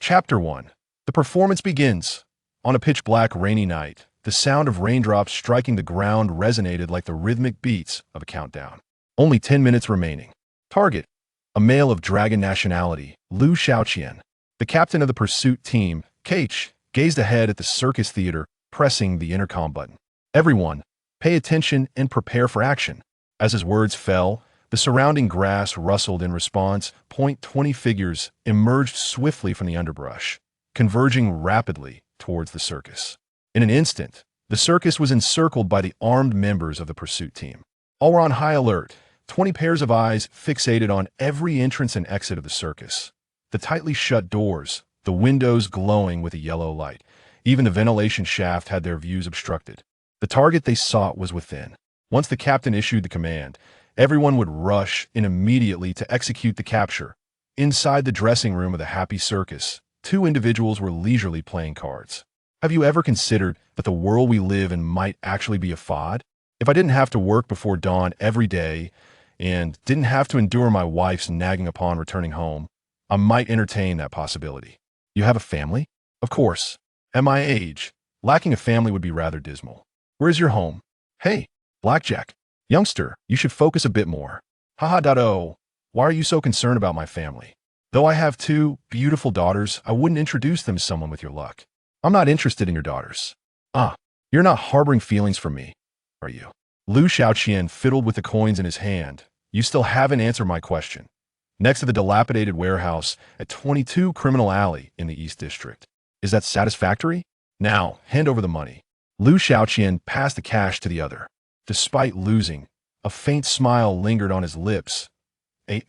Chapter 1. The performance begins. On a pitch-black rainy night, the sound of raindrops striking the ground resonated like the rhythmic beats of a countdown. Only 10 minutes remaining. Target: a male of dragon nationality, Liu Xiaoqian. The captain of the pursuit team, Kate, gazed ahead at the circus theater, pressing the intercom button. Everyone, pay attention and prepare for action. As his words fell, the surrounding grass rustled in response. 20 figures emerged swiftly from the underbrush, converging rapidly towards the circus. In an instant, the circus was encircled by the armed members of the pursuit team. All were on high alert, 20 pairs of eyes fixated on every entrance and exit of the circus. The tightly shut doors, the windows glowing with a yellow light. Even the ventilation shaft had their views obstructed. The target they sought was within. Once the captain issued the command, everyone would rush in immediately to execute the capture. Inside the dressing room of the Happy Circus, two individuals were leisurely playing cards. Have you ever considered that the world we live in might actually be a fad? If I didn't have to work before dawn every day and didn't have to endure my wife's nagging upon returning home, I might entertain that possibility. You have a family? Of course. At my age, lacking a family would be rather dismal. Where's your home? Hey, Blackjack. Youngster, you should focus a bit more. Haha. Why are you so concerned about my family? Though I have two beautiful daughters, I wouldn't introduce them to someone with your luck. I'm not interested in your daughters. You're not harboring feelings for me, are you? Liu Xiaoqian fiddled with the coins in his hand. You still haven't answered my question. Next to the dilapidated warehouse at 22 Criminal Alley in the East District. Is that satisfactory? Now, hand over the money. Liu Xiaoqian passed the cash to the other. Despite losing, a faint smile lingered on his lips.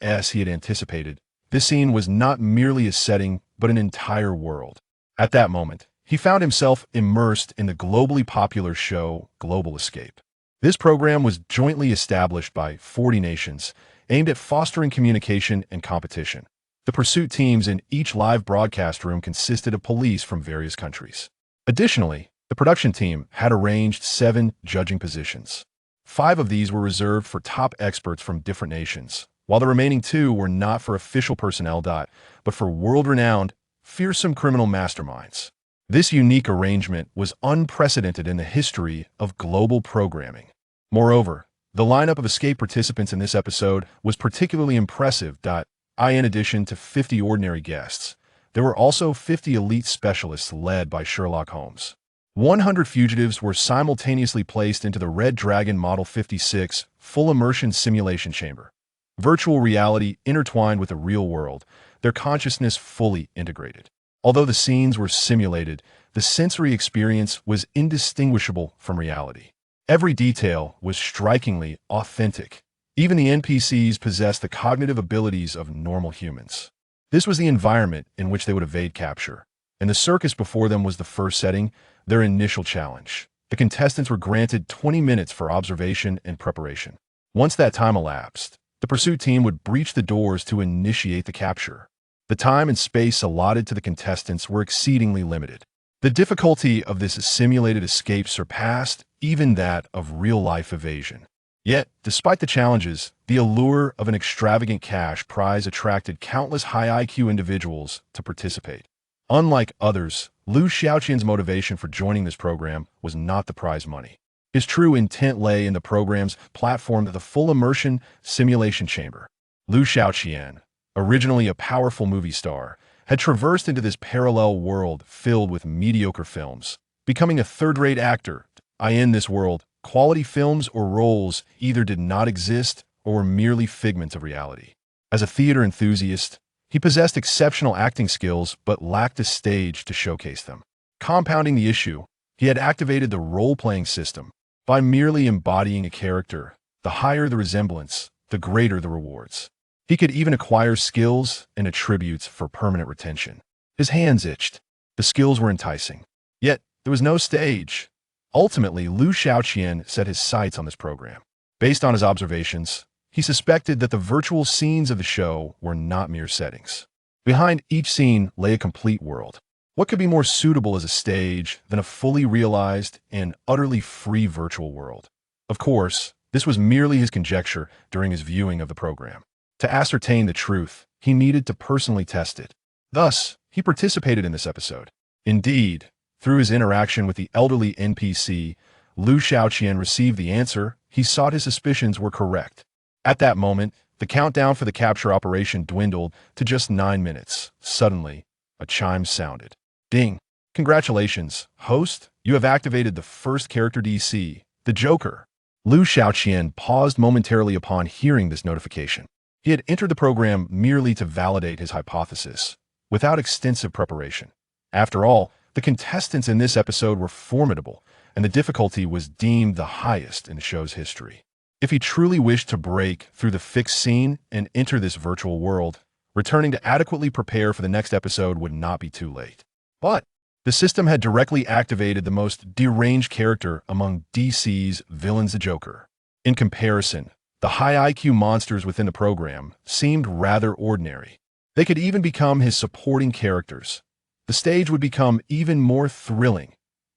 As he had anticipated, this scene was not merely a setting, but an entire world. At that moment, he found himself immersed in the globally popular show Global Escape. This program was jointly established by 40 nations, aimed at fostering communication and competition. The pursuit teams in each live broadcast room consisted of police from various countries. Additionally, the production team had arranged 7 judging positions. 5 of these were reserved for top experts from different nations, while the remaining 2 were not for official personnel, but for world-renowned, fearsome criminal masterminds. This unique arrangement was unprecedented in the history of global programming. Moreover, the lineup of escape participants in this episode was particularly impressive. In addition to 50 ordinary guests, there were also 50 elite specialists led by Sherlock Holmes. 100 fugitives were simultaneously placed into the Red Dragon Model 56 full immersion simulation chamber. Virtual reality intertwined with the real world, their consciousness fully integrated. Although the scenes were simulated, the sensory experience was indistinguishable from reality. Every detail was strikingly authentic. Even the NPCs possessed the cognitive abilities of normal humans. This was the environment in which they would evade capture. And the circus before them was the first setting, their initial challenge. The contestants were granted 20 minutes for observation and preparation. Once that time elapsed, the pursuit team would breach the doors to initiate the capture. The time and space allotted to the contestants were exceedingly limited. The difficulty of this simulated escape surpassed even that of real-life evasion. Yet, despite the challenges, the allure of an extravagant cash prize attracted countless high IQ individuals to participate. Unlike others, Liu Xiaoqian's motivation for joining this program was not the prize money. His true intent lay in the program's platform to the full immersion simulation chamber. Liu Xiaoqian, originally a powerful movie star, had traversed into this parallel world filled with mediocre films, becoming a third-rate actor. In this world, quality films or roles either did not exist or were merely figments of reality. As a theater enthusiast, he possessed exceptional acting skills but lacked a stage to showcase them. Compounding the issue, he had activated the role-playing system. By merely embodying a character, the higher the resemblance, the greater the rewards. He could even acquire skills and attributes for permanent retention. His hands itched. The skills were enticing. Yet, there was no stage. Ultimately, Liu Xiaoqian set his sights on this program. Based on his observations, he suspected that the virtual scenes of the show were not mere settings. Behind each scene lay a complete world. What could be more suitable as a stage than a fully realized and utterly free virtual world? Of course, this was merely his conjecture during his viewing of the program. To ascertain the truth, he needed to personally test it. Thus, he participated in this episode. Indeed, through his interaction with the elderly NPC, Liu Xiaoqian received the answer he sought. His suspicions were correct. At that moment, the countdown for the capture operation dwindled to just 9 minutes. Suddenly, a chime sounded. Ding! Congratulations, host. You have activated the first character DC, the Joker. Liu Xiaoqian paused momentarily upon hearing this notification. He had entered the program merely to validate his hypothesis, without extensive preparation. After all, the contestants in this episode were formidable, and the difficulty was deemed the highest in the show's history. If he truly wished to break through the fixed scene and enter this virtual world, returning to adequately prepare for the next episode would not be too late. But the system had directly activated the most deranged character among DC's villains, the Joker. In comparison, the high IQ monsters within the program seemed rather ordinary. They could even become his supporting characters. The stage would become even more thrilling.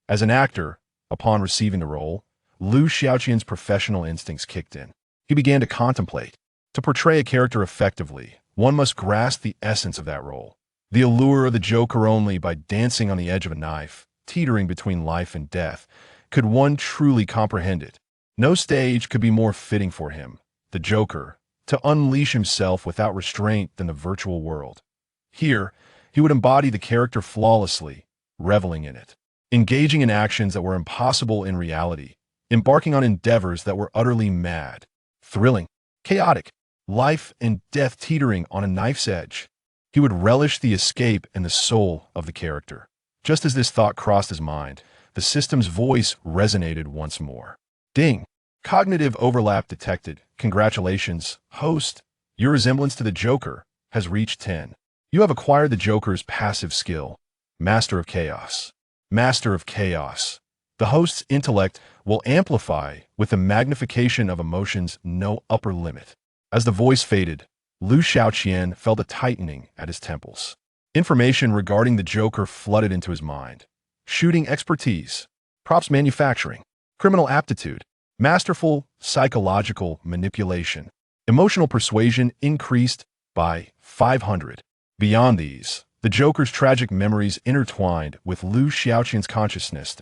As an actor, upon receiving the role, Liu Xiaoqian's professional instincts kicked in. He began to contemplate. To portray a character effectively, one must grasp the essence of that role. The allure of the Joker. Only by dancing on the edge of a knife, teetering between life and death, could one truly comprehend it. No stage could be more fitting for him, the Joker, to unleash himself without restraint than the virtual world. Here, he would embody the character flawlessly, reveling in it, engaging in actions that were impossible in reality, embarking on endeavors that were utterly mad, thrilling, chaotic, life and death teetering on a knife's edge. He would relish the escape and the soul of the character. Just as this thought crossed his mind, the system's voice resonated once more. Ding! Cognitive overlap detected. Congratulations, host. Your resemblance to the Joker has reached 10. You have acquired the Joker's passive skill, Master of Chaos. Master of Chaos. The host's intellect will amplify with the magnification of emotions, no upper limit. As the voice faded, Liu Xiaoqian felt a tightening at his temples. Information regarding the Joker flooded into his mind. Shooting expertise, props manufacturing, criminal aptitude, masterful psychological manipulation. Emotional persuasion increased by 500. Beyond these, the Joker's tragic memories intertwined with Liu Xiaoqian's consciousness.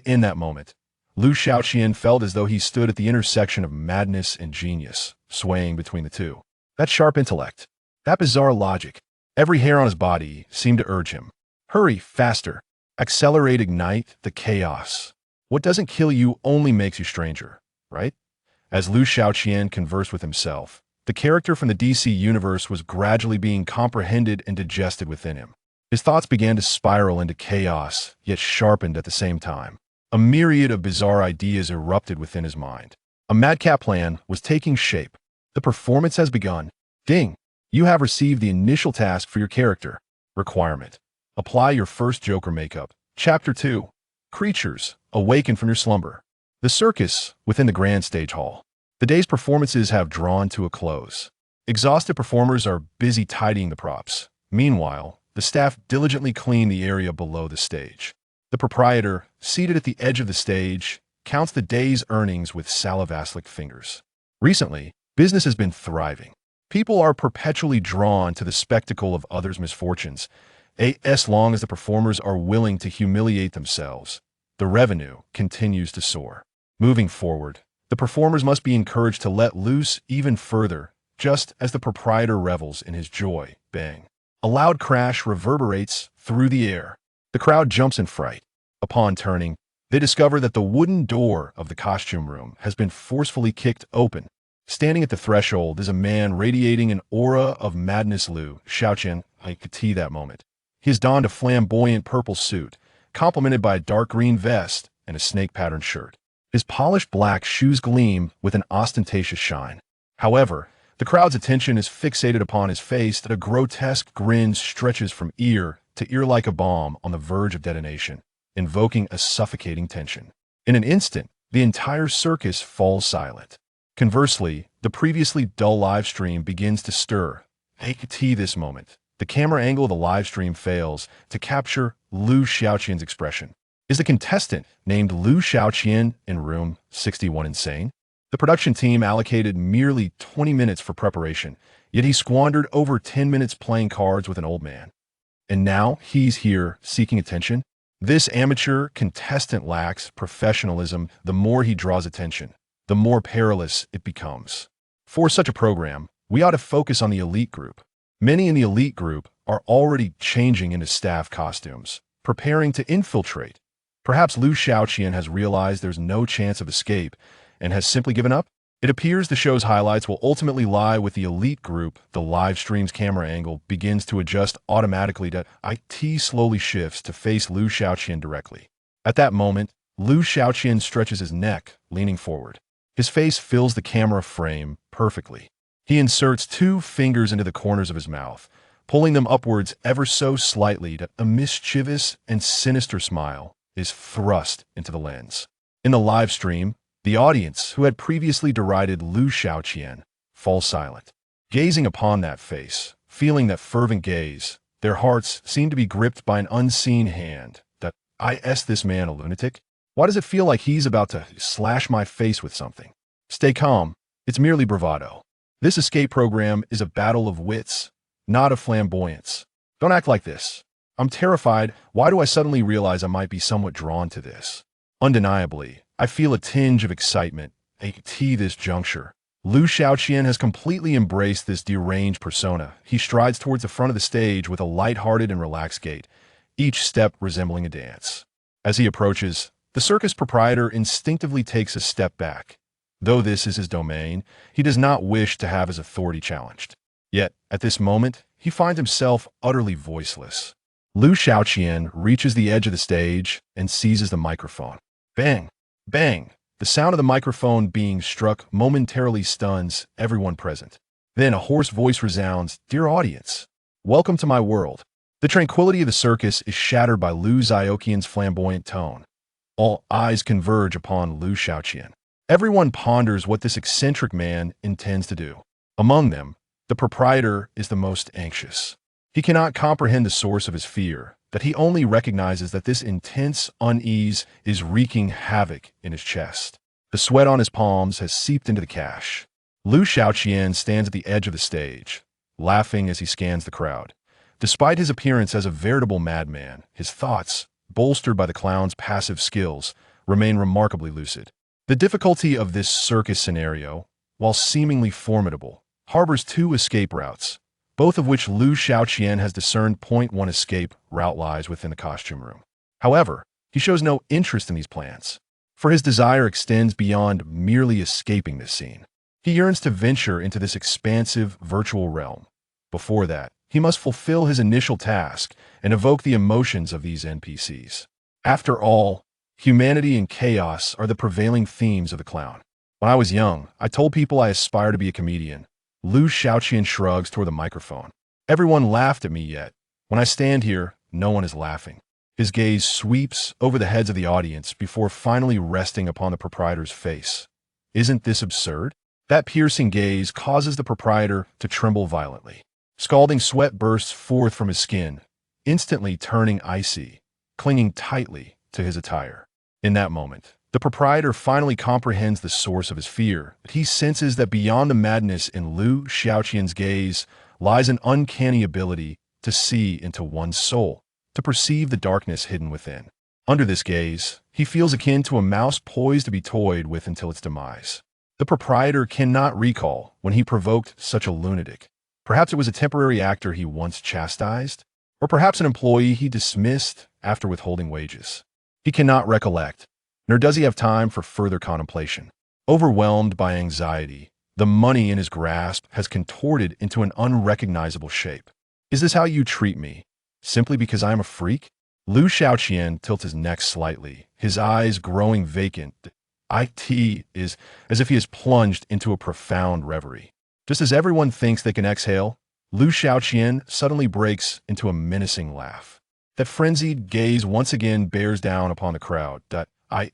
In that moment, Liu Xiaoqian felt as though he stood at the intersection of madness and genius, swaying between the two. That sharp intellect, that bizarre logic, every hair on his body seemed to urge him. Hurry, faster, accelerate, ignite the chaos. What doesn't kill you only makes you stranger, right? As Liu Xiaoqian conversed with himself, the character from the DC universe was gradually being comprehended and digested within him. His thoughts began to spiral into chaos, yet sharpened at the same time. A myriad of bizarre ideas erupted within his mind. A madcap plan was taking shape. The performance has begun. Ding! You have received the initial task for your character. Requirement. Apply your first Joker makeup. Chapter 2. Creatures, awaken from your slumber. The circus within the grand stage hall. The day's performances have drawn to a close. Exhausted performers are busy tidying the props. Meanwhile, the staff diligently clean the area below the stage. The proprietor, seated at the edge of the stage, counts the day's earnings with salivaslic fingers. Recently, business has been thriving. People are perpetually drawn to the spectacle of others' misfortunes. As long as the performers are willing to humiliate themselves, the revenue continues to soar. Moving forward, the performers must be encouraged to let loose even further, just as the proprietor revels in his joy. Bang! A loud crash reverberates through the air. The crowd jumps in fright. Upon turning, they discover that the wooden door of the costume room has been forcefully kicked open. Standing at the threshold is a man radiating an aura of madness. Liu Xiaoqian, I could see that moment. He has donned a flamboyant purple suit, complemented by a dark green vest and a snake-patterned shirt. His polished black shoes gleam with an ostentatious shine. However, the crowd's attention is fixated upon his face that a grotesque grin stretches from ear to ear like a bomb on the verge of detonation, invoking a suffocating tension. In an instant, the entire circus falls silent. Conversely, the previously dull live stream begins to stir. This moment, the camera angle of the live stream fails to capture Liu Xiaoqian's expression. Is the contestant named Liu Xiaoqian in room 61 insane? The production team allocated merely 20 minutes for preparation, yet he squandered over 10 minutes playing cards with an old man. And now he's here seeking attention. This amateur contestant lacks professionalism. The more he draws attention, the more perilous it becomes. For such a program, we ought to focus on the elite group. Many in the elite group are already changing into staff costumes, preparing to infiltrate. Perhaps Liu Xiaoqian has realized there's no chance of escape and has simply given up. It appears the show's highlights will ultimately lie with the elite group. The live stream's camera angle begins to adjust automatically to IT slowly shifts to face Liu Xiaoqian directly. At that moment, Liu Xiaoqian stretches his neck, leaning forward. His face fills the camera frame perfectly. He inserts 2 fingers into the corners of his mouth, pulling them upwards ever so slightly to a mischievous and sinister smile is thrust into the lens. In the live stream, the audience, who had previously derided Liu Xiaoqian, falls silent. Gazing upon that face, feeling that fervent gaze, their hearts seem to be gripped by an unseen hand. Is this man a lunatic? Why does it feel like he's about to slash my face with something? Stay calm. It's merely bravado. This escape program is a battle of wits, not of flamboyance. Don't act like this. I'm terrified. Why do I suddenly realize I might be somewhat drawn to this? Undeniably, I feel a tinge of excitement at this juncture. Liu Xiaoqian has completely embraced this deranged persona. He strides towards the front of the stage with a light-hearted and relaxed gait, each step resembling a dance. As he approaches, the circus proprietor instinctively takes a step back. Though this is his domain, he does not wish to have his authority challenged. Yet, at this moment, he finds himself utterly voiceless. Liu Xiaoqian reaches the edge of the stage and seizes the microphone. Bang! Bang! The sound of the microphone being struck momentarily stuns everyone present. Then a hoarse voice resounds, "Dear audience, welcome to my world." The tranquility of the circus is shattered by Liu Xiaoqian's flamboyant tone. All eyes converge upon Liu Xiaoqian. Everyone ponders what this eccentric man intends to do. Among them, the proprietor is the most anxious. He cannot comprehend the source of his fear, that he only recognizes that this intense unease is wreaking havoc in his chest. The sweat on his palms has seeped into the cash. Liu Xiaoqian stands at the edge of the stage, laughing as he scans the crowd. Despite his appearance as a veritable madman, his thoughts, bolstered by the clown's passive skills, remain remarkably lucid. The difficulty of this circus scenario, while seemingly formidable, harbors 2 escape routes, both of which Liu Xiaoqian has discerned. Point 1 escape route lies within the costume room. However, he shows no interest in these plans, for his desire extends beyond merely escaping this scene. He yearns to venture into this expansive virtual realm. Before that, he must fulfill his initial task and evoke the emotions of these NPCs. After all, humanity and chaos are the prevailing themes of the clown. When I was young, I told people I aspire to be a comedian. Liu Xiaoqian shrugs toward the microphone. Everyone laughed at me yet. When I stand here, no one is laughing. His gaze sweeps over the heads of the audience before finally resting upon the proprietor's face. Isn't this absurd? That piercing gaze causes the proprietor to tremble violently. Scalding sweat bursts forth from his skin, instantly turning icy, clinging tightly to his attire. In that moment, the proprietor finally comprehends the source of his fear. He senses that beyond the madness in Liu Xiaoqian's gaze lies an uncanny ability to see into one's soul, to perceive the darkness hidden within. Under this gaze, he feels akin to a mouse poised to be toyed with until its demise. The proprietor cannot recall when he provoked such a lunatic. Perhaps it was a temporary actor he once chastised, or perhaps an employee he dismissed after withholding wages. He cannot recollect, nor does he have time for further contemplation. Overwhelmed by anxiety, the money in his grasp has contorted into an unrecognizable shape. Is this how you treat me? Simply because I am a freak? Liu Xiaoqian tilts his neck slightly, his eyes growing vacant. It is as if he is plunged into a profound reverie. Just as everyone thinks they can exhale, Liu Xiaoqian suddenly breaks into a menacing laugh. That frenzied gaze once again bears down upon the crowd.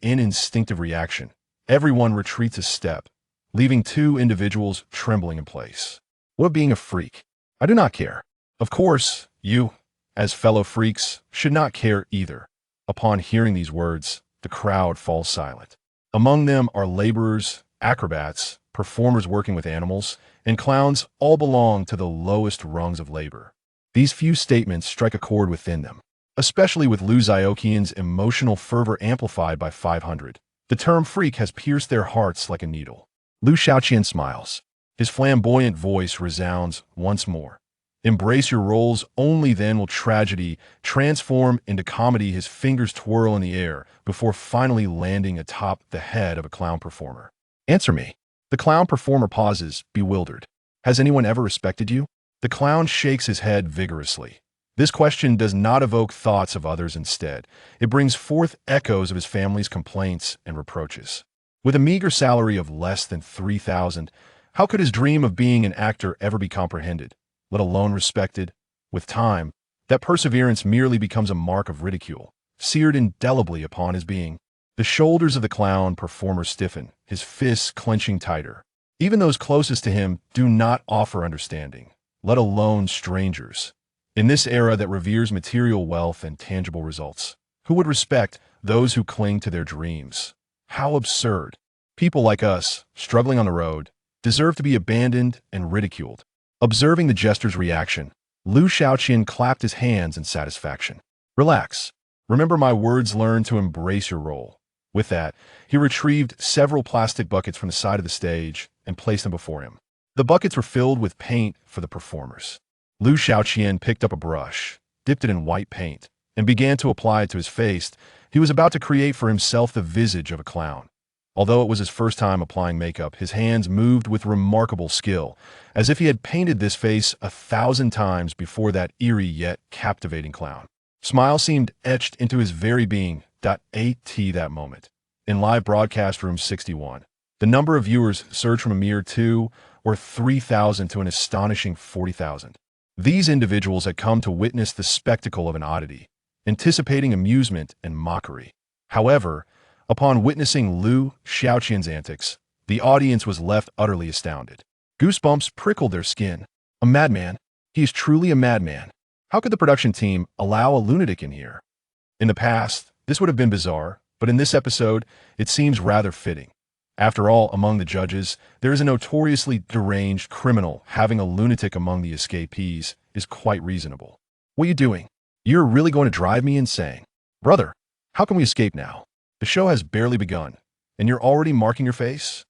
In instinctive reaction, everyone retreats a step, leaving 2 individuals trembling in place. What of being a freak? I do not care. Of course, you, as fellow freaks, should not care either. Upon hearing these words, the crowd falls silent. Among them are laborers, acrobats, performers working with animals, and clowns. All belong to the lowest rungs of labor. These few statements strike a chord within them, especially with Liu Xiaoqian's emotional fervor amplified by 500. The term freak has pierced their hearts like a needle. Liu Xiaoqian smiles. His flamboyant voice resounds once more. Embrace your roles, only then will tragedy transform into comedy. His fingers twirl in the air before finally landing atop the head of a clown performer. Answer me. The clown performer pauses, bewildered. Has anyone ever respected you? The clown shakes his head vigorously. This question does not evoke thoughts of others instead. It brings forth echoes of his family's complaints and reproaches. With a meager salary of less than 3,000, how could his dream of being an actor ever be comprehended, let alone respected? With time, that perseverance merely becomes a mark of ridicule, seared indelibly upon his being. The shoulders of the clown performer stiffen, his fists clenching tighter. Even those closest to him do not offer understanding, let alone strangers. In this era that reveres material wealth and tangible results, who would respect those who cling to their dreams? How absurd. People like us, struggling on the road, deserve to be abandoned and ridiculed. Observing the jester's reaction, Liu Xiaoqian clapped his hands in satisfaction. Relax. Remember my words, learn to embrace your role. With that, he retrieved several plastic buckets from the side of the stage and placed them before him. The buckets were filled with paint for the performers. Liu Xiaoqian picked up a brush, dipped it in white paint, and began to apply it to his face. He was about to create for himself the visage of a clown. Although it was his first time applying makeup, his hands moved with remarkable skill, as if he had painted this face 1,000 times before that eerie yet captivating clown. Smile seemed etched into his very being. At that moment, in live broadcast room 61, the number of viewers surged from a mere 2 or 3,000 to an astonishing 40,000. These individuals had come to witness the spectacle of an oddity, anticipating amusement and mockery. However, upon witnessing Liu Xiaoqian's antics, the audience was left utterly astounded. Goosebumps prickled their skin. A madman. He is truly a madman. How could the production team allow a lunatic in here? In the past, this would have been bizarre, but in this episode, it seems rather fitting. After all, among the judges, there is a notoriously deranged criminal. Having a lunatic among the escapees is quite reasonable. What are you doing? You're really going to drive me insane. Brother, how can we escape now? The show has barely begun, and you're already marking your face?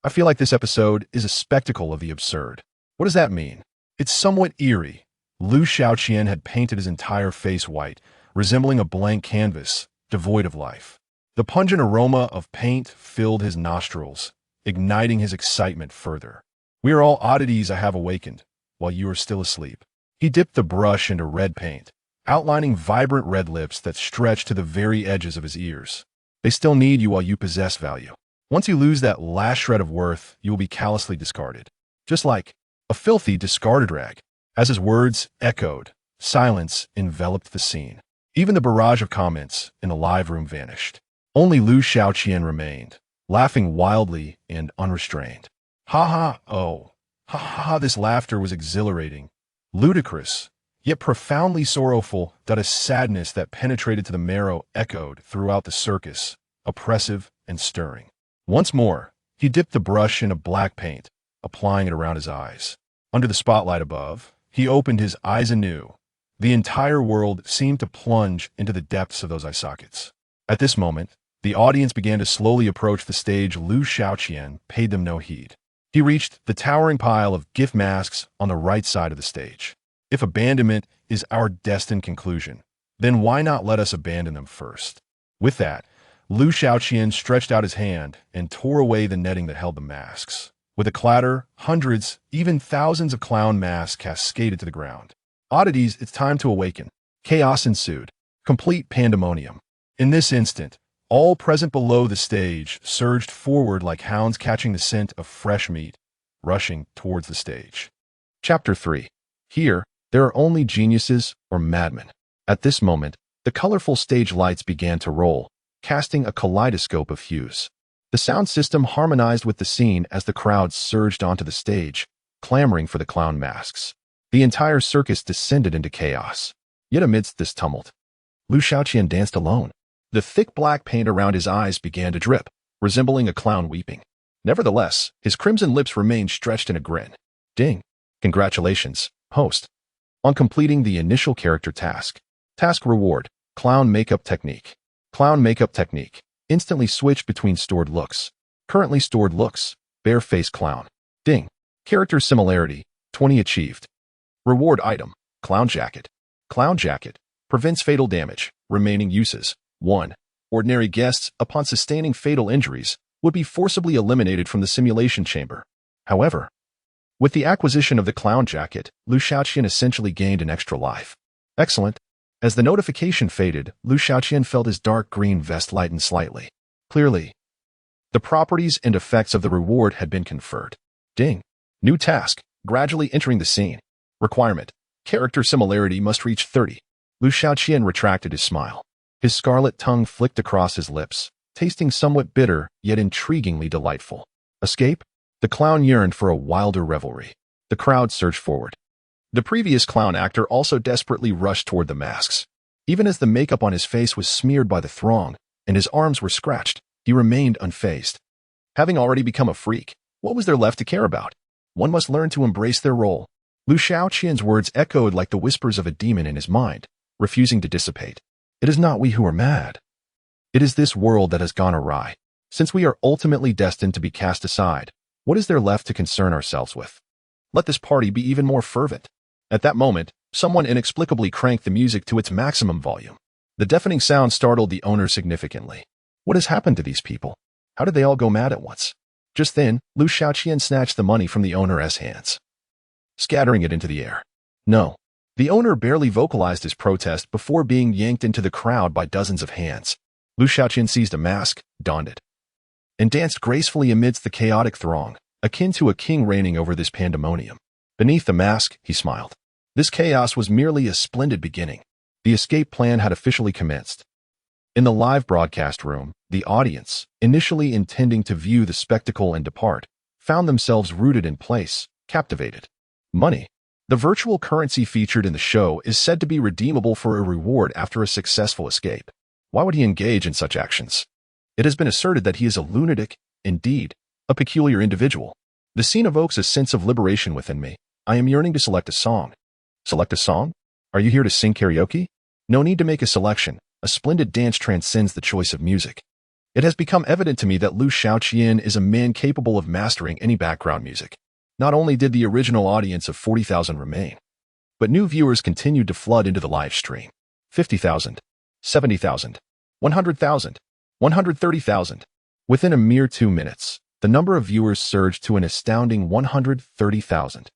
I feel like this episode is a spectacle of the absurd. What does that mean? It's somewhat eerie. Liu Xiaoqian had painted his entire face white, resembling a blank canvas, devoid of life. The pungent aroma of paint filled his nostrils, igniting his excitement further. We are all oddities I have awakened, while you are still asleep. He dipped the brush into red paint, outlining vibrant red lips that stretched to the very edges of his ears. They still need you while you possess value. Once you lose that last shred of worth, you will be callously discarded. Just like a filthy, discarded rag. As his words echoed, silence enveloped the scene. Even the barrage of comments in the live room vanished. Only Liu Xiaoqian remained, laughing wildly and unrestrained. Ha ha, oh. Ha ha, this laughter was exhilarating, ludicrous, yet profoundly sorrowful. That a sadness that penetrated to the marrow echoed throughout the circus, oppressive and stirring. Once more, he dipped the brush into black paint, applying it around his eyes. Under the spotlight above, he opened his eyes anew. The entire world seemed to plunge into the depths of those eye sockets. At this moment, the audience began to slowly approach the stage. Liu Xiaoqian paid them no heed. He reached the towering pile of gift masks on the right side of the stage. If abandonment is our destined conclusion, then why not let us abandon them first? With that, Liu Xiaoqian stretched out his hand and tore away the netting that held the masks. With a clatter, hundreds, even thousands of clown masks cascaded to the ground. Oddities, it's time to awaken. Chaos ensued. Complete pandemonium. In this instant, all present below the stage surged forward like hounds catching the scent of fresh meat, rushing towards the stage. Chapter 3. Here, there are only geniuses or madmen. At this moment, the colorful stage lights began to roll, casting a kaleidoscope of hues. The sound system harmonized with the scene as the crowd surged onto the stage, clamoring for the clown masks. The entire circus descended into chaos. Yet amidst this tumult, Liu Xiaoqian danced alone. The thick black paint around his eyes began to drip, resembling a clown weeping. Nevertheless, his crimson lips remained stretched in a grin. Ding. Congratulations, host. On completing the initial character task. Task reward, clown makeup technique. Clown makeup technique. Instantly switch between stored looks. Currently stored looks, bare face clown. Ding. Character similarity, 20 achieved. Reward item, clown jacket. Clown jacket. Prevents fatal damage. Remaining uses. 1. Ordinary guests, upon sustaining fatal injuries, would be forcibly eliminated from the simulation chamber. However, with the acquisition of the clown jacket, Liu Xiaoqian essentially gained an extra life. Excellent. As the notification faded, Liu Xiaoqian felt his dark green vest lighten slightly. Clearly, the properties and effects of the reward had been conferred. Ding. New task, gradually entering the scene. Requirement, character similarity must reach 30. Liu Xiaoqian retracted his smile. His scarlet tongue flicked across his lips, tasting somewhat bitter, yet intriguingly delightful. Escape? The clown yearned for a wilder revelry. The crowd surged forward. The previous clown actor also desperately rushed toward the masks. Even as the makeup on his face was smeared by the throng, and his arms were scratched, he remained unfazed. Having already become a freak, what was there left to care about? One must learn to embrace their role. Liu Xiaoqian's words echoed like the whispers of a demon in his mind, refusing to dissipate. It is not we who are mad. It is this world that has gone awry. Since we are ultimately destined to be cast aside, what is there left to concern ourselves with? Let this party be even more fervent. At that moment, someone inexplicably cranked the music to its maximum volume. The deafening sound startled the owner significantly. What has happened to these people? How did they all go mad at once? Just then, Liu Xiaoqian snatched the money from the owner's hands, scattering it into the air. No. The owner barely vocalized his protest before being yanked into the crowd by dozens of hands. Liu Xiaoqian seized a mask, donned it, and danced gracefully amidst the chaotic throng, akin to a king reigning over this pandemonium. Beneath the mask, he smiled. This chaos was merely a splendid beginning. The escape plan had officially commenced. In the live broadcast room, the audience, initially intending to view the spectacle and depart, found themselves rooted in place, captivated. Money. The virtual currency featured in the show is said to be redeemable for a reward after a successful escape. Why would he engage in such actions? It has been asserted that he is a lunatic, indeed, a peculiar individual. The scene evokes a sense of liberation within me. I am yearning to select a song. Select a song? Are you here to sing karaoke? No need to make a selection. A splendid dance transcends the choice of music. It has become evident to me that Liu Xiaoqian is a man capable of mastering any background music. Not only did the original audience of 40,000 remain, but new viewers continued to flood into the live stream. 50,000, 70,000, 100,000, 130,000. Within a mere 2 minutes, the number of viewers surged to an astounding 130,000.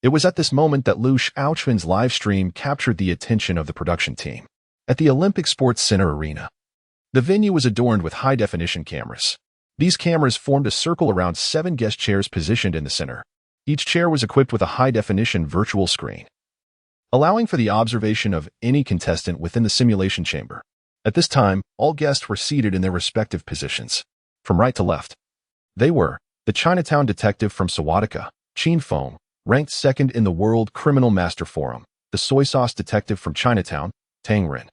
It was at this moment that Liu Xiaoqian's live stream captured the attention of the production team. At the Olympic Sports Center Arena, the venue was adorned with high-definition cameras. These cameras formed a circle around 7 guest chairs positioned in the center. Each chair was equipped with a high-definition virtual screen, allowing for the observation of any contestant within the simulation chamber. At this time, all guests were seated in their respective positions, from right to left. They were the Chinatown detective from Sawadika, Qin Feng, ranked second in the World Criminal Master Forum, the soy sauce detective from Chinatown, Tang Ren,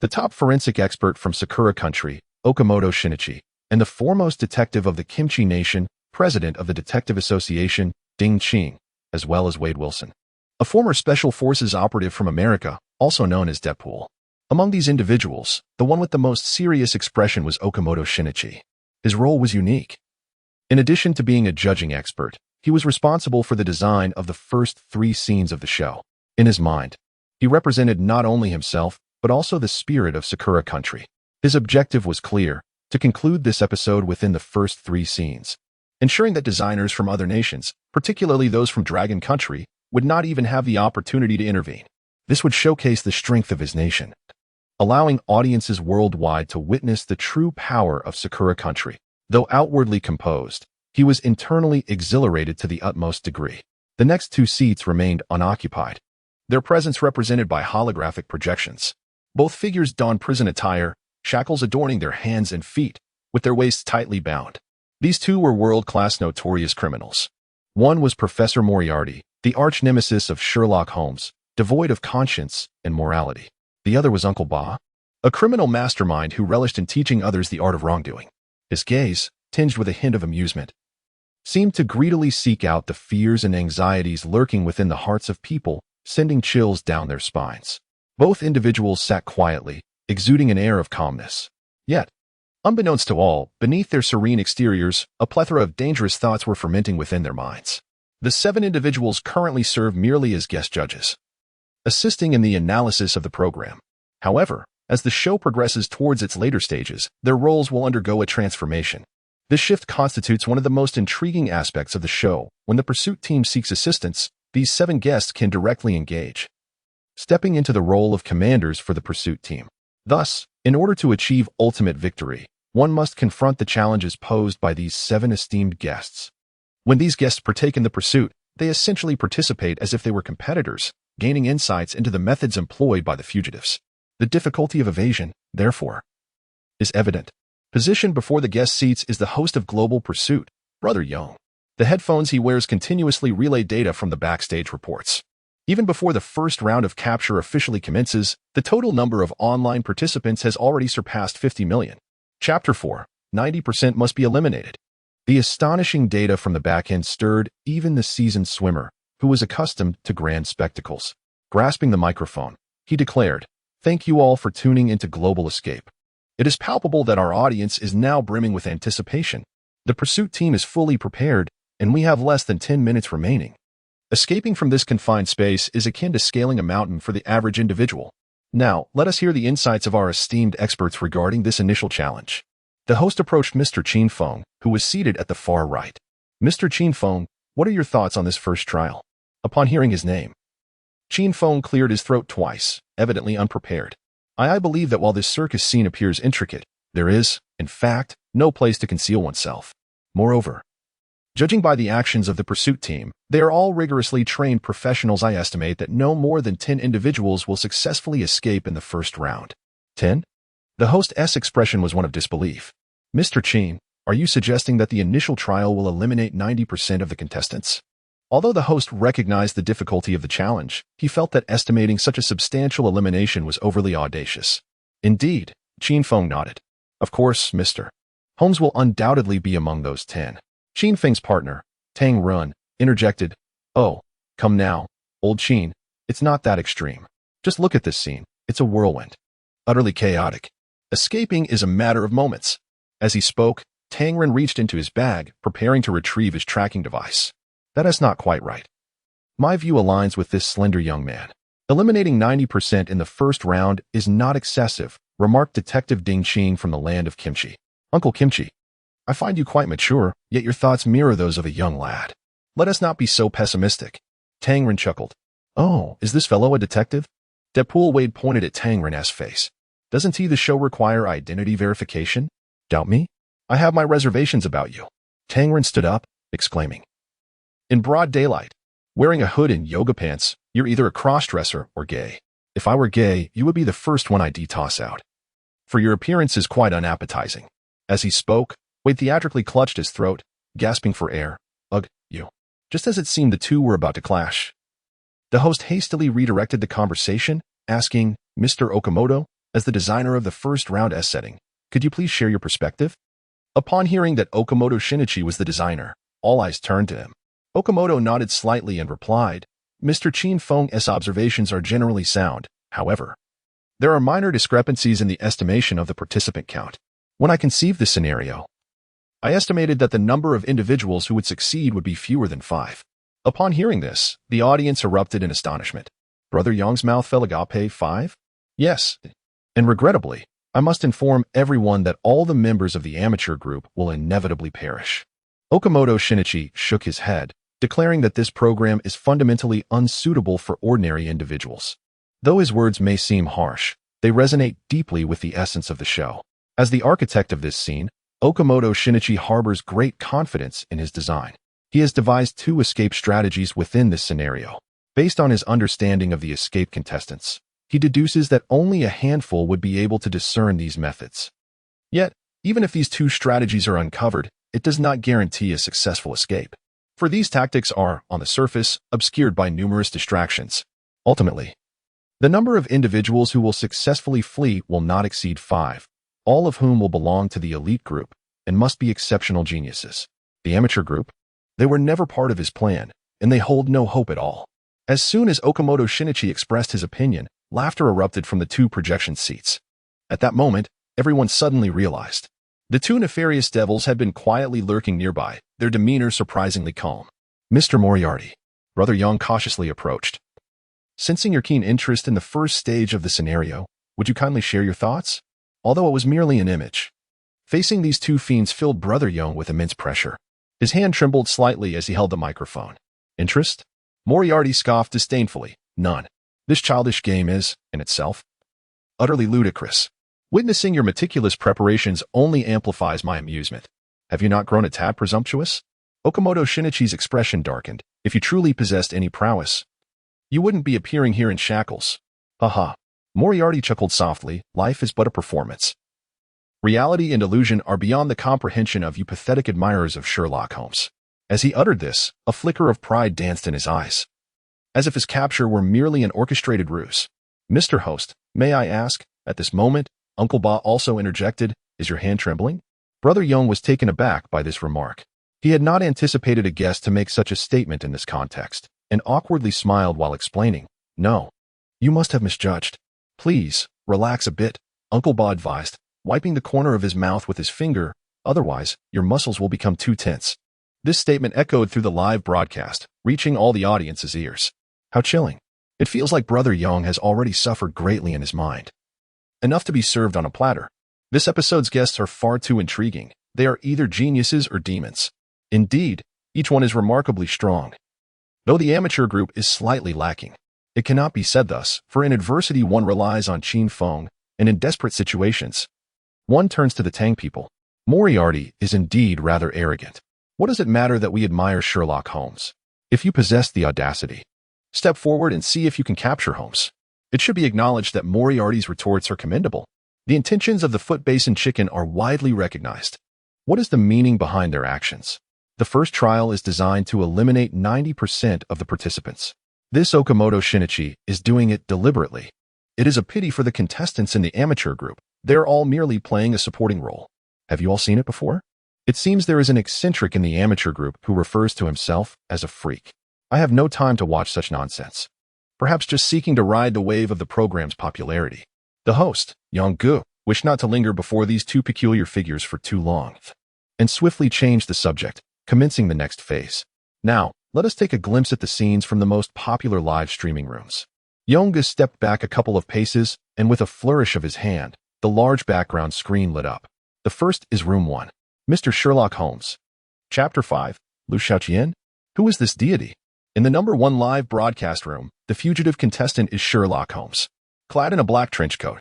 the top forensic expert from Sakura Country, Okamoto Shinichi, and the foremost detective of the Kimchi Nation, president of the Detective Association, Ding Qing, as well as Wade Wilson, a former Special Forces operative from America, also known as Deadpool. Among these individuals, the one with the most serious expression was Okamoto Shinichi. His role was unique. In addition to being a judging expert, he was responsible for the design of the first 3 scenes of the show. In his mind, he represented not only himself, but also the spirit of Sakura Country. His objective was clear: to conclude this episode within the first 3 scenes, ensuring that designers from other nations, particularly those from Dragon Country, would not even have the opportunity to intervene. This would showcase the strength of his nation, allowing audiences worldwide to witness the true power of Sakura Country. Though outwardly composed, he was internally exhilarated to the utmost degree. The next 2 seats remained unoccupied, their presence represented by holographic projections. Both figures donned prison attire, shackles adorning their hands and feet, with their waists tightly bound. These 2 were world-class notorious criminals. One was Professor Moriarty, the arch-nemesis of Sherlock Holmes, devoid of conscience and morality. The other was Uncle Ba, a criminal mastermind who relished in teaching others the art of wrongdoing. His gaze, tinged with a hint of amusement, seemed to greedily seek out the fears and anxieties lurking within the hearts of people sending chills down their spines. Both individuals sat quietly, exuding an air of calmness. Yet, unbeknownst to all, beneath their serene exteriors, a plethora of dangerous thoughts were fermenting within their minds. The 7 individuals currently serve merely as guest judges, assisting in the analysis of the program. However, as the show progresses towards its later stages, their roles will undergo a transformation. This shift constitutes one of the most intriguing aspects of the show. When the pursuit team seeks assistance, these 7 guests can directly engage, stepping into the role of commanders for the pursuit team. Thus, in order to achieve ultimate victory, one must confront the challenges posed by these 7 esteemed guests. When these guests partake in the pursuit, they essentially participate as if they were competitors, gaining insights into the methods employed by the fugitives. The difficulty of evasion, therefore, is evident. Positioned before the guest seats is the host of Global Pursuit, Brother Young. The headphones he wears continuously relay data from the backstage reports. Even before the first round of capture officially commences, the total number of online participants has already surpassed 50 million. Chapter 4. 90% must be eliminated. The astonishing data from the back end stirred even the seasoned swimmer, who was accustomed to grand spectacles. Grasping the microphone, he declared, "Thank you all for tuning into Global Escape. It is palpable that our audience is now brimming with anticipation. The pursuit team is fully prepared, and we have less than 10 minutes remaining." Escaping from this confined space is akin to scaling a mountain for the average individual. Now, let us hear the insights of our esteemed experts regarding this initial challenge. The host approached Mr. Qin Feng, who was seated at the far right. "Mr. Qin Feng, what are your thoughts on this first trial?" Upon hearing his name, Qin Feng cleared his throat twice, evidently unprepared. I believe that while this circus scene appears intricate, there is, in fact, no place to conceal oneself. Moreover, judging by the actions of the pursuit team, they are all rigorously trained professionals. I estimate that no more than 10 individuals will successfully escape in the first round. 10? The host's expression was one of disbelief. "Mr. Qin, are you suggesting that the initial trial will eliminate 90% of the contestants?" Although the host recognized the difficulty of the challenge, he felt that estimating such a substantial elimination was overly audacious. "Indeed," Qin Feng nodded. "Of course, Mr. Holmes will undoubtedly be among those 10. Qin Feng's partner, Tang Run, interjected, "Oh, come now, old Qin, it's not that extreme. Just look at this scene. It's a whirlwind. Utterly chaotic. Escaping is a matter of moments." As he spoke, Tang Run reached into his bag, preparing to retrieve his tracking device. "That is not quite right. My view aligns with this slender young man. Eliminating 90% in the first round is not excessive," remarked Detective Ding Qing from the land of Kimchi. "Uncle Kimchi, I find you quite mature, yet your thoughts mirror those of a young lad. Let us not be so pessimistic." Tang Run chuckled. "Oh, is this fellow a detective?" Depul Wade pointed at Tang Run's face. "Doesn't the show require identity verification? Doubt me? I have my reservations about you." Tang Run stood up, exclaiming, "In broad daylight, wearing a hood and yoga pants, you're either a crossdresser or gay. If I were gay, you would be the first one I'd toss out. For your appearance is quite unappetizing." As he spoke, Wade theatrically clutched his throat, gasping for air. "Ugh, you." Just as it seemed the two were about to clash, the host hastily redirected the conversation, asking, "Mr. Okamoto, as the designer of the first round setting, could you please share your perspective?" Upon hearing that Okamoto Shinichi was the designer, all eyes turned to him. Okamoto nodded slightly and replied, "Mr. Qin Feng's observations are generally sound. However, there are minor discrepancies in the estimation of the participant count. When I conceived this scenario, I estimated that the number of individuals who would succeed would be fewer than 5. Upon hearing this, the audience erupted in astonishment. Brother Yang's mouth fell agape. 5? Yes. And regrettably, I must inform everyone that all the members of the amateur group will inevitably perish. Okamoto Shinichi shook his head, declaring that this program is fundamentally unsuitable for ordinary individuals. Though his words may seem harsh, they resonate deeply with the essence of the show. As the architect of this scene, Okamoto Shinichi harbors great confidence in his design. He has devised 2 escape strategies within this scenario. Based on his understanding of the escape contestants, he deduces that only a handful would be able to discern these methods. Yet, even if these 2 strategies are uncovered, it does not guarantee a successful escape. For these tactics are, on the surface, obscured by numerous distractions. Ultimately, the number of individuals who will successfully flee will not exceed 5, all of whom will belong to the elite group and must be exceptional geniuses. The amateur group, they were never part of his plan, and they hold no hope at all. As soon as Okamoto Shinichi expressed his opinion, laughter erupted from the two projection seats. At that moment, everyone suddenly realized. The two nefarious devils had been quietly lurking nearby, their demeanor surprisingly calm. Mr. Moriarty, Brother Young cautiously approached. Sensing your keen interest in the first stage of the scenario, would you kindly share your thoughts? Although it was merely an image. Facing these two fiends filled Brother Young with immense pressure. His hand trembled slightly as he held the microphone. Interest? Moriarty scoffed disdainfully. None. This childish game is, in itself, utterly ludicrous. Witnessing your meticulous preparations only amplifies my amusement. Have you not grown a tad presumptuous? Okamoto Shinichi's expression darkened. If you truly possessed any prowess, you wouldn't be appearing here in shackles. Haha. Moriarty chuckled softly. Life is but a performance. Reality and illusion are beyond the comprehension of you pathetic admirers of Sherlock Holmes. As he uttered this, a flicker of pride danced in his eyes, as if his capture were merely an orchestrated ruse. Mr. Host, may I ask? At this moment, Uncle Ba also interjected, is your hand trembling? Brother Young was taken aback by this remark. He had not anticipated a guest to make such a statement in this context, and awkwardly smiled while explaining, no. You must have misjudged. Please, relax a bit, Uncle Ba advised, wiping the corner of his mouth with his finger, otherwise, your muscles will become too tense. This statement echoed through the live broadcast, reaching all the audience's ears. How chilling. It feels like Brother Young has already suffered greatly in his mind. Enough to be served on a platter. This episode's guests are far too intriguing. They are either geniuses or demons. Indeed, each one is remarkably strong. Though the amateur group is slightly lacking. It cannot be said thus, for in adversity one relies on Qin Feng, and in desperate situations, one turns to the Tang people. Moriarty is indeed rather arrogant. What does it matter that we admire Sherlock Holmes? If you possess the audacity, step forward and see if you can capture Holmes. It should be acknowledged that Moriarty's retorts are commendable. The intentions of the Foot Basin Chicken are widely recognized. What is the meaning behind their actions? The first trial is designed to eliminate 90% of the participants. This Okamoto Shinichi is doing it deliberately. It is a pity for the contestants in the amateur group. They're all merely playing a supporting role. Have you all seen it before? It seems there is an eccentric in the amateur group who refers to himself as a freak. I have no time to watch such nonsense. Perhaps just seeking to ride the wave of the program's popularity. The host, Yang Gu, wished not to linger before these two peculiar figures for too long, and swiftly changed the subject, commencing the next phase. Now, let us take a glimpse at the scenes from the most popular live streaming rooms. Yonga stepped back a couple of paces, and with a flourish of his hand, the large background screen lit up. The first is Room 1. Mr. Sherlock Holmes. Chapter 5. Liu Xiaoqian? Who is this deity? In the number 1 live broadcast room, the fugitive contestant is Sherlock Holmes. Clad in a black trench coat,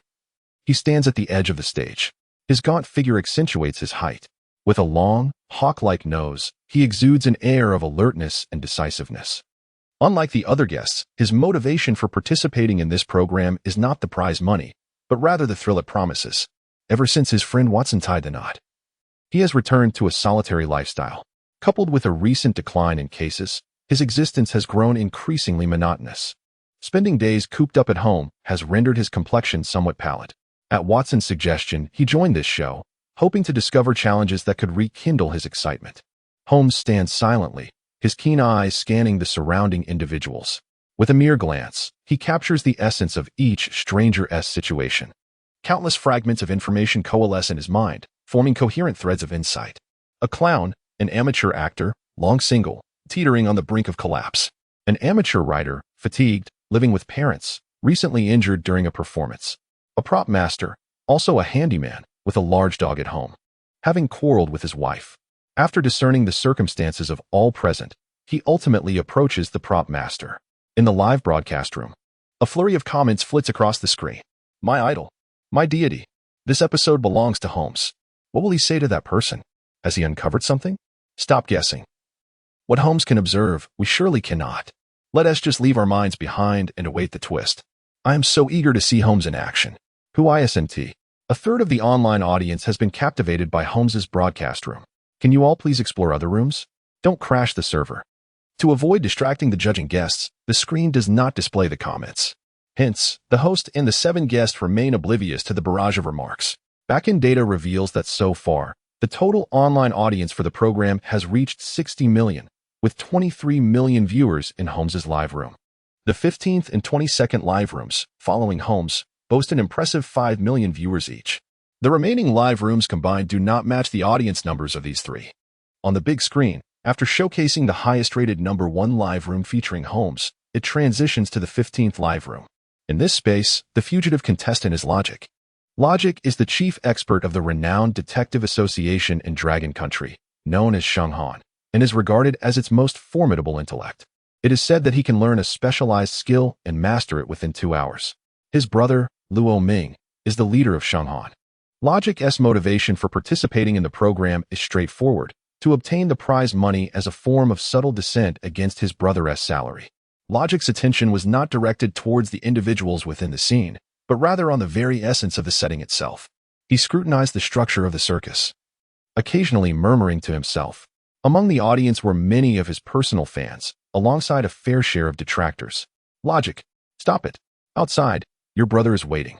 he stands at the edge of the stage. His gaunt figure accentuates his height. With a long, hawk-like nose, he exudes an air of alertness and decisiveness. Unlike the other guests, his motivation for participating in this program is not the prize money, but rather the thrill it promises. Ever since his friend Watson tied the knot, he has returned to a solitary lifestyle. Coupled with a recent decline in cases, his existence has grown increasingly monotonous. Spending days cooped up at home has rendered his complexion somewhat pallid. At Watson's suggestion, he joined this show, hoping to discover challenges that could rekindle his excitement. Holmes stands silently, his keen eyes scanning the surrounding individuals. With a mere glance, he captures the essence of each stranger's situation. Countless fragments of information coalesce in his mind, forming coherent threads of insight. A clown, an amateur actor, long single, teetering on the brink of collapse. An amateur writer, fatigued, living with parents, recently injured during a performance. A prop master, also a handyman, with a large dog at home, having quarreled with his wife. After discerning the circumstances of all present, he ultimately approaches the prop master. In the live broadcast room, a flurry of comments flits across the screen. My idol. My deity. This episode belongs to Holmes. What will he say to that person? Has he uncovered something? Stop guessing. What Holmes can observe, we surely cannot. Let us just leave our minds behind and await the twist. I am so eager to see Holmes in action. Who isn't? A third of the online audience has been captivated by Holmes's broadcast room. Can you all please explore other rooms? Don't crash the server. To avoid distracting the judging guests, the screen does not display the comments. Hence, the host and the 7 guests remain oblivious to the barrage of remarks. Back-end data reveals that so far, the total online audience for the program has reached 60 million, with 23 million viewers in Holmes's live room. The 15th and 22nd live rooms, following homes, boast an impressive 5 million viewers each. The remaining live rooms combined do not match the audience numbers of these three. On the big screen, after showcasing the highest-rated number 1 live room featuring homes, it transitions to the 15th live room. In this space, the fugitive contestant is Logic. Logic is the chief expert of the renowned detective association in Dragon Country, known as Xiaoqian, and is regarded as its most formidable intellect. It is said that he can learn a specialized skill and master it within 2 hours. His brother, Liu Xiaoqian, is the leader of Xiaoqian. Logic's motivation for participating in the program is straightforward: to obtain the prize money as a form of subtle dissent against his brother's salary. Logic's attention was not directed towards the individuals within the scene, but rather on the very essence of the setting itself. He scrutinized the structure of the circus, occasionally murmuring to himself. Among the audience were many of his personal fans, alongside a fair share of detractors. Logic, stop it. Outside, your brother is waiting.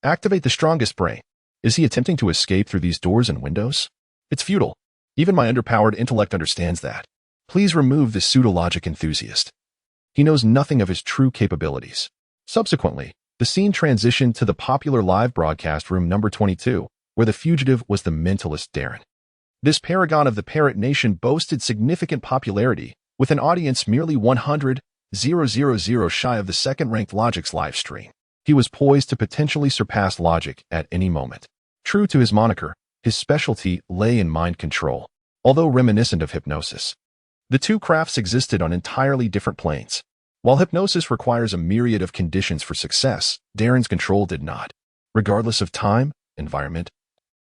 Activate the strongest brain. Is he attempting to escape through these doors and windows? It's futile. Even my underpowered intellect understands that. Please remove this pseudo-logic enthusiast. He knows nothing of his true capabilities. Subsequently, the scene transitioned to the popular live broadcast room number 22, where the fugitive was the mentalist Darren. This paragon of the Parrot Nation boasted significant popularity, with an audience merely 100,000 shy of the second-ranked Logic's live stream. He was poised to potentially surpass Logic at any moment. True to his moniker, his specialty lay in mind control, although reminiscent of hypnosis. The two crafts existed on entirely different planes. While hypnosis requires a myriad of conditions for success, Darren's control did not. Regardless of time, environment,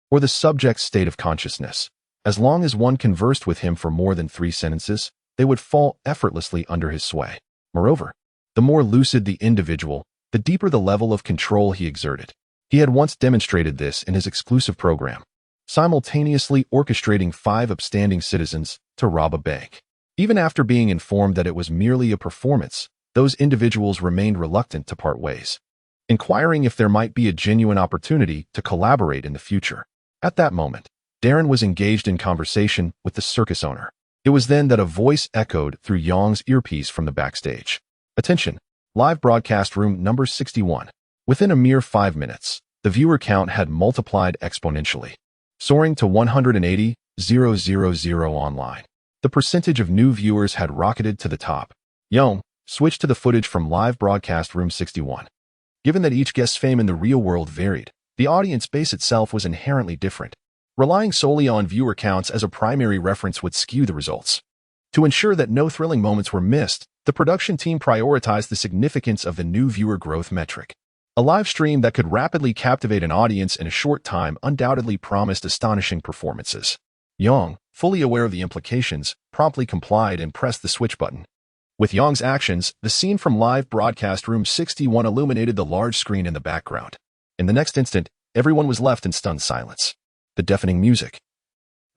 or the subject's state of consciousness, as long as one conversed with him for more than 3 sentences, they would fall effortlessly under his sway. Moreover, the more lucid the individual, the deeper the level of control he exerted. He had once demonstrated this in his exclusive program, simultaneously orchestrating 5 upstanding citizens to rob a bank. Even after being informed that it was merely a performance, those individuals remained reluctant to part ways, inquiring if there might be a genuine opportunity to collaborate in the future. At that moment, Darren was engaged in conversation with the circus owner. It was then that a voice echoed through Yong's earpiece from the backstage. Attention, live broadcast room number 61. Within a mere 5 minutes, the viewer count had multiplied exponentially, soaring to 180,000 online. The percentage of new viewers had rocketed to the top. Yong switched to the footage from live broadcast room 61. Given that each guest's fame in the real world varied, the audience base itself was inherently different. Relying solely on viewer counts as a primary reference would skew the results. To ensure that no thrilling moments were missed, the production team prioritized the significance of the new viewer growth metric. A live stream that could rapidly captivate an audience in a short time undoubtedly promised astonishing performances. Yong, fully aware of the implications, promptly complied and pressed the switch button. With Yong's actions, the scene from live broadcast room 61 illuminated the large screen in the background. In the next instant, everyone was left in stunned silence. The deafening music,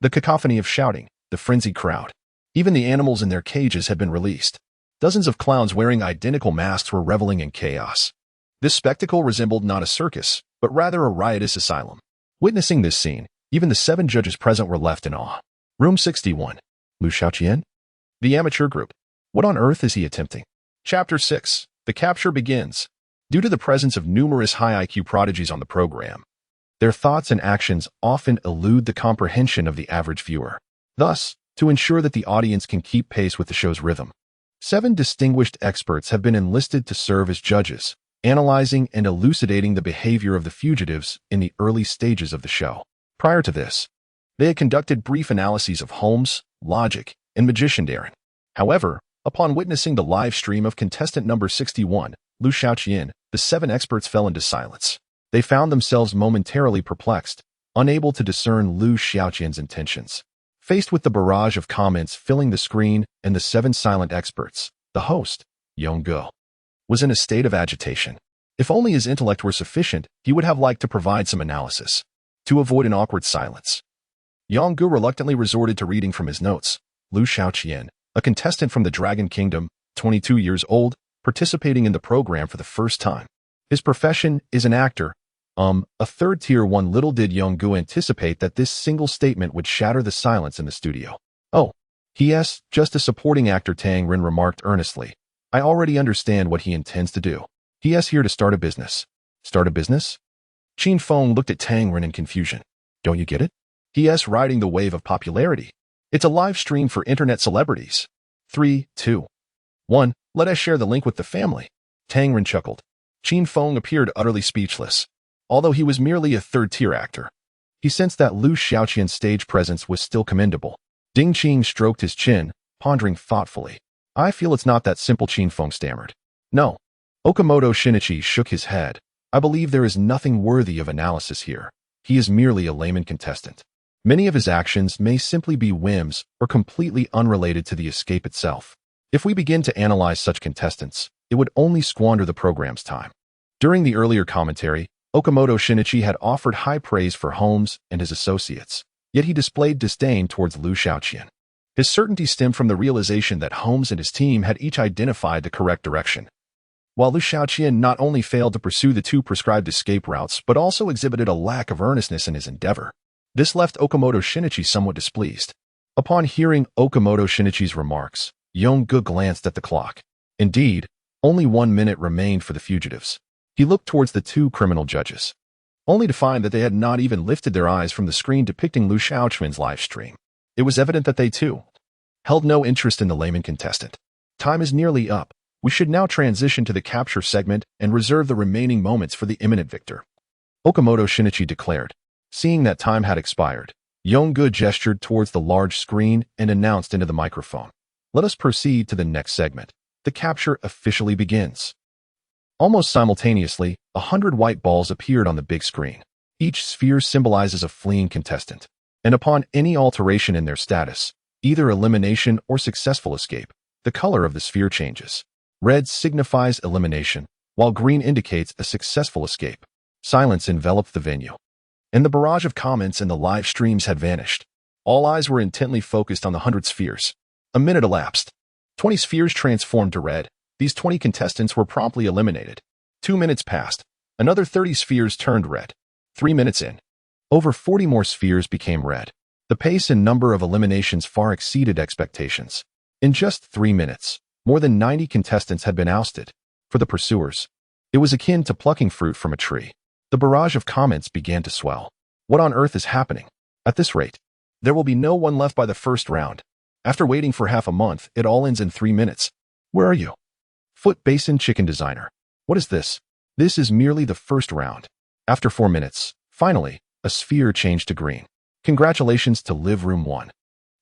the cacophony of shouting, the frenzied crowd. Even the animals in their cages had been released. Dozens of clowns wearing identical masks were reveling in chaos. This spectacle resembled not a circus, but rather a riotous asylum. Witnessing this scene, even the 7 judges present were left in awe. Room 61. Liu Xiaoqian? The amateur group. What on earth is he attempting? Chapter 6. The capture begins. Due to the presence of numerous high IQ prodigies on the program, their thoughts and actions often elude the comprehension of the average viewer. Thus, to ensure that the audience can keep pace with the show's rhythm, 7 distinguished experts have been enlisted to serve as judges, analyzing and elucidating the behavior of the fugitives in the early stages of the show. Prior to this, they had conducted brief analyses of Holmes, Logic, and Magician Darren. However, upon witnessing the live stream of contestant number 61, Liu Xiaoqian, the 7 experts fell into silence. They found themselves momentarily perplexed, unable to discern Liu Xiaoqian's intentions. Faced with the barrage of comments filling the screen and the 7 silent experts, the host, Yong-gu, was in a state of agitation. If only his intellect were sufficient, he would have liked to provide some analysis. To avoid an awkward silence, Yong-gu reluctantly resorted to reading from his notes. Liu Xiaoqian, a contestant from the Dragon Kingdom, 22 years old, participating in the program for the first time. His profession is an actor. A third tier one. Little did Yong-gu anticipate that this single statement would shatter the silence in the studio. Oh, he is just a supporting actor, Tang Rin remarked earnestly. I already understand what he intends to do. He is here to start a business. Start a business? Qin Feng looked at Tang Ren in confusion. Don't you get it? He is riding the wave of popularity. It's a live stream for internet celebrities. 3, 2, 1. Let us share the link with the family. Tang Ren chuckled. Qin Feng appeared utterly speechless. Although he was merely a third-tier actor, he sensed that Liu Xiaoqian's stage presence was still commendable. Ding Qing stroked his chin, pondering thoughtfully. I feel it's not that simple, Qin Feng stammered. No. Okamoto Shinichi shook his head. I believe there is nothing worthy of analysis here. He is merely a layman contestant. Many of his actions may simply be whims or completely unrelated to the escape itself. If we begin to analyze such contestants, it would only squander the program's time. During the earlier commentary, Okamoto Shinichi had offered high praise for Holmes and his associates, yet he displayed disdain towards Liu Xiaoqian. His certainty stemmed from the realization that Holmes and his team had each identified the correct direction. While Liu Xiaoqian not only failed to pursue the 2 prescribed escape routes but also exhibited a lack of earnestness in his endeavor. This left Okamoto Shinichi somewhat displeased. Upon hearing Okamoto Shinichi's remarks, Yong-gu glanced at the clock. Indeed, only 1 minute remained for the fugitives. He looked towards the 2 criminal judges, only to find that they had not even lifted their eyes from the screen depicting Liu Xiaoqian's live stream. It was evident that they, too, held no interest in the layman contestant. Time is nearly up. We should now transition to the capture segment and reserve the remaining moments for the imminent victor. Okamoto Shinichi declared. Seeing that time had expired, Yong-gu gestured towards the large screen and announced into the microphone. Let us proceed to the next segment. The capture officially begins. Almost simultaneously, 100 white balls appeared on the big screen. Each sphere symbolizes a fleeing contestant, and upon any alteration in their status, either elimination or successful escape, the color of the sphere changes. Red signifies elimination, while green indicates a successful escape. Silence enveloped the venue, and the barrage of comments in the live streams had vanished. All eyes were intently focused on the 100 spheres. A minute elapsed. 20 spheres transformed to red. These 20 contestants were promptly eliminated. 2 minutes passed. Another 30 spheres turned red. 3 minutes in, over 40 more spheres became red. The pace and number of eliminations far exceeded expectations. In just 3 minutes, more than 90 contestants had been ousted. For the pursuers, it was akin to plucking fruit from a tree. The barrage of comments began to swell. What on earth is happening? At this rate, there will be no one left by the first round. After waiting for half a month, it all ends in 3 minutes. Where are you? Foot Basin Chicken Designer. What is this? This is merely the first round. After 4 minutes, finally, a sphere changed to green. Congratulations to Live Room 1.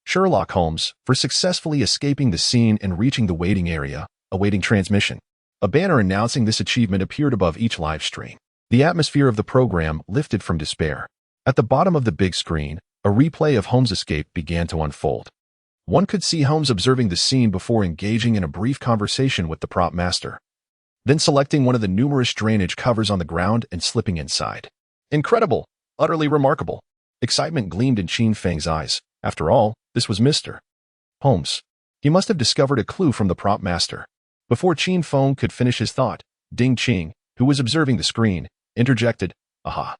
Sherlock Holmes, for successfully escaping the scene and reaching the waiting area, awaiting transmission. A banner announcing this achievement appeared above each live stream. The atmosphere of the program lifted from despair. At the bottom of the big screen, a replay of Holmes' escape began to unfold. One could see Holmes observing the scene before engaging in a brief conversation with the prop master, then selecting one of the numerous drainage covers on the ground and slipping inside. Incredible! Utterly remarkable! Excitement gleamed in Qin Feng's eyes. After all, this was Mr. Holmes. He must have discovered a clue from the prop master. Before Qin Feng could finish his thought, Ding Qing, who was observing the screen, interjected, Aha!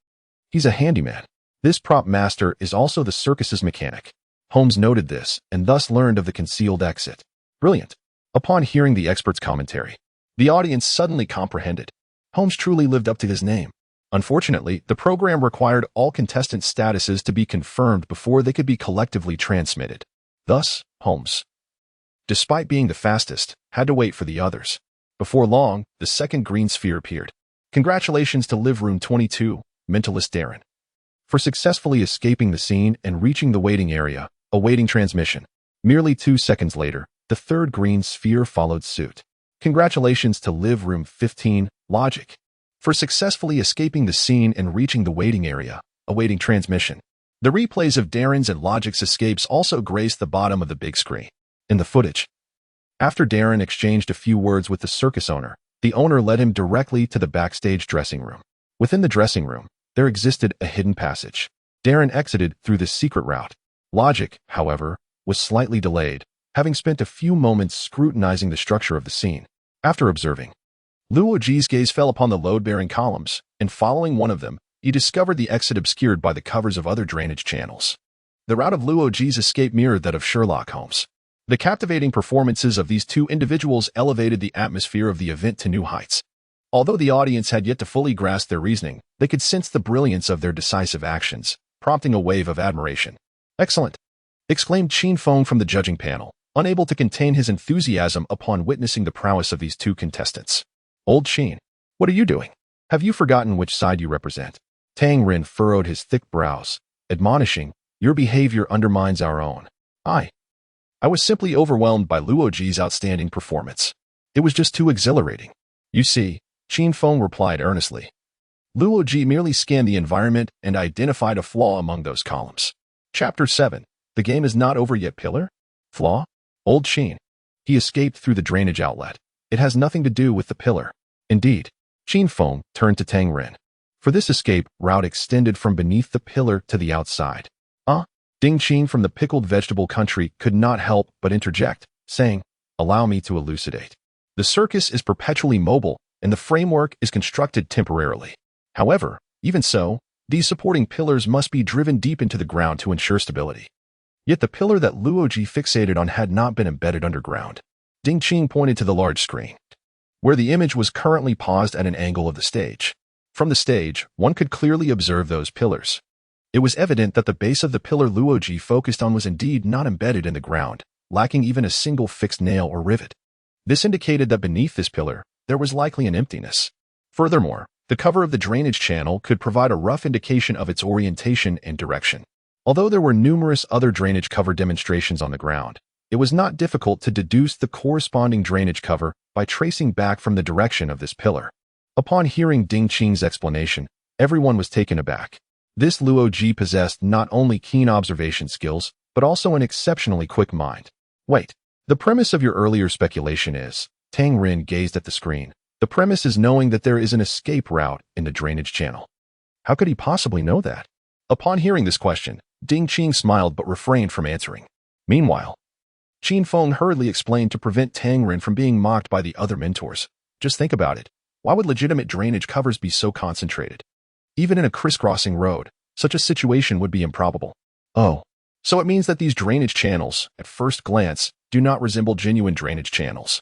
He's a handyman. This prop master is also the circus's mechanic. Holmes noted this and thus learned of the concealed exit. Brilliant. Upon hearing the expert's commentary, the audience suddenly comprehended. Holmes truly lived up to his name. Unfortunately, the program required all contestant statuses to be confirmed before they could be collectively transmitted. Thus, Holmes, despite being the fastest, had to wait for the others. Before long, the second green sphere appeared. Congratulations to Live Room 22, Mentalist Darren, for successfully escaping the scene and reaching the waiting area, awaiting transmission. Merely 2 seconds later, the third green sphere followed suit. Congratulations to Live Room 15, Logic, for successfully escaping the scene and reaching the waiting area, awaiting transmission. The replays of Darren's and Logic's escapes also graced the bottom of the big screen. In the footage, after Darren exchanged a few words with the circus owner, the owner led him directly to the backstage dressing room. Within the dressing room, there existed a hidden passage. Darren exited through this secret route. Logic, however, was slightly delayed, having spent a few moments scrutinizing the structure of the scene. After observing, Luo Ji's gaze fell upon the load-bearing columns, and following one of them, he discovered the exit obscured by the covers of other drainage channels. The route of Luo Ji's escape mirrored that of Sherlock Holmes. The captivating performances of these two individuals elevated the atmosphere of the event to new heights. Although the audience had yet to fully grasp their reasoning, they could sense the brilliance of their decisive actions, prompting a wave of admiration. "Excellent!" exclaimed Qin Feng from the judging panel, unable to contain his enthusiasm upon witnessing the prowess of these two contestants. "Old Qin, what are you doing? Have you forgotten which side you represent?" Tang Ren furrowed his thick brows, admonishing, "Your behavior undermines our own." I was simply overwhelmed by Luoji's outstanding performance. It was just too exhilarating." "You see," Qin Feng replied earnestly. Luoji merely scanned the environment and identified a flaw among those columns. Chapter 7. The game is not over yet. Pillar? Flaw? Old Qin. He escaped through the drainage outlet. It has nothing to do with the pillar. Indeed. Qin Feng turned to Tang Ren. For this escape route extended from beneath the pillar to the outside. Ding Qin from the pickled vegetable country could not help but interject, saying, "Allow me to elucidate. The circus is perpetually mobile, and the framework is constructed temporarily. However, even so, these supporting pillars must be driven deep into the ground to ensure stability." Yet the pillar that Luoji fixated on had not been embedded underground. Ding Qin pointed to the large screen, where the image was currently paused at an angle of the stage. From the stage, one could clearly observe those pillars. It was evident that the base of the pillar Luoji focused on was indeed not embedded in the ground, lacking even a single fixed nail or rivet. This indicated that beneath this pillar, there was likely an emptiness. Furthermore, the cover of the drainage channel could provide a rough indication of its orientation and direction. Although there were numerous other drainage cover demonstrations on the ground, it was not difficult to deduce the corresponding drainage cover by tracing back from the direction of this pillar. Upon hearing Ding Qin's explanation, everyone was taken aback. This Luoji possessed not only keen observation skills, but also an exceptionally quick mind. "Wait, the premise of your earlier speculation is," Tang Ren gazed at the screen, "the premise is knowing that there is an escape route in the drainage channel. How could he possibly know that?" Upon hearing this question, Ding Qin smiled but refrained from answering. Meanwhile, Qin Feng hurriedly explained to prevent Tang Ren from being mocked by the other mentors. "Just think about it. Why would legitimate drainage covers be so concentrated? Even in a crisscrossing road, such a situation would be improbable. Oh, so it means that these drainage channels, at first glance, do not resemble genuine drainage channels.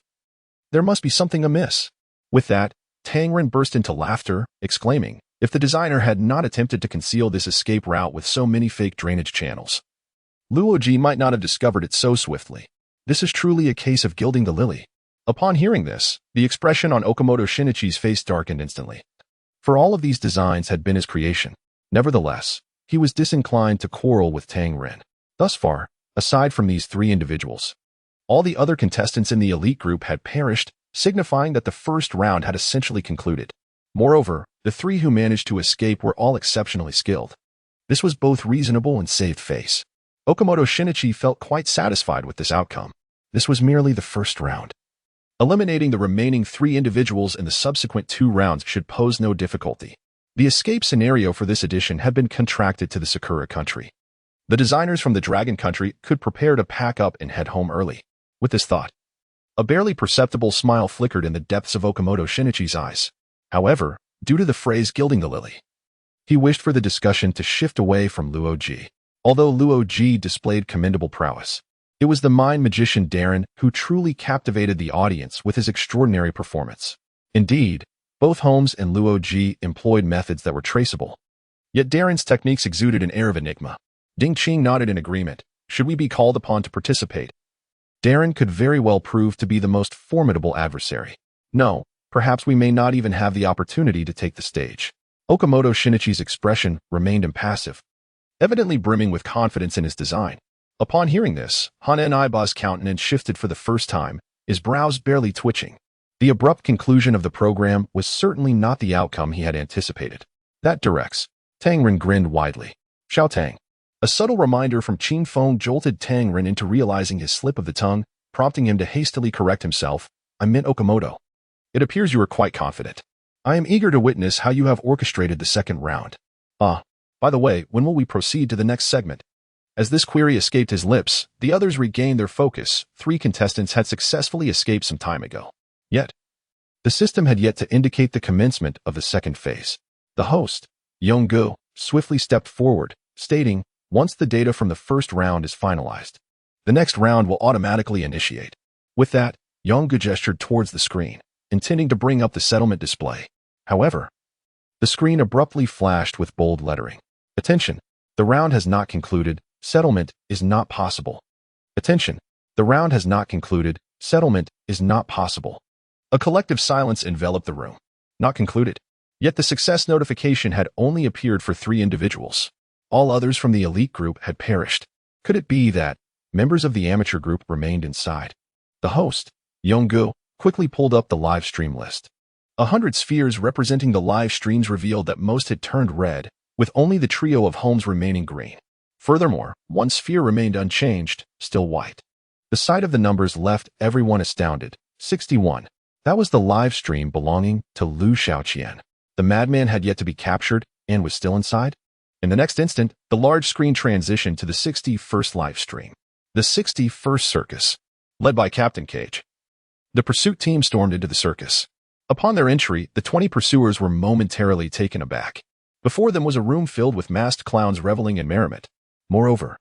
There must be something amiss." With that, Tang Ren burst into laughter, exclaiming, "If the designer had not attempted to conceal this escape route with so many fake drainage channels, Luoji might not have discovered it so swiftly. This is truly a case of gilding the lily." Upon hearing this, the expression on Okamoto Shinichi's face darkened instantly. For all of these designs had been his creation. Nevertheless, he was disinclined to quarrel with Tang Ren. Thus far, aside from these three individuals, all the other contestants in the elite group had perished, signifying that the first round had essentially concluded. Moreover, the three who managed to escape were all exceptionally skilled. This was both reasonable and saved face. Okamoto Shinichi felt quite satisfied with this outcome. This was merely the first round. Eliminating the remaining three individuals in the subsequent 2 rounds should pose no difficulty. The escape scenario for this edition had been contracted to the Sakura country. The designers from the Dragon country could prepare to pack up and head home early. With this thought, a barely perceptible smile flickered in the depths of Okamoto Shinichi's eyes. However, due to the phrase gilding the lily, he wished for the discussion to shift away from Luoji. Although Luoji displayed commendable prowess, it was the mind magician Darren who truly captivated the audience with his extraordinary performance. Indeed, both Holmes and Luoji employed methods that were traceable. Yet Darren's techniques exuded an air of enigma. Ding Qin nodded in agreement. Should we be called upon to participate? Darren could very well prove to be the most formidable adversary. No, perhaps we may not even have the opportunity to take the stage. Okamoto Shinichi's expression remained impassive, evidently brimming with confidence in his design. Upon hearing this, Hanan Iba's countenance shifted for the first time, his brows barely twitching. The abrupt conclusion of the program was certainly not the outcome he had anticipated. That directs. Tang Ren grinned widely. Xiao Tang. A subtle reminder from Qin Feng jolted Tang Ren into realizing his slip of the tongue, prompting him to hastily correct himself. "I meant Okamoto. It appears you are quite confident. I am eager to witness how you have orchestrated the second round. By the way, when will we proceed to the next segment?" As this query escaped his lips, the others regained their focus. 3 contestants had successfully escaped some time ago. Yet, the system had yet to indicate the commencement of the second phase. The host, Yonggu, swiftly stepped forward, stating, "Once the data from the first round is finalized, The next round will automatically initiate. With that, Yonggu gestured towards the screen, intending to bring up the settlement display. However, the screen abruptly flashed with bold lettering. Attention, the round has not concluded. Settlement is not possible. Attention, the round has not concluded. Settlement is not possible. A collective silence enveloped the room. Not concluded. Yet the success notification had only appeared for 3 individuals. All others from the elite group had perished. Could it be that members of the amateur group remained inside? The host, Yonggu, quickly pulled up the live stream list. 100 spheres representing the live streams revealed that most had turned red, with only the trio of homes remaining green. Furthermore, 1 sphere remained unchanged, still white. The sight of the numbers left everyone astounded. 61. That was the live stream belonging to Liu Xiaoqian. The madman had yet to be captured and was still inside. In the next instant, the large screen transitioned to the 61st live stream. The 61st Circus, led by Captain Cage. The pursuit team stormed into the circus. Upon their entry, the 20 pursuers were momentarily taken aback. Before them was a room filled with masked clowns reveling in merriment. Moreover,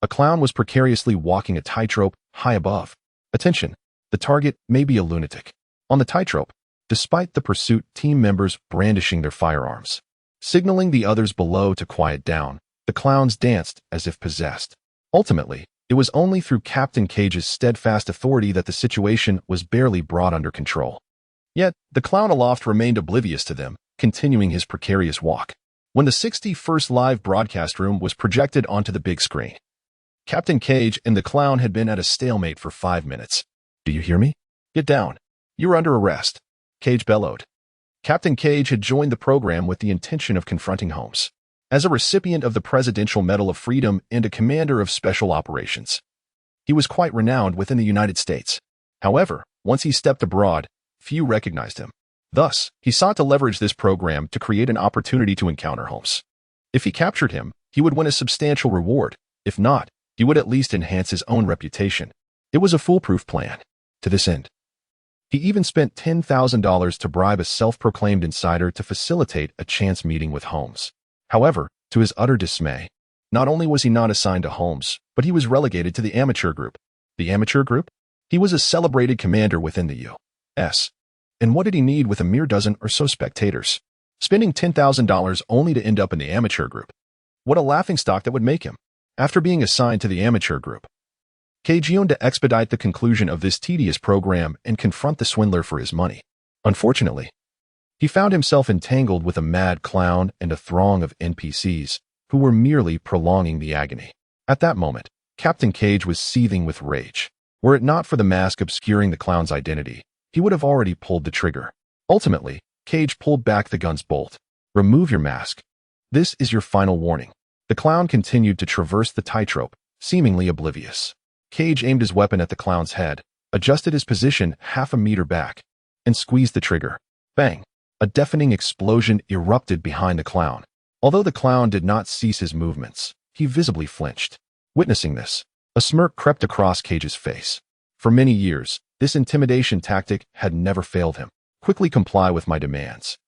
a clown was precariously walking a tightrope high above. Attention, the target may be a lunatic. On the tightrope, despite the pursuit team members brandishing their firearms, signaling the others below to quiet down, the clowns danced as if possessed. Ultimately, it was only through Captain Cage's steadfast authority that the situation was barely brought under control. Yet, the clown aloft remained oblivious to them, continuing his precarious walk. When the 61st live broadcast room was projected onto the big screen, Captain Cage and the clown had been at a stalemate for 5 minutes. "Do you hear me? Get down. You're under arrest," Cage bellowed. Captain Cage had joined the program with the intention of confronting Holmes. As a recipient of the Presidential Medal of Freedom and a commander of special operations, he was quite renowned within the United States. However, once he stepped abroad, few recognized him. Thus, he sought to leverage this program to create an opportunity to encounter Holmes. If he captured him, he would win a substantial reward. If not, he would at least enhance his own reputation. It was a foolproof plan. To this end, he even spent $10,000 to bribe a self-proclaimed insider to facilitate a chance meeting with Holmes. However, to his utter dismay, not only was he not assigned to Holmes, but he was relegated to the amateur group. The amateur group? He was a celebrated commander within the U.S. And what did he need with a mere dozen or so spectators? Spending $10,000 only to end up in the amateur group. What a laughingstock that would make him. After being assigned to the amateur group, Cage yearned to expedite the conclusion of this tedious program and confront the swindler for his money. Unfortunately, he found himself entangled with a mad clown and a throng of NPCs who were merely prolonging the agony. At that moment, Captain Cage was seething with rage. Were it not for the mask obscuring the clown's identity, he would have already pulled the trigger. Ultimately, Cage pulled back the gun's bolt. "Remove your mask. This is your final warning." The clown continued to traverse the tightrope, seemingly oblivious. Cage aimed his weapon at the clown's head, adjusted his position half a meter back, and squeezed the trigger. Bang! A deafening explosion erupted behind the clown. Although the clown did not cease his movements, he visibly flinched. Witnessing this, a smirk crept across Cage's face. For many years, this intimidation tactic had never failed him. "Quickly comply with my demands,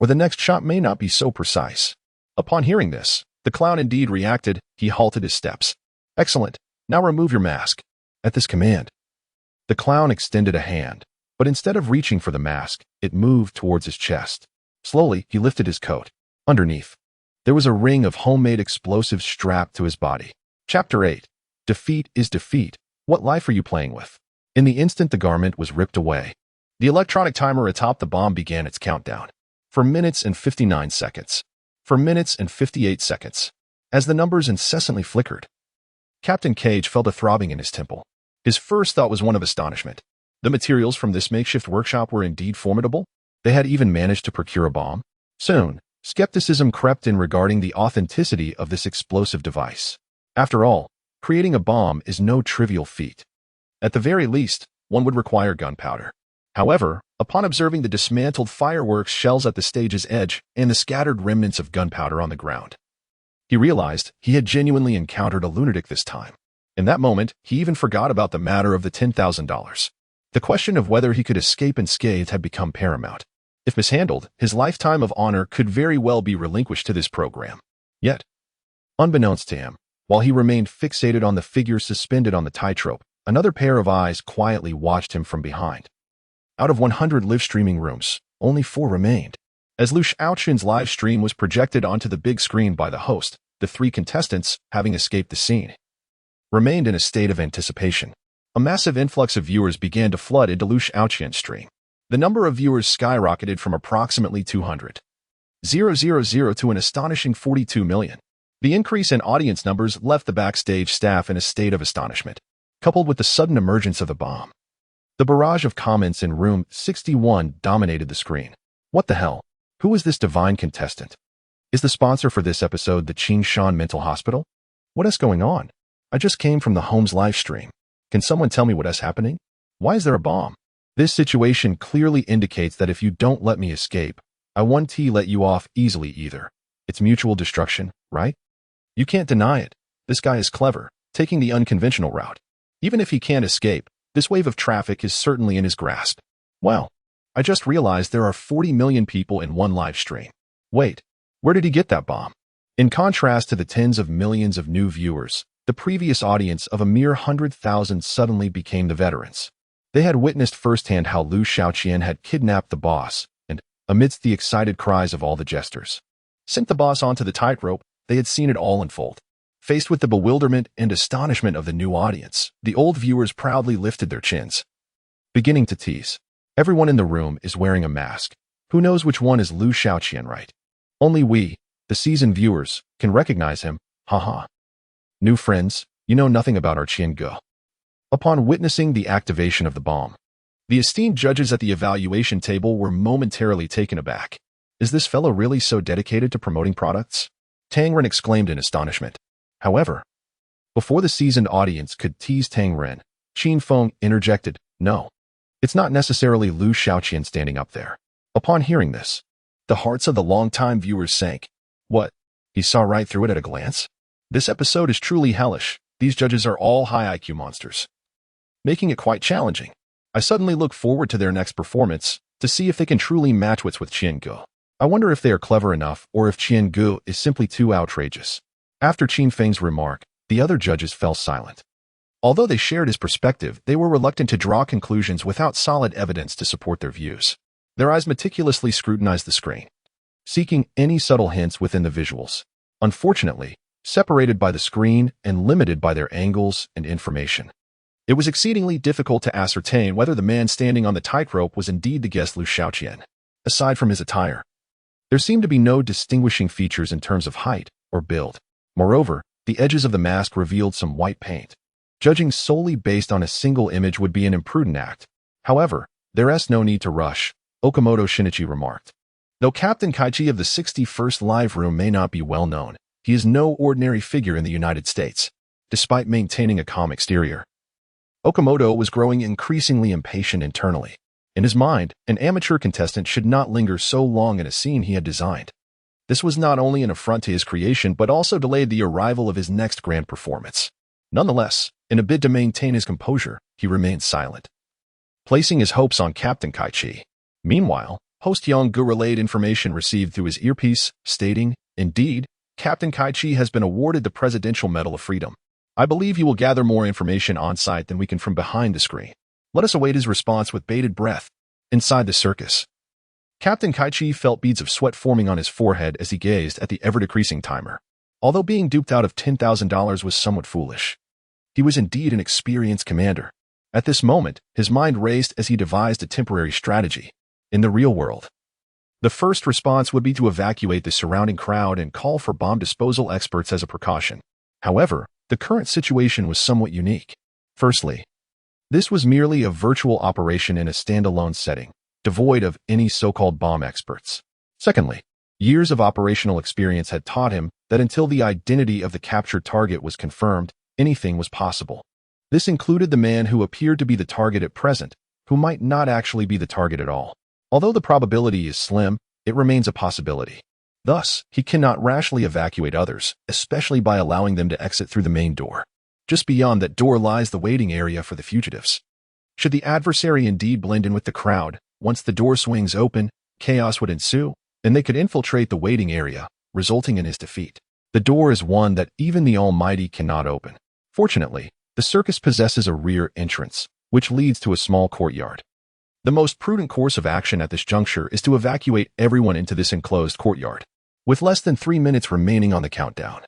or the next shot may not be so precise." Upon hearing this, the clown indeed reacted. He halted his steps. "Excellent. Now remove your mask." At this command, the clown extended a hand, but instead of reaching for the mask, it moved towards his chest. Slowly, he lifted his coat. Underneath, there was a ring of homemade explosives strapped to his body. Chapter 8. Defeat is defeat. What life are you playing with? In the instant the garment was ripped away, the electronic timer atop the bomb began its countdown. For minutes and 59 seconds. For minutes and 58 seconds. As the numbers incessantly flickered, Captain Cage felt a throbbing in his temple. His first thought was one of astonishment. The materials from this makeshift workshop were indeed formidable. They had even managed to procure a bomb. Soon, skepticism crept in regarding the authenticity of this explosive device. After all, creating a bomb is no trivial feat. At the very least, one would require gunpowder. However, upon observing the dismantled fireworks shells at the stage's edge and the scattered remnants of gunpowder on the ground, he realized he had genuinely encountered a lunatic this time. In that moment, he even forgot about the matter of the $10,000. The question of whether he could escape unscathed had become paramount. If mishandled, his lifetime of honor could very well be relinquished to this program. Yet, unbeknownst to him, While he remained fixated on the figure suspended on the tightrope, another pair of eyes quietly watched him from behind. Out of 100 live streaming rooms, only 4 remained. As Liu Xiaoqian's live stream was projected onto the big screen by the host, the 3 contestants, having escaped the scene, remained in a state of anticipation. A massive influx of viewers began to flood into Liu Xiaoqian's stream. The number of viewers skyrocketed from approximately 200,000 to an astonishing 42 million. The increase in audience numbers left the backstage staff in a state of astonishment, coupled with the sudden emergence of the bomb. The barrage of comments in room 61 dominated the screen. What the hell? Who is this divine contestant? Is the sponsor for this episode the Qingshan Mental Hospital? What is going on? I just came from the home's live stream. Can someone tell me what is happening? Why is there a bomb? This situation clearly indicates that if you don't let me escape, I won't let you off easily either. It's mutual destruction, right? You can't deny it. This guy is clever, taking the unconventional route. Even if he can't escape, this wave of traffic is certainly in his grasp. Well, I just realized there are 40 million people in one live stream. Wait, where did he get that bomb? In contrast to the tens of millions of new viewers, the previous audience of a mere 100,000 suddenly became the veterans. They had witnessed firsthand how Liu Xiaoqian had kidnapped the boss, and, amidst the excited cries of all the jesters, sent the boss onto the tightrope. They had seen it all unfold. Faced with the bewilderment and astonishment of the new audience, the old viewers proudly lifted their chins, beginning to tease. Everyone in the room is wearing a mask. Who knows which one is Liu Xiaoqian, right? Only we, the seasoned viewers, can recognize him. Haha. New friends, you know nothing about our Qian. Upon witnessing the activation of the bomb, the esteemed judges at the evaluation table were momentarily taken aback. Is this fellow really so dedicated to promoting products? Tang Ren exclaimed in astonishment. However, before the seasoned audience could tease Tang Ren, Qin Feng interjected, "No, it's not necessarily Liu Xiaoqian standing up there." Upon hearing this, the hearts of the longtime viewers sank. What? He saw right through it at a glance? This episode is truly hellish. These judges are all high IQ monsters, making it quite challenging. I suddenly look forward to their next performance to see if they can truly match wits with Qian. I wonder if they are clever enough or if Qian is simply too outrageous. After Qin Feng's remark, the other judges fell silent. Although they shared his perspective, they were reluctant to draw conclusions without solid evidence to support their views. Their eyes meticulously scrutinized the screen, seeking any subtle hints within the visuals. Unfortunately, separated by the screen and limited by their angles and information, it was exceedingly difficult to ascertain whether the man standing on the tightrope was indeed the guest Liu Xiaoqian. Aside from his attire, there seemed to be no distinguishing features in terms of height or build. Moreover, the edges of the mask revealed some white paint. Judging solely based on a single image would be an imprudent act. However, there is no need to rush, Okamoto Shinichi remarked. Though Captain Kaichi of the 61st Live Room may not be well known, he is no ordinary figure in the United States, despite maintaining a calm exterior. Okamoto was growing increasingly impatient internally. In his mind, an amateur contestant should not linger so long in a scene he had designed. This was not only an affront to his creation but also delayed the arrival of his next grand performance. Nonetheless, in a bid to maintain his composure, he remained silent, placing his hopes on Captain Kaichi. Meanwhile, host Yonggu relayed information received through his earpiece, stating, "Indeed, Captain Kaichi has been awarded the Presidential Medal of Freedom. I believe he will gather more information on site than we can from behind the screen. Let us await his response with bated breath." Inside the circus, Captain Kaichi felt beads of sweat forming on his forehead as he gazed at the ever-decreasing timer. Although being duped out of $10,000 was somewhat foolish, he was indeed an experienced commander. At this moment, his mind raced as he devised a temporary strategy. In the real world, the first response would be to evacuate the surrounding crowd and call for bomb disposal experts as a precaution. However, the current situation was somewhat unique. Firstly, this was merely a virtual operation in a standalone setting, devoid of any so-called bomb experts. Secondly, years of operational experience had taught him that until the identity of the captured target was confirmed, anything was possible. This included the man who appeared to be the target at present, who might not actually be the target at all. Although the probability is slim, it remains a possibility. Thus, he cannot rashly evacuate others, especially by allowing them to exit through the main door. Just beyond that door lies the waiting area for the fugitives. Should the adversary indeed blend in with the crowd, once the door swings open, chaos would ensue, and they could infiltrate the waiting area, resulting in his defeat. The door is one that even the Almighty cannot open. Fortunately, the circus possesses a rear entrance, which leads to a small courtyard. The most prudent course of action at this juncture is to evacuate everyone into this enclosed courtyard. With less than 3 minutes remaining on the countdown,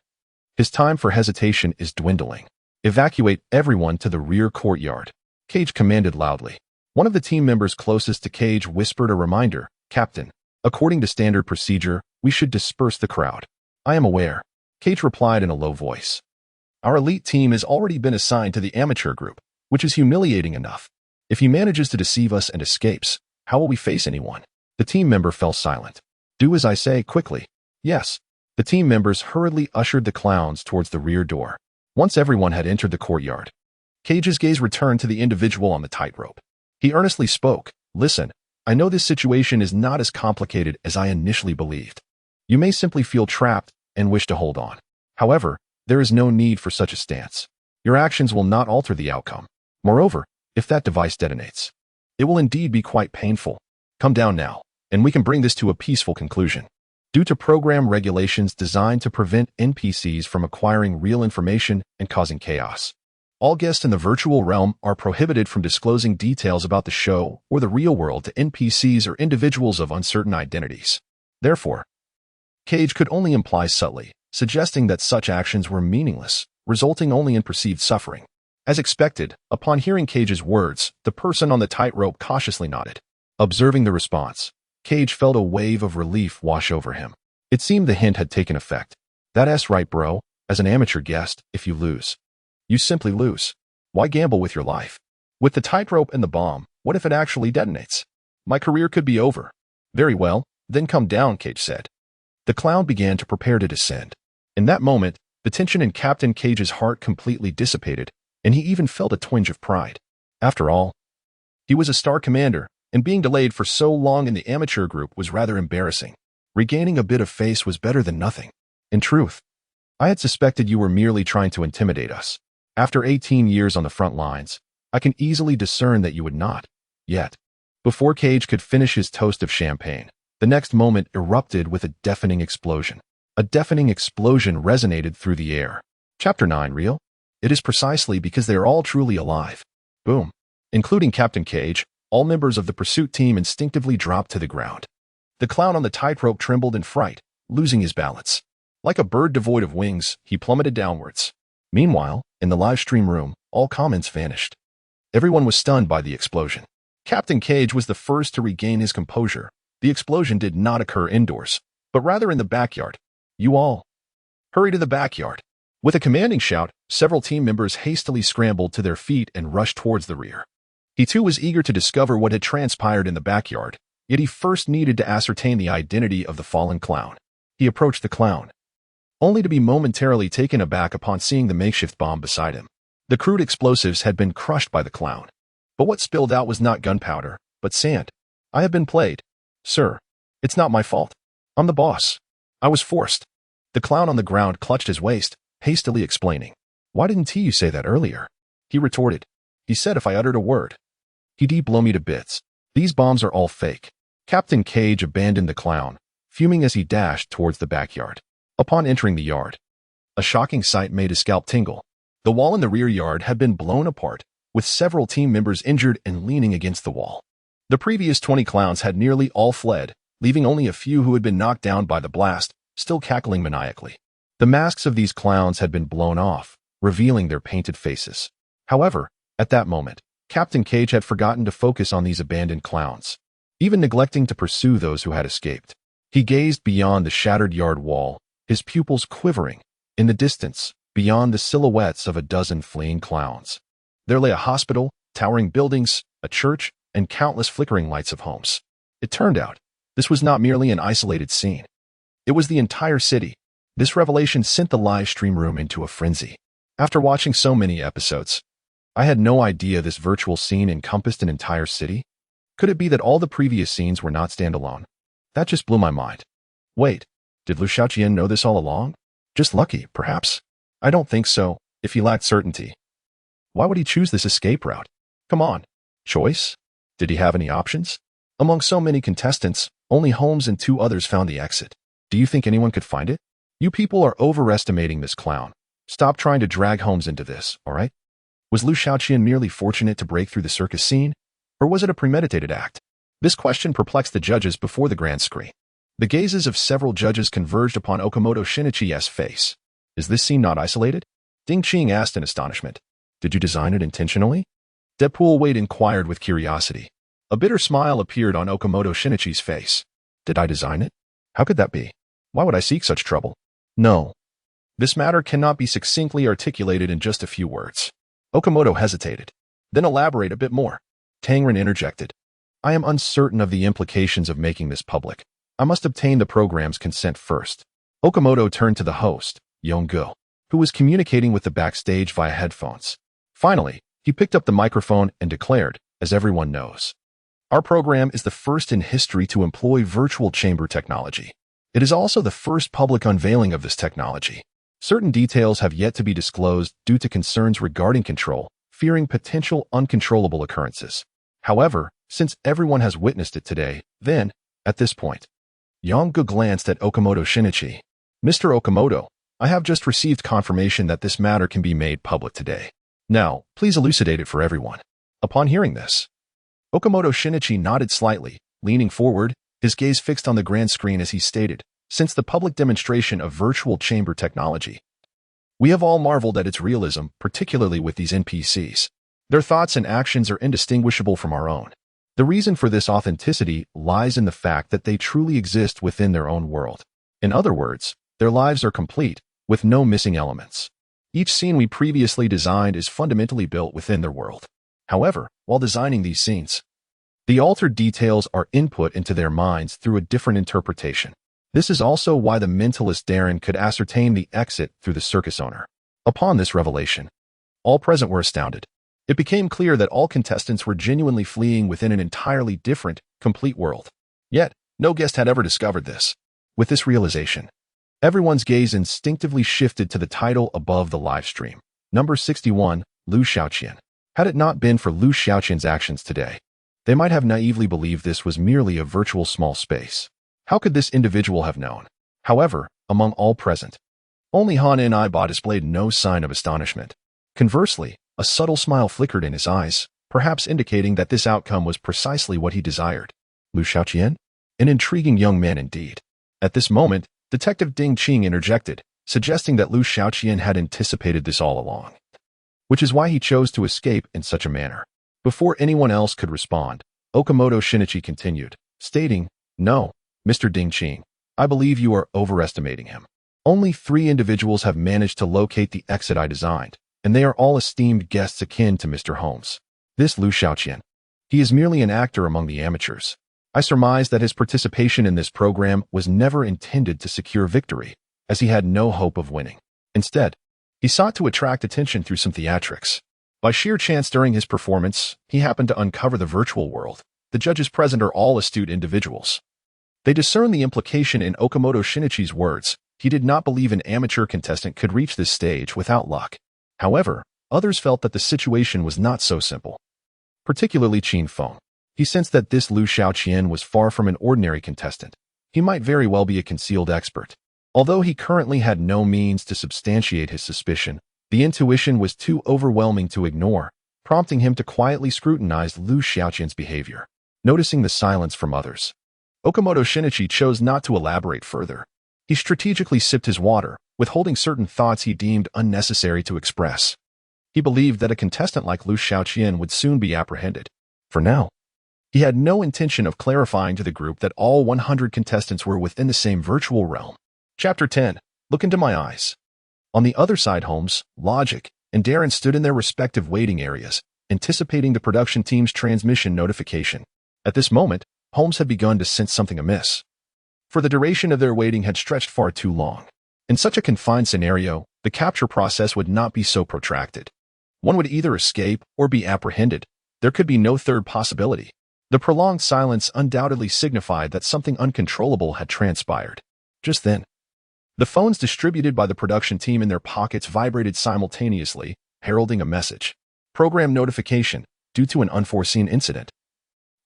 his time for hesitation is dwindling. Evacuate everyone to the rear courtyard, Cage commanded loudly. One of the team members closest to Cage whispered a reminder, Captain, according to standard procedure, we should disperse the crowd. I am aware, Cage replied in a low voice. Our elite team has already been assigned to the amateur group, which is humiliating enough. If he manages to deceive us and escapes, how will we face anyone? The team member fell silent. Do as I say quickly. Yes. The team members hurriedly ushered the clowns towards the rear door. Once everyone had entered the courtyard, Cage's gaze returned to the individual on the tightrope. He earnestly spoke, Listen, I know this situation is not as complicated as I initially believed. You may simply feel trapped and wish to hold on. However, there is no need for such a stance. Your actions will not alter the outcome. Moreover, if that device detonates, it will indeed be quite painful. Come down now, and we can bring this to a peaceful conclusion. Due to program regulations designed to prevent NPCs from acquiring real information and causing chaos, all guests in the virtual realm are prohibited from disclosing details about the show or the real world to NPCs or individuals of uncertain identities. Therefore, Cage could only imply subtly, suggesting that such actions were meaningless, resulting only in perceived suffering. As expected, upon hearing Cage's words, the person on the tightrope cautiously nodded. Observing the response, Cage felt a wave of relief wash over him. It seemed the hint had taken effect. That's right, bro. As an amateur guest, if you lose, you simply lose. Why gamble with your life? With the tightrope and the bomb, what if it actually detonates? My career could be over. Very well, then come down, Cage said. The clown began to prepare to descend. In that moment, the tension in Captain Cage's heart completely dissipated, and he even felt a twinge of pride. After all, he was a star commander, and being delayed for so long in the amateur group was rather embarrassing. Regaining a bit of face was better than nothing. In truth, I had suspected you were merely trying to intimidate us. After 18 years on the front lines, I can easily discern that you would not. Yet, before Cage could finish his toast of champagne, the next moment erupted with a deafening explosion. A deafening explosion resonated through the air. Chapter 9 Real? It is precisely because they are all truly alive. Boom. Including Captain Cage, all members of the pursuit team instinctively dropped to the ground. The clown on the tightrope trembled in fright, losing his balance. Like a bird devoid of wings, he plummeted downwards. Meanwhile, in the live stream room, all comments vanished. Everyone was stunned by the explosion. Captain Cage was the first to regain his composure. The explosion did not occur indoors, but rather in the backyard. You all hurry to the backyard. With a commanding shout, several team members hastily scrambled to their feet and rushed towards the rear. He too was eager to discover what had transpired in the backyard, yet he first needed to ascertain the identity of the fallen clown. He approached the clown, only to be momentarily taken aback upon seeing the makeshift bomb beside him. The crude explosives had been crushed by the clown. But what spilled out was not gunpowder, but sand. I have been played. Sir, it's not my fault. I'm the boss. I was forced. The clown on the ground clutched his waist, hastily explaining. Why didn't you say that earlier? He retorted. He said if I uttered a word, he'd blow me to bits. These bombs are all fake. Captain Cage abandoned the clown, fuming as he dashed towards the backyard. Upon entering the yard, a shocking sight made his scalp tingle. The wall in the rear yard had been blown apart, with several team members injured and leaning against the wall. The previous 20 clowns had nearly all fled, leaving only a few who had been knocked down by the blast, still cackling maniacally. The masks of these clowns had been blown off, revealing their painted faces. However, at that moment, Captain Cage had forgotten to focus on these abandoned clowns, even neglecting to pursue those who had escaped. He gazed beyond the shattered yard wall, his pupils quivering. In the distance, beyond the silhouettes of a dozen fleeing clowns, there lay a hospital, towering buildings, a church, and countless flickering lights of homes. It turned out, this was not merely an isolated scene. It was the entire city. This revelation sent the live stream room into a frenzy. After watching so many episodes, I had no idea this virtual scene encompassed an entire city. Could it be that all the previous scenes were not standalone? That just blew my mind. Wait, did Liu Xiaoqian know this all along? Just lucky, perhaps. I don't think so, if he lacked certainty. Why would he choose this escape route? Come on. Choice? Did he have any options? Among so many contestants, only Holmes and 2 others found the exit. Do you think anyone could find it? You people are overestimating this clown. Stop trying to drag Holmes into this, all right? Was Liu Xiaoqian merely fortunate to break through the circus scene? Or was it a premeditated act? This question perplexed the judges before the grand screen. The gazes of several judges converged upon Okamoto Shinichi's face. Is this scene not isolated? Ding Qing asked in astonishment. Did you design it intentionally? Deadpool Wade inquired with curiosity. A bitter smile appeared on Okamoto Shinichi's face. Did I design it? How could that be? Why would I seek such trouble? No. This matter cannot be succinctly articulated in just a few words. Okamoto hesitated. Then elaborate a bit more. Tangren interjected. I am uncertain of the implications of making this public. I must obtain the program's consent first. Okamoto turned to the host, Yonggu, who was communicating with the backstage via headphones. Finally, he picked up the microphone and declared, as everyone knows, our program is the first in history to employ virtual chamber technology. It is also the first public unveiling of this technology. Certain details have yet to be disclosed due to concerns regarding control, fearing potential uncontrollable occurrences. However, since everyone has witnessed it today, then, at this point, Yonggu glanced at Okamoto Shinichi. Mr. Okamoto, I have just received confirmation that this matter can be made public today. Now, please elucidate it for everyone. Upon hearing this, Okamoto Shinichi nodded slightly, leaning forward, his gaze fixed on the grand screen as he stated, since the public demonstration of virtual chamber technology, we have all marveled at its realism, particularly with these NPCs. Their thoughts and actions are indistinguishable from our own. The reason for this authenticity lies in the fact that they truly exist within their own world. In other words, their lives are complete, with no missing elements. Each scene we previously designed is fundamentally built within their world. However, while designing these scenes, the altered details are input into their minds through a different interpretation. This is also why the mentalist Darren could ascertain the exit through the circus owner. Upon this revelation, all present were astounded. It became clear that all contestants were genuinely fleeing within an entirely different, complete world. Yet, no guest had ever discovered this. With this realization, everyone's gaze instinctively shifted to the title above the live stream. Number 61, Liu Xiaoqian. Had it not been for Liu Xiaoqian's actions today, they might have naively believed this was merely a virtual small space. How could this individual have known? However, among all present, only Han and Iba displayed no sign of astonishment. Conversely, a subtle smile flickered in his eyes, perhaps indicating that this outcome was precisely what he desired. Liu Xiaoqian? An intriguing young man indeed. At this moment, Detective Ding Qing interjected, suggesting that Liu Xiaoqian had anticipated this all along, which is why he chose to escape in such a manner. Before anyone else could respond, Okamoto Shinichi continued, stating, No, Mr. Ding Qing, I believe you are overestimating him. Only 3 individuals have managed to locate the exit I designed, and they are all esteemed guests akin to Mr. Holmes. This Liu Xiaoqian. He is merely an actor among the amateurs. I surmise that his participation in this program was never intended to secure victory, as he had no hope of winning. Instead, he sought to attract attention through some theatrics. By sheer chance during his performance, he happened to uncover the virtual world. The judges present are all astute individuals. They discern the implication in Okamoto Shinichi's words. He did not believe an amateur contestant could reach this stage without luck. However, others felt that the situation was not so simple. Particularly Qin Feng. He sensed that this Liu Xiaoqian was far from an ordinary contestant. He might very well be a concealed expert. Although he currently had no means to substantiate his suspicion, the intuition was too overwhelming to ignore, prompting him to quietly scrutinize Liu Xiaoqian's behavior. Noticing the silence from others, Okamoto Shinichi chose not to elaborate further. He strategically sipped his water, withholding certain thoughts he deemed unnecessary to express. He believed that a contestant like Liu Xiaoqian would soon be apprehended. For now, he had no intention of clarifying to the group that all 100 contestants were within the same virtual realm. Chapter 10. Look into my eyes. On the other side, Holmes, Logic, and Darren stood in their respective waiting areas, anticipating the production team's transmission notification. At this moment, Holmes had begun to sense something amiss. For the duration of their waiting had stretched far too long. In such a confined scenario, the capture process would not be so protracted. One would either escape or be apprehended. There could be no third possibility. The prolonged silence undoubtedly signified that something uncontrollable had transpired. Just then, the phones distributed by the production team in their pockets vibrated simultaneously, heralding a message. Program notification, due to an unforeseen incident.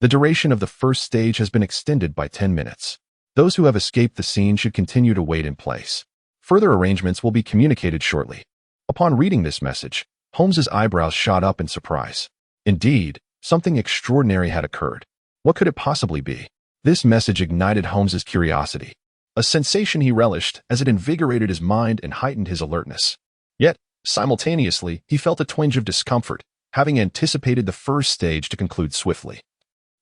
The duration of the first stage has been extended by 10 minutes. Those who have escaped the scene should continue to wait in place. Further arrangements will be communicated shortly. Upon reading this message, Holmes's eyebrows shot up in surprise. Indeed, something extraordinary had occurred. What could it possibly be? This message ignited Holmes's curiosity, a sensation he relished as it invigorated his mind and heightened his alertness. Yet, simultaneously, he felt a twinge of discomfort, having anticipated the first stage to conclude swiftly.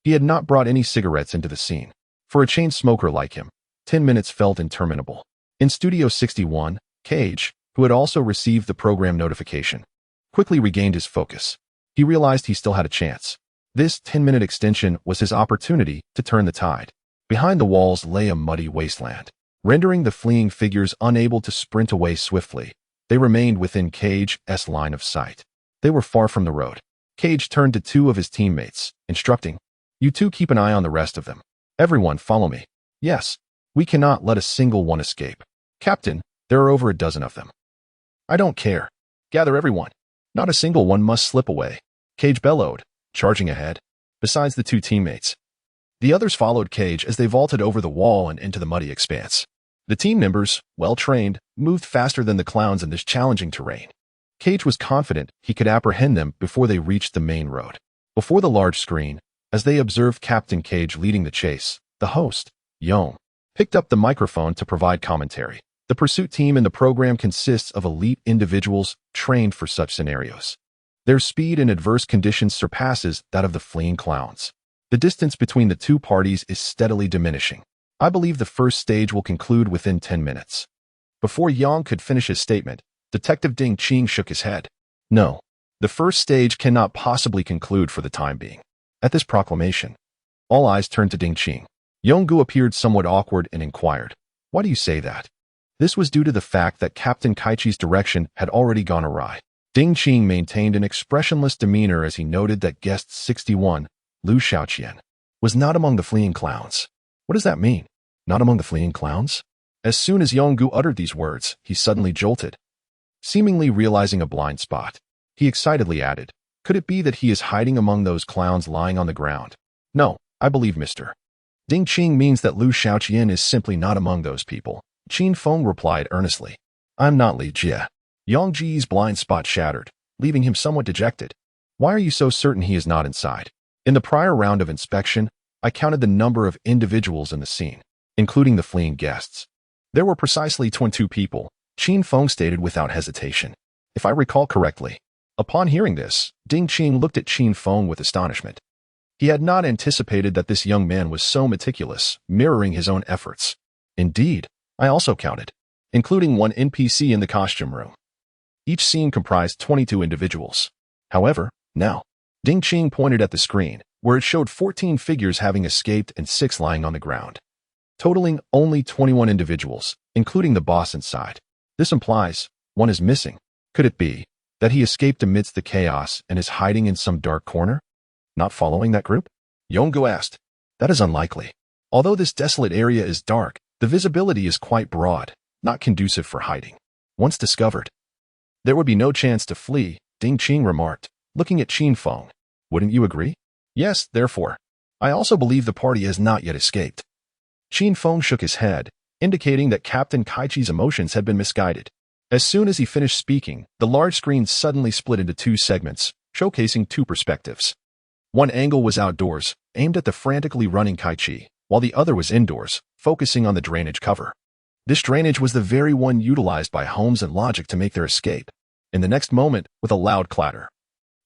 He had not brought any cigarettes into the scene. For a chain smoker like him, 10 minutes felt interminable. In Studio 61, Cage, who had also received the program notification, quickly regained his focus. He realized he still had a chance. This 10-minute extension was his opportunity to turn the tide. Behind the walls lay a muddy wasteland, rendering the fleeing figures unable to sprint away swiftly. They remained within Cage's line of sight. They were far from the road. Cage turned to two of his teammates, instructing, "You two keep an eye on the rest of them. Everyone follow me. Yes, we cannot let a single one escape. Captain, there are over a dozen of them." "I don't care. Gather everyone. Not a single one must slip away," Cage bellowed, charging ahead. Besides the two teammates, the others followed Cage as they vaulted over the wall and into the muddy expanse. The team members, well-trained, moved faster than the clowns in this challenging terrain. Cage was confident he could apprehend them before they reached the main road. Before the large screen, as they observed Captain Cage leading the chase, the host, Yong, picked up the microphone to provide commentary. The pursuit team in the program consists of elite individuals trained for such scenarios. Their speed in adverse conditions surpasses that of the fleeing clowns. The distance between the two parties is steadily diminishing. I believe the first stage will conclude within 10 minutes. Before Yang could finish his statement, Detective Ding Qing shook his head. No, the first stage cannot possibly conclude for the time being. At this proclamation, all eyes turned to Ding Qing. Yonggu appeared somewhat awkward and inquired, "Why do you say that?" This was due to the fact that Captain Kaichi's direction had already gone awry. Ding Qing maintained an expressionless demeanor as he noted that guest 61, Liu Xiaoqian, was not among the fleeing clowns. What does that mean? Not among the fleeing clowns? As soon as Yonggu uttered these words, he suddenly jolted. Seemingly realizing a blind spot, he excitedly added, "Could it be that he is hiding among those clowns lying on the ground?" "No, I believe Mr. Ding Qing means that Liu Xiaoqian is simply not among those people." Qin Feng replied earnestly, "I'm not Li Jie." Yang Ji's blind spot shattered, leaving him somewhat dejected. "Why are you so certain he is not inside?" "In the prior round of inspection, I counted the number of individuals in the scene, including the fleeing guests. There were precisely 22 people," Qin Feng stated without hesitation. "If I recall correctly." Upon hearing this, Ding Qing looked at Qin Feng with astonishment. He had not anticipated that this young man was so meticulous, mirroring his own efforts. "Indeed, I also counted, including one NPC in the costume room. Each scene comprised 22 individuals. However, now," Ding Qing pointed at the screen, where it showed 14 figures having escaped and 6 lying on the ground, totaling only 21 individuals, including the boss inside. This implies one is missing. Could it be that he escaped amidst the chaos and is hiding in some dark corner? Not following that group? Yonggu asked. "That is unlikely. Although this desolate area is dark, the visibility is quite broad, not conducive for hiding. Once discovered, there would be no chance to flee," Ding Qing remarked, looking at Qin Feng. "Wouldn't you agree?" "Yes, therefore, I also believe the party has not yet escaped." Qin Feng shook his head, indicating that Captain Kaichi's emotions had been misguided. As soon as he finished speaking, the large screen suddenly split into 2 segments, showcasing 2 perspectives. One angle was outdoors, aimed at the frantically running Kaichi, while the other was indoors, focusing on the drainage cover. This drainage was the very one utilized by Holmes and Logic to make their escape. In the next moment, with a loud clatter,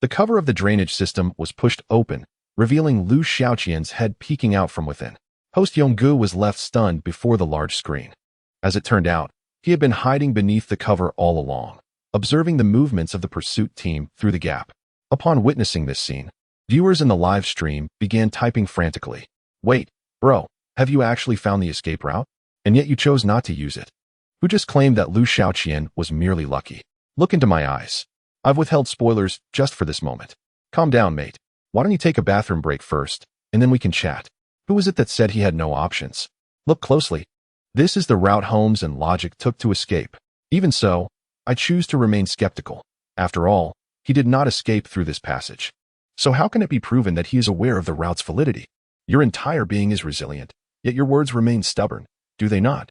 the cover of the drainage system was pushed open, revealing Liu Xiaoqian's head peeking out from within. Host Yonggu was left stunned before the large screen. As it turned out, he had been hiding beneath the cover all along, observing the movements of the pursuit team through the gap. Upon witnessing this scene, viewers in the live stream began typing frantically. "Wait, bro, have you actually found the escape route? And yet you chose not to use it. Who just claimed that Liu Xiaoqian was merely lucky? Look into my eyes. I've withheld spoilers just for this moment. Calm down, mate. Why don't you take a bathroom break first, and then we can chat. Who was it that said he had no options? Look closely. This is the route Holmes and Logic took to escape. Even so, I choose to remain skeptical. After all, he did not escape through this passage. So how can it be proven that he is aware of the route's validity? Your entire being is resilient, yet your words remain stubborn, do they not?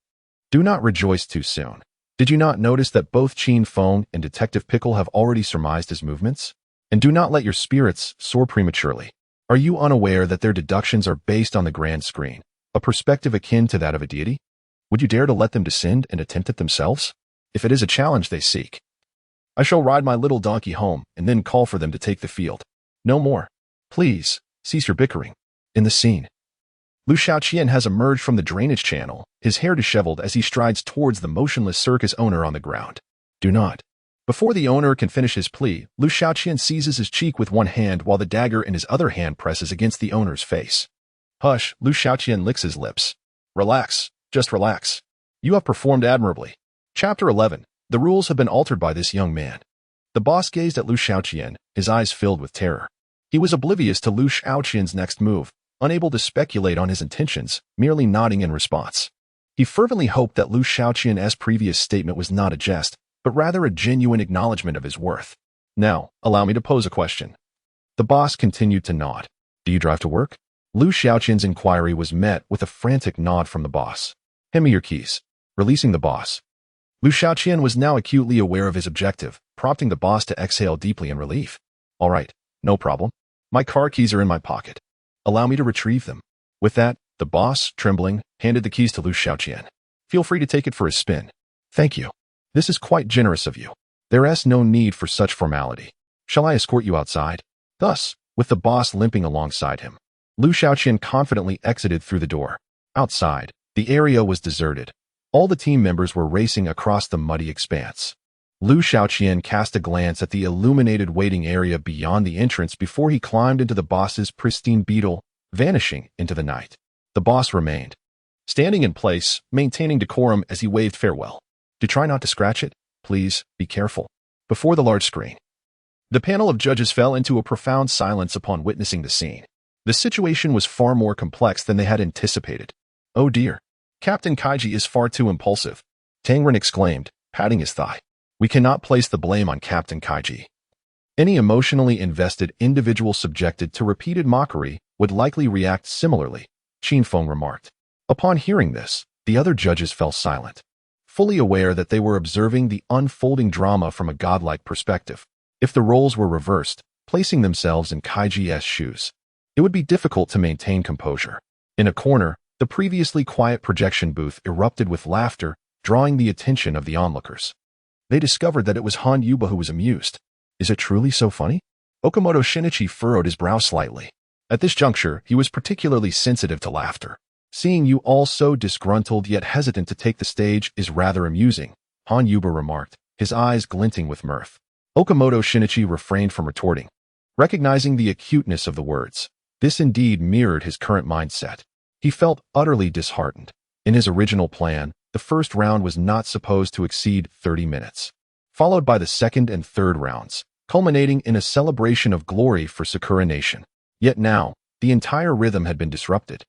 Do not rejoice too soon. Did you not notice that both Qin Feng and Detective Pickle have already surmised his movements? And do not let your spirits soar prematurely. Are you unaware that their deductions are based on the grand screen, a perspective akin to that of a deity? Would you dare to let them descend and attempt it themselves? If it is a challenge they seek, I shall ride my little donkey home and then call for them to take the field. No more. Please, cease your bickering. In the scene, Liu Xiaoqian has emerged from the drainage channel, his hair disheveled as he strides towards the motionless circus owner on the ground. Do not. Before the owner can finish his plea, Liu Xiaoqian seizes his cheek with one hand while the dagger in his other hand presses against the owner's face. Hush, Liu Xiaoqian licks his lips. Relax, just relax. You have performed admirably. Chapter 11. The rules have been altered by this young man. The boss gazed at Liu Xiaoqian, his eyes filled with terror. He was oblivious to Liu Xiaoqian's next move, unable to speculate on his intentions, merely nodding in response. He fervently hoped that Liu Xiaoqian's previous statement was not a jest, but rather a genuine acknowledgement of his worth. Now, allow me to pose a question. The boss continued to nod. Do you drive to work? Liu Xiaoqian's inquiry was met with a frantic nod from the boss. Hand me your keys. Releasing the boss. Liu Xiaoqian was now acutely aware of his objective, prompting the boss to exhale deeply in relief. All right, no problem. My car keys are in my pocket. Allow me to retrieve them. With that, the boss, trembling, handed the keys to Liu Xiaoqian. Feel free to take it for a spin. Thank you. This is quite generous of you. There is no need for such formality. Shall I escort you outside? Thus, with the boss limping alongside him, Liu Xiaoqian confidently exited through the door. Outside, the area was deserted. All the team members were racing across the muddy expanse. Liu Xiaoqian cast a glance at the illuminated waiting area beyond the entrance before he climbed into the boss's pristine beetle, vanishing into the night. The boss remained, standing in place, maintaining decorum as he waved farewell. Do try not to scratch it. Please, be careful. Before the large screen, the panel of judges fell into a profound silence upon witnessing the scene. The situation was far more complex than they had anticipated. Oh dear. Captain Kaiji is far too impulsive, Tangren exclaimed, patting his thigh. We cannot place the blame on Captain Kaiji. Any emotionally invested individual subjected to repeated mockery would likely react similarly, Qin Feng remarked. Upon hearing this, the other judges fell silent, fully aware that they were observing the unfolding drama from a godlike perspective. If the roles were reversed, placing themselves in Kaiji's shoes, it would be difficult to maintain composure. In a corner, the previously quiet projection booth erupted with laughter, drawing the attention of the onlookers. They discovered that it was Han Yuba who was amused. Is it truly so funny? Okamoto Shinichi furrowed his brow slightly. At this juncture, he was particularly sensitive to laughter. Seeing you all so disgruntled yet hesitant to take the stage is rather amusing, Han Yuba remarked, his eyes glinting with mirth. Okamoto Shinichi refrained from retorting, recognizing the acuteness of the words. This indeed mirrored his current mindset. He felt utterly disheartened. In his original plan, the first round was not supposed to exceed 30 minutes, followed by the second and third rounds, culminating in a celebration of glory for Sakura Nation. Yet now, the entire rhythm had been disrupted,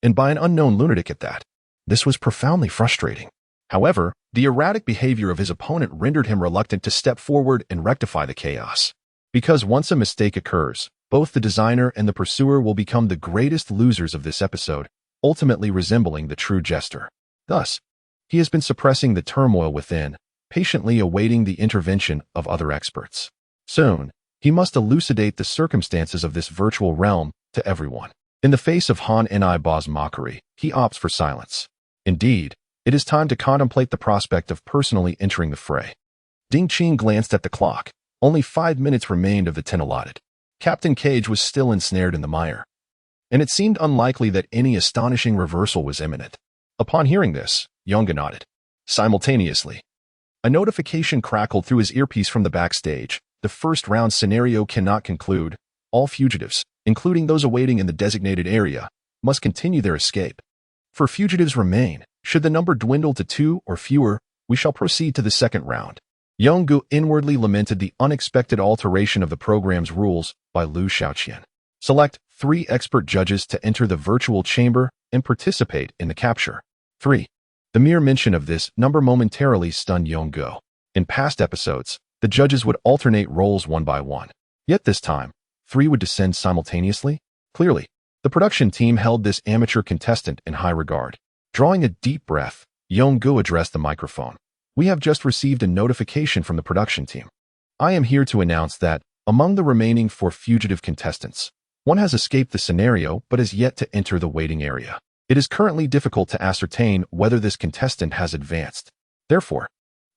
and by an unknown lunatic at that. This was profoundly frustrating. However, the erratic behavior of his opponent rendered him reluctant to step forward and rectify the chaos. Because once a mistake occurs, both the designer and the pursuer will become the greatest losers of this episode, ultimately resembling the true jester. Thus, he has been suppressing the turmoil within, patiently awaiting the intervention of other experts. Soon, he must elucidate the circumstances of this virtual realm to everyone. In the face of Han Niba's mockery, he opts for silence. Indeed, it is time to contemplate the prospect of personally entering the fray. Ding Qing glanced at the clock. Only 5 minutes remained of the 10 allotted. Captain Cage was still ensnared in the mire, and it seemed unlikely that any astonishing reversal was imminent. Upon hearing this, Yonga nodded. Simultaneously, a notification crackled through his earpiece from the backstage. The first round scenario cannot conclude. All fugitives, including those awaiting in the designated area, must continue their escape. For fugitives remain, should the number dwindle to 2 or fewer, we shall proceed to the second round. Yonggu inwardly lamented the unexpected alteration of the program's rules by Liu Xiaoqian. Select 3 expert judges to enter the virtual chamber and participate in the capture. 3. The mere mention of this number momentarily stunned Yonggu. In past episodes, the judges would alternate roles one by one. Yet this time, 3 would descend simultaneously. Clearly, the production team held this amateur contestant in high regard. Drawing a deep breath, Yonggu addressed the microphone. We have just received a notification from the production team. I am here to announce that, among the remaining 4 fugitive contestants, one has escaped the scenario but has yet to enter the waiting area. It is currently difficult to ascertain whether this contestant has advanced. Therefore,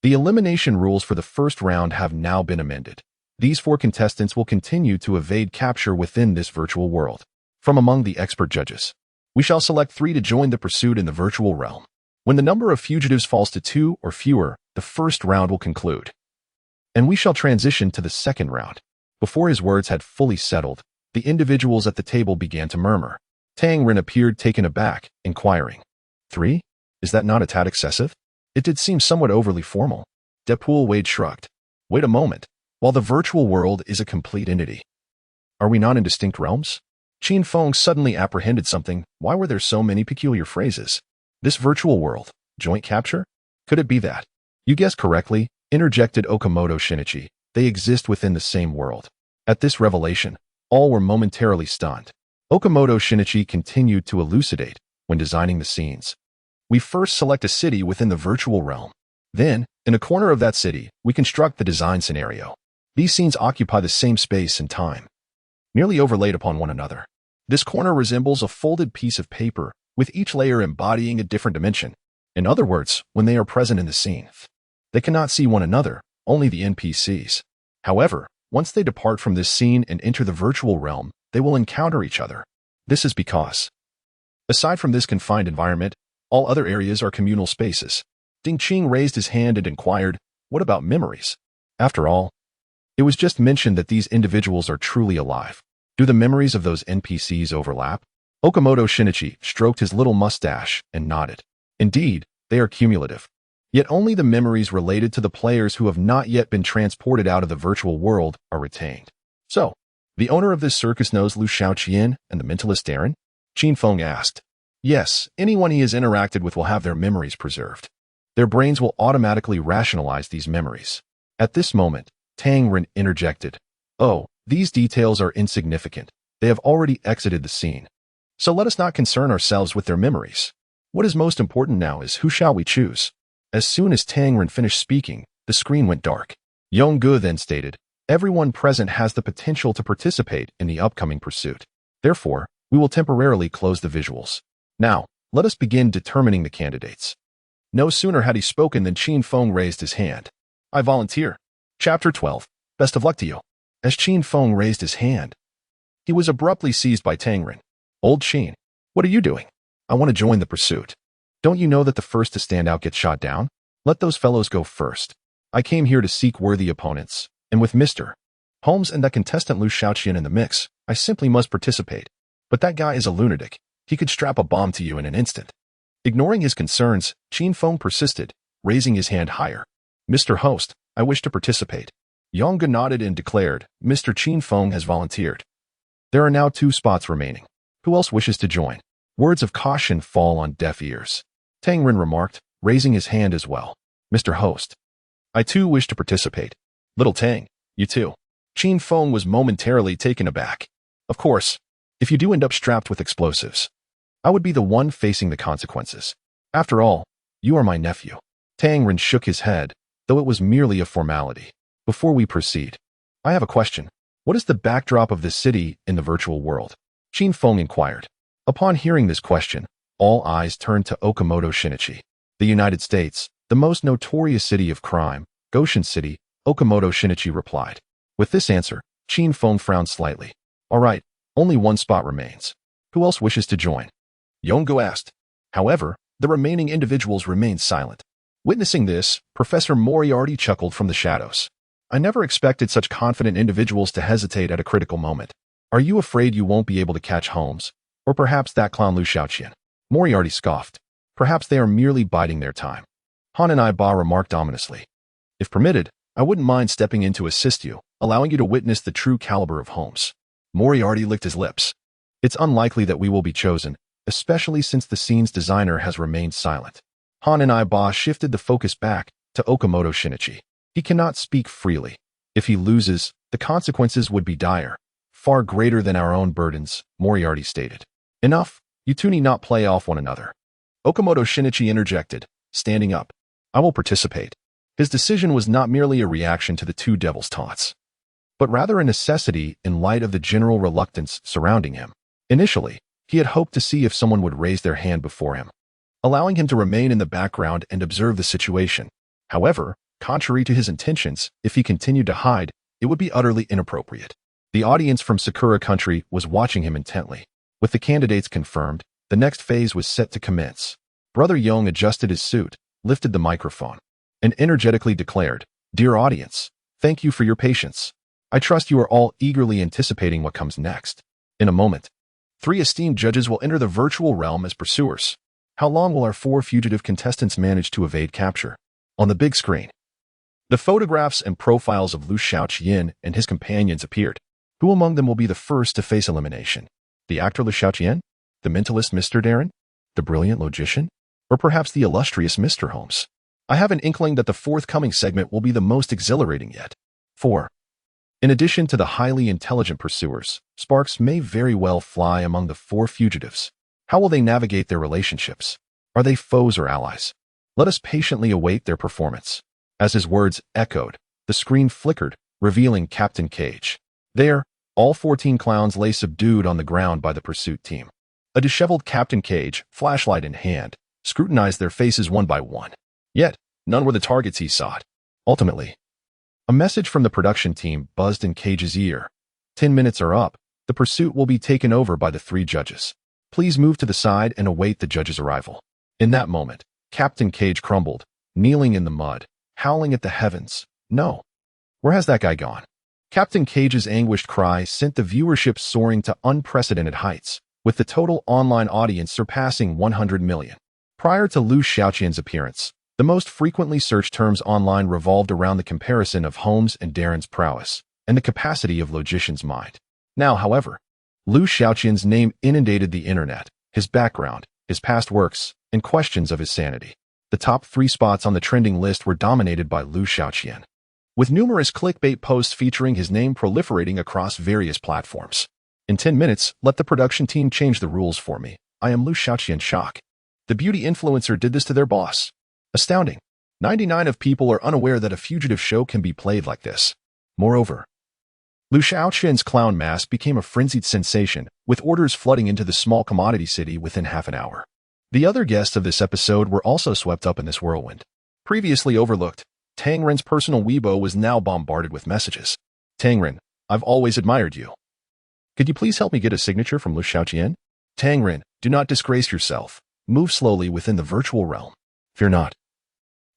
the elimination rules for the first round have now been amended. These 4 contestants will continue to evade capture within this virtual world. From among the expert judges, we shall select 3 to join the pursuit in the virtual realm. When the number of fugitives falls to 2 or fewer, the first round will conclude, and we shall transition to the second round. Before his words had fully settled, the individuals at the table began to murmur. Tang Ren appeared taken aback, inquiring, 3? Is that not a tad excessive? It did seem somewhat overly formal. Depul Wade shrugged. Wait a moment. While the virtual world is a complete entity, are we not in distinct realms? Qin Feng suddenly apprehended something. Why were there so many peculiar phrases? This virtual world, joint capture? Could it be that? You guessed correctly, interjected Okamoto Shinichi. They exist within the same world. At this revelation, all were momentarily stunned. Okamoto Shinichi continued to elucidate when designing the scenes. We first select a city within the virtual realm. Then, in a corner of that city, we construct the design scenario. These scenes occupy the same space and time, nearly overlaid upon one another. This corner resembles a folded piece of paper, with each layer embodying a different dimension. In other words, when they are present in the scene, they cannot see one another, only the NPCs. However, once they depart from this scene and enter the virtual realm, they will encounter each other. This is because, aside from this confined environment, all other areas are communal spaces. Ding Qing raised his hand and inquired, what about memories? After all, it was just mentioned that these individuals are truly alive. Do the memories of those NPCs overlap? Okamoto Shinichi stroked his little mustache and nodded. Indeed, they are cumulative. Yet only the memories related to the players who have not yet been transported out of the virtual world are retained. So, the owner of this circus knows Liu Xiaoqian and the mentalist Darren? Qin Feng asked. Yes, anyone he has interacted with will have their memories preserved. Their brains will automatically rationalize these memories. At this moment, Tang Ren interjected. Oh, these details are insignificant. They have already exited the scene. So let us not concern ourselves with their memories. What is most important now is who shall we choose? As soon as Tang Ren finished speaking, the screen went dark. Yongge then stated, everyone present has the potential to participate in the upcoming pursuit. Therefore, we will temporarily close the visuals. Now, let us begin determining the candidates. No sooner had he spoken than Qin Feng raised his hand. I volunteer. Chapter 12. Best of luck to you. As Qin Feng raised his hand, he was abruptly seized by Tang Ren. Old Qin, what are you doing? I want to join the pursuit. Don't you know that the first to stand out gets shot down? Let those fellows go first. I came here to seek worthy opponents, and with Mr. Holmes and that contestant Liu Xiaoqian in the mix, I simply must participate. But that guy is a lunatic. He could strap a bomb to you in an instant. Ignoring his concerns, Qin Feng persisted, raising his hand higher. Mr. Host, I wish to participate. Yongge nodded and declared, Mr. Qin Feng has volunteered. There are now 2 spots remaining. Who else wishes to join? Words of caution fall on deaf ears. Tang Ren remarked, raising his hand as well. Mr. Host, I too wish to participate. Little Tang, you too. Qin Feng was momentarily taken aback. Of course, if you do end up strapped with explosives, I would be the one facing the consequences. After all, you are my nephew. Tang Ren shook his head, though it was merely a formality. Before we proceed, I have a question. What is the backdrop of this city in the virtual world? Qin Feng inquired. Upon hearing this question, all eyes turned to Okamoto Shinichi. The United States, the most notorious city of crime, Goshen City, Okamoto Shinichi replied. With this answer, Qin Feng frowned slightly. All right, only 1 spot remains. Who else wishes to join? Yongge asked. However, the remaining individuals remained silent. Witnessing this, Professor Moriarty chuckled from the shadows. I never expected such confident individuals to hesitate at a critical moment. Are you afraid you won't be able to catch Holmes? Or perhaps that clown Liu Xiaoqian? Moriarty scoffed. Perhaps they are merely biding their time. Han and I Ba remarked ominously. If permitted, I wouldn't mind stepping in to assist you, allowing you to witness the true caliber of Holmes. Moriarty licked his lips. It's unlikely that we will be chosen, especially since the scene's designer has remained silent. Han and I Ba shifted the focus back to Okamoto Shinichi. He cannot speak freely. If he loses, the consequences would be dire, far greater than our own burdens, Moriarty stated. Enough, you two need not play off one another. Okamoto Shinichi interjected, standing up. I will participate. His decision was not merely a reaction to the two devils' taunts, but rather a necessity in light of the general reluctance surrounding him. Initially, he had hoped to see if someone would raise their hand before him, allowing him to remain in the background and observe the situation. However, contrary to his intentions, if he continued to hide, it would be utterly inappropriate. The audience from Sakura country was watching him intently. With the candidates confirmed, the next phase was set to commence. Brother Yong adjusted his suit, lifted the microphone, and energetically declared, "Dear audience, thank you for your patience. I trust you are all eagerly anticipating what comes next. In a moment, 3 esteemed judges will enter the virtual realm as pursuers. How long will our 4 fugitive contestants manage to evade capture?" On the big screen, the photographs and profiles of Liu Xiaoqian and his companions appeared. Who among them will be the first to face elimination? The actor Liu Xiaoqian? The mentalist Mr. Darren? The brilliant logician? Or perhaps the illustrious Mr. Holmes? I have an inkling that the forthcoming segment will be the most exhilarating yet. 4. In addition to the highly intelligent pursuers, sparks may very well fly among the 4 fugitives. How will they navigate their relationships? Are they foes or allies? Let us patiently await their performance. As his words echoed, the screen flickered, revealing Captain Cage. There, all 14 clowns lay subdued on the ground by the pursuit team. A disheveled Captain Cage, flashlight in hand, scrutinized their faces one by one. Yet, none were the targets he sought. Ultimately, a message from the production team buzzed in Cage's ear. 10 minutes are up. The pursuit will be taken over by the 3 judges. Please move to the side and await the judge's arrival. In that moment, Captain Cage crumbled, kneeling in the mud, howling at the heavens. No. Where has that guy gone? Captain Cage's anguished cry sent the viewership soaring to unprecedented heights, with the total online audience surpassing 100 million. Prior to Liu Xiaoqian's appearance, the most frequently searched terms online revolved around the comparison of Holmes and Darren's prowess and the capacity of logician's mind. Now, however, Liu Xiaoqian's name inundated the internet, his background, his past works, and questions of his sanity. The top 3 spots on the trending list were dominated by Liu Xiaoqian, with numerous clickbait posts featuring his name proliferating across various platforms. In 10 minutes, let the production team change the rules for me. I am Liu Xiaoqian. Shock. The beauty influencer did this to their boss. Astounding. 99% of people are unaware that a fugitive show can be played like this. Moreover, Liu Xiaoqian's clown mask became a frenzied sensation, with orders flooding into the small commodity city within half an hour. The other guests of this episode were also swept up in this whirlwind. Previously overlooked, Tang Ren's personal Weibo was now bombarded with messages. Tang Ren, I've always admired you. Could you please help me get a signature from Liu Xiaoqian? Tang Ren, do not disgrace yourself. Move slowly within the virtual realm. Fear not.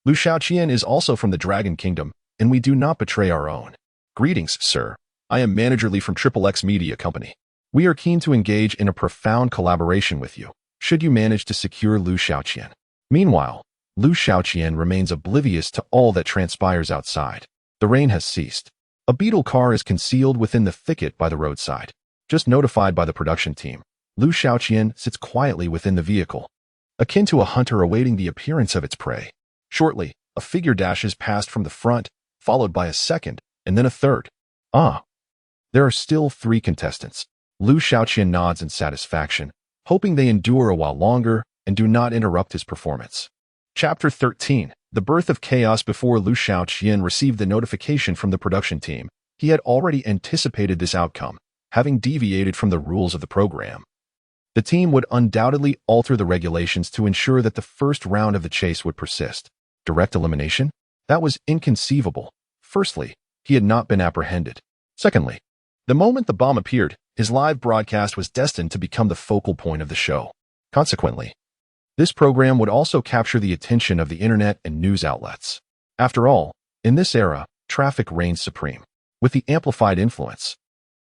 Liu Xiaoqian is also from the Dragon Kingdom, and we do not betray our own. Greetings, sir. I am Manager Lee from XXX Media Company. We are keen to engage in a profound collaboration with you, should you manage to secure Liu Xiaoqian. Meanwhile, Liu Xiaoqian remains oblivious to all that transpires outside. The rain has ceased. A beetle car is concealed within the thicket by the roadside. Just notified by the production team, Liu Xiaoqian sits quietly within the vehicle, akin to a hunter awaiting the appearance of its prey. Shortly, a figure dashes past from the front, followed by a second, and then a third. There are still 3 contestants. Liu Xiaoqian nods in satisfaction, hoping they endure a while longer and do not interrupt his performance. Chapter 13. The Birth of Chaos. Before Liu Xiaoqian received the notification from the production team, he had already anticipated this outcome, having deviated from the rules of the program. The team would undoubtedly alter the regulations to ensure that the first round of the chase would persist. Direct elimination? That was inconceivable. Firstly, he had not been apprehended. Secondly, the moment the bomb appeared, his live broadcast was destined to become the focal point of the show. Consequently, this program would also capture the attention of the internet and news outlets. After all, in this era, traffic reigns supreme. With the amplified influence,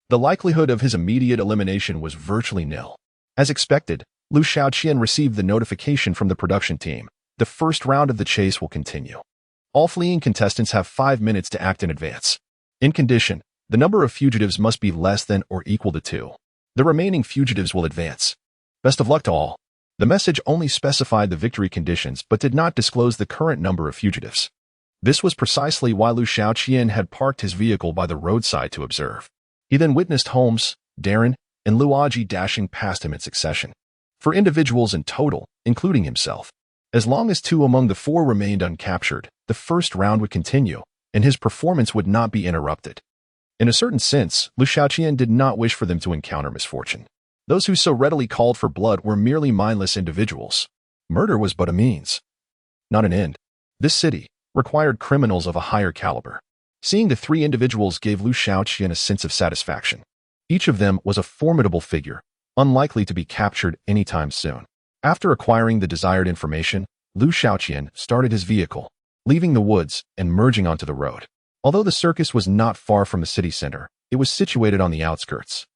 the likelihood of his immediate elimination was virtually nil. As expected, Liu Xiaoqian received the notification from the production team. The first round of the chase will continue. All fleeing contestants have 5 minutes to act in advance. In condition, the number of fugitives must be less than or equal to 2. The remaining fugitives will advance. Best of luck to all. The message only specified the victory conditions but did not disclose the current number of fugitives. This was precisely why Liu Xiaoqian had parked his vehicle by the roadside to observe. He then witnessed Holmes, Darren, and Luigi dashing past him in succession. For individuals in total, including himself, As long as 2 among the 4 remained uncaptured, the first round would continue, and his performance would not be interrupted. In a certain sense, Liu Xiaoqian did not wish for them to encounter misfortune. Those who so readily called for blood were merely mindless individuals. Murder was but a means, not an end. This city required criminals of a higher caliber. Seeing the 3 individuals gave Liu Xiaoqian a sense of satisfaction. Each of them was a formidable figure, unlikely to be captured anytime soon. After acquiring the desired information, Liu Xiaoqian started his vehicle, leaving the woods and merging onto the road. Although the circus was not far from the city center, it was situated on the outskirts.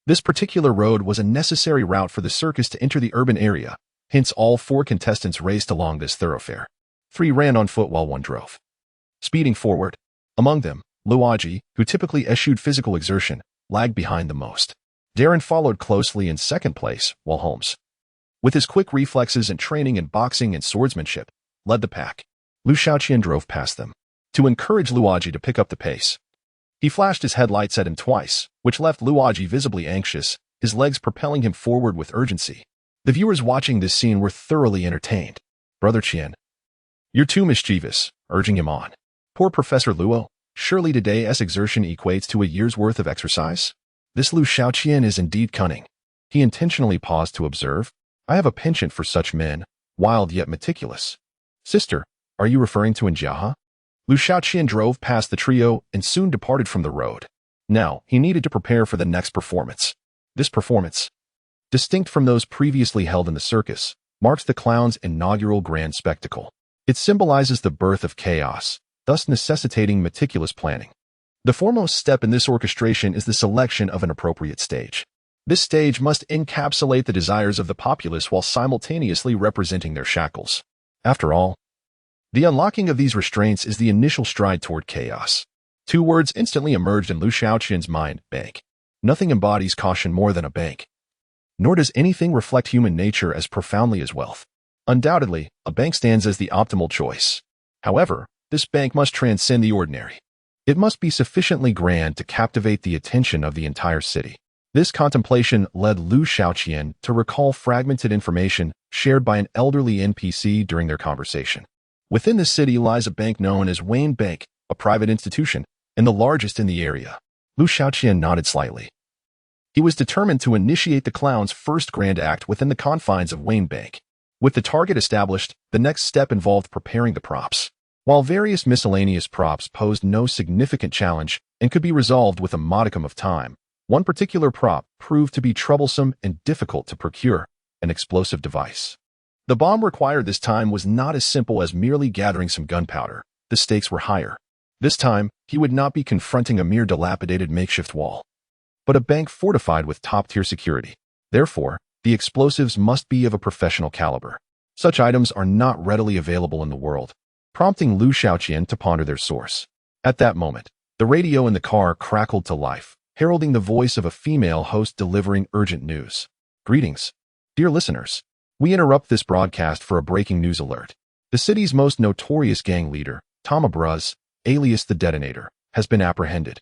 This particular road was a necessary route for the circus to enter the urban area, hence all 4 contestants raced along this thoroughfare. 3 ran on foot while 1 drove. Speeding forward, among them, Luigi, who typically eschewed physical exertion, lagged behind the most. Darren followed closely in second place, while Holmes, with his quick reflexes and training in boxing and swordsmanship, led the pack. Liu Xiaoqian drove past them. To encourage Luigi to pick up the pace, he flashed his headlights at him twice, which left Luigi visibly anxious, his legs propelling him forward with urgency. The viewers watching this scene were thoroughly entertained. Brother Qian, you're too mischievous, urging him on. Poor Professor Luo, surely today's exertion equates to a year's worth of exercise? This Liu Xiaoqian is indeed cunning. He intentionally paused to observe. I have a penchant for such men, wild yet meticulous. Sister, are you referring to Njiaha? Liu Xiaoqian drove past the trio and soon departed from the road. Now, he needed to prepare for the next performance. This performance, distinct from those previously held in the circus, marks the clown's inaugural grand spectacle. It symbolizes the birth of chaos, thus necessitating meticulous planning. The foremost step in this orchestration is the selection of an appropriate stage. This stage must encapsulate the desires of the populace while simultaneously representing their shackles. After all, the unlocking of these restraints is the initial stride toward chaos. 2 words instantly emerged in Liu Xiaoqian's mind: bank. Nothing embodies caution more than a bank. Nor does anything reflect human nature as profoundly as wealth. Undoubtedly, a bank stands as the optimal choice. However, this bank must transcend the ordinary. It must be sufficiently grand to captivate the attention of the entire city. This contemplation led Liu Xiaoqian to recall fragmented information shared by an elderly NPC during their conversation. Within the city lies a bank known as Wayne Bank, a private institution, and the largest in the area. Liu Xiaoqian nodded slightly. He was determined to initiate the clown's first grand act within the confines of Wayne Bank. With the target established, the next step involved preparing the props. While various miscellaneous props posed no significant challenge and could be resolved with a modicum of time, one particular prop proved to be troublesome and difficult to procure: an explosive device. The bomb required this time was not as simple as merely gathering some gunpowder. The stakes were higher. This time, he would not be confronting a mere dilapidated makeshift wall, but a bank fortified with top-tier security. Therefore, the explosives must be of a professional caliber. Such items are not readily available in the world, prompting Liu Xiaoqian to ponder their source. At that moment, the radio in the car crackled to life, heralding the voice of a female host delivering urgent news. Greetings, dear listeners. We interrupt this broadcast for a breaking news alert. The city's most notorious gang leader, Tama Bruz, alias the Detonator, has been apprehended.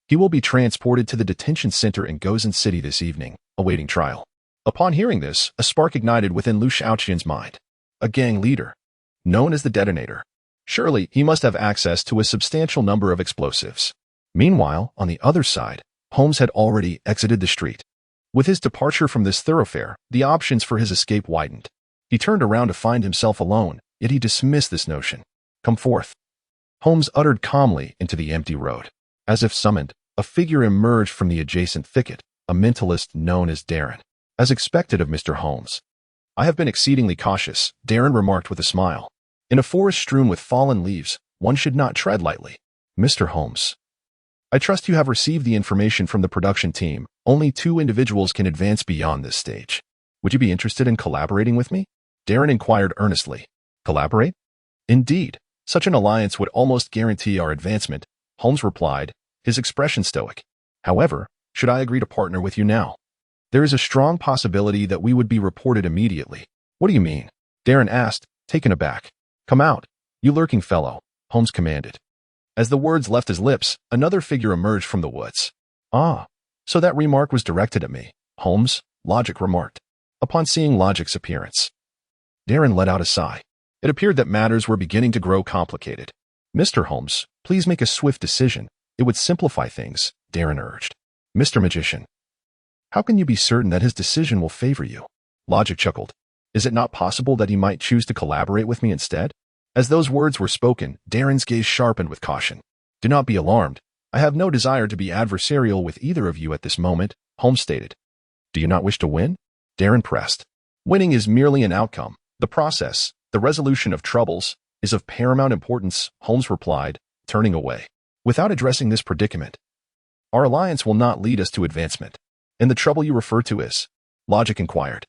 He will be transported to the detention center in Gozan City this evening, awaiting trial. Upon hearing this, a spark ignited within Liu Xiaoqian's mind. A gang leader, known as the Detonator. Surely, he must have access to a substantial number of explosives. Meanwhile, on the other side, Holmes had already exited the street. With his departure from this thoroughfare, the options for his escape widened. He turned around to find himself alone, yet he dismissed this notion. Come forth, Holmes uttered calmly into the empty road. As if summoned, a figure emerged from the adjacent thicket, a mentalist known as Darren. As expected of Mr. Holmes. I have been exceedingly cautious, Darren remarked with a smile. In a forest strewn with fallen leaves, one should not tread lightly. Mr. Holmes, I trust you have received the information from the production team. Only 2 individuals can advance beyond this stage. Would you be interested in collaborating with me? Darren inquired earnestly. Collaborate? Indeed, such an alliance would almost guarantee our advancement, Holmes replied, his expression stoic. However, should I agree to partner with you now? There is a strong possibility that we would be reported immediately. What do you mean? Darren asked, taken aback. Come out, you lurking fellow, Holmes commanded. As the words left his lips, another figure emerged from the woods. Ah, so that remark was directed at me, Holmes, Logic remarked. Upon seeing Logic's appearance, Darren let out a sigh. It appeared that matters were beginning to grow complicated. Mr. Holmes, please make a swift decision. It would simplify things, Darren urged. Mr. Magician, how can you be certain that his decision will favor you? Logic chuckled. Is it not possible that he might choose to collaborate with me instead? As those words were spoken, Darren's gaze sharpened with caution. Do not be alarmed. I have no desire to be adversarial with either of you at this moment, Holmes stated. Do you not wish to win? Darren pressed. Winning is merely an outcome. The process, the resolution of troubles, is of paramount importance, Holmes replied, turning away. Without addressing this predicament, our alliance will not lead us to advancement. And the trouble you refer to is? Logic inquired.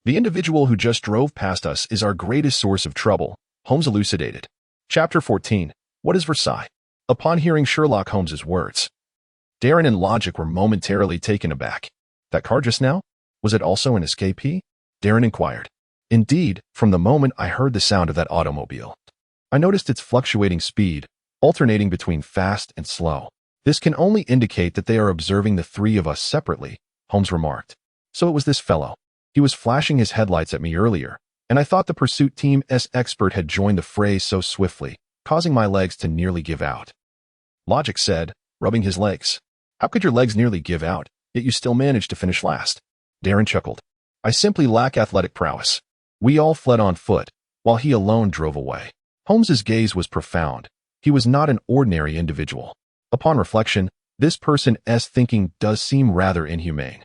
The individual who just drove past us is our greatest source of trouble, Holmes elucidated. Chapter 14. What is Versailles? Upon hearing Sherlock Holmes's words, Darren and Logic were momentarily taken aback. That car just now? Was it also an escapee? Darren inquired. Indeed, from the moment I heard the sound of that automobile, I noticed its fluctuating speed, alternating between fast and slow. This can only indicate that they are observing the three of us separately, Holmes remarked. So it was this fellow. He was flashing his headlights at me earlier, and I thought the pursuit team's expert had joined the fray so swiftly, causing my legs to nearly give out. Logic said, rubbing his legs. How could your legs nearly give out, yet you still managed to finish last? Darren chuckled. I simply lack athletic prowess. We all fled on foot, while he alone drove away. Holmes's gaze was profound. He was not an ordinary individual. Upon reflection, this person's thinking does seem rather inhumane.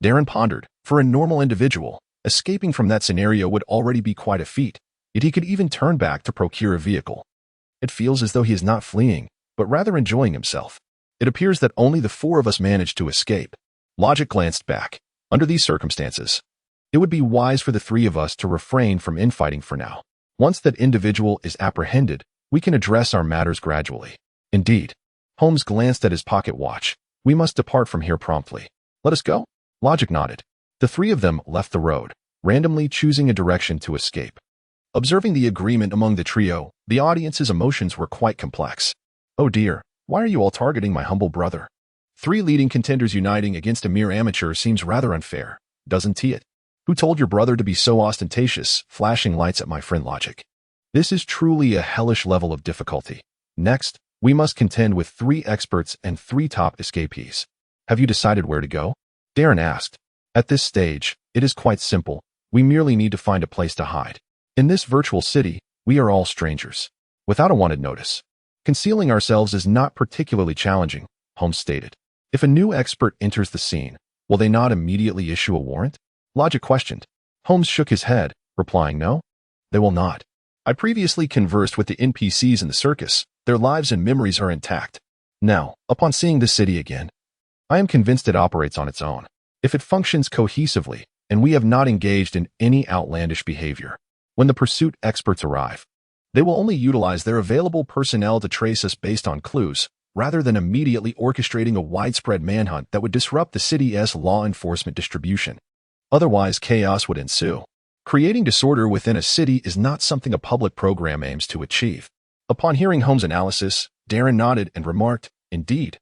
Darren pondered. For a normal individual, escaping from that scenario would already be quite a feat, yet he could even turn back to procure a vehicle. It feels as though he is not fleeing, but rather enjoying himself. It appears that only the four of us managed to escape. Logic glanced back. Under these circumstances, it would be wise for the three of us to refrain from infighting for now. Once that individual is apprehended, we can address our matters gradually. Indeed. Holmes glanced at his pocket watch. We must depart from here promptly. Let us go? Logic nodded. The three of them left the road, randomly choosing a direction to escape. Observing the agreement among the trio, the audience's emotions were quite complex. Oh dear, why are you all targeting my humble brother? Three leading contenders uniting against a mere amateur seems rather unfair, doesn't it? Who told your brother to be so ostentatious, flashing lights at my friend Logic? This is truly a hellish level of difficulty. Next, we must contend with 3 experts and 3 top escapees. Have you decided where to go? Darren asked. At this stage, it is quite simple. We merely need to find a place to hide. In this virtual city, we are all strangers, without a wanted notice. Concealing ourselves is not particularly challenging, Holmes stated. If a new expert enters the scene, will they not immediately issue a warrant? Logic questioned. Holmes shook his head, replying no. They will not. I previously conversed with the NPCs in the circus. Their lives and memories are intact. Now, upon seeing the city again, I am convinced it operates on its own. If it functions cohesively, and we have not engaged in any outlandish behavior, when the pursuit experts arrive, they will only utilize their available personnel to trace us based on clues, rather than immediately orchestrating a widespread manhunt that would disrupt the city's law enforcement distribution. Otherwise, chaos would ensue. Creating disorder within a city is not something a public program aims to achieve. Upon hearing Holmes' analysis, Darren nodded and remarked, Indeed.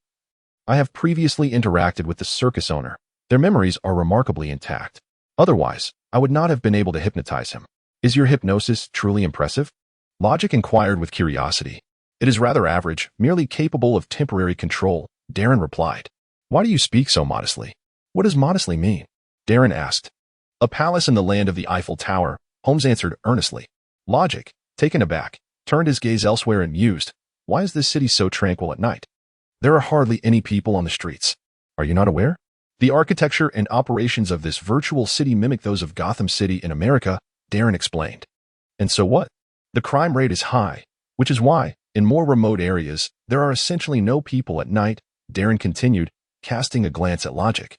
I have previously interacted with the circus owner. Their memories are remarkably intact. Otherwise, I would not have been able to hypnotize him. Is your hypnosis truly impressive? Logic inquired with curiosity. It is rather average, merely capable of temporary control, Darren replied. Why do you speak so modestly? What does modestly mean? Darren asked. A palace in the land of the Eiffel Tower, Holmes answered earnestly. Logic, taken aback, turned his gaze elsewhere and mused. Why is this city so tranquil at night? There are hardly any people on the streets. Are you not aware? The architecture and operations of this virtual city mimic those of Gotham City in America, Darren explained. And so what? The crime rate is high, which is why, in more remote areas, there are essentially no people at night, Darren continued, casting a glance at Logic.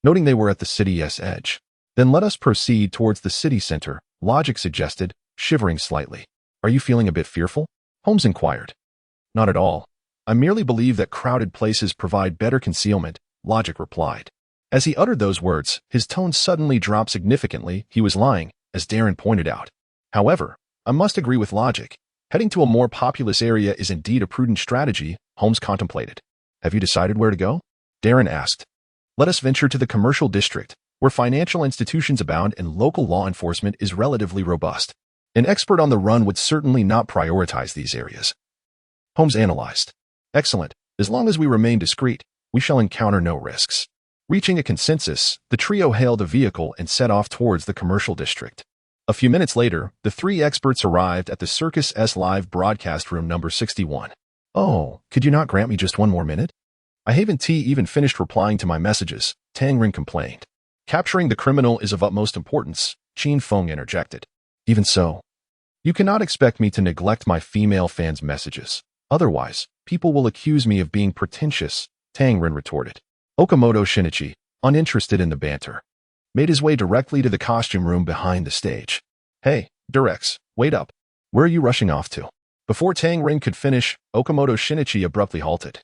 Noting they were at the city's edge. Then let us proceed towards the city center, Logic suggested, shivering slightly. Are you feeling a bit fearful? Holmes inquired. Not at all. I merely believe that crowded places provide better concealment, Logic replied. As he uttered those words, his tone suddenly dropped significantly. He was lying, as Darren pointed out. However, I must agree with Logic. Heading to a more populous area is indeed a prudent strategy, Holmes contemplated. Have you decided where to go? Darren asked. Let us venture to the commercial district, where financial institutions abound and local law enforcement is relatively robust. An expert on the run would certainly not prioritize these areas. Holmes analyzed. Excellent. As long as we remain discreet, we shall encounter no risks. Reaching a consensus, the trio hailed a vehicle and set off towards the commercial district. A few minutes later, the three experts arrived at the Circus S live broadcast room number 61. Oh, could you not grant me just one more minute? I haven't even finished replying to my messages, Tang Ren complained. Capturing the criminal is of utmost importance, Qin Feng interjected. Even so, you cannot expect me to neglect my female fans' messages. Otherwise, people will accuse me of being pretentious, Tang Ren retorted. Okamoto Shinichi, uninterested in the banter, made his way directly to the costume room behind the stage. Hey, Durex, wait up. Where are you rushing off to? Before Tang Ren could finish, Okamoto Shinichi abruptly halted,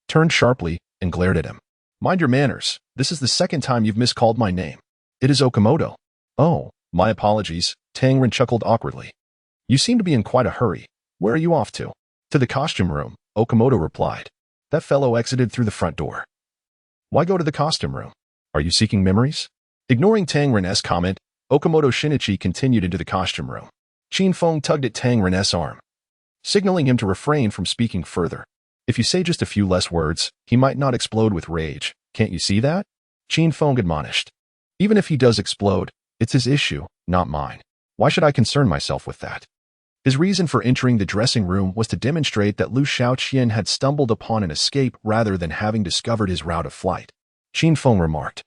turned sharply, and glared at him. Mind your manners. This is the second time you've miscalled my name. It is Okamoto. Oh, my apologies, Tang Ren chuckled awkwardly. You seem to be in quite a hurry. Where are you off to? To the costume room, Okamoto replied. That fellow exited through the front door. Why go to the costume room? Are you seeking memories? Ignoring Tang Ren's comment, Okamoto Shinichi continued into the costume room. Qin Feng tugged at Tang Ren's arm, signaling him to refrain from speaking further. If you say just a few less words, he might not explode with rage. Can't you see that? Qin Feng admonished. Even if he does explode, it's his issue, not mine. Why should I concern myself with that? His reason for entering the dressing room was to demonstrate that Liu Xiaoqian had stumbled upon an escape rather than having discovered his route of flight. Qin Feng remarked.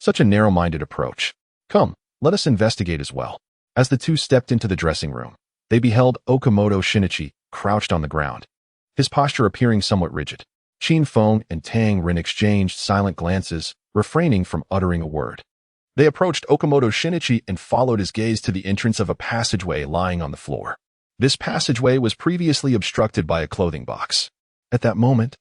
Such a narrow-minded approach. Come, let us investigate as well. As the two stepped into the dressing room, they beheld Okamoto Shinichi crouched on the ground, his posture appearing somewhat rigid. Qin Feng and Tang Ren exchanged silent glances, refraining from uttering a word. They approached Okamoto Shinichi and followed his gaze to the entrance of a passageway lying on the floor. This passageway was previously obstructed by a clothing box. At that moment,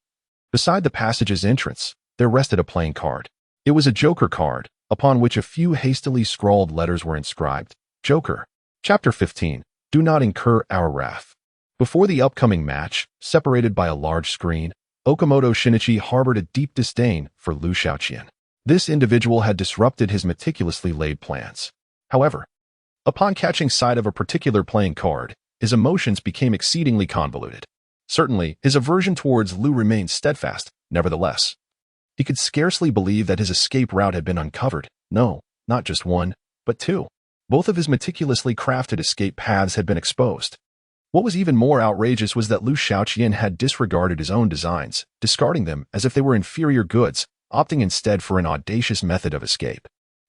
beside the passage's entrance, there rested a playing card. It was a Joker card, upon which a few hastily scrawled letters were inscribed. Joker. Chapter 15. Do not incur our wrath. Before the upcoming match, separated by a large screen, Okamoto Shinichi harbored a deep disdain for Liu Xiaoqian. This individual had disrupted his meticulously laid plans. However, upon catching sight of a particular playing card, his emotions became exceedingly convoluted. Certainly, his aversion towards Liu remained steadfast. Nevertheless, he could scarcely believe that his escape route had been uncovered. No, not just one, but two. Both of his meticulously crafted escape paths had been exposed. What was even more outrageous was that Liu Xiaoqian had disregarded his own designs, discarding them as if they were inferior goods, opting instead for an audacious method of escape.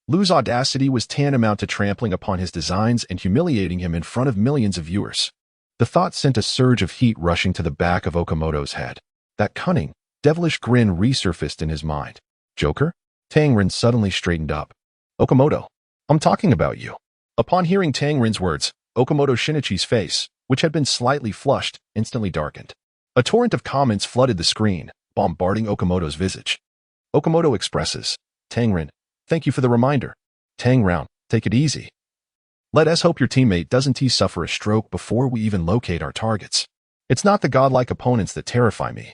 Liu's audacity was tantamount to trampling upon his designs and humiliating him in front of millions of viewers. The thought sent a surge of heat rushing to the back of Okamoto's head. That cunning, devilish grin resurfaced in his mind. Joker? Tang Ren suddenly straightened up. Okamoto, I'm talking about you. Upon hearing Tang Ren's words, Okamoto Shinichi's face, which had been slightly flushed, instantly darkened. A torrent of comments flooded the screen, bombarding Okamoto's visage. Okamoto expresses, Tang Ren, thank you for the reminder. Tang Ren, take it easy. Let us hope your teammate doesn't suffer a stroke before we even locate our targets. It's not the godlike opponents that terrify me,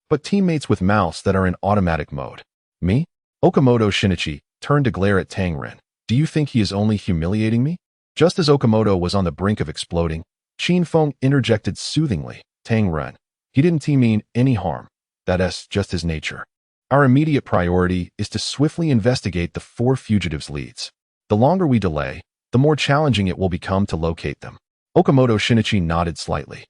but teammates with mouths that are in automatic mode. Me? Okamoto Shinichi turned to glare at Tang Ren. Do you think he is only humiliating me? Just as Okamoto was on the brink of exploding, Qin Feng interjected soothingly. Tang Ren, he didn't mean any harm. That's just his nature. Our immediate priority is to swiftly investigate the 4 fugitives' leads. The longer we delay, the more challenging it will become to locate them. Okamoto Shinichi nodded slightly.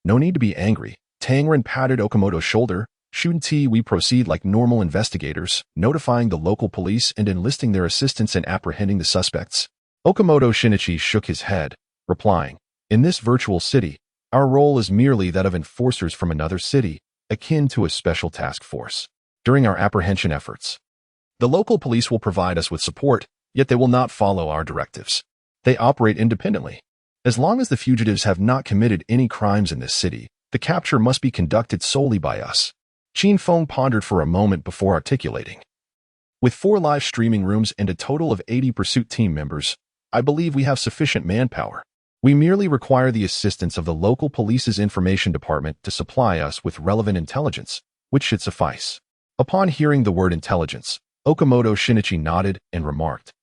No need to be angry. Tang Ren patted Okamoto's shoulder. Shouldn't we proceed like normal investigators, notifying the local police and enlisting their assistance in apprehending the suspects? Okamoto Shinichi shook his head, replying, in this virtual city, our role is merely that of enforcers from another city, akin to a special task force. During our apprehension efforts, the local police will provide us with support, yet they will not follow our directives. They operate independently. As long as the fugitives have not committed any crimes in this city, the capture must be conducted solely by us. Qin Feng pondered for a moment before articulating. With 4 live streaming rooms and a total of 80 pursuit team members, I believe we have sufficient manpower. We merely require the assistance of the local police's information department to supply us with relevant intelligence, which should suffice. Upon hearing the word intelligence, Okamoto Shinichi nodded and remarked,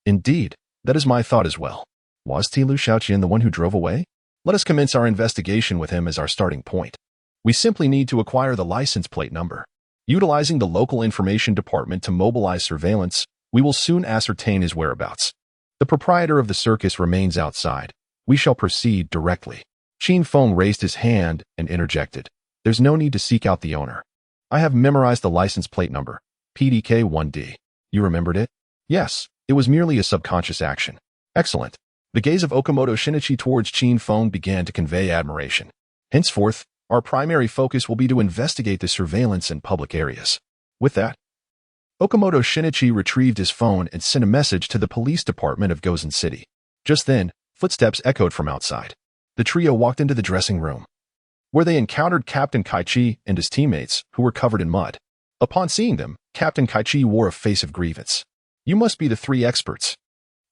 indeed, that is my thought as well. Was Liu Xiaoqian the one who drove away? Let us commence our investigation with him as our starting point. We simply need to acquire the license plate number. Utilizing the local information department to mobilize surveillance, we will soon ascertain his whereabouts. The proprietor of the circus remains outside. We shall proceed directly. Qin Feng raised his hand and interjected. There's no need to seek out the owner. I have memorized the license plate number, PDK1D. You remembered it? Yes, it was merely a subconscious action. Excellent. The gaze of Okamoto Shinichi towards Qin Feng began to convey admiration. Henceforth, our primary focus will be to investigate the surveillance in public areas. With that, Okamoto Shinichi retrieved his phone and sent a message to the police department of Gozen City. Just then, footsteps echoed from outside. The trio walked into the dressing room, where they encountered Captain Kaichi and his teammates, who were covered in mud. Upon seeing them, Captain Kaichi wore a face of grievance. You must be the three experts.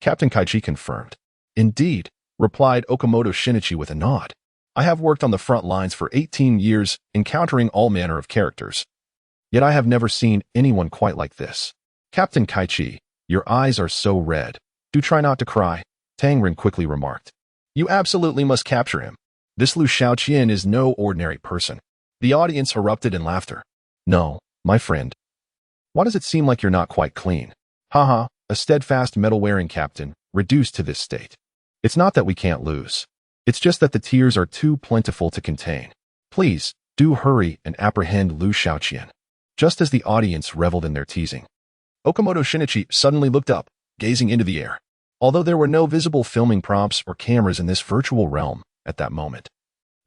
Captain Kaichi confirmed. Indeed, replied Okamoto Shinichi with a nod. I have worked on the front lines for 18 years, encountering all manner of characters. Yet I have never seen anyone quite like this. Captain Kaichi, your eyes are so red. Do try not to cry, Tangren quickly remarked. You absolutely must capture him. This Liu Xiaoqian is no ordinary person. The audience erupted in laughter. No, my friend. Why does it seem like you're not quite clean? Haha, a steadfast medal-wearing captain, reduced to this state. It's not that we can't lose. It's just that the tears are too plentiful to contain. Please, do hurry and apprehend Liu Xiaoqian. Just as the audience reveled in their teasing, Okamoto Shinichi suddenly looked up, gazing into the air. Although there were no visible filming props or cameras in this virtual realm at that moment,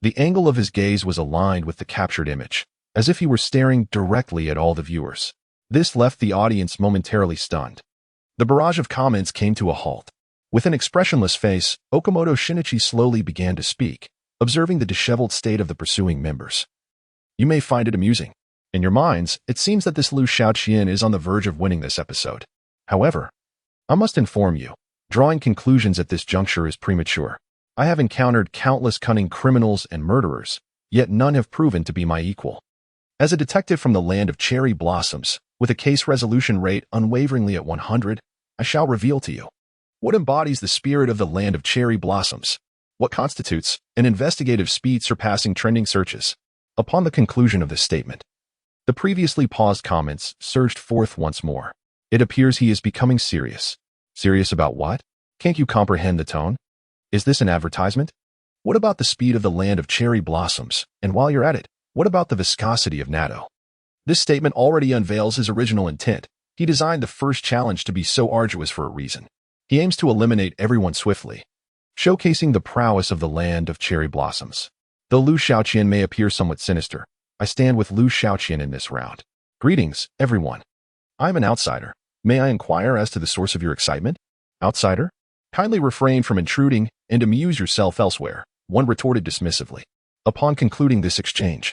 the angle of his gaze was aligned with the captured image, as if he were staring directly at all the viewers. This left the audience momentarily stunned. The barrage of comments came to a halt. With an expressionless face, Okamoto Shinichi slowly began to speak, observing the disheveled state of the pursuing members. You may find it amusing. In your minds, it seems that this Liu Xiaoqian is on the verge of winning this episode. However, I must inform you, drawing conclusions at this juncture is premature. I have encountered countless cunning criminals and murderers, yet none have proven to be my equal. As a detective from the land of cherry blossoms, with a case resolution rate unwaveringly at 100, I shall reveal to you what embodies the spirit of the land of cherry blossoms, what constitutes an investigative speed surpassing trending searches. Upon the conclusion of this statement, the previously paused comments surged forth once more. It appears he is becoming serious. Serious about what? Can't you comprehend the tone? Is this an advertisement? What about the speed of the land of cherry blossoms? And while you're at it, what about the viscosity of natto? This statement already unveils his original intent. He designed the first challenge to be so arduous for a reason. He aims to eliminate everyone swiftly, showcasing the prowess of the land of cherry blossoms. Though Liu Xiaoqian may appear somewhat sinister, I stand with Liu Xiaoqian in this round. Greetings, everyone. I'm an outsider. May I inquire as to the source of your excitement? Outsider? Kindly refrain from intruding and amuse yourself elsewhere, one retorted dismissively. Upon concluding this exchange,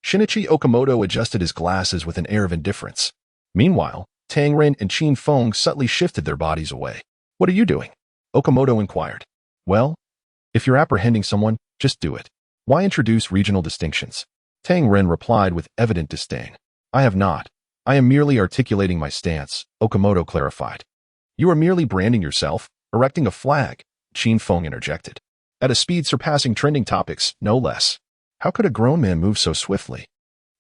Shinichi Okamoto adjusted his glasses with an air of indifference. Meanwhile, Tangren and Qin Feng subtly shifted their bodies away. What are you doing? Okamoto inquired. Well, if you're apprehending someone, just do it. Why introduce regional distinctions? Tangren replied with evident disdain. I have not. I am merely articulating my stance, Okamoto clarified. You are merely branding yourself, erecting a flag, Qin Feng interjected. At a speed surpassing trending topics, no less. How could a grown man move so swiftly?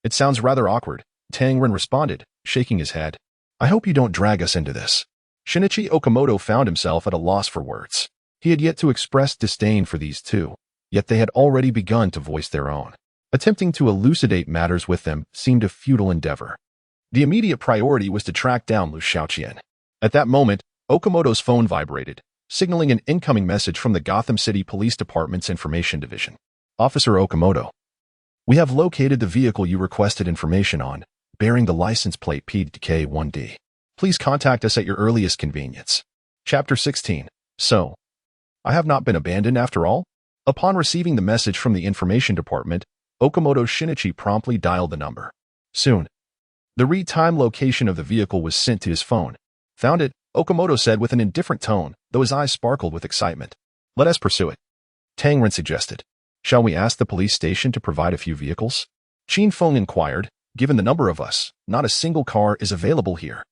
It sounds rather awkward, Tangren responded, shaking his head. I hope you don't drag us into this. Shinichi Okamoto found himself at a loss for words. He had yet to express disdain for these two, yet they had already begun to voice their own. Attempting to elucidate matters with them seemed a futile endeavor. The immediate priority was to track down Liu Xiaoqian. At that moment, Okamoto's phone vibrated, signaling an incoming message from the Gotham City Police Department's Information Division. Officer Okamoto, we have located the vehicle you requested information on, bearing the license plate PDK1D. Please contact us at your earliest convenience. Chapter 16. So, I have not been abandoned after all? Upon receiving the message from the Information Department, Okamoto Shinichi promptly dialed the number. Soon, the real-time location of the vehicle was sent to his phone. Found it, Okamoto said with an indifferent tone, though his eyes sparkled with excitement. Let us pursue it. Tangren suggested. Shall we ask the police station to provide a few vehicles? Qin Feng inquired. Given the number of us, not a single car is available here.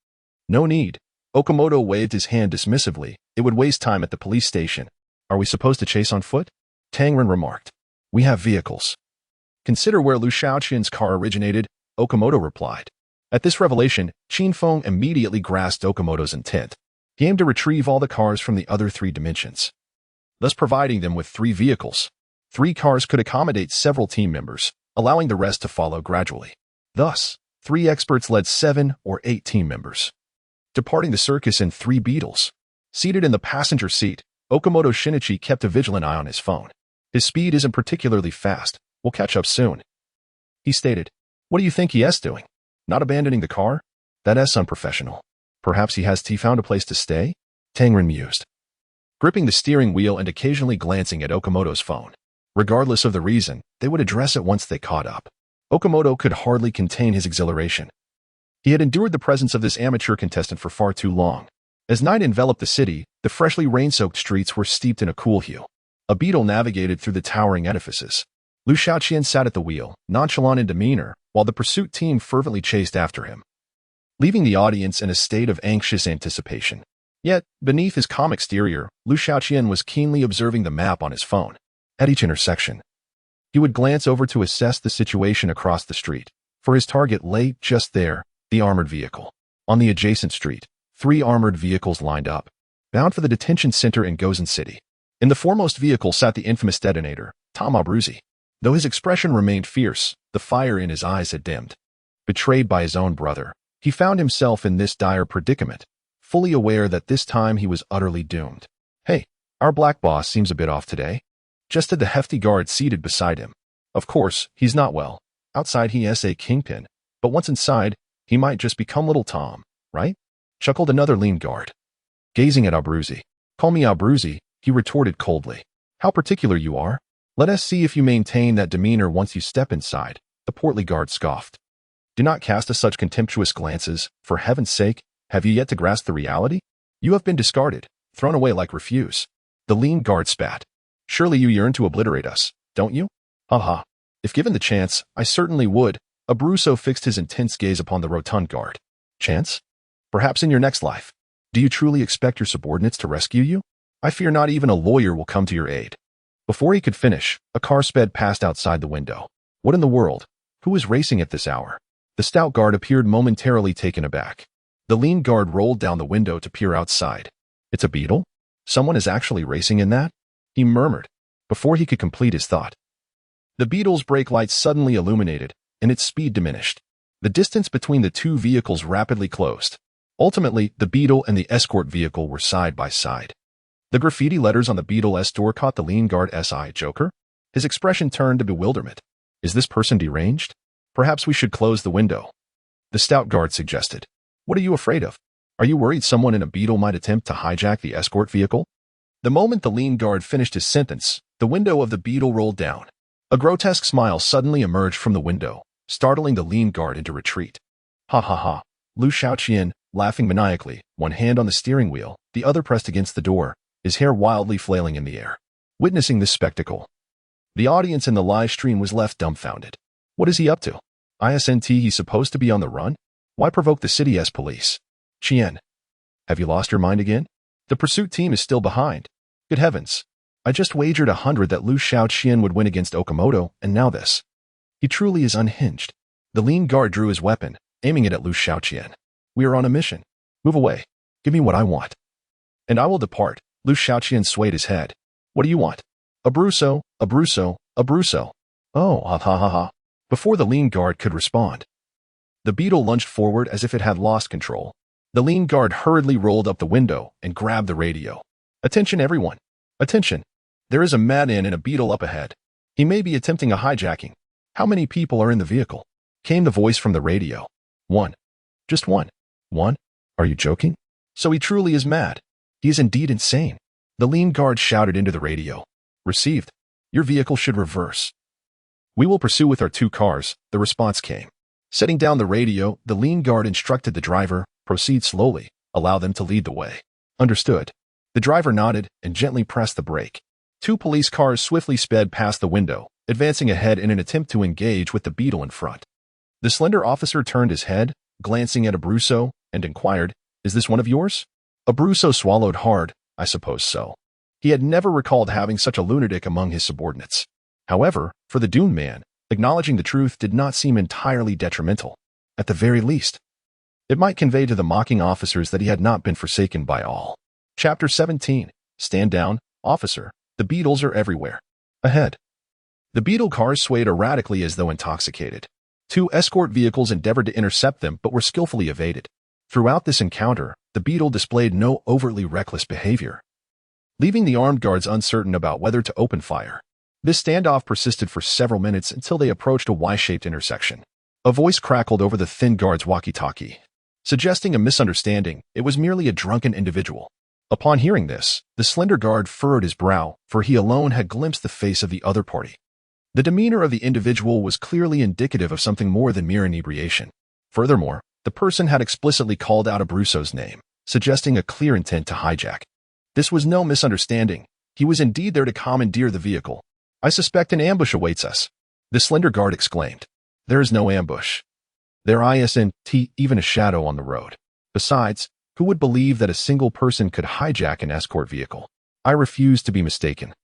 No need. Okamoto waved his hand dismissively. It would waste time at the police station. Are we supposed to chase on foot? Tang Ren remarked. We have vehicles. Consider where Liu Xiaoqian's car originated, Okamoto replied. At this revelation, Qin Feng immediately grasped Okamoto's intent. He aimed to retrieve all the cars from the other 3 dimensions, thus providing them with 3 vehicles. 3 cars could accommodate several team members, allowing the rest to follow gradually. Thus, 3 experts led 7 or 8 team members. Departing the circus in 3 beetles. Seated in the passenger seat, Okamoto Shinichi kept a vigilant eye on his phone. His speed isn't particularly fast. We'll catch up soon. He stated, What do you think he is doing? Not abandoning the car? That's unprofessional. Perhaps he has found a place to stay? Tang Ren mused, gripping the steering wheel and occasionally glancing at Okamoto's phone. Regardless of the reason, they would address it once they caught up. Okamoto could hardly contain his exhilaration. He had endured the presence of this amateur contestant for far too long. As night enveloped the city, the freshly rain-soaked streets were steeped in a cool hue. A beetle navigated through the towering edifices. Liu Xiaoqian sat at the wheel, nonchalant in demeanor, while the pursuit team fervently chased after him, leaving the audience in a state of anxious anticipation. Yet, beneath his calm exterior, Liu Xiaoqian was keenly observing the map on his phone. At each intersection, he would glance over to assess the situation across the street, for his target lay just there, the armored vehicle. On the adjacent street, 3 armored vehicles lined up, bound for the detention center in Gozen City. In the foremost vehicle sat the infamous detonator, Tom Abruzzi. Though his expression remained fierce, the fire in his eyes had dimmed. Betrayed by his own brother, he found himself in this dire predicament, fully aware that this time he was utterly doomed. Hey, our black boss seems a bit off today. Just said the hefty guard seated beside him. Of course, he's not well. Outside he is a kingpin, but once inside, he might just become little Tom, right? Chuckled another lean guard. Gazing at Abruzzi. Call me Abruzzi, he retorted coldly. How particular you are. Let us see if you maintain that demeanor once you step inside, the portly guard scoffed. Do not cast us such contemptuous glances, for heaven's sake, have you yet to grasp the reality? You have been discarded, thrown away like refuse. The lean guard spat. Surely you yearn to obliterate us, don't you? Ha. If given the chance, I certainly would. Abruzzo fixed his intense gaze upon the rotund guard. Chance? Perhaps in your next life. Do you truly expect your subordinates to rescue you? I fear not even a lawyer will come to your aid. Before he could finish, a car sped past outside the window. What in the world? Who is racing at this hour? The stout guard appeared momentarily taken aback. The lean guard rolled down the window to peer outside. It's a beetle? Someone is actually racing in that? He murmured, before he could complete his thought. The beetle's brake lights suddenly illuminated, and its speed diminished. The distance between the 2 vehicles rapidly closed. Ultimately, the beetle and the escort vehicle were side by side. The graffiti letters on the beetle's door caught the lean guard's eye. Joker? His expression turned to bewilderment. Is this person deranged? Perhaps we should close the window. The stout guard suggested. What are you afraid of? Are you worried someone in a beetle might attempt to hijack the escort vehicle? The moment the lean guard finished his sentence, the window of the beetle rolled down. A grotesque smile suddenly emerged from the window, startling the lean guard into retreat. Ha. Liu Xiaoqian, laughing maniacally, one hand on the steering wheel, the other pressed against the door, his hair wildly flailing in the air. Witnessing this spectacle, the audience in the live stream was left dumbfounded. What is he up to? Isn't he supposed to be on the run? Why provoke the city's police? Qian, have you lost your mind again? The pursuit team is still behind. Good heavens. I just wagered 100 that Liu Xiaoqian would win against Okamoto, and now this. He truly is unhinged. The lean guard drew his weapon, aiming it at Liu Xiaoqian. We are on a mission. Move away. Give me what I want. And I will depart. Liu Xiaoqian swayed his head. What do you want? Abruzzo. Oh, ha. Before the lean guard could respond, the beetle lunged forward as if it had lost control. The lean guard hurriedly rolled up the window and grabbed the radio. Attention everyone. Attention. There is a madman in a beetle up ahead. He may be attempting a hijacking. How many people are in the vehicle? Came the voice from the radio. 1. Just 1. 1? Are you joking? So he truly is mad. He is indeed insane. The lean guard shouted into the radio. Received. Your vehicle should reverse. We will pursue with our 2 cars, the response came. Setting down the radio, the lean guard instructed the driver, proceed slowly, allow them to lead the way. Understood. The driver nodded and gently pressed the brake. 2 police cars swiftly sped past the window, advancing ahead in an attempt to engage with the beetle in front. The slender officer turned his head, glancing at Abruzzo, and inquired, Is this one of yours? Abruzzo swallowed hard. I suppose so. He had never recalled having such a lunatic among his subordinates. However, for the doomed man, acknowledging the truth did not seem entirely detrimental. At the very least, it might convey to the mocking officers that he had not been forsaken by all. Chapter 17. Stand down, officer. The beetles are everywhere. Ahead. The beetle cars swayed erratically as though intoxicated. Two escort vehicles endeavored to intercept them but were skillfully evaded. Throughout this encounter, the beetle displayed no overtly reckless behavior, leaving the armed guards uncertain about whether to open fire. This standoff persisted for several minutes until they approached a Y-shaped intersection. A voice crackled over the thin guard's walkie-talkie, suggesting a misunderstanding. It was merely a drunken individual. Upon hearing this, the slender guard furrowed his brow, for he alone had glimpsed the face of the other party. The demeanor of the individual was clearly indicative of something more than mere inebriation. Furthermore, the person had explicitly called out Abruzzo's name, suggesting a clear intent to hijack. This was no misunderstanding. He was indeed there to commandeer the vehicle. I suspect an ambush awaits us, the slender guard exclaimed. There is no ambush. There isn't even a shadow on the road. Besides, who would believe that a single person could hijack an escort vehicle? I refuse to be mistaken.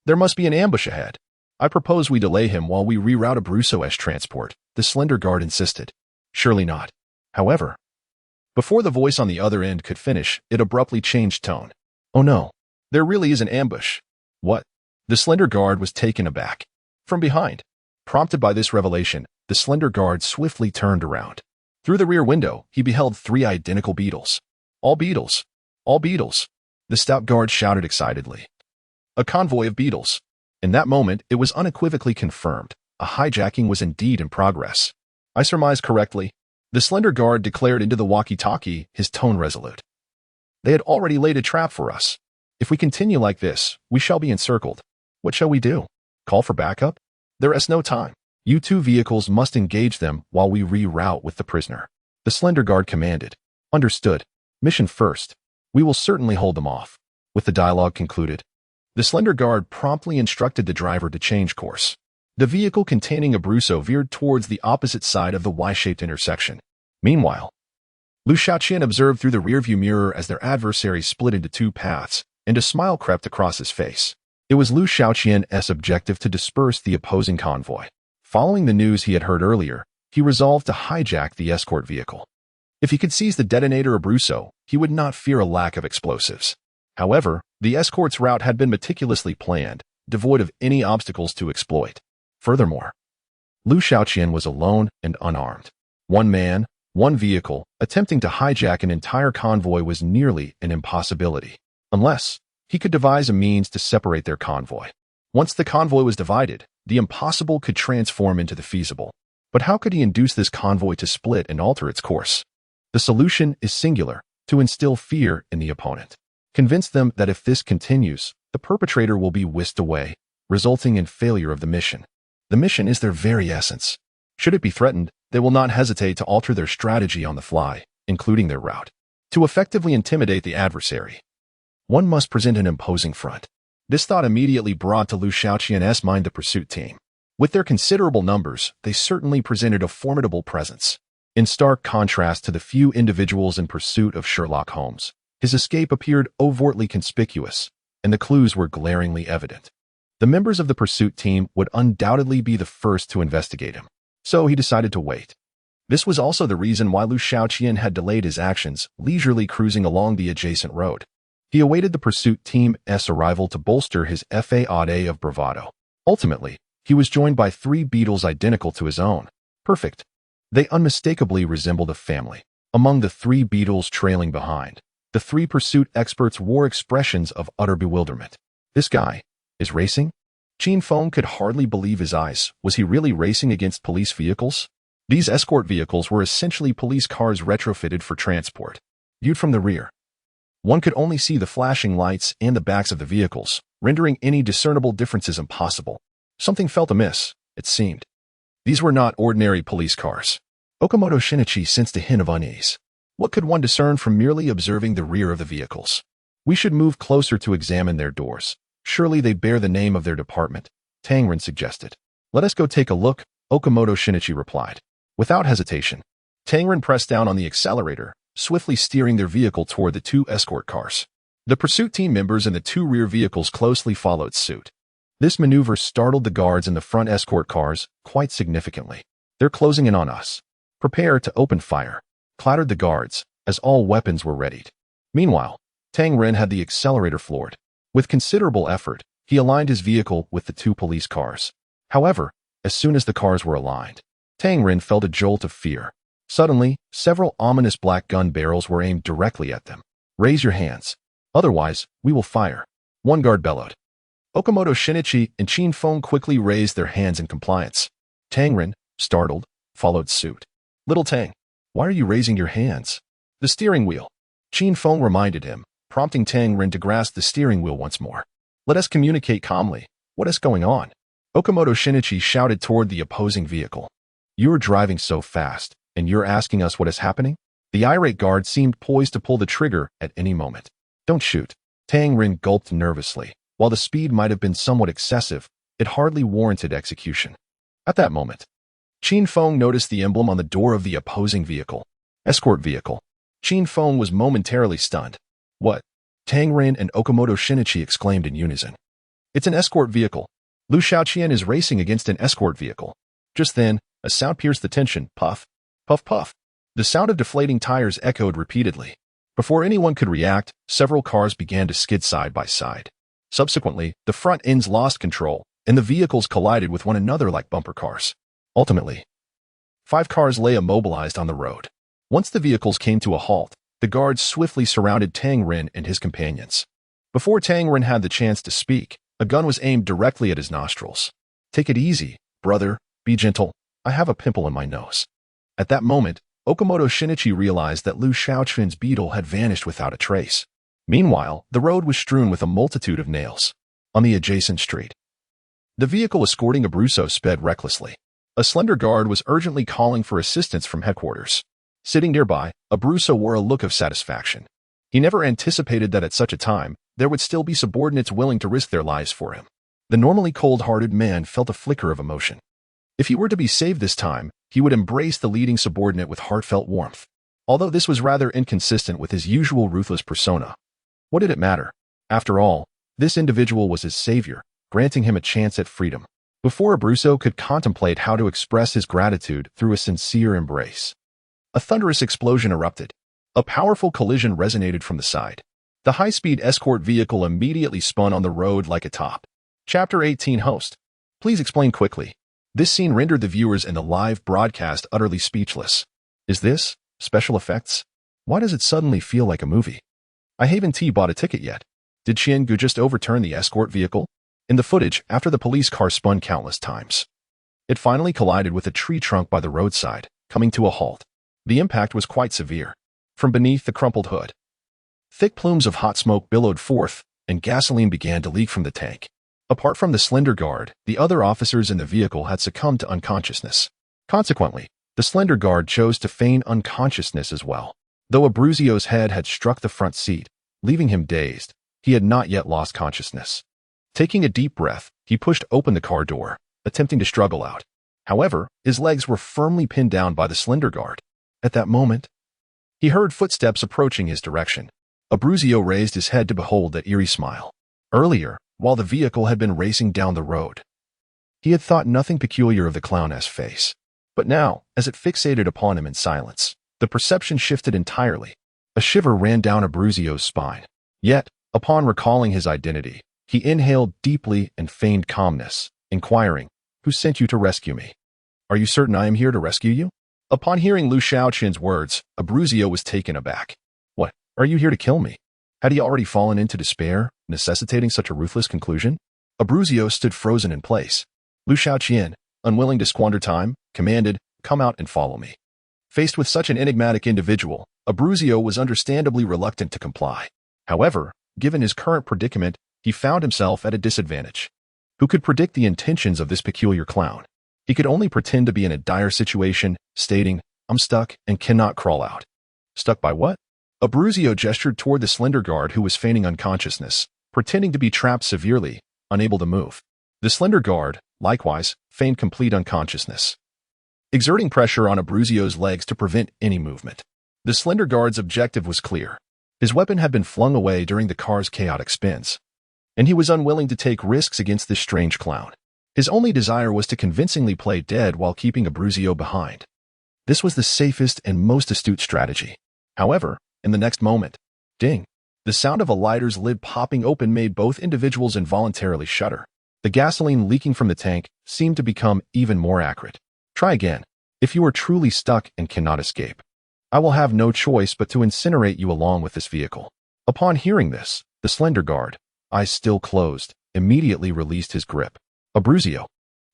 There must be an ambush ahead. I propose we delay him while we reroute Abruzzo's transport, the slender guard insisted. Surely not. However, before the voice on the other end could finish, it abruptly changed tone. Oh no, there really is an ambush. What? The slender guard was taken aback. From behind, prompted by this revelation, the slender guard swiftly turned around. Through the rear window, he beheld three identical beetles. All beetles. All beetles. The stout guard shouted excitedly. A convoy of beetles. In that moment, it was unequivocally confirmed. A hijacking was indeed in progress. I surmised correctly. The slender guard declared into the walkie-talkie, his tone resolute. They had already laid a trap for us. If we continue like this, we shall be encircled. What shall we do? Call for backup? There is no time. You two vehicles must engage them while we reroute with the prisoner. The slender guard commanded. Understood. Mission first. We will certainly hold them off. With the dialogue concluded, the slender guard promptly instructed the driver to change course. The vehicle containing Abruzzo veered towards the opposite side of the Y-shaped intersection. Meanwhile, Liu Xiaoqian observed through the rearview mirror as their adversaries split into two paths, and a smile crept across his face. It was Liu Xiaoqian's objective to disperse the opposing convoy. Following the news he had heard earlier, he resolved to hijack the escort vehicle. If he could seize the detonator Abruzzo, he would not fear a lack of explosives. However, the escort's route had been meticulously planned, devoid of any obstacles to exploit. Furthermore, Liu Xiaoqian was alone and unarmed. One man, one vehicle, attempting to hijack an entire convoy was nearly an impossibility, unless he could devise a means to separate their convoy. Once the convoy was divided, the impossible could transform into the feasible. But how could he induce this convoy to split and alter its course? The solution is singular: to instill fear in the opponent. Convince them that if this continues, the perpetrator will be whisked away, resulting in failure of the mission. The mission is their very essence. Should it be threatened, they will not hesitate to alter their strategy on the fly, including their route. To effectively intimidate the adversary, one must present an imposing front. This thought immediately brought to Liu Xiaoqian's mind the pursuit team. With their considerable numbers, they certainly presented a formidable presence. In stark contrast to the few individuals in pursuit of Sherlock Holmes, his escape appeared overtly conspicuous, and the clues were glaringly evident. The members of the pursuit team would undoubtedly be the first to investigate him, so he decided to wait. This was also the reason why Liu Xiaoqian had delayed his actions, leisurely cruising along the adjacent road. He awaited the pursuit team's arrival to bolster his facade of bravado. Ultimately, he was joined by three beetles identical to his own. Perfect. They unmistakably resembled a family. Among the three beetles trailing behind, the three pursuit experts wore expressions of utter bewilderment. This guy is racing? Qin Feng could hardly believe his eyes. Was he really racing against police vehicles? These escort vehicles were essentially police cars retrofitted for transport. Viewed from the rear, one could only see the flashing lights and the backs of the vehicles, rendering any discernible differences impossible. Something felt amiss, it seemed. These were not ordinary police cars. Okamoto Shinichi sensed a hint of unease. What could one discern from merely observing the rear of the vehicles? We should move closer to examine their doors. Surely they bear the name of their department, Tangren suggested. Let us go take a look, Okamoto Shinichi replied. Without hesitation, Tangren pressed down on the accelerator, swiftly steering their vehicle toward the two escort cars. The pursuit team members in the two rear vehicles closely followed suit. This maneuver startled the guards in the front escort cars quite significantly. "They're closing in on us. Prepare to open fire," clattered the guards, as all weapons were readied. Meanwhile, Tang Ren had the accelerator floored. With considerable effort, he aligned his vehicle with the two police cars. However, as soon as the cars were aligned, Tang Ren felt a jolt of fear. Suddenly, several ominous black gun barrels were aimed directly at them. "Raise your hands. Otherwise, we will fire," one guard bellowed. Okamoto Shinichi and Qin Feng quickly raised their hands in compliance. Tang Ren, startled, followed suit. "Little Tang, why are you raising your hands?" "The steering wheel," Qin Feng reminded him, prompting Tang Ren to grasp the steering wheel once more. "Let us communicate calmly. What is going on?" Okamoto Shinichi shouted toward the opposing vehicle. "You're driving so fast, and you're asking us what is happening?" The irate guard seemed poised to pull the trigger at any moment. "Don't shoot." Tang Ren gulped nervously. While the speed might have been somewhat excessive, it hardly warranted execution. At that moment, Qin Feng noticed the emblem on the door of the opposing vehicle. Escort vehicle. Qin Feng was momentarily stunned. "What?" Tang Ren and Okamoto Shinichi exclaimed in unison. "It's an escort vehicle. Liu Xiaoqian is racing against an escort vehicle." Just then, a sound pierced the tension. Puff, puff, puff. The sound of deflating tires echoed repeatedly. Before anyone could react, several cars began to skid side by side. Subsequently, the front ends lost control, and the vehicles collided with one another like bumper cars. Ultimately, 5 cars lay immobilized on the road. Once the vehicles came to a halt, the guards swiftly surrounded Tang Ren and his companions. Before Tang Ren had the chance to speak, a gun was aimed directly at his nostrils. "Take it easy, brother. Be gentle. I have a pimple in my nose." At that moment, Okamoto Shinichi realized that Liu Xiaoqian's beetle had vanished without a trace. Meanwhile, the road was strewn with a multitude of nails. On the adjacent street, the vehicle escorting Abruzzo sped recklessly. A slender guard was urgently calling for assistance from headquarters. Sitting nearby, Abruzzo wore a look of satisfaction. He never anticipated that at such a time, there would still be subordinates willing to risk their lives for him. The normally cold-hearted man felt a flicker of emotion. If he were to be saved this time, he would embrace the leading subordinate with heartfelt warmth. Although this was rather inconsistent with his usual ruthless persona. What did it matter? After all, this individual was his savior, granting him a chance at freedom. Before Abruzzo could contemplate how to express his gratitude through a sincere embrace, a thunderous explosion erupted. A powerful collision resonated from the side. The high-speed escort vehicle immediately spun on the road like a top. Chapter 18 Host. Please explain quickly. This scene rendered the viewers in the live broadcast utterly speechless. Is this special effects? Why does it suddenly feel like a movie? I haven't bought a ticket yet. Did Xian Gu just overturn the escort vehicle? In the footage, after the police car spun countless times, it finally collided with a tree trunk by the roadside, coming to a halt. The impact was quite severe. From beneath the crumpled hood, thick plumes of hot smoke billowed forth, and gasoline began to leak from the tank. Apart from the slender guard, the other officers in the vehicle had succumbed to unconsciousness. Consequently, the slender guard chose to feign unconsciousness as well. Though Abruzzio's head had struck the front seat, leaving him dazed, he had not yet lost consciousness. Taking a deep breath, he pushed open the car door, attempting to struggle out. However, his legs were firmly pinned down by the slender guard. At that moment, he heard footsteps approaching his direction. Abruzio raised his head to behold that eerie smile. Earlier, while the vehicle had been racing down the road, he had thought nothing peculiar of the clown-esque face. But now, as it fixated upon him in silence, the perception shifted entirely. A shiver ran down Abruzio's spine. Yet, upon recalling his identity, he inhaled deeply and feigned calmness, inquiring, "Who sent you to rescue me?" "Are you certain I am here to rescue you?" Upon hearing Liu Xiaoqian's words, Abruzio was taken aback. "What, are you here to kill me?" Had he already fallen into despair, necessitating such a ruthless conclusion? Abruzio stood frozen in place. Liu Xiaoqian, unwilling to squander time, commanded, "Come out and follow me." Faced with such an enigmatic individual, Abruzio was understandably reluctant to comply. However, given his current predicament, he found himself at a disadvantage. Who could predict the intentions of this peculiar clown? He could only pretend to be in a dire situation, stating, "I'm stuck and cannot crawl out." Stuck by what? Abruzio gestured toward the slender guard who was feigning unconsciousness, pretending to be trapped severely, unable to move. The slender guard, likewise, feigned complete unconsciousness, exerting pressure on Abruzio's legs to prevent any movement. The slender guard's objective was clear: His weapon had been flung away during the car's chaotic spins, and he was unwilling to take risks against this strange clown. His only desire was to convincingly play dead while keeping Abruzio behind. This was the safest and most astute strategy. However, in the next moment, ding! The sound of a lighter's lid popping open made both individuals involuntarily shudder. The gasoline leaking from the tank seemed to become even more acrid. Try again. If you are truly stuck and cannot escape, I will have no choice but to incinerate you along with this vehicle. Upon hearing this, the slender guard, eyes still closed, immediately released his grip. Abruzio,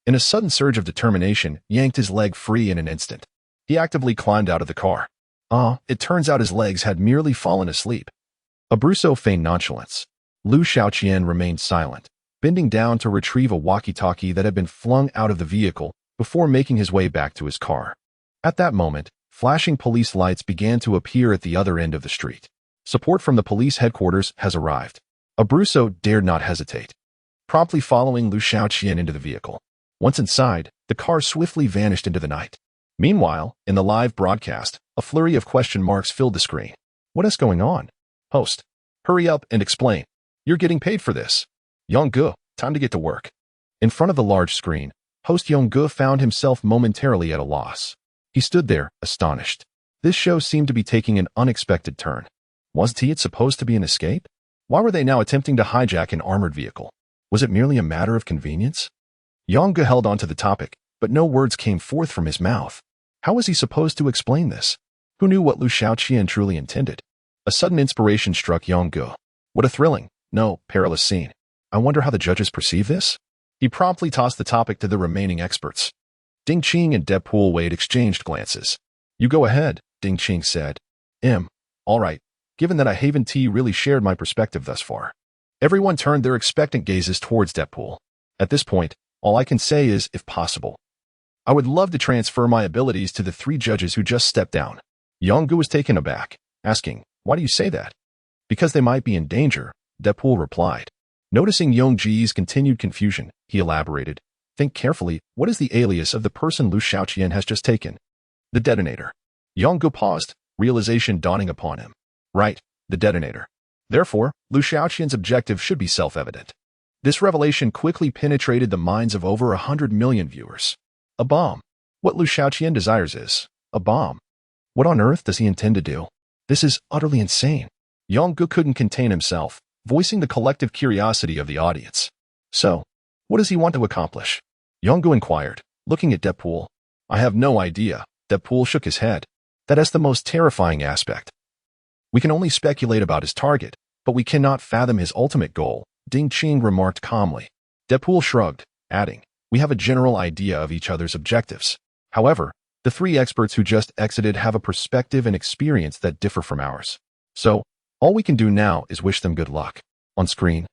in a sudden surge of determination, yanked his leg free in an instant. He actively climbed out of the car. It turns out his legs had merely fallen asleep. Abruzio feigned nonchalance. Liu Xiaoqian remained silent, bending down to retrieve a walkie-talkie that had been flung out of the vehicle before making his way back to his car. At that moment, flashing police lights began to appear at the other end of the street. Support from the police headquarters has arrived. Abruzio dared not hesitate, promptly following Liu Xiaoqian into the vehicle. Once inside, the car swiftly vanished into the night. Meanwhile, in the live broadcast, a flurry of question marks filled the screen. What is going on? Host, hurry up and explain. You're getting paid for this. Yongge, time to get to work. In front of the large screen, host Yongge found himself momentarily at a loss. He stood there, astonished. This show seemed to be taking an unexpected turn. Wasn't it supposed to be an escape? Why were they now attempting to hijack an armored vehicle? Was it merely a matter of convenience? Yongge held on to the topic, but no words came forth from his mouth. How was he supposed to explain this? Who knew what Liu Xiaoqian truly intended? A sudden inspiration struck Yongge. What a thrilling, no, perilous scene. I wonder how the judges perceive this? He promptly tossed the topic to the remaining experts. Ding Qing and Deadpool Wade exchanged glances. You go ahead, Ding Qing said. All right, given that I haven't really shared my perspective thus far. Everyone turned their expectant gazes towards Deadpool. At this point, all I can say is, if possible, I would love to transfer my abilities to the three judges who just stepped down. Yongge was taken aback, asking, why do you say that? Because they might be in danger, Deadpool replied. Noticing Yongji's continued confusion, he elaborated. Think carefully, what is the alias of the person Liu Xiaoqian has just taken? The detonator. Yongge paused, realization dawning upon him. Right, the detonator. Therefore, Liu Xiaoqian's objective should be self-evident. This revelation quickly penetrated the minds of over 100 million viewers. A bomb. What Liu Xiaoqian desires is a bomb. What on earth does he intend to do? This is utterly insane. Yongge couldn't contain himself, voicing the collective curiosity of the audience. So, what does he want to accomplish? Yongge inquired, looking at Deadpool. I have no idea. Deadpool shook his head. That is the most terrifying aspect. We can only speculate about his target, but we cannot fathom his ultimate goal, Ding Qing remarked calmly. Deadpool shrugged, adding, we have a general idea of each other's objectives. However, the three experts who just exited have a perspective and experience that differ from ours. So, all we can do now is wish them good luck. On screen,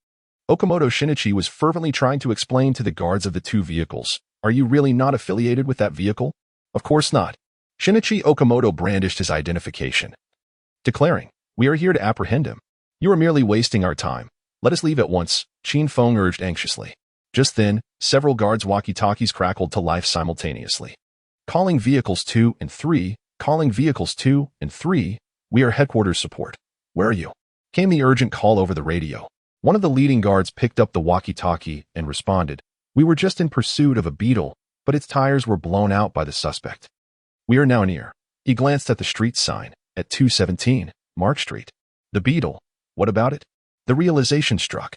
Okamoto Shinichi was fervently trying to explain to the guards of the two vehicles, are you really not affiliated with that vehicle? Of course not. Shinichi Okamoto brandished his identification, declaring, we are here to apprehend him. You are merely wasting our time. Let us leave at once, Qin Feng urged anxiously. Just then, several guards' walkie-talkies crackled to life simultaneously. Calling vehicles 2 and 3, calling vehicles 2 and 3, we are headquarters support. Where are you? Came the urgent call over the radio. One of the leading guards picked up the walkie-talkie and responded, we were just in pursuit of a beetle, but its tires were blown out by the suspect. We are now near. He glanced at the street sign, at 217, Mark Street. The beetle. What about it? The realization struck.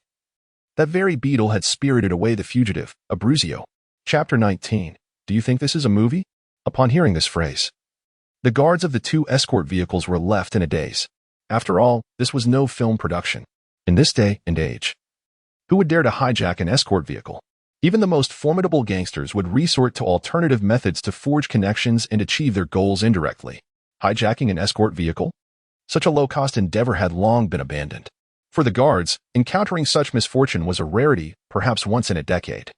That very beetle had spirited away the fugitive, Abruzio. Chapter 19. Do you think this is a movie? Upon hearing this phrase, the guards of the two escort vehicles were left in a daze. After all, this was no film production. In this day and age, who would dare to hijack an escort vehicle? Even the most formidable gangsters would resort to alternative methods to forge connections and achieve their goals indirectly. Hijacking an escort vehicle? Such a low-cost endeavor had long been abandoned. For the guards, encountering such misfortune was a rarity, perhaps once in a decade.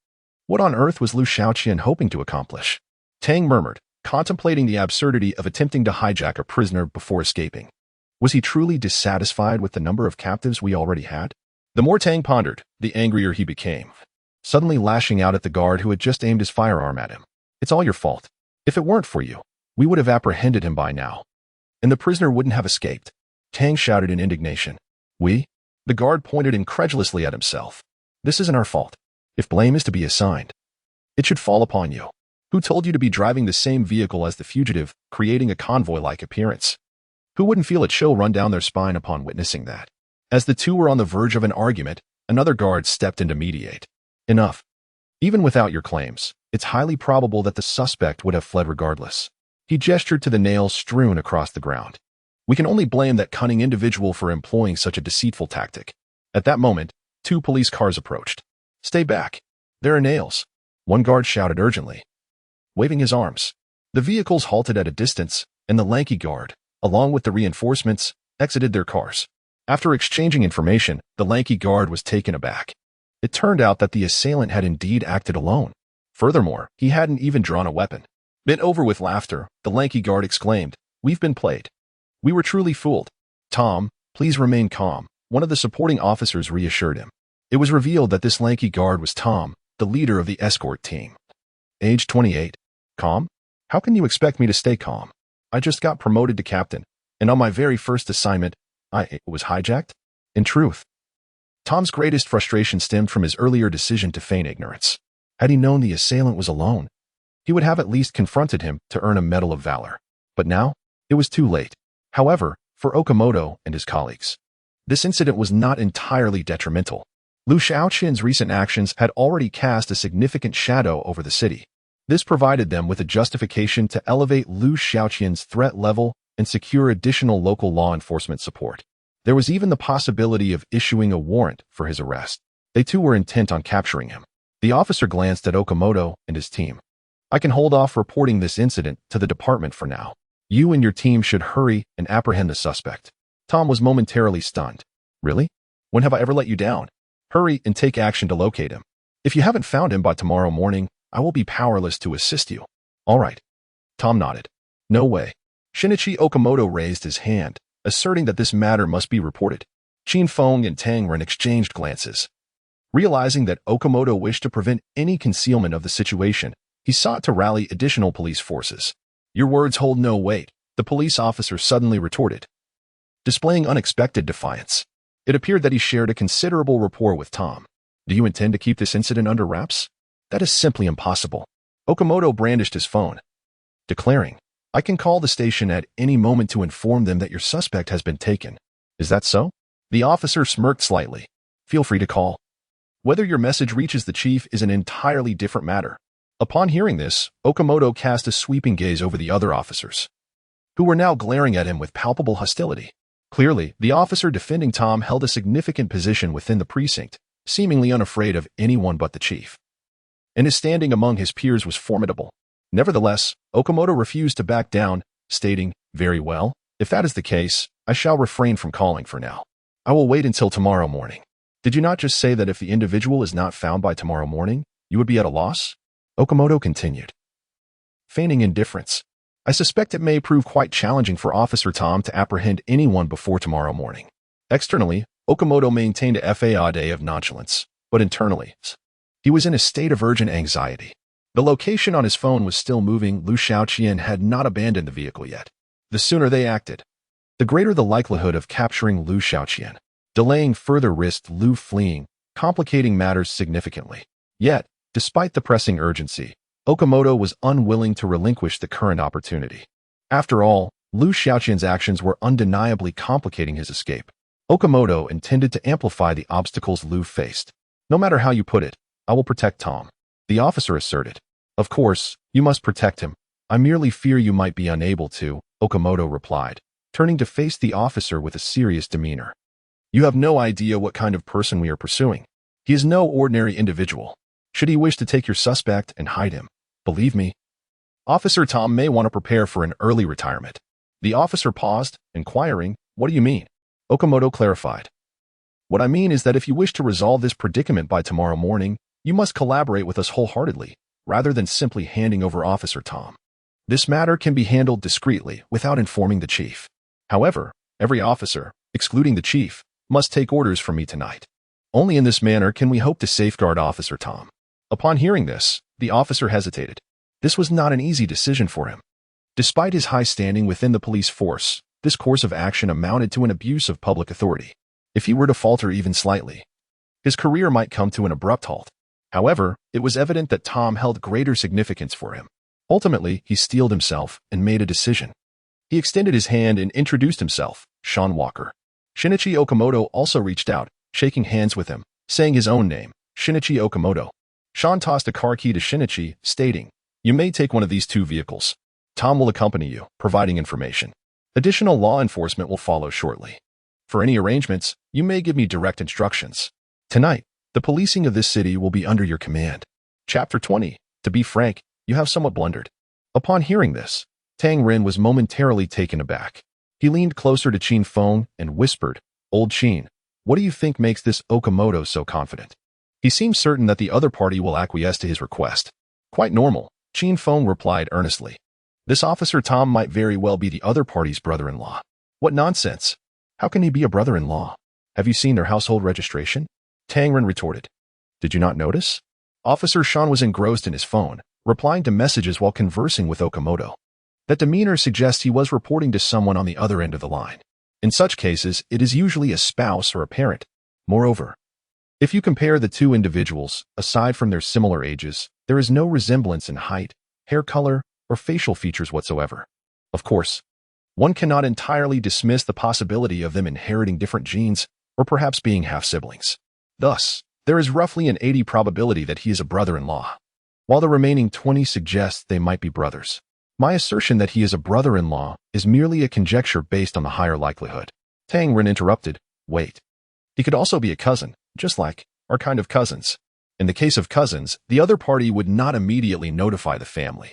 What on earth was Liu Xiaoqian hoping to accomplish? Tang murmured, contemplating the absurdity of attempting to hijack a prisoner before escaping. Was he truly dissatisfied with the number of captives we already had? The more Tang pondered, the angrier he became, suddenly lashing out at the guard who had just aimed his firearm at him. It's all your fault. If it weren't for you, we would have apprehended him by now, and the prisoner wouldn't have escaped. Tang shouted in indignation. We? The guard pointed incredulously at himself. This isn't our fault. If blame is to be assigned, it should fall upon you. Who told you to be driving the same vehicle as the fugitive, creating a convoy-like appearance? Who wouldn't feel a chill run down their spine upon witnessing that? As the two were on the verge of an argument, another guard stepped in to mediate. Enough. Even without your claims, it's highly probable that the suspect would have fled regardless. He gestured to the nails strewn across the ground. We can only blame that cunning individual for employing such a deceitful tactic. At that moment, 2 police cars approached. Stay back. There are nails. One guard shouted urgently, waving his arms. The vehicles halted at a distance, and the lanky guard, along with the reinforcements, exited their cars. After exchanging information, the lanky guard was taken aback. It turned out that the assailant had indeed acted alone. Furthermore, he hadn't even drawn a weapon. Bent over with laughter, the lanky guard exclaimed, "We've been played. We were truly fooled." "Tom, please remain calm," one of the supporting officers reassured him. It was revealed that this lanky guard was Tom, the leader of the escort team. Age 28. Calm? How can you expect me to stay calm? I just got promoted to captain, and on my very first assignment, I was hijacked? In truth, Tom's greatest frustration stemmed from his earlier decision to feign ignorance. Had he known the assailant was alone, he would have at least confronted him to earn a Medal of Valor. But now, it was too late. However, for Okamoto and his colleagues, this incident was not entirely detrimental. Liu Xiaoqian's recent actions had already cast a significant shadow over the city. This provided them with a justification to elevate Liu Xiaoqian's threat level and secure additional local law enforcement support. There was even the possibility of issuing a warrant for his arrest. They too were intent on capturing him. The officer glanced at Okamoto and his team. I can hold off reporting this incident to the department for now. You and your team should hurry and apprehend the suspect. Tom was momentarily stunned. Really? When have I ever let you down? Hurry and take action to locate him. If you haven't found him by tomorrow morning, I will be powerless to assist you. All right. Tom nodded. No way. Shinichi Okamoto raised his hand, asserting that this matter must be reported. Qin Feng and Tang Ren exchanged glances. Realizing that Okamoto wished to prevent any concealment of the situation, he sought to rally additional police forces. Your words hold no weight, the police officer suddenly retorted, displaying unexpected defiance. It appeared that he shared a considerable rapport with Tom. Do you intend to keep this incident under wraps? That is simply impossible. Okamoto brandished his phone, declaring, I can call the station at any moment to inform them that your suspect has been taken. Is that so? The officer smirked slightly. Feel free to call. Whether your message reaches the chief is an entirely different matter. Upon hearing this, Okamoto cast a sweeping gaze over the other officers, who were now glaring at him with palpable hostility. Clearly, the officer defending Tom held a significant position within the precinct, seemingly unafraid of anyone but the chief. And his standing among his peers was formidable. Nevertheless, Okamoto refused to back down, stating, Very well, if that is the case, I shall refrain from calling for now. I will wait until tomorrow morning. Did you not just say that if the individual is not found by tomorrow morning, you would be at a loss? Okamoto continued, feigning indifference. I suspect it may prove quite challenging for Officer Tom to apprehend anyone before tomorrow morning. Externally, Okamoto maintained a facade of nonchalance, but internally, he was in a state of urgent anxiety. The location on his phone was still moving. Liu Xiaoqian had not abandoned the vehicle yet. The sooner they acted, the greater the likelihood of capturing Liu Xiaoqian. Delaying further risked Liu fleeing, complicating matters significantly. Yet, despite the pressing urgency, Okamoto was unwilling to relinquish the current opportunity. After all, Liu Xiaoqian's actions were undeniably complicating his escape. Okamoto intended to amplify the obstacles Liu faced. No matter how you put it, I will protect Tom, the officer asserted. Of course, you must protect him. I merely fear you might be unable to, Okamoto replied, turning to face the officer with a serious demeanor. You have no idea what kind of person we are pursuing. He is no ordinary individual. Should he wish to take your suspect and hide him, believe me, Officer Tom may want to prepare for an early retirement. The officer paused, inquiring, What do you mean? Okamoto clarified. What I mean is that if you wish to resolve this predicament by tomorrow morning, you must collaborate with us wholeheartedly, rather than simply handing over Officer Tom. This matter can be handled discreetly without informing the chief. However, every officer, excluding the chief, must take orders from me tonight. Only in this manner can we hope to safeguard Officer Tom. Upon hearing this, the officer hesitated. This was not an easy decision for him. Despite his high standing within the police force, This course of action amounted to an abuse of public authority. If he were to falter even slightly, his career might come to an abrupt halt. However, it was evident that Tom held greater significance for him. Ultimately, he steeled himself and made a decision. He extended his hand and introduced himself, Sean Walker. Shinichi Okamoto also reached out, shaking hands with him, saying his own name, Shinichi Okamoto. Sean tossed a car key to Shinichi, stating, "You may take one of these two vehicles. Tom will accompany you, providing information. Additional law enforcement will follow shortly. For any arrangements, you may give me direct instructions. Tonight, the policing of this city will be under your command." Chapter 20. To be frank, you have somewhat blundered. Upon hearing this, Tang Ren was momentarily taken aback. He leaned closer to Qin Feng and whispered, "Old Qin, what do you think makes this Okamoto so confident?" He seems certain that the other party will acquiesce to his request. "Quite normal," Qin Feng replied earnestly. "This officer Tom might very well be the other party's brother-in-law." "What nonsense! How can he be a brother-in-law? Have you seen their household registration?" Tang Ren retorted. "Did you not notice?" Officer Sean was engrossed in his phone, replying to messages while conversing with Okamoto. That demeanor suggests he was reporting to someone on the other end of the line. In such cases, it is usually a spouse or a parent. Moreover, if you compare the two individuals, aside from their similar ages, there is no resemblance in height, hair color, or facial features whatsoever. Of course, one cannot entirely dismiss the possibility of them inheriting different genes or perhaps being half-siblings. Thus, there is roughly an 80% probability that he is a brother-in-law, while the remaining 20% suggests they might be brothers. My assertion that he is a brother-in-law is merely a conjecture based on the higher likelihood. Tang Ren interrupted, "Wait. He could also be a cousin, just like our kind of cousins. In the case of cousins, the other party would not immediately notify the family.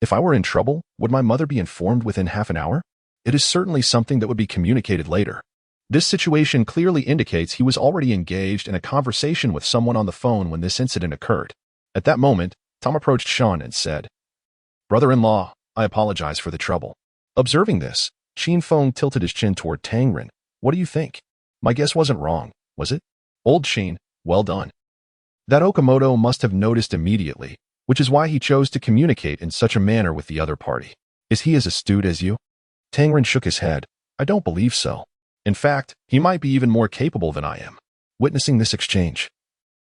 If I were in trouble, would my mother be informed within half an hour? It is certainly something that would be communicated later." This situation clearly indicates he was already engaged in a conversation with someone on the phone when this incident occurred. At that moment, Tom approached Sean and said, "Brother-in-law, I apologize for the trouble." Observing this, Qin Feng tilted his chin toward Tang Ren. "What do you think? My guess wasn't wrong, was it?" "Old Qin, well done." That Okamoto must have noticed immediately, which is why he chose to communicate in such a manner with the other party. "Is he as astute as you?" Tang Ren shook his head. "I don't believe so. In fact, he might be even more capable than I am." Witnessing this exchange,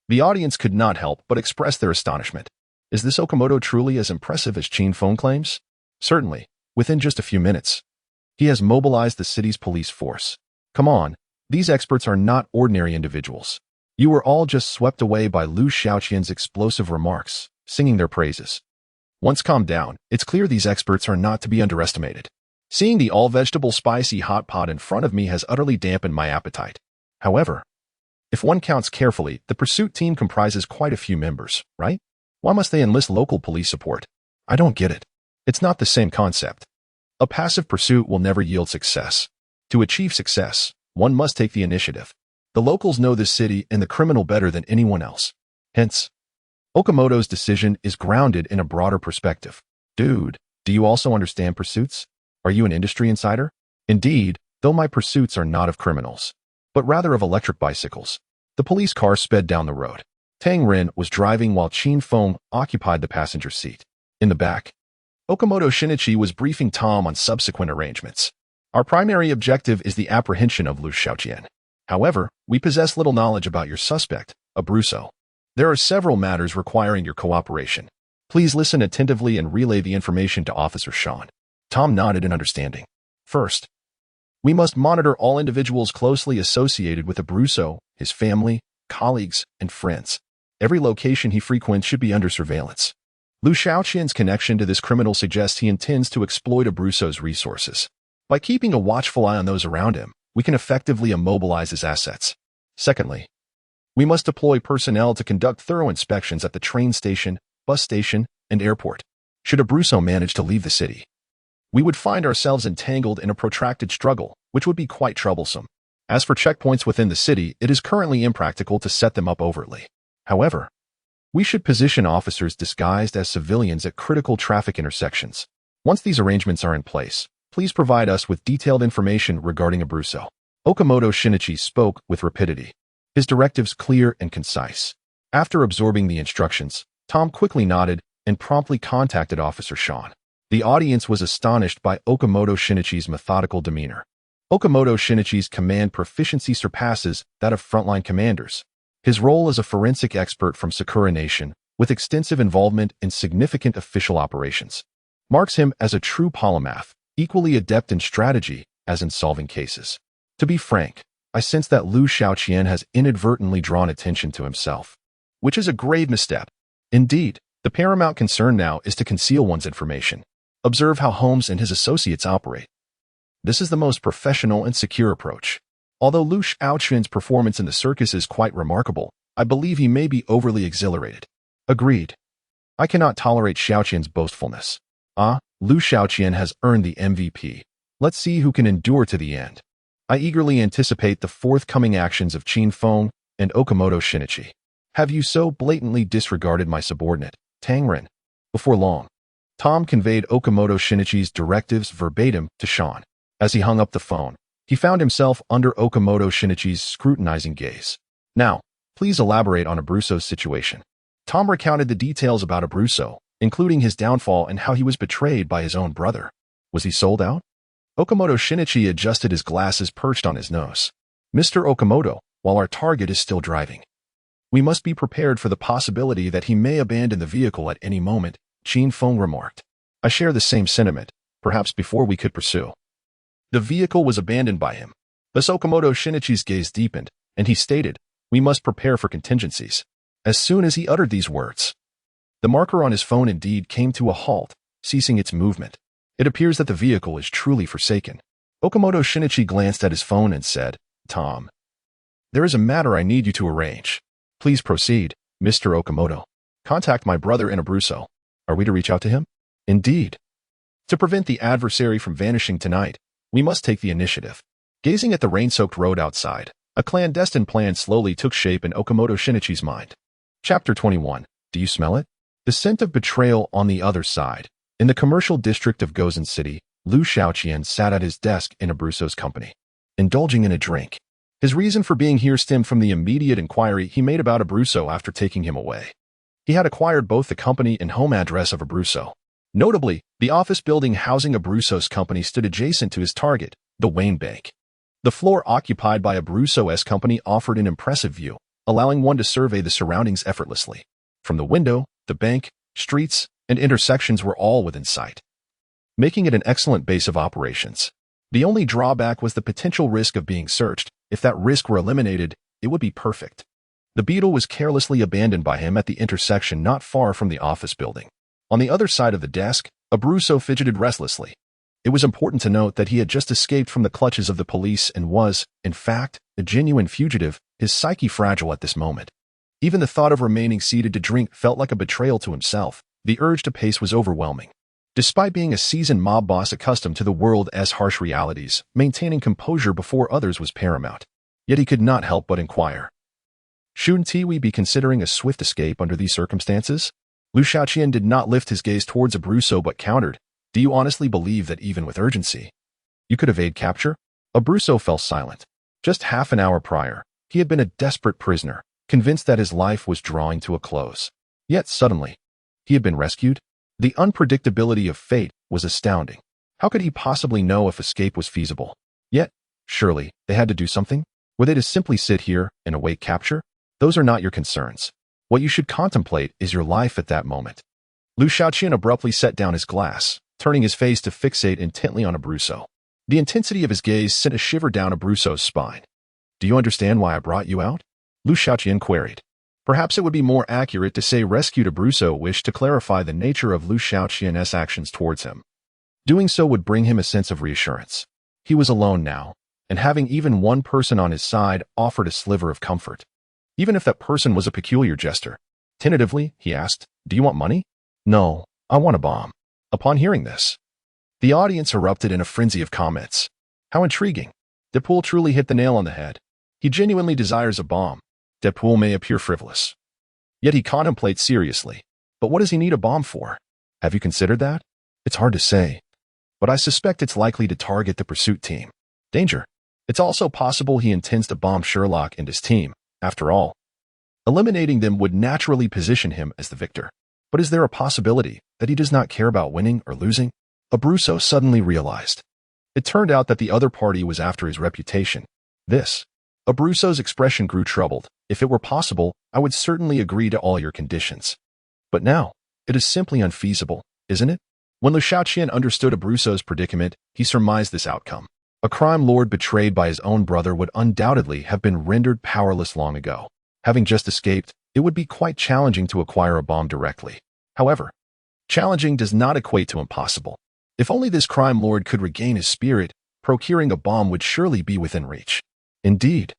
the audience could not help but express their astonishment. Is this Okamoto truly as impressive as Qin Feng claims? Certainly, within just a few minutes, he has mobilized the city's police force. Come on, these experts are not ordinary individuals. You were all just swept away by Liu Xiaoqian's explosive remarks, singing their praises. Once calmed down, it's clear these experts are not to be underestimated. Seeing the all-vegetable spicy hot pot in front of me has utterly dampened my appetite. However, if one counts carefully, the pursuit team comprises quite a few members, right? Why must they enlist local police support? I don't get it. It's not the same concept. A passive pursuit will never yield success. To achieve success, one must take the initiative. The locals know this city and the criminal better than anyone else. Hence, Okamoto's decision is grounded in a broader perspective. Dude, do you also understand pursuits? Are you an industry insider? Indeed, though my pursuits are not of criminals, but rather of electric bicycles. The police car sped down the road. Tang Ren was driving while Qin Feng occupied the passenger seat. In the back, Okamoto Shinichi was briefing Tom on subsequent arrangements. Our primary objective is the apprehension of Liu Xiaoqian. However, we possess little knowledge about your suspect, Abruzzo. There are several matters requiring your cooperation. Please listen attentively and relay the information to Officer Sean. Tom nodded in understanding. First, we must monitor all individuals closely associated with Abruzzo, his family, colleagues, and friends. Every location he frequents should be under surveillance. Liu Xiaoqian's connection to this criminal suggests he intends to exploit Abruzzo's resources. By keeping a watchful eye on those around him, we can effectively immobilize his assets. Secondly, we must deploy personnel to conduct thorough inspections at the train station, bus station, and airport. Should Abruzzo manage to leave the city, we would find ourselves entangled in a protracted struggle, which would be quite troublesome. As for checkpoints within the city, it is currently impractical to set them up overtly. However, we should position officers disguised as civilians at critical traffic intersections. Once these arrangements are in place, please provide us with detailed information regarding Abruzzo. Okamoto Shinichi spoke with rapidity, his directives clear and concise. After absorbing the instructions, Tom quickly nodded and promptly contacted Officer Sean. The audience was astonished by Okamoto Shinichi's methodical demeanor. Okamoto Shinichi's command proficiency surpasses that of frontline commanders. His role as a forensic expert from Sakura Nation, with extensive involvement in significant official operations, marks him as a true polymath, equally adept in strategy as in solving cases. To be frank, I sense that Liu Xiaoqian has inadvertently drawn attention to himself, which is a grave misstep. Indeed, the paramount concern now is to conceal one's information. Observe how Holmes and his associates operate. This is the most professional and secure approach. Although Liu Xiaoqian's performance in the circus is quite remarkable, I believe he may be overly exhilarated. Agreed. I cannot tolerate Xiaoqian's boastfulness. Liu Xiaoqian has earned the MVP. Let's see who can endure to the end. I eagerly anticipate the forthcoming actions of Qin Feng and Okamoto Shinichi. Have you so blatantly disregarded my subordinate, Tang Ren? Before long, Tom conveyed Okamoto Shinichi's directives verbatim to Sean. As he hung up the phone, he found himself under Okamoto Shinichi's scrutinizing gaze. Now, please elaborate on Abruzzo's situation. Tom recounted the details about Abruzzo, including his downfall and how he was betrayed by his own brother. Was he sold out? Okamoto Shinichi adjusted his glasses perched on his nose. Mr. Okamoto, while our target is still driving, we must be prepared for the possibility that he may abandon the vehicle at any moment, Qin Feng remarked. I share the same sentiment, perhaps before we could pursue. The vehicle was abandoned by him. Thus Okamoto Shinichi's gaze deepened, and he stated, we must prepare for contingencies. As soon as he uttered these words, the marker on his phone indeed came to a halt, ceasing its movement. It appears that the vehicle is truly forsaken. Okamoto Shinichi glanced at his phone and said, Tom, there is a matter I need you to arrange. Please proceed, Mr. Okamoto. Contact my brother in Abruzzo. Are we to reach out to him? Indeed. To prevent the adversary from vanishing tonight, we must take the initiative. Gazing at the rain-soaked road outside, a clandestine plan slowly took shape in Okamoto Shinichi's mind. Chapter 21. Do you smell it? The scent of betrayal on the other side. In the commercial district of Gozen City, Liu Xiaoqian sat at his desk in Abruzzo's company, indulging in a drink. His reason for being here stemmed from the immediate inquiry he made about Abruzzo after taking him away. He had acquired both the company and home address of Abruzzo. Notably, the office building housing Abruzzo's company stood adjacent to his target, the Wayne Bank. The floor occupied by Abruzzo's company offered an impressive view, allowing one to survey the surroundings effortlessly. From the window, the bank, streets, and intersections were all within sight, making it an excellent base of operations. The only drawback was the potential risk of being searched. If that risk were eliminated, it would be perfect. The Beetle was carelessly abandoned by him at the intersection not far from the office building. On the other side of the desk, Abruzzo fidgeted restlessly. It was important to note that he had just escaped from the clutches of the police and was, in fact, a genuine fugitive, his psyche fragile at this moment. Even the thought of remaining seated to drink felt like a betrayal to himself. The urge to pace was overwhelming. Despite being a seasoned mob boss accustomed to the world's harsh realities, maintaining composure before others was paramount. Yet he could not help but inquire. Shouldn't we be considering a swift escape under these circumstances? Liu Xiaoqian did not lift his gaze towards Abruzzo but countered, do you honestly believe that even with urgency, you could evade capture? Abruzzo fell silent. Just half an hour prior, he had been a desperate prisoner, convinced that his life was drawing to a close. Yet suddenly, he had been rescued? The unpredictability of fate was astounding. How could he possibly know if escape was feasible? Yet, surely, they had to do something? Were they to simply sit here and await capture? Those are not your concerns. What you should contemplate is your life at that moment. Liu Xiaoqian abruptly set down his glass, turning his face to fixate intently on Abruzzo. The intensity of his gaze sent a shiver down Abruzzo's spine. Do you understand why I brought you out? Liu Xiaoqian queried. Perhaps it would be more accurate to say rescued Abruzzo wished to clarify the nature of Liu Xiaoqian's actions towards him. Doing so would bring him a sense of reassurance. He was alone now, and having even one person on his side offered a sliver of comfort. Even if that person was a peculiar jester. Tentatively, he asked, do you want money? No, I want a bomb. Upon hearing this, the audience erupted in a frenzy of comments. How intriguing. Deadpool truly hit the nail on the head. He genuinely desires a bomb. Deadpool may appear frivolous, yet he contemplates seriously. But what does he need a bomb for? Have you considered that? It's hard to say, but I suspect it's likely to target the pursuit team. Danger. It's also possible he intends to bomb Sherlock and his team. After all, eliminating them would naturally position him as the victor. But is there a possibility that he does not care about winning or losing? Abruzzo suddenly realized. It turned out that the other party was after his reputation. Abruzzo's expression grew troubled. If it were possible, I would certainly agree to all your conditions. But now, it is simply unfeasible, isn't it? When Liu Xiaoqian understood Abruzzo's predicament, he surmised this outcome. A crime lord betrayed by his own brother would undoubtedly have been rendered powerless long ago. Having just escaped, it would be quite challenging to acquire a bomb directly. However, challenging does not equate to impossible. If only this crime lord could regain his spirit, procuring a bomb would surely be within reach. Indeed,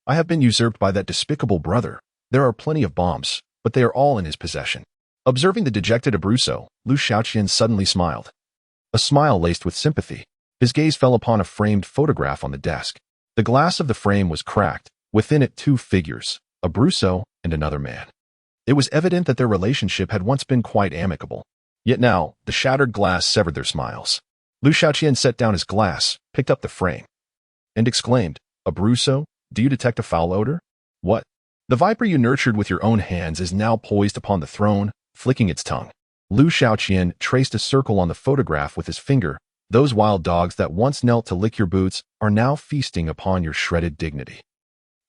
I have been usurped by that despicable brother. There are plenty of bombs, but they are all in his possession. Observing the dejected Abruzzo, Liu Xiaoqian suddenly smiled. A smile laced with sympathy. His gaze fell upon a framed photograph on the desk. The glass of the frame was cracked, within it two figures, Abruzzo and another man. It was evident that their relationship had once been quite amicable. Yet now, the shattered glass severed their smiles. Liu Xiaoqian set down his glass, picked up the frame, and exclaimed, Abruzzo, do you detect a foul odor? What? The viper you nurtured with your own hands is now poised upon the throne, flicking its tongue. Liu Xiaoqian traced a circle on the photograph with his finger. Those wild dogs that once knelt to lick your boots are now feasting upon your shredded dignity.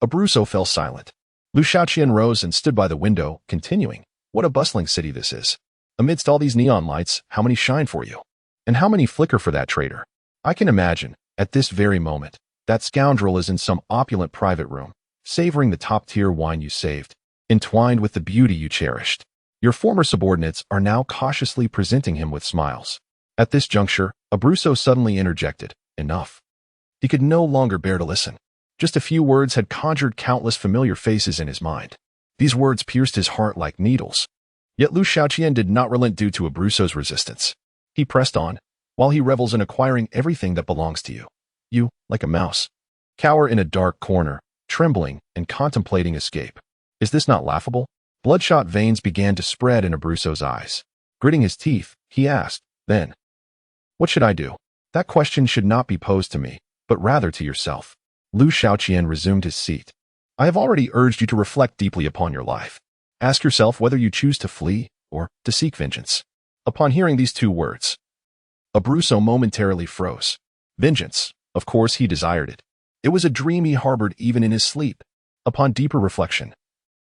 Abruzzo fell silent. Liu Xiaoqian rose and stood by the window, continuing, what a bustling city this is. Amidst all these neon lights, how many shine for you? And how many flicker for that traitor? I can imagine, at this very moment, that scoundrel is in some opulent private room, savoring the top-tier wine you saved, entwined with the beauty you cherished. Your former subordinates are now cautiously presenting him with smiles. At this juncture, Abruzzo suddenly interjected, enough. He could no longer bear to listen. Just a few words had conjured countless familiar faces in his mind. These words pierced his heart like needles. Yet Liu Xiaoqian did not relent due to Abruzzo's resistance. He pressed on, while he revels in acquiring everything that belongs to you. You, like a mouse, cower in a dark corner, trembling and contemplating escape. Is this not laughable? Bloodshot veins began to spread in Abruzzo's eyes. Gritting his teeth, he asked, then, what should I do? That question should not be posed to me, but rather to yourself. Liu Xiaoqian resumed his seat. I have already urged you to reflect deeply upon your life. Ask yourself whether you choose to flee or to seek vengeance. Upon hearing these two words, Abruzzo momentarily froze. Vengeance, of course he desired it. It was a dream he harbored even in his sleep. Upon deeper reflection,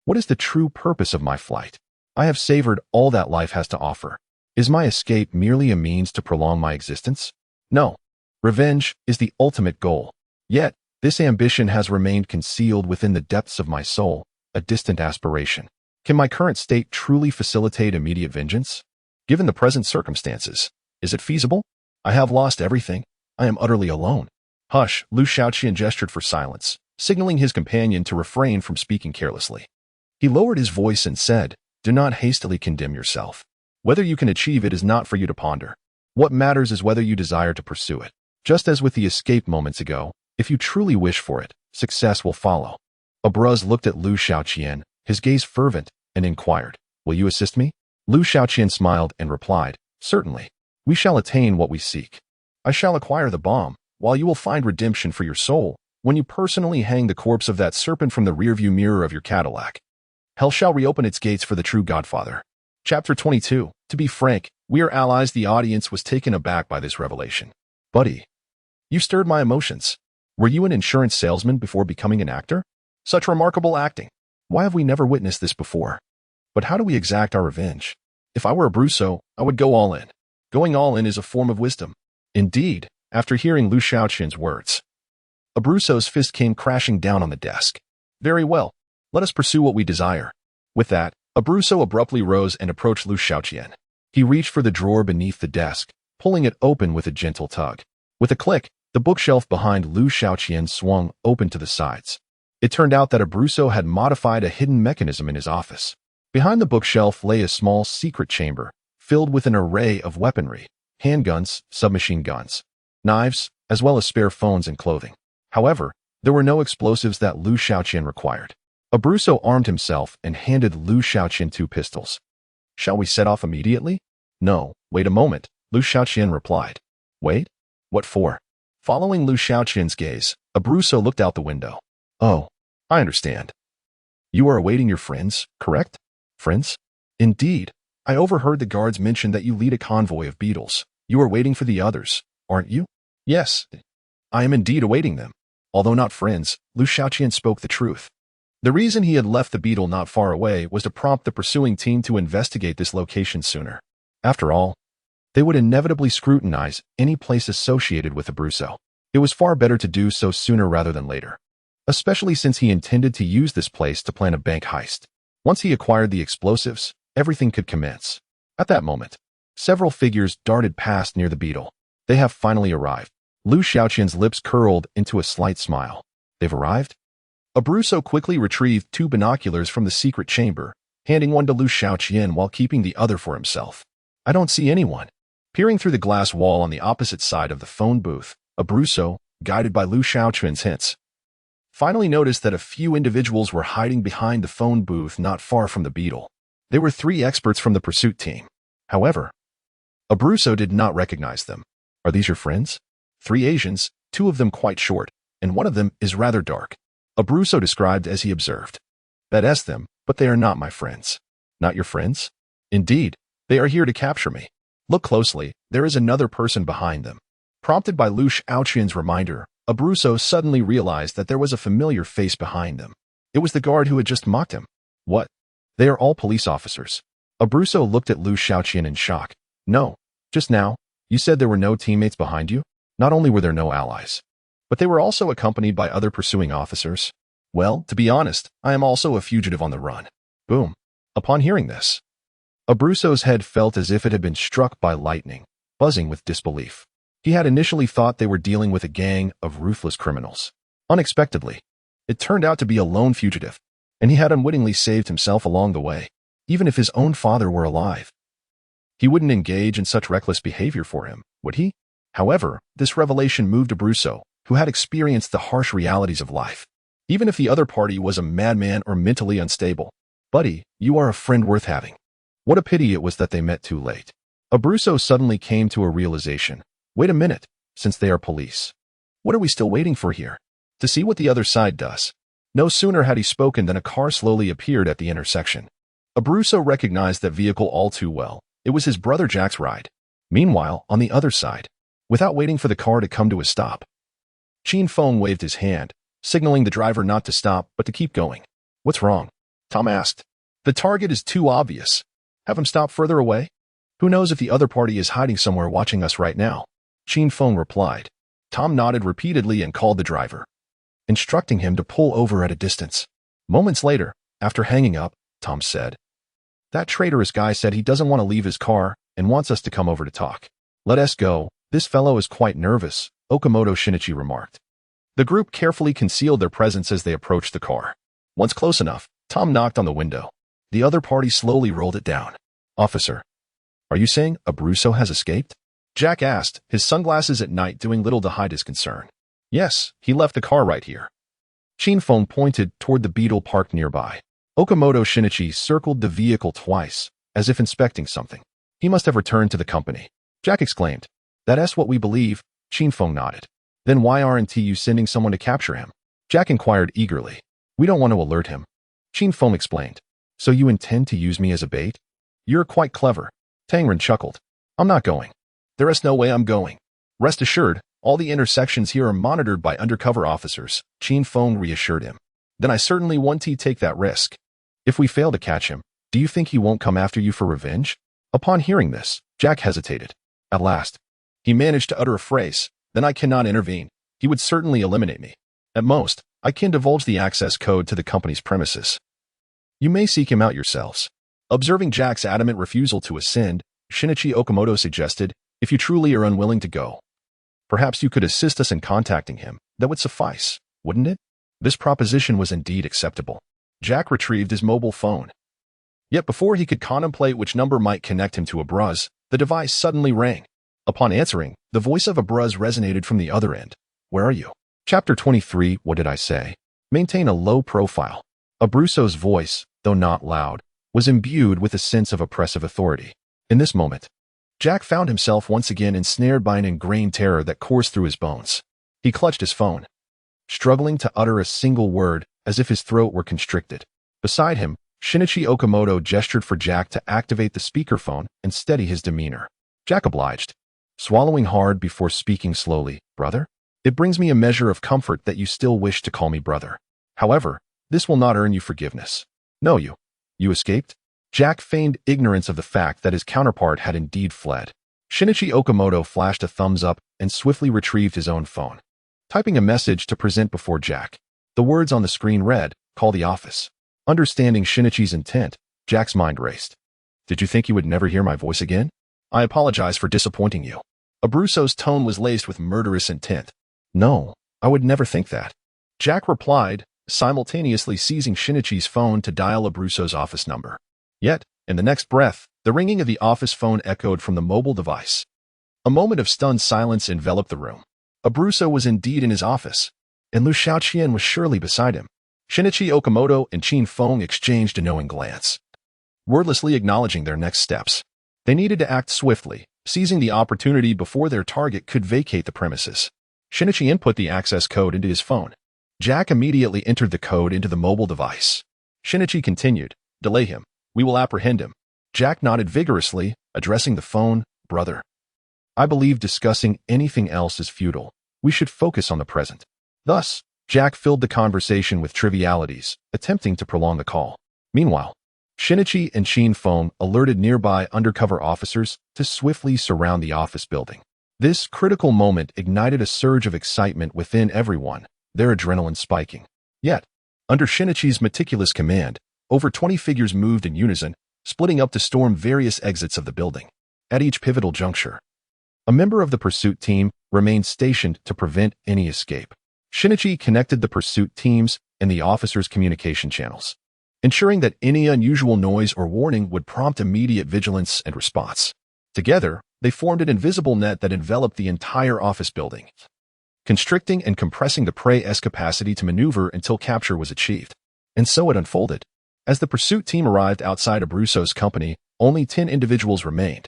what is the true purpose of my flight? I have savored all that life has to offer. Is my escape merely a means to prolong my existence? No. Revenge is the ultimate goal. Yet, this ambition has remained concealed within the depths of my soul, a distant aspiration. Can my current state truly facilitate immediate vengeance? Given the present circumstances, is it feasible? I have lost everything. I am utterly alone. Hush, Liu Xiaoqian gestured for silence, signaling his companion to refrain from speaking carelessly. He lowered his voice and said, do not hastily condemn yourself. Whether you can achieve it is not for you to ponder. What matters is whether you desire to pursue it. Just as with the escape moments ago, if you truly wish for it, success will follow. Abruzzo looked at Liu Xiaoqian, his gaze fervent, and inquired, will you assist me? Liu Xiaoqian smiled and replied, certainly. We shall attain what we seek. I shall acquire the bomb, while you will find redemption for your soul when you personally hang the corpse of that serpent from the rearview mirror of your Cadillac. Hell shall reopen its gates for the true Godfather. Chapter 22. To be frank, we are allies. The audience was taken aback by this revelation. Buddy, you stirred my emotions. Were you an insurance salesman before becoming an actor? Such remarkable acting. Why have we never witnessed this before? But how do we exact our revenge? If I were Abruzzo, I would go all in. Going all in is a form of wisdom. Indeed, after hearing Liu Xiaoqian's words, Abruzzo's fist came crashing down on the desk. Very well. Let us pursue what we desire. With that, Abruzzo abruptly rose and approached Liu Xiaoqian. He reached for the drawer beneath the desk, pulling it open with a gentle tug. With a click, the bookshelf behind Liu Xiaoqian swung open to the sides. It turned out that Abruzzo had modified a hidden mechanism in his office. Behind the bookshelf lay a small secret chamber, filled with an array of weaponry, handguns, submachine guns, knives, as well as spare phones and clothing. However, there were no explosives that Liu Xiaoqian required. Abruzzo armed himself and handed Liu Xiaoqian 2 pistols. Shall we set off immediately? No, wait a moment, Liu Xiaoqian replied. Wait? What for? Following Liu Xiaoqian's gaze, Abruzzo looked out the window. Oh, I understand. You are awaiting your friends, correct? Friends? Indeed. I overheard the guards mention that you lead a convoy of beetles. You are waiting for the others, aren't you? Yes, I am indeed awaiting them. Although not friends, Liu Xiaoqian spoke the truth. The reason he had left the beetle not far away was to prompt the pursuing team to investigate this location sooner. After all, they would inevitably scrutinize any place associated with Abruzzo. It was far better to do so sooner rather than later, especially since he intended to use this place to plan a bank heist. Once he acquired the explosives, everything could commence. At that moment, several figures darted past near the beetle. They have finally arrived. Liu Xiaoqian's lips curled into a slight smile. They've arrived? Abruzzo quickly retrieved 2 binoculars from the secret chamber, handing one to Liu Xiaoqian while keeping the other for himself. I don't see anyone. Peering through the glass wall on the opposite side of the phone booth, Abruzzo, guided by Liu Xiaoqian's hints, finally noticed that a few individuals were hiding behind the phone booth not far from the beetle. They were 3 experts from the pursuit team. However, Abruzzo did not recognize them. Are these your friends? 3 Asians, 2 of them quite short, and one of them is rather dark. Abruzzo described as he observed. That's them, but they are not my friends. Not your friends? Indeed, they are here to capture me. Look closely, there is another person behind them. Prompted by Liu Xiaoqian's reminder, Abruzzo suddenly realized that there was a familiar face behind them. It was the guard who had just mocked him. What? They are all police officers. Abruzzo looked at Liu Xiaoqian in shock. No, just now, you said there were no teammates behind you? Not only were there no allies, but they were also accompanied by other pursuing officers. Well, to be honest, I am also a fugitive on the run. Boom. Upon hearing this, Abruzzo's head felt as if it had been struck by lightning, buzzing with disbelief. He had initially thought they were dealing with a gang of ruthless criminals. Unexpectedly, it turned out to be a lone fugitive, and he had unwittingly saved himself along the way. Even if his own father were alive, he wouldn't engage in such reckless behavior for him, would he? However, this revelation moved Abruzzo, who had experienced the harsh realities of life. Even if the other party was a madman or mentally unstable, buddy, you are a friend worth having. What a pity it was that they met too late. Abruzzo suddenly came to a realization. Wait a minute, since they are police, what are we still waiting for here? To see what the other side does. No sooner had he spoken than a car slowly appeared at the intersection. Abruzzo recognized that vehicle all too well. It was his brother Jack's ride. Meanwhile, on the other side, without waiting for the car to come to a stop, Qin Feng waved his hand, signaling the driver not to stop but to keep going. What's wrong? Tom asked. The target is too obvious. Have him stop further away? Who knows if the other party is hiding somewhere watching us right now? Qin Feng replied. Tom nodded repeatedly and called the driver, instructing him to pull over at a distance. Moments later, after hanging up, Tom said, that traitorous guy said he doesn't want to leave his car and wants us to come over to talk. Let us go. This fellow is quite nervous, Okamoto Shinichi remarked. The group carefully concealed their presence as they approached the car. Once close enough, Tom knocked on the window. The other party slowly rolled it down. Officer, are you saying Abruzzo has escaped? Jack asked, his sunglasses at night doing little to hide his concern. Yes, he left the car right here. Qin Feng pointed toward the beetle parked nearby. Okamoto Shinichi circled the vehicle twice, as if inspecting something. He must have returned to the company. Jack exclaimed. That's what we believe. Qin Feng nodded. Then why aren't you sending someone to capture him? Jack inquired eagerly. We don't want to alert him. Qin Feng explained. So you intend to use me as a bait? You're quite clever. Tangren chuckled. I'm not going. There is no way I'm going. Rest assured, all the intersections here are monitored by undercover officers, Qin Feng reassured him. Then I certainly want to take that risk. If we fail to catch him, do you think he won't come after you for revenge? Upon hearing this, Jack hesitated. At last, he managed to utter a phrase. Then I cannot intervene. He would certainly eliminate me. At most, I can divulge the access code to the company's premises. You may seek him out yourselves. Observing Jack's adamant refusal to ascend, Shinichi Okamoto suggested, if you truly are unwilling to go, perhaps you could assist us in contacting him. That would suffice, wouldn't it? This proposition was indeed acceptable. Jack retrieved his mobile phone. Yet before he could contemplate which number might connect him to Abruz, the device suddenly rang. Upon answering, the voice of Abruz resonated from the other end. Where are you? Chapter 23, What did I say? Maintain a low profile. Abruzzo's voice, though not loud, was imbued with a sense of oppressive authority. In this moment, Jack found himself once again ensnared by an ingrained terror that coursed through his bones. He clutched his phone, struggling to utter a single word as if his throat were constricted. Beside him, Shinichi Okamoto gestured for Jack to activate the speakerphone and steady his demeanor. Jack obliged. swallowing hard before speaking slowly. Brother? It brings me a measure of comfort that you still wish to call me brother. However, this will not earn you forgiveness. No, you escaped? Jack feigned ignorance of the fact that his counterpart had indeed fled. Shinichi Okamoto flashed a thumbs up and swiftly retrieved his own phone, typing a message to present before Jack. The words on the screen read, "Call the office." Understanding Shinichi's intent, Jack's mind raced. Did you think you would never hear my voice again? I apologize for disappointing you. Abruzzo's tone was laced with murderous intent. No, I would never think that. Jack replied, simultaneously seizing Shinichi's phone to dial Abruzzo's office number. Yet, in the next breath, the ringing of the office phone echoed from the mobile device. A moment of stunned silence enveloped the room. Abruzzo was indeed in his office, and Liu Xiaoqian was surely beside him. Shinichi Okamoto and Qin Feng exchanged a knowing glance, wordlessly acknowledging their next steps. They needed to act swiftly, seizing the opportunity before their target could vacate the premises. Shinichi input the access code into his phone. Jack immediately entered the code into the mobile device. Shinichi continued, "Delay him. We will apprehend him." Jack nodded vigorously, addressing the phone, "Brother, I believe discussing anything else is futile. We should focus on the present." Thus, Jack filled the conversation with trivialities, attempting to prolong the call. Meanwhile, Shinichi and Qin Feng alerted nearby undercover officers to swiftly surround the office building. This critical moment ignited a surge of excitement within everyone, their adrenaline spiking. Yet, under Shinichi's meticulous command, over 20 figures moved in unison, splitting up to storm various exits of the building. At each pivotal juncture, a member of the pursuit team remained stationed to prevent any escape. Shinichi connected the pursuit teams and the officers' communication channels, ensuring that any unusual noise or warning would prompt immediate vigilance and response. Together, they formed an invisible net that enveloped the entire office building, constricting and compressing the prey's capacity to maneuver until capture was achieved. And so it unfolded. As the pursuit team arrived outside Abruzzo's company, only 10 individuals remained.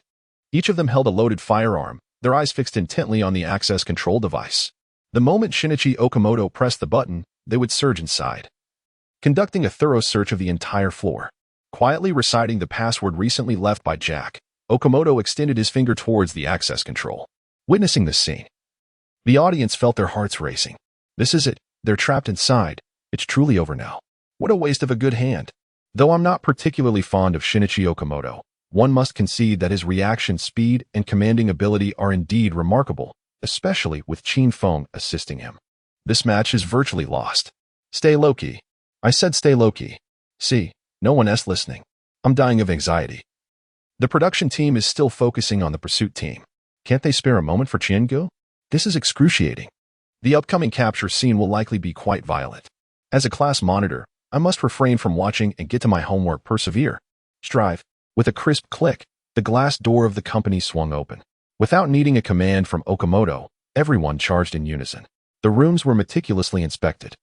Each of them held a loaded firearm, their eyes fixed intently on the access control device. The moment Shinichi Okamoto pressed the button, they would surge inside, conducting a thorough search of the entire floor. Quietly reciting the password recently left by Jack, Okamoto extended his finger towards the access control. Witnessing this scene, the audience felt their hearts racing. This is it. They're trapped inside. It's truly over now. What a waste of a good hand. Though I'm not particularly fond of Shinichi Okamoto, one must concede that his reaction speed and commanding ability are indeed remarkable, especially with Qin Feng assisting him. This match is virtually lost. Stay low-key. I said stay low-key. See, no one else listening. I'm dying of anxiety. The production team is still focusing on the pursuit team. Can't they spare a moment for Qiangu? This is excruciating. The upcoming capture scene will likely be quite violent. As a class monitor, I must refrain from watching and get to my homework. Persevere. Strive. With a crisp click, the glass door of the company swung open. Without needing a command from Okamoto, everyone charged in unison. The rooms were meticulously inspected.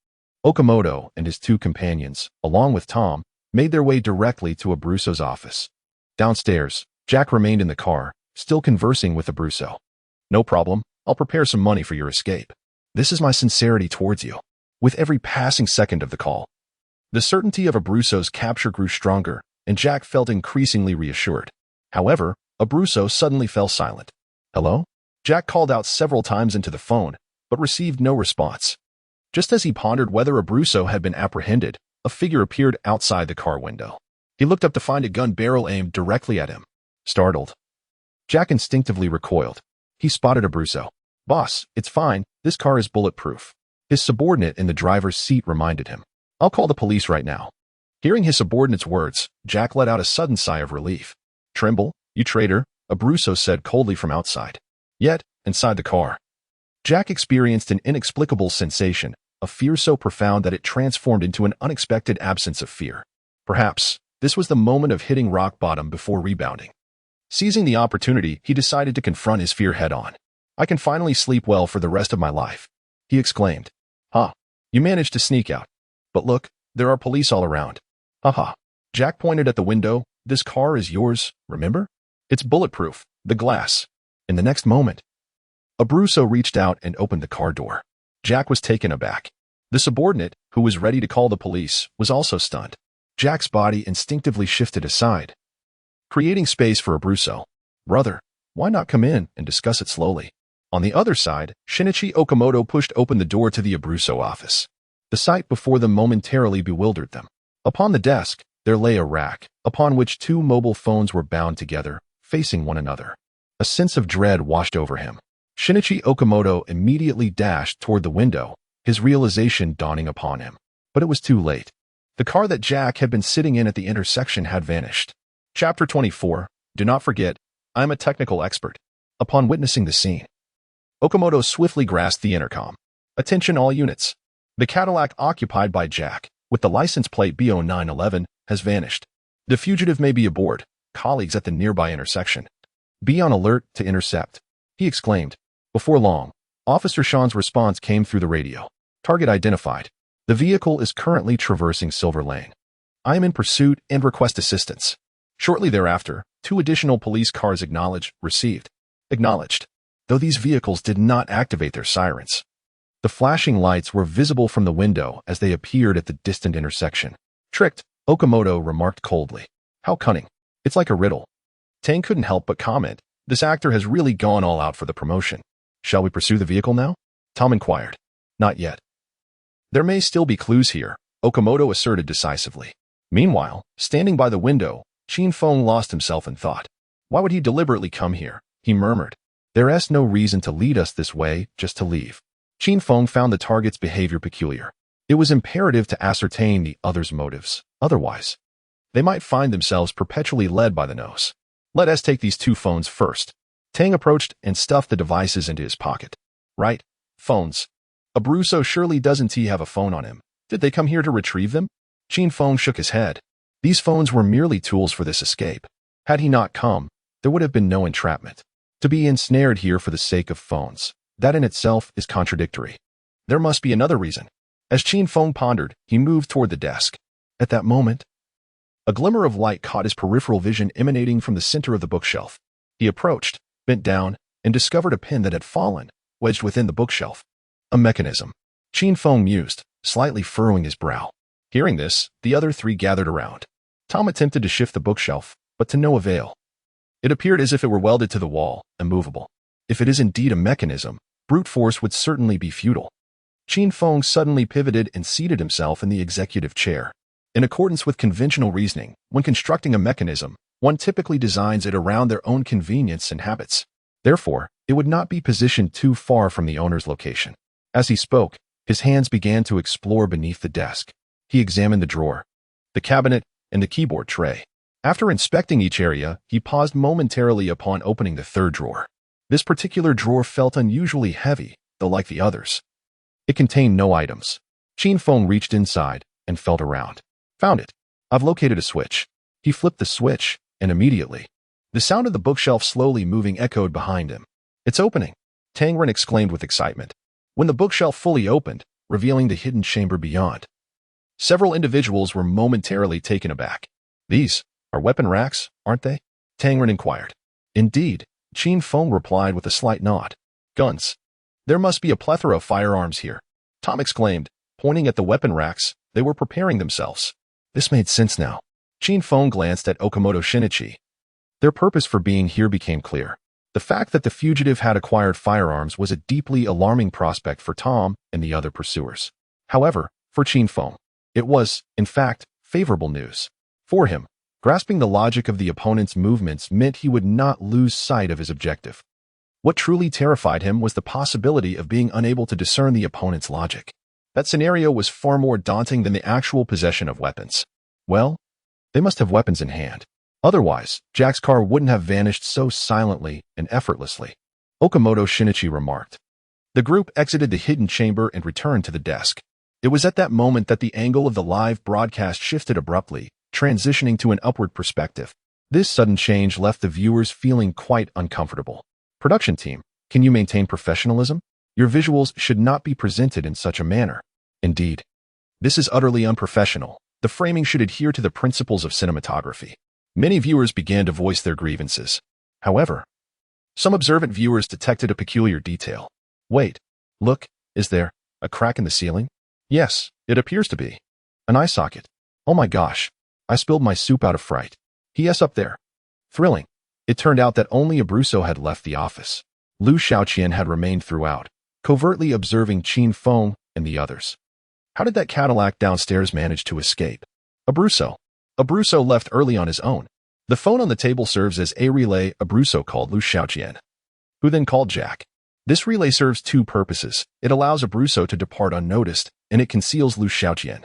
Okamoto and his two companions, along with Tom, made their way directly to Abruzzo's office. Downstairs, Jack remained in the car, still conversing with Abruzzo. "No problem, I'll prepare some money for your escape. This is my sincerity towards you." With every passing second of the call, the certainty of Abruzzo's capture grew stronger, and Jack felt increasingly reassured. However, Abruzzo suddenly fell silent. "Hello?" Jack called out several times into the phone, but received no response. Just as he pondered whether Abruzzo had been apprehended, a figure appeared outside the car window. He looked up to find a gun barrel aimed directly at him. Startled, Jack instinctively recoiled. He spotted Abruzzo. "Boss, it's fine, this car is bulletproof." His subordinate in the driver's seat reminded him. "I'll call the police right now." Hearing his subordinate's words, Jack let out a sudden sigh of relief. "Tremble, you traitor," Abruzzo said coldly from outside. Yet, inside the car, Jack experienced an inexplicable sensation, a fear so profound that it transformed into an unexpected absence of fear. Perhaps, this was the moment of hitting rock bottom before rebounding. Seizing the opportunity, he decided to confront his fear head-on. "I can finally sleep well for the rest of my life," he exclaimed. "Ha, you managed to sneak out. But look, there are police all around." "Haha." Jack pointed at the window. "This car is yours, remember? It's bulletproof, the glass." In the next moment, Abruzzo reached out and opened the car door. Jack was taken aback. The subordinate, who was ready to call the police, was also stunned. Jack's body instinctively shifted aside, creating space for Abruzzo. "Brother, Why not come in and discuss it slowly? On the other side, Shinichi Okamoto pushed open the door to the Abruzzo office. The sight before them momentarily bewildered them. Upon the desk, there lay a rack, upon which two mobile phones were bound together, facing one another. A sense of dread washed over him. Shinichi Okamoto immediately dashed toward the window, his realization dawning upon him. But it was too late. The car that Jack had been sitting in at the intersection had vanished. Chapter 24. Do not forget, I am a technical expert. Upon witnessing the scene, Okamoto swiftly grasped the intercom. Attention all units. The Cadillac occupied by Jack, with the license plate BO911, has vanished. The fugitive may be aboard, colleagues at the nearby intersection. Be on alert to intercept, he exclaimed. Before long, Officer Sean's response came through the radio. Target identified. The vehicle is currently traversing Silver Lane. I am in pursuit and request assistance. Shortly thereafter, two additional police cars received. Acknowledged. Though these vehicles did not activate their sirens. The flashing lights were visible from the window as they appeared at the distant intersection. Tricked, Okamoto remarked coldly. How cunning. It's like a riddle. Tang couldn't help but comment. This actor has really gone all out for the promotion. Shall we pursue the vehicle now? Tom inquired. Not yet. There may still be clues here, Okamoto asserted decisively. Meanwhile, standing by the window, Qin Feng lost himself in thought. Why would he deliberately come here? He murmured. There's no reason to lead us this way, just to leave. Qin Feng found the target's behavior peculiar. It was imperative to ascertain the other's motives. Otherwise, they might find themselves perpetually led by the nose. Let us take these two phones first. Tang approached and stuffed the devices into his pocket. Right, phones. Abruzzo surely doesn't he have a phone on him? Did they come here to retrieve them? Qin Feng shook his head. These phones were merely tools for this escape. Had he not come, there would have been no entrapment. To be ensnared here for the sake of phones, that in itself is contradictory. There must be another reason. As Qin Feng pondered, he moved toward the desk. At that moment, a glimmer of light caught his peripheral vision emanating from the center of the bookshelf. He approached, bent down, and discovered a pin that had fallen, wedged within the bookshelf. A mechanism. Qin Feng mused, slightly furrowing his brow. Hearing this, the other three gathered around. Tom attempted to shift the bookshelf, but to no avail. It appeared as if it were welded to the wall, immovable. If it is indeed a mechanism, brute force would certainly be futile. Qin Feng suddenly pivoted and seated himself in the executive chair. In accordance with conventional reasoning, when constructing a mechanism, one typically designs it around their own convenience and habits. Therefore, it would not be positioned too far from the owner's location. As he spoke, his hands began to explore beneath the desk. He examined the drawer, the cabinet, and the keyboard tray. After inspecting each area, he paused momentarily upon opening the third drawer. This particular drawer felt unusually heavy, though like the others. It contained no items. Qin Feng reached inside and felt around. Found it. I've located a switch. He flipped the switch, and immediately, the sound of the bookshelf slowly moving echoed behind him. It's opening, Tangren exclaimed with excitement. When the bookshelf fully opened, revealing the hidden chamber beyond, several individuals were momentarily taken aback. These are weapon racks, aren't they? Tangren inquired. Indeed, Qin Feng replied with a slight nod. Guns. There must be a plethora of firearms here, Tom exclaimed, pointing at the weapon racks. They were preparing themselves. This made sense now. Qin Feng glanced at Okamoto Shinichi. Their purpose for being here became clear. The fact that the fugitive had acquired firearms was a deeply alarming prospect for Tom and the other pursuers. However, for Qin Feng, it was, in fact, favorable news. For him, grasping the logic of the opponent's movements meant he would not lose sight of his objective. What truly terrified him was the possibility of being unable to discern the opponent's logic. That scenario was far more daunting than the actual possession of weapons. Well, they must have weapons in hand. Otherwise, Jack's car wouldn't have vanished so silently and effortlessly, Okamoto Shinichi remarked. The group exited the hidden chamber and returned to the desk. It was at that moment that the angle of the live broadcast shifted abruptly, transitioning to an upward perspective. This sudden change left the viewers feeling quite uncomfortable. Production team, can you maintain professionalism? Your visuals should not be presented in such a manner. Indeed, this is utterly unprofessional. The framing should adhere to the principles of cinematography. Many viewers began to voice their grievances. However, some observant viewers detected a peculiar detail. Wait, look, is there a crack in the ceiling? Yes, it appears to be. An eye socket. Oh my gosh, I spilled my soup out of fright. P.S. up there. Thrilling. It turned out that only Abruzzo had left the office. Liu Xiaoqian had remained throughout, covertly observing Qin Feng and the others. How did that Cadillac downstairs manage to escape? Abruzzo. Abruzzo left early on his own. The phone on the table serves as a relay. Abruzzo called Liu Xiaoqian, who then called Jack. This relay serves two purposes. It allows Abruzzo to depart unnoticed, and it conceals Liu Xiaoqian,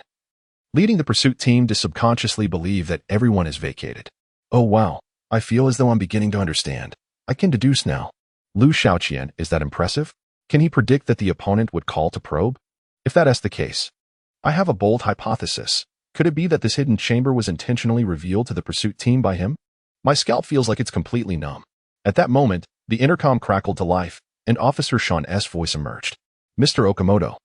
leading the pursuit team to subconsciously believe that everyone is vacated. Oh wow, I feel as though I'm beginning to understand. I can deduce now. Liu Xiaoqian, is that impressive? Can he predict that the opponent would call to probe? If that is the case, I have a bold hypothesis. Could it be that this hidden chamber was intentionally revealed to the pursuit team by him? My scalp feels like it's completely numb. At that moment, the intercom crackled to life, and Officer Sean's voice emerged. Mr. Okamoto.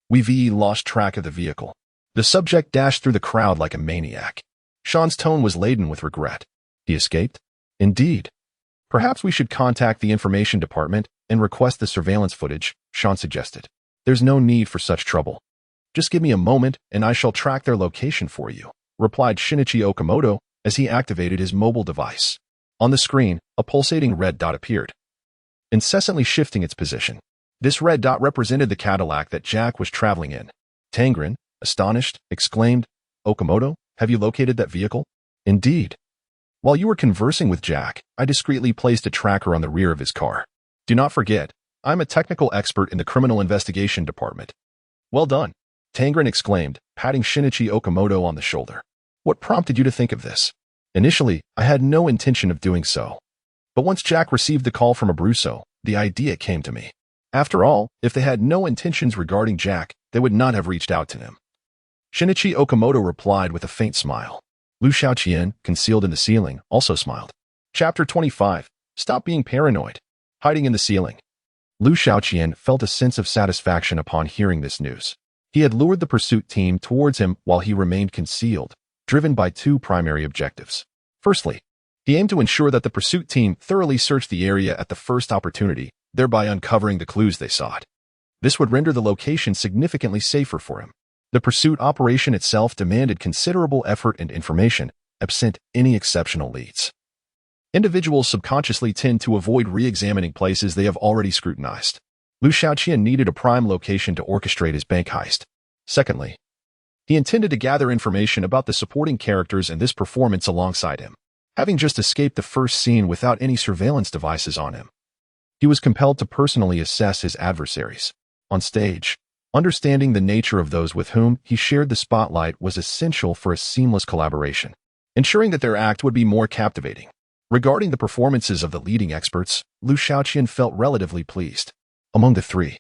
We've lost track of the vehicle. The subject dashed through the crowd like a maniac. Sean's tone was laden with regret. He escaped? Indeed. Perhaps we should contact the information department and request the surveillance footage, Sean suggested. There's no need for such trouble. Just give me a moment and I shall track their location for you, replied Shinichi Okamoto as he activated his mobile device. On the screen, a pulsating red dot appeared, incessantly shifting its position. This red dot represented the Cadillac that Jack was traveling in. Tangren, astonished, exclaimed, Okamoto, have you located that vehicle? Indeed. While you were conversing with Jack, I discreetly placed a tracker on the rear of his car. Do not forget, I'm a technical expert in the criminal investigation department. Well done, Tangren exclaimed, patting Shinichi Okamoto on the shoulder. What prompted you to think of this? Initially, I had no intention of doing so. But once Jack received the call from Abruzzo, the idea came to me. After all, if they had no intentions regarding Jack, they would not have reached out to him. Shinichi Okamoto replied with a faint smile. Liu Xiaoqian, concealed in the ceiling, also smiled. Chapter 25. Stop being paranoid. Hiding in the ceiling. Liu Xiaoqian felt a sense of satisfaction upon hearing this news. He had lured the pursuit team towards him while he remained concealed, driven by two primary objectives. Firstly, he aimed to ensure that the pursuit team thoroughly searched the area at the first opportunity, thereby uncovering the clues they sought. This would render the location significantly safer for him. The pursuit operation itself demanded considerable effort and information, absent any exceptional leads. Individuals subconsciously tend to avoid re-examining places they have already scrutinized. Liu Xiaoqian needed a prime location to orchestrate his bank heist. Secondly, he intended to gather information about the supporting characters in this performance alongside him. Having just escaped the first scene without any surveillance devices on him, he was compelled to personally assess his adversaries. On stage, understanding the nature of those with whom he shared the spotlight was essential for a seamless collaboration, ensuring that their act would be more captivating. Regarding the performances of the leading experts, Liu Xiaoqian felt relatively pleased. Among the three,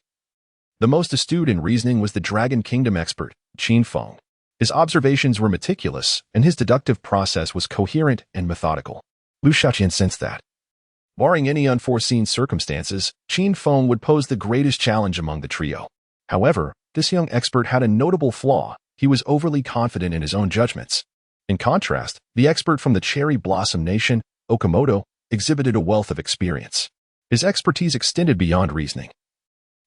the most astute in reasoning was the Dragon Kingdom expert, Qin Feng. His observations were meticulous, and his deductive process was coherent and methodical. Liu Xiaoqian sensed that, barring any unforeseen circumstances, Qin Feng would pose the greatest challenge among the trio. However, this young expert had a notable flaw. He was overly confident in his own judgments. In contrast, the expert from the Cherry Blossom Nation, Okamoto, exhibited a wealth of experience. His expertise extended beyond reasoning.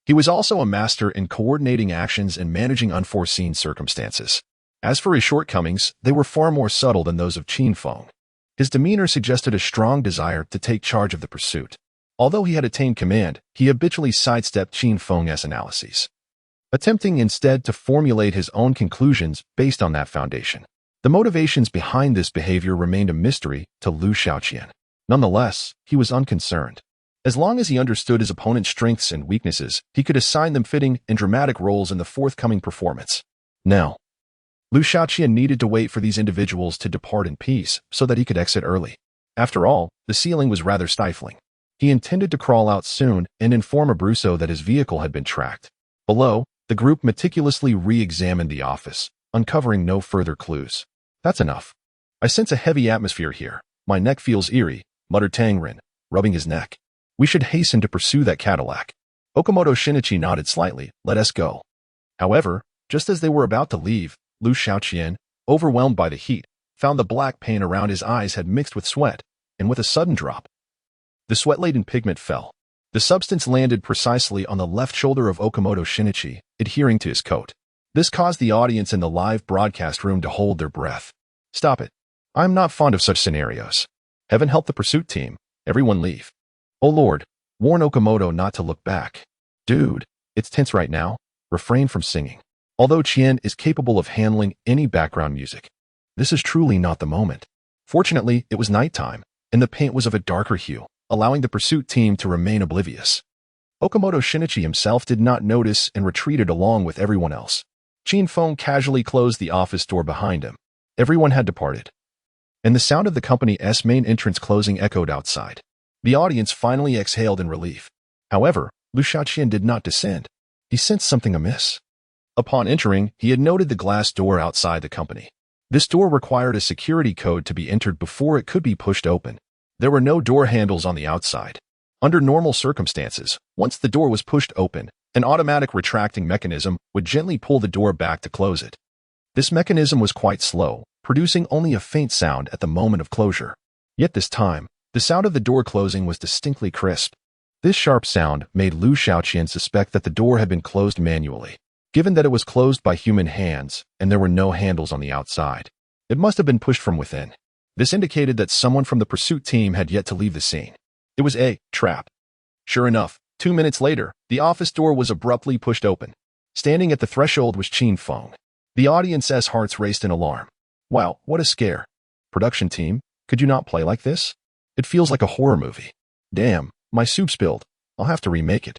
He was also a master in coordinating actions and managing unforeseen circumstances. As for his shortcomings, they were far more subtle than those of Qin Feng. His demeanor suggested a strong desire to take charge of the pursuit. Although he had attained command, he habitually sidestepped Qin Feng's analyses, attempting instead to formulate his own conclusions based on that foundation. The motivations behind this behavior remained a mystery to Liu Xiaoqian. Nonetheless, he was unconcerned. As long as he understood his opponent's strengths and weaknesses, he could assign them fitting and dramatic roles in the forthcoming performance. Now, Liu Xiaoqian needed to wait for these individuals to depart in peace so that he could exit early. After all, the ceiling was rather stifling. He intended to crawl out soon and inform Abruzzo that his vehicle had been tracked. Below, the group meticulously re-examined the office, uncovering no further clues. That's enough. I sense a heavy atmosphere here. My neck feels eerie, muttered Tangren, rubbing his neck. We should hasten to pursue that Cadillac. Okamoto Shinichi nodded slightly. Let us go. However, just as they were about to leave, Liu Xiaoqian, overwhelmed by the heat, found the black paint around his eyes had mixed with sweat, and with a sudden drop, the sweat-laden pigment fell. The substance landed precisely on the left shoulder of Okamoto Shinichi, adhering to his coat. This caused the audience in the live broadcast room to hold their breath. Stop it. I'm not fond of such scenarios. Heaven help the pursuit team. Everyone leave. Oh Lord, warn Okamoto not to look back. Dude, it's tense right now. Refrain from singing. Although Chien is capable of handling any background music, this is truly not the moment. Fortunately, it was nighttime, and the paint was of a darker hue, allowing the pursuit team to remain oblivious. Okamoto Shinichi himself did not notice and retreated along with everyone else. Chin Feng casually closed the office door behind him. Everyone had departed, and the sound of the company's main entrance closing echoed outside. The audience finally exhaled in relief. However, Liu Xiaoqian did not descend. He sensed something amiss. Upon entering, he had noted the glass door outside the company. This door required a security code to be entered before it could be pushed open. There were no door handles on the outside. Under normal circumstances, once the door was pushed open, an automatic retracting mechanism would gently pull the door back to close it. This mechanism was quite slow, producing only a faint sound at the moment of closure. Yet this time, the sound of the door closing was distinctly crisp. This sharp sound made Liu Xiaoqian suspect that the door had been closed manually. Given that it was closed by human hands and there were no handles on the outside, it must have been pushed from within. This indicated that someone from the pursuit team had yet to leave the scene. It was a trap. Sure enough, 2 minutes later, the office door was abruptly pushed open. Standing at the threshold was Chin Feng. The audience's hearts raced in alarm. Wow, what a scare. Production team, could you not play like this? It feels like a horror movie. Damn, my soup spilled. I'll have to remake it.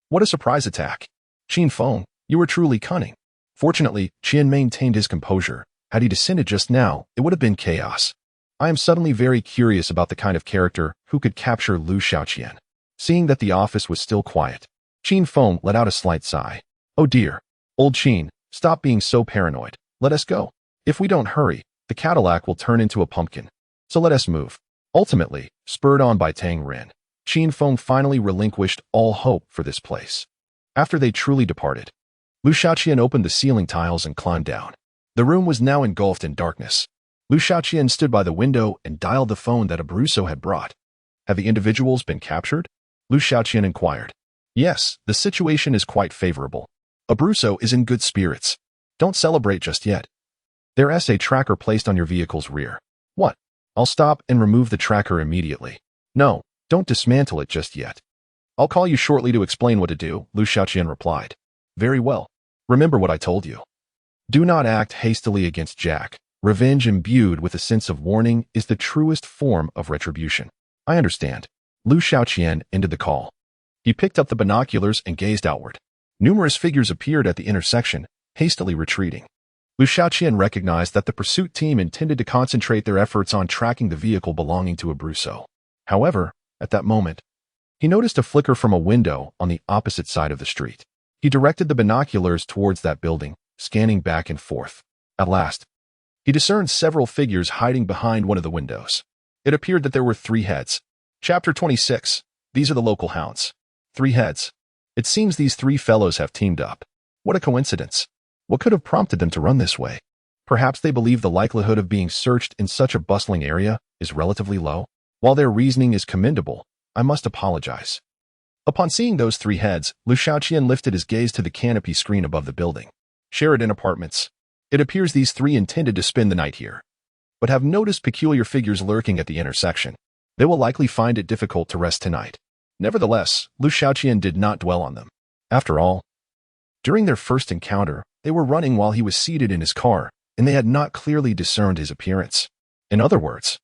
What a surprise attack. Chin Feng, you were truly cunning. Fortunately, Chien maintained his composure. Had he descended just now, it would have been chaos. I am suddenly very curious about the kind of character who could capture Liu Xiaoqian. Seeing that the office was still quiet, Chin Feng let out a slight sigh. Oh dear. Old Chin, stop being so paranoid. Let us go. If we don't hurry, the Cadillac will turn into a pumpkin. So let us move. Ultimately, spurred on by Tang Ren, Chin Feng finally relinquished all hope for this place. After they truly departed, Liu Xiaoqian opened the ceiling tiles and climbed down. The room was now engulfed in darkness. Liu Xiaoqian stood by the window and dialed the phone that Abruzzo had brought. Have the individuals been captured? Liu Xiaoqian inquired. Yes, the situation is quite favorable. Abruzzo is in good spirits. Don't celebrate just yet. There's a tracker placed on your vehicle's rear. What? I'll stop and remove the tracker immediately. No, don't dismantle it just yet. I'll call you shortly to explain what to do, Liu Xiaoqian replied. Very well. Remember what I told you. Do not act hastily against Jack. Revenge imbued with a sense of warning is the truest form of retribution. I understand. Liu Xiaoqian ended the call. He picked up the binoculars and gazed outward. Numerous figures appeared at the intersection, hastily retreating. Liu Xiaoqian recognized that the pursuit team intended to concentrate their efforts on tracking the vehicle belonging to Abruzzo. However, at that moment, he noticed a flicker from a window on the opposite side of the street. He directed the binoculars towards that building, scanning back and forth. At last, he discerned several figures hiding behind one of the windows. It appeared that there were 3 heads. Chapter 26. These are the local hounds. 3 heads. It seems these 3 fellows have teamed up. What a coincidence. What could have prompted them to run this way? Perhaps they believe the likelihood of being searched in such a bustling area is relatively low. While their reasoning is commendable, I must apologize. Upon seeing those 3 heads, Liu Xiaoqian lifted his gaze to the canopy screen above the building. Sheridan Apartments. It appears these 3 intended to spend the night here, but have noticed peculiar figures lurking at the intersection. They will likely find it difficult to rest tonight. Nevertheless, Liu Xiaoqian did not dwell on them. After all, during their first encounter, they were running while he was seated in his car, and they had not clearly discerned his appearance. In other words,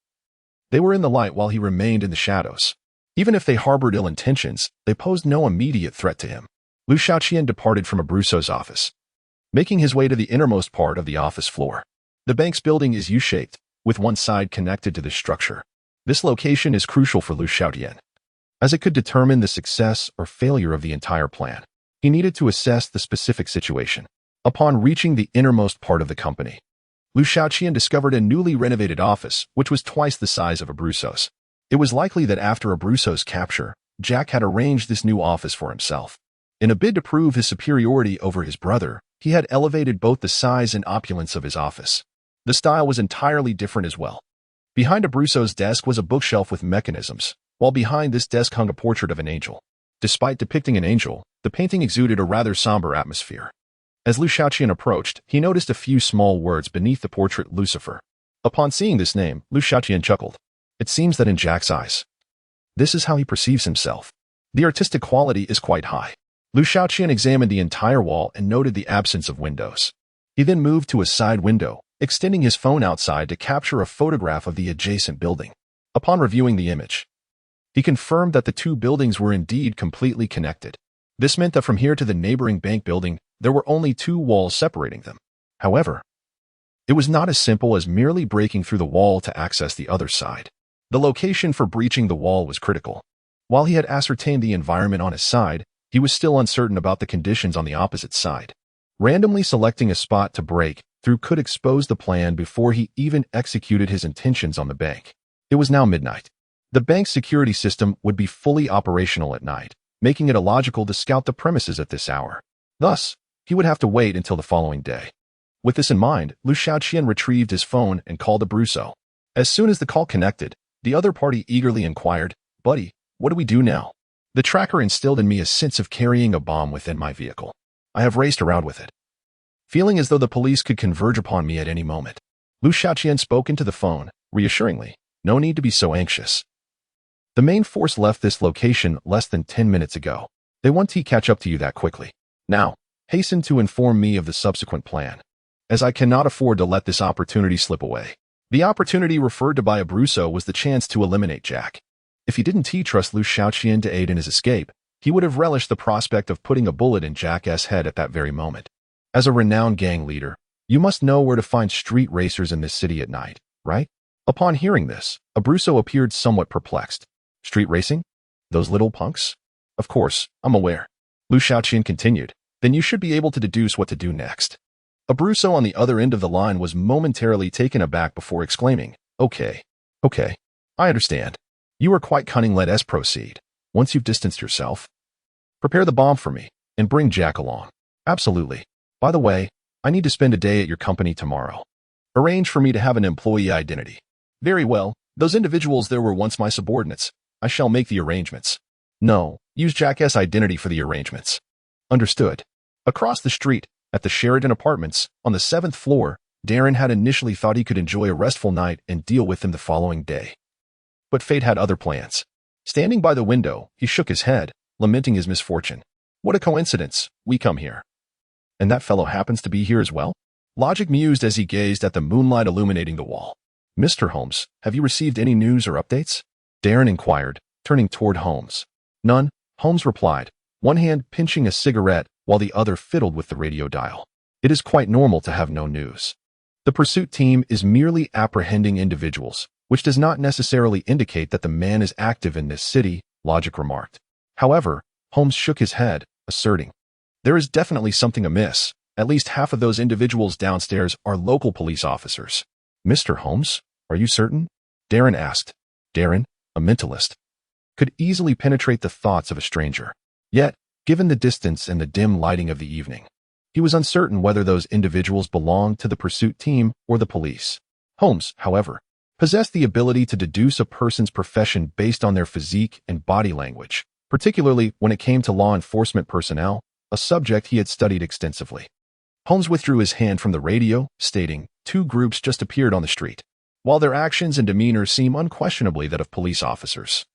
they were in the light while he remained in the shadows. Even if they harbored ill intentions, they posed no immediate threat to him. Liu Xiaoqian departed from Abruzzo's office, making his way to the innermost part of the office floor. The bank's building is U-shaped, with one side connected to the structure. This location is crucial for Liu Xiaoqian, as it could determine the success or failure of the entire plan. He needed to assess the specific situation. Upon reaching the innermost part of the company, Liu Xiaoqian discovered a newly renovated office, which was twice the size of Abruzzo's. It was likely that after Abruzzo's capture, Jack had arranged this new office for himself. In a bid to prove his superiority over his brother, he had elevated both the size and opulence of his office. The style was entirely different as well. Behind Abruzzo's desk was a bookshelf with mechanisms, while behind this desk hung a portrait of an angel. Despite depicting an angel, the painting exuded a rather somber atmosphere. As Liu Xiaoqian approached, he noticed a few small words beneath the portrait: Lucifer. Upon seeing this name, Liu Xiaoqian chuckled. It seems that in Jack's eyes, this is how he perceives himself. The artistic quality is quite high. Liu Xiaoqian examined the entire wall and noted the absence of windows. He then moved to a side window, extending his phone outside to capture a photograph of the adjacent building. Upon reviewing the image, he confirmed that the two buildings were indeed completely connected. This meant that from here to the neighboring bank building, there were only two walls separating them. However, it was not as simple as merely breaking through the wall to access the other side. The location for breaching the wall was critical. While he had ascertained the environment on his side, he was still uncertain about the conditions on the opposite side. Randomly selecting a spot to break through could expose the plan before he even executed his intentions on the bank. It was now midnight. The bank's security system would be fully operational at night, making it illogical to scout the premises at this hour. Thus, he would have to wait until the following day. With this in mind, Liu Xiaoqian retrieved his phone and called Abruzzo. As soon as the call connected, the other party eagerly inquired, "Buddy, what do we do now?" The tracker instilled in me a sense of carrying a bomb within my vehicle. I have raced around with it, feeling as though the police could converge upon me at any moment. Liu Xiaoqian spoke into the phone, reassuringly, "No need to be so anxious. The main force left this location less than 10 minutes ago. They won't catch up to you that quickly. Now, hasten to inform me of the subsequent plan, as I cannot afford to let this opportunity slip away." The opportunity referred to by Abruzzo was the chance to eliminate Jack. If he didn't trust Liu Xiaoqian to aid in his escape, he would have relished the prospect of putting a bullet in Jack's head at that very moment. As a renowned gang leader, you must know where to find street racers in this city at night, right? Upon hearing this, Abruzzo appeared somewhat perplexed. Street racing? Those little punks? Of course, I'm aware. Liu Xiaoqian continued. Then you should be able to deduce what to do next. Abruzzo on the other end of the line was momentarily taken aback before exclaiming, Okay, I understand. You are quite cunning. Let us proceed. Once you've distanced yourself, prepare the bomb for me, and bring Jack along. Absolutely. By the way, I need to spend a day at your company tomorrow. Arrange for me to have an employee identity. Very well. Those individuals there were once my subordinates. I shall make the arrangements. No, use Jack's identity for the arrangements. Understood. Across the street, at the Sheridan Apartments, on the 7th floor, Darren had initially thought he could enjoy a restful night and deal with him the following day. But fate had other plans. Standing by the window, he shook his head, lamenting his misfortune. What a coincidence, we come here. And that fellow happens to be here as well? Logic mused as he gazed at the moonlight illuminating the wall. Mr. Holmes, have you received any news or updates? Darren inquired, turning toward Holmes. None, Holmes replied, one hand pinching a cigarette while the other fiddled with the radio dial. It is quite normal to have no news. The pursuit team is merely apprehending individuals, which does not necessarily indicate that the man is active in this city, Logic remarked. However, Holmes shook his head, asserting, there is definitely something amiss. At least half of those individuals downstairs are local police officers. Mr. Holmes, are you certain? Darren asked. Darren, a mentalist, could easily penetrate the thoughts of a stranger. Yet, given the distance and the dim lighting of the evening, he was uncertain whether those individuals belonged to the pursuit team or the police. Holmes, however, possessed the ability to deduce a person's profession based on their physique and body language, particularly when it came to law enforcement personnel, a subject he had studied extensively. Holmes withdrew his hand from the radio, stating, two groups just appeared on the street. While their actions and demeanor seem unquestionably that of police officers,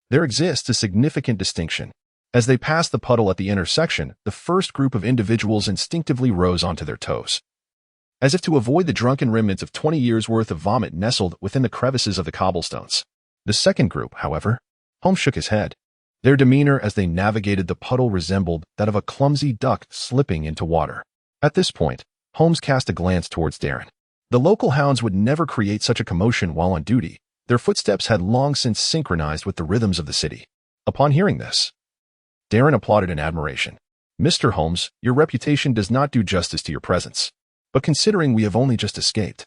there exists a significant distinction. As they passed the puddle at the intersection, the first group of individuals instinctively rose onto their toes, as if to avoid the drunken remnants of 20 years' worth of vomit nestled within the crevices of the cobblestones. The second group, however, Holmes shook his head. Their demeanor as they navigated the puddle resembled that of a clumsy duck slipping into water. At this point, Holmes cast a glance towards Darren. The local hounds would never create such a commotion while on duty. Their footsteps had long since synchronized with the rhythms of the city. Upon hearing this, Darren applauded in admiration. Mr. Holmes, your reputation does not do justice to your presence. But considering we have only just escaped,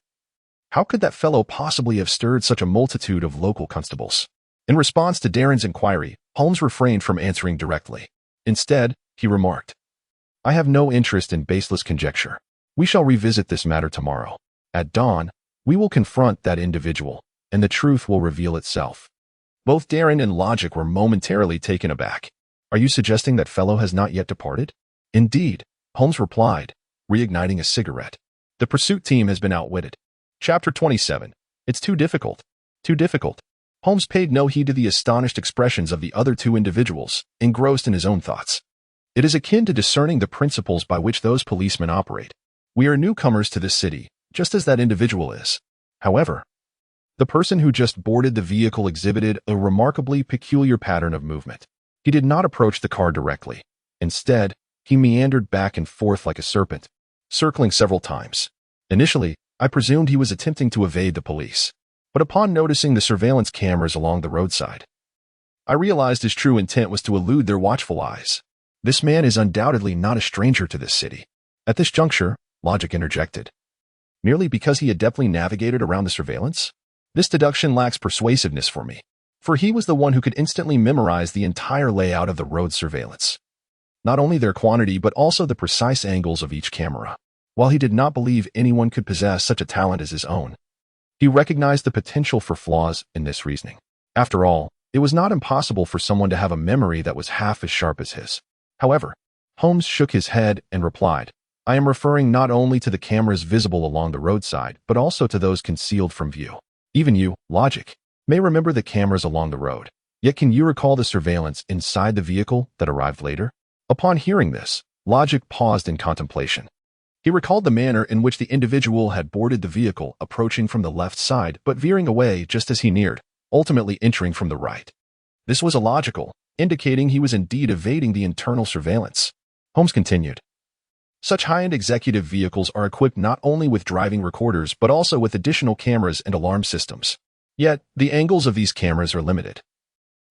how could that fellow possibly have stirred such a multitude of local constables? In response to Darren's inquiry, Holmes refrained from answering directly. Instead, he remarked, I have no interest in baseless conjecture. We shall revisit this matter tomorrow. At dawn, we will confront that individual, and the truth will reveal itself. Both Darren and Logic were momentarily taken aback. Are you suggesting that fellow has not yet departed? Indeed, Holmes replied, reigniting a cigarette. The pursuit team has been outwitted. Chapter 27. It's too difficult. Too difficult. Holmes paid no heed to the astonished expressions of the other two individuals, engrossed in his own thoughts. It is akin to discerning the principles by which those policemen operate. We are newcomers to this city, just as that individual is. However, the person who just boarded the vehicle exhibited a remarkably peculiar pattern of movement. He did not approach the car directly. Instead, he meandered back and forth like a serpent, circling several times. Initially, I presumed he was attempting to evade the police, but upon noticing the surveillance cameras along the roadside, I realized his true intent was to elude their watchful eyes. This man is undoubtedly not a stranger to this city. At this juncture, logic interjected. Merely because he adeptly navigated around the surveillance? This deduction lacks persuasiveness for me, for he was the one who could instantly memorize the entire layout of the road surveillance. Not only their quantity but also the precise angles of each camera. While he did not believe anyone could possess such a talent as his own, he recognized the potential for flaws in this reasoning. After all, it was not impossible for someone to have a memory that was half as sharp as his. However, Holmes shook his head and replied, I am referring not only to the cameras visible along the roadside, but also to those concealed from view. Even you, logic, may remember the cameras along the road. Yet can you recall the surveillance inside the vehicle that arrived later? Upon hearing this, logic paused in contemplation. He recalled the manner in which the individual had boarded the vehicle, approaching from the left side but veering away just as he neared, ultimately entering from the right. This was illogical, indicating he was indeed evading the internal surveillance. Holmes continued. Such high-end executive vehicles are equipped not only with driving recorders but also with additional cameras and alarm systems. Yet, the angles of these cameras are limited,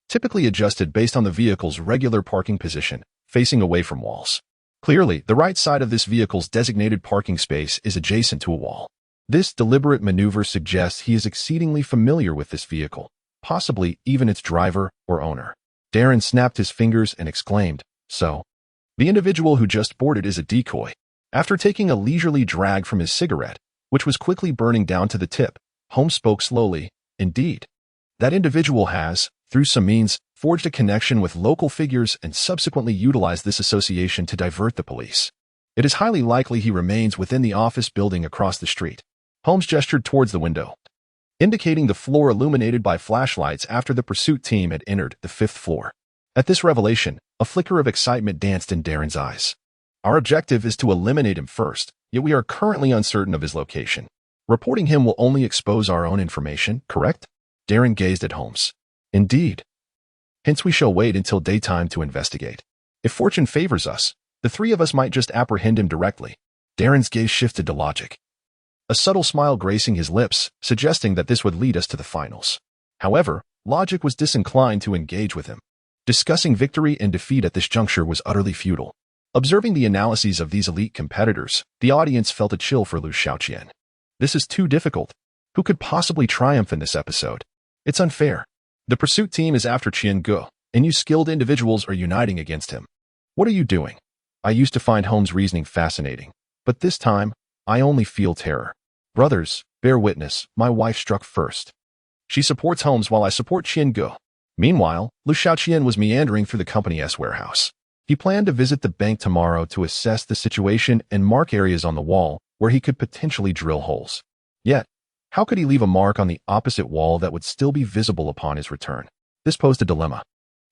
typically adjusted based on the vehicle's regular parking position, facing away from walls. Clearly, the right side of this vehicle's designated parking space is adjacent to a wall. This deliberate maneuver suggests he is exceedingly familiar with this vehicle, possibly even its driver or owner. Darren snapped his fingers and exclaimed, So, the individual who just boarded is a decoy. After taking a leisurely drag from his cigarette, which was quickly burning down to the tip, Holmes spoke slowly. Indeed, that individual has, through some means, forged a connection with local figures and subsequently utilized this association to divert the police. It is highly likely he remains within the office building across the street. Holmes gestured towards the window, indicating the floor illuminated by flashlights after the pursuit team had entered the 5th floor. At this revelation, a flicker of excitement danced in Darren's eyes. Our objective is to eliminate him first, yet we are currently uncertain of his location. Reporting him will only expose our own information, correct? Darren gazed at Holmes. Indeed. Hence we shall wait until daytime to investigate. If fortune favors us, the three of us might just apprehend him directly. Darren's gaze shifted to logic, a subtle smile gracing his lips, suggesting that this would lead us to the finals. However, logic was disinclined to engage with him. Discussing victory and defeat at this juncture was utterly futile. Observing the analyses of these elite competitors, the audience felt a chill for Liu Xiaoqian. This is too difficult. Who could possibly triumph in this episode? It's unfair. The pursuit team is after Qian Ge, and you skilled individuals are uniting against him. What are you doing? I used to find Holmes' reasoning fascinating, but this time, I only feel terror. Brothers, bear witness, my wife struck first. She supports Holmes while I support Qian Ge. Meanwhile, Liu Xiaoqian was meandering through the company's warehouse. He planned to visit the bank tomorrow to assess the situation and mark areas on the wall where he could potentially drill holes. Yet, how could he leave a mark on the opposite wall that would still be visible upon his return? This posed a dilemma.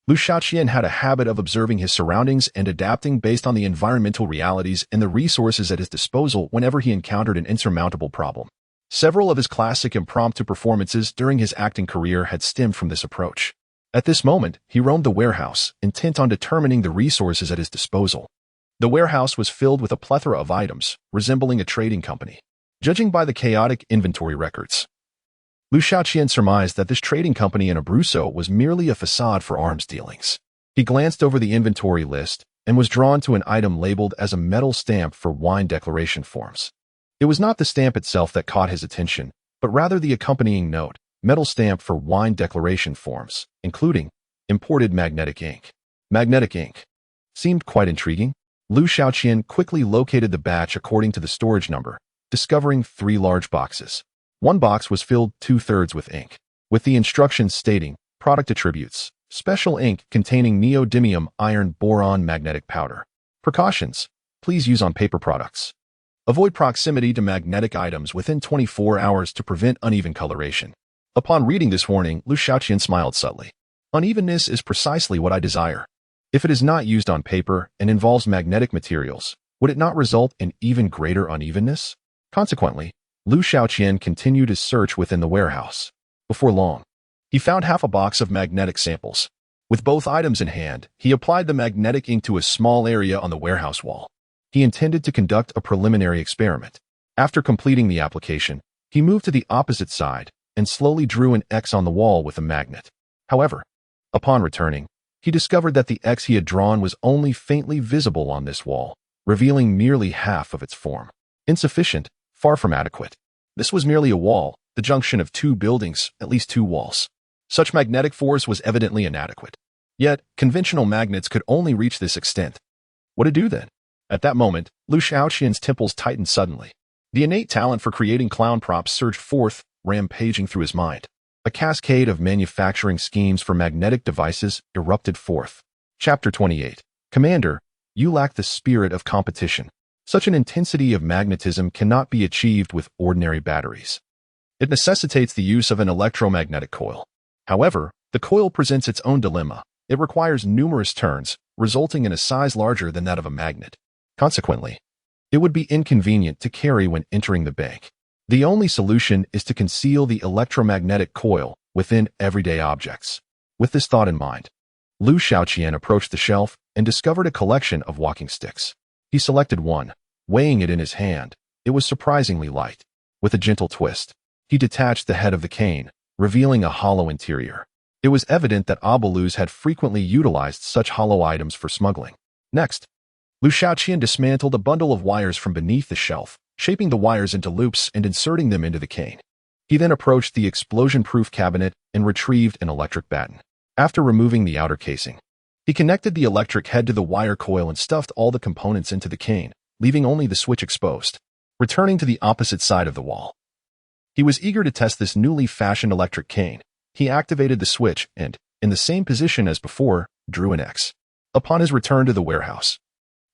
Liu Xiaoqian had a habit of observing his surroundings and adapting based on the environmental realities and the resources at his disposal whenever he encountered an insurmountable problem. Several of his classic impromptu performances during his acting career had stemmed from this approach. At this moment, he roamed the warehouse, intent on determining the resources at his disposal. The warehouse was filled with a plethora of items, resembling a trading company. Judging by the chaotic inventory records, Liu Xiaoqian surmised that this trading company in Abruzzo was merely a facade for arms dealings. He glanced over the inventory list and was drawn to an item labeled as a metal stamp for wine declaration forms. It was not the stamp itself that caught his attention, but rather the accompanying note, metal stamp for wine declaration forms, including imported magnetic ink. Magnetic ink seemed quite intriguing. Liu Xiaoqian quickly located the batch according to the storage number, discovering 3 large boxes. One box was filled 2/3 with ink, with the instructions stating, product attributes, special ink containing neodymium iron boron magnetic powder. Precautions, please use on paper products. Avoid proximity to magnetic items within 24 hours to prevent uneven coloration. Upon reading this warning, Liu Xiaoqian smiled subtly. Unevenness is precisely what I desire. If it is not used on paper and involves magnetic materials, would it not result in even greater unevenness? Consequently, Liu Xiaoqian continued his search within the warehouse. Before long, he found half a box of magnetic samples. With both items in hand, he applied the magnetic ink to a small area on the warehouse wall. He intended to conduct a preliminary experiment. After completing the application, he moved to the opposite side and slowly drew an X on the wall with a magnet. However, upon returning, he discovered that the X he had drawn was only faintly visible on this wall, revealing merely half of its form. Insufficient, far from adequate. This was merely a wall, the junction of two buildings, at least two walls. Such magnetic force was evidently inadequate. Yet, conventional magnets could only reach this extent. What to do then? At that moment, Liu Xiaoqian's temples tightened suddenly. The innate talent for creating clown props surged forth, rampaging through his mind. A cascade of manufacturing schemes for magnetic devices erupted forth. Chapter 28. Commander, you lack the spirit of competition. Such an intensity of magnetism cannot be achieved with ordinary batteries. It necessitates the use of an electromagnetic coil. However, the coil presents its own dilemma. It requires numerous turns, resulting in a size larger than that of a magnet. Consequently, it would be inconvenient to carry when entering the bank. The only solution is to conceal the electromagnetic coil within everyday objects. With this thought in mind, Liu Xiaoqian approached the shelf and discovered a collection of walking sticks. He selected one, weighing it in his hand. It was surprisingly light. With a gentle twist, he detached the head of the cane, revealing a hollow interior. It was evident that Abalus had frequently utilized such hollow items for smuggling. Next, Liu Xiaoqian dismantled a bundle of wires from beneath the shelf, shaping the wires into loops and inserting them into the cane. He then approached the explosion-proof cabinet and retrieved an electric batten. After removing the outer casing, he connected the electric head to the wire coil and stuffed all the components into the cane, leaving only the switch exposed. Returning to the opposite side of the wall, he was eager to test this newly fashioned electric cane. He activated the switch and, in the same position as before, drew an X. Upon his return to the warehouse,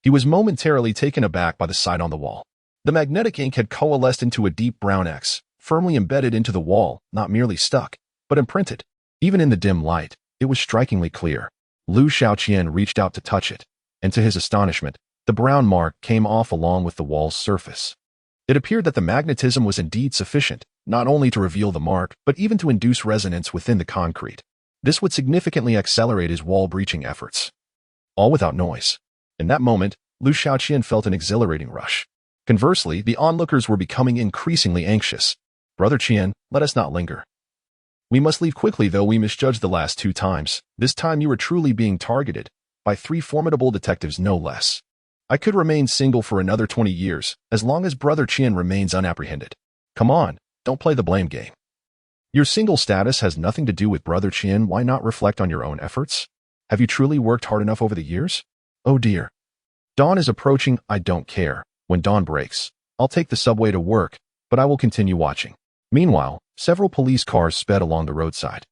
he was momentarily taken aback by the sight on the wall. The magnetic ink had coalesced into a deep brown X, firmly embedded into the wall, not merely stuck, but imprinted. Even in the dim light, it was strikingly clear. Liu Xiaoqian reached out to touch it, and to his astonishment, the brown mark came off along with the wall's surface. It appeared that the magnetism was indeed sufficient, not only to reveal the mark, but even to induce resonance within the concrete. This would significantly accelerate his wall-breaching efforts. All without noise. In that moment, Liu Xiaoqian felt an exhilarating rush. Conversely, the onlookers were becoming increasingly anxious. Brother Qian, let us not linger. We must leave quickly, though we misjudged the last 2 times. This time you are truly being targeted, by 3 formidable detectives no less. I could remain single for another 20 years, as long as Brother Qian remains unapprehended. Come on, don't play the blame game. Your single status has nothing to do with Brother Qian. Why not reflect on your own efforts? Have you truly worked hard enough over the years? Oh dear. Dawn is approaching. I don't care. When dawn breaks, I'll take the subway to work, but I will continue watching. Meanwhile, several police cars sped along the roadside,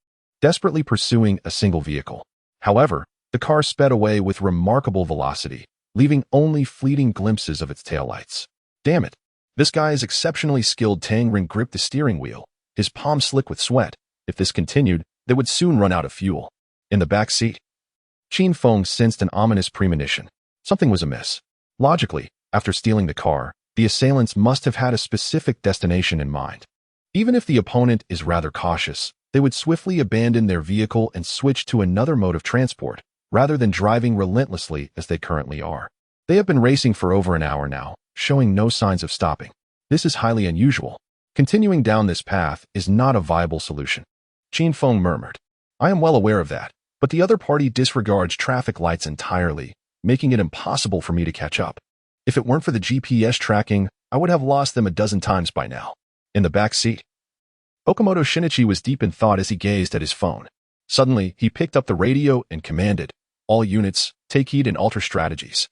desperately pursuing a single vehicle. However, the car sped away with remarkable velocity, leaving only fleeting glimpses of its taillights. Damn it. This guy is exceptionally skilled. Tang Ren gripped the steering wheel, his palms slick with sweat. If this continued, they would soon run out of fuel. In the back seat, Qin Feng sensed an ominous premonition. Something was amiss. Logically, after stealing the car, the assailants must have had a specific destination in mind. Even if the opponent is rather cautious, they would swiftly abandon their vehicle and switch to another mode of transport, rather than driving relentlessly as they currently are. They have been racing for over an hour now, showing no signs of stopping. This is highly unusual. Continuing down this path is not a viable solution. Qin Feng murmured. I am well aware of that, but the other party disregards traffic lights entirely, making it impossible for me to catch up. If it weren't for the GPS tracking, I would have lost them a dozen times by now. In the back seat, Okamoto Shinichi was deep in thought as he gazed at his phone. Suddenly, he picked up the radio and commanded, all units, take heed and alter strategies.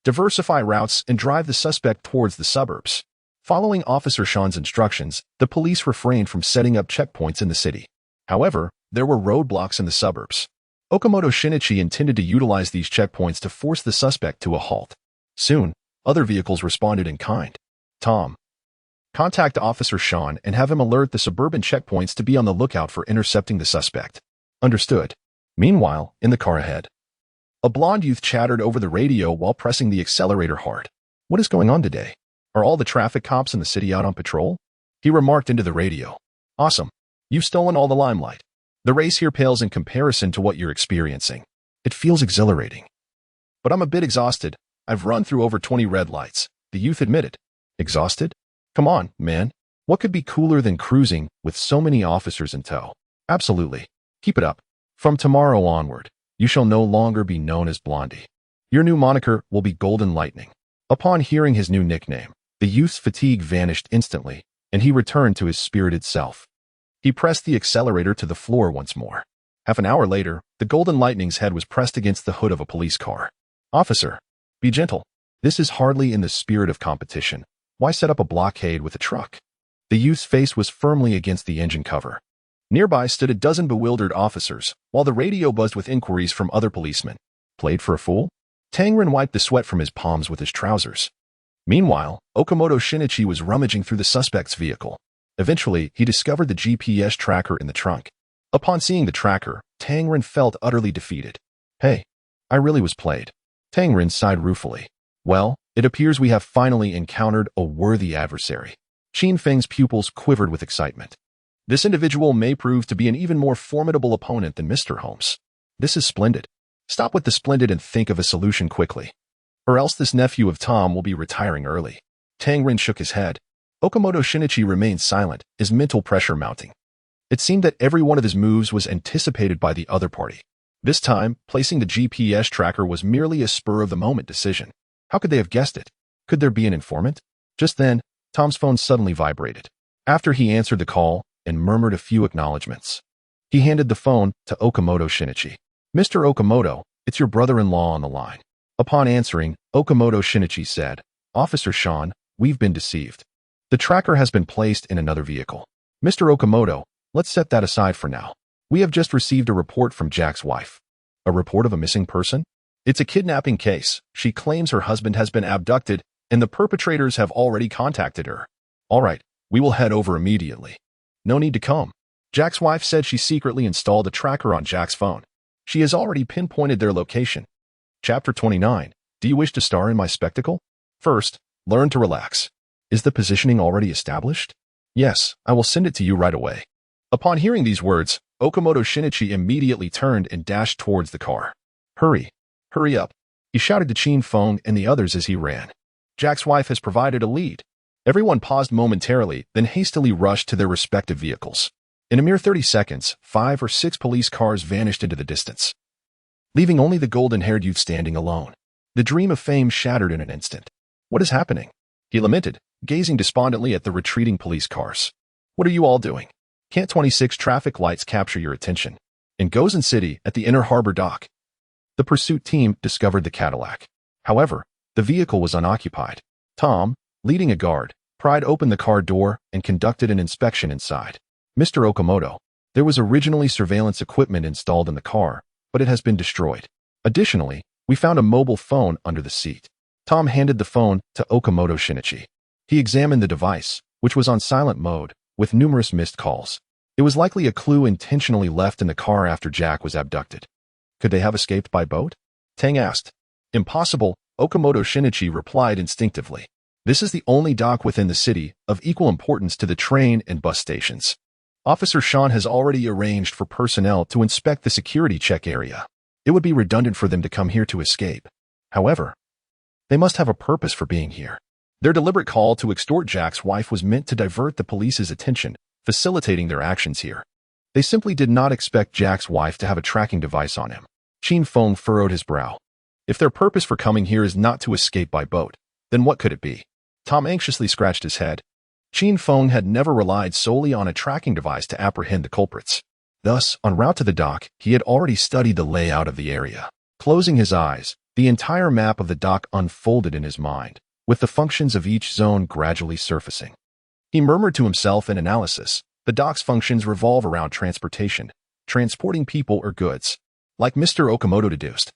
Diversify routes and drive the suspect towards the suburbs. Following Officer Sean's instructions, the police refrained from setting up checkpoints in the city. However, there were roadblocks in the suburbs. Okamoto Shinichi intended to utilize these checkpoints to force the suspect to a halt. Soon, other vehicles responded in kind. Tom, Contact Officer Sean and have him alert the suburban checkpoints to be on the lookout for intercepting the suspect. Understood. Meanwhile, in the car ahead, a blonde youth chattered over the radio while pressing the accelerator hard. What is going on today? Are all the traffic cops in the city out on patrol? He remarked into the radio. Awesome. You've stolen all the limelight. The race here pales in comparison to what you're experiencing. It feels exhilarating. But I'm a bit exhausted. I've run through over 20 red lights, the youth admitted. Exhausted? Come on, man. What could be cooler than cruising with so many officers in tow? Absolutely. Keep it up. From tomorrow onward, you shall no longer be known as Blondie. Your new moniker will be Golden Lightning. Upon hearing his new nickname, the youth's fatigue vanished instantly, and he returned to his spirited self. He pressed the accelerator to the floor once more. Half an hour later, the Golden Lightning's head was pressed against the hood of a police car. Officer, be gentle. This is hardly in the spirit of competition. Why set up a blockade with a truck? The youth's face was firmly against the engine cover. Nearby stood a dozen bewildered officers, while the radio buzzed with inquiries from other policemen. Played for a fool? Tangren wiped the sweat from his palms with his trousers. Meanwhile, Okamoto Shinichi was rummaging through the suspect's vehicle. Eventually, he discovered the GPS tracker in the trunk. Upon seeing the tracker, Tangren felt utterly defeated. Hey, I really was played. Tangren sighed ruefully. Well, it appears we have finally encountered a worthy adversary. Qin Feng's pupils quivered with excitement. This individual may prove to be an even more formidable opponent than Mr. Holmes. This is splendid. Stop with the splendid and think of a solution quickly. Or else this nephew of Tom will be retiring early. Tangren shook his head. Okamoto Shinichi remained silent, his mental pressure mounting. It seemed that every one of his moves was anticipated by the other party. This time, placing the GPS tracker was merely a spur-of-the-moment decision. How could they have guessed it? Could there be an informant? Just then, Tom's phone suddenly vibrated. After he answered the call and murmured a few acknowledgments, he handed the phone to Okamoto Shinichi. Mr. Okamoto, it's your brother-in-law on the line. Upon answering, Okamoto Shinichi said, Officer Sean, we've been deceived. The tracker has been placed in another vehicle. Mr. Okamoto, let's set that aside for now. We have just received a report from Jack's wife. A report of a missing person? It's a kidnapping case. She claims her husband has been abducted, and the perpetrators have already contacted her. All right, we will head over immediately. No need to come. Jack's wife said she secretly installed a tracker on Jack's phone. She has already pinpointed their location. Chapter 29. Do you wish to star in my spectacle? First, learn to relax. Is the positioning already established? Yes, I will send it to you right away. Upon hearing these words, Okamoto Shinichi immediately turned and dashed towards the car. Hurry. Hurry up. He shouted to Qin Feng and the others as he ran. Jack's wife has provided a lead. Everyone paused momentarily, then hastily rushed to their respective vehicles. In a mere 30 seconds, 5 or 6 police cars vanished into the distance, leaving only the golden-haired youth standing alone. The dream of fame shattered in an instant. What is happening? He lamented, gazing despondently at the retreating police cars. What are you all doing? Can't 26 traffic lights capture your attention? In Gozen City, at the Inner Harbor Dock, the pursuit team discovered the Cadillac. However, the vehicle was unoccupied. Tom, leading a guard, pried open the car door and conducted an inspection inside. Mr. Okamoto, there was originally surveillance equipment installed in the car, but it has been destroyed. Additionally, we found a mobile phone under the seat. Tom handed the phone to Okamoto Shinichi. He examined the device, which was on silent mode, with numerous missed calls. It was likely a clue intentionally left in the car after Jack was abducted. Could they have escaped by boat? Tang asked. Impossible, Okamoto Shinichi replied instinctively. This is the only dock within the city of equal importance to the train and bus stations. Officer Sean has already arranged for personnel to inspect the security check area. It would be redundant for them to come here to escape. However, they must have a purpose for being here. Their deliberate call to extort Jack's wife was meant to divert the police's attention, facilitating their actions here. They simply did not expect Jack's wife to have a tracking device on him. Qin Feng furrowed his brow. If their purpose for coming here is not to escape by boat, then what could it be? Tom anxiously scratched his head. Qin Feng had never relied solely on a tracking device to apprehend the culprits. Thus, en route to the dock, he had already studied the layout of the area. Closing his eyes, the entire map of the dock unfolded in his mind, with the functions of each zone gradually surfacing. He murmured to himself in analysis, the dock's functions revolve around transportation, transporting people or goods. Like Mr. Okamoto deduced,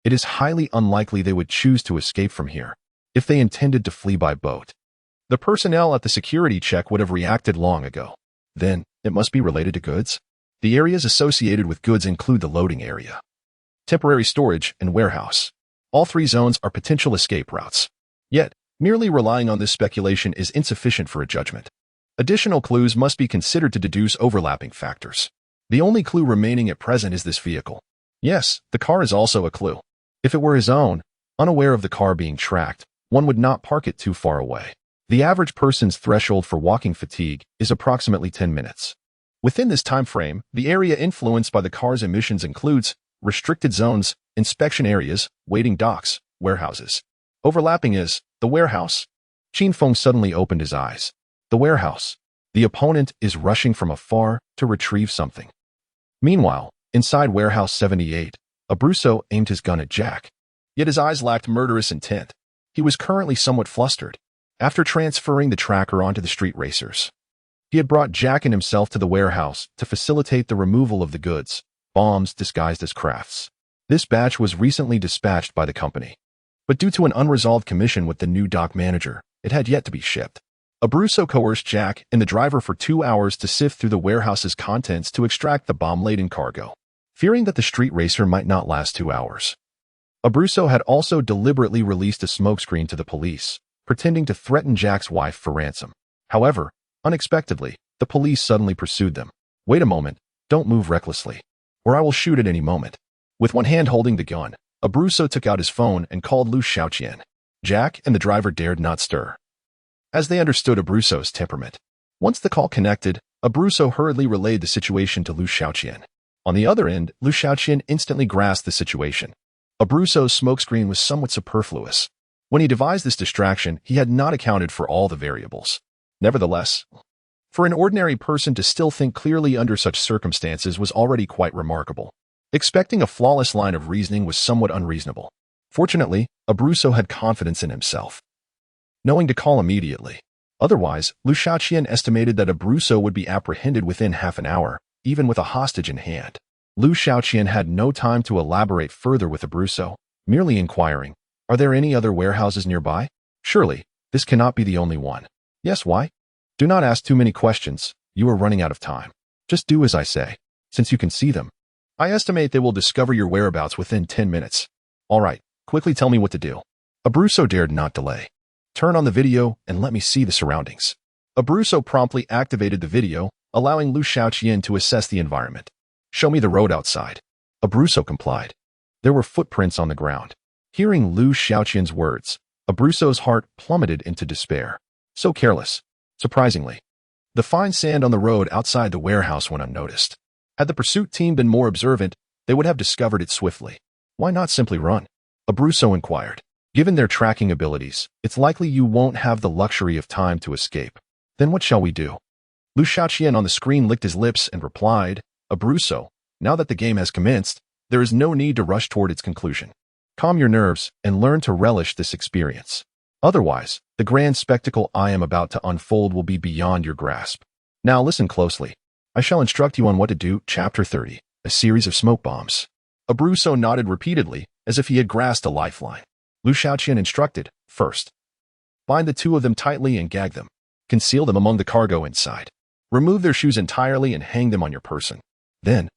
it is highly unlikely they would choose to escape from here, if they intended to flee by boat. The personnel at the security check would have reacted long ago. Then, it must be related to goods. The areas associated with goods include the loading area, temporary storage, and warehouse. All three zones are potential escape routes. Yet, merely relying on this speculation is insufficient for a judgment. Additional clues must be considered to deduce overlapping factors. The only clue remaining at present is this vehicle. Yes, the car is also a clue. If it were his own, unaware of the car being tracked, one would not park it too far away. The average person's threshold for walking fatigue is approximately 10 minutes. Within this time frame, the area influenced by the car's emissions includes restricted zones, inspection areas, waiting docks, warehouses. Overlapping is the warehouse. Qin Feng suddenly opened his eyes. The warehouse. The opponent is rushing from afar to retrieve something. Meanwhile, inside warehouse 78, Abruzzo aimed his gun at Jack. Yet his eyes lacked murderous intent. He was currently somewhat flustered. After transferring the tracker onto the street racers, he had brought Jack and himself to the warehouse to facilitate the removal of the goods, bombs disguised as crafts. This batch was recently dispatched by the company, but due to an unresolved commission with the new dock manager, it had yet to be shipped. Abruzzo coerced Jack and the driver for 2 hours to sift through the warehouse's contents to extract the bomb-laden cargo, fearing that the street racer might not last 2 hours. Abruzzo had also deliberately released a smokescreen to the police, pretending to threaten Jack's wife for ransom. However, unexpectedly, the police suddenly pursued them. Wait a moment, don't move recklessly, or I will shoot at any moment. With one hand holding the gun, Abruzzo took out his phone and called Liu Xiaoqian. Jack and the driver dared not stir, as they understood Abruzzo's temperament. Once the call connected, Abruzzo hurriedly relayed the situation to Liu Xiaoqian. On the other end, Liu Xiaoqian instantly grasped the situation. Abruzzo's smokescreen was somewhat superfluous. When he devised this distraction, he had not accounted for all the variables. Nevertheless, for an ordinary person to still think clearly under such circumstances was already quite remarkable. Expecting a flawless line of reasoning was somewhat unreasonable. Fortunately, Abruzzo had confidence in himself, knowing to call immediately. Otherwise, Liu Xiaoqian estimated that Abruzzo would be apprehended within half an hour, even with a hostage in hand. Liu Xiaoqian had no time to elaborate further with Abruzzo, merely inquiring, "Are there any other warehouses nearby? Surely, this cannot be the only one." "Yes, why?" "Do not ask too many questions. You are running out of time. Just do as I say, since you can see them. I estimate they will discover your whereabouts within 10 minutes. All right, quickly tell me what to do." Abruzzo dared not delay. "Turn on the video and let me see the surroundings." Abruzzo promptly activated the video, allowing Liu Xiaoqian to assess the environment. "Show me the road outside." Abruzzo complied. There were footprints on the ground. Hearing Liu Xiaoqian's words, Abruzzo's heart plummeted into despair. So careless. Surprisingly, the fine sand on the road outside the warehouse went unnoticed. Had the pursuit team been more observant, they would have discovered it swiftly. "Why not simply run?" Abruzzo inquired. "Given their tracking abilities, it's likely you won't have the luxury of time to escape. Then what shall we do?" Liu Xiaoqian on the screen licked his lips and replied, "Abruzzo, now that the game has commenced, there is no need to rush toward its conclusion. Calm your nerves and learn to relish this experience. Otherwise, the grand spectacle I am about to unfold will be beyond your grasp. Now listen closely. I shall instruct you on what to do. Chapter 30, a series of smoke bombs." Abruzzo nodded repeatedly, as if he had grasped a lifeline. Liu Xiaoqian instructed, "First, bind the two of them tightly and gag them. Conceal them among the cargo inside. Remove their shoes entirely and hang them on your person. Then,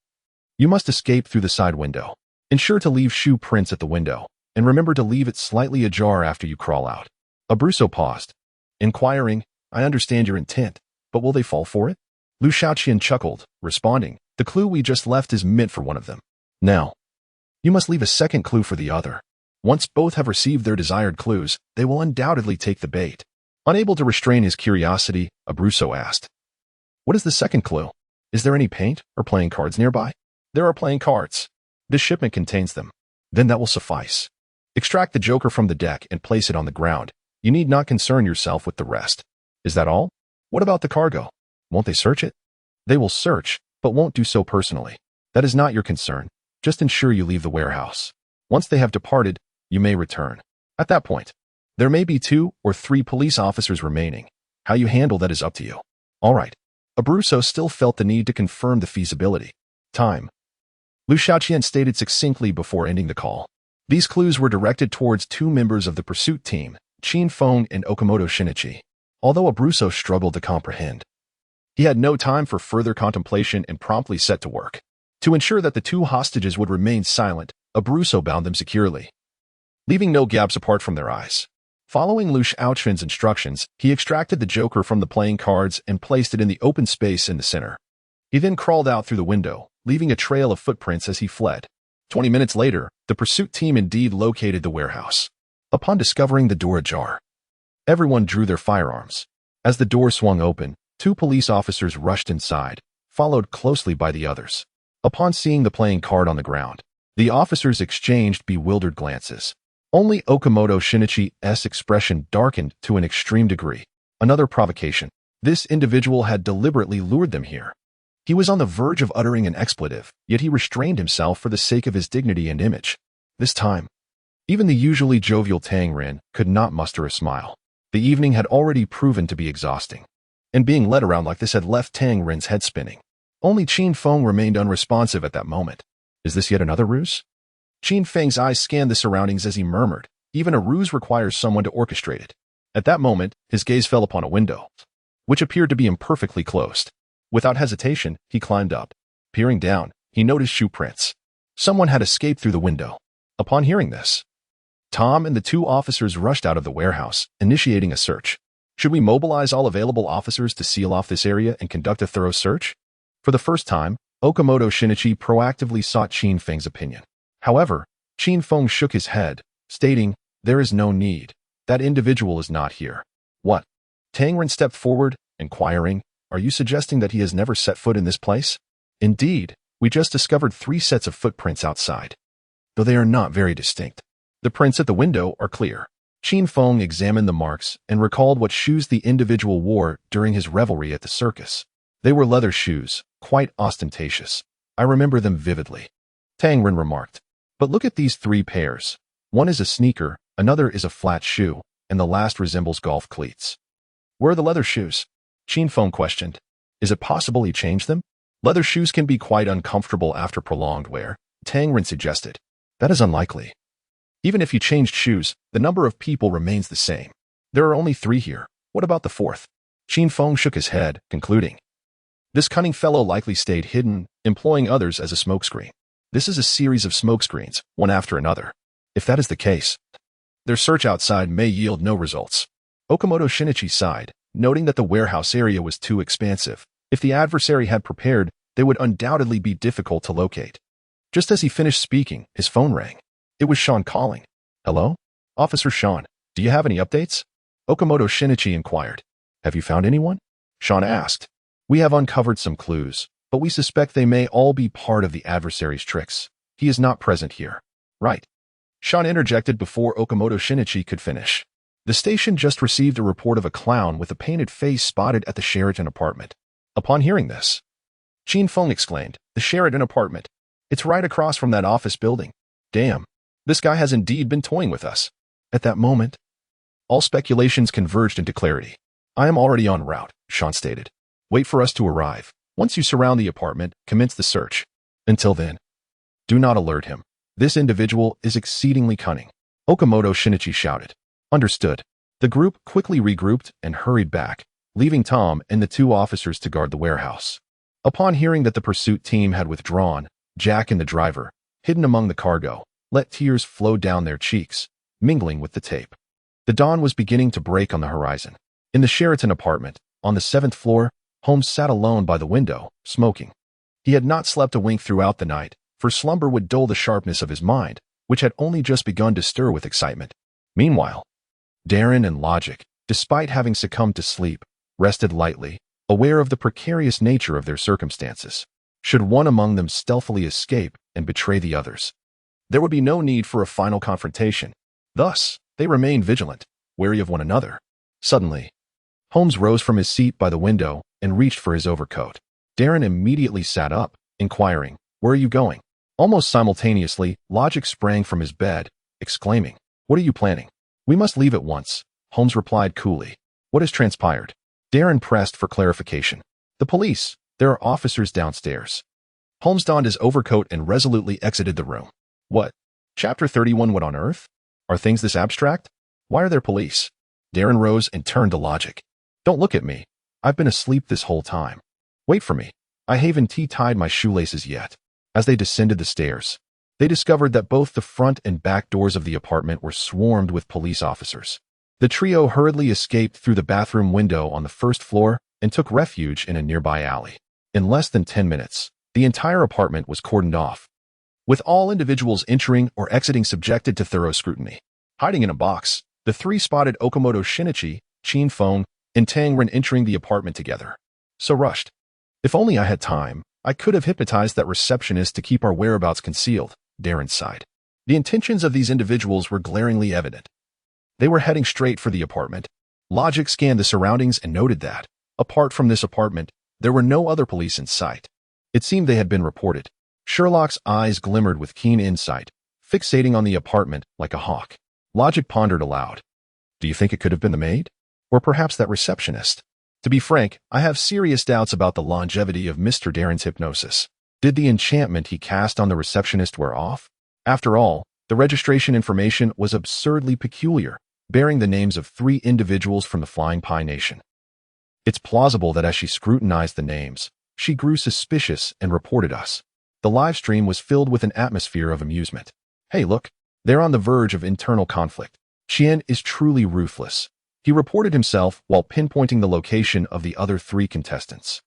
you must escape through the side window. Ensure to leave shoe prints at the window, and remember to leave it slightly ajar after you crawl out." Abruzzo paused, inquiring, "I understand your intent, but will they fall for it?" Liu Xiaoqian chuckled, responding, "The clue we just left is meant for one of them. Now, you must leave a second clue for the other. Once both have received their desired clues, they will undoubtedly take the bait." Unable to restrain his curiosity, Abruzzo asked, "What is the second clue? Is there any paint or playing cards nearby?" "There are playing cards. This shipment contains them." "Then that will suffice. Extract the joker from the deck and place it on the ground. You need not concern yourself with the rest." "Is that all? What about the cargo? Won't they search it?" "They will search, but won't do so personally. That is not your concern. Just ensure you leave the warehouse. Once they have departed, you may return. At that point, there may be 2 or 3 police officers remaining. How you handle that is up to you." "All right." Abruzzo still felt the need to confirm the feasibility. "Time." Liu Xiaoqian stated succinctly before ending the call. These clues were directed towards 2 members of the pursuit team, Qin Feng and Okamoto Shinichi. although Abruzzo struggled to comprehend. He had no time for further contemplation and promptly set to work. To ensure that the two hostages would remain silent, Abruzzo bound them securely, leaving no gaps apart from their eyes. Following Liu Xiaoqian's instructions, he extracted the joker from the playing cards and placed it in the open space in the center. He then crawled out through the window, leaving a trail of footprints as he fled. 20 minutes later, the pursuit team indeed located the warehouse. Upon discovering the door ajar, everyone drew their firearms. As the door swung open, 2 police officers rushed inside, followed closely by the others. Upon seeing the playing card on the ground, the officers exchanged bewildered glances. Only Okamoto Shinichi's expression darkened to an extreme degree. Another provocation. This individual had deliberately lured them here. He was on the verge of uttering an expletive, yet he restrained himself for the sake of his dignity and image. This time, even the usually jovial Tang Ren could not muster a smile. The evening had already proven to be exhausting, and being led around like this had left Tang Ren's head spinning. Only Qin Feng remained unresponsive at that moment. Is this yet another ruse? Qin Feng's eyes scanned the surroundings as he murmured, even a ruse requires someone to orchestrate it. At that moment, his gaze fell upon a window, which appeared to be imperfectly closed. Without hesitation, he climbed up. Peering down, he noticed shoe prints. Someone had escaped through the window. Upon hearing this, Tom and the 2 officers rushed out of the warehouse, initiating a search. Should we mobilize all available officers to seal off this area and conduct a thorough search? For the first time, Okamoto Shinichi proactively sought Qin Feng's opinion. However, Qin Feng shook his head, stating, "There is no need. That individual is not here." What? Tang Ren stepped forward, inquiring, "Are you suggesting that he has never set foot in this place?" "Indeed, we just discovered 3 sets of footprints outside, though they are not very distinct. The prints at the window are clear." Qin Feng examined the marks and recalled what shoes the individual wore during his revelry at the circus. They were leather shoes, quite ostentatious. "I remember them vividly," Tang Ren remarked. "But look at these 3 pairs. One is a sneaker, another is a flat shoe, and the last resembles golf cleats." "Where are the leather shoes?" Qin Feng questioned. "Is it possible he changed them?" "Leather shoes can be quite uncomfortable after prolonged wear," Tang Ren suggested. "That is unlikely. Even if he changed shoes, the number of people remains the same. There are only 3 here. What about the 4th? Qin Feng shook his head, concluding, "This cunning fellow likely stayed hidden, employing others as a smokescreen. This is a series of smokescreens, one after another. If that is the case, their search outside may yield no results." Okamoto Shinichi sighed, noting that the warehouse area was too expansive. If the adversary had prepared, they would undoubtedly be difficult to locate. Just as he finished speaking, his phone rang. It was Sean calling. "Hello? Officer Sean, do you have any updates?" Okamoto Shinichi inquired. "Have you found anyone?" Sean asked. "We have uncovered some clues, but we suspect they may all be part of the adversary's tricks. He is not present here." "Right," Sean interjected before Okamoto Shinichi could finish. "The station just received a report of a clown with a painted face spotted at the Sheraton apartment." Upon hearing this, Qin Feng exclaimed, "The Sheraton apartment. It's right across from that office building. Damn, this guy has indeed been toying with us." At that moment, all speculations converged into clarity. "I am already en route," Sean stated. "Wait for us to arrive. Once you surround the apartment, commence the search. Until then, do not alert him. This individual is exceedingly cunning." Okamoto Shinichi shouted. "Understood." The group quickly regrouped and hurried back, leaving Tom and the 2 officers to guard the warehouse. Upon hearing that the pursuit team had withdrawn, Jack and the driver, hidden among the cargo, let tears flow down their cheeks, mingling with the tape. The dawn was beginning to break on the horizon. In the Sheraton apartment, on the 7th floor, Holmes sat alone by the window, smoking. He had not slept a wink throughout the night, for slumber would dull the sharpness of his mind, which had only just begun to stir with excitement. Meanwhile, Darren and Logic, despite having succumbed to sleep, rested lightly, aware of the precarious nature of their circumstances. Should one among them stealthily escape and betray the others, there would be no need for a final confrontation. Thus, they remained vigilant, wary of one another. Suddenly, Holmes rose from his seat by the window and reached for his overcoat. Darren immediately sat up, inquiring, "Where are you going?" Almost simultaneously, Logic sprang from his bed, exclaiming, "What are you planning?" "We must leave at once," Holmes replied coolly. "What has transpired?" Darren pressed for clarification. "The police. There are officers downstairs." Holmes donned his overcoat and resolutely exited the room. "What? Chapter 31 What on earth? Are things this abstract? Why are there police?" Darren rose and turned to Logic. Don't look at me. I've been asleep this whole time. Wait for me. I haven't tied my shoelaces yet. As they descended the stairs, they discovered that both the front and back doors of the apartment were swarmed with police officers. The trio hurriedly escaped through the bathroom window on the first floor and took refuge in a nearby alley. In less than 10 minutes, the entire apartment was cordoned off, with all individuals entering or exiting subjected to thorough scrutiny. Hiding in a box, the three spotted Okamoto Shinichi, Qin Feng, and Tang Ren entering the apartment together. So rushed. If only I had time, I could have hypnotized that receptionist to keep our whereabouts concealed, Darren sighed. The intentions of these individuals were glaringly evident. They were heading straight for the apartment. Logic scanned the surroundings and noted that, apart from this apartment, there were no other police in sight. It seemed they had been reported. Sherlock's eyes glimmered with keen insight, fixating on the apartment like a hawk. Logic pondered aloud. Do you think it could have been the maid? Or perhaps that receptionist? To be frank, I have serious doubts about the longevity of Mr. Darren's hypnosis. Did the enchantment he cast on the receptionist wear off? After all, the registration information was absurdly peculiar, bearing the names of 3 individuals from the Flying Pie Nation. It's plausible that as she scrutinized the names, she grew suspicious and reported us. The live stream was filled with an atmosphere of amusement. Hey look, they're on the verge of internal conflict. Qian is truly ruthless. He reported himself while pinpointing the location of the other 3 contestants.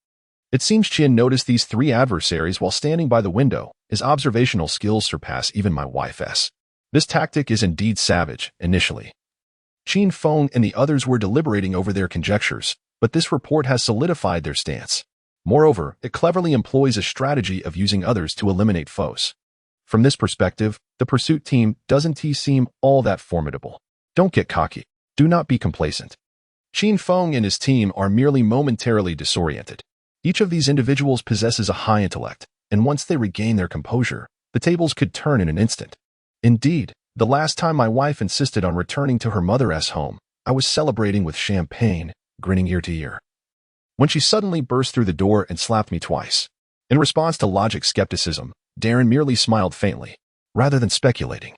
It seems Qian noticed these 3 adversaries while standing by the window. His observational skills surpass even my wife's. This tactic is indeed savage, initially. Qin Feng and the others were deliberating over their conjectures, but this report has solidified their stance. Moreover, it cleverly employs a strategy of using others to eliminate foes. From this perspective, the pursuit team doesn't seem all that formidable. Don't get cocky. Do not be complacent. Qin Feng and his team are merely momentarily disoriented. Each of these individuals possesses a high intellect, and once they regain their composure, the tables could turn in an instant. Indeed, the last time my wife insisted on returning to her mother's home, I was celebrating with champagne, grinning ear to ear, when she suddenly burst through the door and slapped me twice. In response to Logic's skepticism, Darren merely smiled faintly, rather than speculating.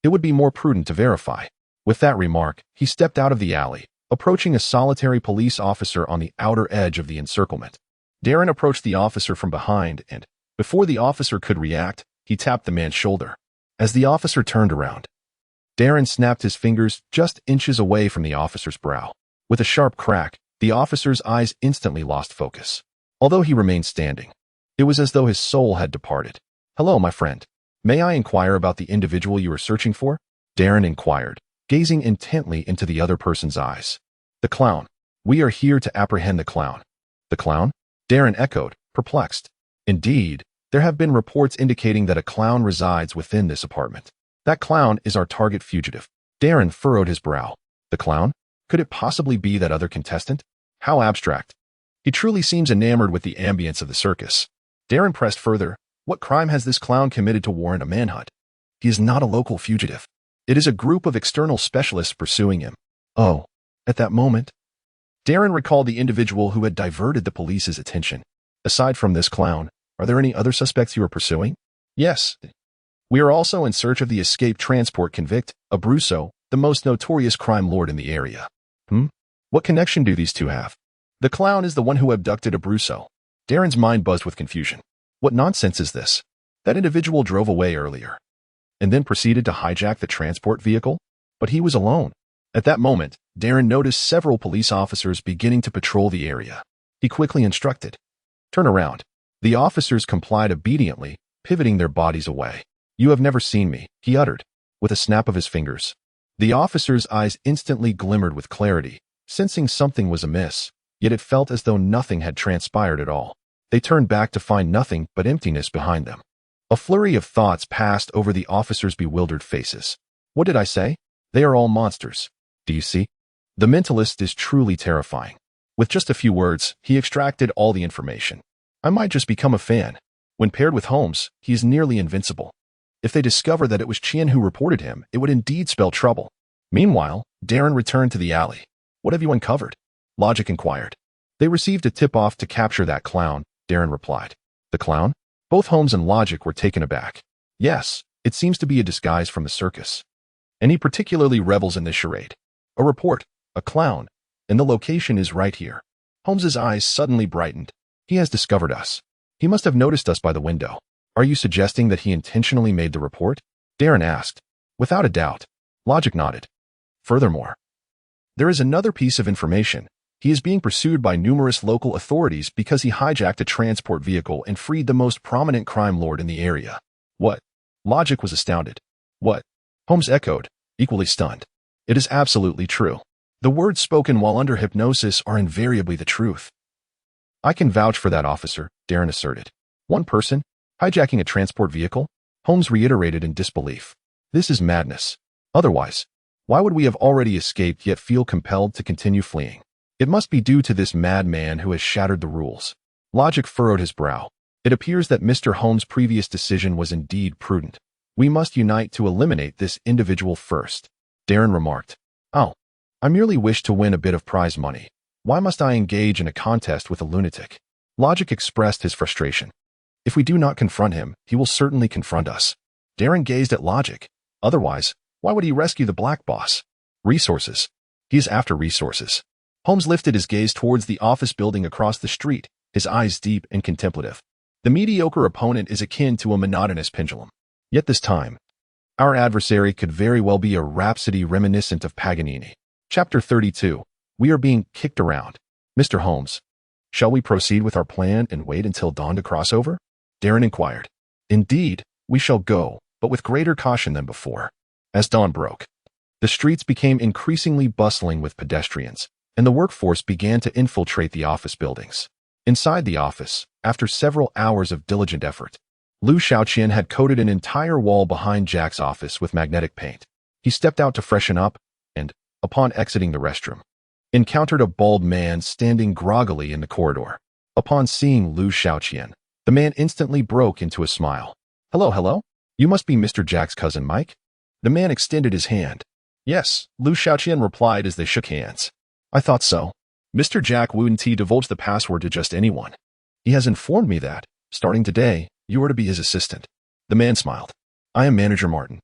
It would be more prudent to verify. With that remark, he stepped out of the alley, approaching a solitary police officer on the outer edge of the encirclement. Darren approached the officer from behind and, before the officer could react, he tapped the man's shoulder. As the officer turned around, Darren snapped his fingers just inches away from the officer's brow. With a sharp crack, the officer's eyes instantly lost focus. Although he remained standing, it was as though his soul had departed. Hello, my friend. May I inquire about the individual you are searching for? Darren inquired, gazing intently into the other person's eyes. The clown. We are here to apprehend the clown. The clown? Darren echoed, perplexed. Indeed, there have been reports indicating that a clown resides within this apartment. That clown is our target fugitive. Darren furrowed his brow. The clown? Could it possibly be that other contestant? How abstract. He truly seems enamored with the ambience of the circus. Darren pressed further. What crime has this clown committed to warrant a manhunt? He is not a local fugitive. It is a group of external specialists pursuing him. Oh, at that moment, Darren recalled the individual who had diverted the police's attention. Aside from this clown, are there any other suspects you are pursuing? Yes. We are also in search of the escaped transport convict, Abruzzo, the most notorious crime lord in the area. What connection do these two have? The clown is the one who abducted Abruzzo. Darren's mind buzzed with confusion. What nonsense is this? That individual drove away earlier, and then proceeded to hijack the transport vehicle? But he was alone. At that moment, Darren noticed several police officers beginning to patrol the area. He quickly instructed, "Turn around." The officers complied obediently, pivoting their bodies away. "You have never seen me," he uttered, with a snap of his fingers. The officers' eyes instantly glimmered with clarity, sensing something was amiss, yet it felt as though nothing had transpired at all. They turned back to find nothing but emptiness behind them. A flurry of thoughts passed over the officers' bewildered faces. What did I say? They are all monsters. Do you see? The mentalist is truly terrifying. With just a few words, he extracted all the information. I might just become a fan. When paired with Holmes, he is nearly invincible. If they discover that it was Qian who reported him, it would indeed spell trouble. Meanwhile, Darren returned to the alley. What have you uncovered? Logic inquired. They received a tip-off to capture that clown, Darren replied. The clown? Both Holmes and Logic were taken aback. Yes, it seems to be a disguise from the circus. And he particularly revels in this charade. A report, a clown, and the location is right here. Holmes's eyes suddenly brightened. He has discovered us. He must have noticed us by the window. Are you suggesting that he intentionally made the report? Darren asked. Without a doubt. Logic nodded. Furthermore, there is another piece of information. He is being pursued by numerous local authorities because he hijacked a transport vehicle and freed the most prominent crime lord in the area. What? Logic was astounded. What? Holmes echoed, equally stunned. It is absolutely true. The words spoken while under hypnosis are invariably the truth. I can vouch for that, officer, Darren asserted. One person? Hijacking a transport vehicle? Holmes reiterated in disbelief. This is madness. Otherwise, why would we have already escaped yet feel compelled to continue fleeing? It must be due to this madman who has shattered the rules. Logic furrowed his brow. It appears that Mr. Holmes' previous decision was indeed prudent. We must unite to eliminate this individual first. Darren remarked. Oh, I merely wish to win a bit of prize money. Why must I engage in a contest with a lunatic? Logic expressed his frustration. If we do not confront him, he will certainly confront us. Darren gazed at Logic. Otherwise, why would he rescue the Black Boss? Resources. He is after resources. Holmes lifted his gaze towards the office building across the street, his eyes deep and contemplative. The mediocre opponent is akin to a monotonous pendulum. Yet this time, our adversary could very well be a rhapsody reminiscent of Paganini. Chapter 32. We are being kicked around. Mr. Holmes, shall we proceed with our plan and wait until dawn to cross over? Darren inquired. Indeed, we shall go, but with greater caution than before. As dawn broke, the streets became increasingly bustling with pedestrians, and the workforce began to infiltrate the office buildings. Inside the office, after several hours of diligent effort, Liu Xiaoqian had coated an entire wall behind Jack's office with magnetic paint. He stepped out to freshen up and, upon exiting the restroom, encountered a bald man standing groggily in the corridor. Upon seeing Liu Xiaoqian, the man instantly broke into a smile. Hello. You must be Mr. Jack's cousin Mike? The man extended his hand. Yes, Liu Xiaoqian replied as they shook hands. I thought so. Mr. Jack wouldn't divulge the password to just anyone. He has informed me that, starting today, you are to be his assistant. The man smiled. I am Manager Martin.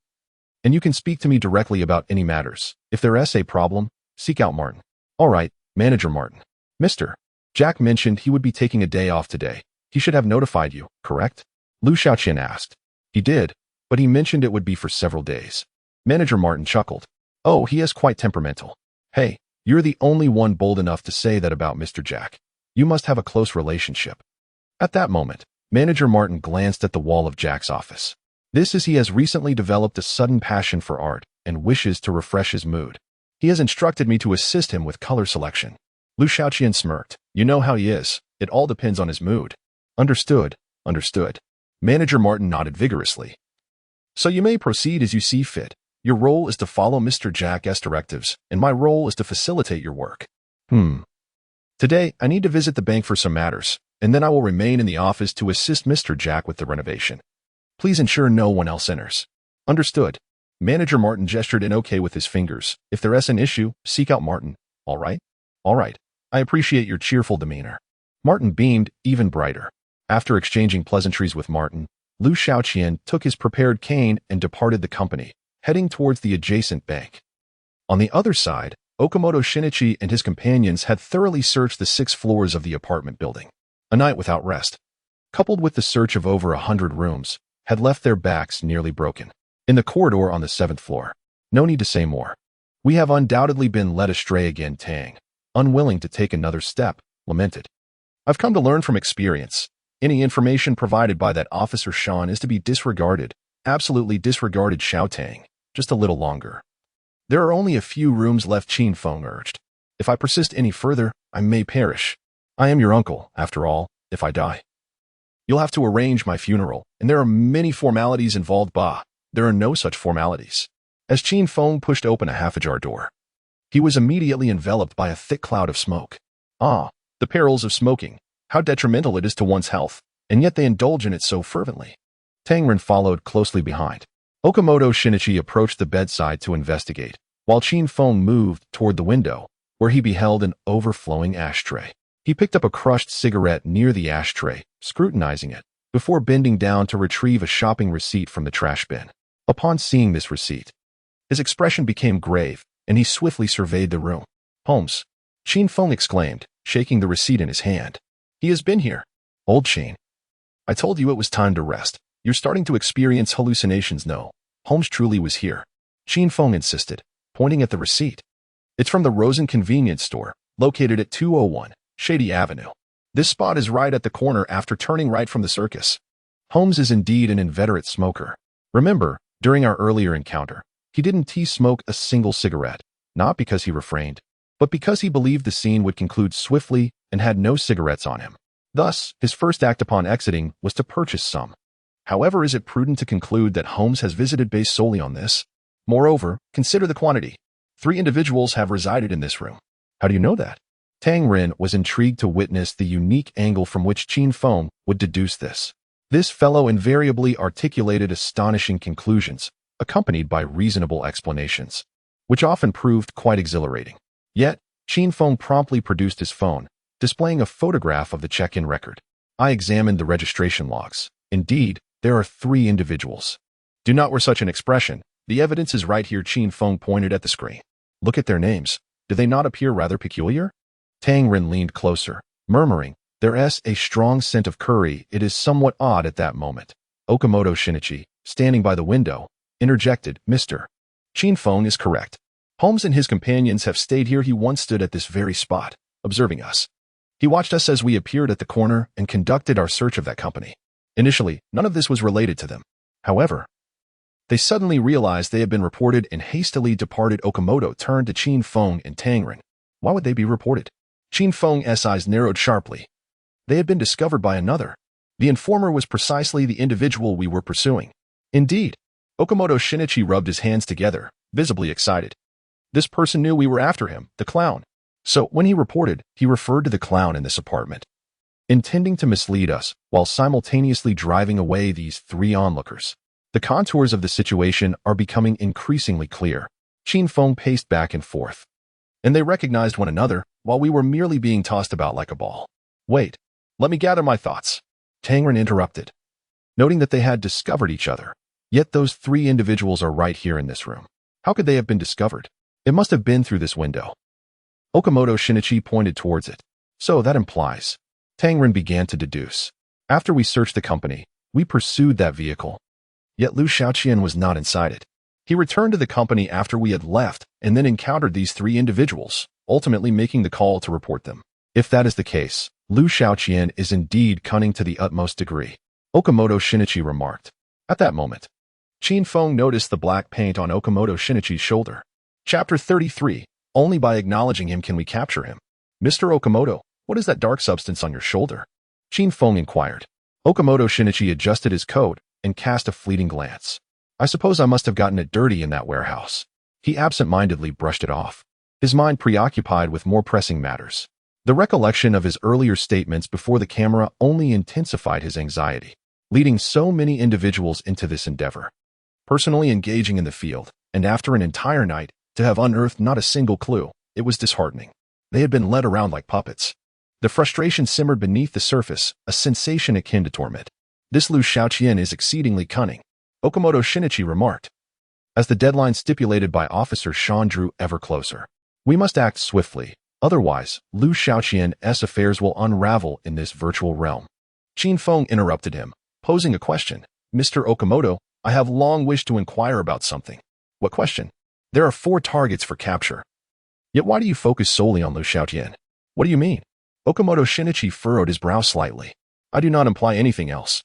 And you can speak to me directly about any matters. If there is a problem, seek out Martin. All right, Manager Martin. Mr. Jack mentioned he would be taking a day off today. He should have notified you, correct? Liu Xiaoqian asked. He did, but he mentioned it would be for several days. Manager Martin chuckled. Oh, he is quite temperamental. Hey, you're the only one bold enough to say that about Mr. Jack. You must have a close relationship. At that moment, Manager Martin glanced at the wall of Jack's office. This is he has recently developed a sudden passion for art and wishes to refresh his mood. He has instructed me to assist him with color selection. Liu Xiaoqian smirked. You know how he is. It all depends on his mood. Understood. Manager Martin nodded vigorously. So you may proceed as you see fit. Your role is to follow Mr. Jack's directives, and my role is to facilitate your work. Today, I need to visit the bank for some matters, and then I will remain in the office to assist Mr. Jack with the renovation. Please ensure no one else enters. Understood. Manager Martin gestured in okay with his fingers. If there is an issue, seek out Martin. All right. I appreciate your cheerful demeanor. Martin beamed even brighter. After exchanging pleasantries with Martin, Liu Xiaoqian took his prepared cane and departed the company, heading towards the adjacent bank. On the other side, Okamoto Shinichi and his companions had thoroughly searched the 6 floors of the apartment building. A night without rest, coupled with the search of over 100 rooms, had left their backs nearly broken. In the corridor on the 7th floor, no need to say more. We have undoubtedly been led astray again, Tang, unwilling to take another step, lamented. I've come to learn from experience. Any information provided by that Officer Shan is to be disregarded, absolutely disregarded, Xiao Tang. Just a little longer. There are only a few rooms left, Qin Feng urged. If I persist any further, I may perish. I am your uncle, after all, if I die. You'll have to arrange my funeral, and there are many formalities involved. Bah, there are no such formalities. As Qin Feng pushed open a half-ajar door, he was immediately enveloped by a thick cloud of smoke. Ah, the perils of smoking, how detrimental it is to one's health, and yet they indulge in it so fervently. Tangren followed closely behind. Okamoto Shinichi approached the bedside to investigate, while Qin Feng moved toward the window, where he beheld an overflowing ashtray. He picked up a crushed cigarette near the ashtray, scrutinizing it, before bending down to retrieve a shopping receipt from the trash bin. Upon seeing this receipt, his expression became grave, and he swiftly surveyed the room. Holmes, Qin Feng exclaimed, shaking the receipt in his hand. He has been here. Old Qin. I told you it was time to rest. You're starting to experience hallucinations. No, Holmes truly was here. Qin Feng insisted, pointing at the receipt. It's from the Rosen convenience store, located at 201 Shady Avenue. This spot is right at the corner after turning right from the Circus. Holmes is indeed an inveterate smoker. Remember, during our earlier encounter, he didn't smoke a single cigarette, not because he refrained, but because he believed the scene would conclude swiftly and had no cigarettes on him. Thus, his first act upon exiting was to purchase some. However, is it prudent to conclude that Holmes has visited based solely on this? Moreover, consider the quantity. 3 individuals have resided in this room. How do you know that? Tang Ren was intrigued to witness the unique angle from which Qin Feng would deduce this. This fellow invariably articulated astonishing conclusions, accompanied by reasonable explanations, which often proved quite exhilarating. Yet, Qin Feng promptly produced his phone, displaying a photograph of the check-in record. I examined the registration logs. Indeed, there are 3 individuals. Do not wear such an expression. The evidence is right here. Qin Feng pointed at the screen. Look at their names. Do they not appear rather peculiar? Tang Ren leaned closer, murmuring, There's a strong scent of curry. It is somewhat odd at that moment. Okamoto Shinichi, standing by the window, interjected, Mr. Qin Feng is correct. Holmes and his companions have stayed here. He once stood at this very spot, observing us. He watched us as we appeared at the corner and conducted our search of that company. Initially, none of this was related to them. However, they suddenly realized they had been reported and hastily departed. Okamoto turned to Qin Feng and Tang Ren. Why would they be reported? Qin Feng's eyes narrowed sharply. They had been discovered by another. The informer was precisely the individual we were pursuing. Indeed, Okamoto Shinichi rubbed his hands together, visibly excited. This person knew we were after him, the clown. So, when he reported, he referred to the clown in this apartment, intending to mislead us while simultaneously driving away these 3 onlookers. The contours of the situation are becoming increasingly clear. Qin Feng paced back and forth, and they recognized one another while we were merely being tossed about like a ball. Wait, let me gather my thoughts. Tang Ren interrupted, noting that they had discovered each other. Yet those 3 individuals are right here in this room. How could they have been discovered? It must have been through this window. Okamoto Shinichi pointed towards it. So that implies. Tang Ren began to deduce. After we searched the company, we pursued that vehicle. Yet Liu Xiaoqian was not inside it. He returned to the company after we had left and then encountered these 3 individuals, ultimately making the call to report them. If that is the case, Liu Xiaoqian is indeed cunning to the utmost degree, Okamoto Shinichi remarked. At that moment, Qin Feng noticed the black paint on Okamoto Shinichi's shoulder. Chapter 33. Only by acknowledging him can we capture him. Mr. Okamoto, what is that dark substance on your shoulder? Qin Feng inquired. Okamoto Shinichi adjusted his coat and cast a fleeting glance. I suppose I must have gotten it dirty in that warehouse. He absent-mindedly brushed it off, his mind preoccupied with more pressing matters. The recollection of his earlier statements before the camera only intensified his anxiety, leading so many individuals into this endeavor. Personally engaging in the field, and after an entire night, to have unearthed not a single clue, it was disheartening. They had been led around like puppets. The frustration simmered beneath the surface, a sensation akin to torment. This Liu Xiaoqian is exceedingly cunning, Okamoto Shinichi remarked. As the deadline stipulated by Officer Sean drew ever closer, we must act swiftly. Otherwise, Liu Xiaoqian's affairs will unravel in this virtual realm. Qin Feng interrupted him, posing a question. Mr. Okamoto, I have long wished to inquire about something. What question? There are 4 targets for capture. Yet why do you focus solely on Liu Xiaoqian? What do you mean? Okamoto Shinichi furrowed his brow slightly. I do not imply anything else.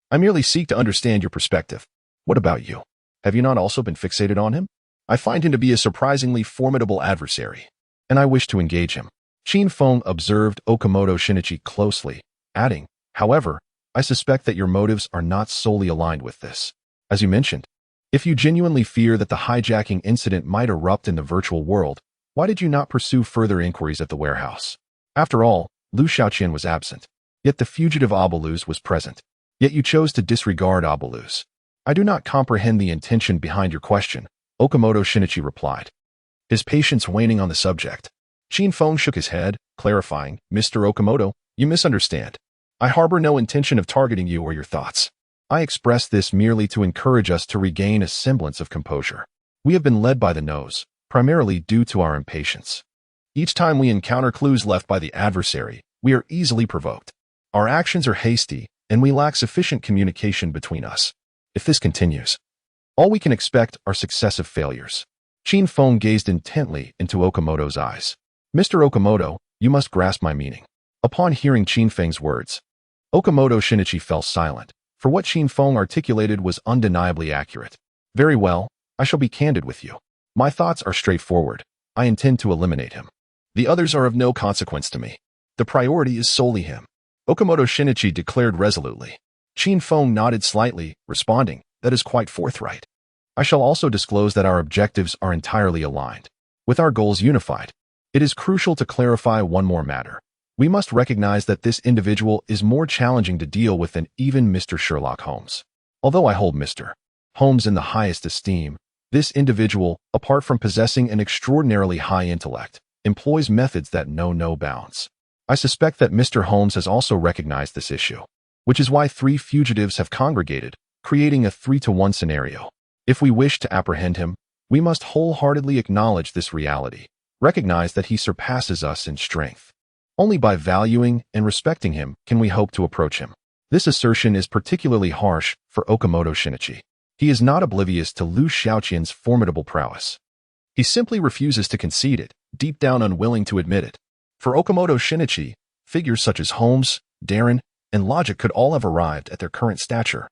I merely seek to understand your perspective. What about you? Have you not also been fixated on him? I find him to be a surprisingly formidable adversary, and I wish to engage him. Qin Feng observed Okamoto Shinichi closely, adding, however, I suspect that your motives are not solely aligned with this. As you mentioned, if you genuinely fear that the hijacking incident might erupt in the virtual world, why did you not pursue further inquiries at the warehouse? After all, Liu Xiaoqian was absent, yet the fugitive Abaluz was present. Yet you chose to disregard Abaluz. I do not comprehend the intention behind your question, Okamoto Shinichi replied, his patience waning on the subject. Qin Feng shook his head, clarifying, Mr. Okamoto, you misunderstand. I harbor no intention of targeting you or your thoughts. I express this merely to encourage us to regain a semblance of composure. We have been led by the nose, primarily due to our impatience. Each time we encounter clues left by the adversary, we are easily provoked. Our actions are hasty, and we lack sufficient communication between us. If this continues, all we can expect are successive failures. Qin Feng gazed intently into Okamoto's eyes. Mr. Okamoto, you must grasp my meaning. Upon hearing Qin Feng's words, Okamoto Shinichi fell silent, for what Qin Feng articulated was undeniably accurate. Very well, I shall be candid with you. My thoughts are straightforward. I intend to eliminate him. The others are of no consequence to me. The priority is solely him. Okamoto Shinichi declared resolutely. Qin Feng nodded slightly, responding, that is quite forthright. I shall also disclose that our objectives are entirely aligned, with our goals unified. It is crucial to clarify one more matter. We must recognize that this individual is more challenging to deal with than even Mr. Sherlock Holmes. Although I hold Mr. Holmes in the highest esteem, this individual, apart from possessing an extraordinarily high intellect, employs methods that know no bounds. I suspect that Mr. Holmes has also recognized this issue, which is why 3 fugitives have congregated, creating a 3-to-1 scenario. If we wish to apprehend him, we must wholeheartedly acknowledge this reality, recognize that he surpasses us in strength. Only by valuing and respecting him can we hope to approach him. This assertion is particularly harsh for Okamoto Shinichi. He is not oblivious to Liu Xiaoqian's formidable prowess. He simply refuses to concede it, deep down unwilling to admit it. For Okamoto Shinichi, figures such as Holmes, Darren, and Logic could all have arrived at their current stature.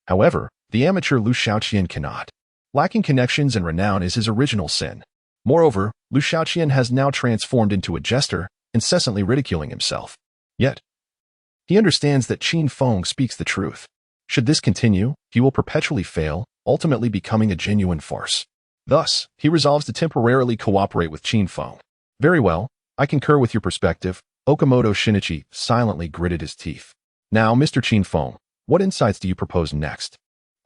However, the amateur Liu Xiaoqian cannot. Lacking connections and renown is his original sin. Moreover, Liu Xiaoqian has now transformed into a jester, incessantly ridiculing himself. Yet, he understands that Qin Feng speaks the truth. Should this continue, he will perpetually fail, ultimately becoming a genuine farce. Thus, he resolves to temporarily cooperate with Qin Feng. Very well, I concur with your perspective. Okamoto Shinichi silently gritted his teeth. Now, Mr. Qin Feng, what insights do you propose next?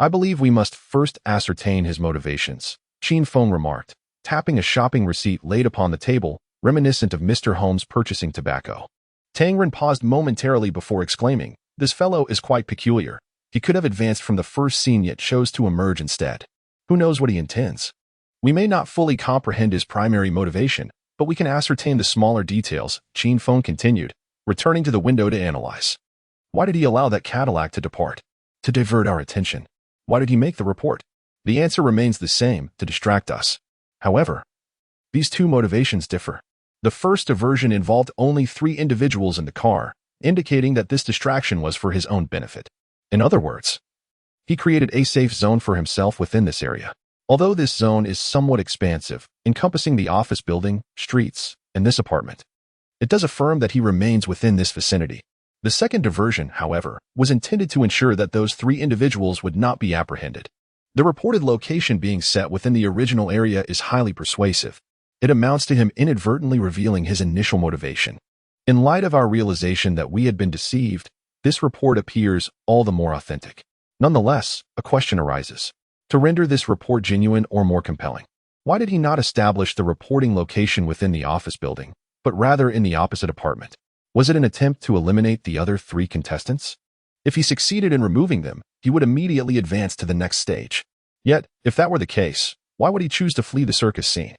I believe we must first ascertain his motivations, Qin Feng remarked, tapping a shopping receipt laid upon the table, reminiscent of Mr. Holmes purchasing tobacco. Tangren paused momentarily before exclaiming, this fellow is quite peculiar. He could have advanced from the first scene yet chose to emerge instead. Who knows what he intends? We may not fully comprehend his primary motivation, but we can ascertain the smaller details, Qin Feng continued, returning to the window to analyze. Why did he allow that Cadillac to depart? To divert our attention. Why did he make the report? The answer remains the same, to distract us. However, these 2 motivations differ. The first diversion involved only 3 individuals in the car, indicating that this distraction was for his own benefit. In other words, he created a safe zone for himself within this area. Although this zone is somewhat expansive, encompassing the office building, streets, and this apartment, it does affirm that he remains within this vicinity. The second diversion, however, was intended to ensure that those 3 individuals would not be apprehended. The reported location being set within the original area is highly persuasive. It amounts to him inadvertently revealing his initial motivation. In light of our realization that we had been deceived, this report appears all the more authentic. Nonetheless, a question arises. To render this report genuine or more compelling, why did he not establish the reporting location within the office building, but rather in the opposite apartment? Was it an attempt to eliminate the other 3 contestants? If he succeeded in removing them, he would immediately advance to the next stage. Yet, if that were the case, why would he choose to flee the circus scene?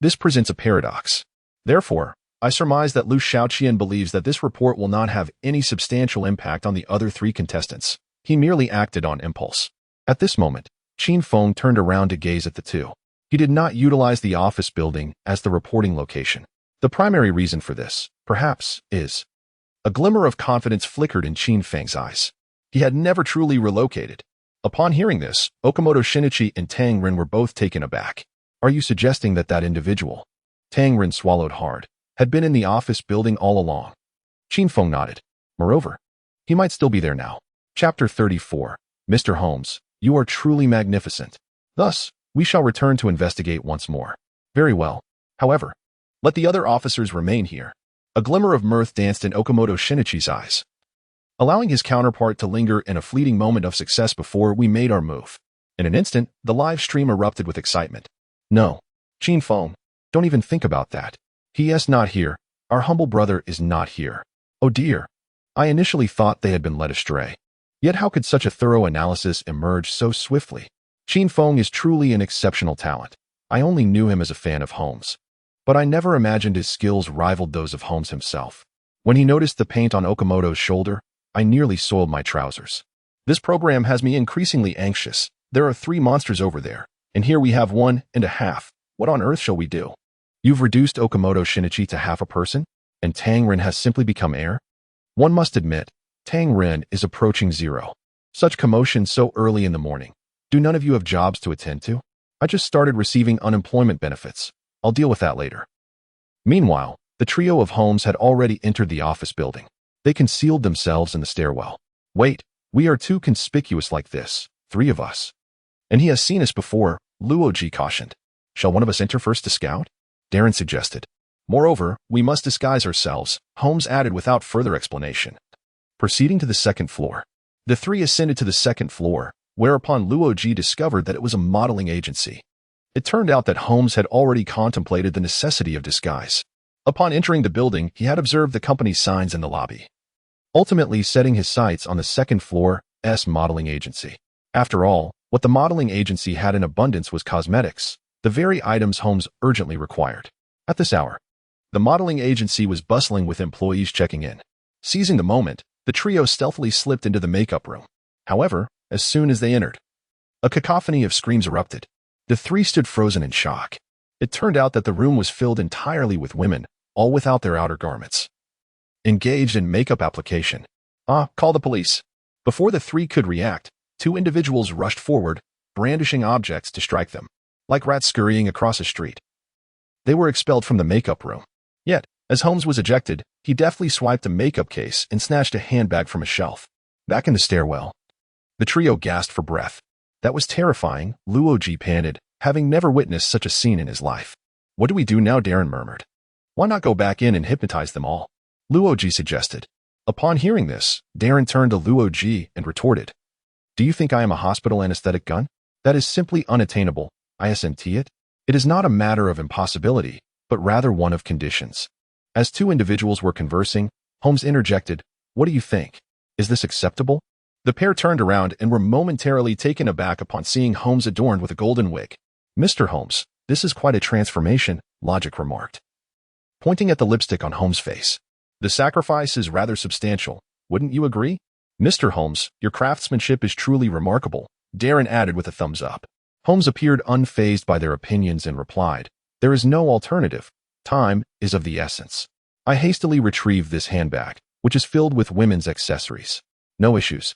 This presents a paradox. Therefore, I surmise that Liu Xiaoqian believes that this report will not have any substantial impact on the other 3 contestants. He merely acted on impulse. At this moment, Qin Feng turned around to gaze at the 2. He did not utilize the office building as the reporting location. The primary reason for this, perhaps, is a glimmer of confidence flickered in Qin Feng's eyes. He had never truly relocated. Upon hearing this, Okamoto Shinichi and Tangren were both taken aback. Are you suggesting that that individual, Tangren swallowed hard, had been in the office building all along? Qin Feng nodded. Moreover, he might still be there now. Chapter 34. Mr. Holmes, you are truly magnificent. Thus, we shall return to investigate once more. Very well. However, let the other officers remain here. A glimmer of mirth danced in Okamoto Shinichi's eyes, allowing his counterpart to linger in a fleeting moment of success before we made our move. In an instant, the live stream erupted with excitement. No, Qin Feng, don't even think about that. He is not here. Our humble brother is not here. Oh dear. I initially thought they had been led astray. Yet how could such a thorough analysis emerge so swiftly? Qin Feng is truly an exceptional talent. I only knew him as a fan of Holmes. but I never imagined his skills rivaled those of Holmes himself. When he noticed the paint on Okamoto's shoulder, I nearly soiled my trousers. This program has me increasingly anxious. There are 3 monsters over there, and here we have 1.5. What on earth shall we do? You've reduced Okamoto Shinichi to half a person, and Tang Ren has simply become heir? One must admit, Tang Ren is approaching 0. Such commotion so early in the morning. Do none of you have jobs to attend to? I just started receiving unemployment benefits. I'll deal with that later. Meanwhile, the trio of Holmes had already entered the office building. They concealed themselves in the stairwell. Wait, we are too conspicuous like this, 3 of us. And he has seen us before, Luoji cautioned. Shall one of us enter first to scout? Darren suggested. Moreover, we must disguise ourselves, Holmes added without further explanation. Proceeding to the 2nd floor. The 3 ascended to the 2nd floor, whereupon Luoji discovered that it was a modeling agency. It turned out that Holmes had already contemplated the necessity of disguise. Upon entering the building, he had observed the company's signs in the lobby, ultimately setting his sights on the 2nd floor's modeling agency. After all, what the modeling agency had in abundance was cosmetics, the very items Holmes urgently required. At this hour, the modeling agency was bustling with employees checking in. Seizing the moment, the trio stealthily slipped into the makeup room. However, as soon as they entered, a cacophony of screams erupted. The 3 stood frozen in shock. It turned out that the room was filled entirely with women, all without their outer garments, engaged in makeup application. Call the police. Before the 3 could react, 2 individuals rushed forward, brandishing objects to strike them, like rats scurrying across a street. They were expelled from the makeup room. Yet, as Holmes was ejected, he deftly swiped a makeup case and snatched a handbag from a shelf. Back in the stairwell, the trio gasped for breath. That was terrifying, Luoji panted, having never witnessed such a scene in his life. What do we do now? Darren murmured. Why not go back in and hypnotize them all? Luoji suggested. Upon hearing this, Darren turned to Luoji and retorted. Do you think I am a hospital anesthetic gun? That is simply unattainable, isn't it? It is not a matter of impossibility, but rather one of conditions. As 2 individuals were conversing, Holmes interjected, What do you think? Is this acceptable? The pair turned around and were momentarily taken aback upon seeing Holmes adorned with a golden wig. Mr. Holmes, this is quite a transformation, Logic remarked, pointing at the lipstick on Holmes' face. The sacrifice is rather substantial, wouldn't you agree? Mr. Holmes, your craftsmanship is truly remarkable, Darren added with a thumbs up. Holmes appeared unfazed by their opinions and replied, There is no alternative. Time is of the essence. I hastily retrieved this handbag, which is filled with women's accessories. No issues.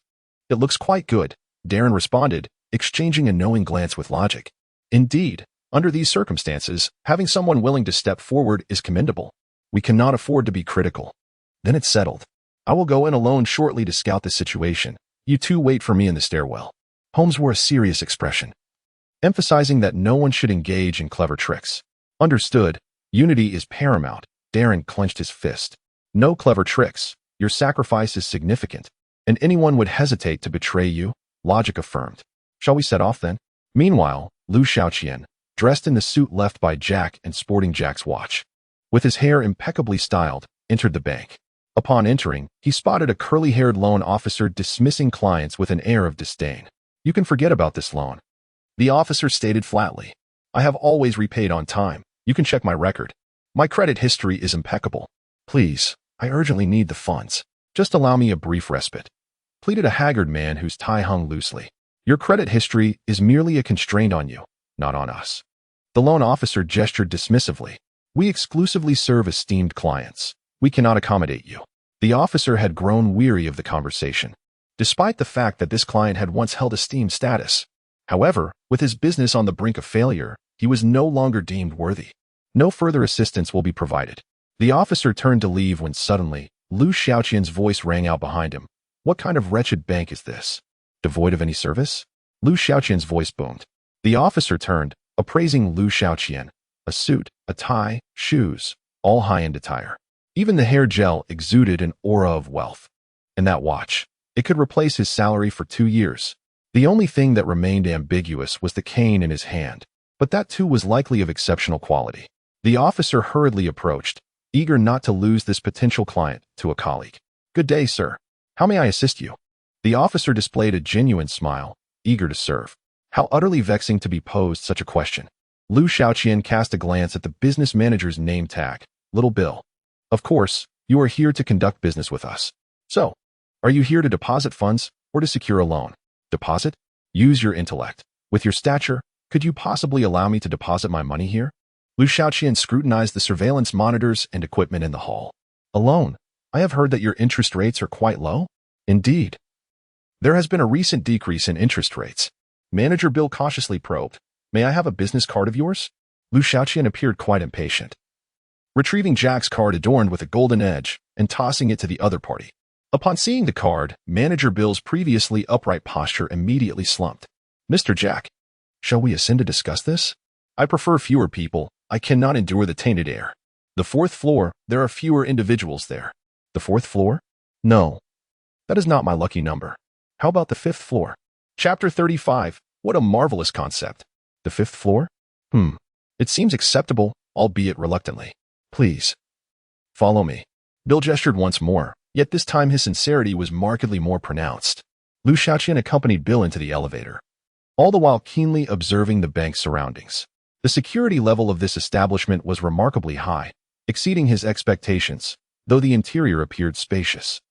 It looks quite good, Darren responded, exchanging a knowing glance with Logic. Indeed, under these circumstances, having someone willing to step forward is commendable. We cannot afford to be critical. Then it's settled. I will go in alone shortly to scout the situation. You 2 wait for me in the stairwell. Holmes wore a serious expression, emphasizing that no one should engage in clever tricks. Understood. Unity is paramount. Darren clenched his fist. No clever tricks. Your sacrifice is significant, and anyone would hesitate to betray you, Logic affirmed. Shall we set off then? Meanwhile, Liu Xiaoqian, dressed in the suit left by Jack and sporting Jack's watch, with his hair impeccably styled, entered the bank. Upon entering, he spotted a curly-haired loan officer dismissing clients with an air of disdain. You can forget about this loan, the officer stated flatly. I have always repaid on time. You can check my record. My credit history is impeccable. Please, I urgently need the funds. Just allow me a brief respite, pleaded a haggard man whose tie hung loosely. Your credit history is merely a constraint on you, not on us. The loan officer gestured dismissively. We exclusively serve esteemed clients. We cannot accommodate you. The officer had grown weary of the conversation, despite the fact that this client had once held esteemed status. However, with his business on the brink of failure, he was no longer deemed worthy. No further assistance will be provided. The officer turned to leave when suddenly, Liu Xiaoqian's voice rang out behind him. What kind of wretched bank is this? Devoid of any service? Liu Xiaoqian's voice boomed. The officer turned, appraising Liu Xiaoqian. A suit, a tie, shoes, all high-end attire. Even the hair gel exuded an aura of wealth. And that watch, it could replace his salary for 2 years. The only thing that remained ambiguous was the cane in his hand, but that too was likely of exceptional quality. The officer hurriedly approached, eager not to lose this potential client to a colleague. Good day, sir. How may I assist you? The officer displayed a genuine smile, eager to serve. How utterly vexing to be posed such a question. Liu Xiaoqian cast a glance at the business manager's name tag. Little Bill. Of course, you are here to conduct business with us. So, are you here to deposit funds or to secure a loan? Deposit? Use your intellect. With your stature, could you possibly allow me to deposit my money here? Liu Xiaoqian scrutinized the surveillance monitors and equipment in the hall. A loan? I have heard that your interest rates are quite low? Indeed. There has been a recent decrease in interest rates. Manager Bill cautiously probed. May I have a business card of yours? Liu Xiaoqian appeared quite impatient, retrieving Jack's card adorned with a golden edge and tossing it to the other party. Upon seeing the card, Manager Bill's previously upright posture immediately slumped. Mr. Jack, shall we ascend to discuss this? I prefer fewer people. I cannot endure the tainted air. The 4th floor, there are fewer individuals there. The 4th floor? No. That is not my lucky number. How about the 5th floor? Chapter 35. What a marvelous concept. The 5th floor? It seems acceptable, albeit reluctantly. Please. Follow me. Bill gestured once more, yet this time his sincerity was markedly more pronounced. Liu Xiaoqian accompanied Bill into the elevator, all the while keenly observing the bank's surroundings. The security level of this establishment was remarkably high, exceeding his expectations, though the interior appeared spacious.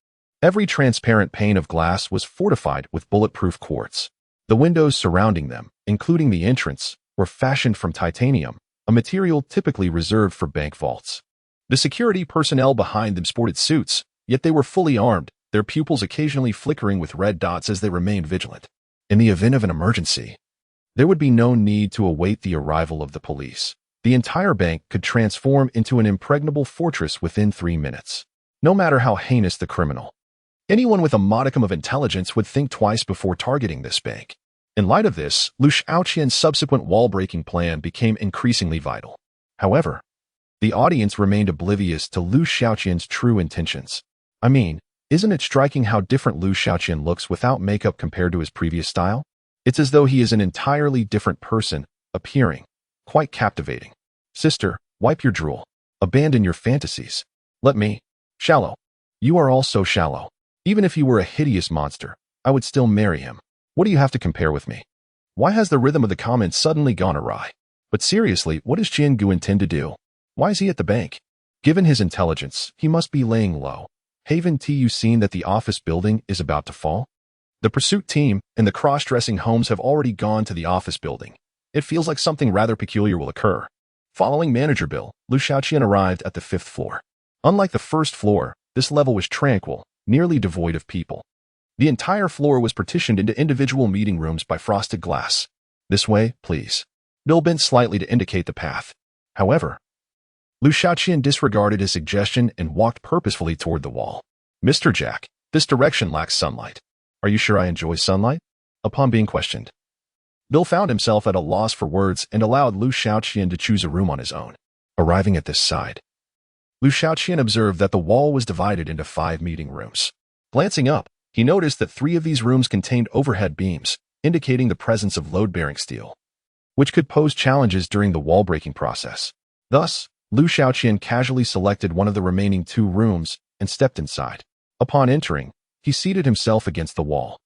Every transparent pane of glass was fortified with bulletproof quartz. The windows surrounding them, including the entrance, were fashioned from titanium, a material typically reserved for bank vaults. The security personnel behind them sported suits, yet they were fully armed, their pupils occasionally flickering with red dots as they remained vigilant. In the event of an emergency, there would be no need to await the arrival of the police. The entire bank could transform into an impregnable fortress within 3 minutes. No matter how heinous the criminal, anyone with a modicum of intelligence would think twice before targeting this bank. In light of this, Liu Xiaoqian's subsequent wall-breaking plan became increasingly vital. However, the audience remained oblivious to Liu Xiaoqian's true intentions. I mean, isn't it striking how different Liu Xiaoqian looks without makeup compared to his previous style? It's as though he is an entirely different person, appearing quite captivating. Sister, wipe your drool. Abandon your fantasies. Let me. Shallow. You are all so shallow. Even if you were a hideous monster, I would still marry him. What do you have to compare with me? Why has the rhythm of the comments suddenly gone awry? But seriously, what does Jian-gu intend to do? Why is he at the bank? Given his intelligence, he must be laying low. Haven't you seen that the office building is about to fall? The pursuit team and the cross-dressing homes have already gone to the office building. It feels like something rather peculiar will occur. Following Manager Bill, Liu Xiaoqian arrived at the 5th floor. Unlike the 1st floor, this level was tranquil, nearly devoid of people. The entire floor was partitioned into individual meeting rooms by frosted glass. This way, please. Bill bent slightly to indicate the path. However, Liu Xiaoqian disregarded his suggestion and walked purposefully toward the wall. Mr. Jack, this direction lacks sunlight. Are you sure I enjoy sunlight? Upon being questioned, Bill found himself at a loss for words and allowed Liu Xiaoqian to choose a room on his own. Arriving at this side, Liu Xiaoqian observed that the wall was divided into 5 meeting rooms. Glancing up, he noticed that 3 of these rooms contained overhead beams, indicating the presence of load-bearing steel, which could pose challenges during the wall-breaking process. Thus, Liu Xiaoqian casually selected one of the remaining 2 rooms and stepped inside. Upon entering, he seated himself against the wall.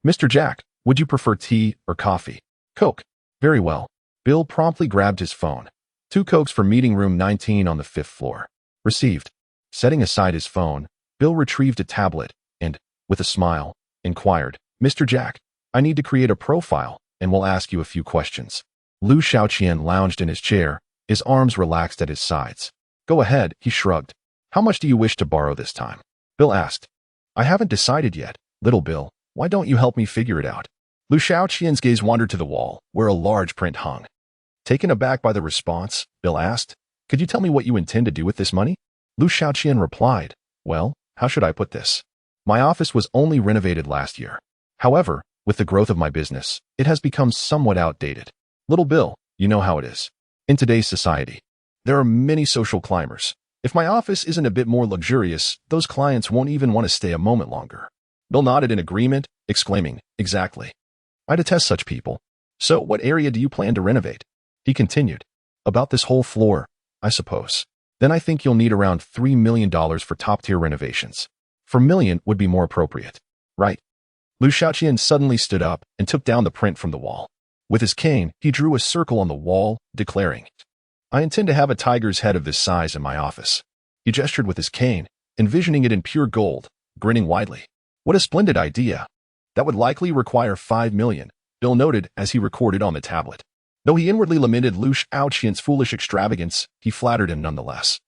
Mr. Jack, would you prefer tea or coffee? Coke. Very well. Bill promptly grabbed his phone. 2 Cokes for meeting room 19 on the 5th floor. Received. Setting aside his phone, Bill retrieved a tablet and, with a smile, inquired, Mr. Jack, I need to create a profile and will ask you a few questions. Liu Xiaoqian lounged in his chair, his arms relaxed at his sides. Go ahead, he shrugged. How much do you wish to borrow this time? Bill asked. I haven't decided yet. Little Bill, why don't you help me figure it out? Liu Xiaoqian's gaze wandered to the wall, where a large print hung. Taken aback by the response, Bill asked, could you tell me what you intend to do with this money? Liu Xiaoqian replied, well, how should I put this? My office was only renovated last year. However, with the growth of my business, it has become somewhat outdated. Little Bill, you know how it is. In today's society, there are many social climbers. If my office isn't a bit more luxurious, those clients won't even want to stay a moment longer. Bill nodded in agreement, exclaiming, exactly. I detest such people. So what area do you plan to renovate? He continued, about this whole floor, I suppose. Then I think you'll need around $3 million for top-tier renovations. $4 million would be more appropriate. Right. Liu Xiaoqian suddenly stood up and took down the print from the wall. With his cane, he drew a circle on the wall, declaring, "I intend to have a tiger's head of this size in my office." He gestured with his cane, envisioning it in pure gold, grinning widely. "What a splendid idea. That would likely require 5 million, Bill noted as he recorded on the tablet. Though he inwardly lamented Liu Xiaoqian's foolish extravagance, he flattered him nonetheless.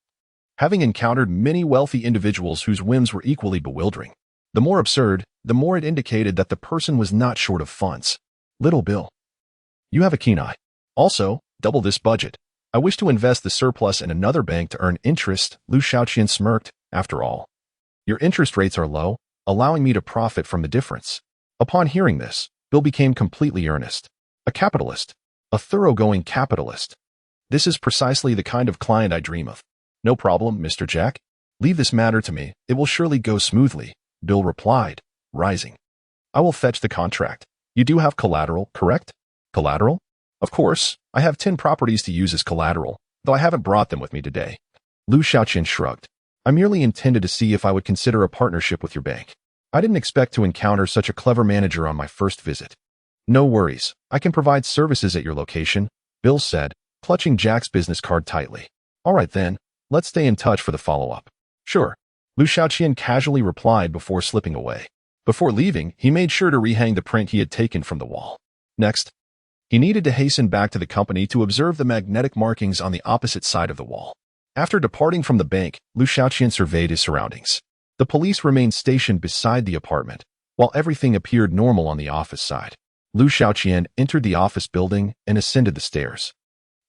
Having encountered many wealthy individuals whose whims were equally bewildering, the more absurd, the more it indicated that the person was not short of funds. "Little Bill, you have a keen eye. Also, double this budget. I wish to invest the surplus in another bank to earn interest." Liu Xiaoqian smirked. "After all, your interest rates are low, allowing me to profit from the difference." Upon hearing this, Bill became completely earnest. A capitalist. A thoroughgoing capitalist. "This is precisely the kind of client I dream of." "No problem, Mr. Jack. Leave this matter to me. It will surely go smoothly," Bill replied, rising. "I will fetch the contract. You do have collateral, correct?" "Collateral? Of course, I have 10 properties to use as collateral, though I haven't brought them with me today." Liu Xiaoqian shrugged. "I merely intended to see if I would consider a partnership with your bank. I didn't expect to encounter such a clever manager on my first visit." "No worries. I can provide services at your location," Bill said, clutching Jack's business card tightly. "All right then, let's stay in touch for the follow-up." "Sure," Liu Xiaoqian casually replied before slipping away. Before leaving, he made sure to rehang the print he had taken from the wall. Next, he needed to hasten back to the company to observe the magnetic markings on the opposite side of the wall. After departing from the bank, Liu Xiaoqian surveyed his surroundings. The police remained stationed beside the apartment, while everything appeared normal on the office side. Liu Xiaoqian entered the office building and ascended the stairs.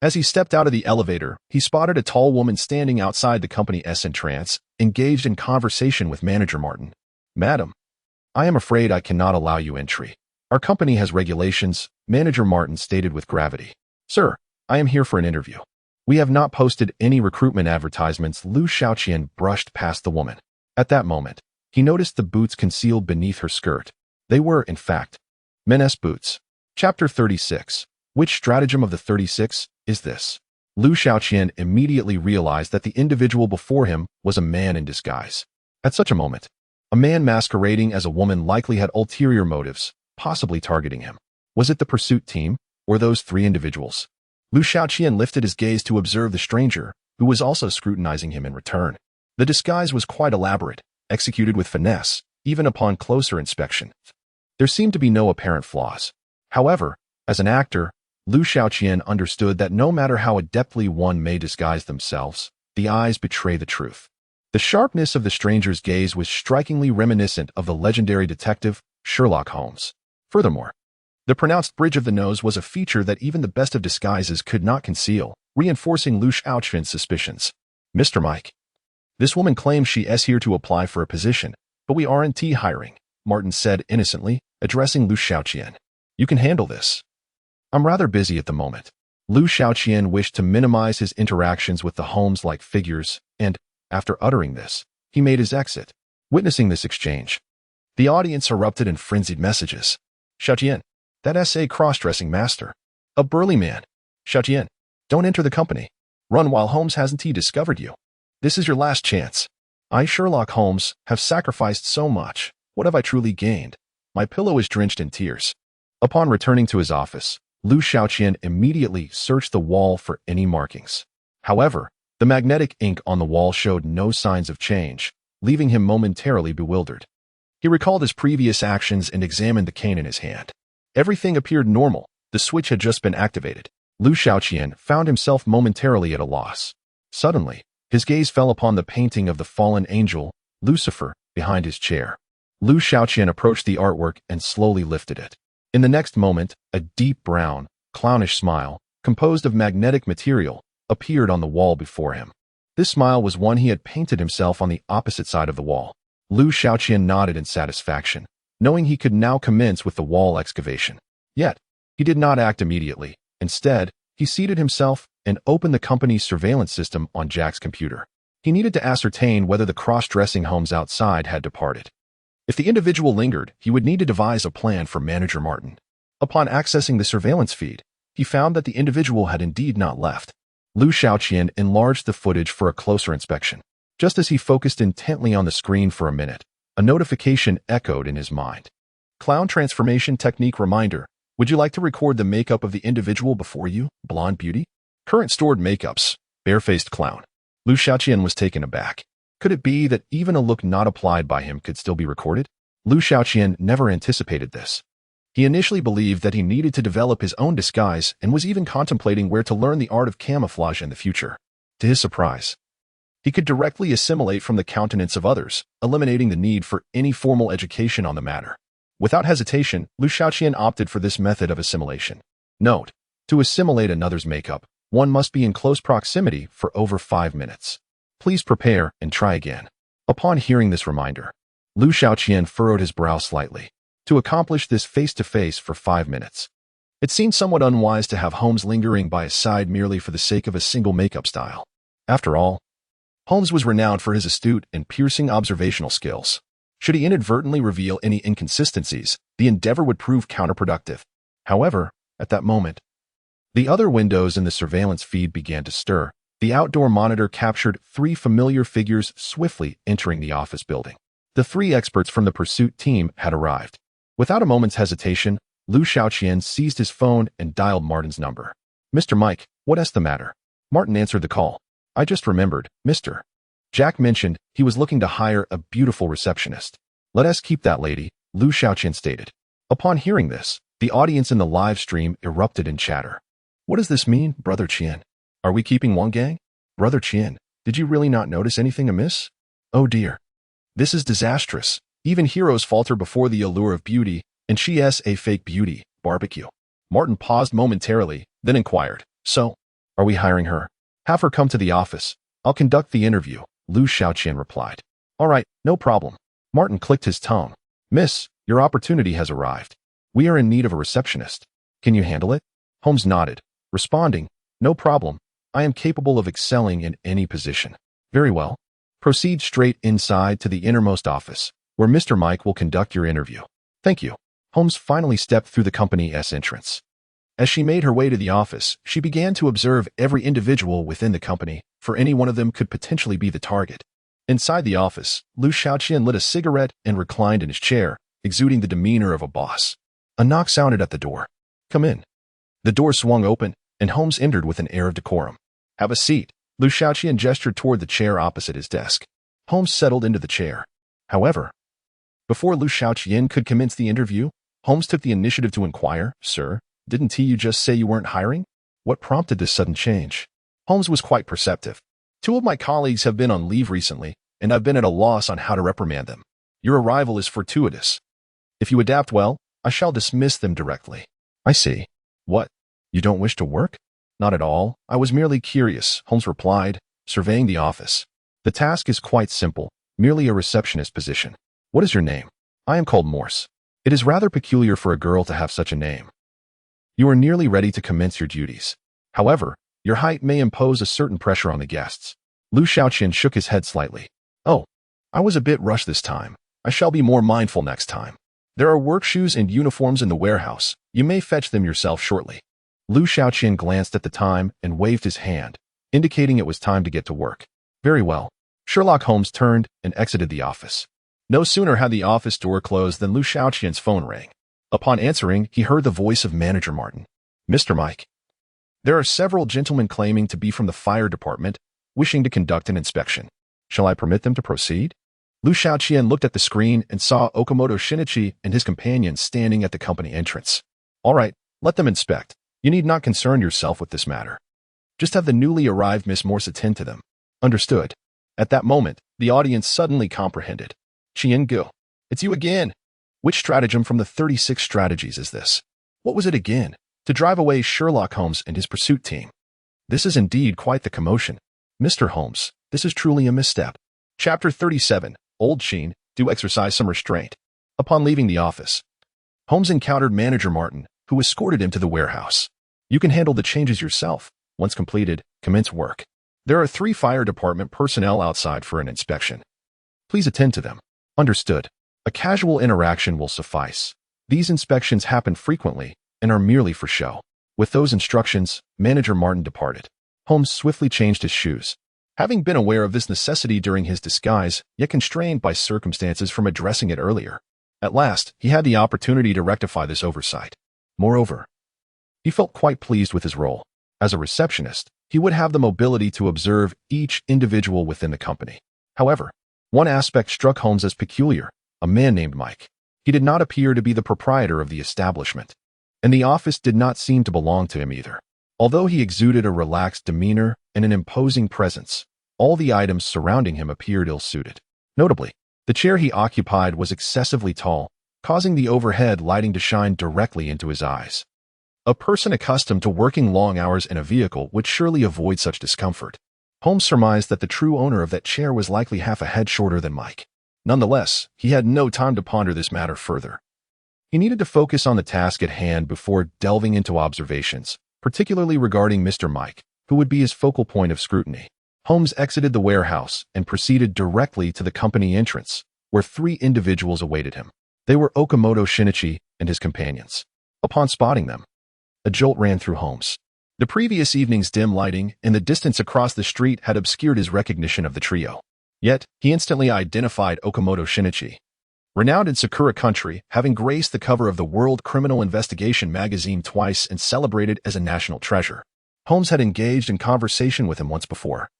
As he stepped out of the elevator, he spotted a tall woman standing outside the company's entrance, engaged in conversation with manager Martin. "Madam, I am afraid I cannot allow you entry. Our company has regulations," Manager Martin stated with gravity. "Sir, I am here for an interview. We have not posted any recruitment advertisements." Liu Xiaoqian brushed past the woman. At that moment, he noticed the boots concealed beneath her skirt. They were, in fact, men's boots. Chapter 36. Which stratagem of the 36 is this? Liu Xiaoqian immediately realized that the individual before him was a man in disguise. At such a moment, a man masquerading as a woman likely had ulterior motives, possibly targeting him. Was it the pursuit team, or those 3 individuals? Liu Xiaoqian lifted his gaze to observe the stranger, who was also scrutinizing him in return. The disguise was quite elaborate, executed with finesse, even upon closer inspection. There seemed to be no apparent flaws. However, as an actor, Liu Xiaoqian understood that no matter how adeptly one may disguise themselves, the eyes betray the truth. The sharpness of the stranger's gaze was strikingly reminiscent of the legendary detective Sherlock Holmes. Furthermore, the pronounced bridge of the nose was a feature that even the best of disguises could not conceal, reinforcing Liu Xiaoqian's suspicions. "Mr. Mike, this woman claims she is here to apply for a position, but we aren't hiring," Martin said innocently, addressing Liu Xiaoqian. "You can handle this. I'm rather busy at the moment." Liu Xiaoqian wished to minimize his interactions with the Holmes-like figures, and, after uttering this, he made his exit. Witnessing this exchange, the audience erupted in frenzied messages. "Xiaoqian, that S.A. cross-dressing master. A burly man. Xiaoqian, don't enter the company. Run while Holmes hasn't discovered you. This is your last chance. I, Sherlock Holmes, have sacrificed so much. What have I truly gained? My pillow is drenched in tears." Upon returning to his office, Liu Xiaoqian immediately searched the wall for any markings. However, the magnetic ink on the wall showed no signs of change, leaving him momentarily bewildered. He recalled his previous actions and examined the cane in his hand. Everything appeared normal. The switch had just been activated. Liu Xiaoqian found himself momentarily at a loss. Suddenly, his gaze fell upon the painting of the fallen angel, Lucifer, behind his chair. Liu Xiaoqian approached the artwork and slowly lifted it. In the next moment, a deep brown, clownish smile, composed of magnetic material, appeared on the wall before him. This smile was one he had painted himself on the opposite side of the wall. Liu Xiaoqian nodded in satisfaction, knowing he could now commence with the wall excavation. Yet, he did not act immediately. Instead, he seated himself and opened the company's surveillance system on Jack's computer. He needed to ascertain whether the cross-dressing Holmes outside had departed. If the individual lingered, he would need to devise a plan for Manager Martin. Upon accessing the surveillance feed, he found that the individual had indeed not left. Liu Xiaoqian enlarged the footage for a closer inspection. Just as he focused intently on the screen for a minute, a notification echoed in his mind. Clown Transformation Technique Reminder. Would you like to record the makeup of the individual before you, blonde beauty? Current stored makeups, barefaced clown. Liu Xiaoqian was taken aback. Could it be that even a look not applied by him could still be recorded? Liu Xiaoqian never anticipated this. He initially believed that he needed to develop his own disguise and was even contemplating where to learn the art of camouflage in the future. To his surprise, he could directly assimilate from the countenance of others, eliminating the need for any formal education on the matter. Without hesitation, Liu Xiaoqian opted for this method of assimilation. Note: to assimilate another's makeup, one must be in close proximity for over 5 minutes. Please prepare and try again. Upon hearing this reminder, Liu Xiaoqian furrowed his brow slightly. To accomplish this face-to-face for 5 minutes. It seemed somewhat unwise to have Holmes lingering by his side merely for the sake of a single makeup style. After all, Holmes was renowned for his astute and piercing observational skills. Should he inadvertently reveal any inconsistencies, the endeavor would prove counterproductive. However, at that moment, the other windows in the surveillance feed began to stir. The outdoor monitor captured 3 familiar figures swiftly entering the office building. The 3 experts from the pursuit team had arrived. Without a moment's hesitation, Liu Xiaoqian seized his phone and dialed Martin's number. "Mr. Mike, what's the matter?" Martin answered the call. "I just remembered, Mr. Jack mentioned he was looking to hire a beautiful receptionist. Let us keep that lady," Liu Xiaoqian stated. Upon hearing this, the audience in the live stream erupted in chatter. "What does this mean, Brother Qian? Are we keeping one gang? Brother Qian, did you really not notice anything amiss? Oh dear. This is disastrous. Even heroes falter before the allure of beauty, and she is a fake beauty, barbecue." Martin paused momentarily, then inquired, "So, are we hiring her? Have her come to the office. I'll conduct the interview," Liu Xiaoqian replied. "All right, no problem." Martin clicked his tongue. "Miss, your opportunity has arrived. We are in need of a receptionist. Can you handle it?" Holmes nodded, responding, "No problem. I am capable of excelling in any position." "Very well. Proceed straight inside to the innermost office, where Mr. Mike will conduct your interview." "Thank you." Holmes finally stepped through the company's entrance. As she made her way to the office, she began to observe every individual within the company, for any one of them could potentially be the target. Inside the office, Liu Xiaoqian lit a cigarette and reclined in his chair, exuding the demeanor of a boss. A knock sounded at the door. "Come in." The door swung open, and Holmes entered with an air of decorum. "Have a seat." Liu Xiaoqian gestured toward the chair opposite his desk. Holmes settled into the chair. However, before Liu Xiaoqian could commence the interview, Holmes took the initiative to inquire, "Sir, didn't you just say you weren't hiring? What prompted this sudden change?" Holmes was quite perceptive. "2 of my colleagues have been on leave recently, and I've been at a loss on how to reprimand them. Your arrival is fortuitous. If you adapt well, I shall dismiss them directly." "I see. What? You don't wish to work?" "Not at all. I was merely curious," Holmes replied, surveying the office. "The task is quite simple, merely a receptionist position." "What is your name?" "I am called Morse." "It is rather peculiar for a girl to have such a name." "You are nearly ready to commence your duties. However, your height may impose a certain pressure on the guests." Liu Xiaoqian shook his head slightly. "Oh, I was a bit rushed this time. I shall be more mindful next time. There are work shoes and uniforms in the warehouse. You may fetch them yourself shortly." Liu Xiaoqian glanced at the time and waved his hand, indicating it was time to get to work. "Very well." Sherlock Holmes turned and exited the office. No sooner had the office door closed than Liu Xiaoqian's phone rang. Upon answering, he heard the voice of manager Martin. "Mr. Mike, there are several gentlemen claiming to be from the fire department, wishing to conduct an inspection. Shall I permit them to proceed?" Liu Xiaoqian looked at the screen and saw Okamoto Shinichi and his companions standing at the company entrance. "All right, let them inspect. You need not concern yourself with this matter. Just have the newly arrived Miss Morse attend to them." "Understood." At that moment, the audience suddenly comprehended. "Qian Gu, it's you again. Which stratagem from the 36 strategies is this? What was it again? To drive away Sherlock Holmes and his pursuit team. This is indeed quite the commotion. Mr. Holmes, this is truly a misstep." Chapter 37. Old Sheen, do exercise some restraint. Upon leaving the office, Holmes encountered manager Martin, who escorted him to the warehouse. "You can handle the changes yourself. Once completed, commence work. There are 3 fire department personnel outside for an inspection. Please attend to them." "Understood." A casual interaction will suffice. These inspections happen frequently and are merely for show. With those instructions, manager Martin departed. Holmes swiftly changed his shoes. Having been aware of this necessity during his disguise, yet constrained by circumstances from addressing it earlier, at last, he had the opportunity to rectify this oversight. Moreover, he felt quite pleased with his role. As a receptionist, he would have the mobility to observe each individual within the company. However, one aspect struck Holmes as peculiar: a man named Mike. He did not appear to be the proprietor of the establishment, and the office did not seem to belong to him either. Although he exuded a relaxed demeanor and an imposing presence, all the items surrounding him appeared ill-suited. Notably, the chair he occupied was excessively tall, causing the overhead lighting to shine directly into his eyes. A person accustomed to working long hours in a vehicle would surely avoid such discomfort. Holmes surmised that the true owner of that chair was likely half a head shorter than Mike. Nonetheless, he had no time to ponder this matter further. He needed to focus on the task at hand before delving into observations, particularly regarding Mr. Mike, who would be his focal point of scrutiny. Holmes exited the warehouse and proceeded directly to the company entrance, where 3 individuals awaited him. They were Okamoto Shinichi and his companions. Upon spotting them, a jolt ran through Holmes. The previous evening's dim lighting and the distance across the street had obscured his recognition of the trio. Yet, he instantly identified Okamoto Shinichi. Renowned in Sakura country, having graced the cover of the World Criminal Investigation magazine twice and celebrated as a national treasure, Holmes had engaged in conversation with him once before,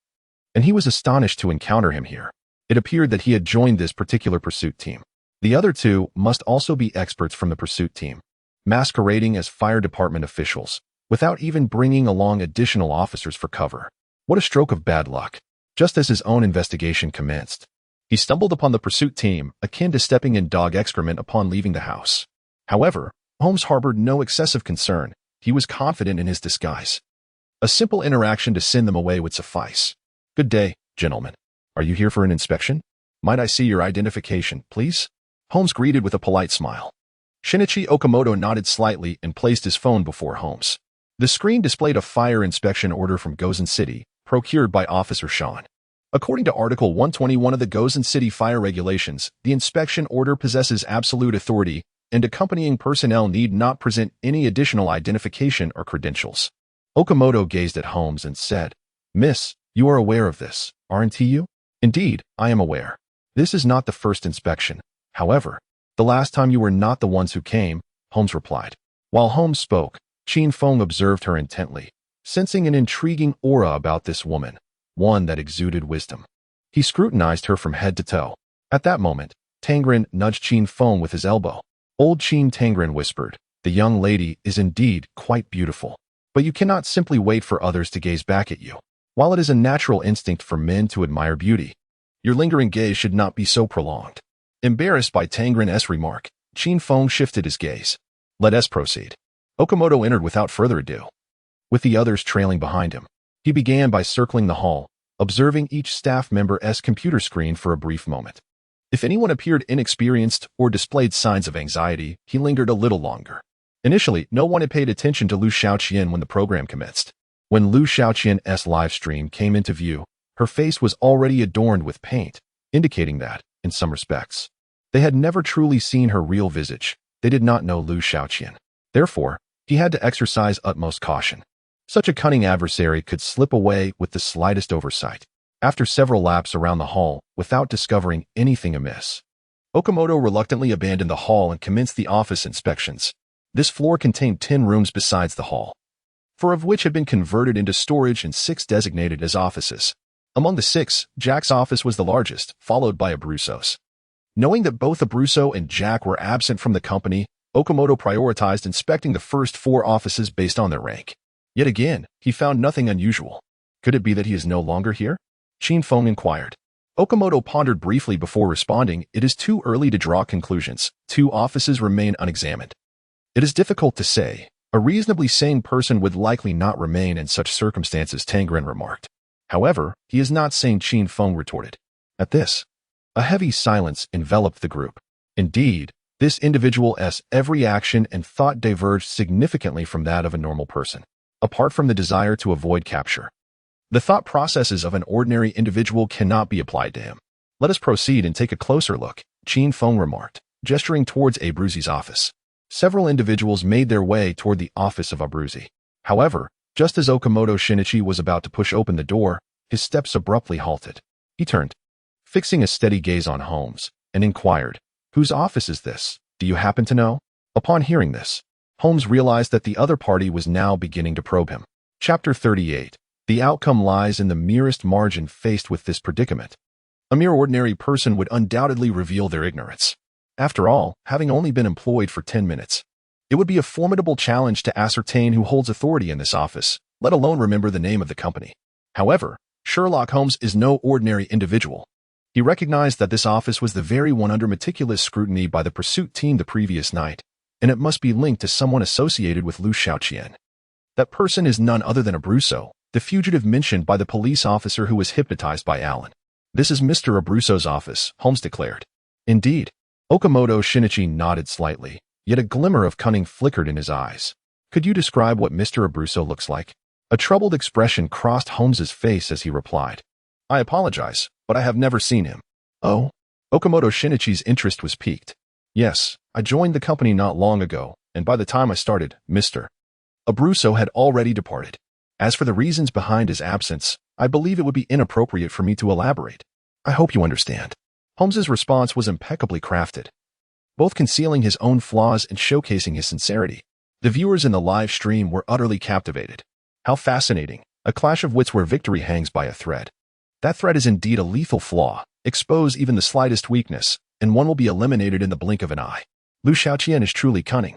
and he was astonished to encounter him here. It appeared that he had joined this particular pursuit team. The other 2 must also be experts from the pursuit team, masquerading as fire department officials, without even bringing along additional officers for cover. What a stroke of bad luck. Just as his own investigation commenced, he stumbled upon the pursuit team, akin to stepping in dog excrement upon leaving the house. However, Holmes harbored no excessive concern. He was confident in his disguise. A simple interaction to send them away would suffice. "Good day, gentlemen. Are you here for an inspection? Might I see your identification, please?" Holmes greeted with a polite smile. Shinichi Okamoto nodded slightly and placed his phone before Holmes. The screen displayed a fire inspection order from Gozen City, procured by Officer Sean. According to Article 121 of the Gozen City Fire Regulations, the inspection order possesses absolute authority, and accompanying personnel need not present any additional identification or credentials. Okamoto gazed at Holmes and said, "Miss, you are aware of this, aren't you?" "Indeed, I am aware. This is not the first inspection. However, the last time you were not the ones who came," Holmes replied. While Holmes spoke, Qin Feng observed her intently, sensing an intriguing aura about this woman, one that exuded wisdom. He scrutinized her from head to toe. At that moment, Tangren nudged Qin Feng with his elbow. Old Qin Tangren whispered, "The young lady is indeed quite beautiful, but you cannot simply wait for others to gaze back at you. While it is a natural instinct for men to admire beauty, your lingering gaze should not be so prolonged." Embarrassed by Tangren's remark, Qin Feng shifted his gaze. "Let us proceed." Okamoto entered without further ado, with the others trailing behind him. He began by circling the hall, observing each staff member's computer screen for a brief moment. If anyone appeared inexperienced or displayed signs of anxiety, he lingered a little longer. Initially, no one had paid attention to Liu Xiaoqian when the program commenced. When Liu Xiaoqian's live stream came into view, her face was already adorned with paint, indicating that, in some respects, they had never truly seen her real visage. They did not know Liu Xiaoqian. Therefore, he had to exercise utmost caution. Such a cunning adversary could slip away with the slightest oversight. After several laps around the hall, without discovering anything amiss, Okamoto reluctantly abandoned the hall and commenced the office inspections. This floor contained 10 rooms besides the hall, 4 of which had been converted into storage and 6 designated as offices. Among the 6, Jack's office was the largest, followed by Abruzzo's. Knowing that both Abruzzo and Jack were absent from the company, Okamoto prioritized inspecting the first 4 offices based on their rank. Yet again, he found nothing unusual. Could it be that he is no longer here? Qin Feng inquired. Okamoto pondered briefly before responding, "It is too early to draw conclusions. 2 offices remain unexamined. It is difficult to say. A reasonably sane person would likely not remain in such circumstances," Tangren remarked. "However, he is not sane," Qin Feng retorted. At this, a heavy silence enveloped the group. Indeed, this individual's every action and thought diverged significantly from that of a normal person. Apart from the desire to avoid capture, the thought processes of an ordinary individual cannot be applied to him. "Let us proceed and take a closer look," Qin Feng remarked, gesturing towards Abruzzi's office. Several individuals made their way toward the office of Abruzzi. However, just as Okamoto Shinichi was about to push open the door, his steps abruptly halted. He turned, fixing a steady gaze on Holmes, and inquired, "Whose office is this? Do you happen to know?" Upon hearing this, Holmes realized that the other party was now beginning to probe him. Chapter 38. The outcome lies in the merest margin. Faced with this predicament, a mere ordinary person would undoubtedly reveal their ignorance. After all, having only been employed for 10 minutes, it would be a formidable challenge to ascertain who holds authority in this office, let alone remember the name of the company. However, Sherlock Holmes is no ordinary individual. He recognized that this office was the very one under meticulous scrutiny by the pursuit team the previous night, and it must be linked to someone associated with Liu Xiaoqian. That person is none other than Abruzzo, the fugitive mentioned by the police officer who was hypnotized by Alan. This is Mr. Abruzzo's office, Holmes declared. Indeed. Okamoto Shinichi nodded slightly, yet a glimmer of cunning flickered in his eyes. Could you describe what Mr. Abruzzo looks like? A troubled expression crossed Holmes's face as he replied. I apologize, but I have never seen him. Oh? Okamoto Shinichi's interest was piqued. Yes, I joined the company not long ago, and by the time I started, Mr. Abruzzo had already departed. As for the reasons behind his absence, I believe it would be inappropriate for me to elaborate. I hope you understand. Holmes's response was impeccably crafted, both concealing his own flaws and showcasing his sincerity. The viewers in the live stream were utterly captivated. How fascinating, a clash of wits where victory hangs by a thread. That thread is indeed a lethal flaw. Expose even the slightest weakness, and one will be eliminated in the blink of an eye. Liu Xiaoqian is truly cunning.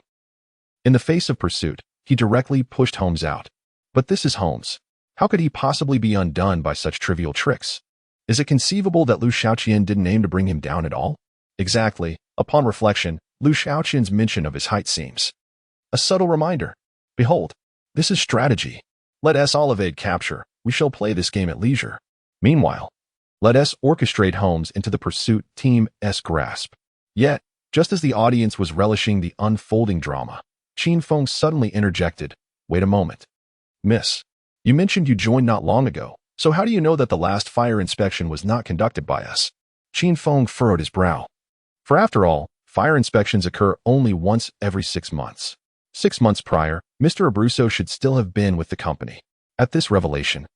In the face of pursuit, he directly pushed Holmes out. But this is Holmes. How could he possibly be undone by such trivial tricks? Is it conceivable that Liu Xiaoqian didn't aim to bring him down at all? Exactly. Upon reflection, Liu Xiaoqian's mention of his height seems a subtle reminder. Behold, this is strategy. Let us all evade capture. We shall play this game at leisure. Meanwhile, let us orchestrate Holmes into the pursuit team's grasp. Yet, just as the audience was relishing the unfolding drama, Qin Feng suddenly interjected. Wait a moment. Miss, you mentioned you joined not long ago, so how do you know that the last fire inspection was not conducted by us? Qin Feng furrowed his brow. For after all, fire inspections occur only once every 6 months. 6 months prior, Mr. Abruzzo should still have been with the company. At this revelation,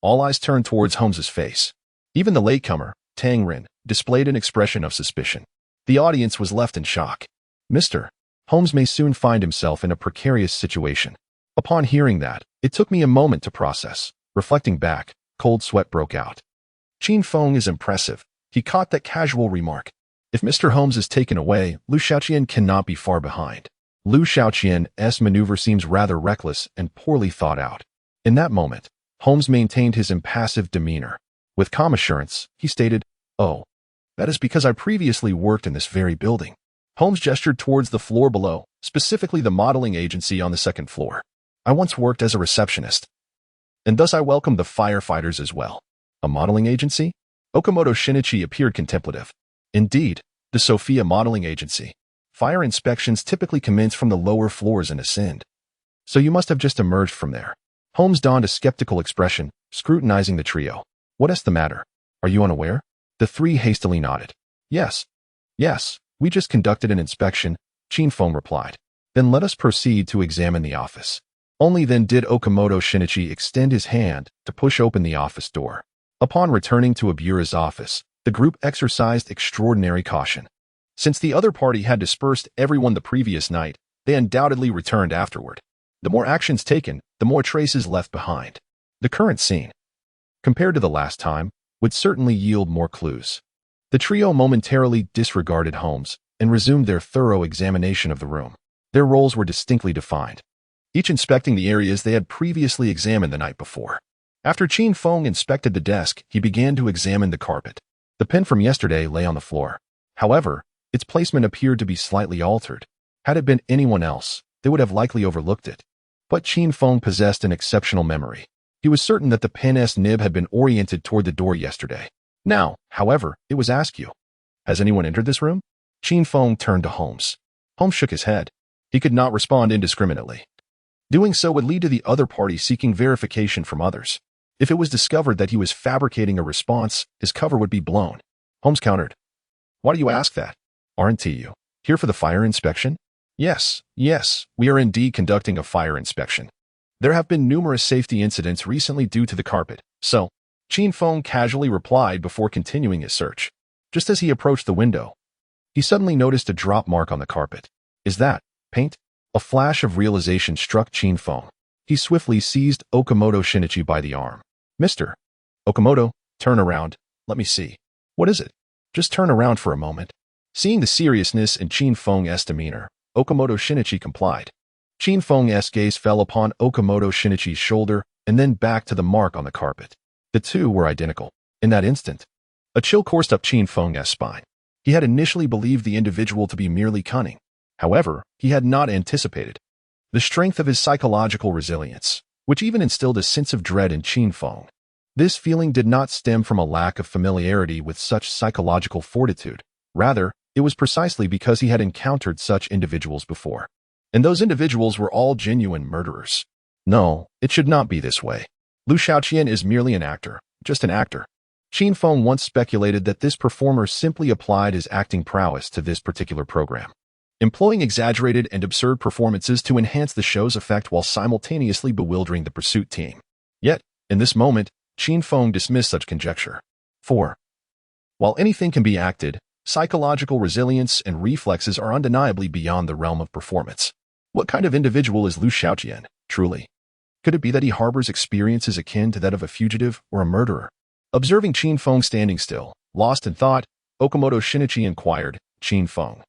all eyes turned towards Holmes's face. Even the latecomer, Tang Rin, displayed an expression of suspicion. The audience was left in shock. Mr. Holmes may soon find himself in a precarious situation. Upon hearing that, it took me a moment to process. Reflecting back, cold sweat broke out. Qin Feng is impressive. He caught that casual remark. If Mr. Holmes is taken away, Liu Xiaoqian cannot be far behind. Liu Xiaoqian's maneuver seems rather reckless and poorly thought out. In that moment, Holmes maintained his impassive demeanor. With calm assurance, he stated, Oh, that is because I previously worked in this very building. Holmes gestured towards the floor below, specifically the modeling agency on the second floor. I once worked as a receptionist. And thus I welcomed the firefighters as well. A modeling agency? Okamoto Shinichi appeared contemplative. Indeed, the Sophia Modeling Agency. Fire inspections typically commence from the lower floors and ascend. So you must have just emerged from there. Holmes donned a skeptical expression, scrutinizing the trio. What is the matter? Are you unaware? The three hastily nodded. Yes, we just conducted an inspection, Qin Feng replied. Then let us proceed to examine the office. Only then did Okamoto Shinichi extend his hand to push open the office door. Upon returning to Abura's office, the group exercised extraordinary caution. Since the other party had dispersed everyone the previous night, they undoubtedly returned afterward. The more actions taken, the more traces left behind. The current scene, compared to the last time, would certainly yield more clues. The trio momentarily disregarded Holmes and resumed their thorough examination of the room. Their roles were distinctly defined, each inspecting the areas they had previously examined the night before. After Qin Feng inspected the desk, he began to examine the carpet. The pen from yesterday lay on the floor. However, its placement appeared to be slightly altered. Had it been anyone else, they would have likely overlooked it. But Qin Feng possessed an exceptional memory. He was certain that the pen's nib had been oriented toward the door yesterday. Now, however, it was askew. Has anyone entered this room? Qin Feng turned to Holmes. Holmes shook his head. He could not respond indiscriminately. Doing so would lead to the other party seeking verification from others. If it was discovered that he was fabricating a response, his cover would be blown. Holmes countered. Why do you ask that? Aren't you here for the fire inspection? Yes, we are indeed conducting a fire inspection. There have been numerous safety incidents recently due to the carpet, so Qin Feng casually replied before continuing his search. Just as he approached the window, he suddenly noticed a drop mark on the carpet. Is that paint? A flash of realization struck Qin Feng. He swiftly seized Okamoto Shinichi by the arm. Mr. Okamoto, turn around. Let me see. What is it? Just turn around for a moment. Seeing the seriousness in Qin Feng's demeanor, Okamoto Shinichi complied. Qin Feng's gaze fell upon Okamoto Shinichi's shoulder and then back to the mark on the carpet. The two were identical. In that instant, a chill coursed up Qin Feng's spine. He had initially believed the individual to be merely cunning. However, he had not anticipated the strength of his psychological resilience, which even instilled a sense of dread in Qin Feng. This feeling did not stem from a lack of familiarity with such psychological fortitude. Rather, it was precisely because he had encountered such individuals before. And those individuals were all genuine murderers. No, it should not be this way. Liu Xiaoqian is merely an actor, just an actor. Qin Feng once speculated that this performer simply applied his acting prowess to this particular program, employing exaggerated and absurd performances to enhance the show's effect while simultaneously bewildering the pursuit team. Yet, in this moment, Qin Feng dismissed such conjecture. 4. While anything can be acted, psychological resilience and reflexes are undeniably beyond the realm of performance. What kind of individual is Liu Xiaoqian, truly? Could it be that he harbors experiences akin to that of a fugitive or a murderer? Observing Qin Feng standing still, lost in thought, Okamoto Shinichi inquired, Qin Feng,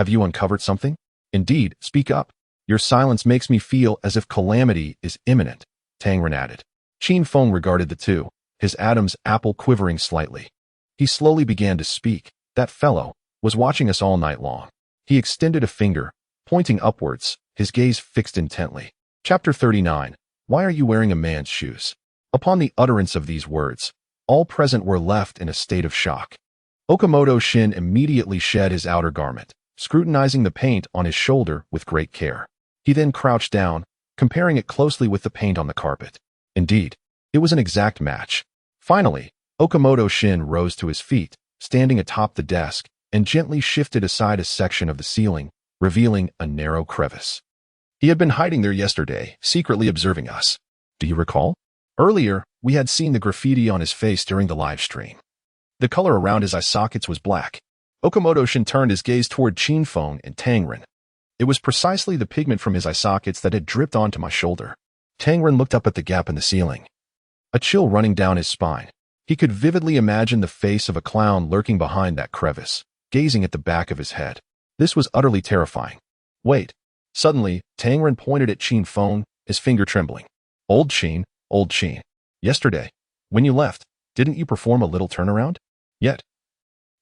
have you uncovered something? Indeed, speak up. Your silence makes me feel as if calamity is imminent, Tangren added. Qin Feng regarded the two, his Adam's apple quivering slightly. He slowly began to speak. That fellow was watching us all night long. He extended a finger, pointing upwards, his gaze fixed intently. Chapter 39. Why are you wearing a man's shoes? Upon the utterance of these words, all present were left in a state of shock. Okamoto Shin immediately shed his outer garment, scrutinizing the paint on his shoulder with great care. He then crouched down, comparing it closely with the paint on the carpet. Indeed, it was an exact match. Finally, Okamoto Shin rose to his feet, standing atop the desk, and gently shifted aside a section of the ceiling, revealing a narrow crevice. He had been hiding there yesterday, secretly observing us. Do you recall? Earlier, we had seen the graffiti on his face during the live stream. The color around his eye sockets was black. Okamoto Shin turned his gaze toward Qin Feng and Tangren. It was precisely the pigment from his eye sockets that had dripped onto my shoulder. Tangren looked up at the gap in the ceiling, a chill running down his spine. He could vividly imagine the face of a clown lurking behind that crevice, gazing at the back of his head. This was utterly terrifying. Wait. Suddenly, Tangren pointed at Qin Feng, his finger trembling. Old Qin. Yesterday, when you left, didn't you perform a little turnaround? Yet,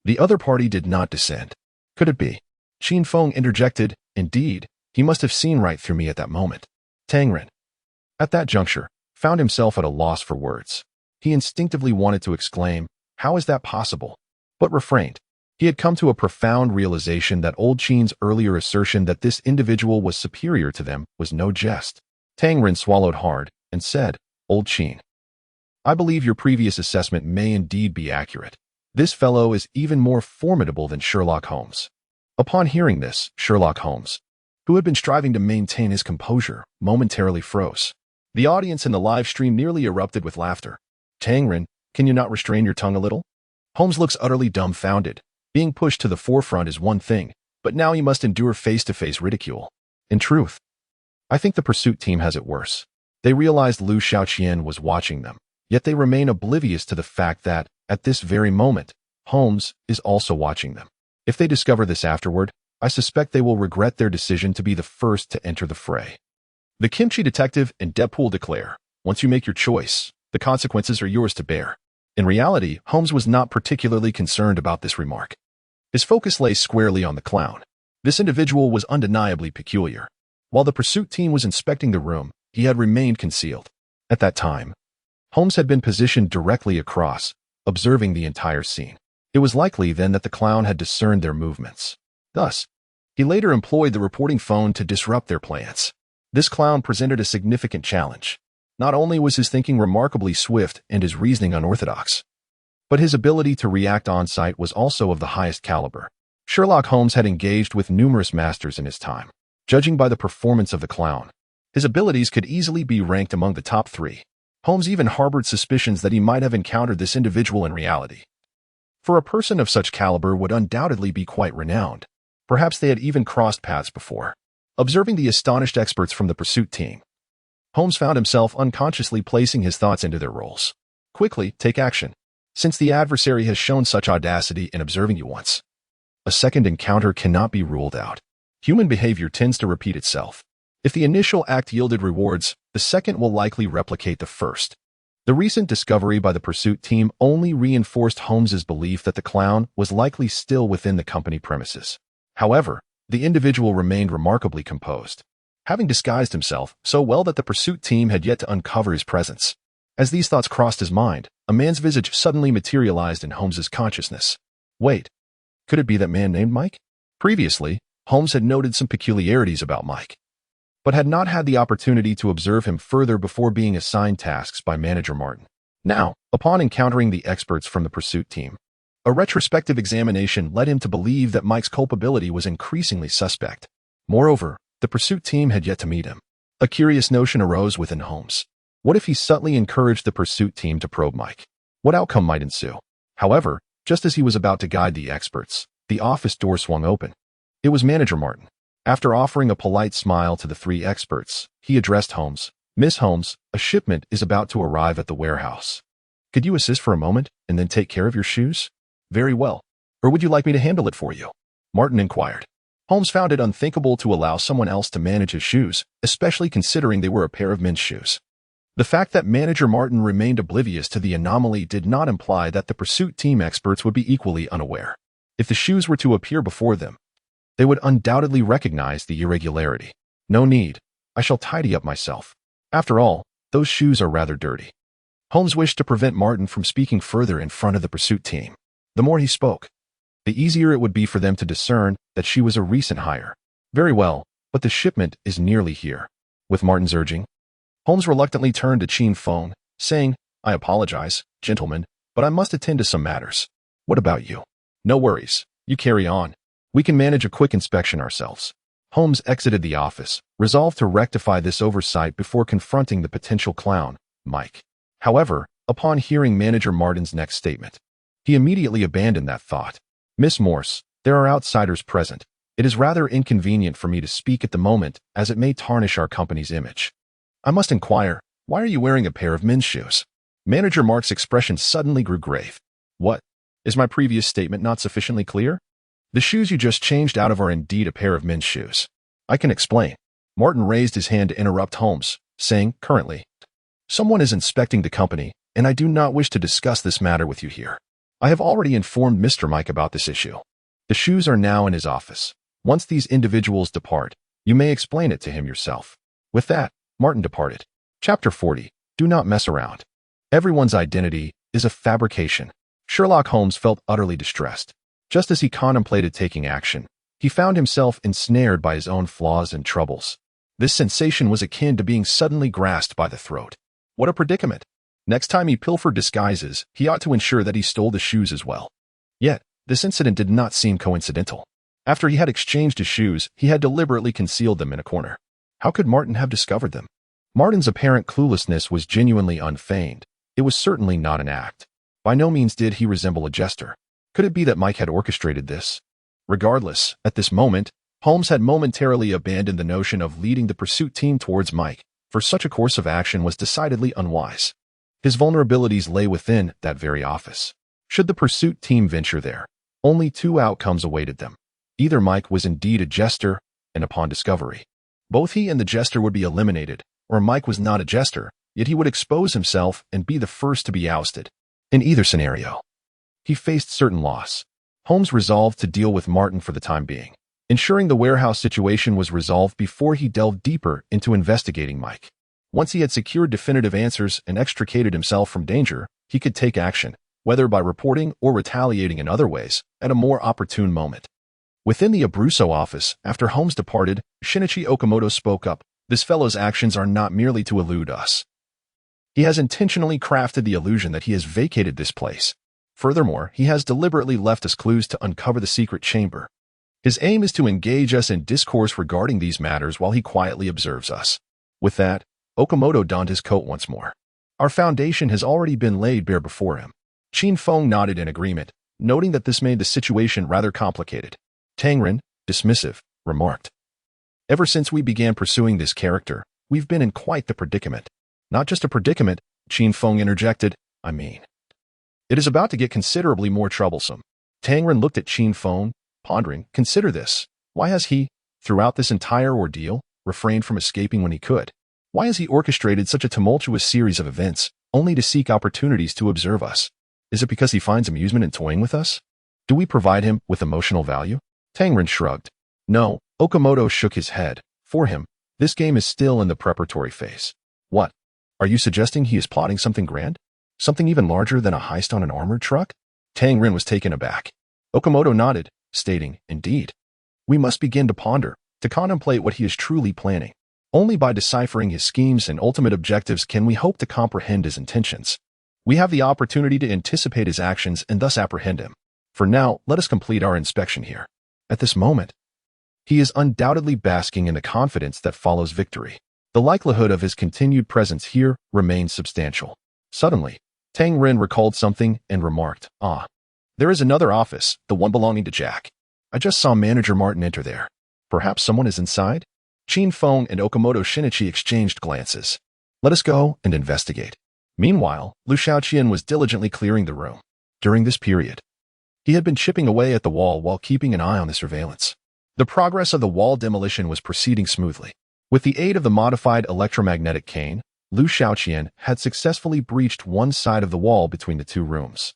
the other party did not descend. Could it be? Qin Feng interjected. Indeed, he must have seen right through me at that moment. Tangren, at that juncture, found himself at a loss for words. He instinctively wanted to exclaim, how is that possible? But refrained. He had come to a profound realization that old Qin's earlier assertion that this individual was superior to them was no jest. Tangren swallowed hard and said, Old Qin, I believe your previous assessment may indeed be accurate. This fellow is even more formidable than Sherlock Holmes. Upon hearing this, Sherlock Holmes, who had been striving to maintain his composure, momentarily froze. The audience in the live stream nearly erupted with laughter. Tangren, can you not restrain your tongue a little? Holmes looks utterly dumbfounded. Being pushed to the forefront is one thing, but now he must endure face-to-face ridicule. In truth, I think the pursuit team has it worse. They realized Liu Xiaoqian was watching them, yet they remain oblivious to the fact that, at this very moment, Holmes is also watching them. If they discover this afterward, I suspect they will regret their decision to be the first to enter the fray. The kimchi detective and Deadpool declare, once you make your choice, the consequences are yours to bear. In reality, Holmes was not particularly concerned about this remark. His focus lay squarely on the clown. This individual was undeniably peculiar. While the pursuit team was inspecting the room, he had remained concealed. At that time, Holmes had been positioned directly across, observing the entire scene. It was likely then that the clown had discerned their movements. Thus, he later employed the reporting phone to disrupt their plans. This clown presented a significant challenge. Not only was his thinking remarkably swift and his reasoning unorthodox, but his ability to react on-site was also of the highest caliber. Sherlock Holmes had engaged with numerous masters in his time. Judging by the performance of the clown, his abilities could easily be ranked among the top 3. Holmes even harbored suspicions that he might have encountered this individual in reality. For a person of such caliber would undoubtedly be quite renowned. Perhaps they had even crossed paths before. Observing the astonished experts from the pursuit team, Holmes found himself unconsciously placing his thoughts into their roles. Quickly, take action. Since the adversary has shown such audacity in observing you once, a second encounter cannot be ruled out. Human behavior tends to repeat itself. If the initial act yielded rewards, the second will likely replicate the first. The recent discovery by the pursuit team only reinforced Holmes's belief that the clown was likely still within the company premises. However, the individual remained remarkably composed, having disguised himself so well that the pursuit team had yet to uncover his presence. As these thoughts crossed his mind, a man's visage suddenly materialized in Holmes's consciousness. Wait, could it be that man named Mike? Previously, Holmes had noted some peculiarities about Mike, but had not had the opportunity to observe him further before being assigned tasks by Manager Martin. Now, upon encountering the experts from the pursuit team, a retrospective examination led him to believe that Mike's culpability was increasingly suspect. Moreover, the pursuit team had yet to meet him. A curious notion arose within Holmes. What if he subtly encouraged the pursuit team to probe Mike? What outcome might ensue? However, just as he was about to guide the experts, the office door swung open. It was Manager Martin. After offering a polite smile to the three experts, he addressed Holmes. Miss Holmes, a shipment is about to arrive at the warehouse. Could you assist for a moment and then take care of your shoes? Very well. Or would you like me to handle it for you? Martin inquired. Holmes found it unthinkable to allow someone else to manage his shoes, especially considering they were a pair of men's shoes. The fact that Manager Martin remained oblivious to the anomaly did not imply that the pursuit team experts would be equally unaware. If the shoes were to appear before them, they would undoubtedly recognize the irregularity. No need. I shall tidy up myself. After all, those shoes are rather dirty. Holmes wished to prevent Martin from speaking further in front of the pursuit team. The more he spoke, the easier it would be for them to discern that she was a recent hire. Very well, but the shipment is nearly here. With Martin's urging, Holmes reluctantly turned to Qin Feng, saying, I apologize, gentlemen, but I must attend to some matters. What about you? No worries. You carry on. We can manage a quick inspection ourselves. Holmes exited the office, resolved to rectify this oversight before confronting the potential clown, Mike. However, upon hearing Manager Martin's next statement, he immediately abandoned that thought. Miss Morse, there are outsiders present. It is rather inconvenient for me to speak at the moment, as it may tarnish our company's image. I must inquire, why are you wearing a pair of men's shoes? Manager Mark's expression suddenly grew grave. What? Is my previous statement not sufficiently clear? The shoes you just changed out of are indeed a pair of men's shoes. I can explain. Martin raised his hand to interrupt Holmes, saying, currently, someone is inspecting the company, and I do not wish to discuss this matter with you here. I have already informed Mr. Mike about this issue. The shoes are now in his office. Once these individuals depart, you may explain it to him yourself. With that, Martin departed. Chapter 40. Do not mess around. Everyone's identity is a fabrication. Sherlock Holmes felt utterly distressed. Just as he contemplated taking action, he found himself ensnared by his own flaws and troubles. This sensation was akin to being suddenly grasped by the throat. What a predicament! Next time he pilfered disguises, he ought to ensure that he stole the shoes as well. Yet, this incident did not seem coincidental. After he had exchanged his shoes, he had deliberately concealed them in a corner. How could Martin have discovered them? Martin's apparent cluelessness was genuinely unfeigned. It was certainly not an act. By no means did he resemble a jester. Could it be that Mike had orchestrated this? Regardless, at this moment, Holmes had momentarily abandoned the notion of leading the pursuit team towards Mike, for such a course of action was decidedly unwise. His vulnerabilities lay within that very office. Should the pursuit team venture there, only two outcomes awaited them. Either Mike was indeed a jester, and upon discovery, both he and the jester would be eliminated, or Mike was not a jester, yet he would expose himself and be the first to be ousted. In either scenario, he faced certain loss. Holmes resolved to deal with Martin for the time being, ensuring the warehouse situation was resolved before he delved deeper into investigating Mike. Once he had secured definitive answers and extricated himself from danger, he could take action, whether by reporting or retaliating in other ways, at a more opportune moment. Within the Abruzzo office, after Holmes departed, Shinichi Okamoto spoke up. This fellow's actions are not merely to elude us. He has intentionally crafted the illusion that he has vacated this place. Furthermore, he has deliberately left us clues to uncover the secret chamber. His aim is to engage us in discourse regarding these matters while he quietly observes us. With that, Okamoto donned his coat once more. Our foundation has already been laid bare before him. Qin Feng nodded in agreement, noting that this made the situation rather complicated. Tangren, dismissive, remarked, Ever since we began pursuing this character, we've been in quite the predicament. Not just a predicament, Qin Feng interjected, I mean. It is about to get considerably more troublesome. Tang Ren looked at Qin Feng, pondering, consider this. Why has he, throughout this entire ordeal, refrained from escaping when he could? Why has he orchestrated such a tumultuous series of events, only to seek opportunities to observe us? Is it because he finds amusement in toying with us? Do we provide him with emotional value? Tang Ren shrugged. No, Okamoto shook his head. For him, this game is still in the preparatory phase. What? Are you suggesting he is plotting something grand? Something even larger than a heist on an armored truck? Tang Ren was taken aback. Okamoto nodded, stating, indeed. We must begin to ponder, to contemplate what he is truly planning. Only by deciphering his schemes and ultimate objectives can we hope to comprehend his intentions. We have the opportunity to anticipate his actions and thus apprehend him. For now, let us complete our inspection here. At this moment, he is undoubtedly basking in the confidence that follows victory. The likelihood of his continued presence here remains substantial. Suddenly, Tang Ren recalled something and remarked, there is another office, the one belonging to Jack. I just saw Manager Martin enter there. Perhaps someone is inside? Qin Feng and Okamoto Shinichi exchanged glances. Let us go and investigate. Meanwhile, Liu Xiaoqian was diligently clearing the room. During this period, he had been chipping away at the wall while keeping an eye on the surveillance. The progress of the wall demolition was proceeding smoothly. With the aid of the modified electromagnetic cane, Liu Xiaoqian had successfully breached one side of the wall between the two rooms.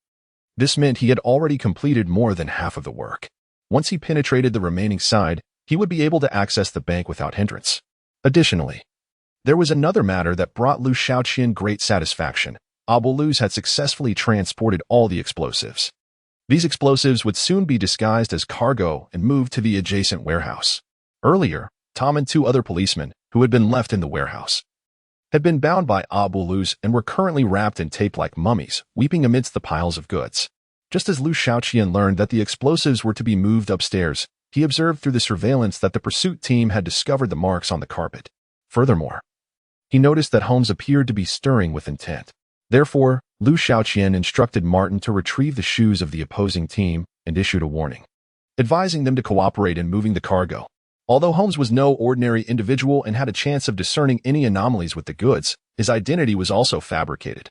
This meant he had already completed more than half of the work. Once he penetrated the remaining side, he would be able to access the bank without hindrance. Additionally, there was another matter that brought Liu Xiaoqian great satisfaction. Abu-Luz had successfully transported all the explosives. These explosives would soon be disguised as cargo and moved to the adjacent warehouse. Earlier, Tom and two other policemen, who had been left in the warehouse, had been bound by Abu-Luz and were currently wrapped in tape like mummies, weeping amidst the piles of goods. Just as Liu Xiaoqian learned that the explosives were to be moved upstairs, he observed through the surveillance that the pursuit team had discovered the marks on the carpet. Furthermore, he noticed that Holmes appeared to be stirring with intent. Therefore, Liu Xiaoqian instructed Martin to retrieve the shoes of the opposing team and issued a warning, advising them to cooperate in moving the cargo. Although Holmes was no ordinary individual and had a chance of discerning any anomalies with the goods, his identity was also fabricated.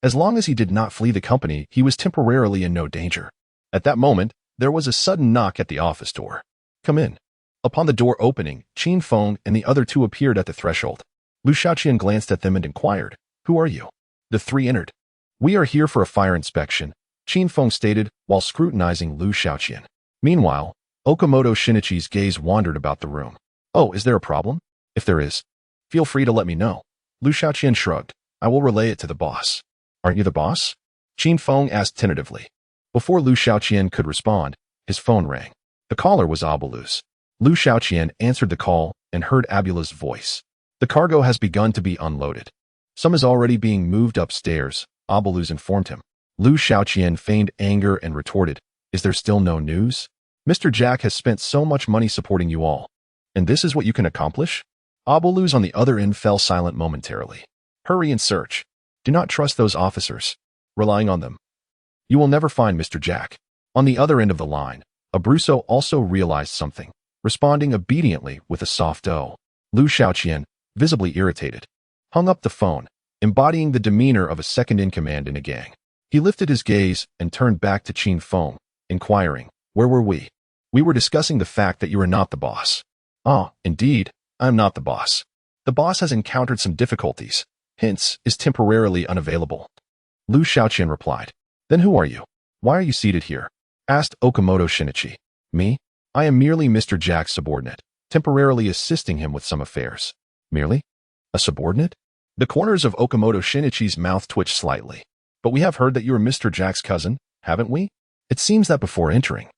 As long as he did not flee the company, he was temporarily in no danger. At that moment, there was a sudden knock at the office door. Come in. Upon the door opening, Qin Feng and the other two appeared at the threshold. Liu Xiaoqian glanced at them and inquired, Who are you? The three entered. We are here for a fire inspection, Qin Feng stated while scrutinizing Liu Xiaoqian. Meanwhile, Okamoto Shinichi's gaze wandered about the room. Oh, is there a problem? If there is, feel free to let me know. Liu Xiaoqian shrugged. I will relay it to the boss. Aren't you the boss? Qin Feng asked tentatively. Before Liu Xiaoqian could respond, his phone rang. The caller was Abu-Luz. Liu Xiaoqian answered the call and heard Abu-Luz's voice. The cargo has begun to be unloaded. Some is already being moved upstairs, Abu-Luz informed him. Liu Xiaoqian feigned anger and retorted, Is there still no news? Mr. Jack has spent so much money supporting you all. And this is what you can accomplish? Abu-Luz on the other end fell silent momentarily. Hurry and search. Do not trust those officers. Relying on them, you will never find Mr. Jack. On the other end of the line, Abruzzo also realized something, responding obediently with a soft "oh." Liu Xiaoqian, visibly irritated, hung up the phone, embodying the demeanor of a second-in-command in a gang. He lifted his gaze and turned back to Qin Feng, inquiring, Where were we? We were discussing the fact that you are not the boss. Ah, indeed, I am not the boss. The boss has encountered some difficulties, hence is temporarily unavailable. Liu Xiaoqian replied. Then who are you? Why are you seated here? Asked Okamoto Shinichi. Me? I am merely Mr. Jack's subordinate, temporarily assisting him with some affairs. Merely? A subordinate? The corners of Okamoto Shinichi's mouth twitched slightly. But we have heard that you are Mr. Jack's cousin, haven't we? It seems that before entering,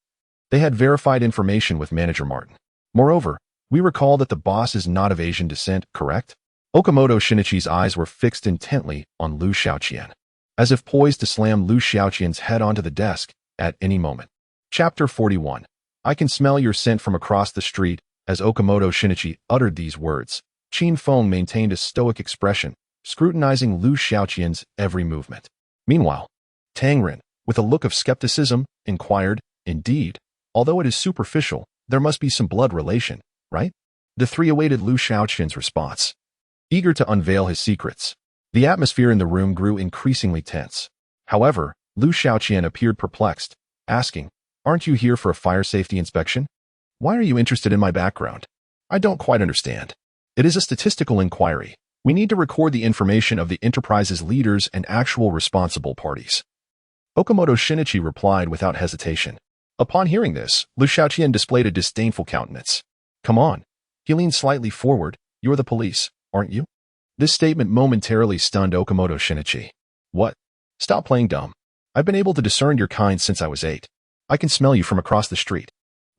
they had verified information with Manager Martin. Moreover, we recall that the boss is not of Asian descent, correct? Okamoto Shinichi's eyes were fixed intently on Liu Xiaoqian, as if poised to slam Liu Xiaoqian's head onto the desk at any moment. Chapter 41. I can smell your scent from across the street. As Okamoto Shinichi uttered these words, Qin Feng maintained a stoic expression, scrutinizing Liu Xiaoqian's every movement. Meanwhile, Tang Ren, with a look of skepticism, inquired, Indeed, although it is superficial, there must be some blood relation, right? The three awaited Liu Xiaoqian's response, eager to unveil his secrets. The atmosphere in the room grew increasingly tense. However, Liu Xiaoqian appeared perplexed, asking, "Aren't you here for a fire safety inspection? Why are you interested in my background? I don't quite understand." "It is a statistical inquiry. We need to record the information of the enterprise's leaders and actual responsible parties." Okamoto Shinichi replied without hesitation. Upon hearing this, Liu Xiaoqian displayed a disdainful countenance. "Come on." He leaned slightly forward. "You're the police, aren't you?" This statement momentarily stunned Okamoto Shinichi. "What? Stop playing dumb. I've been able to discern your kind since I was 8. I can smell you from across the street."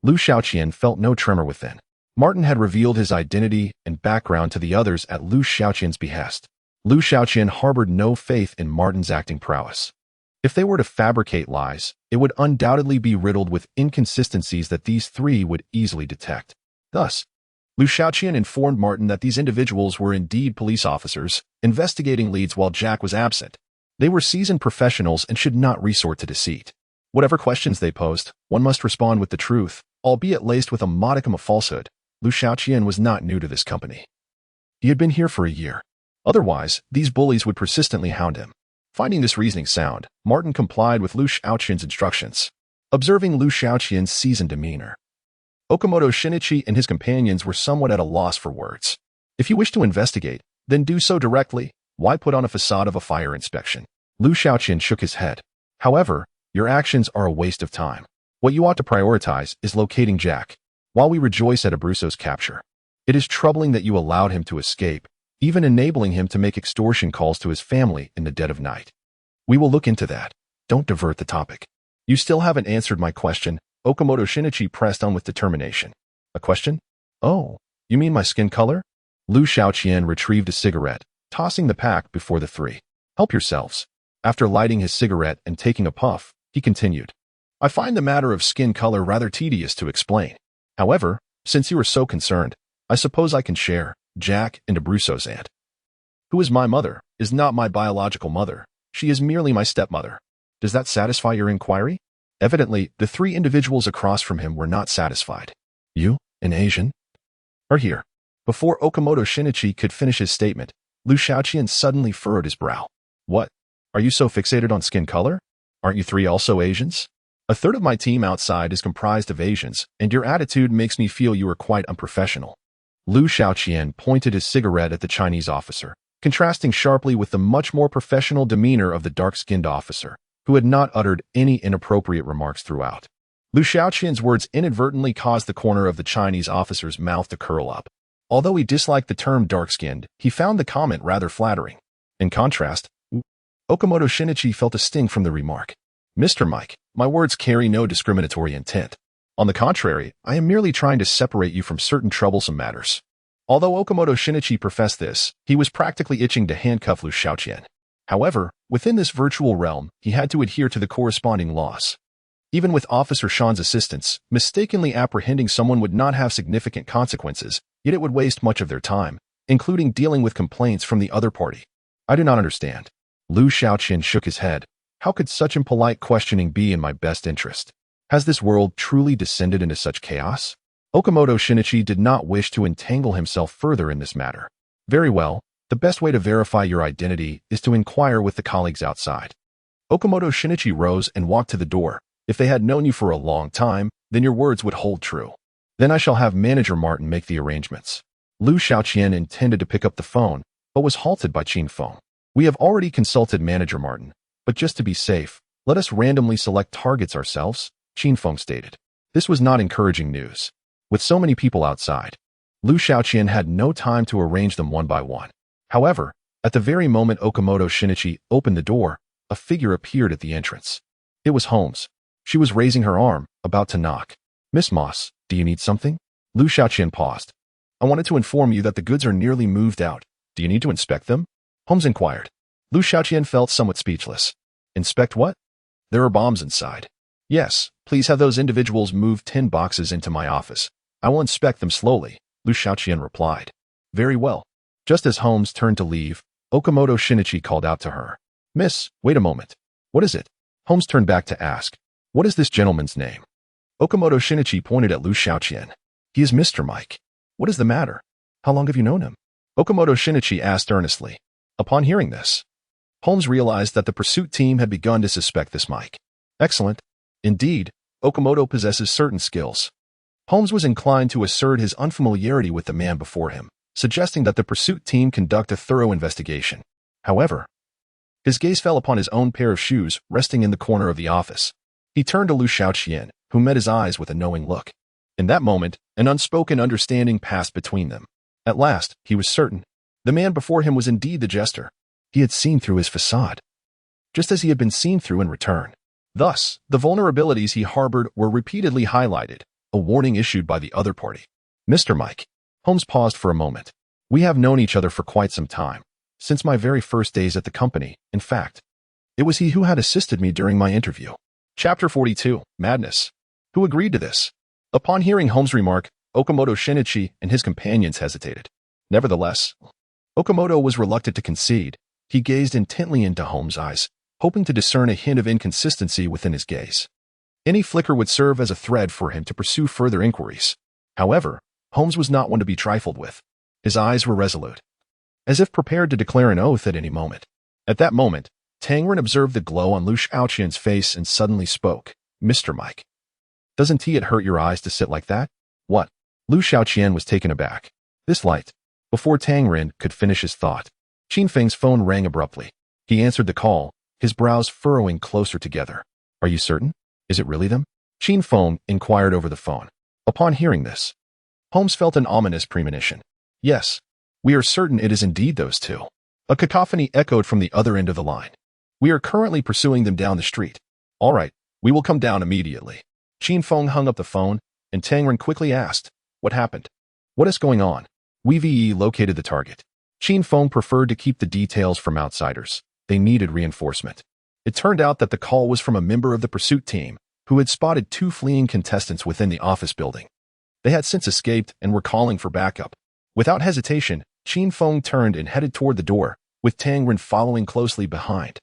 Liu Xiaoqian felt no tremor within. Martin had revealed his identity and background to the others at Liu Xiaoqian's behest. Liu Xiaoqian harbored no faith in Martin's acting prowess. If they were to fabricate lies, it would undoubtedly be riddled with inconsistencies that these three would easily detect. Thus, Liu Xiaoqian informed Martin that these individuals were indeed police officers, investigating leads while Jack was absent. They were seasoned professionals and should not resort to deceit. Whatever questions they posed, one must respond with the truth, albeit laced with a modicum of falsehood. Liu Xiaoqian was not new to this company. He had been here for a year. Otherwise, these bullies would persistently hound him. Finding this reasoning sound, Martin complied with Liu Xiaoqian's instructions. Observing Liu Xiaoqian's seasoned demeanor, Okamoto Shinichi and his companions were somewhat at a loss for words. If you wish to investigate, then do so directly. Why put on a facade of a fire inspection? Liu Xiaoqian shook his head. However, your actions are a waste of time. What you ought to prioritize is locating Jack. While we rejoice at Abruzzo's capture, it is troubling that you allowed him to escape, even enabling him to make extortion calls to his family in the dead of night. We will look into that. Don't divert the topic. You still haven't answered my question. Okamoto Shinichi pressed on with determination. A question? Oh, you mean my skin color? Liu Xiaoqian retrieved a cigarette, tossing the pack before the three. Help yourselves. After lighting his cigarette and taking a puff, he continued. I find the matter of skin color rather tedious to explain. However, since you are so concerned, I suppose I can share. Jack and Abruzzo's aunt, who is my mother, is not my biological mother. She is merely my stepmother. Does that satisfy your inquiry? Evidently, the three individuals across from him were not satisfied. You, an Asian, are here. Before Okamoto Shinichi could finish his statement, Liu Xiaoqian suddenly furrowed his brow. What? Are you so fixated on skin color? Aren't you three also Asians? A third of my team outside is comprised of Asians, and your attitude makes me feel you are quite unprofessional. Liu Xiaoqian pointed his cigarette at the Chinese officer, contrasting sharply with the much more professional demeanor of the dark-skinned officer, who had not uttered any inappropriate remarks throughout. Liu Xiaoqian's words inadvertently caused the corner of the Chinese officer's mouth to curl up. Although he disliked the term dark-skinned, he found the comment rather flattering. In contrast, Okamoto Shinichi felt a sting from the remark. Mr. Mike, my words carry no discriminatory intent. On the contrary, I am merely trying to separate you from certain troublesome matters. Although Okamoto Shinichi professed this, he was practically itching to handcuff Liu Xiaoqian. However, within this virtual realm, he had to adhere to the corresponding laws. Even with Officer Sean's assistance, mistakenly apprehending someone would not have significant consequences, yet it would waste much of their time, including dealing with complaints from the other party. I do not understand. Liu Xiaoqian shook his head. How could such impolite questioning be in my best interest? Has this world truly descended into such chaos? Okamoto Shinichi did not wish to entangle himself further in this matter. Very well. The best way to verify your identity is to inquire with the colleagues outside. Okamoto Shinichi rose and walked to the door. If they had known you for a long time, then your words would hold true. Then I shall have Manager Martin make the arrangements. Liu Xiaoqian intended to pick up the phone, but was halted by Qin Feng. We have already consulted Manager Martin, but just to be safe, let us randomly select targets ourselves, Qin Feng stated. This was not encouraging news. With so many people outside, Liu Xiaoqian had no time to arrange them one by one. However, at the very moment Okamoto Shinichi opened the door, a figure appeared at the entrance. It was Holmes. She was raising her arm, about to knock. Miss Moss, do you need something? Liu Xiaoqian paused. I wanted to inform you that the goods are nearly moved out. Do you need to inspect them? Holmes inquired. Liu Xiaoqian felt somewhat speechless. Inspect what? There are bombs inside. Yes, please have those individuals move 10 boxes into my office. I will inspect them slowly, Liu Xiaoqian replied. Very well. Just as Holmes turned to leave, Okamoto Shinichi called out to her. Miss, wait a moment. What is it? Holmes turned back to ask. What is this gentleman's name? Okamoto Shinichi pointed at Liu Xiaoqian. He is Mr. Mike. What is the matter? How long have you known him? Okamoto Shinichi asked earnestly. Upon hearing this, Holmes realized that the pursuit team had begun to suspect this Mike. Excellent. Indeed, Okamoto possesses certain skills. Holmes was inclined to assert his unfamiliarity with the man before him, suggesting that the pursuit team conduct a thorough investigation. However, his gaze fell upon his own pair of shoes resting in the corner of the office. He turned to Liu Xiaoqian, who met his eyes with a knowing look. In that moment, an unspoken understanding passed between them. At last, he was certain. The man before him was indeed the jester. He had seen through his facade, just as he had been seen through in return. Thus, the vulnerabilities he harbored were repeatedly highlighted, a warning issued by the other party. Mr. Mike. Holmes paused for a moment. We have known each other for quite some time. Since my very first days at the company, in fact. It was he who had assisted me during my interview. Chapter 42, Madness. Who agreed to this? Upon hearing Holmes' remark, Okamoto Shinichi and his companions hesitated. Nevertheless, Okamoto was reluctant to concede. He gazed intently into Holmes' eyes, hoping to discern a hint of inconsistency within his gaze. Any flicker would serve as a thread for him to pursue further inquiries. However, Holmes was not one to be trifled with. His eyes were resolute, as if prepared to declare an oath at any moment. At that moment, Tangren observed the glow on Liu Xiaoqian's face and suddenly spoke. Mr. Mike. Doesn't it hurt your eyes to sit like that? What? Liu Xiaoqian was taken aback. This light. Before Tangren could finish his thought, Qin Feng's phone rang abruptly. He answered the call, his brows furrowing closer together. Are you certain? Is it really them? Qin Feng inquired over the phone. Upon hearing this, Holmes felt an ominous premonition. Yes, we are certain it is indeed those two. A cacophony echoed from the other end of the line. We are currently pursuing them down the street. All right, we will come down immediately. Qin Feng hung up the phone, and Tangren quickly asked, what happened? What is going on? We located the target. Qin Feng preferred to keep the details from outsiders. They needed reinforcement. It turned out that the call was from a member of the pursuit team, who had spotted two fleeing contestants within the office building. They had since escaped and were calling for backup. Without hesitation, Qin Feng turned and headed toward the door, with Tangren following closely behind.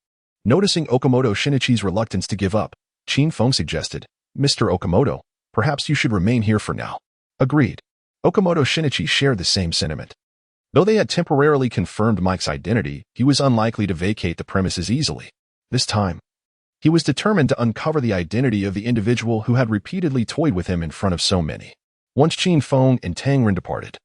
Noticing Okamoto Shinichi's reluctance to give up, Qin Feng suggested, Mr. Okamoto, perhaps you should remain here for now. Agreed. Okamoto Shinichi shared the same sentiment. Though they had temporarily confirmed Mike's identity, he was unlikely to vacate the premises easily. This time, he was determined to uncover the identity of the individual who had repeatedly toyed with him in front of so many. Once Qin Feng and Tangren departed,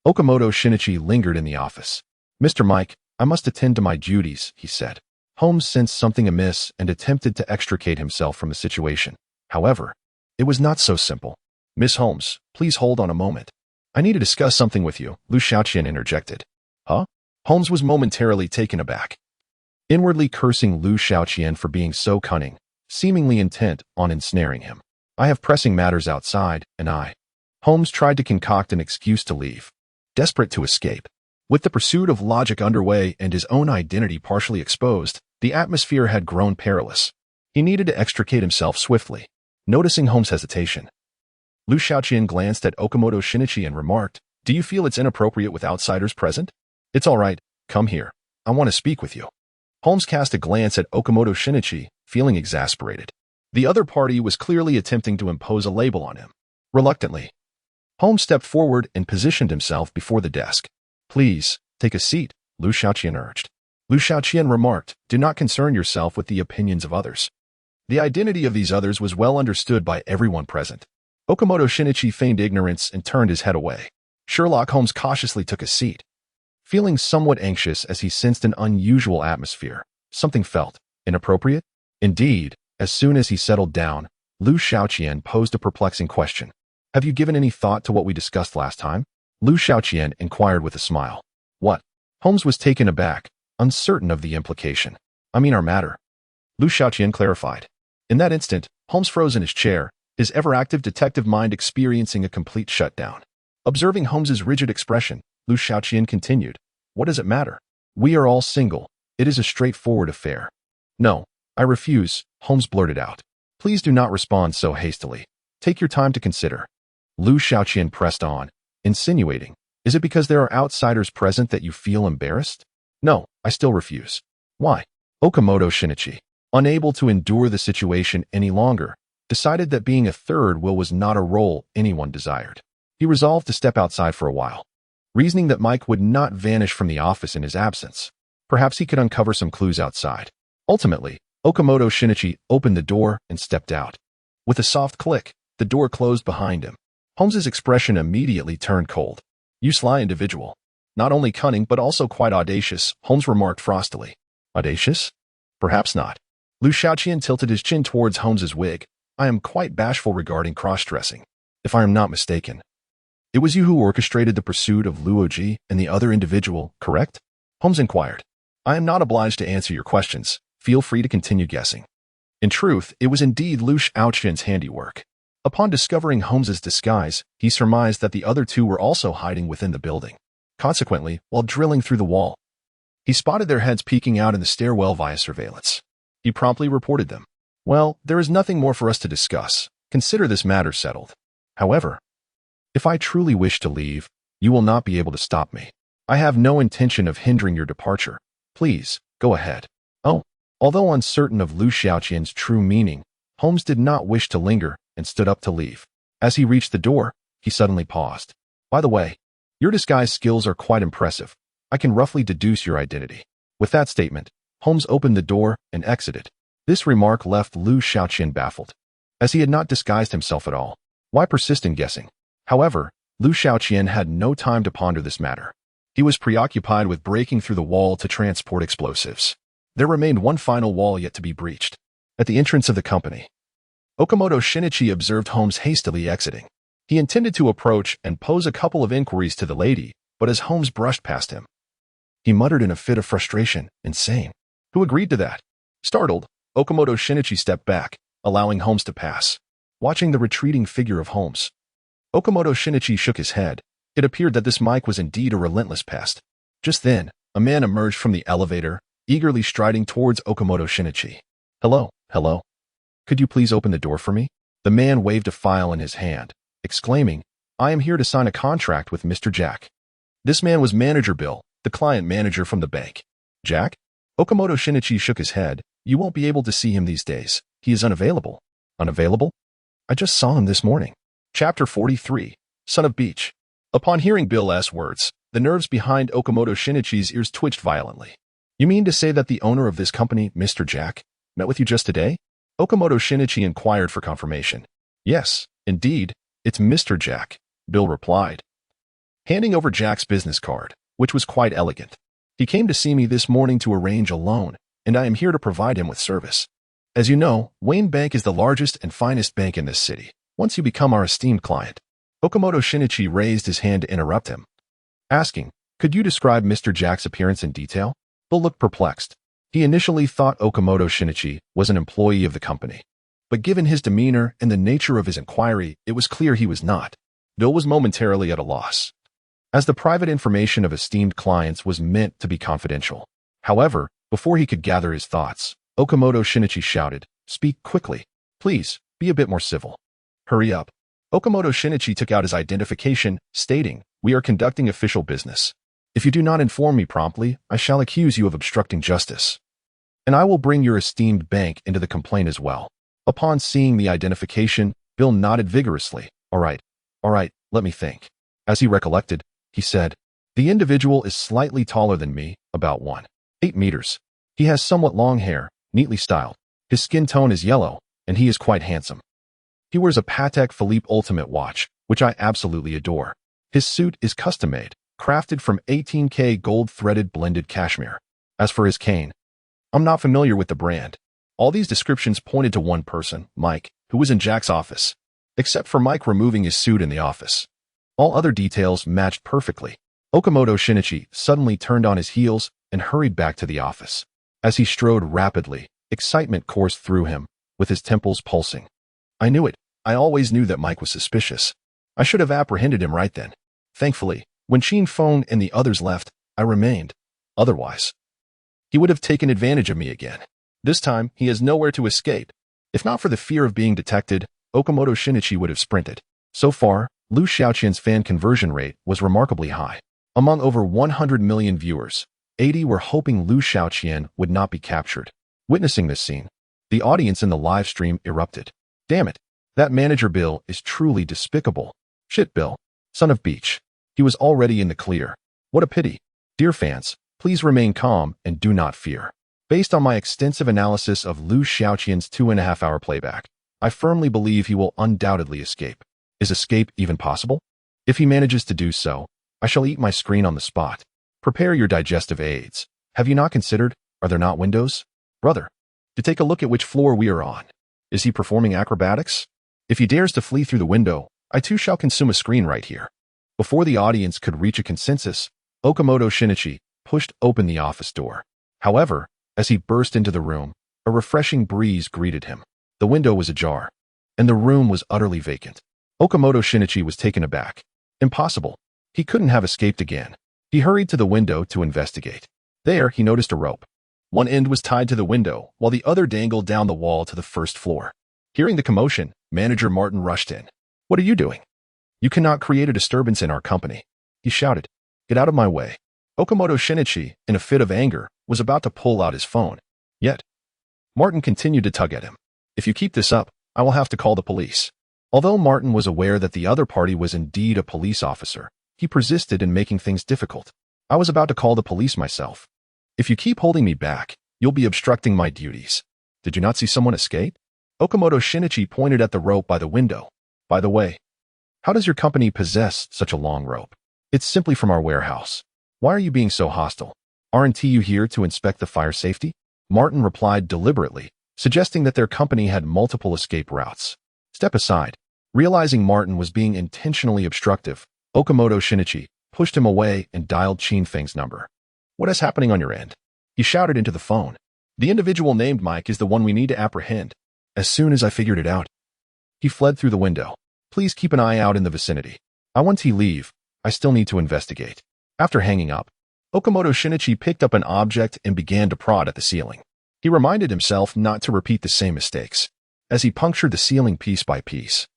Okamoto Shinichi lingered in the office. Mr. Mike, I must attend to my duties, he said. Holmes sensed something amiss and attempted to extricate himself from the situation. However, it was not so simple. Miss Holmes, please hold on a moment. I need to discuss something with you, Liu Xiaoqian interjected. Huh? Holmes was momentarily taken aback, inwardly cursing Liu Xiaoqian for being so cunning, seemingly intent on ensnaring him. I have pressing matters outside, and Holmes tried to concoct an excuse to leave, desperate to escape. With the pursuit of logic underway and his own identity partially exposed, the atmosphere had grown perilous. He needed to extricate himself swiftly. Noticing Holmes' hesitation, Liu Xiaoqian glanced at Okamoto Shinichi and remarked, Do you feel it's inappropriate with outsiders present? It's all right, come here. I want to speak with you. Holmes cast a glance at Okamoto Shinichi, feeling exasperated. The other party was clearly attempting to impose a label on him. Reluctantly, Holmes stepped forward and positioned himself before the desk. Please, take a seat, Liu Xiaoqian urged. Liu Xiaoqian remarked, Do not concern yourself with the opinions of others. The identity of these others was well understood by everyone present. Okamoto Shinichi feigned ignorance and turned his head away. Sherlock Holmes cautiously took a seat, feeling somewhat anxious as he sensed an unusual atmosphere. Something felt inappropriate. Indeed, as soon as he settled down, Liu Xiaoqian posed a perplexing question. Have you given any thought to what we discussed last time? Liu Xiaoqian inquired with a smile. What? Holmes was taken aback, uncertain of the implication. I mean our matter. Liu Xiaoqian clarified. In that instant, Holmes froze in his chair, his ever-active detective mind experiencing a complete shutdown. Observing Holmes's rigid expression, Liu Xiaoqian continued. What does it matter? We are all single. It is a straightforward affair. No, I refuse, Holmes blurted out. Please do not respond so hastily. Take your time to consider. Liu Xiaoqian pressed on, insinuating, Is it because there are outsiders present that you feel embarrassed? No, I still refuse. Why? Okamoto Shinichi, unable to endure the situation any longer, decided that being a third wheel was not a role anyone desired. He resolved to step outside for a while, reasoning that Mike would not vanish from the office in his absence. Perhaps he could uncover some clues outside. Ultimately, Okamoto Shinichi opened the door and stepped out. With a soft click, the door closed behind him. Holmes's expression immediately turned cold. "You sly individual. Not only cunning but also quite audacious," Holmes remarked frostily. "Audacious? Perhaps not." Liu Xiaoqian tilted his chin towards Holmes's wig. "I am quite bashful regarding cross-dressing, if I am not mistaken. It was you who orchestrated the pursuit of Luoji and the other individual, correct?" Holmes inquired. "I am not obliged to answer your questions. Feel free to continue guessing." In truth, it was indeed Liu Xiaoqian's handiwork. Upon discovering Holmes's disguise, he surmised that the other two were also hiding within the building. Consequently, while drilling through the wall, he spotted their heads peeking out in the stairwell via surveillance. He promptly reported them. "Well, there is nothing more for us to discuss. Consider this matter settled. However, if I truly wish to leave, you will not be able to stop me. I have no intention of hindering your departure. Please, go ahead." Oh, although uncertain of Liu Xiaoqian's true meaning, Holmes did not wish to linger and stood up to leave. As he reached the door, he suddenly paused. "By the way, your disguise skills are quite impressive. I can roughly deduce your identity." With that statement, Holmes opened the door and exited. This remark left Liu Xiaoqian baffled, as he had not disguised himself at all. Why persist in guessing? However, Liu Xiaoqian had no time to ponder this matter. He was preoccupied with breaking through the wall to transport explosives. There remained one final wall yet to be breached. At the entrance of the company, Okamoto Shinichi observed Holmes hastily exiting. He intended to approach and pose a couple of inquiries to the lady, but as Holmes brushed past him, he muttered in a fit of frustration, "Insane. Who agreed to that?" Startled, Okamoto Shinichi stepped back, allowing Holmes to pass. Watching the retreating figure of Holmes, Okamoto Shinichi shook his head. It appeared that this Mike was indeed a relentless pest. Just then, a man emerged from the elevator, eagerly striding towards Okamoto Shinichi. Hello. Could you please open the door for me?" The man waved a file in his hand, exclaiming, "I am here to sign a contract with Mr. Jack." This man was Manager Bill, the client manager from the bank. "Jack?" Okamoto Shinichi shook his head. "You won't be able to see him these days. He is unavailable." "Unavailable? I just saw him this morning." Chapter 43, Son of Beach. Upon hearing Bill's words, the nerves behind Okamoto Shinichi's ears twitched violently. "You mean to say that the owner of this company, Mr. Jack, met with you just today?" Okamoto Shinichi inquired for confirmation. "Yes, indeed, it's Mr. Jack," Bill replied, handing over Jack's business card, which was quite elegant. "He came to see me this morning to arrange a loan, and I am here to provide him with service. As you know, Wayne Bank is the largest and finest bank in this city. Once you become our esteemed client." Okamoto Shinichi raised his hand to interrupt him, asking, "Could you describe Mr. Jack's appearance in detail?" Bill looked perplexed. He initially thought Okamoto Shinichi was an employee of the company, but given his demeanor and the nature of his inquiry, it was clear he was not. Bill was momentarily at a loss, as the private information of esteemed clients was meant to be confidential. However, before he could gather his thoughts, Okamoto Shinichi shouted, "Speak quickly. Please, be a bit more civil. Hurry up." Okamoto Shinichi took out his identification, stating, "We are conducting official business. If you do not inform me promptly, I shall accuse you of obstructing justice. And I will bring your esteemed bank into the complaint as well." Upon seeing the identification, Bill nodded vigorously. All right, let me think." As he recollected, he said, "The individual is slightly taller than me, about 1.8 meters. He has somewhat long hair, neatly styled. His skin tone is yellow, and he is quite handsome. He wears a Patek Philippe Ultimate watch, which I absolutely adore. His suit is custom-made, crafted from 18K gold-threaded blended cashmere. As for his cane, I'm not familiar with the brand." All these descriptions pointed to one person, Mike, who was in Jack's office. Except for Mike removing his suit in the office, all other details matched perfectly. Okamoto Shinichi suddenly turned on his heels and hurried back to the office. As he strode rapidly, excitement coursed through him, with his temples pulsing. "I knew it. I always knew that Mike was suspicious. I should have apprehended him right then. Thankfully, when Sheen phoned and the others left, I remained. Otherwise, he would have taken advantage of me again. This time, he has nowhere to escape. If not for the fear of being detected, Okamoto Shinichi would have sprinted." So far, Liu Xiaoqian's fan conversion rate was remarkably high. Among over 100 million viewers, 80 were hoping Liu Xiaoqian would not be captured. Witnessing this scene, the audience in the live stream erupted. "Damn it, that Manager Bill is truly despicable. Shit, Bill. Son of Beach. He was already in the clear. What a pity. Dear fans, please remain calm and do not fear. Based on my extensive analysis of Liu Xiaoqian's 2.5-hour playback, I firmly believe he will undoubtedly escape. Is escape even possible? If he manages to do so, I shall eat my screen on the spot. Prepare your digestive aids. Have you not considered, are there not windows? Brother, to take a look at which floor we are on. Is he performing acrobatics? If he dares to flee through the window, I too shall consume a screen right here. Before the audience could reach a consensus, Okamoto Shinichi pushed open the office door. However, as he burst into the room, a refreshing breeze greeted him. The window was ajar, and the room was utterly vacant. Okamoto Shinichi was taken aback. Impossible. He couldn't have escaped again. He hurried to the window to investigate. There, he noticed a rope. One end was tied to the window, while the other dangled down the wall to the first floor. Hearing the commotion, Manager Martin rushed in. What are you doing? You cannot create a disturbance in our company. He shouted. Get out of my way. Okamoto Shinichi, in a fit of anger, was about to pull out his phone. Yet, Martin continued to tug at him. If you keep this up, I will have to call the police. Although Martin was aware that the other party was indeed a police officer, he persisted in making things difficult. I was about to call the police myself. If you keep holding me back, you'll be obstructing my duties. Did you not see someone escape? Okamoto Shinichi pointed at the rope by the window. By the way, how does your company possess such a long rope? It's simply from our warehouse. Why are you being so hostile? Aren't you here to inspect the fire safety? Martin replied deliberately, suggesting that their company had multiple escape routes. Step aside. Realizing Martin was being intentionally obstructive, Okamoto Shinichi pushed him away and dialed Qin Feng's number. What is happening on your end? He shouted into the phone. The individual named Mike is the one we need to apprehend. As soon as I figured it out, he fled through the window. Please keep an eye out in the vicinity. Once he leave, I still need to investigate. After hanging up, Okamoto Shinichi picked up an object and began to prod at the ceiling. He reminded himself not to repeat the same mistakes. As he punctured the ceiling piece by piece,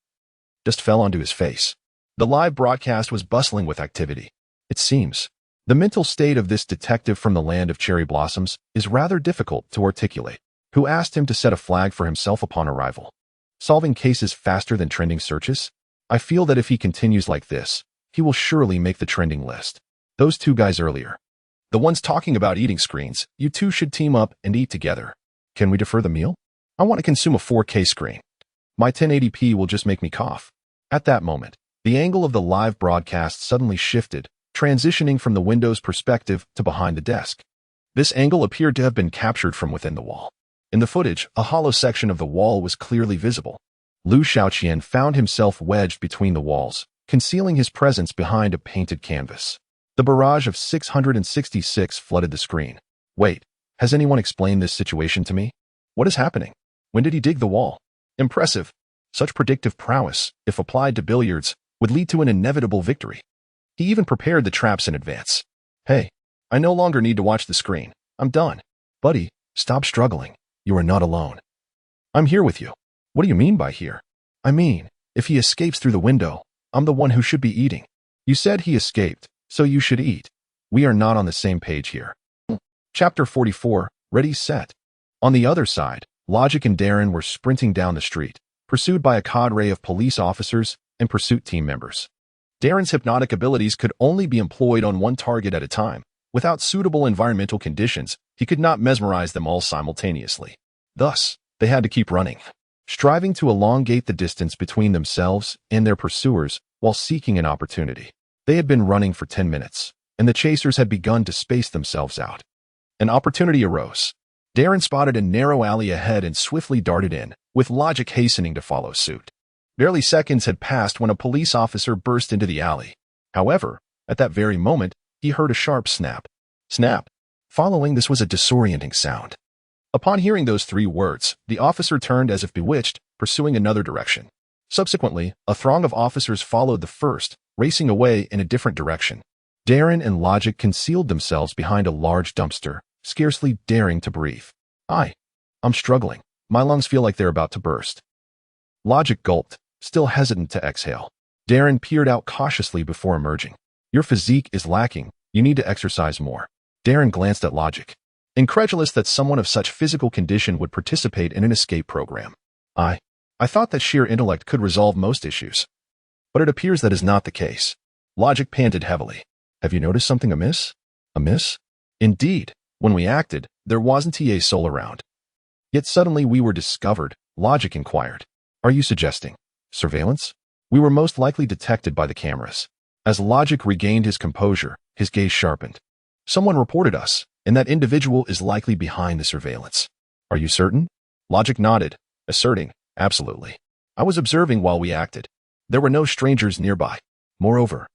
dust fell onto his face. The live broadcast was bustling with activity. It seems the mental state of this detective from the land of cherry blossoms is rather difficult to articulate. Who asked him to set a flag for himself upon arrival? Solving cases faster than trending searches? I feel that if he continues like this, he will surely make the trending list. Those two guys earlier, the ones talking about eating screens, you two should team up and eat together. Can we defer the meal? I want to consume a 4K screen. My 1080p will just make me cough. At that moment, the angle of the live broadcast suddenly shifted, transitioning from the window's perspective to behind the desk. This angle appeared to have been captured from within the wall. In the footage, a hollow section of the wall was clearly visible. Liu Xiaoqian found himself wedged between the walls, concealing his presence behind a painted canvas. The barrage of 666 flooded the screen. Wait, has anyone explained this situation to me? What is happening? When did he dig the wall? Impressive. Such predictive prowess, if applied to billiards, would lead to an inevitable victory. He even prepared the traps in advance. Hey, I no longer need to watch the screen. I'm done. Buddy, stop struggling. You are not alone. I'm here with you. What do you mean by here? I mean, if he escapes through the window, I'm the one who should be eating. You said he escaped, so you should eat. We are not on the same page here. Chapter 44, Ready, Set. On the other side, Logic and Darren were sprinting down the street, pursued by a cadre of police officers and pursuit team members. Darren's hypnotic abilities could only be employed on one target at a time. Without suitable environmental conditions, he could not mesmerize them all simultaneously. Thus, they had to keep running, striving to elongate the distance between themselves and their pursuers while seeking an opportunity. They had been running for 10 minutes, and the chasers had begun to space themselves out. An opportunity arose. Darren spotted a narrow alley ahead and swiftly darted in, with Logic hastening to follow suit. Barely seconds had passed when a police officer burst into the alley. However, at that very moment, he heard a sharp snap. Snap. Following this was a disorienting sound. Upon hearing those three words, the officer turned as if bewitched, pursuing another direction. Subsequently, a throng of officers followed the first, racing away in a different direction. Darren and Logic concealed themselves behind a large dumpster, scarcely daring to breathe. I'm struggling. My lungs feel like they're about to burst. Logic gulped, still hesitant to exhale. Darren peered out cautiously before emerging. Your physique is lacking. You need to exercise more. Darren glanced at Logic, incredulous that someone of such physical condition would participate in an escape program. I thought that sheer intellect could resolve most issues. But it appears that is not the case. Logic panted heavily. Have you noticed something amiss? Amiss? Indeed, when we acted, there wasn't a soul around. Yet suddenly we were discovered, Logic inquired. Are you suggesting surveillance? We were most likely detected by the cameras. As Logic regained his composure, his gaze sharpened. Someone reported us, and that individual is likely behind the surveillance. Are you certain? Logic nodded, asserting, absolutely. I was observing while we acted. There were no strangers nearby. Moreover,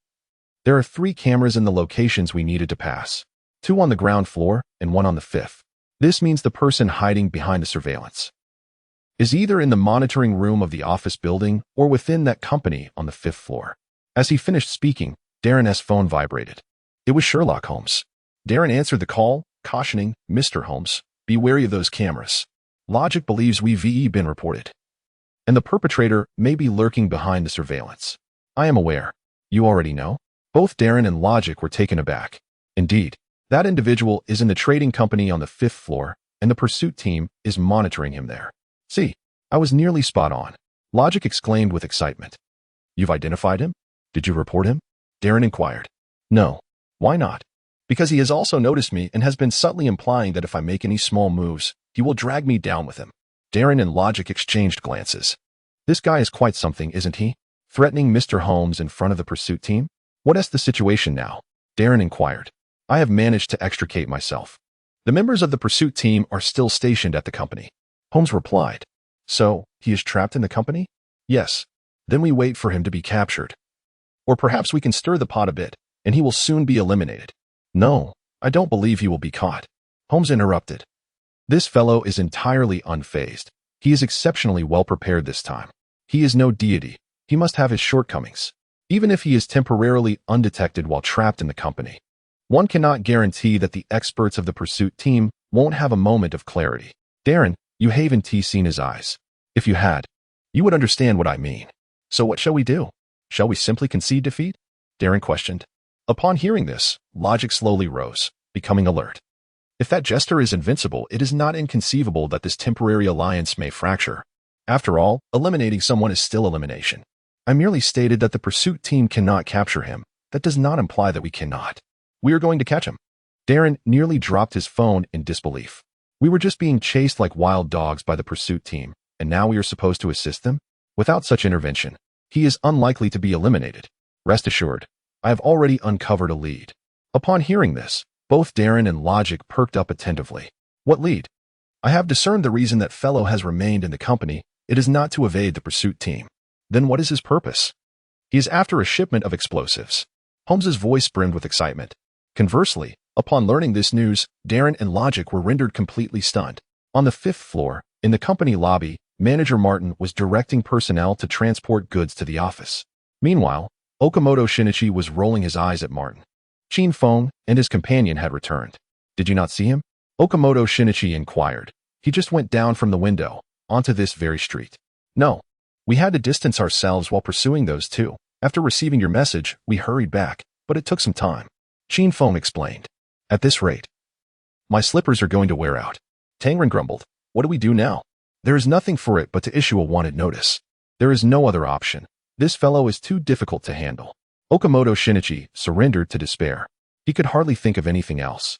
there are 3 cameras in the locations we needed to pass. 2 on the ground floor and 1 on the 5th. This means the person hiding behind the surveillance is either in the monitoring room of the office building or within that company on the 5th floor. As he finished speaking, Darren's phone vibrated. It was Sherlock Holmes. Darren answered the call, cautioning, Mr. Holmes, be wary of those cameras. Logic believes we've been reported, and the perpetrator may be lurking behind the surveillance. I am aware. You already know? Both Darren and Logic were taken aback. Indeed, that individual is in the trading company on the 5th floor, and the pursuit team is monitoring him there. See, I was nearly spot on. Logic exclaimed with excitement. You've identified him? Did you report him? Darren inquired. No. Why not? Because he has also noticed me and has been subtly implying that if I make any small moves, he will drag me down with him. Darren and Logic exchanged glances. This guy is quite something, isn't he? Threatening Mr. Holmes in front of the pursuit team? What is the situation now? Darren inquired. I have managed to extricate myself. The members of the pursuit team are still stationed at the company. Holmes replied. So, he is trapped in the company? Yes. Then we wait for him to be captured. Or perhaps we can stir the pot a bit, and he will soon be eliminated. No, I don't believe he will be caught. Holmes interrupted. This fellow is entirely unfazed. He is exceptionally well prepared this time. He is no deity. He must have his shortcomings. Even if he is temporarily undetected while trapped in the company, one cannot guarantee that the experts of the pursuit team won't have a moment of clarity. Darren, you haven't seen his eyes. If you had, you would understand what I mean. So what shall we do? Shall we simply concede defeat? Darren questioned. Upon hearing this, Logic slowly rose, becoming alert. If that jester is invincible, it is not inconceivable that this temporary alliance may fracture. After all, eliminating someone is still elimination. I merely stated that the pursuit team cannot capture him. That does not imply that we cannot. We are going to catch him. Darren nearly dropped his phone in disbelief. We were just being chased like wild dogs by the pursuit team, and now we are supposed to assist them? Without such intervention, he is unlikely to be eliminated. Rest assured, I have already uncovered a lead. Upon hearing this, both Darren and Logic perked up attentively. What lead? I have discerned the reason that fellow has remained in the company. It is not to evade the pursuit team. Then what is his purpose? He is after a shipment of explosives. Holmes's voice brimmed with excitement. Conversely, upon learning this news, Darren and Logic were rendered completely stunned. On the 5th floor, in the company lobby, Manager Martin was directing personnel to transport goods to the office. Meanwhile, Okamoto Shinichi was rolling his eyes at Martin. Qin Feng and his companion had returned. Did you not see him? Okamoto Shinichi inquired. He just went down from the window, onto this very street. No. We had to distance ourselves while pursuing those 2. After receiving your message, we hurried back, but it took some time. Qin Feng explained. At this rate, my slippers are going to wear out. Tangren grumbled. What do we do now? There is nothing for it but to issue a wanted notice. There is no other option. This fellow is too difficult to handle. Okamoto Shinichi surrendered to despair. He could hardly think of anything else.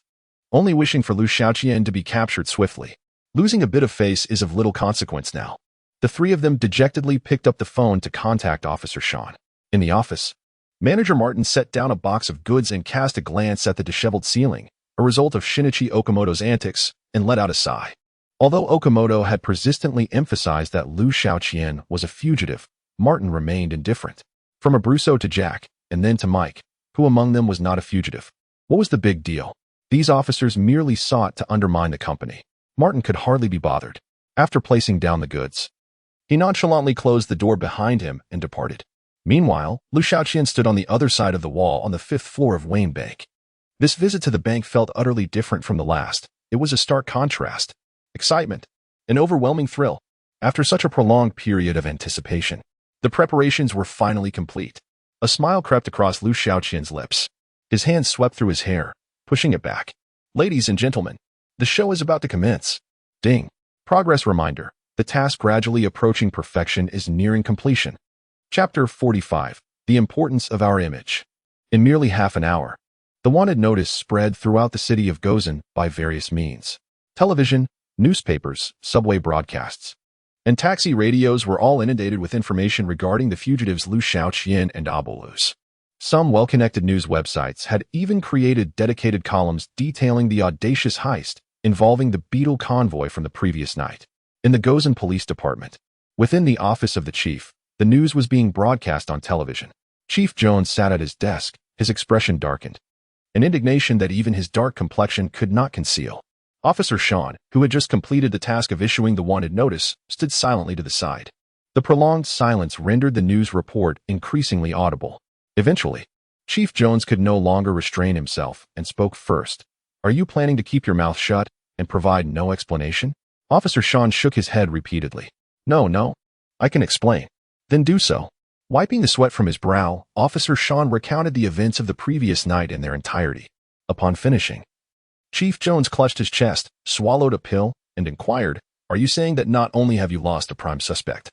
Only wishing for Liu Xiaoqian to be captured swiftly. Losing a bit of face is of little consequence now. The 3 of them dejectedly picked up the phone to contact Officer Sean. In the office, Manager Martin set down a box of goods and cast a glance at the disheveled ceiling, a result of Shinichi Okamoto's antics, and let out a sigh. Although Okamoto had persistently emphasized that Liu Xiaoqian was a fugitive, Martin remained indifferent. From Abruzzo to Jack, and then to Mike, who among them was not a fugitive? What was the big deal? These officers merely sought to undermine the company. Martin could hardly be bothered. After placing down the goods, he nonchalantly closed the door behind him and departed. Meanwhile, Liu Xiaoqian stood on the other side of the wall on the 5th floor of Wayne Bank. This visit to the bank felt utterly different from the last. It was a stark contrast. Excitement. An overwhelming thrill. After such a prolonged period of anticipation, the preparations were finally complete. A smile crept across Liu Xiaoqian's lips. His hand swept through his hair, pushing it back. Ladies and gentlemen, the show is about to commence. Ding. Progress reminder. The task gradually approaching perfection is nearing completion. Chapter 45. The Importance of Our Image. In merely half an hour, the wanted notice spread throughout the city of Gozen by various means. Television, newspapers, subway broadcasts, and taxi radios were all inundated with information regarding the fugitives Liu Xiaoqian and Abolus. Some well-connected news websites had even created dedicated columns detailing the audacious heist involving the Beetle convoy from the previous night. In the Gozen Police Department, within the office of the chief, the news was being broadcast on television. Chief Jones sat at his desk, his expression darkened, an indignation that even his dark complexion could not conceal. Officer Sean, who had just completed the task of issuing the wanted notice, stood silently to the side. The prolonged silence rendered the news report increasingly audible. Eventually, Chief Jones could no longer restrain himself and spoke first. "Are you planning to keep your mouth shut and provide no explanation?" Officer Sean shook his head repeatedly. No, I can explain." "Then do so." Wiping the sweat from his brow, Officer Sean recounted the events of the previous night in their entirety. Upon finishing, Chief Jones clutched his chest, swallowed a pill, and inquired, "Are you saying that not only have you lost a prime suspect,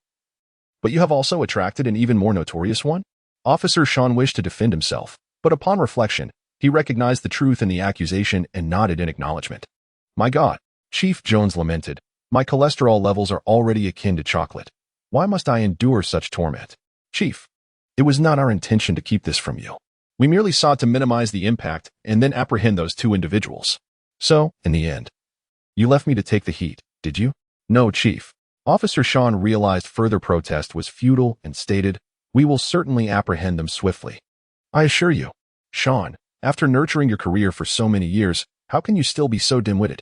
but you have also attracted an even more notorious one?" Officer Sean wished to defend himself, but upon reflection, he recognized the truth in the accusation and nodded in acknowledgement. "My God," Chief Jones lamented, "my cholesterol levels are already akin to chocolate. Why must I endure such torment?" "Chief, it was not our intention to keep this from you. We merely sought to minimize the impact and then apprehend those two individuals. So, in the end, you left me to take the heat, did you?" "No, Chief." Officer Sean realized further protest was futile and stated, "We will certainly apprehend them swiftly. I assure you." "Sean, after nurturing your career for so many years, how can you still be so dim-witted?"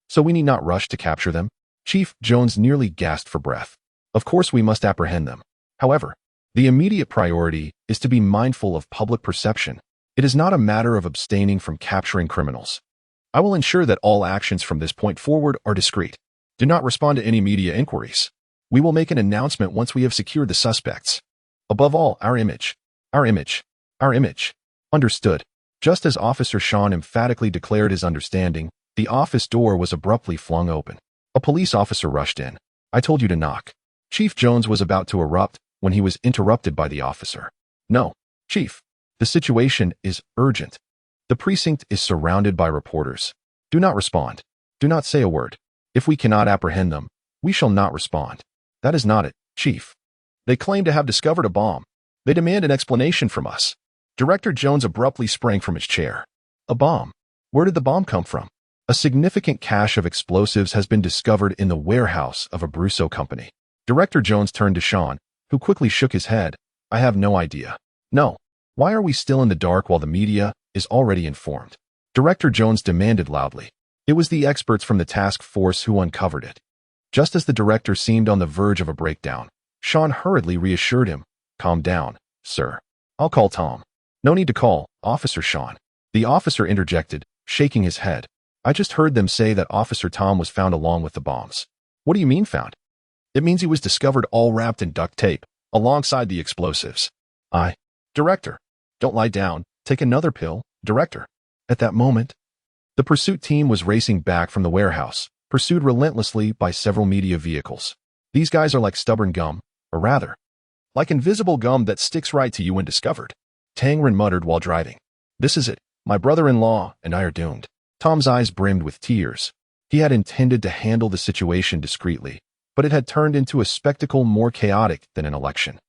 "So we need not rush to capture them?" Chief Jones nearly gasped for breath. "Of course we must apprehend them. However, the immediate priority is to be mindful of public perception. It is not a matter of abstaining from capturing criminals. I will ensure that all actions from this point forward are discreet. Do not respond to any media inquiries. We will make an announcement once we have secured the suspects. Above all, our image. Our image. Our image." "Understood." Just as Officer Sean emphatically declared his understanding, the office door was abruptly flung open. A police officer rushed in. "I told you to knock." Chief Jones was about to erupt when he was interrupted by the officer. "No, Chief. The situation is urgent. The precinct is surrounded by reporters. Do not respond. Do not say a word. If we cannot apprehend them, we shall not respond." "That is not it, Chief. They claim to have discovered a bomb. They demand an explanation from us." Director Jones abruptly sprang from his chair. "A bomb? Where did the bomb come from?" "A significant cache of explosives has been discovered in the warehouse of a Brusso company." Director Jones turned to Sean, who quickly shook his head. "I have no idea." "No. Why are we still in the dark while the media is already informed?" Director Jones demanded loudly. "It was the experts from the task force who uncovered it." Just as the director seemed on the verge of a breakdown, Sean hurriedly reassured him. "Calm down, sir. I'll call Tom." "No need to call, Officer Sean." The officer interjected, shaking his head. "I just heard them say that Officer Tom was found along with the bombs." "What do you mean found?" "It means he was discovered all wrapped in duct tape, alongside the explosives." Director, don't lie down. Take another pill, Director." At that moment, the pursuit team was racing back from the warehouse, pursued relentlessly by several media vehicles. "These guys are like stubborn gum, or rather, like invisible gum that sticks right to you when discovered," Tang Ren muttered while driving. "This is it. My brother-in-law and I are doomed." Tom's eyes brimmed with tears. He had intended to handle the situation discreetly, but it had turned into a spectacle more chaotic than an election.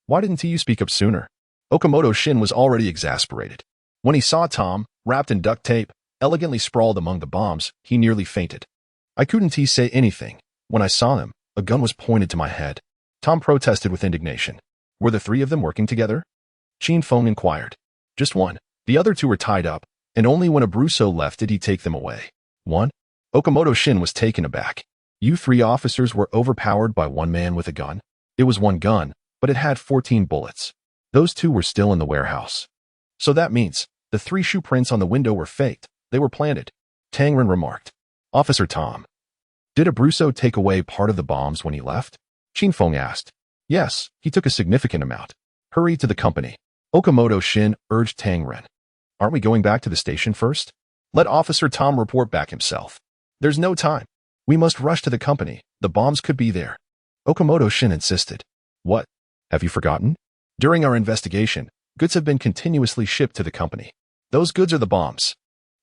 "Why didn't you speak up sooner?" Okamoto Shin was already exasperated. When he saw Tom, wrapped in duct tape, elegantly sprawled among the bombs, he nearly fainted. "I couldn't say anything. When I saw them, a gun was pointed to my head." Tom protested with indignation. "Were the three of them working together?" Chin Feng inquired. "Just one. The other two were tied up, and only when Abruzzo left did he take them away." "One?" Okamoto Shin was taken aback. "You three officers were overpowered by one man with a gun?" "It was one gun, but it had 14 bullets. Those two were still in the warehouse." "So that means the 3 shoe prints on the window were faked. They were planted," Tang Ren remarked. "Officer Tom, did Abruzzo take away part of the bombs when he left?" Chin Feng asked. "Yes, he took a significant amount." "Hurry to the company," Okamoto Shin urged Tang Ren. "Aren't we going back to the station first?" "Let Officer Tom report back himself. There's no time. We must rush to the company. The bombs could be there," Okamoto Shin insisted. "What? Have you forgotten? During our investigation, Goods have been continuously shipped to the company. Those goods are the bombs.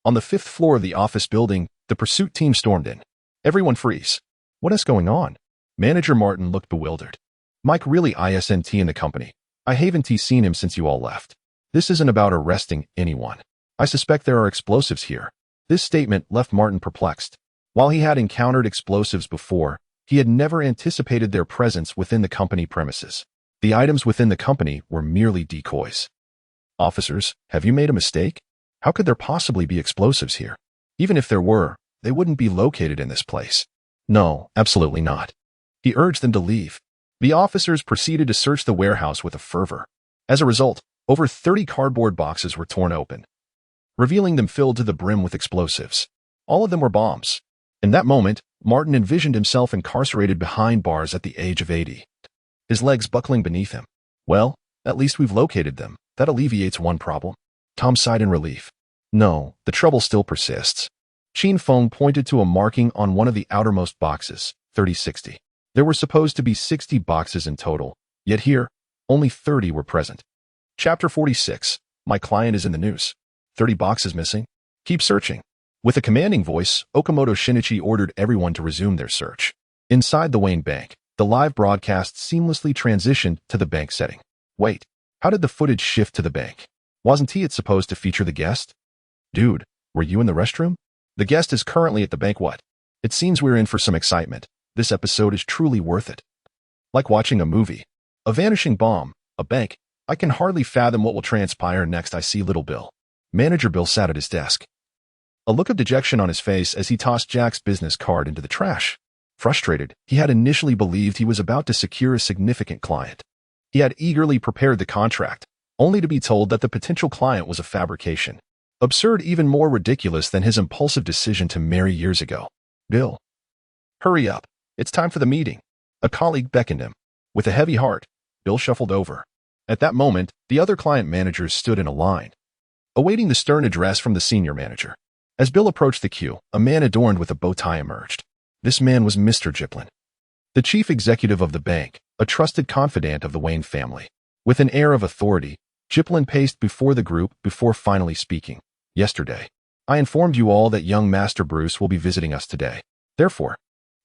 On the 5th floor of the office building, the pursuit team stormed in. Everyone freeze. What is going on? Manager Martin looked bewildered. Mike really isn't in the company. I haven't seen him since you all left. This isn't about arresting anyone. I suspect there are explosives here. This statement left Martin perplexed. While he had encountered explosives before, he had never anticipated their presence within the company premises. The items within the company were merely decoys. Officers, have you made a mistake? How could there possibly be explosives here? Even if there were, they wouldn't be located in this place. No, absolutely not. He urged them to leave. The officers proceeded to search the warehouse with a fervor. As a result, over 30 cardboard boxes were torn open, revealing them filled to the brim with explosives. All of them were bombs. In that moment, Martin envisioned himself incarcerated behind bars at the age of 80. His legs buckling beneath him. Well, at least we've located them. That alleviates one problem. Tom sighed in relief. No, the trouble still persists. Qin Feng pointed to a marking on one of the outermost boxes, 3060. There were supposed to be 60 boxes in total, yet here, only 30 were present. Chapter 46. My client is in the news. 30 boxes missing. Keep searching. With a commanding voice, Okamoto Shinichi ordered everyone to resume their search. Inside the Wayne Bank, the live broadcast seamlessly transitioned to the bank setting. Wait, how did the footage shift to the bank? Wasn't it supposed to feature the guest? Dude, were you in the restroom? The guest is currently at the bank. What? It seems we're in for some excitement. This episode is truly worth it. Like watching a movie. A vanishing bomb, a bank. I can hardly fathom what will transpire next. I see little Bill. Manager Bill sat at his desk. A look of dejection on his face as he tossed Jack's business card into the trash. Frustrated, he had initially believed he was about to secure a significant client. He had eagerly prepared the contract, only to be told that the potential client was a fabrication. Absurd, even more ridiculous than his impulsive decision to marry years ago. Bill. Hurry up. It's time for the meeting. A colleague beckoned him. With a heavy heart, Bill shuffled over. At that moment, the other client managers stood in a line, awaiting the stern address from the senior manager. As Bill approached the queue, a man adorned with a bow tie emerged. This man was Mr. Jiplin, the chief executive of the bank, a trusted confidant of the Wayne family. With an air of authority, Jiplin paced before the group before finally speaking. Yesterday, I informed you all that young Master Bruce will be visiting us today. Therefore,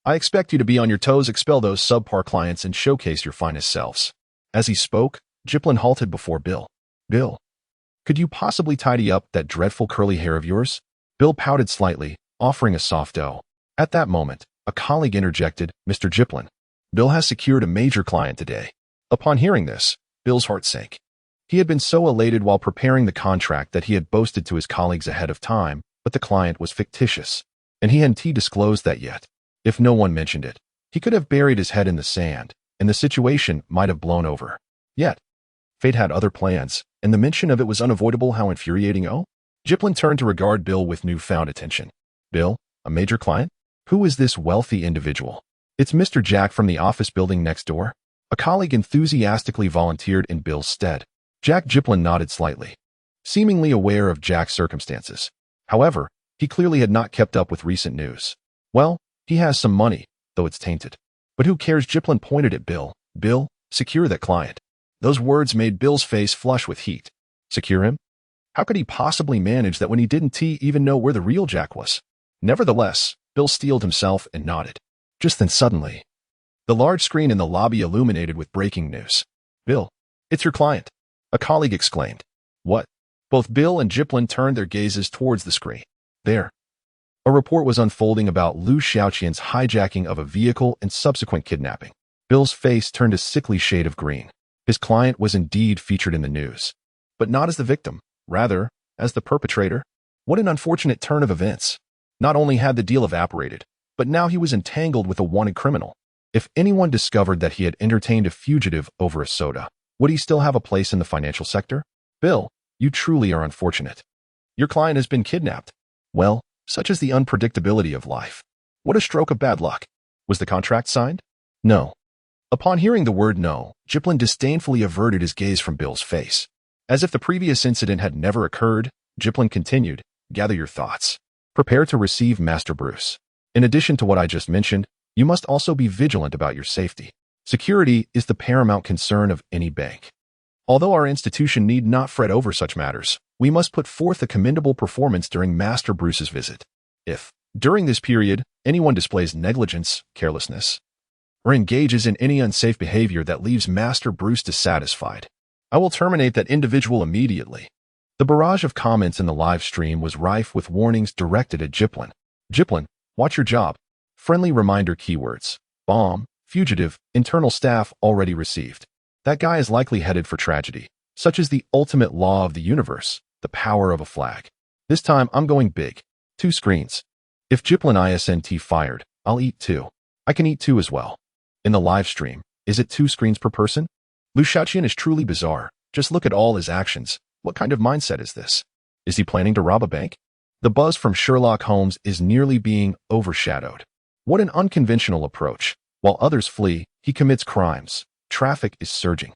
I expect you to be on your toes, expel those subpar clients, and showcase your finest selves. As he spoke, Jiplin halted before Bill. Bill, could you possibly tidy up that dreadful curly hair of yours? Bill pouted slightly, offering a soft "oh." At that moment, a colleague interjected, Mr. Jiplin, Bill has secured a major client today. Upon hearing this, Bill's heart sank. He had been so elated while preparing the contract that he had boasted to his colleagues ahead of time, but the client was fictitious, and he hadn't disclosed that yet. If no one mentioned it, he could have buried his head in the sand, and the situation might have blown over. Yet, fate had other plans, and the mention of it was unavoidable. How infuriating. Oh? Jiplin turned to regard Bill with newfound attention. Bill, a major client? Who is this wealthy individual? It's Mr. Jack from the office building next door. A colleague enthusiastically volunteered in Bill's stead. Jack. Jiplin nodded slightly, seemingly aware of Jack's circumstances. However, he clearly had not kept up with recent news. Well, he has some money, though it's tainted. But who cares? Jiplin pointed at Bill. Bill, secure that client. Those words made Bill's face flush with heat. Secure him? How could he possibly manage that when he didn't even know where the real Jack was? Nevertheless, Bill steeled himself and nodded. Just then suddenly, the large screen in the lobby illuminated with breaking news. Bill, it's your client, a colleague exclaimed. What? Both Bill and Jiplin turned their gazes towards the screen. There. A report was unfolding about Liu Xiaoqian's hijacking of a vehicle and subsequent kidnapping. Bill's face turned a sickly shade of green. His client was indeed featured in the news, but not as the victim, rather, as the perpetrator. What an unfortunate turn of events. Not only had the deal evaporated, but now he was entangled with a wanted criminal. If anyone discovered that he had entertained a fugitive over a soda, would he still have a place in the financial sector? Bill, you truly are unfortunate. Your client has been kidnapped. Well, such is the unpredictability of life. What a stroke of bad luck. Was the contract signed? No. Upon hearing the word no, Jiplin disdainfully averted his gaze from Bill's face. As if the previous incident had never occurred, Jiplin continued, gather your thoughts. Prepare to receive Master Bruce. In addition to what I just mentioned, you must also be vigilant about your safety. Security is the paramount concern of any bank. Although our institution need not fret over such matters, we must put forth a commendable performance during Master Bruce's visit. If, during this period, anyone displays negligence, carelessness, or engages in any unsafe behavior that leaves Master Bruce dissatisfied, I will terminate that individual immediately. The barrage of comments in the live stream was rife with warnings directed at Jiplin. Jiplin, watch your job. Friendly reminder keywords. Bomb, fugitive, internal staff already received. That guy is likely headed for tragedy. Such is the ultimate law of the universe, the power of a flag. This time I'm going big. 2 screens. If Jiplin isn't fired, I'll eat 2. I can eat 2 as well. In the live stream, is it 2 screens per person? Liu Xiaoqian is truly bizarre. Just look at all his actions. What kind of mindset is this? Is he planning to rob a bank? The buzz from Sherlock Holmes is nearly being overshadowed. What an unconventional approach. While others flee, he commits crimes. Traffic is surging.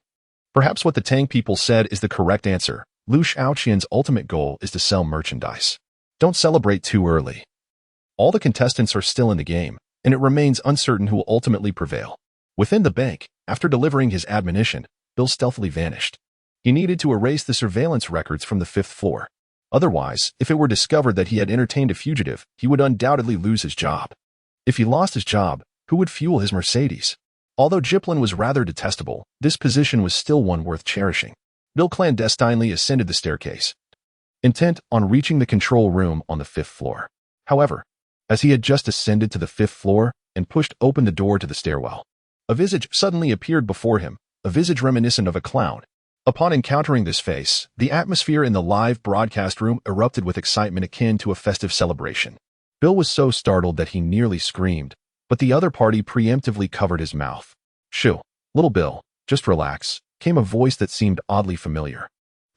Perhaps what the Tang people said is the correct answer. Liu Xiaoqian's ultimate goal is to sell merchandise. Don't celebrate too early. All the contestants are still in the game, and it remains uncertain who will ultimately prevail. Within the bank, after delivering his admonition, Bill stealthily vanished. He needed to erase the surveillance records from the 5th floor. Otherwise, if it were discovered that he had entertained a fugitive, he would undoubtedly lose his job. If he lost his job, who would fuel his Mercedes? Although Jiplin was rather detestable, this position was still one worth cherishing. Bill clandestinely ascended the staircase, intent on reaching the control room on the 5th floor. However, as he had just ascended to the 5th floor and pushed open the door to the stairwell, a visage suddenly appeared before him, a visage reminiscent of a clown. Upon encountering this face, the atmosphere in the live broadcast room erupted with excitement akin to a festive celebration. Bill was so startled that he nearly screamed, but the other party preemptively covered his mouth. "Shoo, little Bill, just relax," came a voice that seemed oddly familiar.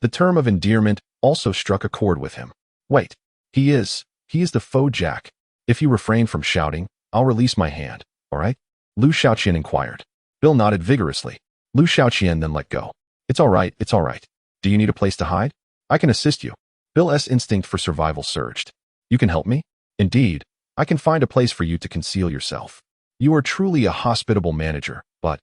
The term of endearment also struck a chord with him. "Wait, he is the faux Jack. If you refrain from shouting, I'll release my hand, all right?" Liu Xiaoqian inquired. Bill nodded vigorously. Liu Xiaoqian then let go. It's all right. Do you need a place to hide? I can assist you." Bill's instinct for survival surged. "You can help me? Indeed, I can find a place for you to conceal yourself. You are truly a hospitable manager, but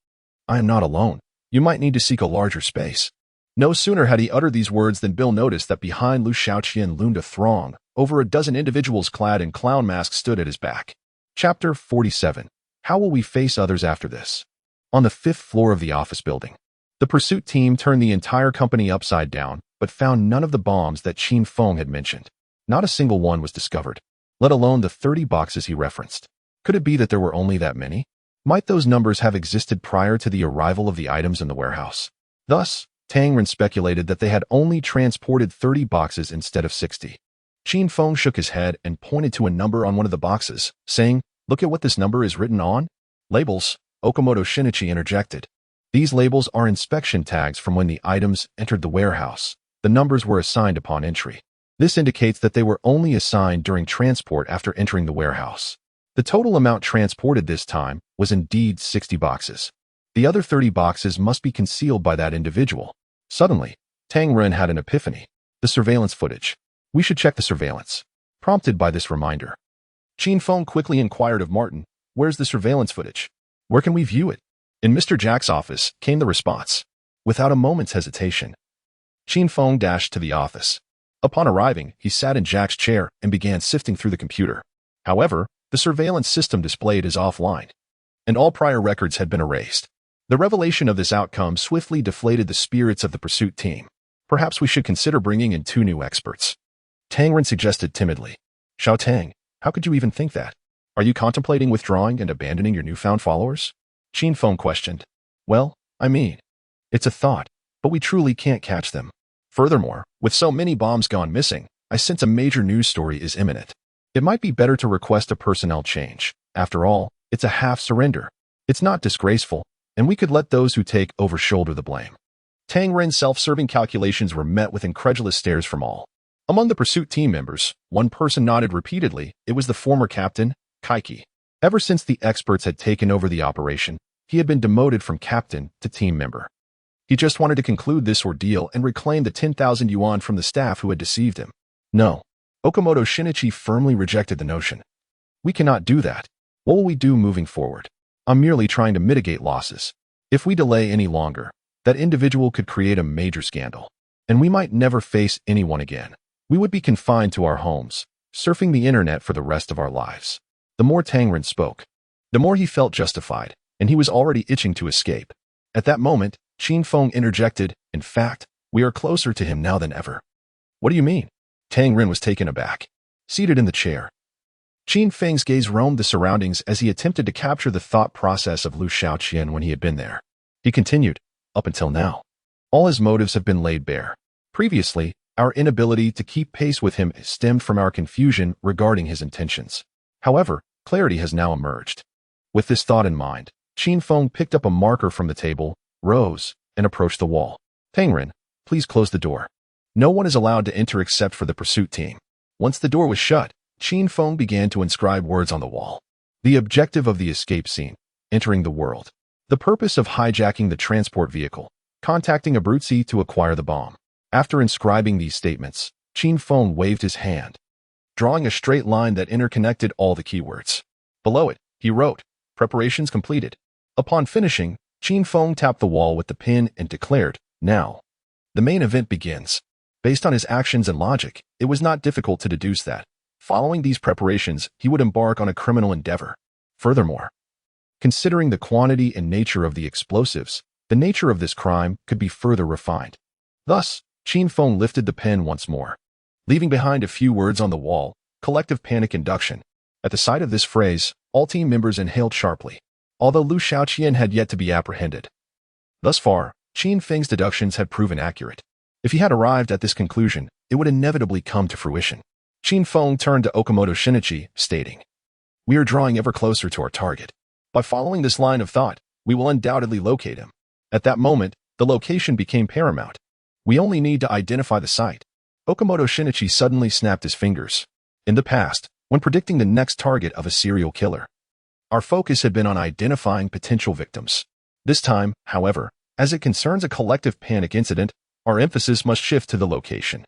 I am not alone. You might need to seek a larger space." No sooner had he uttered these words than Bill noticed that behind Liu Xiaoqian loomed a throng. Over a dozen individuals clad in clown masks stood at his back. Chapter 47. How will we face others after this? On the 5th floor of the office building, the pursuit team turned the entire company upside down, but found none of the bombs that Qin Feng had mentioned. Not a single one was discovered, let alone the 30 boxes he referenced. Could it be that there were only that many? Might those numbers have existed prior to the arrival of the items in the warehouse? Thus, Tang Ren speculated that they had only transported 30 boxes instead of 60. Qin Feng shook his head and pointed to a number on one of the boxes, saying, "Look at what this number is written on." "Labels," Okamoto Shinichi interjected. "These labels are inspection tags from when the items entered the warehouse. The numbers were assigned upon entry. This indicates that they were only assigned during transport after entering the warehouse. The total amount transported this time was indeed 60 boxes. The other 30 boxes must be concealed by that individual." Suddenly, Tang Ren had an epiphany. The surveillance footage. We should check the surveillance. Prompted by this reminder, Qin Feng quickly inquired of Martin, "Where's the surveillance footage? Where can we view it?" "In Mr. Jack's office," came the response. Without a moment's hesitation, Qin Feng dashed to the office. Upon arriving, he sat in Jack's chair and began sifting through the computer. However, the surveillance system displayed as offline, and all prior records had been erased. The revelation of this outcome swiftly deflated the spirits of the pursuit team. "Perhaps we should consider bringing in 2 new experts," Tang Ren suggested timidly. "Xiao Tang, how could you even think that? Are you contemplating withdrawing and abandoning your newfound followers?" Qin Feng questioned. "Well, I mean, it's a thought, but we truly can't catch them. Furthermore, with so many bombs gone missing, I sense a major news story is imminent. It might be better to request a personnel change. After all, it's a half surrender. It's not disgraceful, and we could let those who take over shoulder the blame." Tang Ren's self-serving calculations were met with incredulous stares from all. Among the pursuit team members, one person nodded repeatedly. It was the former captain, Kaiki. Ever since the experts had taken over the operation, he had been demoted from captain to team member. He just wanted to conclude this ordeal and reclaim the 10,000 yuan from the staff who had deceived him. No, Okamoto Shinichi firmly rejected the notion. "We cannot do that. What will we do moving forward? I'm merely trying to mitigate losses. If we delay any longer, That individual could create a major scandal, and we might never face anyone again. We would be confined to our homes, surfing the internet for the rest of our lives. The more Tang Ren spoke, the more he felt justified, and he was already itching to escape. At that moment, Qin Feng interjected, "In fact, we are closer to him now than ever." "What do you mean?" Tang Ren was taken aback. Seated in the chair, Qin Feng's gaze roamed the surroundings as he attempted to capture the thought process of Liu Xiaoqian when he had been there. He continued, "Up until now, all his motives have been laid bare. Previously, our inability to keep pace with him stemmed from our confusion regarding his intentions. However, clarity has now emerged." With this thought in mind, Qin Feng picked up a marker from the table, rose, and approached the wall. "Tang Ren, please close the door. No one is allowed to enter except for the pursuit team." Once the door was shut, Qin Feng began to inscribe words on the wall. The objective of the escape scene, entering the world. The purpose of hijacking the transport vehicle, contacting Abruzzi to acquire the bomb. After inscribing these statements, Qin Feng waved his hand, drawing a straight line that interconnected all the keywords. Below it, he wrote, "Preparations completed." Upon finishing, Qin Feng tapped the wall with the pen and declared, "Now, the main event begins." Based on his actions and logic, it was not difficult to deduce that, following these preparations, he would embark on a criminal endeavor. Furthermore, considering the quantity and nature of the explosives, the nature of this crime could be further refined. Thus, Qin Feng lifted the pen once more, leaving behind a few words on the wall: "Collective panic induction." At the sight of this phrase, all team members inhaled sharply, although Liu Xiaoqian had yet to be apprehended. Thus far, Qin Feng's deductions had proven accurate. If he had arrived at this conclusion, it would inevitably come to fruition. Qin Feng turned to Okamoto Shinichi, stating, "We are drawing ever closer to our target. By following this line of thought, we will undoubtedly locate him." At that moment, the location became paramount. "We only need to identify the site." Okamoto Shinichi suddenly snapped his fingers. In the past, when predicting the next target of a serial killer, our focus had been on identifying potential victims. This time, however, as it concerns a collective panic incident, our emphasis must shift to the location.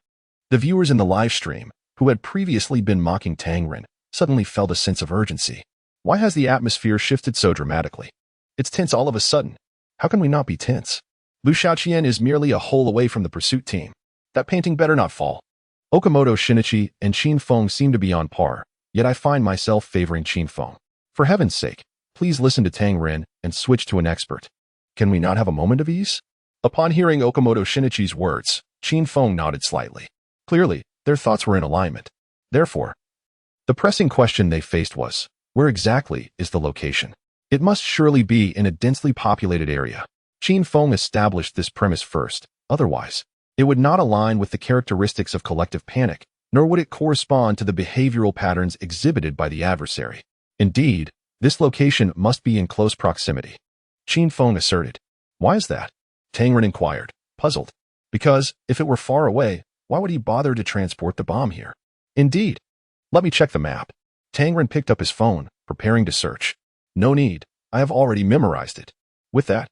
The viewers in the live stream, who had previously been mocking Tang Ren, suddenly felt a sense of urgency. Why has the atmosphere shifted so dramatically? It's tense all of a sudden. How can we not be tense? Liu Xiaoqian is merely a hole away from the pursuit team. That painting better not fall. Okamoto Shinichi and Qin Feng seem to be on par, yet I find myself favoring Qin Feng. For heaven's sake, please listen to Tang Ren and switch to an expert. Can we not have a moment of ease? Upon hearing Okamoto Shinichi's words, Qin Feng nodded slightly. Clearly, their thoughts were in alignment. Therefore, the pressing question they faced was, where exactly is the location? It must surely be in a densely populated area. Qin Feng established this premise first, otherwise, it would not align with the characteristics of collective panic, nor would it correspond to the behavioral patterns exhibited by the adversary. Indeed, this location must be in close proximity. Qin Feng asserted. Why is that? Tang Ren inquired, puzzled. Because, if it were far away, why would he bother to transport the bomb here? Indeed. Let me check the map. Tang Ren picked up his phone, preparing to search. No need. I have already memorized it. With that,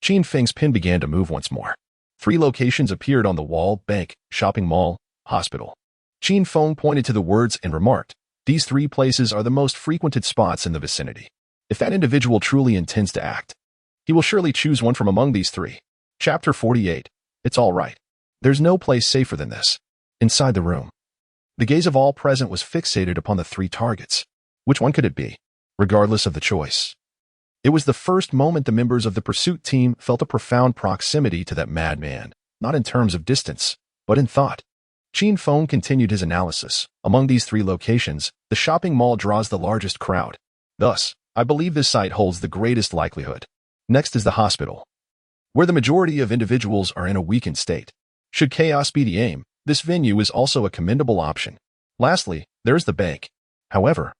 Qin Feng's pen began to move once more. 3 locations appeared on the wall: bank, shopping mall, hospital. Qin Feng pointed to the words and remarked, "These 3 places are the most frequented spots in the vicinity. If that individual truly intends to act, he will surely choose one from among these 3. Chapter 48. It's all right. There's no place safer than this. Inside the room, the gaze of all present was fixated upon the 3 targets. Which one could it be? Regardless of the choice, it was the first moment the members of the pursuit team felt a profound proximity to that madman, not in terms of distance, but in thought. Qin Feng continued his analysis. Among these 3 locations, the shopping mall draws the largest crowd. Thus, I believe this site holds the greatest likelihood. Next is the hospital, where the majority of individuals are in a weakened state. Should chaos be the aim, this venue is also a commendable option. Lastly, there is the bank. However,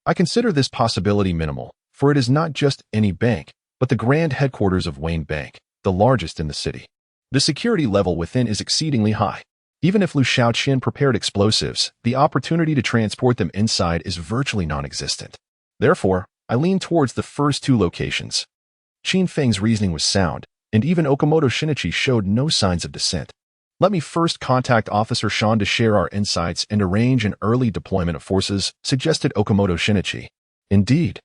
I consider this possibility minimal, for it is not just any bank, but the grand headquarters of Wayne Bank, the largest in the city. The security level within is exceedingly high. Even if Liu Xiaoqian prepared explosives, the opportunity to transport them inside is virtually non-existent. Therefore, I lean towards the first 2 locations. Qin Feng's reasoning was sound, and even Okamoto Shinichi showed no signs of dissent. Let me first contact Officer Sean to share our insights and arrange an early deployment of forces, suggested Okamoto Shinichi. Indeed.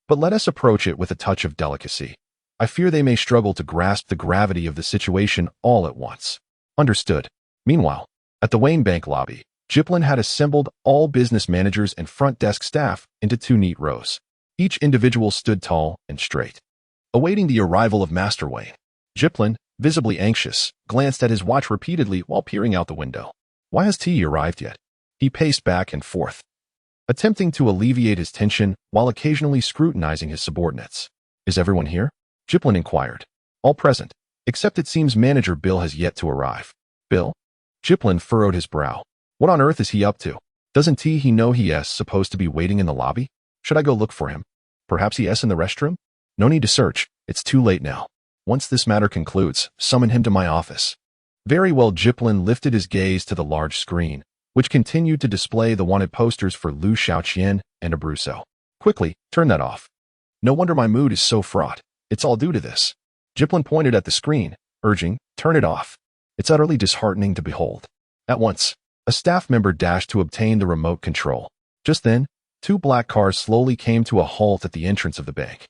But let us approach it with a touch of delicacy. I fear they may struggle to grasp the gravity of the situation all at once. Understood. Meanwhile, at the Wayne Bank lobby, Jiplin had assembled all business managers and front desk staff into 2 neat rows. Each individual stood tall and straight, awaiting the arrival of Master Wayne. Jiplin, visibly anxious, glanced at his watch repeatedly while peering out the window. Why has he arrived yet? He paced back and forth, attempting to alleviate his tension while occasionally scrutinizing his subordinates. Is everyone here? Jiplin inquired. All present, except it seems Manager Bill has yet to arrive. Bill? Jiplin furrowed his brow. What on earth is he up to? Doesn't he know he is supposed to be waiting in the lobby? Should I go look for him? Perhaps he is in the restroom? No need to search. It's too late now. Once this matter concludes, summon him to my office. Very well. Jiplin lifted his gaze to the large screen, which continued to display the wanted posters for Liu Xiaoqian and Abruzzo. Quickly, turn that off. No wonder my mood is so fraught. It's all due to this. Jiplin pointed at the screen, urging, turn it off. It's utterly disheartening to behold. At once, a staff member dashed to obtain the remote control. Just then, 2 black cars slowly came to a halt at the entrance of the bank.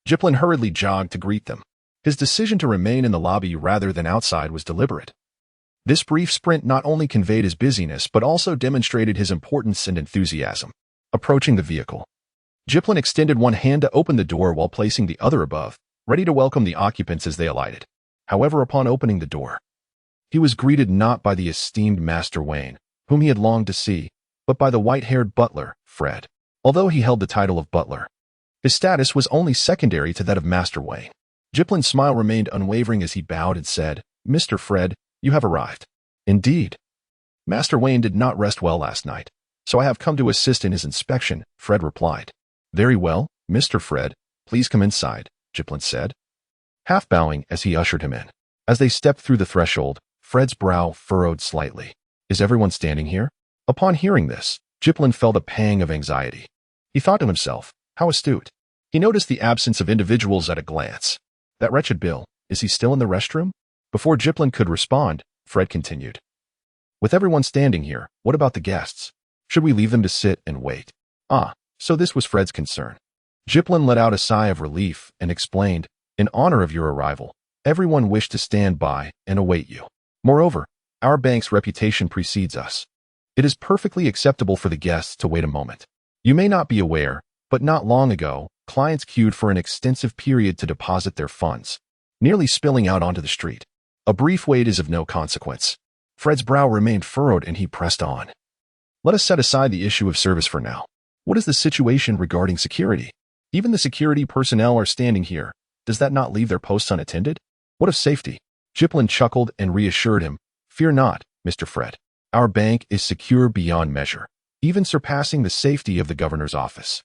Jiplin hurriedly jogged to greet them. His decision to remain in the lobby rather than outside was deliberate. This brief sprint not only conveyed his busyness but also demonstrated his importance and enthusiasm. Approaching the vehicle, Jiplin extended one hand to open the door while placing the other above, ready to welcome the occupants as they alighted. However, upon opening the door, he was greeted not by the esteemed Master Wayne, whom he had longed to see, but by the white-haired butler, Fred. Although he held the title of butler, his status was only secondary to that of Master Wayne. Jiplin's smile remained unwavering as he bowed and said, Mr. Fred, you have arrived. Indeed. Master Wayne did not rest well last night, so I have come to assist in his inspection, Fred replied. Very well, Mr. Fred, please come inside, Jiplin said, half bowing as he ushered him in. As they stepped through the threshold, Fred's brow furrowed slightly. Is everyone standing here? Upon hearing this, Jiplin felt a pang of anxiety. He thought to himself, how astute. He noticed the absence of individuals at a glance. That wretched Bill, is he still in the restroom? Before Jiplin could respond, Fred continued. With everyone standing here, what about the guests? Should we leave them to sit and wait? Ah, so this was Fred's concern. Jiplin let out a sigh of relief and explained, in honor of your arrival, everyone wished to stand by and await you. Moreover, our bank's reputation precedes us. It is perfectly acceptable for the guests to wait a moment. You may not be aware, but not long ago, clients queued for an extensive period to deposit their funds, nearly spilling out onto the street. A brief wait is of no consequence. Fred's brow remained furrowed and he pressed on. Let us set aside the issue of service for now. What is the situation regarding security? Even the security personnel are standing here. Does that not leave their posts unattended? What of safety? Jiplin chuckled and reassured him. Fear not, Mr. Fred. Our bank is secure beyond measure, even surpassing the safety of the governor's office.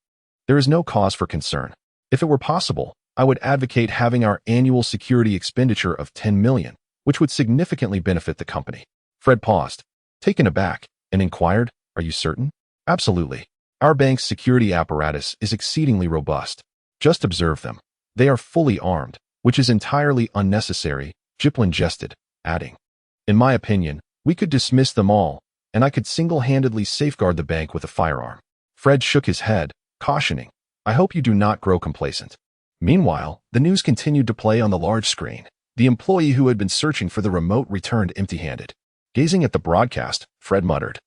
There is no cause for concern. If it were possible, I would advocate having our annual security expenditure of $10 million, which would significantly benefit the company. Fred paused, taken aback, and inquired, are you certain? Absolutely. Our bank's security apparatus is exceedingly robust. Just observe them. They are fully armed, which is entirely unnecessary, Jiplin jested, adding, in my opinion, we could dismiss them all, and I could single-handedly safeguard the bank with a firearm. Fred shook his head, cautioning, I hope you do not grow complacent. Meanwhile, the news continued to play on the large screen. The employee who had been searching for the remote returned empty-handed. Gazing at the broadcast, Fred muttered,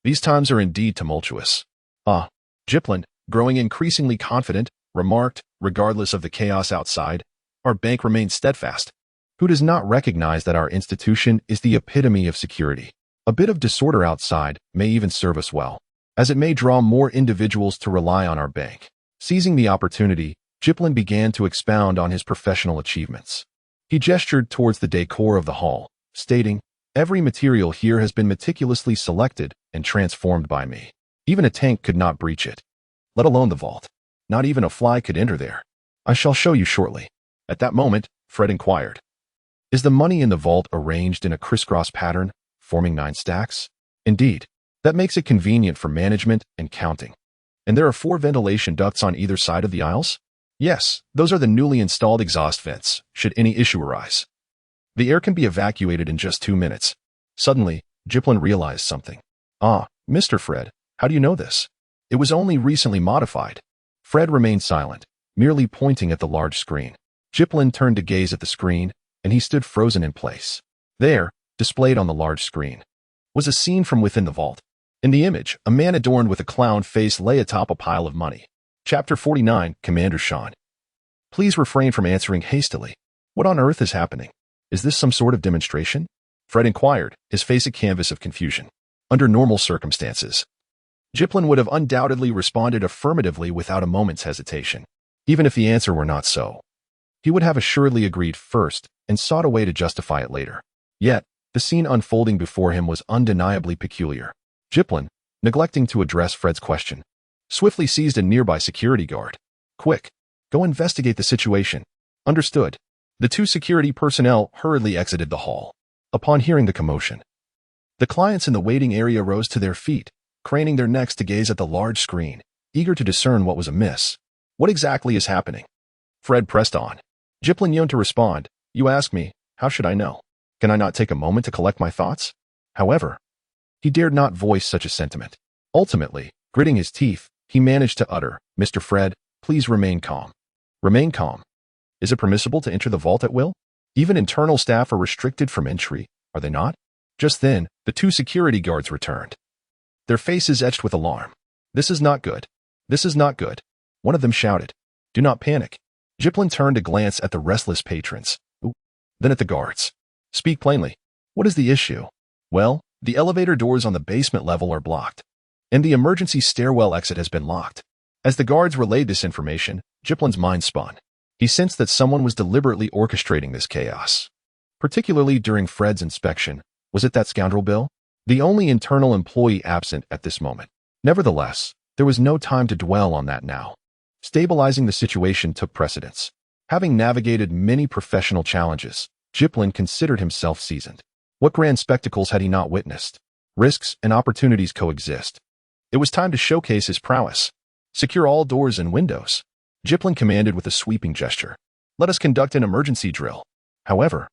these times are indeed tumultuous. Ah, Jiplin, growing increasingly confident, remarked, regardless of the chaos outside, our bank remains steadfast. Who does not recognize that our institution is the epitome of security? A bit of disorder outside may even serve us well, as it may draw more individuals to rely on our bank. Seizing the opportunity, Jiplin began to expound on his professional achievements. He gestured towards the decor of the hall, stating, every material here has been meticulously selected and transformed by me. Even a tank could not breach it, let alone the vault. Not even a fly could enter there. I shall show you shortly. At that moment, Fred inquired, is the money in the vault arranged in a crisscross pattern, forming 9 stacks? Indeed. That makes it convenient for management and counting. And there are 4 ventilation ducts on either side of the aisles? Yes, those are the newly installed exhaust vents, should any issue arise. The air can be evacuated in just 2 minutes. Suddenly, Jiplin realized something. Ah, Mr. Fred, how do you know this? It was only recently modified. Fred remained silent, merely pointing at the large screen. Jiplin turned to gaze at the screen, and he stood frozen in place. There, displayed on the large screen, was a scene from within the vault. In the image, a man adorned with a clown face lay atop a pile of money. Chapter 49, Commander Sean. Please refrain from answering hastily. What on earth is happening? Is this some sort of demonstration? Fred inquired, his face a canvas of confusion. Under normal circumstances, Jiplin would have undoubtedly responded affirmatively without a moment's hesitation. Even if the answer were not so, he would have assuredly agreed first and sought a way to justify it later. Yet, the scene unfolding before him was undeniably peculiar. Jiplin, neglecting to address Fred's question, swiftly seized a nearby security guard. Quick, go investigate the situation. Understood. The two security personnel hurriedly exited the hall. Upon hearing the commotion, the clients in the waiting area rose to their feet, craning their necks to gaze at the large screen, eager to discern what was amiss. What exactly is happening? Fred pressed on. Jiplin yearned to respond. You ask me, how should I know? Can I not take a moment to collect my thoughts? However, he dared not voice such a sentiment. Ultimately, gritting his teeth, he managed to utter, Mr. Fred, please remain calm. Remain calm. Is it permissible to enter the vault at will? Even internal staff are restricted from entry, are they not? Just then, the two security guards returned. Their faces etched with alarm. This is not good. This is not good. One of them shouted. Do not panic. Jiplin turned to glance at the restless patrons. Then at the guards. Speak plainly. What is the issue? Well, the elevator doors on the basement level are blocked, and the emergency stairwell exit has been locked. As the guards relayed this information, Jiplin's mind spun. He sensed that someone was deliberately orchestrating this chaos. Particularly during Fred's inspection. Was it that scoundrel Bill? The only internal employee absent at this moment. Nevertheless, there was no time to dwell on that now. Stabilizing the situation took precedence. Having navigated many professional challenges, Jiplin considered himself seasoned. What grand spectacles had he not witnessed? Risks and opportunities coexist. It was time to showcase his prowess. Secure all doors and windows. Jiplin commanded with a sweeping gesture. Let us conduct an emergency drill. However,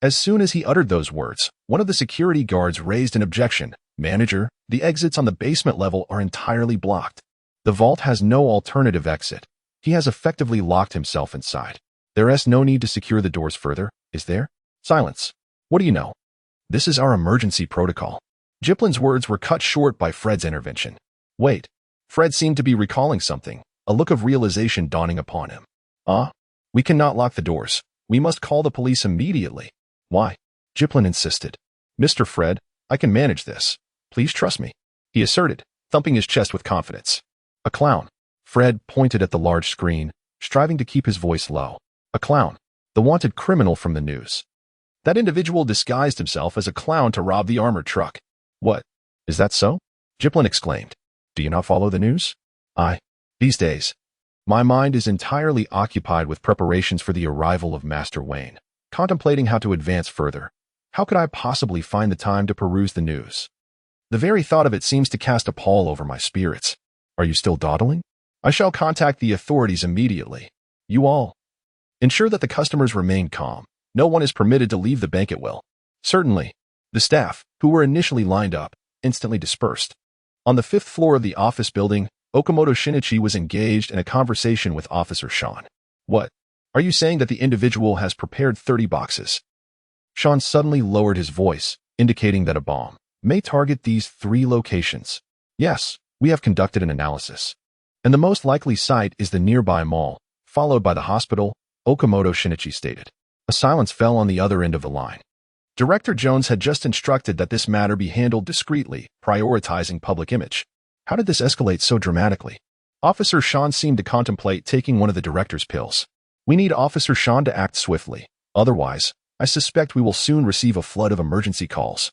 as soon as he uttered those words, one of the security guards raised an objection. Manager, the exits on the basement level are entirely blocked. The vault has no alternative exit. He has effectively locked himself inside. There is no need to secure the doors further, is there? Silence. What do you know? This is our emergency protocol. Jiplin's words were cut short by Fred's intervention. Wait. Fred seemed to be recalling something, a look of realization dawning upon him. We cannot lock the doors. We must call the police immediately. Why? Jiplin insisted. Mr. Fred, I can manage this. Please trust me, he asserted, thumping his chest with confidence. A clown. Fred pointed at the large screen, striving to keep his voice low. A clown. The wanted criminal from the news. That individual disguised himself as a clown to rob the armored truck. What? Is that so? Jiplin exclaimed. Do you not follow the news? These days, my mind is entirely occupied with preparations for the arrival of Master Wayne, contemplating how to advance further. How could I possibly find the time to peruse the news? The very thought of it seems to cast a pall over my spirits. Are you still dawdling? I shall contact the authorities immediately. You all. Ensure that the customers remain calm. No one is permitted to leave the bank at will. Certainly. The staff, who were initially lined up, instantly dispersed. On the 5th floor of the office building, Okamoto Shinichi was engaged in a conversation with Officer Sean. What? Are you saying that the individual has prepared 30 boxes? Sean suddenly lowered his voice, indicating that a bomb may target these 3 locations. Yes, we have conducted an analysis. And the most likely site is the nearby mall, followed by the hospital, Okamoto Shinichi stated. A silence fell on the other end of the line. Director Jones had just instructed that this matter be handled discreetly, prioritizing public image. How did this escalate so dramatically? Officer Sean seemed to contemplate taking one of the director's pills. We need Officer Sean to act swiftly. Otherwise, I suspect we will soon receive a flood of emergency calls.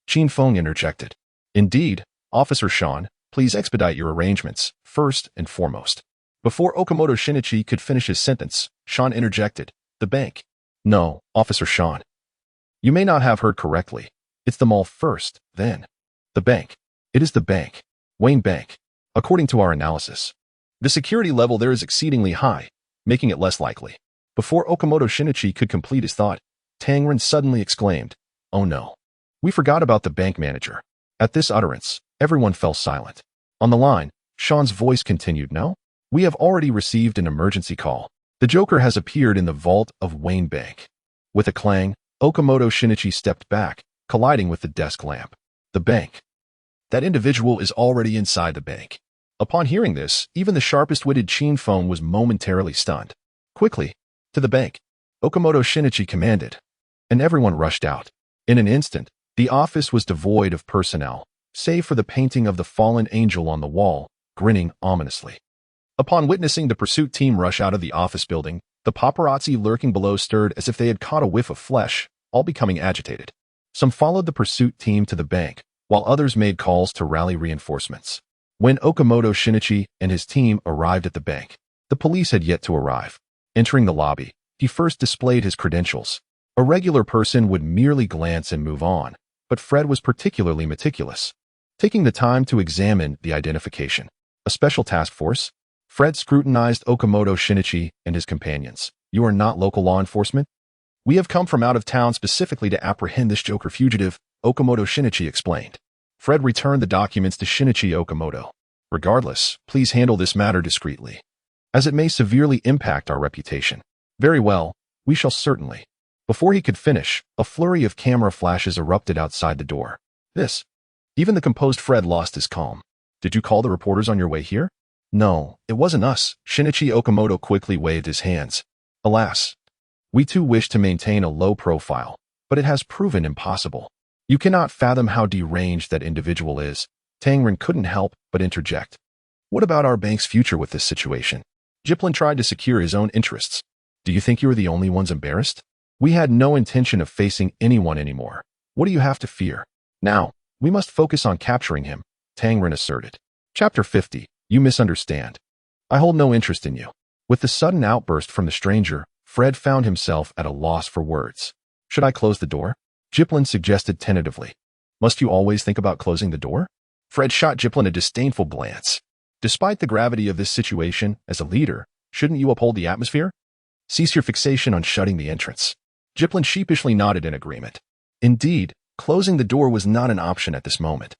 Qin Feng interjected. Indeed, Officer Sean, please expedite your arrangements, first and foremost. Before Okamoto Shinichi could finish his sentence, Sean interjected. The bank. No, Officer Sean. You may not have heard correctly. It's the mall first, then. The bank. It is the bank. Wayne Bank. According to our analysis, the security level there is exceedingly high, making it less likely. Before Okamoto Shinichi could complete his thought, Tangren suddenly exclaimed, Oh no. We forgot about the bank manager. At this utterance, everyone fell silent. On the line, Sean's voice continued, No? We have already received an emergency call. The Joker has appeared in the vault of Wayne Bank. With a clang, Okamoto Shinichi stepped back, colliding with the desk lamp. The bank. That individual is already inside the bank. Upon hearing this, even the sharpest-witted Chinfeng was momentarily stunned. Quickly, to the bank, Okamoto Shinichi commanded, and everyone rushed out. In an instant, the office was devoid of personnel, save for the painting of the fallen angel on the wall, grinning ominously. Upon witnessing the pursuit team rush out of the office building, the paparazzi lurking below stirred as if they had caught a whiff of flesh, all becoming agitated. Some followed the pursuit team to the bank, while others made calls to rally reinforcements. When Okamoto Shinichi and his team arrived at the bank, the police had yet to arrive. Entering the lobby, he first displayed his credentials. A regular person would merely glance and move on, but Fred was particularly meticulous, taking the time to examine the identification. A special task force? Fred scrutinized Okamoto Shinichi and his companions. You are not local law enforcement? We have come from out of town specifically to apprehend this Joker fugitive, Okamoto Shinichi explained. Fred returned the documents to Shinichi Okamoto. Regardless, please handle this matter discreetly, as it may severely impact our reputation. Very well, we shall certainly. Before he could finish, a flurry of camera flashes erupted outside the door. Even the composed Fred lost his calm. Did you call the reporters on your way here? No, it wasn't us. Shinichi Okamoto quickly waved his hands. Alas, we too wish to maintain a low profile, but it has proven impossible. You cannot fathom how deranged that individual is. Tangren couldn't help but interject. What about our bank's future with this situation? Jiplin tried to secure his own interests. Do you think you are the only ones embarrassed? We had no intention of facing anyone anymore. What do you have to fear? Now, we must focus on capturing him, Tangren asserted. Chapter 50. You misunderstand. I hold no interest in you. With the sudden outburst from the stranger, Fred found himself at a loss for words. Should I close the door? Jiplin suggested tentatively. Must you always think about closing the door? Fred shot Jiplin a disdainful glance. Despite the gravity of this situation, as a leader, shouldn't you uphold the atmosphere? Cease your fixation on shutting the entrance. Jiplin sheepishly nodded in agreement. Indeed, closing the door was not an option at this moment.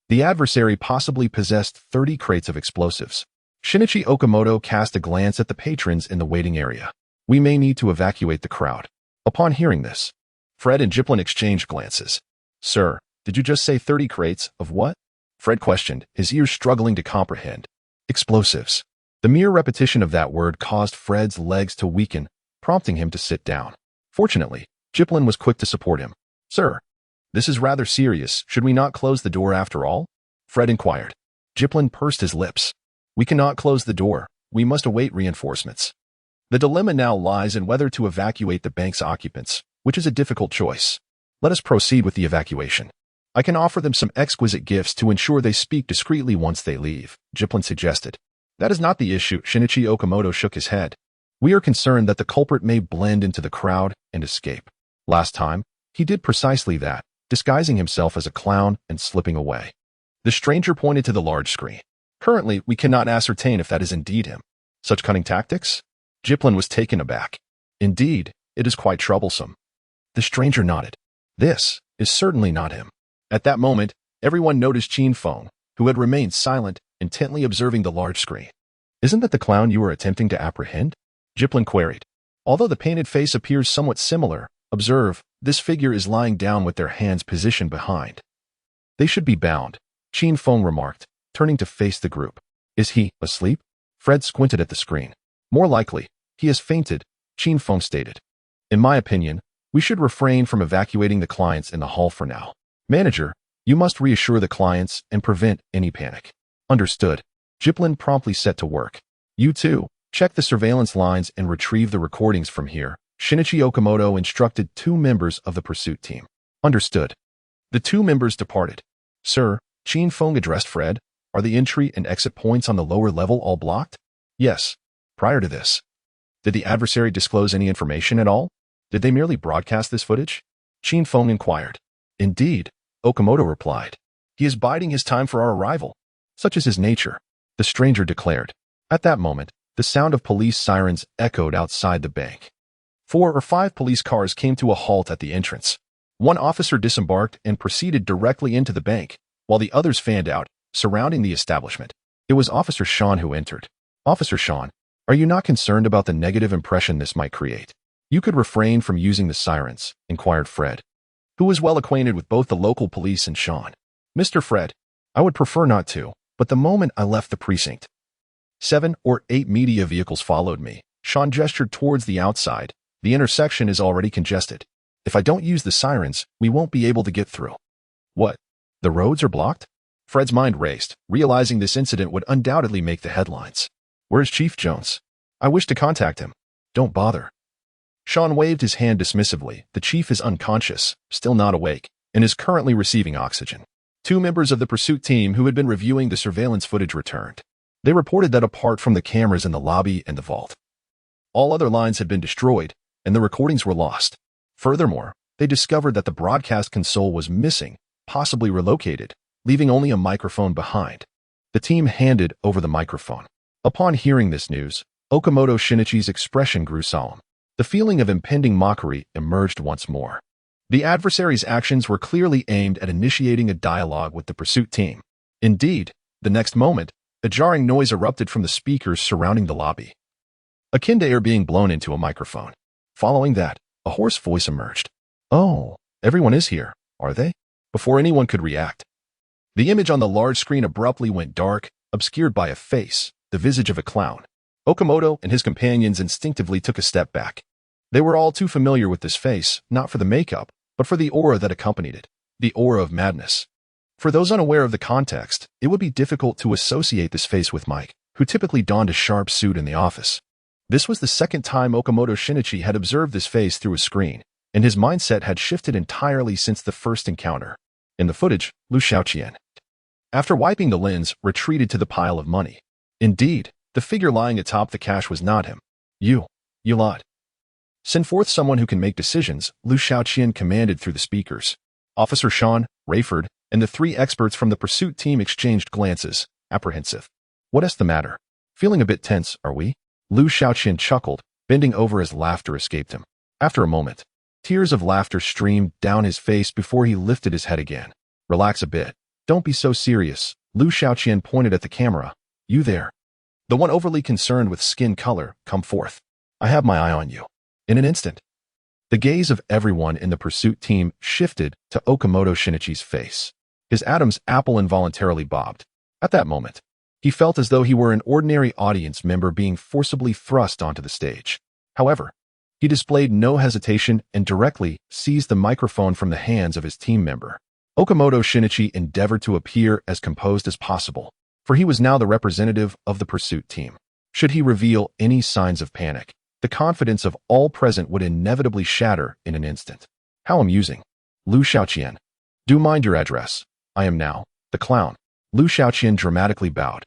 The adversary possibly possessed 30 crates of explosives. Shinichi Okamoto cast a glance at the patrons in the waiting area. We may need to evacuate the crowd. Upon hearing this, Fred and Jiplin exchanged glances. Sir, did you just say 30 crates of what? Fred questioned, his ears struggling to comprehend. Explosives. The mere repetition of that word caused Fred's legs to weaken, prompting him to sit down. Fortunately, Jiplin was quick to support him. Sir, this is rather serious. Should we not close the door after all? Fred inquired. Jiplin pursed his lips. We cannot close the door. We must await reinforcements. The dilemma now lies in whether to evacuate the bank's occupants, which is a difficult choice. Let us proceed with the evacuation. I can offer them some exquisite gifts to ensure they speak discreetly once they leave, Jiplin suggested. That is not the issue, Shinichi Okamoto shook his head. We are concerned that the culprit may blend into the crowd and escape. Last time, he did precisely that, disguising himself as a clown and slipping away. The stranger pointed to the large screen. Currently, we cannot ascertain if that is indeed him. Such cunning tactics? Jiplin was taken aback. Indeed, it is quite troublesome. The stranger nodded. This is certainly not him. At that moment, everyone noticed Chinfeng, who had remained silent, intently observing the large screen. Isn't that the clown you were attempting to apprehend? Jiplin queried. Although the painted face appears somewhat similar, observe, this figure is lying down with their hands positioned behind. They should be bound, Chinfeng remarked, turning to face the group. Is he asleep? Fred squinted at the screen. More likely, he has fainted, Chinfeng stated. In my opinion, we should refrain from evacuating the clients in the hall for now. Manager, you must reassure the clients and prevent any panic. Understood. Jiplin promptly set to work. You too, check the surveillance lines and retrieve the recordings from here. Shinichi Okamoto instructed 2 members of the pursuit team. Understood. The 2 members departed. Sir, Chinfeng addressed Fred. Are the entry and exit points on the lower level all blocked? Yes. Prior to this, did the adversary disclose any information at all? Did they merely broadcast this footage? Chinfeng inquired. Indeed, Okamoto replied. He is biding his time for our arrival. Such is his nature, the stranger declared. At that moment, the sound of police sirens echoed outside the bank. 4 or 5 police cars came to a halt at the entrance. One officer disembarked and proceeded directly into the bank, while the others fanned out, surrounding the establishment. It was Officer Sean who entered. Officer Sean, Are you not concerned about the negative impression this might create? You could refrain from using the sirens, inquired Fred, who was well acquainted with both the local police and Sean. Mr. Fred, I would prefer not to, but the moment I left the precinct, 7 or 8 media vehicles followed me. Sean gestured towards the outside. The intersection is already congested. If I don't use the sirens, we won't be able to get through. What? The roads are blocked? Fred's mind raced, realizing this incident would undoubtedly make the headlines. Where's Chief Jones? I wish to contact him. Don't bother. Sean waved his hand dismissively. The chief is unconscious, still not awake, and is currently receiving oxygen. 2 members of the pursuit team who had been reviewing the surveillance footage returned. They reported that apart from the cameras in the lobby and the vault, all other lines had been destroyed, and the recordings were lost. Furthermore, they discovered that the broadcast console was missing, possibly relocated, leaving only a microphone behind. The team handed over the microphone. Upon hearing this news, Okamoto Shinichi's expression grew solemn. The feeling of impending mockery emerged once more. The adversary's actions were clearly aimed at initiating a dialogue with the pursuit team. Indeed, the next moment, a jarring noise erupted from the speakers surrounding the lobby, akin to air being blown into a microphone. Following that, a hoarse voice emerged. Oh, everyone is here, are they? Before anyone could react, the image on the large screen abruptly went dark, obscured by a face, the visage of a clown. Okamoto and his companions instinctively took a step back. They were all too familiar with this face, not for the makeup, but for the aura that accompanied it, the aura of madness. For those unaware of the context, it would be difficult to associate this face with Mike, who typically donned a sharp suit in the office. This was the second time Okamoto Shinichi had observed this face through a screen, and his mindset had shifted entirely since the first encounter. In the footage, Liu Xiaoqian, after wiping the lens, retreated to the pile of money. Indeed, the figure lying atop the cash was not him. You lot. Send forth someone who can make decisions, Liu Xiaoqian commanded through the speakers. Officer Sean, Rayford, and the 3 experts from the pursuit team exchanged glances, apprehensive. What's the matter? Feeling a bit tense, are we? Liu Xiaoqian chuckled, bending over as laughter escaped him. After a moment, tears of laughter streamed down his face before he lifted his head again. Relax a bit. Don't be so serious. Liu Xiaoqian pointed at the camera. You there. The one overly concerned with skin color, come forth. I have my eye on you. In an instant, the gaze of everyone in the pursuit team shifted to Okamoto Shinichi's face. His Adam's apple involuntarily bobbed. At that moment, he felt as though he were an ordinary audience member being forcibly thrust onto the stage. However, he displayed no hesitation and directly seized the microphone from the hands of his team member. Okamoto Shinichi endeavored to appear as composed as possible, for he was now the representative of the pursuit team. Should he reveal any signs of panic, the confidence of all present would inevitably shatter in an instant. How amusing. Liu Xiaoqian. Do mind your address. I am now the clown. Liu Xiaoqian dramatically bowed,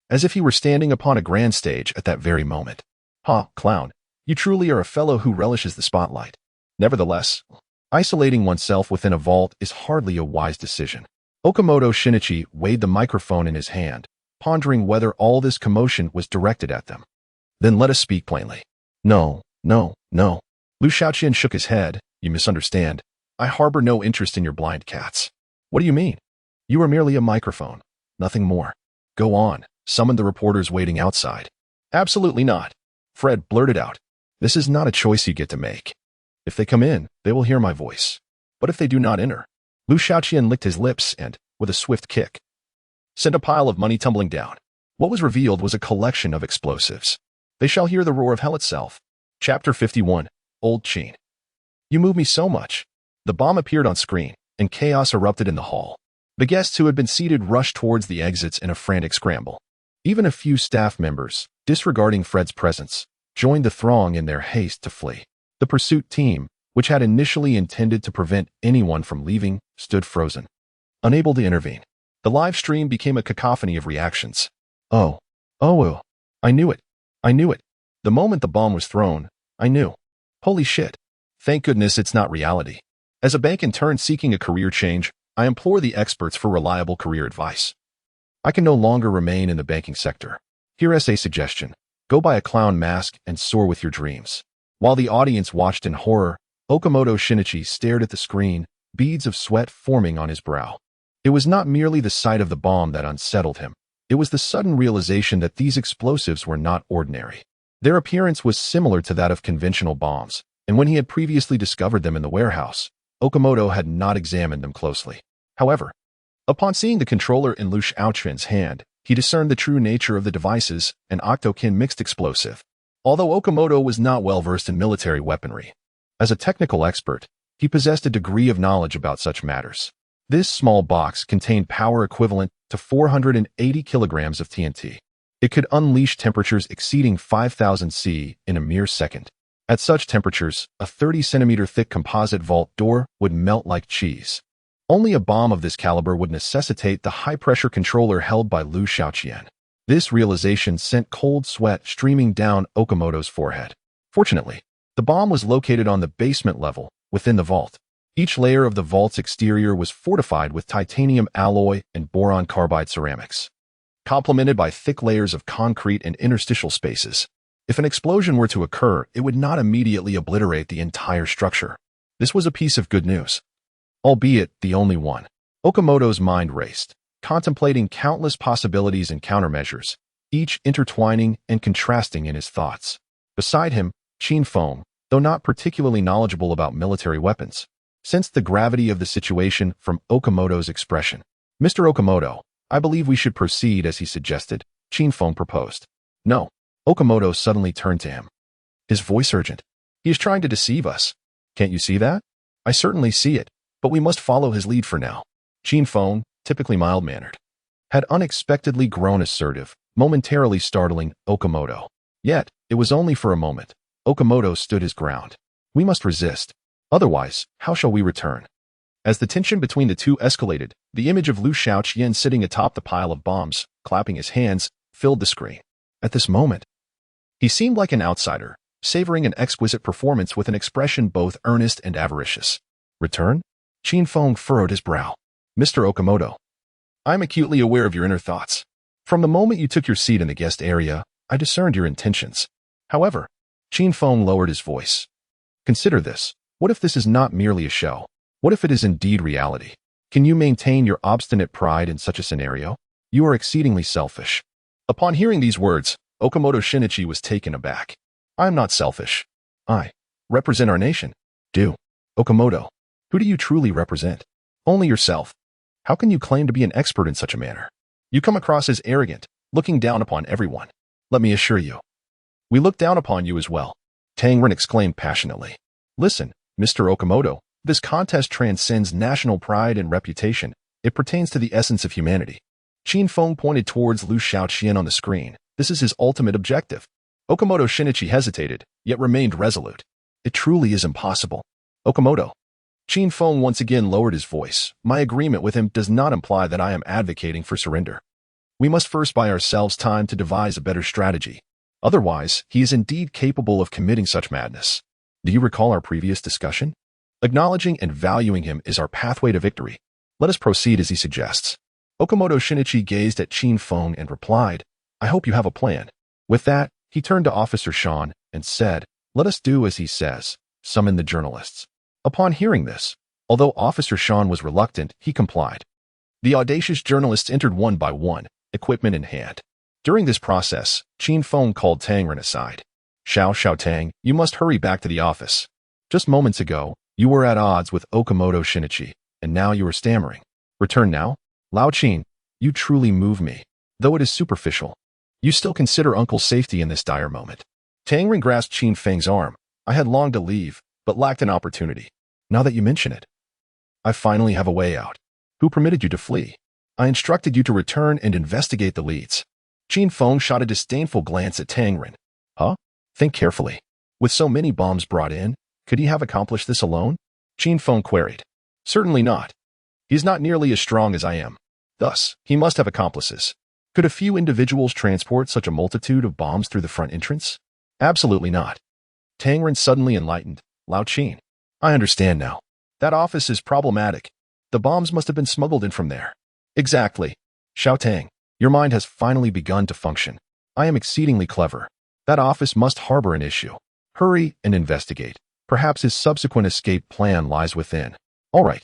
as if he were standing upon a grand stage at that very moment. Clown. You truly are a fellow who relishes the spotlight. Nevertheless, isolating oneself within a vault is hardly a wise decision. Okamoto Shinichi weighed the microphone in his hand, pondering whether all this commotion was directed at them. Then let us speak plainly. No. Liu Xiaoqian shook his head. You misunderstand. I harbor no interest in your blind cats. What do you mean? You are merely a microphone, nothing more. Go on, summon the reporters waiting outside. Absolutely not. Fred blurted out. This is not a choice you get to make. If they come in, they will hear my voice. But if they do not enter, Liu Xiaoqian licked his lips and, with a swift kick, sent a pile of money tumbling down. What was revealed was a collection of explosives. They shall hear the roar of hell itself. Chapter 51, Old Chin. You move me so much. The bomb appeared on screen, and chaos erupted in the hall. The guests who had been seated rushed towards the exits in a frantic scramble. Even a few staff members, disregarding Fred's presence, joined the throng in their haste to flee. The pursuit team, which had initially intended to prevent anyone from leaving, stood frozen, unable to intervene. The live stream became a cacophony of reactions. Oh, I knew it. The moment the bomb was thrown, I knew. Holy shit. Thank goodness it's not reality. As a bank intern seeking a career change, I implore the experts for reliable career advice. I can no longer remain in the banking sector. Here's a suggestion. Go buy a clown mask and soar with your dreams. While the audience watched in horror, Okamoto Shinichi stared at the screen, beads of sweat forming on his brow. It was not merely the sight of the bomb that unsettled him. It was the sudden realization that these explosives were not ordinary. Their appearance was similar to that of conventional bombs, and when he had previously discovered them in the warehouse, Okamoto had not examined them closely. However, upon seeing the controller in Liu Xiaoqian's hand, he discerned the true nature of the devices, an octokin mixed explosive. Although Okamoto was not well versed in military weaponry, as a technical expert, he possessed a degree of knowledge about such matters. This small box contained power equivalent to 480 kilograms of TNT. It could unleash temperatures exceeding 5,000 C in a mere second. At such temperatures, a 30-centimeter thick composite vault door would melt like cheese. Only a bomb of this caliber would necessitate the high-pressure controller held by Liu Xiaoqian. This realization sent cold sweat streaming down Okamoto's forehead. Fortunately, the bomb was located on the basement level, within the vault. Each layer of the vault's exterior was fortified with titanium alloy and boron carbide ceramics, complemented by thick layers of concrete and interstitial spaces. If an explosion were to occur, it would not immediately obliterate the entire structure. This was a piece of good news, albeit the only one. Okamoto's mind raced, contemplating countless possibilities and countermeasures, each intertwining and contrasting in his thoughts. Beside him, Qin Feng, though not particularly knowledgeable about military weapons, sensed the gravity of the situation from Okamoto's expression. "Mr. Okamoto, I believe we should proceed as he suggested," Qin Feng proposed. "No." Okamoto suddenly turned to him, his voice urgent. "He is trying to deceive us. Can't you see that?" "I certainly see it, but we must follow his lead for now." Qin Feng, typically mild-mannered, had unexpectedly grown assertive, momentarily startling Okamoto. Yet, it was only for a moment. Okamoto stood his ground. "We must resist. Otherwise, how shall we return?" As the tension between the two escalated, the image of Liu Xiaoqian sitting atop the pile of bombs, clapping his hands, filled the screen. At this moment, he seemed like an outsider, savoring an exquisite performance with an expression both earnest and avaricious. "Return?" Qin Feng furrowed his brow. "Mr. Okamoto, I am acutely aware of your inner thoughts. From the moment you took your seat in the guest area, I discerned your intentions. However," Qin Feng lowered his voice, "consider this. What if this is not merely a show? What if it is indeed reality? Can you maintain your obstinate pride in such a scenario? You are exceedingly selfish." Upon hearing these words, Okamoto Shinichi was taken aback. "I am not selfish. I represent our nation." "Do. Okamoto, who do you truly represent?" "Only yourself. How can you claim to be an expert in such a manner? You come across as arrogant, looking down upon everyone. Let me assure you, we look down upon you as well," Tang Ren exclaimed passionately. "Listen, Mr. Okamoto, this contest transcends national pride and reputation. It pertains to the essence of humanity." Qin Feng pointed towards Liu Xiaoqian on the screen. "This is his ultimate objective." Okamoto Shinichi hesitated, yet remained resolute. "It truly is impossible. Okamoto." Qin Feng once again lowered his voice. "My agreement with him does not imply that I am advocating for surrender. We must first buy ourselves time to devise a better strategy. Otherwise, he is indeed capable of committing such madness. Do you recall our previous discussion? Acknowledging and valuing him is our pathway to victory. Let us proceed as he suggests." Okamoto Shinichi gazed at Qin Feng and replied, "I hope you have a plan." With that, he turned to Officer Sean and said, "Let us do as he says. Summon the journalists." Upon hearing this, although Officer Sean was reluctant, he complied. The audacious journalists entered one by one, equipment in hand. During this process, Qin Feng called Tang Ren aside. Xiao Tang, you must hurry back to the office. Just moments ago, you were at odds with Okamoto Shinichi, and now you are stammering. Return now? Lao Qin, you truly move me. Though it is superficial, you still consider Uncle's safety in this dire moment." Tang Ren grasped Qin Feng's arm. "I had longed to leave, but lacked an opportunity. Now that you mention it, I finally have a way out. Who permitted you to flee? I instructed you to return and investigate the leads." Qin Feng shot a disdainful glance at Tang Ren. "Huh? Think carefully. With so many bombs brought in, could he have accomplished this alone?" Qin Feng queried. "Certainly not. He is not nearly as strong as I am. Thus, he must have accomplices. Could a few individuals transport such a multitude of bombs through the front entrance? Absolutely not." Tang Ren suddenly enlightened. "Lao Qin, I understand now. That office is problematic. The bombs must have been smuggled in from there." "Exactly. Xiao Tang, your mind has finally begun to function. I am exceedingly clever. That office must harbor an issue. Hurry and investigate. Perhaps his subsequent escape plan lies within." "All right.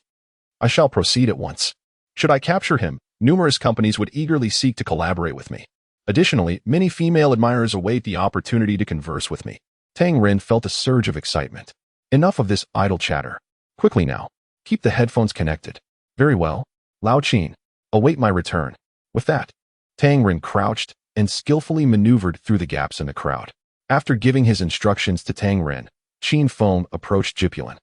I shall proceed at once. Should I capture him, numerous companies would eagerly seek to collaborate with me. Additionally, many female admirers await the opportunity to converse with me. Tang Ren felt a surge of excitement. Enough of this idle chatter. Quickly now. Keep the headphones connected. Very well. Lao Qin. Await my return. With that, Tang Ren crouched and skillfully maneuvered through the gaps in the crowd. After giving his instructions to Tang Ren, Qin Feng approached Jipulan.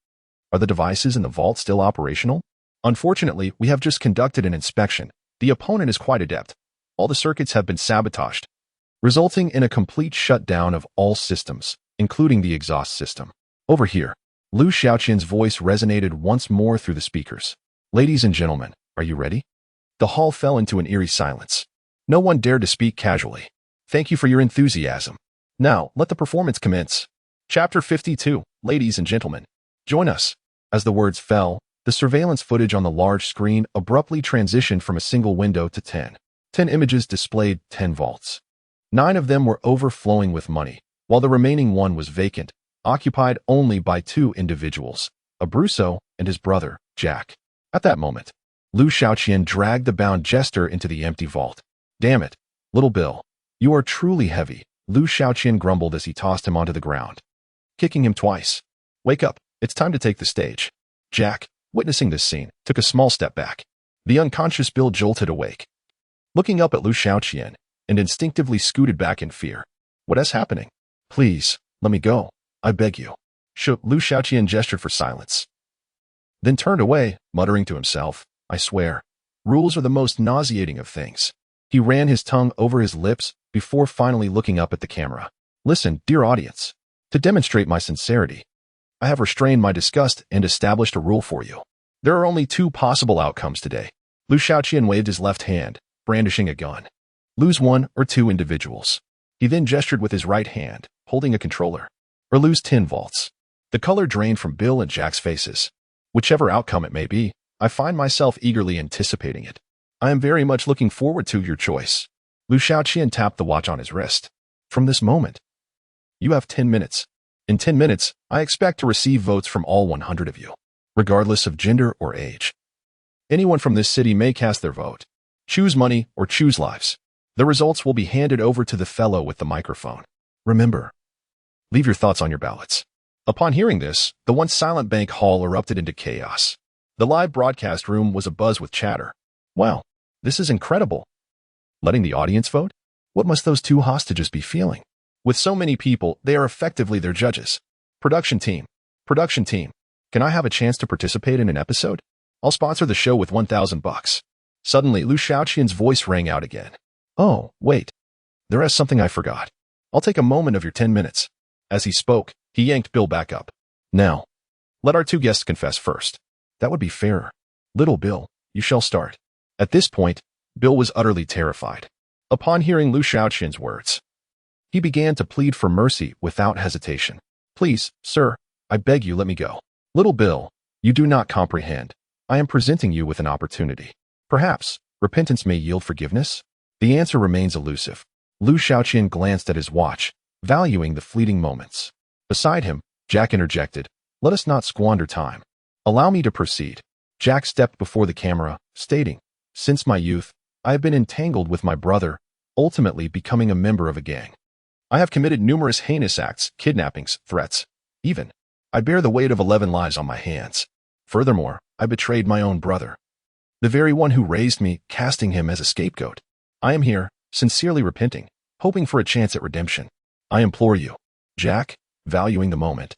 Are the devices in the vault still operational? Unfortunately, we have just conducted an inspection. The opponent is quite adept. All the circuits have been sabotaged, resulting in a complete shutdown of all systems, including the exhaust system. Over here, Liu Xiaoqian's voice resonated once more through the speakers. Ladies and gentlemen, are you ready? The hall fell into an eerie silence. No one dared to speak casually. Thank you for your enthusiasm. Now, let the performance commence. Chapter 52, Ladies and Gentlemen. Join us. As the words fell, the surveillance footage on the large screen abruptly transitioned from a single window to 10. 10 images displayed 10 vaults. 9 of them were overflowing with money, while the remaining one was vacant, occupied only by 2 individuals, Abruzzo and his brother, Jack. At that moment, Liu Xiaoqian dragged the bound jester into the empty vault. Damn it, little Bill. You are truly heavy, Liu Xiaoqian grumbled as he tossed him onto the ground, kicking him twice. Wake up, it's time to take the stage. Jack, witnessing this scene, took a small step back. The unconscious Bill jolted awake, looking up at Liu Xiaoqian, and instinctively scooted back in fear. What is happening? Please, let me go. I beg you. Liu Xiaoqian gestured for silence, then turned away, muttering to himself, I swear, rules are the most nauseating of things. He ran his tongue over his lips before finally looking up at the camera. Listen, dear audience, to demonstrate my sincerity, I have restrained my disgust and established a rule for you. There are only 2 possible outcomes today. Liu Xiaoqian waved his left hand, brandishing a gun. Lose 1 or 2 individuals. He then gestured with his right hand, holding a controller. Or lose 10 vaults. The color drained from Bill and Jack's faces. Whichever outcome it may be, I find myself eagerly anticipating it. I am very much looking forward to your choice. Liu Xiaoqian tapped the watch on his wrist. From this moment, you have 10 minutes. In 10 minutes, I expect to receive votes from all 100 of you, regardless of gender or age. Anyone from this city may cast their vote. Choose money or choose lives. The results will be handed over to the fellow with the microphone. Remember, leave your thoughts on your ballots. Upon hearing this, the once silent bank hall erupted into chaos. The live broadcast room was abuzz with chatter. Wow, this is incredible. Letting the audience vote? What must those 2 hostages be feeling? With so many people, they are effectively their judges. Production team, can I have a chance to participate in an episode? I'll sponsor the show with $1,000. Suddenly, Liu Xiaoqian's voice rang out again. Oh, wait. There is something I forgot. I'll take a moment of your 10 minutes. As he spoke, he yanked Bill back up. Now, let our 2 guests confess first. That would be fairer. Little Bill, you shall start. At this point, Bill was utterly terrified. Upon hearing Liu Xiaoqian's words, he began to plead for mercy without hesitation. Please, sir, I beg you let me go. Little Bill, you do not comprehend. I am presenting you with an opportunity. Perhaps, repentance may yield forgiveness? The answer remains elusive. Liu Xiaoqian glanced at his watch, valuing the fleeting moments. Beside him, Jack interjected, let us not squander time. Allow me to proceed. Jack stepped before the camera, stating, since my youth, I have been entangled with my brother, ultimately becoming a member of a gang. I have committed numerous heinous acts, kidnappings, threats. Even, I bear the weight of 11 lives on my hands. Furthermore, I betrayed my own brother, the very one who raised me, casting him as a scapegoat. I am here, sincerely repenting, hoping for a chance at redemption. I implore you. Jack, valuing the moment,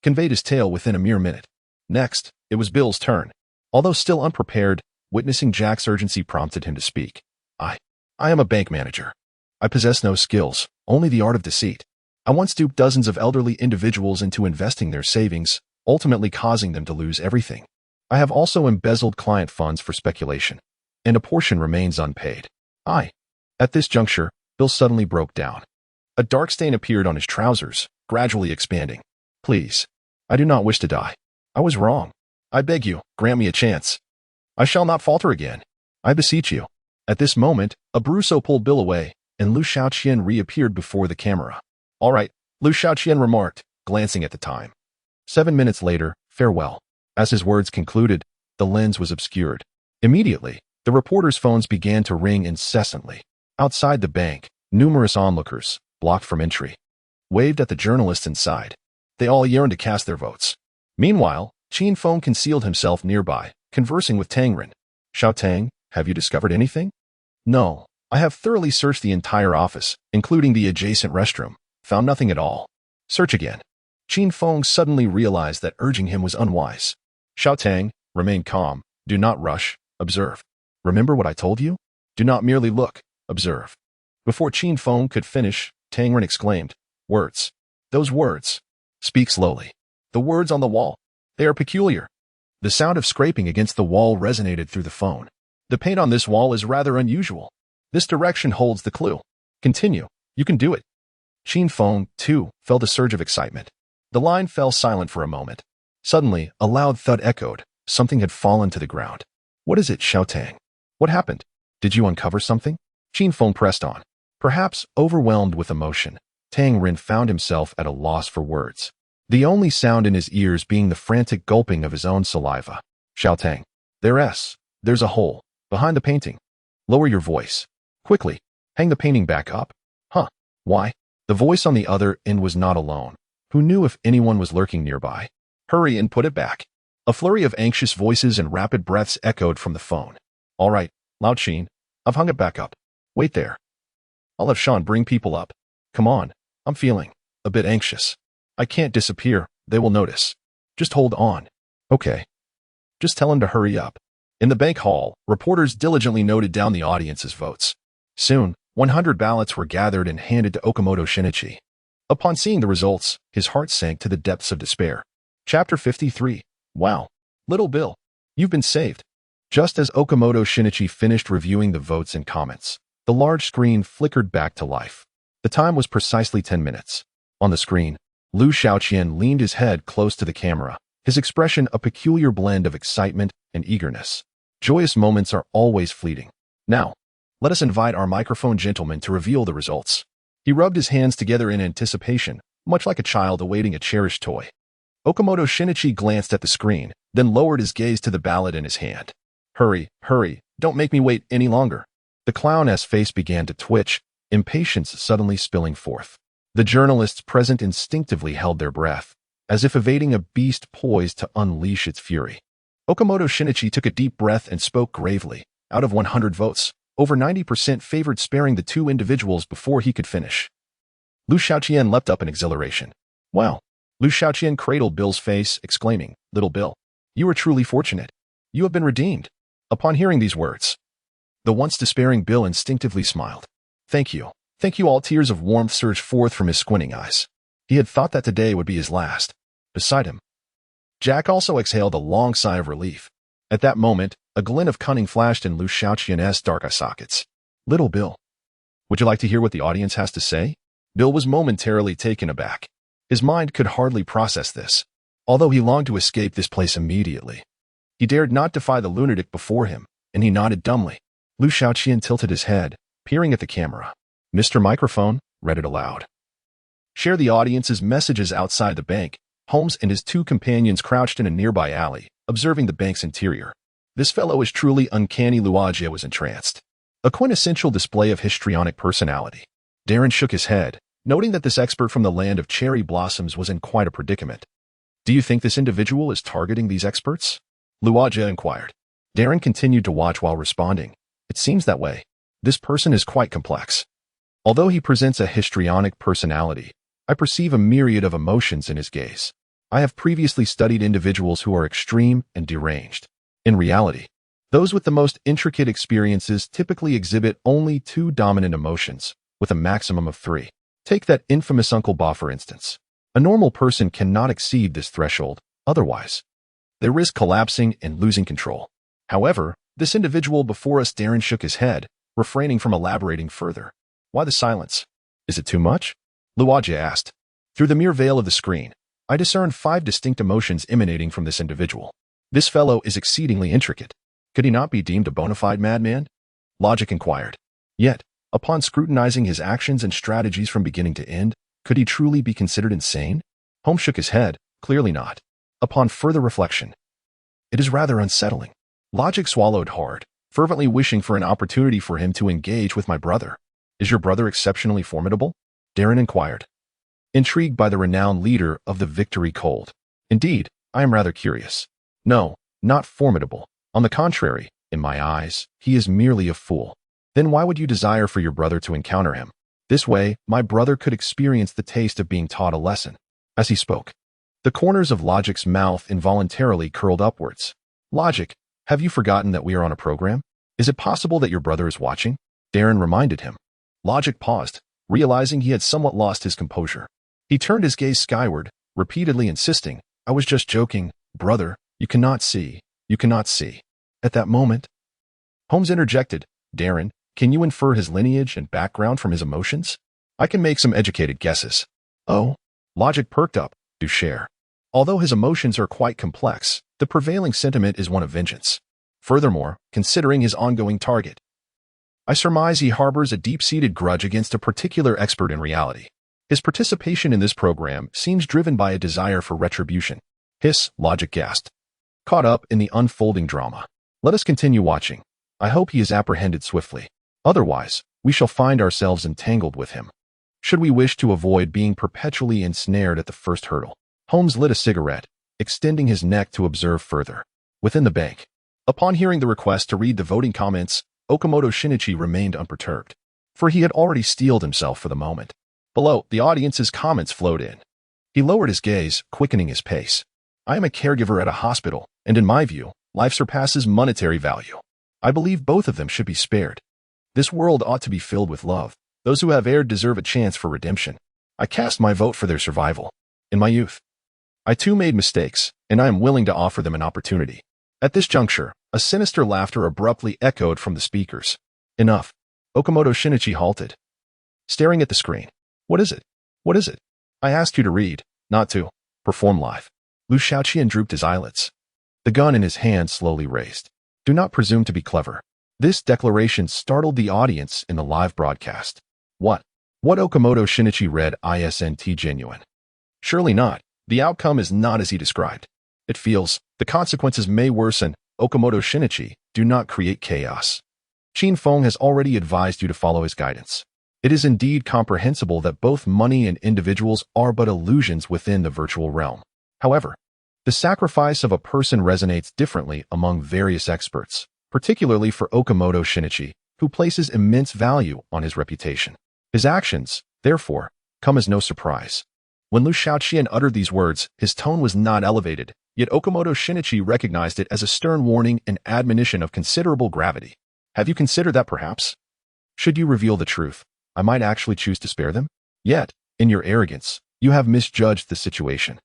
conveyed his tale within a mere minute. Next, it was Bill's turn. Although still unprepared, witnessing Jack's urgency prompted him to speak. I am a bank manager. I possess no skills, only the art of deceit. I once duped dozens of elderly individuals into investing their savings, ultimately causing them to lose everything. I have also embezzled client funds for speculation, and a portion remains unpaid. At this juncture, Bill suddenly broke down. A dark stain appeared on his trousers, gradually expanding. Please, I do not wish to die. I was wrong. I beg you, grant me a chance. I shall not falter again. I beseech you. At this moment, Abruzzo pulled Bill away, and Liu Xiaoqian reappeared before the camera. All right, Liu Xiaoqian remarked, glancing at the time. 7 minutes later, farewell. As his words concluded, the lens was obscured. Immediately, the reporters' phones began to ring incessantly. Outside the bank, numerous onlookers, blocked from entry, waved at the journalists inside. They all yearned to cast their votes. Meanwhile, Qin Feng concealed himself nearby, conversing with Tang Ren. "Xiao Tang, have you discovered anything?" "No. I have thoroughly searched the entire office, including the adjacent restroom. Found nothing at all." "Search again." Qin Feng suddenly realized that urging him was unwise. "Xiao Tang, remain calm. Do not rush. Observe. Remember what I told you? Do not merely look. Observe." Before Qin Feng could finish, Tang Ren exclaimed, "Words. Those words. Speak slowly. The words on the wall. They are peculiar." The sound of scraping against the wall resonated through the phone. "The paint on this wall is rather unusual. This direction holds the clue. Continue. You can do it." Qin Feng, too, felt a surge of excitement. The line fell silent for a moment. Suddenly, a loud thud echoed. Something had fallen to the ground. "What is it, Xiao Tang? What happened? Did you uncover something?" Qin Feng pressed on. Perhaps overwhelmed with emotion, Tang Ren found himself at a loss for words, the only sound in his ears being the frantic gulping of his own saliva. "Xiao Tang, there's a hole behind the painting. Lower your voice. Quickly, hang the painting back up." "Huh? Why?" The voice on the other end was not alone. Who knew if anyone was lurking nearby? "Hurry and put it back." A flurry of anxious voices and rapid breaths echoed from the phone. "All right, Lao Qin, I've hung it back up. Wait there. I'll have Sean bring people up. Come on, I'm feeling a bit anxious. I can't disappear, they will notice. Just hold on." "Okay. Just tell him to hurry up." In the bank hall, reporters diligently noted down the audience's votes. Soon, 100 ballots were gathered and handed to Okamoto Shinichi. Upon seeing the results, his heart sank to the depths of despair. Chapter 53. Wow. Little Bill, you've been saved. Just as Okamoto Shinichi finished reviewing the votes and comments, the large screen flickered back to life. The time was precisely 10 minutes. On the screen, Liu Xiaoqian leaned his head close to the camera, his expression a peculiar blend of excitement and eagerness. Joyous moments are always fleeting. "Now, let us invite our microphone gentleman to reveal the results." He rubbed his hands together in anticipation, much like a child awaiting a cherished toy. Okamoto Shinichi glanced at the screen, then lowered his gaze to the ballot in his hand. Hurry, don't make me wait any longer." The clown's face began to twitch, impatience suddenly spilling forth. The journalists present instinctively held their breath, as if evading a beast poised to unleash its fury. Okamoto Shinichi took a deep breath and spoke gravely. Out of 100 votes, over 90% favored sparing the two individuals before he could finish. Liu Xiaoqian leapt up in exhilaration. "Wow." Liu Xiaoqian cradled Bill's face, exclaiming, "Little Bill, you are truly fortunate. You have been redeemed." Upon hearing these words, the once despairing Bill instinctively smiled. Thank you. All." Tears of warmth surged forth from his squinting eyes. He had thought that today would be his last. Beside him, Jack also exhaled a long sigh of relief. At that moment, a glint of cunning flashed in Liu Xiaoqian's dark eye sockets. "Little Bill, would you like to hear what the audience has to say?" Bill was momentarily taken aback. His mind could hardly process this, although he longed to escape this place immediately. He dared not defy the lunatic before him, and he nodded dumbly. Liu Xiaoqian tilted his head, peering at the camera. "Mr. Microphone," read it aloud. "Share the audience's messages outside the bank." Holmes and his two companions crouched in a nearby alley, observing the bank's interior. "This fellow is truly uncanny." Luagia was entranced. A quintessential display of histrionic personality. Darren shook his head, noting that this expert from the land of cherry blossoms was in quite a predicament. "Do you think this individual is targeting these experts?" Luagia inquired. Darren continued to watch while responding. "It seems that way. This person is quite complex. Although he presents a histrionic personality, I perceive a myriad of emotions in his gaze. I have previously studied individuals who are extreme and deranged. In reality, those with the most intricate experiences typically exhibit only two dominant emotions, with a maximum of 3. Take that infamous Uncle Ba for instance. A normal person cannot exceed this threshold, otherwise they risk collapsing and losing control. However, this individual before us." Darren shook his head, refraining from elaborating further. "Why the silence? Is it too much?" Luagia asked. "Through the mere veil of the screen, I discern 5 distinct emotions emanating from this individual. This fellow is exceedingly intricate. Could he not be deemed a bona fide madman?" Logic inquired. Yet, upon scrutinizing his actions and strategies from beginning to end, could he truly be considered insane? Holmes shook his head. Clearly not. Upon further reflection, it is rather unsettling. Logic swallowed hard, fervently wishing for an opportunity for him to engage with my brother. Is your brother exceptionally formidable? Darren inquired, intrigued by the renowned leader of the Victory Cold. Indeed, I am rather curious. No, not formidable. On the contrary, in my eyes, he is merely a fool. Then why would you desire for your brother to encounter him? This way, my brother could experience the taste of being taught a lesson. As he spoke, the corners of Logic's mouth involuntarily curled upwards. Logic, have you forgotten that we are on a program? Is it possible that your brother is watching? Darren reminded him. Logic paused, realizing he had somewhat lost his composure. He turned his gaze skyward, repeatedly insisting, I was just joking, brother, you cannot see, you cannot see. At that moment, Holmes interjected, Darren, can you infer his lineage and background from his emotions? I can make some educated guesses. Oh, Logic perked up, do share. Although his emotions are quite complex, the prevailing sentiment is one of vengeance. Furthermore, considering his ongoing target, I surmise he harbors a deep-seated grudge against a particular expert in reality. His participation in this program seems driven by a desire for retribution. Hiss, Logic gasped, caught up in the unfolding drama. Let us continue watching. I hope he is apprehended swiftly. Otherwise, we shall find ourselves entangled with him. Should we wish to avoid being perpetually ensnared at the first hurdle? Holmes lit a cigarette, extending his neck to observe further. Within the bank, upon hearing the request to read the voting comments, Okamoto Shinichi remained unperturbed, for he had already steeled himself for the moment. Below, the audience's comments flowed in. He lowered his gaze, quickening his pace. I am a caregiver at a hospital, and in my view, life surpasses monetary value. I believe both of them should be spared. This world ought to be filled with love. Those who have erred deserve a chance for redemption. I cast my vote for their survival. In my youth, I too made mistakes, and I am willing to offer them an opportunity. At this juncture, a sinister laughter abruptly echoed from the speakers. Enough. Okamoto Shinichi halted, staring at the screen. What is it? What is it? I asked you to read, not to perform live. Liu Xiaoqian drooped his eyelids. The gun in his hand slowly raised. Do not presume to be clever. This declaration startled the audience in the live broadcast. What Okamoto Shinichi read isn't genuine. Surely not. The outcome is not as he described. It feels, the consequences may worsen. Okamoto Shinichi, do not create chaos. Qin Feng has already advised you to follow his guidance. It is indeed comprehensible that both money and individuals are but illusions within the virtual realm. However, the sacrifice of a person resonates differently among various experts, particularly for Okamoto Shinichi, who places immense value on his reputation. His actions, therefore, come as no surprise. When Liu Xiaoqian uttered these words, his tone was not elevated, yet Okamoto Shinichi recognized it as a stern warning and admonition of considerable gravity. Have you considered that perhaps, should you reveal the truth, I might actually choose to spare them? Yet, in your arrogance, you have misjudged the situation.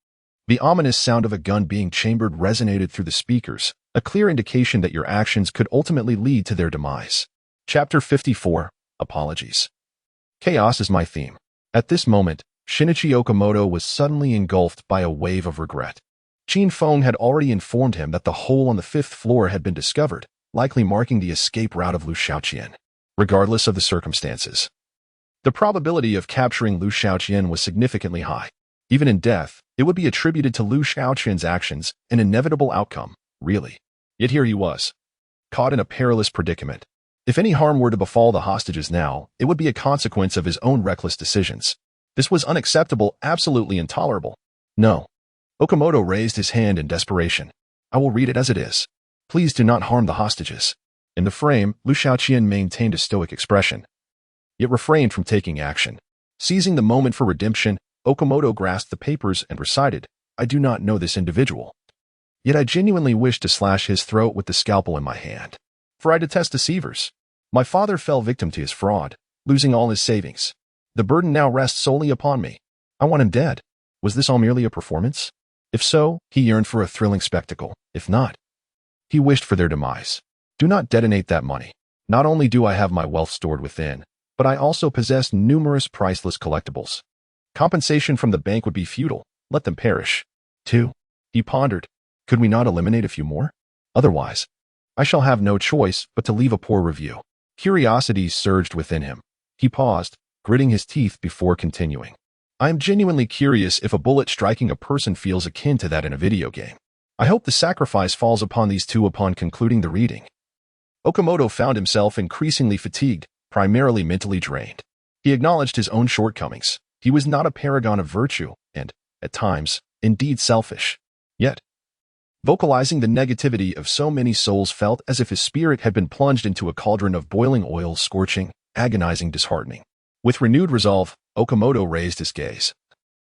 The ominous sound of a gun being chambered resonated through the speakers, a clear indication that your actions could ultimately lead to their demise. Chapter 54, Apologies. Chaos is my theme. At this moment, Shinichi Okamoto was suddenly engulfed by a wave of regret. Qin Feng had already informed him that the hole on the 5th floor had been discovered, likely marking the escape route of Liu Xiaoqian. Regardless of the circumstances, the probability of capturing Liu Xiaoqian was significantly high. Even in death, it would be attributed to Liu Xiaoqian's actions, an inevitable outcome, really. Yet here he was, caught in a perilous predicament. If any harm were to befall the hostages now, it would be a consequence of his own reckless decisions. This was unacceptable, absolutely intolerable. No. Okamoto raised his hand in desperation. I will read it as it is. Please do not harm the hostages. In the frame, Liu Xiaoqian maintained a stoic expression, yet refrained from taking action. Seizing the moment for redemption, Okamoto grasped the papers and recited, I do not know this individual. Yet I genuinely wish to slash his throat with the scalpel in my hand. For I detest deceivers. My father fell victim to his fraud, losing all his savings. The burden now rests solely upon me. I want him dead. Was this all merely a performance? If so, he yearned for a thrilling spectacle. If not, he wished for their demise. Do not detonate that money. Not only do I have my wealth stored within, but I also possess numerous priceless collectibles. Compensation from the bank would be futile. Let them perish. 2. He pondered. Could we not eliminate a few more? Otherwise, I shall have no choice but to leave a poor review. Curiosity surged within him. He paused, gritting his teeth before continuing. I am genuinely curious if a bullet striking a person feels akin to that in a video game. I hope the sacrifice falls upon these two upon concluding the reading. Okamoto found himself increasingly fatigued, primarily mentally drained. He acknowledged his own shortcomings. He was not a paragon of virtue and, at times, indeed selfish. Yet, vocalizing the negativity of so many souls felt as if his spirit had been plunged into a cauldron of boiling oil, scorching, agonizing, disheartening. With renewed resolve, Okamoto raised his gaze,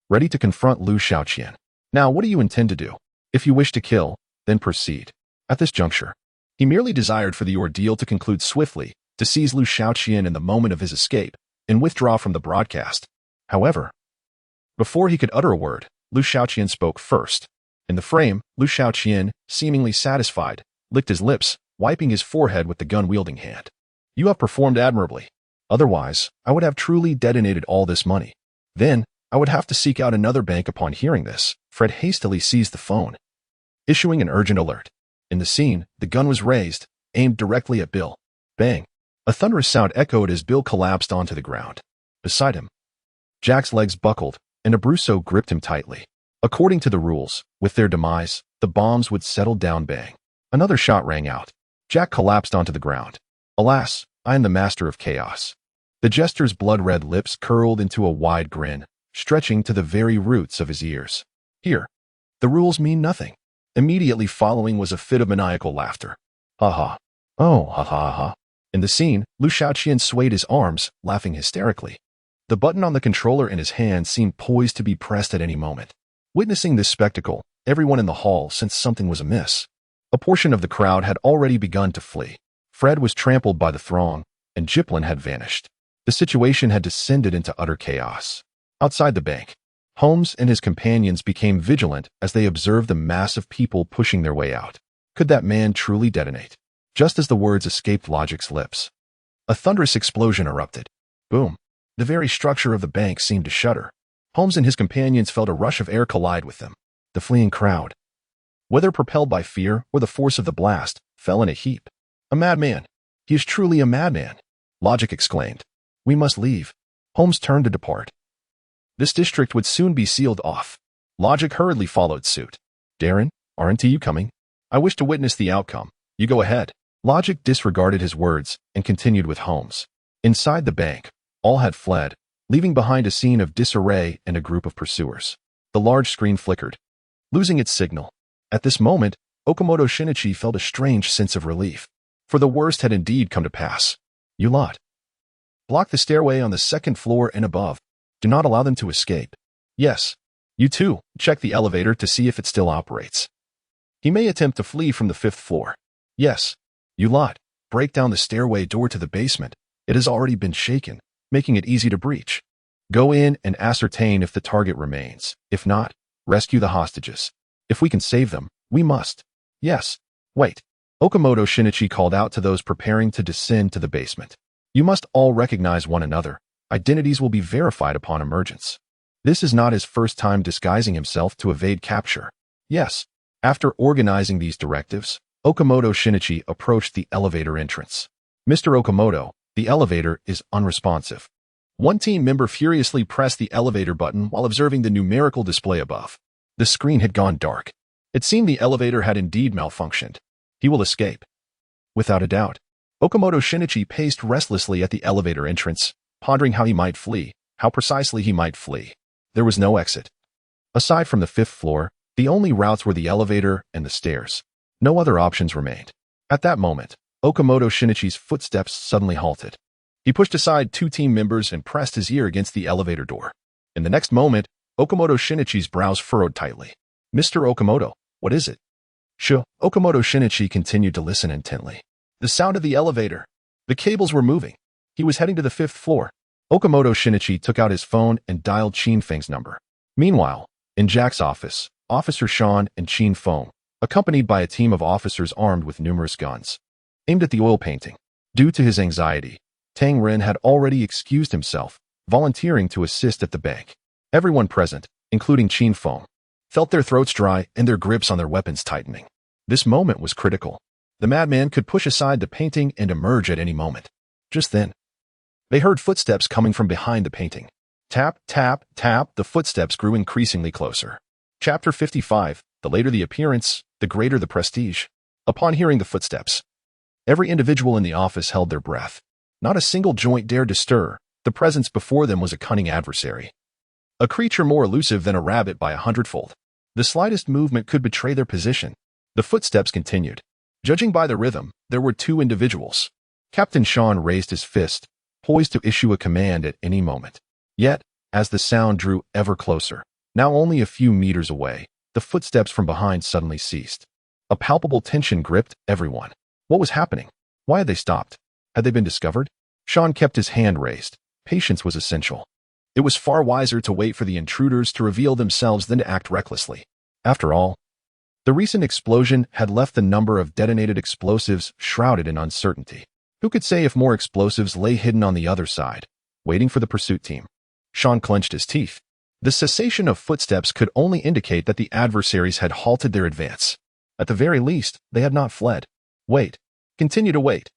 ready to confront Liu Xiaoqian. Now, what do you intend to do? If you wish to kill, then proceed. At this juncture, he merely desired for the ordeal to conclude swiftly, to seize Liu Xiaoqian in the moment of his escape, and withdraw from the broadcast. However, before he could utter a word, Liu Xiaoqian spoke first. In the frame, Liu Xiaoqian, seemingly satisfied, licked his lips, wiping his forehead with the gun-wielding hand. You have performed admirably. Otherwise, I would have truly detonated all this money. Then, I would have to seek out another bank. Upon hearing this, Fred hastily seized the phone, issuing an urgent alert. In the scene, the gun was raised, aimed directly at Bill. Bang! A thunderous sound echoed as Bill collapsed onto the ground. Beside him, Jack's legs buckled, and Abruzzo gripped him tightly. According to the rules, with their demise, the bombs would settle down. Bang! Another shot rang out. Jack collapsed onto the ground. Alas, I am the master of chaos. The jester's blood-red lips curled into a wide grin, stretching to the very roots of his ears. Here, the rules mean nothing. Immediately following was a fit of maniacal laughter. Ha ha. Oh, ha ha ha. In the scene, Liu Xiaoqian swayed his arms, laughing hysterically. The button on the controller in his hand seemed poised to be pressed at any moment. Witnessing this spectacle, everyone in the hall sensed something was amiss. A portion of the crowd had already begun to flee. Fred was trampled by the throng, and Jiplin had vanished. The situation had descended into utter chaos. Outside the bank, Holmes and his companions became vigilant as they observed the mass of people pushing their way out. Could that man truly detonate? Just as the words escaped Logic's lips, a thunderous explosion erupted. Boom! The very structure of the bank seemed to shudder. Holmes and his companions felt a rush of air collide with them. The fleeing crowd, whether propelled by fear or the force of the blast, fell in a heap. A madman! He is truly a madman! Logic exclaimed. We must leave. Holmes turned to depart. This district would soon be sealed off. Logic hurriedly followed suit. Darren, aren't you coming? I wish to witness the outcome. You go ahead. Logic disregarded his words and continued with Holmes. Inside the bank, all had fled, leaving behind a scene of disarray and a group of pursuers. The large screen flickered, losing its signal. At this moment, Okamoto Shinichi felt a strange sense of relief, for the worst had indeed come to pass. You lot, block the stairway on the second floor and above. Do not allow them to escape. Yes. You too, check the elevator to see if it still operates. He may attempt to flee from the 5th floor. Yes. You lot, break down the stairway door to the basement. It has already been shaken, making it easy to breach. Go in and ascertain if the target remains. If not, rescue the hostages. If we can save them, we must. Yes. Wait. Okamoto Shinichi called out to those preparing to descend to the basement. You must all recognize one another. Identities will be verified upon emergence. This is not his first time disguising himself to evade capture. Yes. After organizing these directives, Okamoto Shinichi approached the elevator entrance. Mr. Okamoto, the elevator is unresponsive. One team member furiously pressed the elevator button while observing the numerical display above. The screen had gone dark. It seemed the elevator had indeed malfunctioned. He will escape. Without a doubt. Okamoto Shinichi paced restlessly at the elevator entrance, pondering how he might flee, how precisely he might flee. There was no exit. Aside from the 5th floor, the only routes were the elevator and the stairs. No other options remained. At that moment, Okamoto Shinichi's footsteps suddenly halted. He pushed aside 2 team members and pressed his ear against the elevator door. In the next moment, Okamoto Shinichi's brows furrowed tightly. Mr. Okamoto, what is it? Okamoto Shinichi continued to listen intently. The sound of the elevator. The cables were moving. He was heading to the 5th floor. Okamoto Shinichi took out his phone and dialed Qin Feng's number. Meanwhile, in Jack's office, Officer Sean and Qin Feng, accompanied by a team of officers armed with numerous guns, aimed at the oil painting. Due to his anxiety, Tang Ren had already excused himself, volunteering to assist at the bank. Everyone present, including Qin Feng, felt their throats dry and their grips on their weapons tightening. This moment was critical. The madman could push aside the painting and emerge at any moment. Just then, they heard footsteps coming from behind the painting. Tap, tap, tap, the footsteps grew increasingly closer. Chapter 55, the later the appearance, the greater the prestige. Upon hearing the footsteps, every individual in the office held their breath. Not a single joint dared to stir. The presence before them was a cunning adversary. A creature more elusive than a rabbit by 100-fold. The slightest movement could betray their position. The footsteps continued. Judging by the rhythm, there were two individuals. Captain Sean raised his fist, poised to issue a command at any moment. Yet, as the sound drew ever closer, now only a few meters away, the footsteps from behind suddenly ceased. A palpable tension gripped everyone. What was happening? Why had they stopped? Had they been discovered? Sean kept his hand raised. Patience was essential. It was far wiser to wait for the intruders to reveal themselves than to act recklessly. After all, the recent explosion had left the number of detonated explosives shrouded in uncertainty. Who could say if more explosives lay hidden on the other side, waiting for the pursuit team? Sean clenched his teeth. The cessation of footsteps could only indicate that the adversaries had halted their advance. At the very least, they had not fled. Wait. Continue to wait.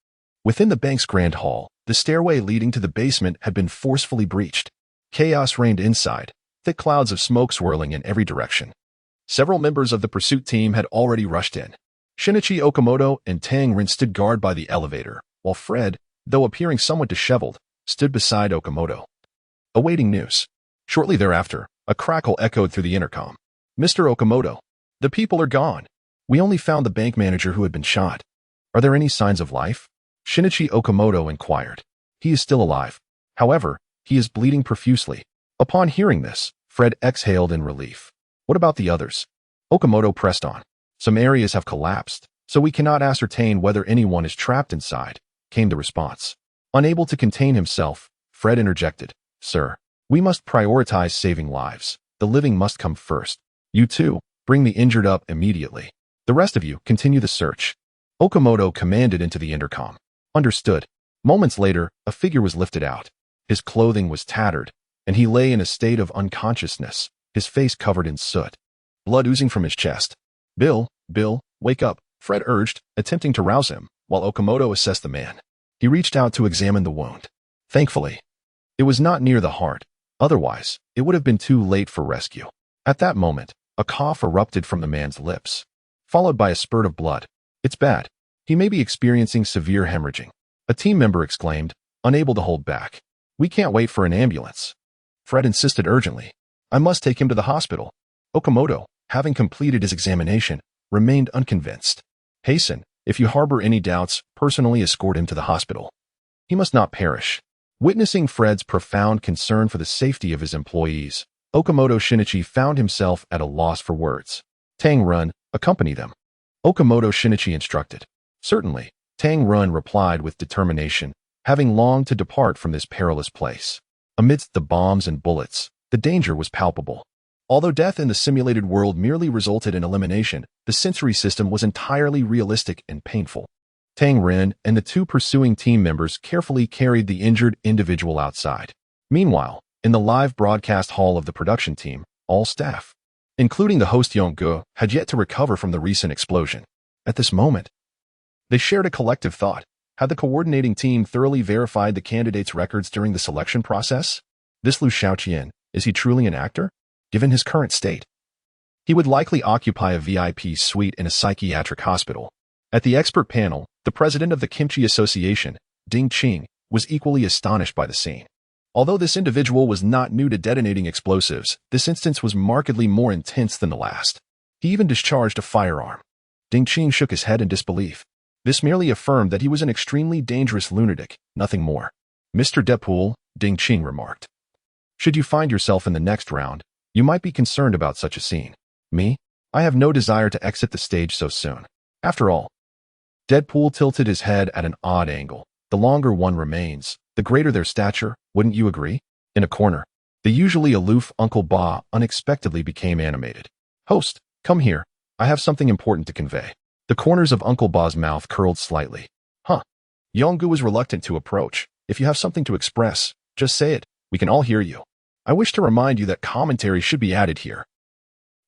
Within the bank's grand hall, the stairway leading to the basement had been forcefully breached. Chaos reigned inside, thick clouds of smoke swirling in every direction. Several members of the pursuit team had already rushed in. Shinichi Okamoto and Tang Rin stood guard by the elevator, while Fred, though appearing somewhat disheveled, stood beside Okamoto, awaiting news. Shortly thereafter, a crackle echoed through the intercom. "Mr. Okamoto, the people are gone. We only found the bank manager who had been shot. Are there any signs of life?" Shinichi Okamoto inquired. "He is still alive. However, he is bleeding profusely." Upon hearing this, Fred exhaled in relief. "What about the others?" Okamoto pressed on. "Some areas have collapsed, so we cannot ascertain whether anyone is trapped inside," came the response. Unable to contain himself, Fred interjected. "Sir, we must prioritize saving lives. The living must come first. You two, bring the injured up immediately. The rest of you, continue the search." Okamoto commanded into the intercom. "Understood." Moments later, a figure was lifted out. His clothing was tattered, and he lay in a state of unconsciousness, his face covered in soot, blood oozing from his chest. Bill, wake up," Fred urged, attempting to rouse him, while Okamoto assessed the man. He reached out to examine the wound. Thankfully, it was not near the heart. Otherwise, it would have been too late for rescue. At that moment, a cough erupted from the man's lips, followed by a spurt of blood. "It's bad. He may be experiencing severe hemorrhaging," a team member exclaimed, unable to hold back. "We can't wait for an ambulance." Fred insisted urgently. "I must take him to the hospital." Okamoto, having completed his examination, remained unconvinced. "Hasten, if you harbor any doubts, personally escort him to the hospital. He must not perish." Witnessing Fred's profound concern for the safety of his employees, Okamoto Shinichi found himself at a loss for words. "Tang Run, accompany them." Okamoto Shinichi instructed. "Certainly," Tang Run replied with determination, having longed to depart from this perilous place. Amidst the bombs and bullets, the danger was palpable. Although death in the simulated world merely resulted in elimination, the sensory system was entirely realistic and painful. Tang Ren and the two pursuing team members carefully carried the injured individual outside. Meanwhile, in the live broadcast hall of the production team, all staff, including the host Yonggu, had yet to recover from the recent explosion. At this moment, they shared a collective thought. Had the coordinating team thoroughly verified the candidates' records during the selection process? This Liu Xiaoqian, is he truly an actor? Given his current state, he would likely occupy a VIP suite in a psychiatric hospital. At the expert panel, the president of the Kimchi Association, Ding Qing, was equally astonished by the scene. Although this individual was not new to detonating explosives, this instance was markedly more intense than the last. He even discharged a firearm. Ding Qing shook his head in disbelief. This merely affirmed that he was an extremely dangerous lunatic, nothing more. "Mr. Deadpool," Ding Qing remarked, "should you find yourself in the next round, you might be concerned about such a scene. Me? I have no desire to exit the stage so soon. After all." Deadpool tilted his head at an odd angle. "The longer one remains, the greater their stature, wouldn't you agree?" In a corner, the usually aloof Uncle Ba unexpectedly became animated. "Host, come here. I have something important to convey." The corners of Uncle Ba's mouth curled slightly. "Huh." Yonggu was reluctant to approach. "If you have something to express, just say it. We can all hear you. I wish to remind you that commentary should be added here.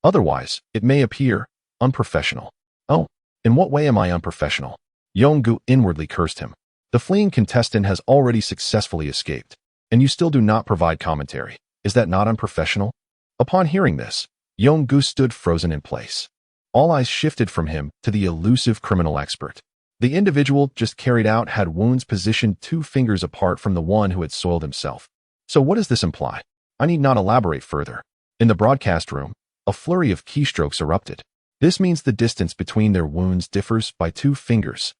Otherwise, it may appear unprofessional." "Oh, in what way am I unprofessional?" Yonggu inwardly cursed him. "The fleeing contestant has already successfully escaped, and you still do not provide commentary. Is that not unprofessional?" Upon hearing this, Yonggu stood frozen in place. All eyes shifted from him to the elusive criminal expert. The individual just carried out had wounds positioned 2 fingers apart from the one who had soiled himself. So what does this imply? I need not elaborate further. In the broadcast room, a flurry of keystrokes erupted. This means the distance between their wounds differs by 2 fingers.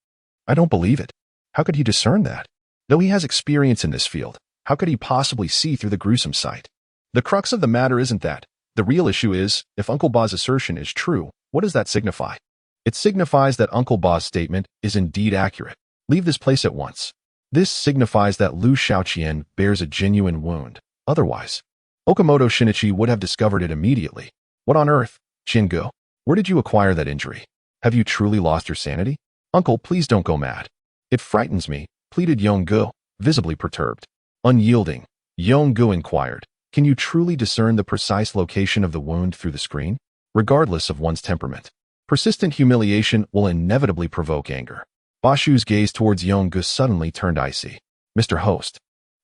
I don't believe it. How could he discern that? Though he has experience in this field, how could he possibly see through the gruesome sight? The crux of the matter isn't that. The real issue is, if Uncle Ba's assertion is true, what does that signify? It signifies that Uncle Ba's statement is indeed accurate. Leave this place at once. This signifies that Liu Xiaoqian bears a genuine wound. Otherwise, Okamoto Shinichi would have discovered it immediately. What on earth, Shingo? Where did you acquire that injury? Have you truly lost your sanity? Uncle, please don't go mad. It frightens me, pleaded Yonggu, visibly perturbed. Unyielding, Yonggu inquired, can you truly discern the precise location of the wound through the screen? Regardless of one's temperament, persistent humiliation will inevitably provoke anger. Bashu's gaze towards Yonggu suddenly turned icy. Mr. Host,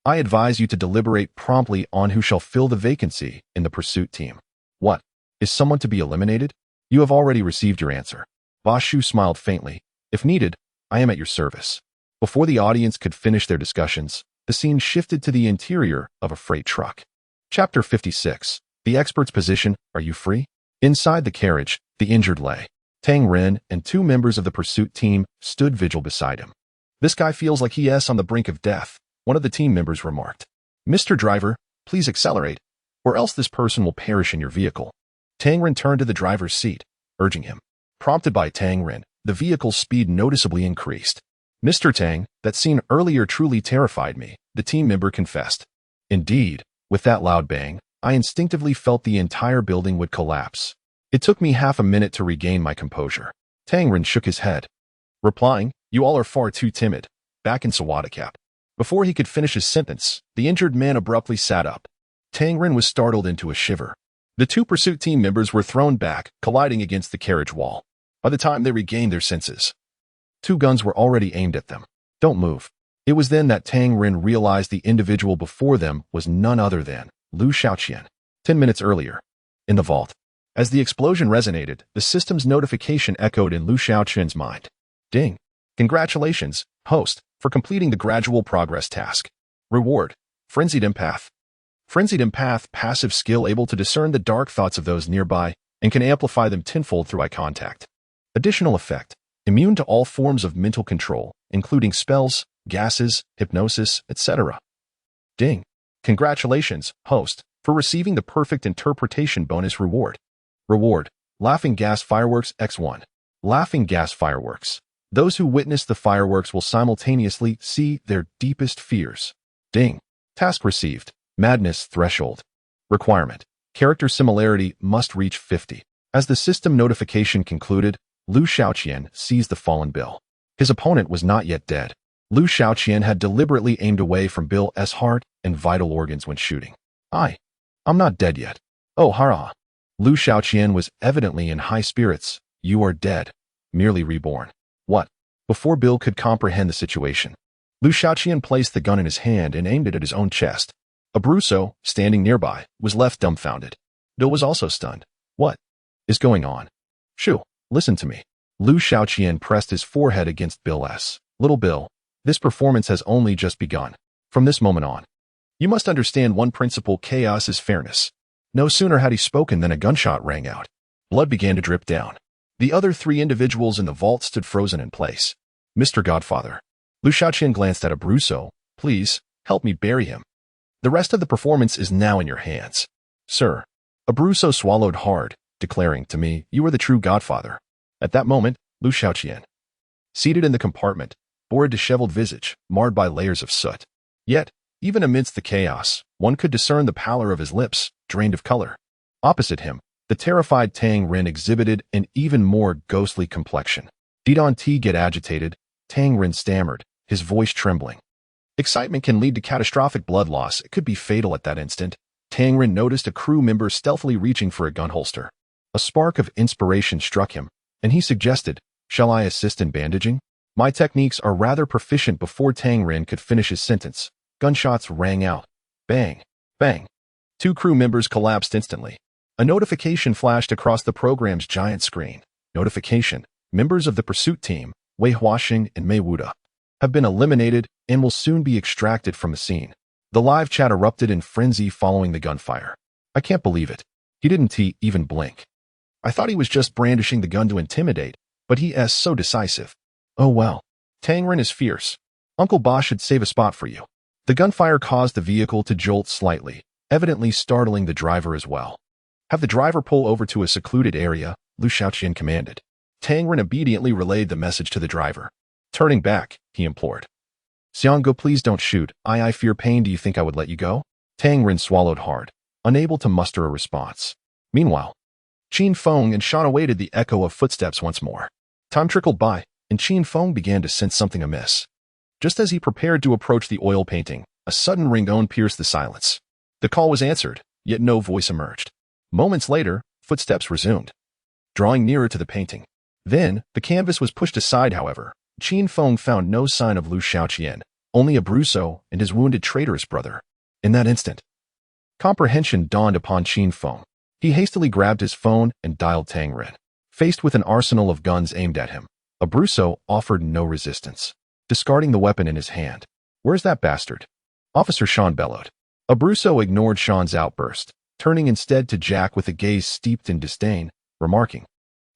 I advise you to deliberate promptly on who shall fill the vacancy in the pursuit team. What? Is someone to be eliminated? You have already received your answer. Bashu smiled faintly. If needed, I am at your service. Before the audience could finish their discussions, the scene shifted to the interior of a freight truck. Chapter 56. The expert's position. Are you free? Inside the carriage, the injured lay. Tang Ren and 2 members of the pursuit team stood vigil beside him. This guy feels like he is on the brink of death, one of the team members remarked. Mr. Driver, please accelerate, or else this person will perish in your vehicle. Tang Ren turned to the driver's seat, urging him. Prompted by Tang Ren, the vehicle's speed noticeably increased. Mr. Tang, that scene earlier truly terrified me, the team member confessed. Indeed, with that loud bang, I instinctively felt the entire building would collapse. It took me half a minute to regain my composure. Tang Ren shook his head, replying, you all are far too timid. Back in Sawadicap. Before he could finish his sentence, the injured man abruptly sat up. Tang Ren was startled into a shiver. The 2 pursuit team members were thrown back, colliding against the carriage wall. By the time they regained their senses, 2 guns were already aimed at them. Don't move. It was then that Tang Ren realized the individual before them was none other than Liu Xiaoqian. 10 minutes earlier, in the vault. As the explosion resonated, the system's notification echoed in Liu Xiaoqian's mind. Ding. Congratulations, host, for completing the gradual progress task. Reward. Frenzied Empath. Frenzied Empath, passive skill able to discern the dark thoughts of those nearby and can amplify them tenfold through eye contact. Additional effect. Immune to all forms of mental control, including spells, gases, hypnosis, etc. Ding. Congratulations, host, for receiving the perfect interpretation bonus reward. Reward. Laughing gas fireworks X1. Laughing gas fireworks. Those who witness the fireworks will simultaneously see their deepest fears. Ding. Task received. Madness threshold. Requirement. Character similarity must reach 50. As the system notification concluded, Liu Xiaoqian seized the fallen Bill. His opponent was not yet dead. Liu Xiaoqian had deliberately aimed away from Bill's heart and vital organs when shooting. I'm not dead yet. Oh, hara. Liu Xiaoqian was evidently in high spirits. You are dead. Merely reborn. What? Before Bill could comprehend the situation, Liu Xiaoqian placed the gun in his hand and aimed it at his own chest. Abruzzo, standing nearby, was left dumbfounded. Bill was also stunned. What is going on? Shoo, listen to me. Liu Xiaoqian pressed his forehead against Bill's. Little Bill, this performance has only just begun. From this moment on, you must understand one principle: chaos is fairness. No sooner had he spoken than a gunshot rang out. Blood began to drip down. The other 3 individuals in the vault stood frozen in place. Mr. Godfather. Liu Xiaoqian glanced at Abruzzo. Please, help me bury him. The rest of the performance is now in your hands. Sir. Abruzzo swallowed hard, declaring, to me, you are the true Godfather. At that moment, Liu Xiaoqian, seated in the compartment, bore a disheveled visage, marred by layers of soot. Yet, even amidst the chaos, one could discern the pallor of his lips, drained of color. Opposite him, the terrified Tang Ren exhibited an even more ghostly complexion. Didn't get agitated, Tang Ren stammered, his voice trembling. Excitement can lead to catastrophic blood loss. It could be fatal at that instant. Tang Ren noticed a crew member stealthily reaching for a gun holster. A spark of inspiration struck him, and he suggested, shall I assist in bandaging? My techniques are rather proficient. Before Tang Ren could finish his sentence, gunshots rang out. Bang, bang. 2 crew members collapsed instantly. A notification flashed across the program's giant screen. Notification. Members of the pursuit team, Wei Huaxing and Mei Wuda, have been eliminated and will soon be extracted from the scene. The live chat erupted in frenzy following the gunfire. I can't believe it. He didn't even blink. I thought he was just brandishing the gun to intimidate, but he is so decisive. Oh well. Tang Ren is fierce. Uncle Ba should save a spot for you. The gunfire caused the vehicle to jolt slightly, evidently startling the driver as well. Have the driver pull over to a secluded area, Liu Xiaoqian commanded. Tang Ren obediently relayed the message to the driver. Turning back, he implored. Xianggo, please don't shoot. I fear pain. Do you think I would let you go? Tang Ren swallowed hard, unable to muster a response. Meanwhile, Qin Feng and Shan awaited the echo of footsteps once more. Time trickled by, and Qin Feng began to sense something amiss. Just as he prepared to approach the oil painting, a sudden ringtone pierced the silence. The call was answered, yet no voice emerged. Moments later, footsteps resumed, drawing nearer to the painting. Then, the canvas was pushed aside, however. Qin Feng found no sign of Liu Xiaoqian, only Abruzzo and his wounded traitorous brother. In that instant, comprehension dawned upon Qin Feng. He hastily grabbed his phone and dialed Tang Ren. Faced with an arsenal of guns aimed at him, Abruzzo offered no resistance, discarding the weapon in his hand. Where's that bastard? Officer Shan bellowed. Abruzzo ignored Shan's outburst, turning instead to Jack with a gaze steeped in disdain, remarking,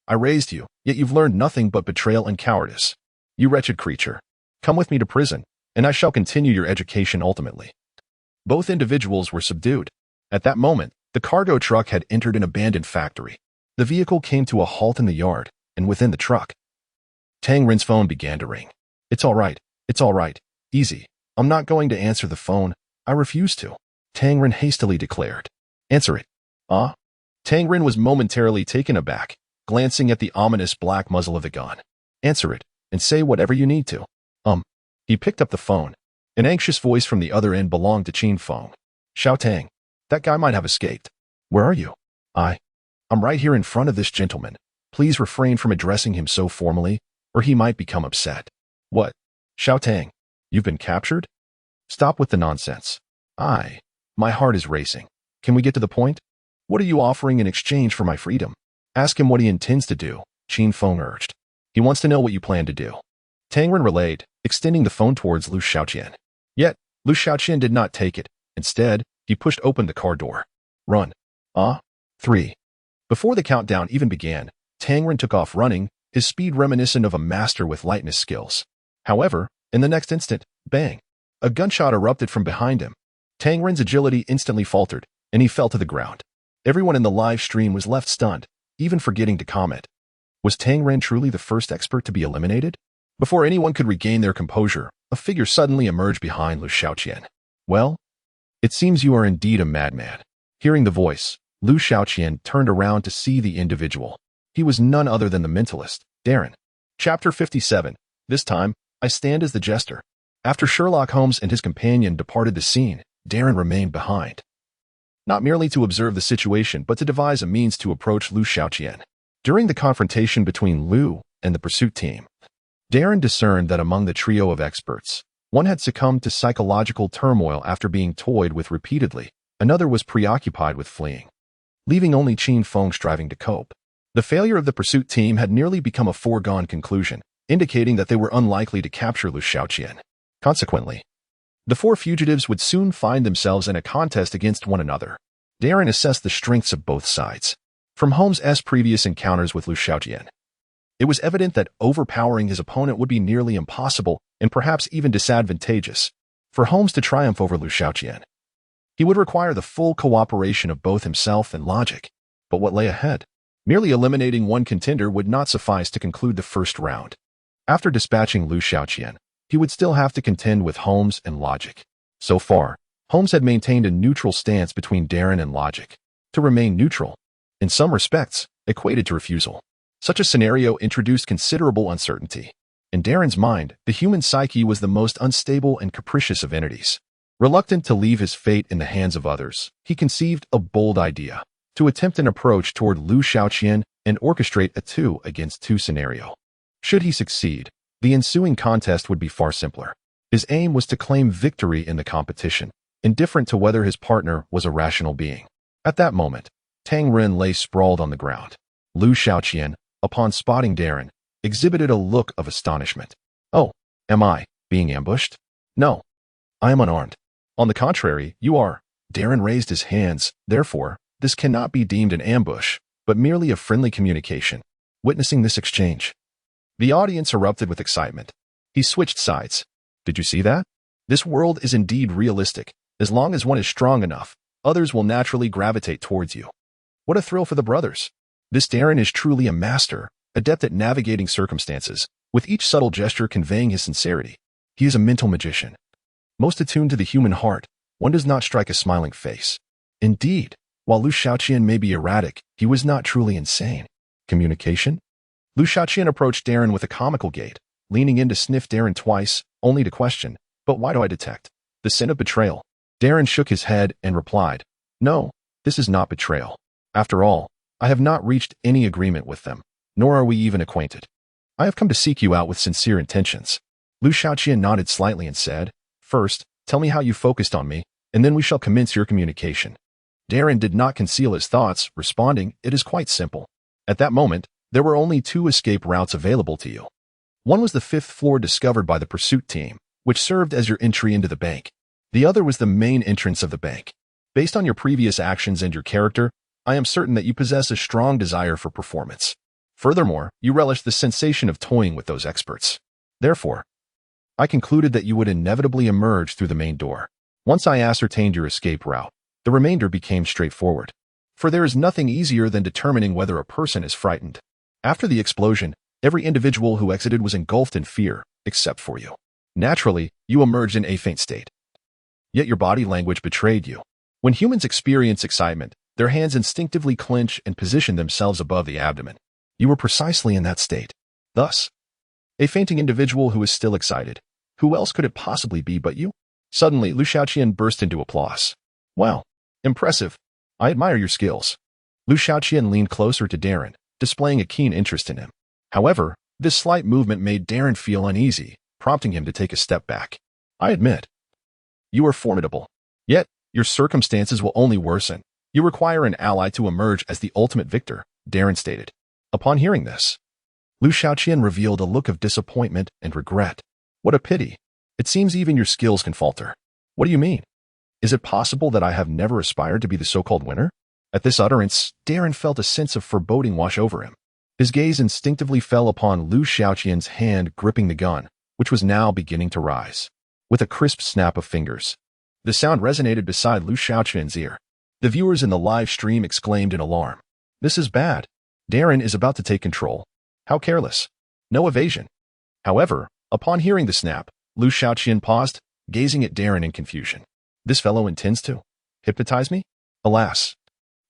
I raised you, yet you've learned nothing but betrayal and cowardice. You wretched creature. Come with me to prison, and I shall continue your education ultimately. Both individuals were subdued. At that moment, the cargo truck had entered an abandoned factory. The vehicle came to a halt in the yard, and within the truck, Tang Ren's phone began to ring. It's all right. It's all right. Easy. I'm not going to answer the phone. I refuse to. Tang Ren hastily declared. Answer it. Tang Ren was momentarily taken aback, glancing at the ominous black muzzle of the gun. Answer it, and say whatever you need to. He picked up the phone. An anxious voice from the other end belonged to Qin Feng. Xiao Tang, that guy might have escaped. Where are you? I'm right here in front of this gentleman. Please refrain from addressing him so formally, or he might become upset. What? Xiao Tang, you've been captured? Stop with the nonsense. My heart is racing. Can we get to the point? What are you offering in exchange for my freedom? Ask him what he intends to do, Qin Feng urged. He wants to know what you plan to do. Tang Ren relayed, extending the phone towards Liu Xiaoqian. Yet, Liu Xiaoqian did not take it. Instead, he pushed open the car door. Run. 3. Before the countdown even began, Tang Ren took off running, his speed reminiscent of a master with lightness skills. However, in the next instant, bang! A gunshot erupted from behind him. Tang Ren's agility instantly faltered, and he fell to the ground. Everyone in the live stream was left stunned, even forgetting to comment. Was Tang Ren truly the first expert to be eliminated? Before anyone could regain their composure, a figure suddenly emerged behind Liu Xiaoqian. Well, it seems you are indeed a madman. Hearing the voice, Liu Xiaoqian turned around to see the individual. He was none other than the mentalist, Darren. Chapter 57. This time, I stand as the jester. After Sherlock Holmes and his companion departed the scene, Darren remained behind. Not merely to observe the situation, but to devise a means to approach Liu Xiaoqian. During the confrontation between Liu and the pursuit team, Darren discerned that among the trio of experts, one had succumbed to psychological turmoil after being toyed with repeatedly. Another was preoccupied with fleeing, leaving only Qin Feng striving to cope. The failure of the pursuit team had nearly become a foregone conclusion, indicating that they were unlikely to capture Liu Xiaoqian. Consequently, the four fugitives would soon find themselves in a contest against one another. Darren assessed the strengths of both sides. From Holmes' previous encounters with Liu Xiaoqian, it was evident that overpowering his opponent would be nearly impossible and perhaps even disadvantageous. For Holmes to triumph over Liu Xiaoqian, he would require the full cooperation of both himself and logic. But what lay ahead? Merely eliminating one contender would not suffice to conclude the first round. After dispatching Liu Xiaoqian, he would still have to contend with Holmes and logic. So far, Holmes had maintained a neutral stance between Darren and logic. To remain neutral, in some respects, equated to refusal. Such a scenario introduced considerable uncertainty. In Darren's mind, the human psyche was the most unstable and capricious of entities. Reluctant to leave his fate in the hands of others, he conceived a bold idea: to attempt an approach toward Liu Xiaoqian and orchestrate a 2-against-2 scenario. Should he succeed, the ensuing contest would be far simpler. His aim was to claim victory in the competition, indifferent to whether his partner was a rational being. At that moment, Tang Ren lay sprawled on the ground. Liu Xiaoqian, upon spotting Darren, exhibited a look of astonishment. Oh, am I being ambushed? No, I am unarmed. On the contrary, you are. Darren raised his hands. Therefore, this cannot be deemed an ambush, but merely a friendly communication. Witnessing this exchange, the audience erupted with excitement. He switched sides. Did you see that? This world is indeed realistic. As long as one is strong enough, others will naturally gravitate towards you. What a thrill for the brothers. This Darren is truly a master, adept at navigating circumstances, with each subtle gesture conveying his sincerity. He is a mental magician. Most attuned to the human heart, one does not strike a smiling face. Indeed, while Liu Xiaoqian may be erratic, he was not truly insane. Communication? Liu Xiaoqian approached Darren with a comical gait, leaning in to sniff Darren twice, only to question, "But why do I detect the scent of betrayal?" Darren shook his head and replied, "No, this is not betrayal. After all, I have not reached any agreement with them, nor are we even acquainted. I have come to seek you out with sincere intentions." Liu Xiaoqian nodded slightly and said, "First, tell me how you focused on me, and then we shall commence your communication." Darren did not conceal his thoughts, responding, "It is quite simple. At that moment, there were only two escape routes available to you. One was the fifth floor discovered by the pursuit team, which served as your entry into the bank. The other was the main entrance of the bank. Based on your previous actions and your character, I am certain that you possess a strong desire for performance. Furthermore, you relish the sensation of toying with those experts. Therefore, I concluded that you would inevitably emerge through the main door. Once I ascertained your escape route, the remainder became straightforward. For there is nothing easier than determining whether a person is frightened. After the explosion, every individual who exited was engulfed in fear, except for you. Naturally, you emerged in a faint state. Yet your body language betrayed you. When humans experience excitement, their hands instinctively clench and position themselves above the abdomen. You were precisely in that state. Thus, a fainting individual who is still excited. Who else could it possibly be but you? Suddenly, Liu Xiaoqian burst into applause. Wow, impressive. I admire your skills. Liu Xiaoqian leaned closer to Darren, displaying a keen interest in him. However, this slight movement made Darren feel uneasy, prompting him to take a step back. I admit, you are formidable. Yet, your circumstances will only worsen. You require an ally to emerge as the ultimate victor, Darren stated. Upon hearing this, Liu Xiaoqian revealed a look of disappointment and regret. What a pity. It seems even your skills can falter. What do you mean? Is it possible that I have never aspired to be the so-called winner? At this utterance, Darren felt a sense of foreboding wash over him. His gaze instinctively fell upon Liu Xiaoqian's hand gripping the gun, which was now beginning to rise. With a crisp snap of fingers, the sound resonated beside Liu Xiaoqian's ear. The viewers in the live stream exclaimed in alarm. This is bad. Darren is about to take control. How careless. No evasion. However, upon hearing the snap, Liu Xiaoqian paused, gazing at Darren in confusion. This fellow intends to hypnotize me? Alas,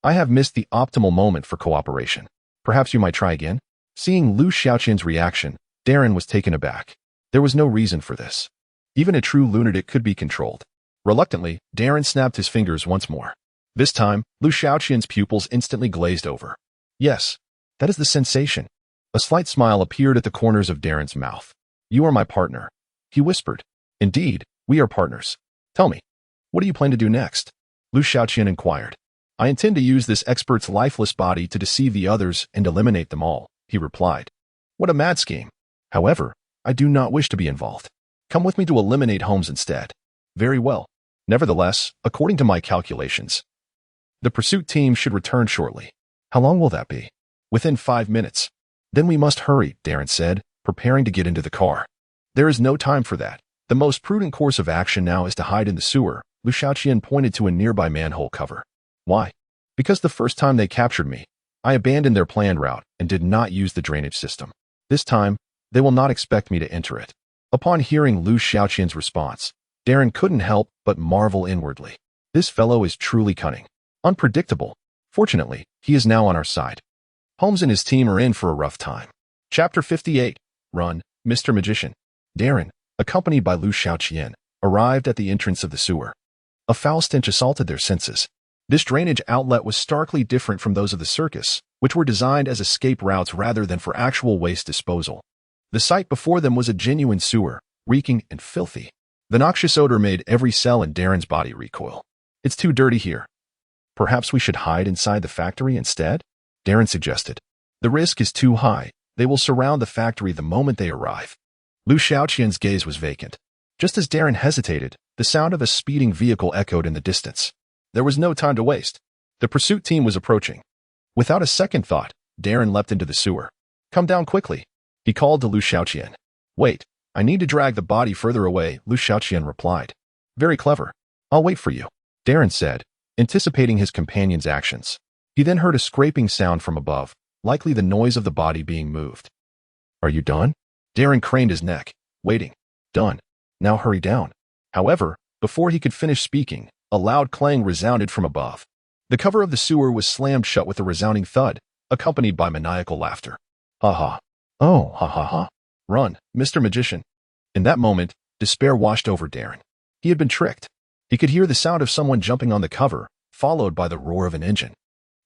I have missed the optimal moment for cooperation. Perhaps you might try again? Seeing Liu Xiaoqian's reaction, Darren was taken aback. There was no reason for this. Even a true lunatic could be controlled. Reluctantly, Darren snapped his fingers once more. This time, Liu Xiaoqian's pupils instantly glazed over. Yes, that is the sensation. A slight smile appeared at the corners of Darren's mouth. You are my partner, he whispered. Indeed, we are partners. Tell me, what do you plan to do next? Liu Xiaoqian inquired. I intend to use this expert's lifeless body to deceive the others and eliminate them all, he replied. What a mad scheme. However, I do not wish to be involved. Come with me to eliminate Holmes instead. Very well. Nevertheless, according to my calculations, the pursuit team should return shortly. How long will that be? Within 5 minutes. Then we must hurry, Darren said, preparing to get into the car. There is no time for that. The most prudent course of action now is to hide in the sewer. Liu Xiaoqian pointed to a nearby manhole cover. Why? Because the first time they captured me, I abandoned their planned route and did not use the drainage system. This time, they will not expect me to enter it. Upon hearing Liu Xiaoqian's response, Darren couldn't help but marvel inwardly. This fellow is truly cunning. Unpredictable. Fortunately, he is now on our side. Holmes and his team are in for a rough time. Chapter 58. Run, Mr. Magician. Darren, accompanied by Liu Xiaoqian, arrived at the entrance of the sewer. A foul stench assaulted their senses. This drainage outlet was starkly different from those of the circus, which were designed as escape routes rather than for actual waste disposal. The sight before them was a genuine sewer, reeking and filthy. The noxious odor made every cell in Darren's body recoil. It's too dirty here. Perhaps we should hide inside the factory instead? Darren suggested. The risk is too high. They will surround the factory the moment they arrive. Liu Xiaoqian's gaze was vacant. Just as Darren hesitated, the sound of a speeding vehicle echoed in the distance. There was no time to waste. The pursuit team was approaching. Without a second thought, Darren leapt into the sewer. "Come down quickly," he called to Liu Xiaoqian. "Wait, I need to drag the body further away," Liu Xiaoqian replied. "Very clever. I'll wait for you," Darren said, anticipating his companion's actions. He then heard a scraping sound from above, likely the noise of the body being moved. "Are you done?" Darren craned his neck, waiting. "Done. Now hurry down." However, before he could finish speaking, a loud clang resounded from above. The cover of the sewer was slammed shut with a resounding thud, accompanied by maniacal laughter. "Ha ha. Oh, ha ha ha. Run, Mr. Magician." In that moment, despair washed over Darren. He had been tricked. He could hear the sound of someone jumping on the cover, followed by the roar of an engine.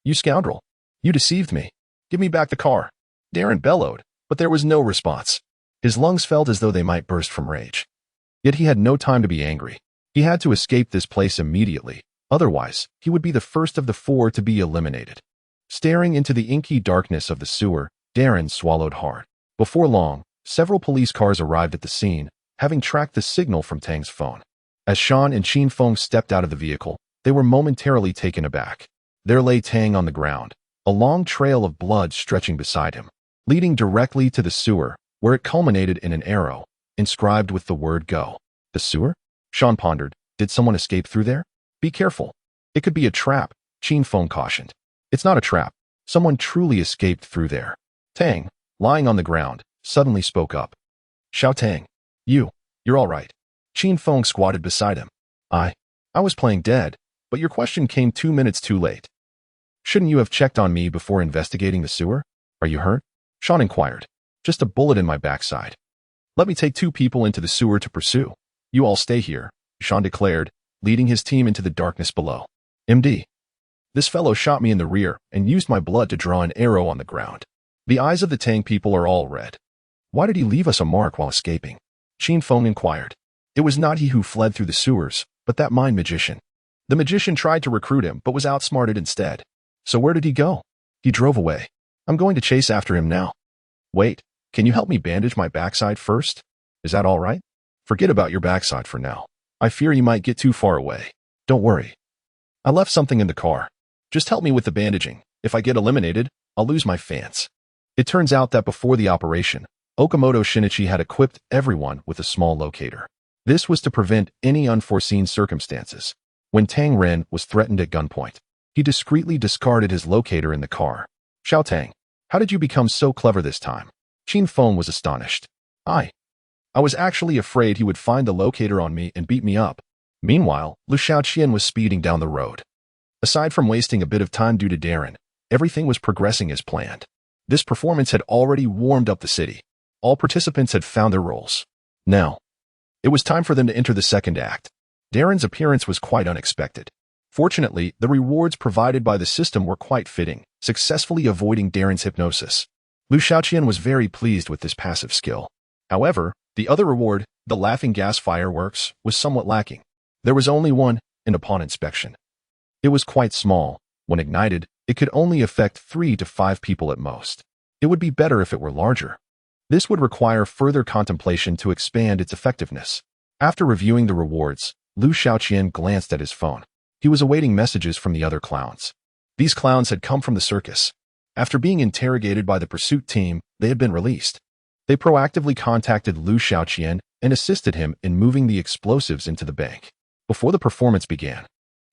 "You scoundrel. You deceived me. Give me back the car." Darren bellowed, but there was no response. His lungs felt as though they might burst from rage. Yet he had no time to be angry. He had to escape this place immediately, otherwise he would be the first of the four to be eliminated. Staring into the inky darkness of the sewer, Darren swallowed hard. Before long, several police cars arrived at the scene, having tracked the signal from Tang's phone. As Shan and Qin Feng stepped out of the vehicle, they were momentarily taken aback. There lay Tang on the ground, a long trail of blood stretching beside him, leading directly to the sewer, where it culminated in an arrow, inscribed with the word "Go." The sewer? Shan pondered. Did someone escape through there? Be careful. It could be a trap, Qin Feng cautioned. It's not a trap. Someone truly escaped through there. Tang, lying on the ground, suddenly spoke up. "Xiao Tang, you're all right." Qin Feng squatted beside him. I was playing dead, but your question came 2 minutes too late. Shouldn't you have checked on me before investigating the sewer? Are you hurt? Shan inquired. Just a bullet in my backside. Let me take 2 people into the sewer to pursue. You all stay here, Shan declared, leading his team into the darkness below. MD. This fellow shot me in the rear and used my blood to draw an arrow on the ground. The eyes of the Tang people are all red. Why did he leave us a mark while escaping? Qin Feng inquired. It was not he who fled through the sewers, but that mind magician. The magician tried to recruit him, but was outsmarted instead. So where did he go? He drove away. I'm going to chase after him now. Wait, can you help me bandage my backside first? Is that all right? Forget about your backside for now. I fear you might get too far away. Don't worry. I left something in the car. Just help me with the bandaging. If I get eliminated, I'll lose my fans. It turns out that before the operation, Okamoto Shinichi had equipped everyone with a small locator. This was to prevent any unforeseen circumstances. When Tang Ren was threatened at gunpoint, he discreetly discarded his locator in the car. Xiao Tang, how did you become so clever this time? Qin Feng was astonished. I was actually afraid he would find the locator on me and beat me up. Meanwhile, Liu Xiaoqian was speeding down the road. Aside from wasting a bit of time due to Darren, everything was progressing as planned. This performance had already warmed up the city. All participants had found their roles. Now, it was time for them to enter the second act. Darren's appearance was quite unexpected. Fortunately, the rewards provided by the system were quite fitting, successfully avoiding Darren's hypnosis. Liu Xiaoqian was very pleased with this passive skill. However, the other reward, the laughing gas fireworks, was somewhat lacking. There was only one, and upon inspection, it was quite small. When ignited, it could only affect 3 to 5 people at most. It would be better if it were larger. This would require further contemplation to expand its effectiveness. After reviewing the rewards, Liu Xiaoqian glanced at his phone. He was awaiting messages from the other clowns. These clowns had come from the circus. After being interrogated by the pursuit team, they had been released. They proactively contacted Liu Xiaoqian and assisted him in moving the explosives into the bank. Before the performance began,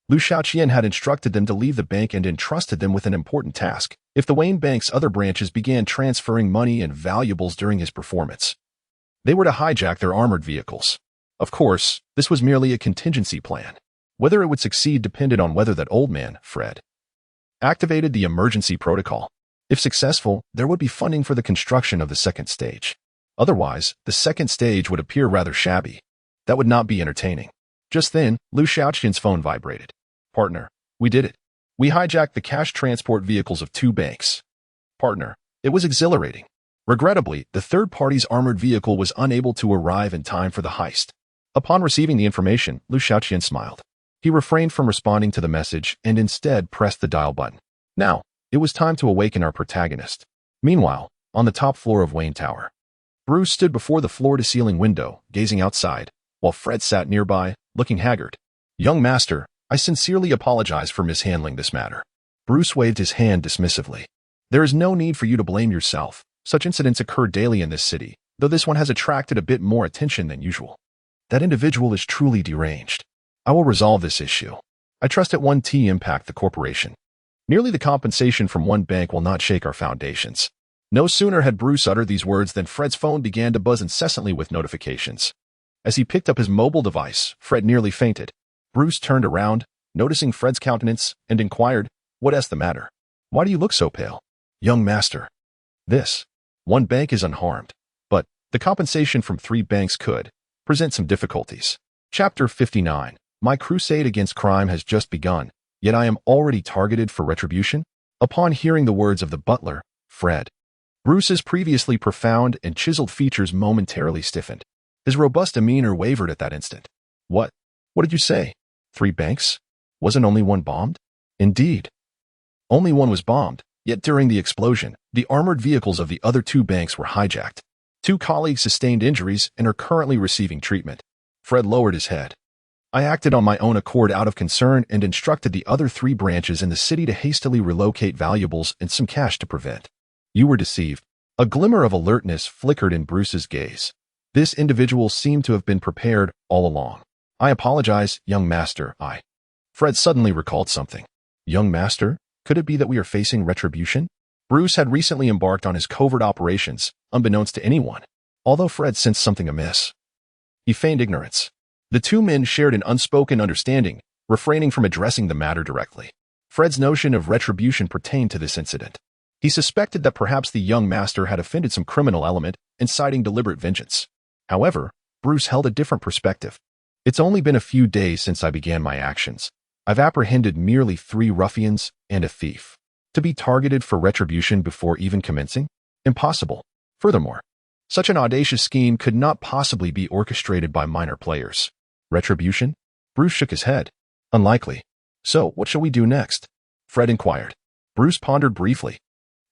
Liu Xiaoqian had instructed them to leave the bank and entrusted them with an important task if the Wayne Bank's other branches began transferring money and valuables during his performance. They were to hijack their armored vehicles. Of course, this was merely a contingency plan. Whether it would succeed depended on whether that old man, Fred, activated the emergency protocol. If successful, there would be funding for the construction of the second stage. Otherwise, the second stage would appear rather shabby. That would not be entertaining. Just then, Liu Xiaoqian's phone vibrated. Partner, we did it. We hijacked the cash transport vehicles of 2 banks. Partner, it was exhilarating. Regrettably, the third party's armored vehicle was unable to arrive in time for the heist. Upon receiving the information, Liu Xiaoqian smiled. He refrained from responding to the message and instead pressed the dial button. Now, it was time to awaken our protagonist. Meanwhile, on the top floor of Wayne Tower. Bruce stood before the floor-to-ceiling window, gazing outside, while Fred sat nearby, looking haggard. "Young master, I sincerely apologize for mishandling this matter." Bruce waved his hand dismissively. "There is no need for you to blame yourself. Such incidents occur daily in this city, though this one has attracted a bit more attention than usual. That individual is truly deranged. I will resolve this issue. I trust it won't impact the corporation. Merely the compensation from one bank will not shake our foundations." No sooner had Bruce uttered these words than Fred's phone began to buzz incessantly with notifications. As he picked up his mobile device, Fred nearly fainted. Bruce turned around, noticing Fred's countenance, and inquired, "What's the matter? Why do you look so pale?" "Young master, this one bank is unharmed, but the compensation from 3 banks could present some difficulties." Chapter 59. My crusade against crime has just begun, yet I am already targeted for retribution? Upon hearing the words of the butler, Bruce's previously profound and chiseled features momentarily stiffened. His robust demeanor wavered at that instant. What did you say? 3 banks? Wasn't only one bombed?" "Indeed. Only one was bombed, yet during the explosion, the armored vehicles of the other 2 banks were hijacked. 2 colleagues sustained injuries and are currently receiving treatment." Fred lowered his head. "I acted on my own accord out of concern and instructed the other 3 branches in the city to hastily relocate valuables and some cash to prevent." "You were deceived." A glimmer of alertness flickered in Bruce's gaze. This individual seemed to have been prepared all along. "I apologize, young master, Fred suddenly recalled something. "Young master, could it be that we are facing retribution?" Bruce had recently embarked on his covert operations, unbeknownst to anyone. Although Fred sensed something amiss, he feigned ignorance. The 2 men shared an unspoken understanding, refraining from addressing the matter directly. Fred's notion of retribution pertained to this incident. He suspected that perhaps the young master had offended some criminal element, inciting deliberate vengeance. However, Bruce held a different perspective. "It's only been a few days since I began my actions. I've apprehended merely 3 ruffians and a thief. To be targeted for retribution before even commencing? Impossible. Furthermore, such an audacious scheme could not possibly be orchestrated by minor players." "Retribution?" Bruce shook his head. "Unlikely. So, what shall we do next?" Fred inquired. Bruce pondered briefly.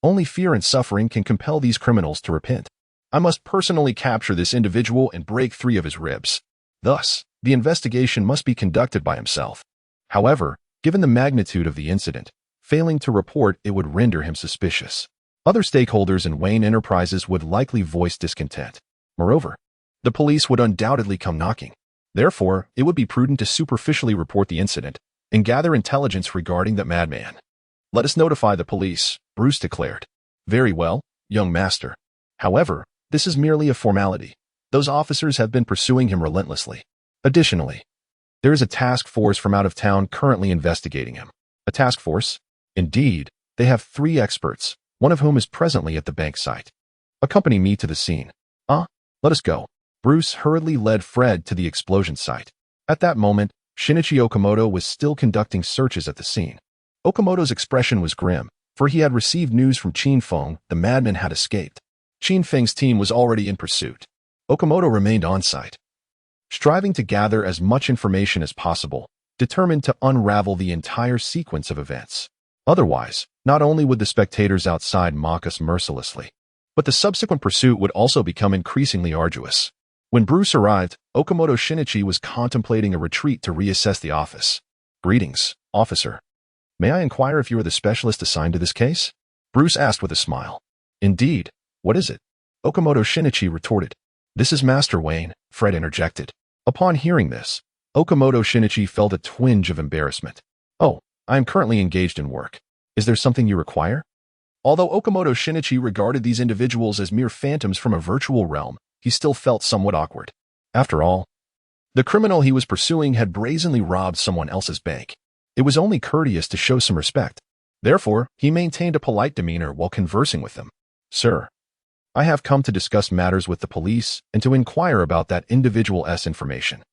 "Only fear and suffering can compel these criminals to repent. I must personally capture this individual and break 3 of his ribs. Thus, the investigation must be conducted by himself. However, given the magnitude of the incident, failing to report it would render him suspicious. Other stakeholders in Wayne Enterprises would likely voice discontent. Moreover, the police would undoubtedly come knocking. Therefore, it would be prudent to superficially report the incident and gather intelligence regarding the madman. "Let us notify the police," Bruce declared. "Very well, young master. However, this is merely a formality. Those officers have been pursuing him relentlessly. Additionally, there is a task force from out of town currently investigating him." "A task force?" "Indeed, they have 3 experts, one of whom is presently at the bank site. Accompany me to the scene." Let us go." Bruce hurriedly led Fred to the explosion site. At that moment, Shinichi Okamoto was still conducting searches at the scene. Okamoto's expression was grim, for he had received news from Qin Feng the madman had escaped. Qin Feng's team was already in pursuit. Okamoto remained on site, striving to gather as much information as possible, determined to unravel the entire sequence of events. Otherwise, not only would the spectators outside mock us mercilessly, but the subsequent pursuit would also become increasingly arduous. When Bruce arrived, Okamoto Shinichi was contemplating a retreat to reassess the office. "Greetings, officer. May I inquire if you are the specialist assigned to this case?" Bruce asked with a smile. "Indeed. What is it?" Okamoto Shinichi retorted. "This is Master Wayne," Fred interjected. Upon hearing this, Okamoto Shinichi felt a twinge of embarrassment. "Oh, I am currently engaged in work. Is there something you require?" Although Okamoto Shinichi regarded these individuals as mere phantoms from a virtual realm, he still felt somewhat awkward. After all, the criminal he was pursuing had brazenly robbed someone else's bank. It was only courteous to show some respect. Therefore, he maintained a polite demeanor while conversing with them. "Sir, I have come to discuss matters with the police and to inquire about that individual's information."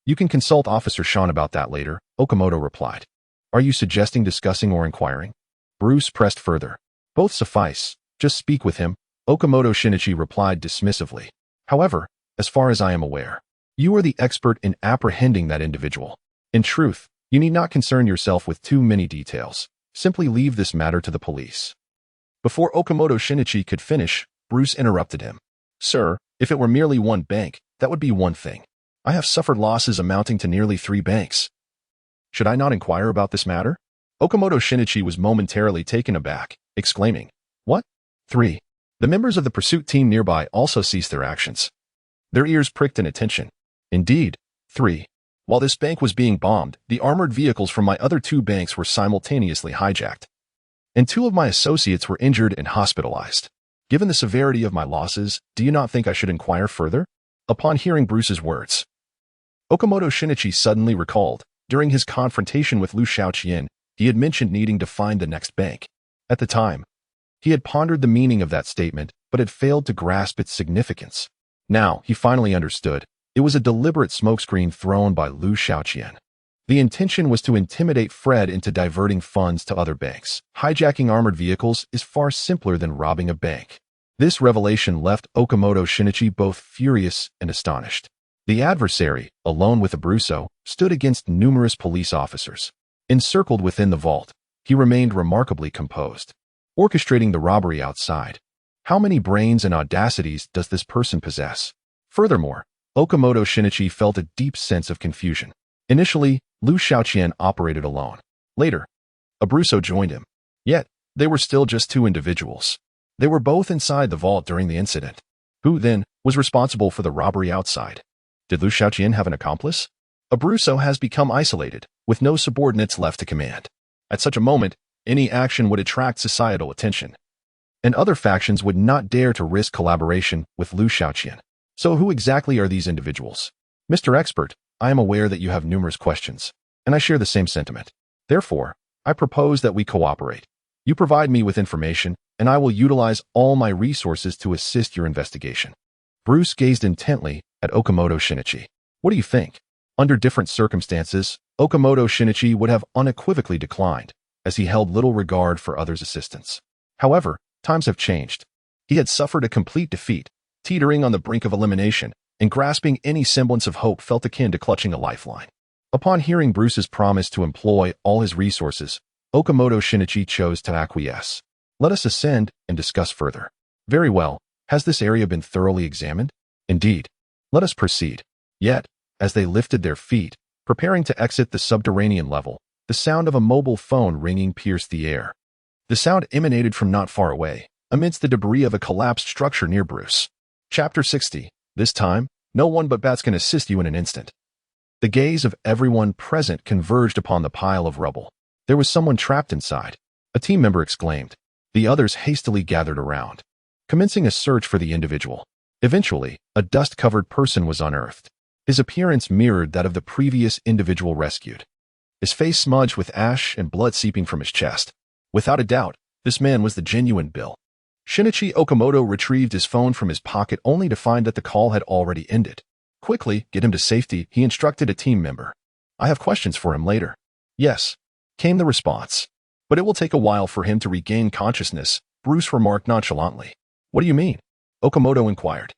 You can consult Officer Sean about that later," Okamoto replied. "Are you suggesting discussing or inquiring?" Bruce pressed further. "Both suffice. Just speak with him," Okamoto Shinichi replied dismissively. "However, as far as I am aware, you are the expert in apprehending that individual. In truth, you need not concern yourself with too many details. Simply leave this matter to the police." Before Okamoto Shinichi could finish, Bruce interrupted him. Sir, if it were merely one bank, that would be one thing. I have suffered losses amounting to nearly 3 banks. Should I not inquire about this matter? Okamoto Shinichi was momentarily taken aback, exclaiming, What? 3. The members of the pursuit team nearby also ceased their actions. Their ears pricked in attention. Indeed. 3. While this bank was being bombed, the armored vehicles from my other 2 banks were simultaneously hijacked. And 2 of my associates were injured and hospitalized. Given the severity of my losses, do you not think I should inquire further? Upon hearing Bruce's words, Okamoto Shinichi suddenly recalled, during his confrontation with Liu Xiaoqian, he had mentioned needing to find the next bank. At the time, he had pondered the meaning of that statement, but had failed to grasp its significance. Now, he finally understood. It was a deliberate smokescreen thrown by Liu Xiaoqian. The intention was to intimidate Fred into diverting funds to other banks. Hijacking armored vehicles is far simpler than robbing a bank. This revelation left Okamoto Shinichi both furious and astonished. The adversary, alone with Abruzzo, stood against numerous police officers. Encircled within the vault, he remained remarkably composed, orchestrating the robbery outside. How many brains and audacities does this person possess? Furthermore, Okamoto Shinichi felt a deep sense of confusion. Initially, Liu Xiaoqian operated alone. Later, Abruzzo joined him. Yet, they were still just 2 individuals. They were both inside the vault during the incident. Who, then, was responsible for the robbery outside? Did Liu Xiaoqian have an accomplice? Abruzzo has become isolated, with no subordinates left to command. At such a moment, any action would attract societal attention, and other factions would not dare to risk collaboration with Liu Xiaoqian. So who exactly are these individuals? Mr. Expert, I am aware that you have numerous questions, and I share the same sentiment. Therefore, I propose that we cooperate. You provide me with information, and I will utilize all my resources to assist your investigation. Bruce gazed intently at Okamoto Shinichi. What do you think? Under different circumstances, Okamoto Shinichi would have unequivocally declined, as he held little regard for others' assistance. However, times have changed. He had suffered a complete defeat, teetering on the brink of elimination, and grasping any semblance of hope felt akin to clutching a lifeline. Upon hearing Bruce's promise to employ all his resources, Okamoto Shinichi chose to acquiesce. Let us ascend and discuss further. Very well. Has this area been thoroughly examined? Indeed. Let us proceed. Yet, as they lifted their feet, preparing to exit the subterranean level, the sound of a mobile phone ringing pierced the air. The sound emanated from not far away, amidst the debris of a collapsed structure near Bruce. Chapter 60. This time, no one but bats can assist you in an instant. The gaze of everyone present converged upon the pile of rubble. There was someone trapped inside. A team member exclaimed. The others hastily gathered around, commencing a search for the individual. Eventually, a dust-covered person was unearthed. His appearance mirrored that of the previous individual rescued. His face smudged with ash and blood seeping from his chest. Without a doubt, this man was the genuine Bill. Shinichi Okamoto retrieved his phone from his pocket only to find that the call had already ended. Quickly, get him to safety, he instructed a team member. I have questions for him later. Yes, came the response. But it will take a while for him to regain consciousness, Bruce remarked nonchalantly. What do you mean? Okamoto inquired.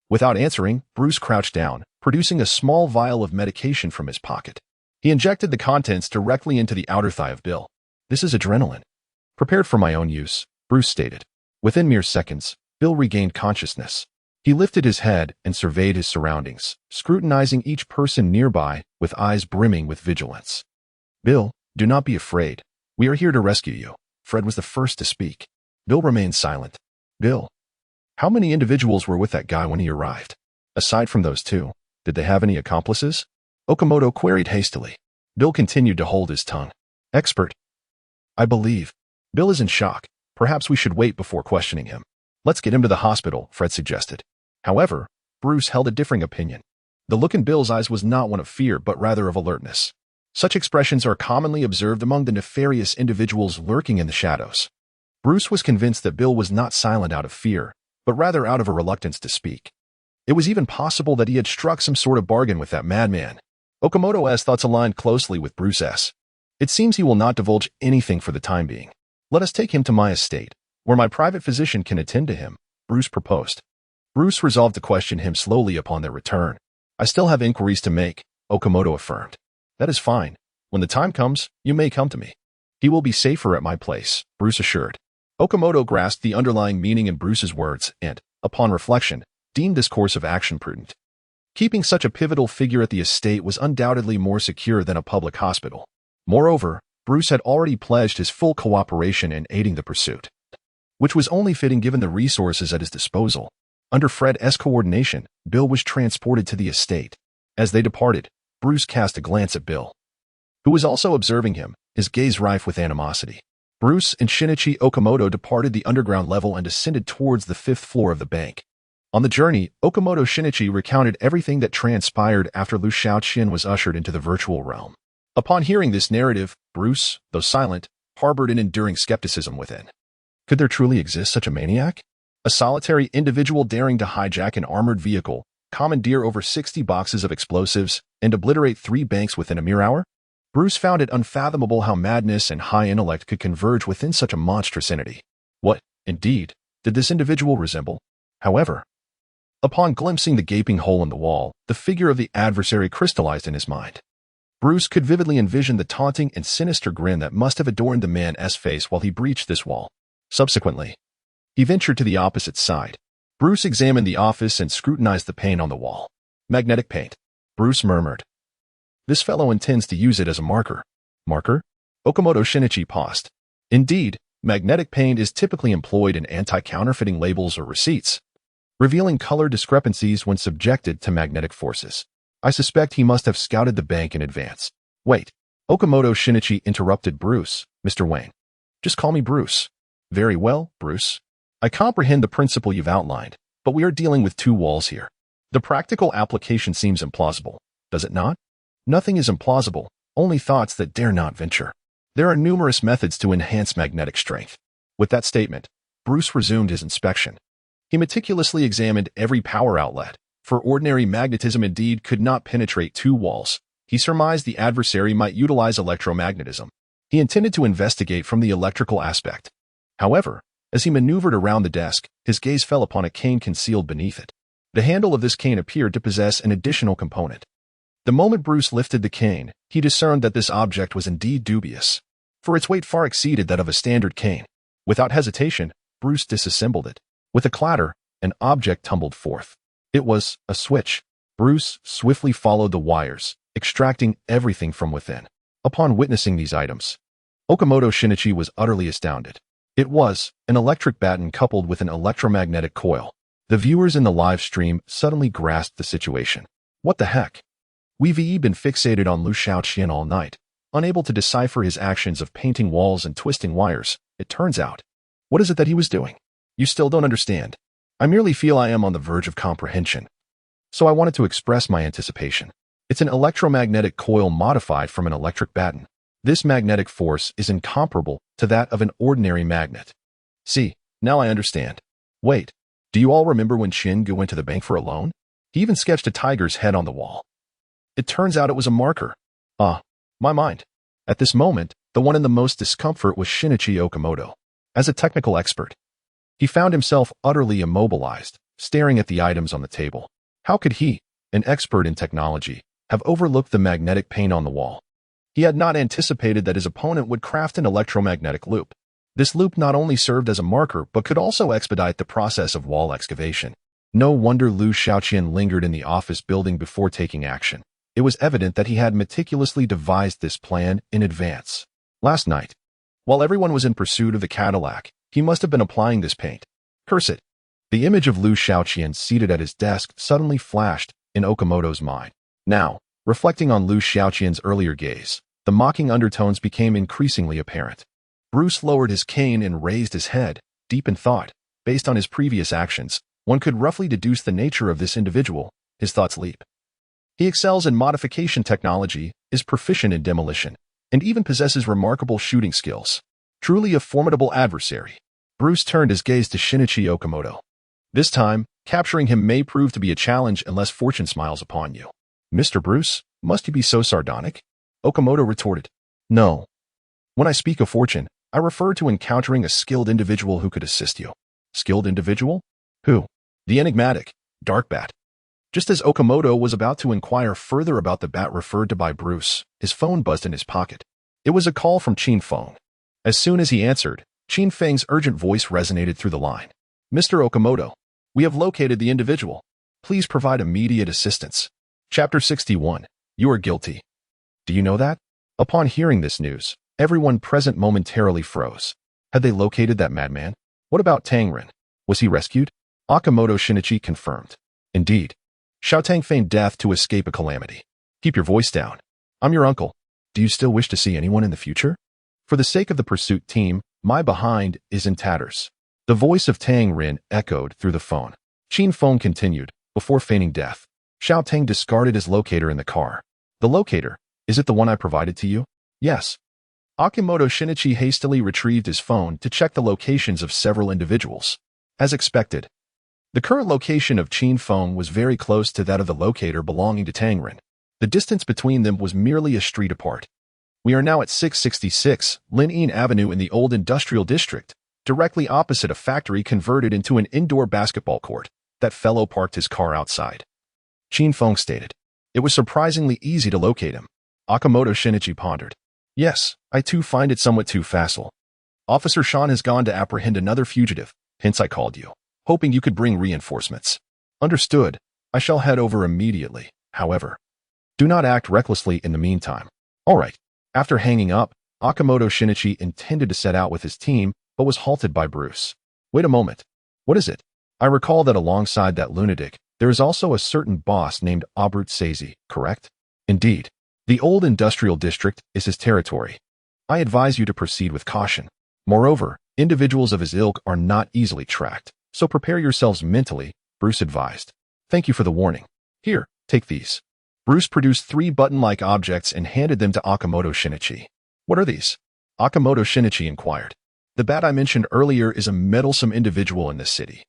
Without answering, Bruce crouched down, producing a small vial of medication from his pocket. He injected the contents directly into the outer thigh of Bill. This is adrenaline. Prepared for my own use, Bruce stated. Within mere seconds, Bill regained consciousness. He lifted his head and surveyed his surroundings, scrutinizing each person nearby with eyes brimming with vigilance. Bill, do not be afraid. We are here to rescue you. Fred was the first to speak. Bill remained silent. Bill, how many individuals were with that guy when he arrived? Aside from those 2, did they have any accomplices? Okamoto queried hastily. Bill continued to hold his tongue. Expert. I believe. Bill is in shock. Perhaps we should wait before questioning him. Let's get him to the hospital, Fred suggested. However, Bruce held a differing opinion. The look in Bill's eyes was not one of fear but rather of alertness. Such expressions are commonly observed among the nefarious individuals lurking in the shadows. Bruce was convinced that Bill was not silent out of fear, but rather out of a reluctance to speak. It was even possible that he had struck some sort of bargain with that madman. Okamoto's thoughts aligned closely with Bruce's. It seems he will not divulge anything for the time being. Let us take him to my estate, where my private physician can attend to him, Bruce proposed. Bruce resolved to question him slowly upon their return. I still have inquiries to make, Okamoto affirmed. That is fine. When the time comes, you may come to me. He will be safer at my place, Bruce assured. Okamoto grasped the underlying meaning in Bruce's words and, upon reflection, deemed this course of action prudent. Keeping such a pivotal figure at the estate was undoubtedly more secure than a public hospital. Moreover, Bruce had already pledged his full cooperation in aiding the pursuit, which was only fitting given the resources at his disposal. Under Fred's coordination, Bill was transported to the estate. As they departed, Bruce cast a glance at Bill, who was also observing him, his gaze rife with animosity. Bruce and Shinichi Okamoto departed the underground level and descended towards the 5th floor of the bank. On the journey, Okamoto Shinichi recounted everything that transpired after Liu Xiaoqian was ushered into the virtual realm. Upon hearing this narrative, Bruce, though silent, harbored an enduring skepticism within. Could there truly exist such a maniac? A solitary individual daring to hijack an armored vehicle, commandeer over 60 boxes of explosives, and obliterate 3 banks within a mere hour? Bruce found it unfathomable how madness and high intellect could converge within such a monstrous entity. What, indeed, did this individual resemble? However, upon glimpsing the gaping hole in the wall, the figure of the adversary crystallized in his mind. Bruce could vividly envision the taunting and sinister grin that must have adorned the man's face while he breached this wall. Subsequently, he ventured to the opposite side. Bruce examined the office and scrutinized the paint on the wall. Magnetic paint, Bruce murmured. This fellow intends to use it as a marker. Marker? Okamoto Shinichi paused. Indeed, magnetic paint is typically employed in anti-counterfeiting labels or receipts, revealing color discrepancies when subjected to magnetic forces. I suspect he must have scouted the bank in advance. Wait, Okamoto Shinichi interrupted Bruce. Mr. Wayne. Just call me Bruce. Very well, Bruce. I comprehend the principle you've outlined, but we are dealing with 2 walls here. The practical application seems implausible, does it not? Nothing is implausible, only thoughts that dare not venture. There are numerous methods to enhance magnetic strength. With that statement, Bruce resumed his inspection. He meticulously examined every power outlet, for ordinary magnetism indeed could not penetrate 2 walls. He surmised the adversary might utilize electromagnetism. He intended to investigate from the electrical aspect. However, as he maneuvered around the desk, his gaze fell upon a cane concealed beneath it. The handle of this cane appeared to possess an additional component. The moment Bruce lifted the cane, he discerned that this object was indeed dubious, for its weight far exceeded that of a standard cane. Without hesitation, Bruce disassembled it. With a clatter, an object tumbled forth. It was a switch. Bruce swiftly followed the wires, extracting everything from within. Upon witnessing these items, Okamoto Shinichi was utterly astounded. It was an electric baton coupled with an electromagnetic coil. The viewers in the live stream suddenly grasped the situation. What the heck? We've been fixated on Liu Xiaoqian all night, unable to decipher his actions of painting walls and twisting wires. It turns out. What is it that he was doing? You still don't understand. I merely feel I am on the verge of comprehension. So I wanted to express my anticipation. It's an electromagnetic coil modified from an electric baton. This magnetic force is incomparable to that of an ordinary magnet. See, now I understand. Wait, do you all remember when Shingu went to the bank for a loan? He even sketched a tiger's head on the wall. It turns out it was a marker. Ah, my mind. At this moment, the one in the most discomfort was Shinichi Okamoto. As a technical expert, he found himself utterly immobilized, staring at the items on the table. How could he, an expert in technology, have overlooked the magnetic paint on the wall? He had not anticipated that his opponent would craft an electromagnetic loop. This loop not only served as a marker, but could also expedite the process of wall excavation. No wonder Liu Xiaoqian lingered in the office building before taking action. It was evident that he had meticulously devised this plan in advance. Last night, while everyone was in pursuit of the Cadillac, he must have been applying this paint. Curse it. The image of Liu Xiaoqian seated at his desk suddenly flashed in Okamoto's mind. Now, reflecting on Liu Xiaoqian's earlier gaze, the mocking undertones became increasingly apparent. Bruce lowered his cane and raised his head, deep in thought. Based on his previous actions, one could roughly deduce the nature of this individual. His thoughts leap. He excels in modification technology, is proficient in demolition, and even possesses remarkable shooting skills. Truly a formidable adversary. Bruce turned his gaze to Shinichi Okamoto. This time, capturing him may prove to be a challenge unless fortune smiles upon you. Mr. Bruce, must you be so sardonic? Okamoto retorted. No. When I speak of fortune, I refer to encountering a skilled individual who could assist you. Skilled individual? Who? The enigmatic, Dark Bat. Just as Okamoto was about to inquire further about the bat referred to by Bruce, his phone buzzed in his pocket. It was a call from Qin Feng. As soon as he answered, Qin Feng's urgent voice resonated through the line. Mr. Okamoto, we have located the individual. Please provide immediate assistance. Chapter 61. You are guilty. Do you know that? Upon hearing this news, everyone present momentarily froze. Had they located that madman? What about Tangren? Was he rescued? Okamoto Shinichi confirmed. Indeed. Xiaotang feigned death to escape a calamity. Keep your voice down. I'm your uncle. Do you still wish to see anyone in the future? For the sake of the pursuit team, my behind is in tatters. The voice of Tang Rin echoed through the phone. Qin Feng continued, before feigning death. Xiaotang discarded his locator in the car. The locator, is it the one I provided to you? Yes. Okamoto Shinichi hastily retrieved his phone to check the locations of several individuals. As expected, the current location of Qin Feng was very close to that of the locator belonging to Tang Rin. The distance between them was merely a street apart. We are now at 666 Lin Yin Avenue in the old industrial district, directly opposite a factory converted into an indoor basketball court. That fellow parked his car outside. Qin Feng stated. It was surprisingly easy to locate him. Okamoto Shinichi pondered. Yes, I too find it somewhat too facile. Officer Shan has gone to apprehend another fugitive, hence I called you, hoping you could bring reinforcements. Understood. I shall head over immediately, however. Do not act recklessly in the meantime. All right. After hanging up, Okamoto Shinichi intended to set out with his team, but was halted by Bruce. Wait a moment. What is it? I recall that alongside that lunatic, there is also a certain boss named Abrut Seizi, correct? Indeed. The old industrial district is his territory. I advise you to proceed with caution. Moreover, individuals of his ilk are not easily tracked, so prepare yourselves mentally, Bruce advised. Thank you for the warning. Here, take these. Bruce produced 3 button-like objects and handed them to Okamoto Shinichi. What are these? Okamoto Shinichi inquired. The bat I mentioned earlier is a meddlesome individual in this city.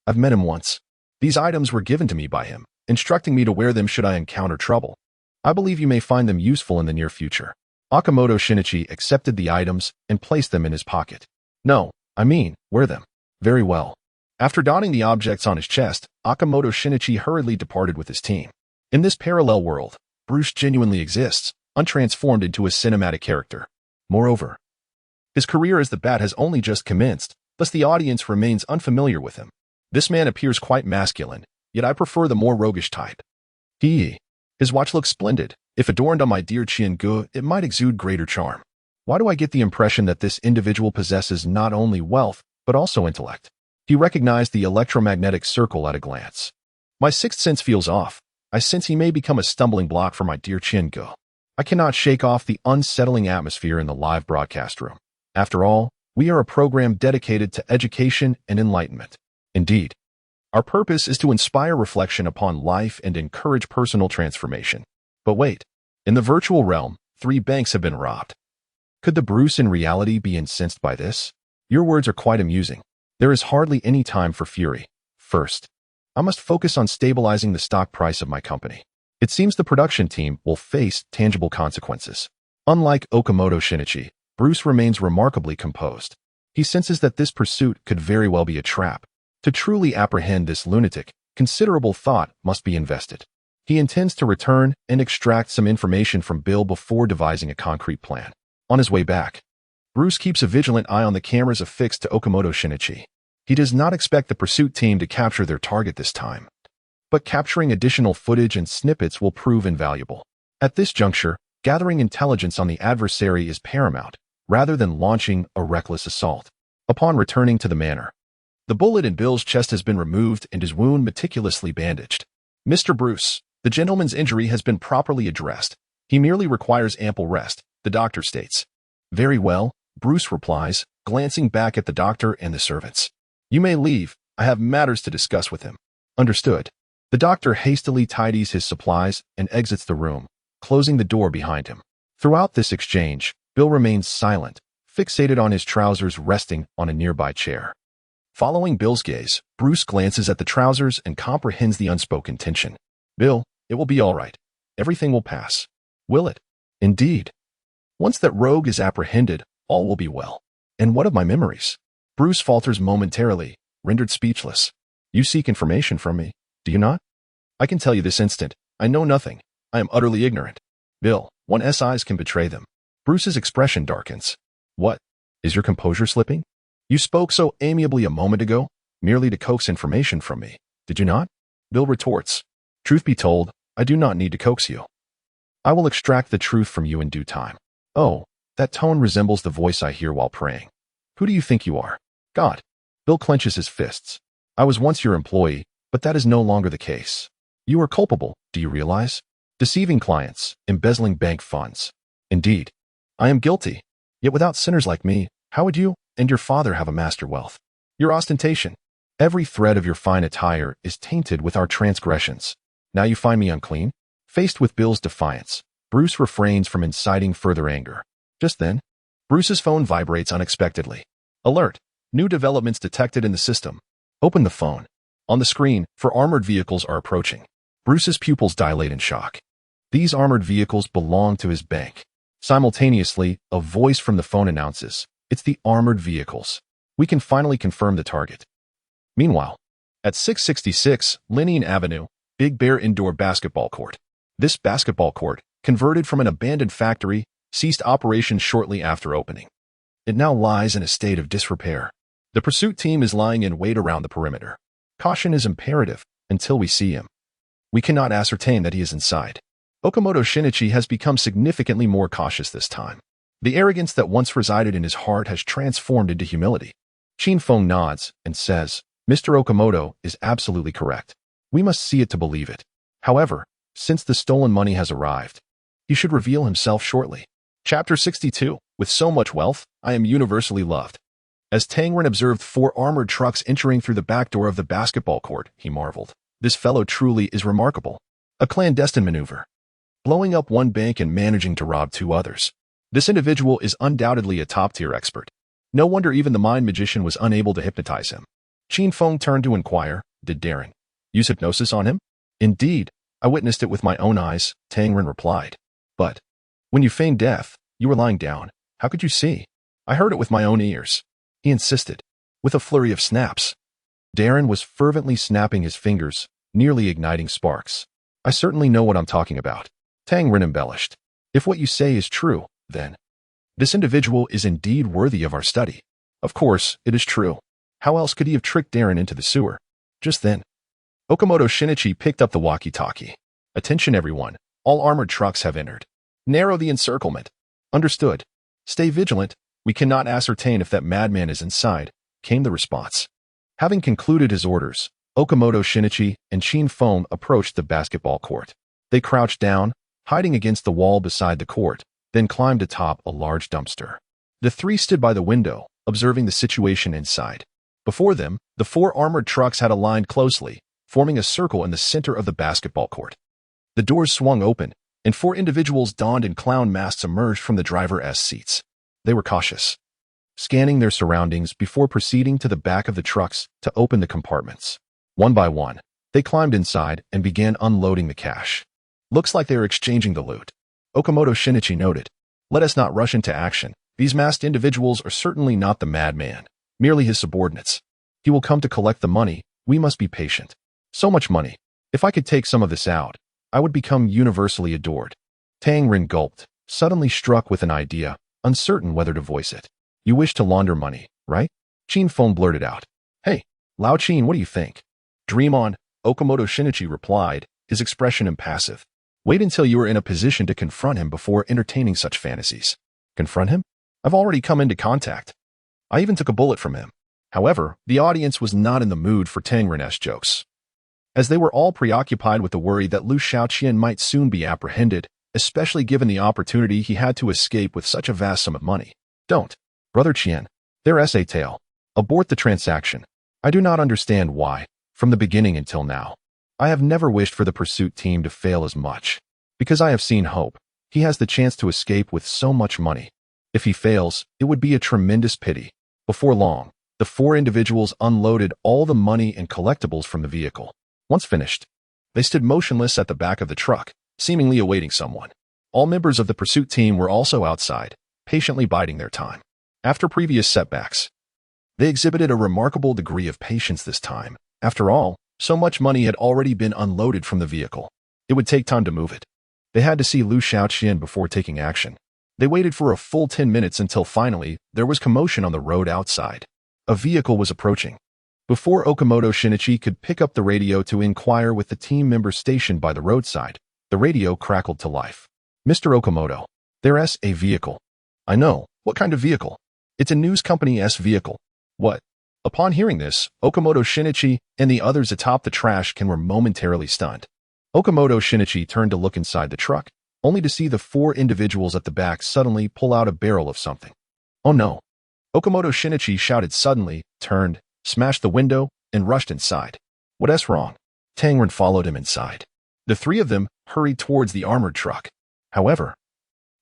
I've met him once. These items were given to me by him, instructing me to wear them should I encounter trouble. I believe you may find them useful in the near future. Okamoto Shinichi accepted the items and placed them in his pocket. No, I mean, wear them. Very well. After donning the objects on his chest, Okamoto Shinichi hurriedly departed with his team. In this parallel world, Bruce genuinely exists, untransformed into a cinematic character. Moreover, his career as the Bat has only just commenced, thus the audience remains unfamiliar with him. This man appears quite masculine, yet I prefer the more roguish type. His watch looks splendid. If adorned on my dear Qian-gu, it might exude greater charm. Why do I get the impression that this individual possesses not only wealth, but also intellect? He recognized the electromagnetic circle at a glance. My sixth sense feels off. I sense he may become a stumbling block for my dear Qian-gu. I cannot shake off the unsettling atmosphere in the live broadcast room. After all, we are a program dedicated to education and enlightenment. Indeed, our purpose is to inspire reflection upon life and encourage personal transformation. But wait, in the virtual realm, 3 banks have been robbed. Could the Bruce in reality be incensed by this? Your words are quite amusing. There is hardly any time for fury. First, I must focus on stabilizing the stock price of my company. It seems the production team will face tangible consequences. Unlike Okamoto Shinichi, Bruce remains remarkably composed. He senses that this pursuit could very well be a trap. To truly apprehend this lunatic, considerable thought must be invested. He intends to return and extract some information from Bill before devising a concrete plan. On his way back, Bruce keeps a vigilant eye on the cameras affixed to Okamoto Shinichi. He does not expect the pursuit team to capture their target this time, but capturing additional footage and snippets will prove invaluable. At this juncture, gathering intelligence on the adversary is paramount, rather than launching a reckless assault. Upon returning to the manor, the bullet in Bill's chest has been removed and his wound meticulously bandaged. Mr. Bruce, the gentleman's injury has been properly addressed. He merely requires ample rest, the doctor states. Very well, Bruce replies, glancing back at the doctor and the servants. You may leave. I have matters to discuss with him. Understood. The doctor hastily tidies his supplies and exits the room, closing the door behind him. Throughout this exchange, Bill remains silent, fixated on his trousers resting on a nearby chair. Following Bill's gaze, Bruce glances at the trousers and comprehends the unspoken tension. Bill, it will be all right. Everything will pass. Will it? Indeed. Once that rogue is apprehended, all will be well. And what of my memories? Bruce falters momentarily, rendered speechless. You seek information from me, do you not? I can tell you this instant, I know nothing. I am utterly ignorant. Bill, one's eyes can betray them. Bruce's expression darkens. What? Is your composure slipping? You spoke so amiably a moment ago, merely to coax information from me, did you not? Bill retorts. Truth be told, I do not need to coax you. I will extract the truth from you in due time. Oh, that tone resembles the voice I hear while praying. Who do you think you are? God. Bill clenches his fists. I was once your employee, but that is no longer the case. You are culpable, do you realize? Deceiving clients, embezzling bank funds. Indeed, I am guilty. Yet without sinners like me, how would you and your father have amassed your wealth? Your ostentation. Every thread of your fine attire is tainted with our transgressions. Now you find me unclean? Faced with Bill's defiance, Bruce refrains from inciting further anger. Just then, Bruce's phone vibrates unexpectedly. Alert! New developments detected in the system. Open the phone. On the screen, 4 armored vehicles are approaching. Bruce's pupils dilate in shock. These armored vehicles belong to his bank. Simultaneously, a voice from the phone announces, it's the armored vehicles. We can finally confirm the target. Meanwhile, at 666 Linnean Avenue, Big Bear Indoor Basketball Court. This basketball court, converted from an abandoned factory, ceased operations shortly after opening. It now lies in a state of disrepair. The pursuit team is lying in wait around the perimeter. Caution is imperative until we see him. We cannot ascertain that he is inside. Okamoto Shinichi has become significantly more cautious this time. The arrogance that once resided in his heart has transformed into humility. Qin nods and says, Mr. Okamoto is absolutely correct. We must see it to believe it. However, since the stolen money has arrived, he should reveal himself shortly. Chapter 62. With so much wealth, I am universally loved. As Tang Ren observed 4 armored trucks entering through the back door of the basketball court, he marveled. This fellow truly is remarkable. A clandestine maneuver. Blowing up one bank and managing to rob 2 others. This individual is undoubtedly a top-tier expert. No wonder even the mind magician was unable to hypnotize him. Qin Feng turned to inquire, did Darren use hypnosis on him? Indeed, I witnessed it with my own eyes, Tang Ren replied. But when you feigned death, you were lying down. How could you see? I heard it with my own ears. He insisted, with a flurry of snaps. Darren was fervently snapping his fingers, nearly igniting sparks. I certainly know what I'm talking about. Tang Ren embellished. If what you say is true, then this individual is indeed worthy of our study. Of course, it is true. How else could he have tricked Darren into the sewer? Just then, Okamoto Shinichi picked up the walkie-talkie. Attention everyone, all armored trucks have entered. Narrow the encirclement. Understood. Stay vigilant. We cannot ascertain if that madman is inside, came the response. Having concluded his orders, Okamoto Shinichi and Qin Feng approached the basketball court. They crouched down, hiding against the wall beside the court, then climbed atop a large dumpster. The 3 stood by the window, observing the situation inside. Before them, the 4 armored trucks had aligned closely, forming a circle in the center of the basketball court. The doors swung open, and 4 individuals donned in clown masks emerged from the driver's seats. They were cautious, scanning their surroundings before proceeding to the back of the trucks to open the compartments. One by one, they climbed inside and began unloading the cash. Looks like they are exchanging the loot. Okamoto Shinichi noted. Let us not rush into action. These masked individuals are certainly not the madman, merely his subordinates. He will come to collect the money. We must be patient. So much money. If I could take some of this out, I would become universally adored. Tang Ren gulped, suddenly struck with an idea, uncertain whether to voice it. You wish to launder money, right? Qin Feng blurted out. Hey, Lao Qin, what do you think? Dream on, Okamoto Shinichi replied, his expression impassive. Wait until you are in a position to confront him before entertaining such fantasies. Confront him? I've already come into contact. I even took a bullet from him. However, the audience was not in the mood for Tang Ren's jokes, as they were all preoccupied with the worry that Liu Xiaoqian might soon be apprehended, especially given the opportunity he had to escape with such a vast sum of money. Don't. Brother Qian. Their essay tale. Abort the transaction. I do not understand why, from the beginning until now, I have never wished for the pursuit team to fail as much. Because I have seen hope. He has the chance to escape with so much money. If he fails, it would be a tremendous pity. Before long, the 4 individuals unloaded all the money and collectibles from the vehicle. Once finished, they stood motionless at the back of the truck, seemingly awaiting someone. All members of the pursuit team were also outside, patiently biding their time. After previous setbacks, they exhibited a remarkable degree of patience this time. After all, so much money had already been unloaded from the vehicle. It would take time to move it. They had to see Liu Xiaoqian before taking action. They waited for a full 10 minutes until finally, there was commotion on the road outside. A vehicle was approaching. Before Okamoto Shinichi could pick up the radio to inquire with the team member stationed by the roadside, the radio crackled to life. Mr. Okamoto, there's a vehicle. I know. What kind of vehicle? It's a news company's vehicle. What? Upon hearing this, Okamoto Shinichi and the others atop the trash can were momentarily stunned. Okamoto Shinichi turned to look inside the truck, only to see the 4 individuals at the back suddenly pull out a barrel of something. Oh no. Okamoto Shinichi shouted suddenly, turned, smashed the window, and rushed inside. What's wrong? Tangren followed him inside. The 3 of them hurried towards the armored truck. However,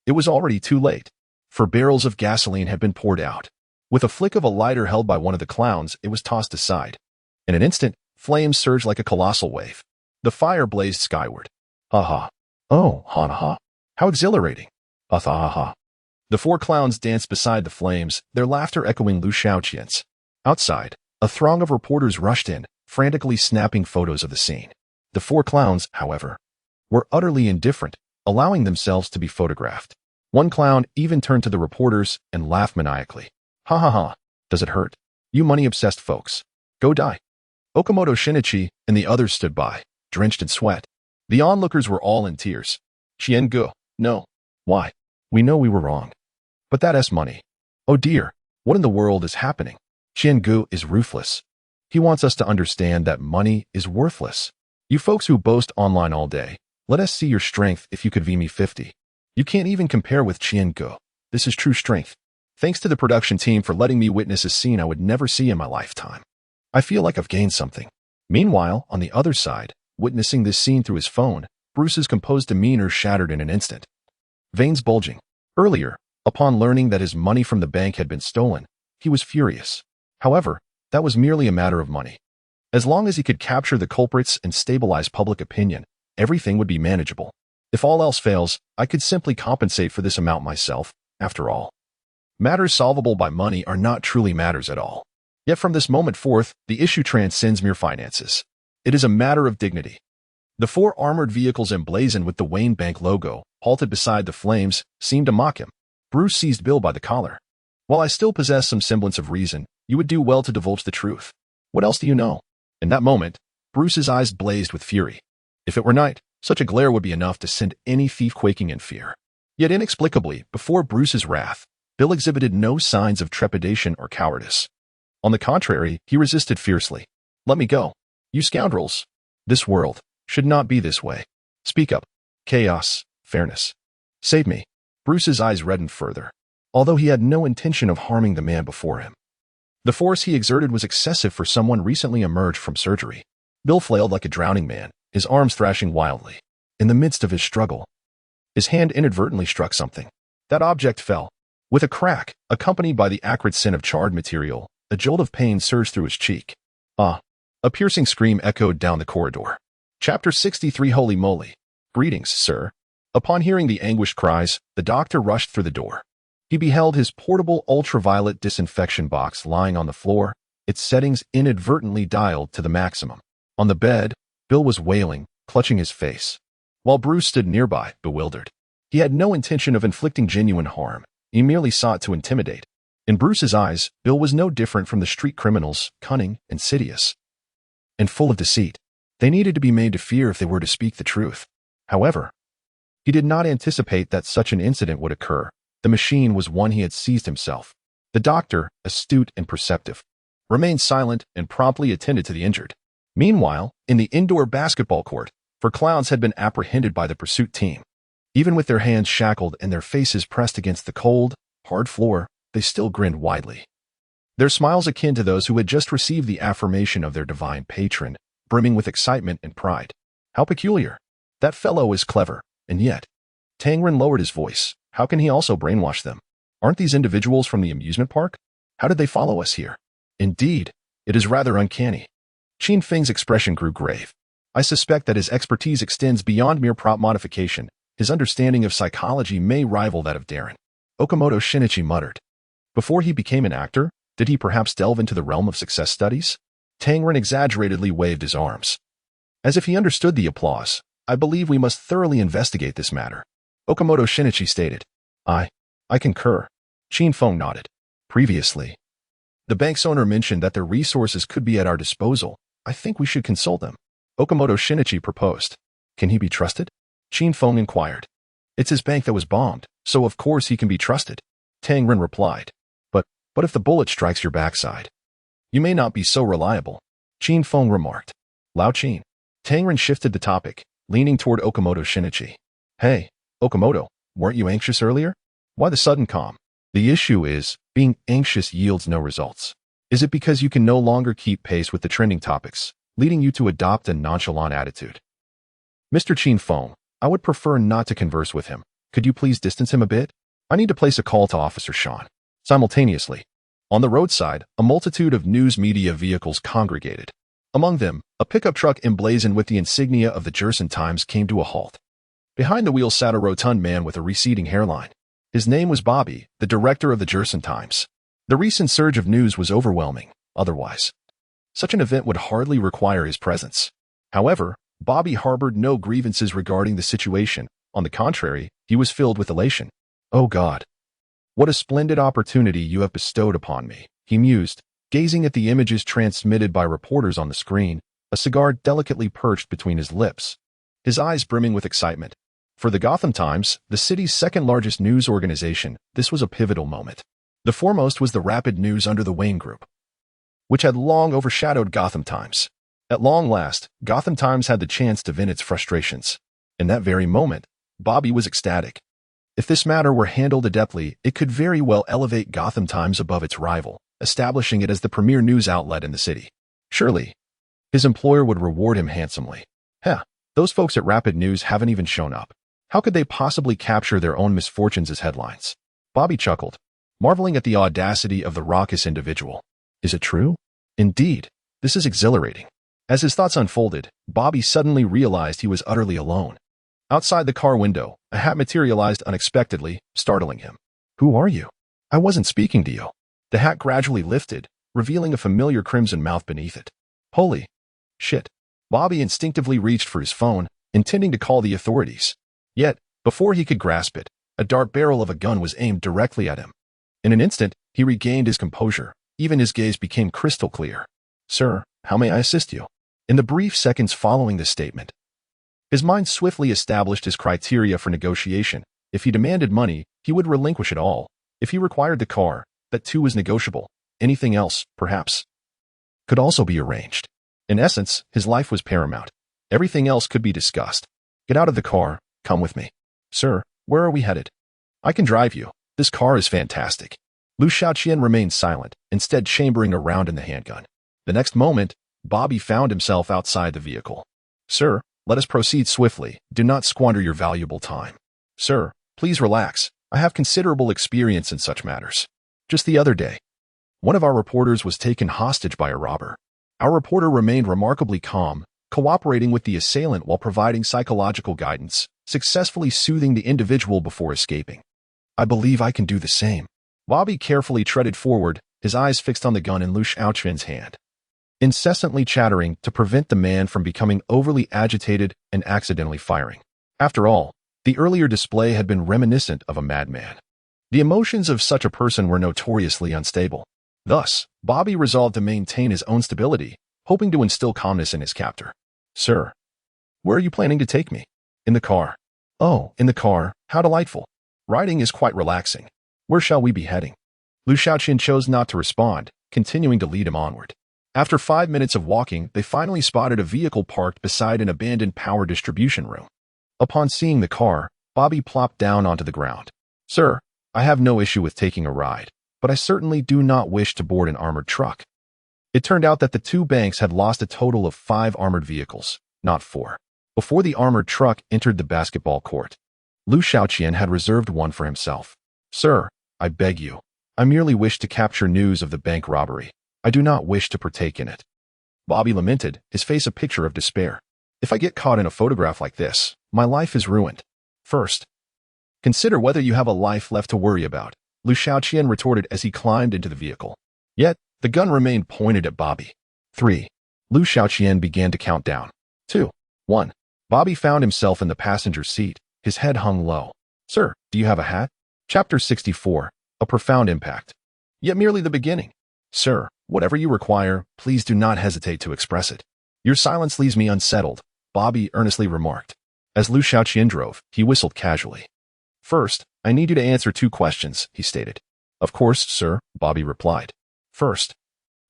it was already too late, for barrels of gasoline had been poured out. With a flick of a lighter held by one of the clowns, it was tossed aside. In an instant, flames surged like a colossal wave. The fire blazed skyward. Ha ha. Oh, ha ha. How exhilarating. Ha ha ha. The 4 clowns danced beside the flames, their laughter echoing Liu Xiaoqian's. Outside, a throng of reporters rushed in, frantically snapping photos of the scene. The 4 clowns, however, were utterly indifferent, allowing themselves to be photographed. One clown even turned to the reporters and laughed maniacally. Ha ha ha. Does it hurt? You money-obsessed folks. Go die. Okamoto Shinichi and the others stood by, drenched in sweat. The onlookers were all in tears. Xiangu, no. Why? We know we were wrong. But that's money. Oh dear, what in the world is happening? Xiangu is ruthless. He wants us to understand that money is worthless. You folks who boast online all day, let us see your strength if you could V me 50. You can't even compare with Xiangu. This is true strength. Thanks to the production team for letting me witness a scene I would never see in my lifetime. I feel like I've gained something. Meanwhile, on the other side, witnessing this scene through his phone, Bruce's composed demeanor shattered in an instant. Veins bulging. Earlier, upon learning that his money from the bank had been stolen, he was furious. However, that was merely a matter of money. As long as he could capture the culprits and stabilize public opinion, everything would be manageable. If all else fails, I could simply compensate for this amount myself, after all. Matters solvable by money are not truly matters at all. Yet from this moment forth, the issue transcends mere finances. It is a matter of dignity. The 4 armored vehicles emblazoned with the Wayne Bank logo, halted beside the flames, seemed to mock him. Bruce seized Bill by the collar. While I still possess some semblance of reason, you would do well to divulge the truth. What else do you know? In that moment, Bruce's eyes blazed with fury. If it were night, such a glare would be enough to send any thief quaking in fear. Yet inexplicably, before Bruce's wrath, Bill exhibited no signs of trepidation or cowardice. On the contrary, he resisted fiercely. Let me go. You scoundrels. This world should not be this way. Speak up. Chaos, fairness. Save me. Bruce's eyes reddened further, although he had no intention of harming the man before him. The force he exerted was excessive for someone recently emerged from surgery. Bill flailed like a drowning man, his arms thrashing wildly. In the midst of his struggle, his hand inadvertently struck something. That object fell. With a crack, accompanied by the acrid scent of charred material, a jolt of pain surged through his cheek. Ah! A piercing scream echoed down the corridor. Chapter 63 Holy moly! Greetings, sir. Upon hearing the anguished cries, the doctor rushed through the door. He beheld his portable ultraviolet disinfection box lying on the floor, its settings inadvertently dialed to the maximum. On the bed, Bill was wailing, clutching his face, while Bruce stood nearby, bewildered. He had no intention of inflicting genuine harm. He merely sought to intimidate. In Bruce's eyes, Bill was no different from the street criminals, cunning, insidious, and full of deceit. They needed to be made to fear if they were to speak the truth. However, he did not anticipate that such an incident would occur. The machine was one he had seized himself. The doctor, astute and perceptive, remained silent and promptly attended to the injured. Meanwhile, in the indoor basketball court, 4 clowns had been apprehended by the pursuit team. Even with their hands shackled and their faces pressed against the cold, hard floor, they still grinned widely. Their smiles akin to those who had just received the affirmation of their divine patron, brimming with excitement and pride. How peculiar. That fellow is clever, and yet. Tangren lowered his voice. How can he also brainwash them? Aren't these individuals from the amusement park? How did they follow us here? Indeed, it is rather uncanny. Qin Feng's expression grew grave. I suspect that his expertise extends beyond mere prop modification. His understanding of psychology may rival that of Darren. Okamoto Shinichi muttered. Before he became an actor, did he perhaps delve into the realm of success studies? Tangren exaggeratedly waved his arms. As if he understood the applause, I believe we must thoroughly investigate this matter. Okamoto Shinichi stated. I concur. Qin Feng nodded. Previously. The bank's owner mentioned that their resources could be at our disposal. I think we should consult them. Okamoto Shinichi proposed. Can he be trusted? Qin Feng inquired. It's his bank that was bombed, so of course he can be trusted. Tang Ren replied. But if the bullet strikes your backside, you may not be so reliable, Qin Feng remarked. Lao Qin. Tang Ren shifted the topic, leaning toward Okamoto Shinichi. Hey, Okamoto, weren't you anxious earlier? Why the sudden calm? The issue is, being anxious yields no results. Is it because you can no longer keep pace with the trending topics, leading you to adopt a nonchalant attitude? Mr. Qin Feng, I would prefer not to converse with him. Could you please distance him a bit? I need to place a call to Officer Sean. Simultaneously, on the roadside, a multitude of news media vehicles congregated. Among them, a pickup truck emblazoned with the insignia of the Jerson Times came to a halt. Behind the wheel sat a rotund man with a receding hairline. His name was Bobby, the director of the Jerson Times. The recent surge of news was overwhelming, otherwise. Such an event would hardly require his presence. However, Bobby harbored no grievances regarding the situation. On the contrary, he was filled with elation. Oh God! What a splendid opportunity you have bestowed upon me, he mused, gazing at the images transmitted by reporters on the screen, a cigar delicately perched between his lips, his eyes brimming with excitement. For the Gotham Times, the city's second-largest news organization, this was a pivotal moment. The foremost was the Rapid News under the Wayne Group, which had long overshadowed Gotham Times. At long last, Gotham Times had the chance to vent its frustrations. In that very moment, Bobby was ecstatic. If this matter were handled adeptly, it could very well elevate Gotham Times above its rival, establishing it as the premier news outlet in the city. Surely, his employer would reward him handsomely. Those folks at Rapid News haven't even shown up. How could they possibly capture their own misfortunes as headlines? Bobby chuckled, marveling at the audacity of the raucous individual. Is it true? Indeed, this is exhilarating. As his thoughts unfolded, Bobby suddenly realized he was utterly alone. Outside the car window, a hat materialized unexpectedly, startling him. Who are you? I wasn't speaking to you. The hat gradually lifted, revealing a familiar crimson mouth beneath it. Holy shit. Bobby instinctively reached for his phone, intending to call the authorities. Yet, before he could grasp it, a dart barrel of a gun was aimed directly at him. In an instant, he regained his composure. Even his gaze became crystal clear. Sir, how may I assist you? In the brief seconds following this statement, his mind swiftly established his criteria for negotiation. If he demanded money, he would relinquish it all. If he required the car, that too was negotiable. Anything else, perhaps, could also be arranged. In essence, his life was paramount. Everything else could be discussed. Get out of the car. Come with me. Sir, where are we headed? I can drive you. This car is fantastic. Liu Xiaoqian remained silent, instead chambering around in the handgun. The next moment, Bobby found himself outside the vehicle. Sir, let us proceed swiftly. Do not squander your valuable time. Sir, please relax. I have considerable experience in such matters. Just the other day, one of our reporters was taken hostage by a robber. Our reporter remained remarkably calm, cooperating with the assailant while providing psychological guidance, successfully soothing the individual before escaping. I believe I can do the same. Bobby carefully treaded forward, his eyes fixed on the gun in Liu Xiaoqian's hand, incessantly chattering to prevent the man from becoming overly agitated and accidentally firing. After all, the earlier display had been reminiscent of a madman. The emotions of such a person were notoriously unstable. Thus, Bobby resolved to maintain his own stability, hoping to instill calmness in his captor. Sir, where are you planning to take me? In the car. Oh, in the car, how delightful. Riding is quite relaxing. Where shall we be heading? Liu Xiaoqian chose not to respond, continuing to lead him onward. After 5 minutes of walking, they finally spotted a vehicle parked beside an abandoned power distribution room. Upon seeing the car, Bobby plopped down onto the ground. Sir, I have no issue with taking a ride, but I certainly do not wish to board an armored truck. It turned out that the two banks had lost a total of 5 armored vehicles, not 4. Before the armored truck entered the basketball court, Liu Xiaoqian had reserved one for himself. Sir, I beg you. I merely wish to capture news of the bank robbery. I do not wish to partake in it. Bobby lamented, his face a picture of despair. If I get caught in a photograph like this, my life is ruined. First, consider whether you have a life left to worry about, Liu Xiaoqian retorted as he climbed into the vehicle. Yet, the gun remained pointed at Bobby. 3. Liu Xiaoqian began to count down. 2. 1. Bobby found himself in the passenger seat, his head hung low. Sir, do you have a hat? Chapter 64. A profound impact. Yet merely the beginning. Sir, whatever you require, please do not hesitate to express it. Your silence leaves me unsettled, Bobby earnestly remarked. As Liu Xiaoqian drove, he whistled casually. First, I need you to answer 2 questions, he stated. Of course, sir, Bobby replied. First,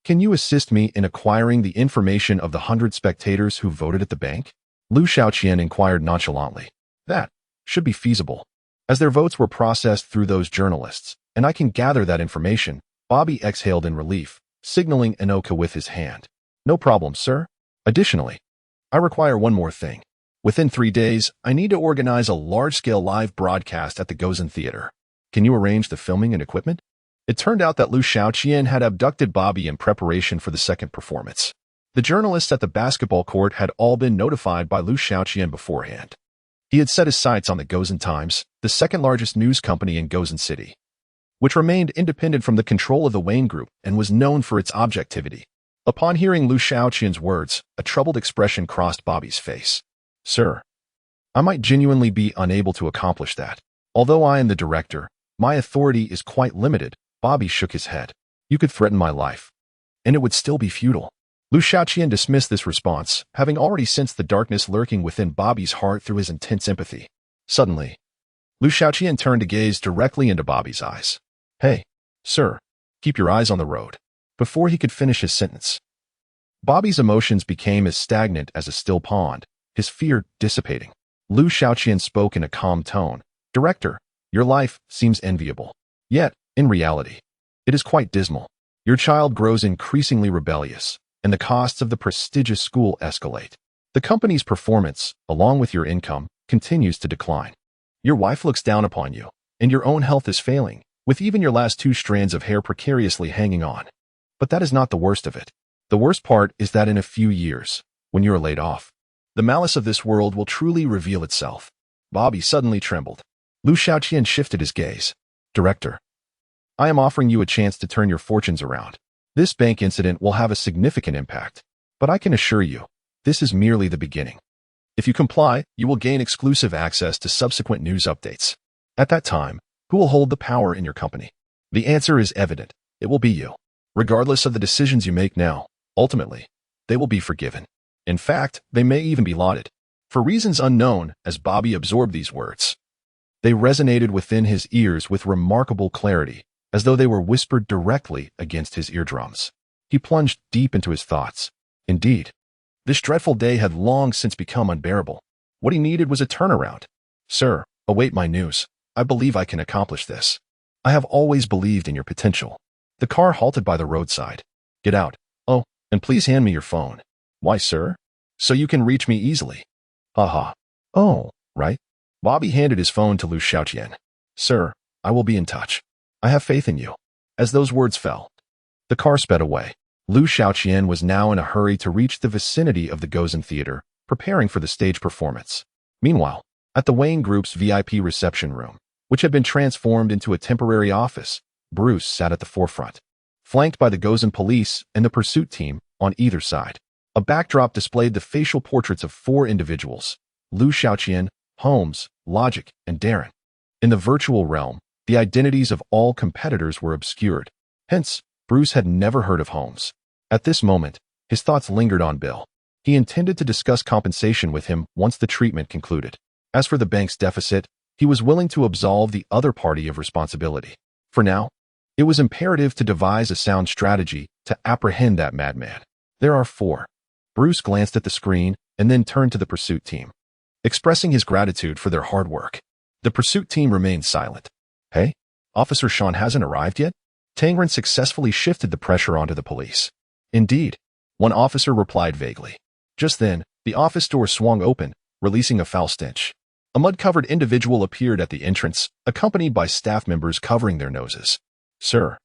can you assist me in acquiring the information of the 100 spectators who voted at the bank? Liu Xiaoqian inquired nonchalantly. That should be feasible, as their votes were processed through those journalists, and I can gather that information. Bobby exhaled in relief, signaling Enoka with his hand. No problem, sir. Additionally, I require one more thing. Within 3 days, I need to organize a large-scale live broadcast at the Gozen Theater. Can you arrange the filming and equipment? It turned out that Liu Xiaoqian had abducted Bobby in preparation for the second performance. The journalists at the basketball court had all been notified by Liu Xiaoqian beforehand. He had set his sights on the Gozen Times, the second-largest news company in Gozen City, which remained independent from the control of the Wayne Group and was known for its objectivity. Upon hearing Liu Xiaoqian's words, a troubled expression crossed Bobby's face. Sir, I might genuinely be unable to accomplish that. Although I am the director, my authority is quite limited. Bobby shook his head. You could threaten my life, and it would still be futile. Liu Xiaoqian dismissed this response, having already sensed the darkness lurking within Bobby's heart through his intense empathy. Suddenly, Liu Xiaoqian turned to gaze directly into Bobby's eyes. Hey, sir, keep your eyes on the road. Before he could finish his sentence, Bobby's emotions became as stagnant as a still pond, his fear dissipating. Liu Xiaoqian spoke in a calm tone. Director, your life seems enviable. Yet, in reality, it is quite dismal. Your child grows increasingly rebellious, and the costs of the prestigious school escalate. The company's performance, along with your income, continues to decline. Your wife looks down upon you, and your own health is failing, with even your last 2 strands of hair precariously hanging on. But that is not the worst of it. The worst part is that in a few years, when you are laid off, the malice of this world will truly reveal itself. Bobby suddenly trembled. Liu Xiaoqian shifted his gaze. Director, I am offering you a chance to turn your fortunes around. This bank incident will have a significant impact, but I can assure you, this is merely the beginning. If you comply, you will gain exclusive access to subsequent news updates. At that time, who will hold the power in your company? The answer is evident. It will be you. Regardless of the decisions you make now, ultimately, they will be forgiven. In fact, they may even be lauded. For reasons unknown, as Bobby absorbed these words, they resonated within his ears with remarkable clarity, as though they were whispered directly against his eardrums. He plunged deep into his thoughts. Indeed, this dreadful day had long since become unbearable. What he needed was a turnaround. Sir, await my news. I believe I can accomplish this. I have always believed in your potential. The car halted by the roadside. Get out. Oh, and please hand me your phone. Why, sir? So you can reach me easily. Haha. Oh, right. Bobby handed his phone to Liu Xiaoqian. Sir, I will be in touch. I have faith in you. As those words fell, the car sped away. Liu Xiaoqian was now in a hurry to reach the vicinity of the Gozen Theater, preparing for the stage performance. Meanwhile, at the Wayne Group's VIP reception room, which had been transformed into a temporary office, Bruce sat at the forefront, flanked by the Gozen police and the pursuit team on either side. A backdrop displayed the facial portraits of 4 individuals: Liu Xiaoqian, Holmes, Logic, and Darren. In the virtual realm, the identities of all competitors were obscured. Hence, Bruce had never heard of Holmes. At this moment, his thoughts lingered on Bill. He intended to discuss compensation with him once the treatment concluded. As for the bank's deficit, he was willing to absolve the other party of responsibility. For now, it was imperative to devise a sound strategy to apprehend that madman. There are 4. Bruce glanced at the screen and then turned to the pursuit team, expressing his gratitude for their hard work. The pursuit team remained silent. Hey, Officer Sean hasn't arrived yet? Tangren successfully shifted the pressure onto the police. Indeed, one officer replied vaguely. Just then, the office door swung open, releasing a foul stench. A mud-covered individual appeared at the entrance, accompanied by staff members covering their noses. Sir,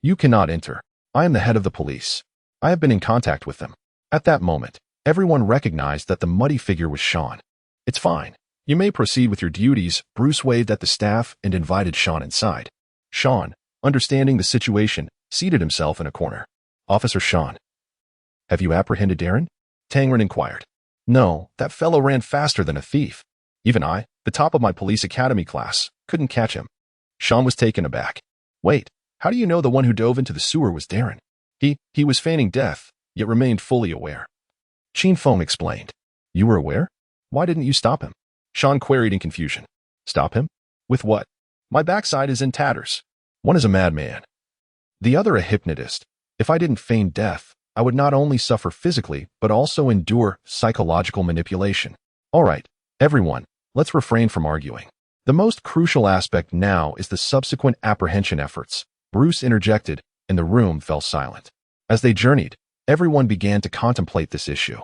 you cannot enter. I am the head of the police. I have been in contact with them. At that moment, everyone recognized that the muddy figure was Sean. It's fine. You may proceed with your duties. Bruce waved at the staff and invited Sean inside. Sean, understanding the situation, seated himself in a corner. Officer Sean, have you apprehended Darren? Tangren inquired. No, that fellow ran faster than a thief. Even I, the top of my police academy class, couldn't catch him. Sean was taken aback. Wait, How do you know the one who dove into the sewer was Darren? He was feigning death, yet remained fully aware. Sheen Feng explained. You were aware? Why didn't you stop him? Sean queried in confusion. Stop him? With what? My backside is in tatters. One is a madman. The other a hypnotist. If I didn't feign death, I would not only suffer physically, but also endure psychological manipulation. All right, everyone, let's refrain from arguing. The most crucial aspect now is the subsequent apprehension efforts. Bruce interjected, and the room fell silent. As they journeyed, everyone began to contemplate this issue.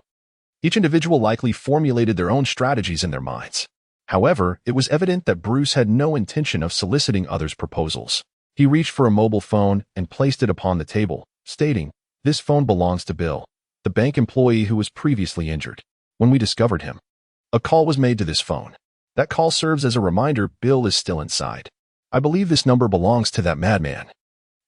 Each individual likely formulated their own strategies in their minds. However, it was evident that Bruce had no intention of soliciting others' proposals. He reached for a mobile phone and placed it upon the table, stating, "This phone belongs to Bill, the bank employee who was previously injured. When we discovered him, a call was made to this phone. That call serves as a reminder Bill is still inside. I believe this number belongs to that madman."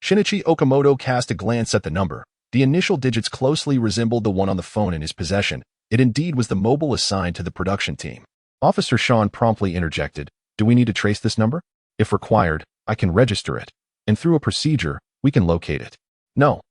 Shinichi Okamoto cast a glance at the number. The initial digits closely resembled the one on the phone in his possession. It indeed was the mobile assigned to the production team. Officer Sean promptly interjected, "Do we need to trace this number? If required, I can register it, and through a procedure, we can locate it." "No,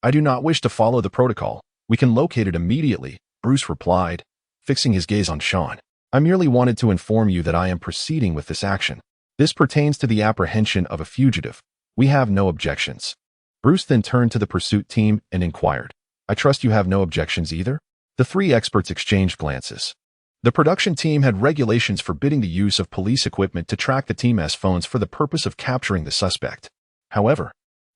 I do not wish to follow the protocol. We can locate it immediately," Bruce replied, fixing his gaze on Sean. "I merely wanted to inform you that I am proceeding with this action. This pertains to the apprehension of a fugitive. We have no objections." Bruce then turned to the pursuit team and inquired, "I trust you have no objections either?" The three experts exchanged glances. The production team had regulations forbidding the use of police equipment to track the team's phones for the purpose of capturing the suspect. However,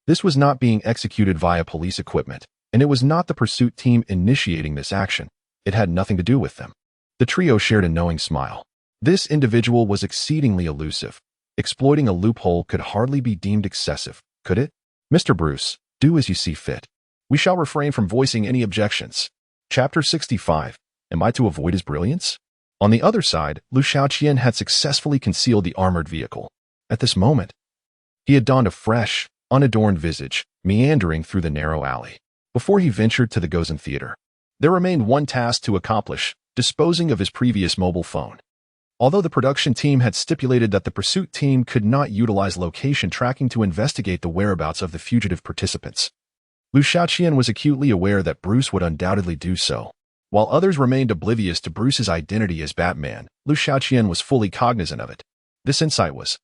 this was not being executed via police equipment, and it was not the pursuit team initiating this action. It had nothing to do with them. The trio shared a knowing smile. This individual was exceedingly elusive. Exploiting a loophole could hardly be deemed excessive, could it? "Mr. Bruce, do as you see fit. We shall refrain from voicing any objections." Chapter 65. Am I to avoid his brilliance? On the other side, Liu Xiaoqian had successfully concealed the armored vehicle. At this moment, he had donned a fresh, unadorned visage, meandering through the narrow alley. Before he ventured to the Gozen Theater, there remained one task to accomplish, disposing of his previous mobile phone. Although the production team had stipulated that the pursuit team could not utilize location tracking to investigate the whereabouts of the fugitive participants, Liu Xiaoqian was acutely aware that Bruce would undoubtedly do so. While others remained oblivious to Bruce's identity as Batman, Liu Xiaoqian was fully cognizant of it. This insight was,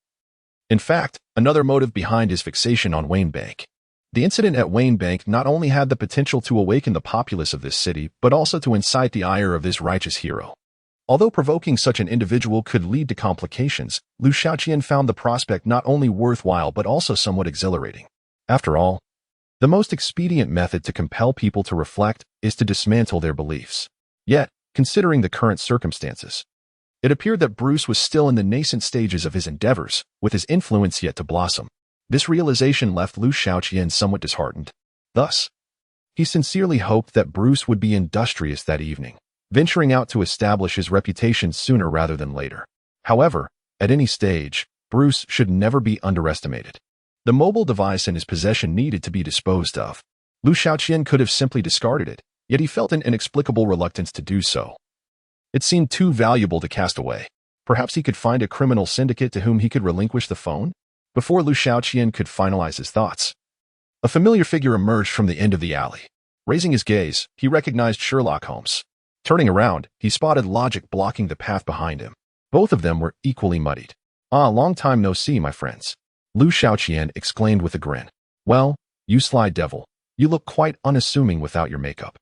in fact, another motive behind his fixation on Wayne Bank. The incident at Wayne Bank not only had the potential to awaken the populace of this city, but also to incite the ire of this righteous hero. Although provoking such an individual could lead to complications, Liu Xiaoqian found the prospect not only worthwhile but also somewhat exhilarating. After all, the most expedient method to compel people to reflect is to dismantle their beliefs. Yet, considering the current circumstances, it appeared that Bruce was still in the nascent stages of his endeavors, with his influence yet to blossom. This realization left Liu Xiaoqian somewhat disheartened. Thus, he sincerely hoped that Bruce would be industrious that evening, venturing out to establish his reputation sooner rather than later. However, at any stage, Bruce should never be underestimated. The mobile device in his possession needed to be disposed of. Liu Xiaoqian could have simply discarded it, yet he felt an inexplicable reluctance to do so. It seemed too valuable to cast away. Perhaps he could find a criminal syndicate to whom he could relinquish the phone? Before Liu Xiaoqian could finalize his thoughts, a familiar figure emerged from the end of the alley. Raising his gaze, he recognized Sherlock Holmes. Turning around, he spotted Logic blocking the path behind him. Both of them were equally muddied. "Ah, long time no see, my friends," Liu Xiaoqian exclaimed with a grin. "Well, you sly devil, you look quite unassuming without your makeup.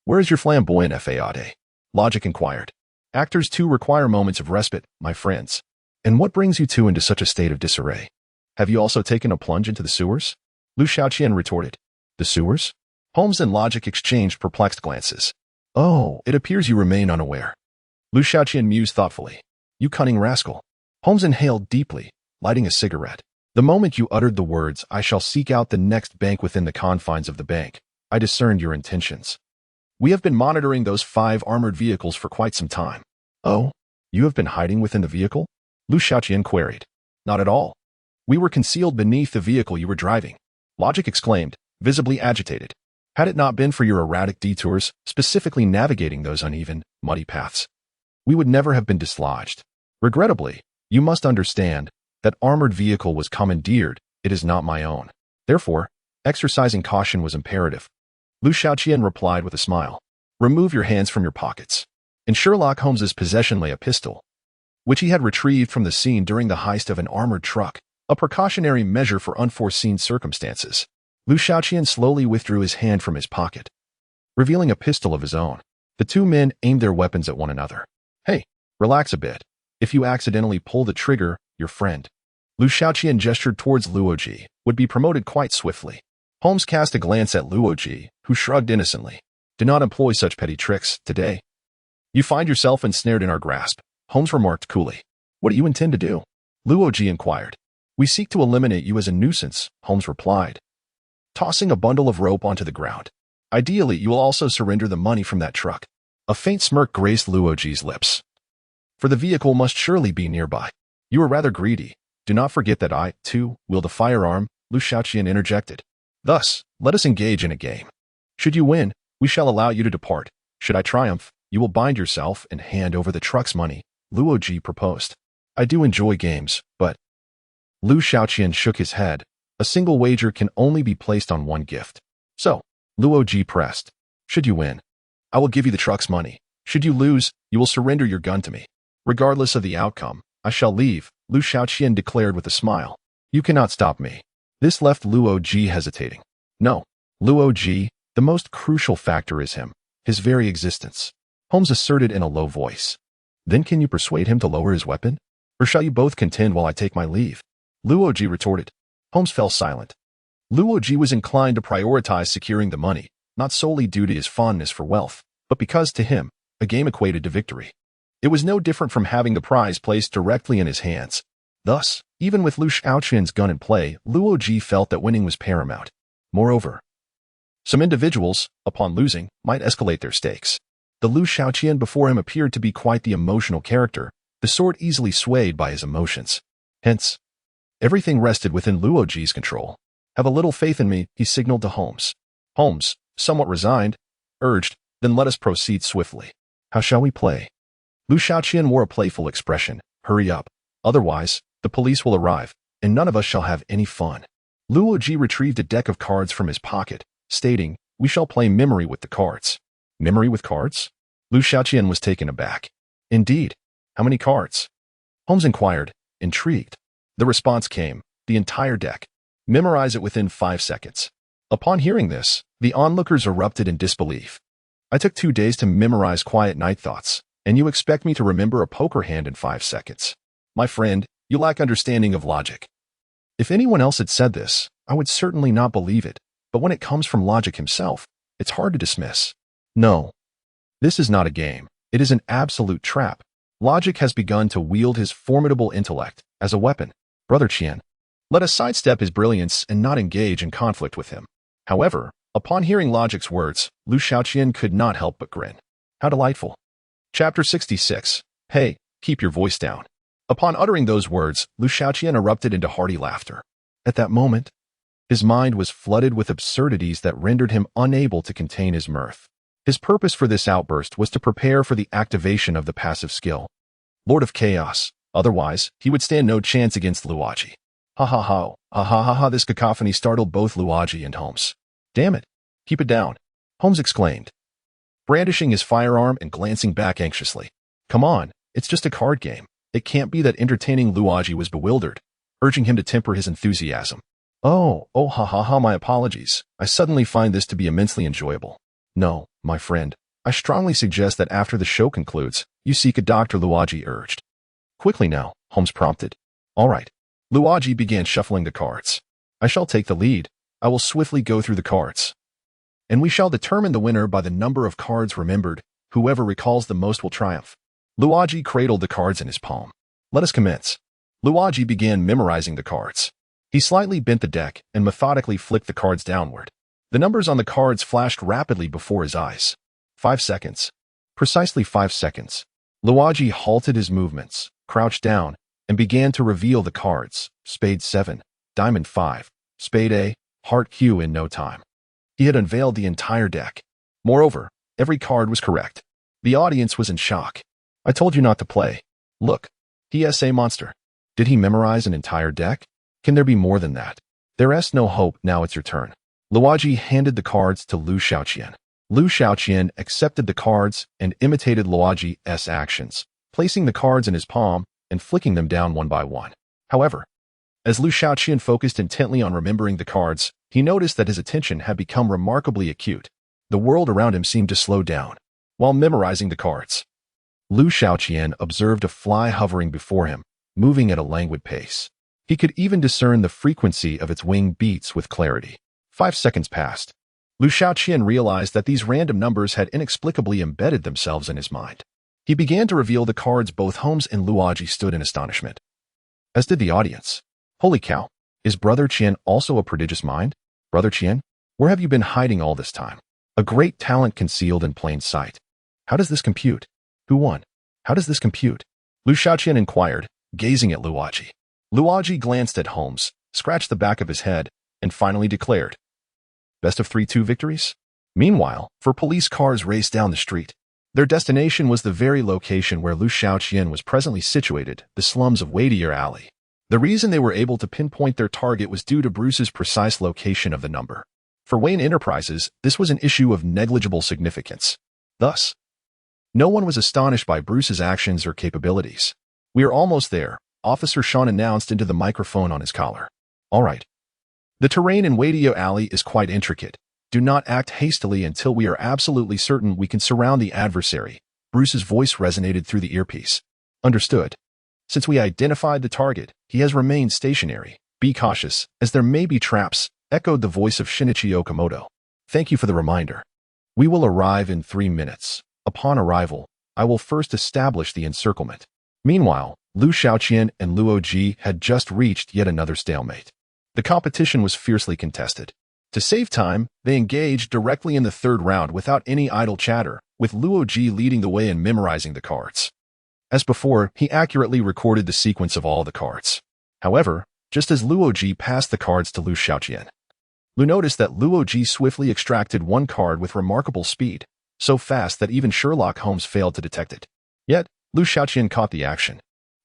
Where is your flamboyant fade?" Logic inquired. "Actors too require moments of respite, my friends. And what brings you two into such a state of disarray? Have you also taken a plunge into the sewers?" Liu Xiaoqian retorted. "The sewers?" Holmes and Logic exchanged perplexed glances. "Oh, it appears you remain unaware." Liu Xiaoqian mused thoughtfully. "You cunning rascal." Holmes inhaled deeply, lighting a cigarette. "The moment you uttered the words, 'I shall seek out the next bank within the confines of the bank,' I discerned your intentions. We have been monitoring those 5 armored vehicles for quite some time." "Oh, you have been hiding within the vehicle?" Liu Xiaoqian queried. "Not at all. We were concealed beneath the vehicle you were driving," Logic exclaimed, visibly agitated. "Had it not been for your erratic detours, specifically navigating those uneven, muddy paths, we would never have been dislodged. Regrettably, you must understand, that armored vehicle was commandeered, it is not my own." Therefore, exercising caution was imperative. Liu Xiaoqian replied with a smile. Remove your hands from your pockets. In Sherlock Holmes's possession lay a pistol, which he had retrieved from the scene during the heist of an armored truck, a precautionary measure for unforeseen circumstances. Liu Xiaoqian slowly withdrew his hand from his pocket, revealing a pistol of his own. The two men aimed their weapons at one another. Hey, relax a bit. If you accidentally pull the trigger, your friend, Liu Xiaoqian gestured towards Luoji, would be promoted quite swiftly. Holmes cast a glance at Luoji, who shrugged innocently. Do not employ such petty tricks today. You find yourself ensnared in our grasp, Holmes remarked coolly. What do you intend to do? Luoji inquired. We seek to eliminate you as a nuisance, Holmes replied, tossing a bundle of rope onto the ground. Ideally, you will also surrender the money from that truck. A faint smirk graced Luoji's lips. For the vehicle must surely be nearby. You are rather greedy. Do not forget that I, too, wield a firearm, Liu Xiaoqian interjected. Thus, let us engage in a game. Should you win, we shall allow you to depart. Should I triumph, you will bind yourself and hand over the truck's money, Luoji proposed. I do enjoy games, but... Liu Xiaoqian shook his head. A single wager can only be placed on one gift. So, Luoji pressed. Should you win, I will give you the truck's money. Should you lose, you will surrender your gun to me. Regardless of the outcome, I shall leave, Liu Xiaoqian declared with a smile. You cannot stop me. This left Luoji hesitating. No, Luoji, the most crucial factor is him, his very existence, Holmes asserted in a low voice. Then can you persuade him to lower his weapon? Or shall you both contend while I take my leave? Luoji retorted. Holmes fell silent. Luoji was inclined to prioritize securing the money, not solely due to his fondness for wealth, but because to him, a game equated to victory. It was no different from having the prize placed directly in his hands. Thus, even with Liu Xiaoqian's gun in play, Luoji felt that winning was paramount. Moreover, some individuals, upon losing, might escalate their stakes. The Liu Xiaoqian before him appeared to be quite the emotional character, the sort easily swayed by his emotions. Hence, everything rested within Luoji's control. Have a little faith in me, he signaled to Holmes. Holmes, somewhat resigned, urged, then let us proceed swiftly. How shall we play? Liu Xiaoqian wore a playful expression. Hurry up. Otherwise, the police will arrive, and none of us shall have any fun. Luoji retrieved a deck of cards from his pocket, stating, we shall play memory with the cards. Memory with cards? Liu Xiaoqian was taken aback. Indeed. How many cards? Holmes inquired, intrigued. The response came, the entire deck. Memorize it within 5 seconds. Upon hearing this, the onlookers erupted in disbelief. I took 2 days to memorize quiet night thoughts, and you expect me to remember a poker hand in 5 seconds. My friend, you lack understanding of logic. If anyone else had said this, I would certainly not believe it, but when it comes from logic himself, it's hard to dismiss. No. This is not a game. It is an absolute trap. Logic has begun to wield his formidable intellect as a weapon. Brother Qian, let us sidestep his brilliance and not engage in conflict with him. However, upon hearing Logic's words, Liu Xiaoqian could not help but grin. How delightful. Chapter 66. Hey, keep your voice down. Upon uttering those words, Liu Xiaoqian erupted into hearty laughter. At that moment, his mind was flooded with absurdities that rendered him unable to contain his mirth. His purpose for this outburst was to prepare for the activation of the passive skill, Lord of Chaos. Otherwise, he would stand no chance against Luoji. Ha ha ha, ha ha ha ha. This cacophony startled both Luoji and Holmes. Damn it. Keep it down, Holmes exclaimed, brandishing his firearm and glancing back anxiously. Come on, it's just a card game. It can't be that. Entertaining Luoji was bewildered, urging him to temper his enthusiasm. Oh, ha ha ha, my apologies. I suddenly find this to be immensely enjoyable. No, my friend, I strongly suggest that after the show concludes, you seek a doctor, Luoji urged. Quickly now, Holmes prompted. All right. Luoji began shuffling the cards. I shall take the lead. I will swiftly go through the cards, and we shall determine the winner by the number of cards remembered. Whoever recalls the most will triumph. Luoji cradled the cards in his palm. Let us commence. Luoji began memorizing the cards. He slightly bent the deck and methodically flicked the cards downward. The numbers on the cards flashed rapidly before his eyes. 5 seconds. Precisely 5 seconds. Luoji halted his movements, crouched down, and began to reveal the cards. Spade 7, Diamond 5, Spade A, Heart Q in no time. He had unveiled the entire deck. Moreover, every card was correct. The audience was in shock. I told you not to play. Look, he is a monster. Did he memorize an entire deck? Can there be more than that? There's no hope, now it's your turn. Luoji handed the cards to Liu Xiaoqian. Liu Xiaoqian accepted the cards and imitated Luoji's actions, placing the cards in his palm and flicking them down one by one. However, as Liu Xiaoqian focused intently on remembering the cards, he noticed that his attention had become remarkably acute. The world around him seemed to slow down. While memorizing the cards, Liu Xiaoqian observed a fly hovering before him, moving at a languid pace. He could even discern the frequency of its wing beats with clarity. 5 seconds passed. Liu Xiaoqian realized that these random numbers had inexplicably embedded themselves in his mind. He began to reveal the cards. Both Holmes and Luoji stood in astonishment, as did the audience. Holy cow, is Brother Qian also a prodigious mind? Brother Qian, where have you been hiding all this time? A great talent concealed in plain sight. How does this compute? Who won? How does this compute? Liu Xiaoqian inquired, gazing at Luoji. Luoji glanced at Holmes, scratched the back of his head, and finally declared, best of 3-2 victories? Meanwhile, 4 police cars raced down the street. Their destination was the very location where Liu Xiaoqian was presently situated, the slums of Wadier Alley. The reason they were able to pinpoint their target was due to Bruce's precise location of the number. For Wayne Enterprises, this was an issue of negligible significance. Thus, no one was astonished by Bruce's actions or capabilities. We are almost there, Officer Sean announced into the microphone on his collar. All right. The terrain in Wadier Alley is quite intricate. Do not act hastily until we are absolutely certain we can surround the adversary. Bruce's voice resonated through the earpiece. Understood. Since we identified the target, he has remained stationary. Be cautious, as there may be traps, echoed the voice of Shinichi Okamoto. Thank you for the reminder. We will arrive in 3 minutes. Upon arrival, I will first establish the encirclement. Meanwhile, Liu Xiaoqian and Luoji had just reached yet another stalemate. The competition was fiercely contested. To save time, they engaged directly in the 3rd round without any idle chatter, with Luoji leading the way and memorizing the cards. As before, he accurately recorded the sequence of all the cards. However, just as Luoji passed the cards to Liu Xiaoqian, Liu noticed that Luoji swiftly extracted one card with remarkable speed, so fast that even Sherlock Holmes failed to detect it. Yet, Liu Xiaoqian caught the action.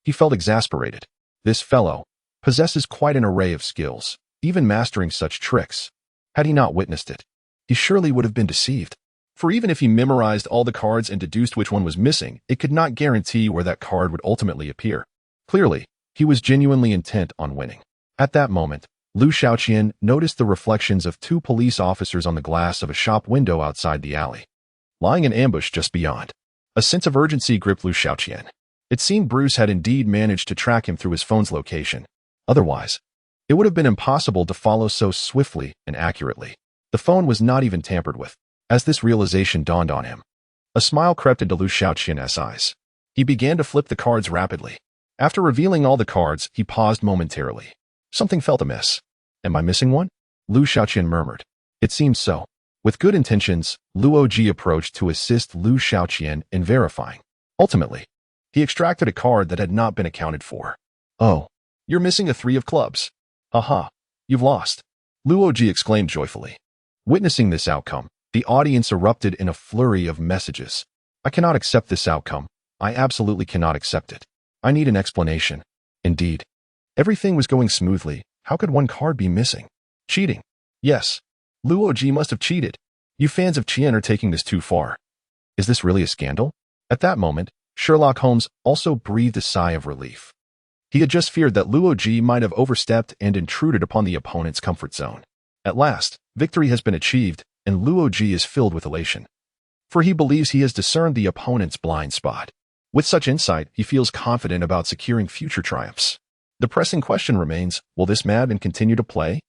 He felt exasperated. This fellow possesses quite an array of skills, even mastering such tricks. Had he not witnessed it, he surely would have been deceived. For even if he memorized all the cards and deduced which one was missing, it could not guarantee where that card would ultimately appear. Clearly, he was genuinely intent on winning. At that moment, Liu Xiaoqian noticed the reflections of 2 police officers on the glass of a shop window outside the alley, lying in ambush just beyond. A sense of urgency gripped Liu Xiaoqian. It seemed Bruce had indeed managed to track him through his phone's location. Otherwise, it would have been impossible to follow so swiftly and accurately. The phone was not even tampered with. As this realization dawned on him, a smile crept into Liu Xiaoqian's eyes. He began to flip the cards rapidly. After revealing all the cards, he paused momentarily. Something felt amiss. Am I missing one? Liu Xiaoqian murmured. It seems so. With good intentions, Luoji approached to assist Liu Xiaoqian in verifying. Ultimately, he extracted a card that had not been accounted for. Oh, you're missing a 3 of clubs. Aha, you've lost. Luoji exclaimed joyfully. Witnessing this outcome, the audience erupted in a flurry of messages. I cannot accept this outcome. I absolutely cannot accept it. I need an explanation. Indeed. Everything was going smoothly. How could one card be missing? Cheating. Yes. Luoji must have cheated. You fans of Qian are taking this too far. Is this really a scandal? At that moment, Sherlock Holmes also breathed a sigh of relief. He had just feared that Luoji might have overstepped and intruded upon the opponent's comfort zone. At last, victory has been achieved, and Luoji is filled with elation. For he believes he has discerned the opponent's blind spot. With such insight, he feels confident about securing future triumphs. The pressing question remains, will this madman continue to play?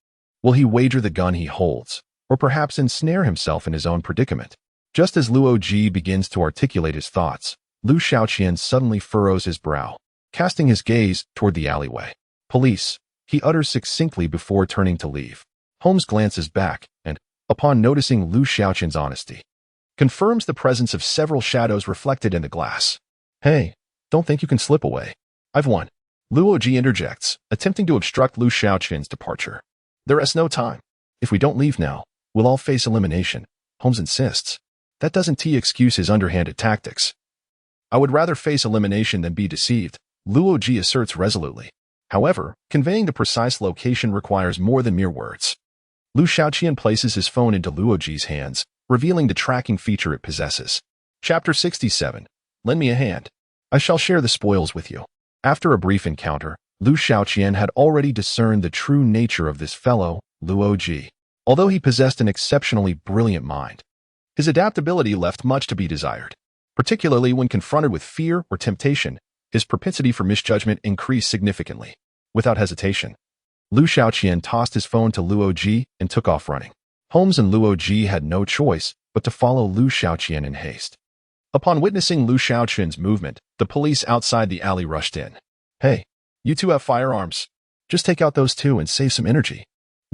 Will he wager the gun he holds, or perhaps ensnare himself in his own predicament? Just as Luoji begins to articulate his thoughts, Liu Xiaoqian suddenly furrows his brow, casting his gaze toward the alleyway. Police, he utters succinctly before turning to leave. Holmes glances back and, upon noticing Liu Xiaoqian's honesty, confirms the presence of several shadows reflected in the glass. Hey, don't think you can slip away. I've won. Luoji interjects, attempting to obstruct Liu Xiaoqian's departure. There is no time. If we don't leave now, we'll all face elimination, Holmes insists. That doesn't excuse his underhanded tactics. I would rather face elimination than be deceived, Luoji asserts resolutely. However, conveying the precise location requires more than mere words. Liu Xiaoqian places his phone into Luoji's hands, revealing the tracking feature it possesses. Chapter 67. Lend me a hand. I shall share the spoils with you. After a brief encounter, Liu Xiaoqian had already discerned the true nature of this fellow, Luoji. Although he possessed an exceptionally brilliant mind, his adaptability left much to be desired. Particularly when confronted with fear or temptation, his propensity for misjudgment increased significantly. Without hesitation, Liu Xiaoqian tossed his phone to Luoji and took off running. Holmes and Luoji had no choice but to follow Liu Xiaoqian in haste. Upon witnessing Liu Xiaoqian's movement, the police outside the alley rushed in. Hey, you two have firearms. Just take out those two and save some energy,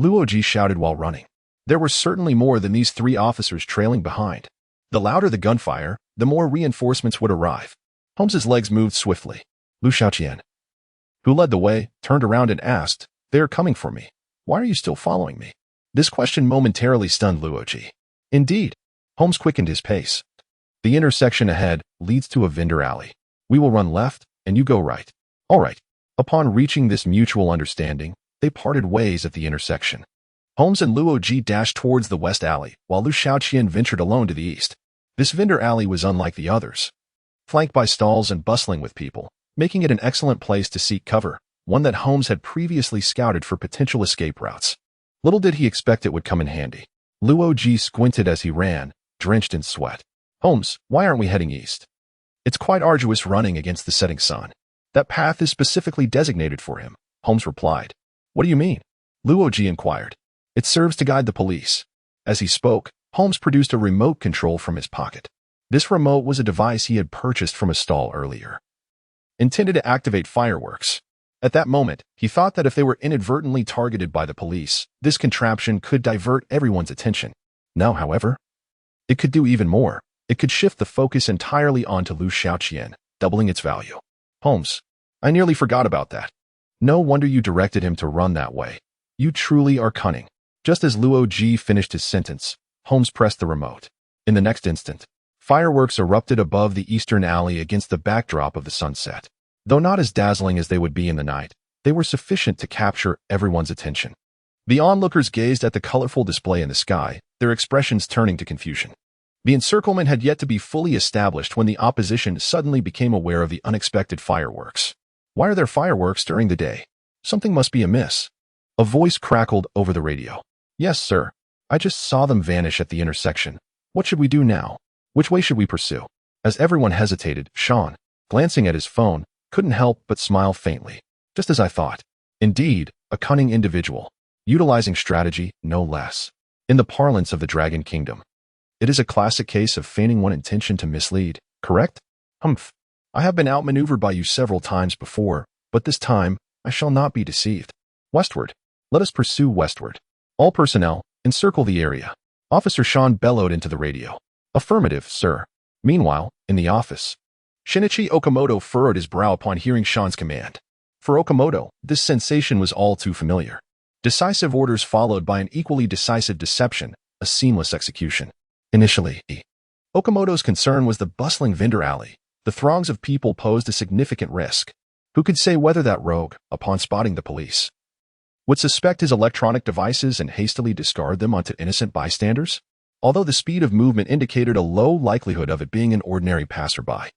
Luoji shouted while running. There were certainly more than these 3 officers trailing behind. The louder the gunfire, the more reinforcements would arrive. Holmes's legs moved swiftly. Liu Xiaoqian, who led the way, turned around and asked, "They are coming for me. Why are you still following me?" This question momentarily stunned Luoji. Indeed, Holmes quickened his pace. The intersection ahead leads to a vendor alley. We will run left, and you go right. All right. Upon reaching this mutual understanding, they parted ways at the intersection. Holmes and Luoji dashed towards the west alley, while Liu Xiaoqian ventured alone to the east. This vendor alley was unlike the others, flanked by stalls and bustling with people, making it an excellent place to seek cover, one that Holmes had previously scouted for potential escape routes. Little did he expect it would come in handy. Luoji squinted as he ran, drenched in sweat. Holmes, why aren't we heading east? It's quite arduous running against the setting sun. That path is specifically designated for him, Holmes replied. What do you mean? Luoji inquired. It serves to guide the police. As he spoke, Holmes produced a remote control from his pocket. This remote was a device he had purchased from a stall earlier, intended to activate fireworks. At that moment, he thought that if they were inadvertently targeted by the police, this contraption could divert everyone's attention. Now, however, it could do even more. It could shift the focus entirely onto Liu Xiaoqian, doubling its value. Holmes, I nearly forgot about that. No wonder you directed him to run that way. You truly are cunning. Just as Luoji finished his sentence, Holmes pressed the remote. In the next instant, fireworks erupted above the eastern alley against the backdrop of the sunset. Though not as dazzling as they would be in the night, they were sufficient to capture everyone's attention. The onlookers gazed at the colorful display in the sky, their expressions turning to confusion. The encirclement had yet to be fully established when the opposition suddenly became aware of the unexpected fireworks. Why are there fireworks during the day? Something must be amiss. A voice crackled over the radio. Yes, sir. I just saw them vanish at the intersection. What should we do now? Which way should we pursue? As everyone hesitated, Sean, glancing at his phone, couldn't help but smile faintly. Just as I thought. Indeed, a cunning individual, utilizing strategy, no less. In the parlance of the Dragon Kingdom, it is a classic case of feigning one intention to mislead, correct? Humph. I have been outmaneuvered by you several times before, but this time, I shall not be deceived. Westward. Let us pursue westward. All personnel, encircle the area. Officer Sean bellowed into the radio. Affirmative, sir. Meanwhile, in the office, Shinichi Okamoto furrowed his brow upon hearing Sean's command. For Okamoto, this sensation was all too familiar. Decisive orders followed by an equally decisive deception, a seamless execution. Initially, Okamoto's concern was the bustling vendor alley. The throngs of people posed a significant risk. Who could say whether that rogue, upon spotting the police, would suspect his electronic devices and hastily discard them onto innocent bystanders? Although the speed of movement indicated a low likelihood of it being an ordinary passerby,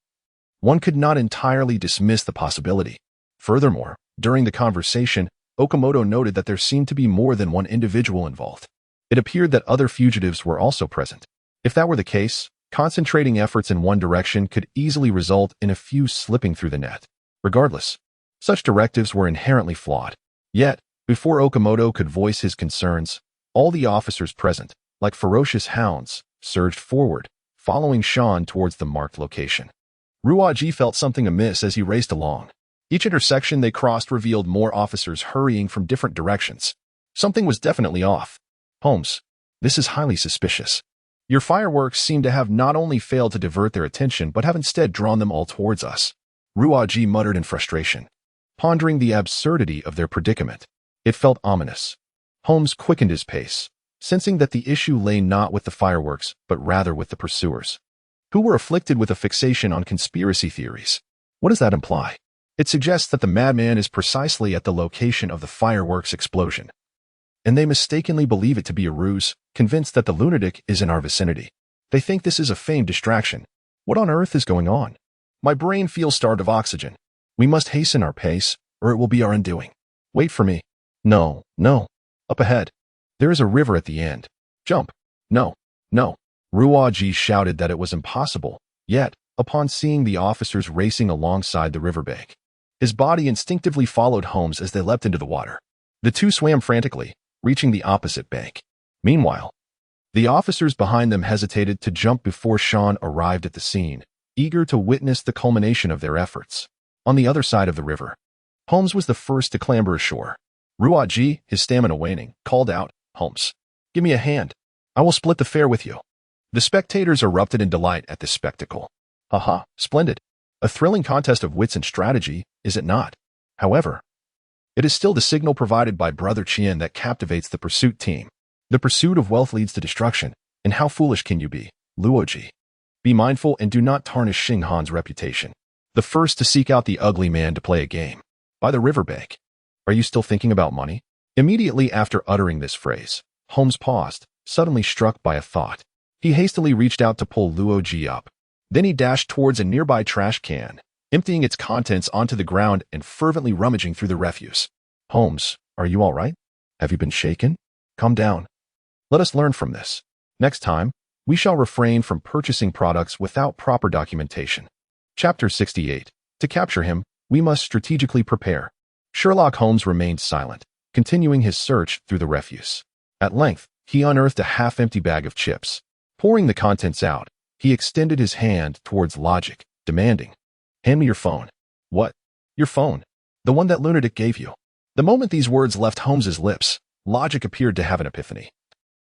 one could not entirely dismiss the possibility. Furthermore, during the conversation, Okamoto noted that there seemed to be more than one individual involved. It appeared that other fugitives were also present. If that were the case, concentrating efforts in one direction could easily result in a few slipping through the net. Regardless, such directives were inherently flawed. Yet, before Okamoto could voice his concerns, all the officers present, like ferocious hounds, surged forward, following Sean towards the marked location. Ruaji felt something amiss as he raced along. Each intersection they crossed revealed more officers hurrying from different directions. Something was definitely off. Holmes, this is highly suspicious. Your fireworks seem to have not only failed to divert their attention but have instead drawn them all towards us. Ruaji muttered in frustration, pondering the absurdity of their predicament. It felt ominous. Holmes quickened his pace, sensing that the issue lay not with the fireworks, but rather with the pursuers, who were afflicted with a fixation on conspiracy theories. What does that imply? It suggests that the madman is precisely at the location of the fireworks explosion, and they mistakenly believe it to be a ruse, convinced that the lunatic is in our vicinity. They think this is a feigned distraction. What on earth is going on? My brain feels starved of oxygen. We must hasten our pace, or it will be our undoing. Wait for me. No, no. Up ahead. There is a river at the end. Jump. No, no. Ruoji shouted that it was impossible, yet, upon seeing the officers racing alongside the riverbank, his body instinctively followed Holmes as they leapt into the water. The two swam frantically, reaching the opposite bank. Meanwhile, the officers behind them hesitated to jump before Sean arrived at the scene, eager to witness the culmination of their efforts. On the other side of the river, Holmes was the first to clamber ashore. Ruoji, his stamina waning, called out, "Holmes, give me a hand. I will split the fare with you." The spectators erupted in delight at this spectacle. Haha, splendid. A thrilling contest of wits and strategy, is it not? However, it is still the signal provided by Brother Qian that captivates the pursuit team. The pursuit of wealth leads to destruction, and how foolish can you be, Luoji? Be mindful and do not tarnish Xing Han's reputation. The first to seek out the ugly man to play a game. By the riverbank. Are you still thinking about money? Immediately after uttering this phrase, Holmes paused, suddenly struck by a thought. He hastily reached out to pull Luoji up. Then he dashed towards a nearby trash can, emptying its contents onto the ground and fervently rummaging through the refuse. Holmes, are you all right? Have you been shaken? Calm down. Let us learn from this. Next time, we shall refrain from purchasing products without proper documentation. Chapter 68. To capture him, we must strategically prepare. Sherlock Holmes remained silent, continuing his search through the refuse. At length, he unearthed a half-empty bag of chips. Pouring the contents out, he extended his hand towards Logic, demanding, "Hand me your phone." "What? Your phone? The one that lunatic gave you?" The moment these words left Holmes's lips, Logic appeared to have an epiphany.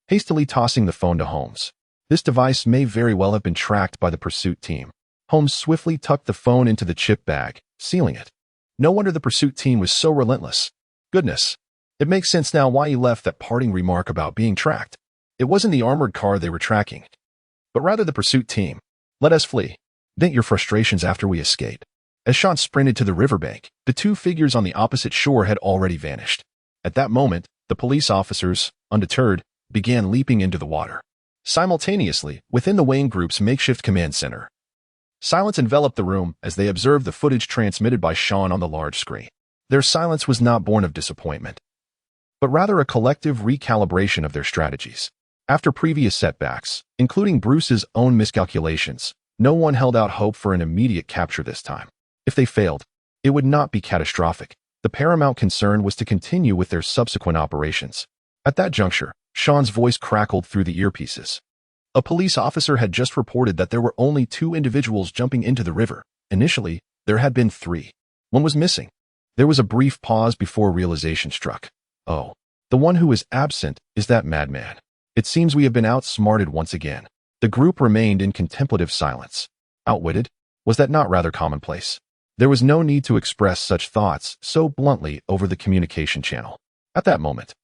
Hastily tossing the phone to Holmes. This device may very well have been tracked by the pursuit team. Holmes swiftly tucked the phone into the chip bag, sealing it. No wonder the pursuit team was so relentless. Goodness. It makes sense now why he left that parting remark about being tracked. It wasn't the armored car they were tracking, but rather the pursuit team. Let us flee. Vent your frustrations after we escape. As Sean sprinted to the riverbank, the two figures on the opposite shore had already vanished. At that moment, the police officers, undeterred, began leaping into the water. Simultaneously, within the Wayne Group's makeshift command center, silence enveloped the room as they observed the footage transmitted by Sean on the large screen. Their silence was not born of disappointment, but rather a collective recalibration of their strategies. After previous setbacks, including Bruce's own miscalculations, no one held out hope for an immediate capture this time. If they failed, it would not be catastrophic. The paramount concern was to continue with their subsequent operations. At that juncture, Sean's voice crackled through the earpieces. A police officer had just reported that there were only 2 individuals jumping into the river. Initially, there had been 3. One was missing. There was a brief pause before realization struck. Oh, the one who is absent is that madman. It seems we have been outsmarted once again. The group remained in contemplative silence. Outwitted? Was that not rather commonplace? There was no need to express such thoughts so bluntly over the communication channel. At that moment,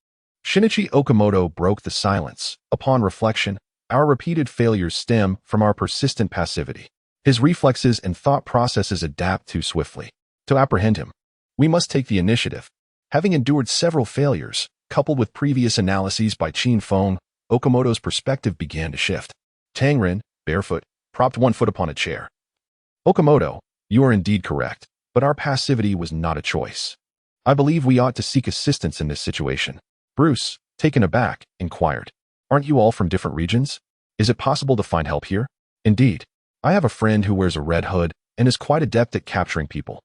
Shinichi Okamoto broke the silence. Upon reflection, our repeated failures stem from our persistent passivity. His reflexes and thought processes adapt too swiftly. To apprehend him, we must take the initiative. Having endured several failures, coupled with previous analyses by Qin Feng, Okamoto's perspective began to shift. Tangren, barefoot, propped one foot upon a chair. Okamoto, you are indeed correct, but our passivity was not a choice. I believe we ought to seek assistance in this situation. Bruce, taken aback, inquired, "Aren't you all from different regions? Is it possible to find help here?" "Indeed. I have a friend who wears a red hood and is quite adept at capturing people."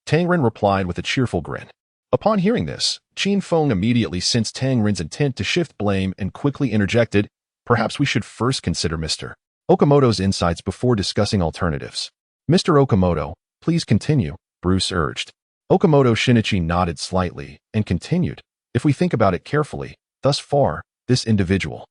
Tangren replied with a cheerful grin. Upon hearing this, Qin Feng immediately sensed Tangren's intent to shift blame and quickly interjected, "Perhaps we should first consider Mr. Okamoto's insights before discussing alternatives." "Mr. Okamoto, please continue," Bruce urged. Okamoto Shinichi nodded slightly and continued, "If we think about it carefully, thus far, this individual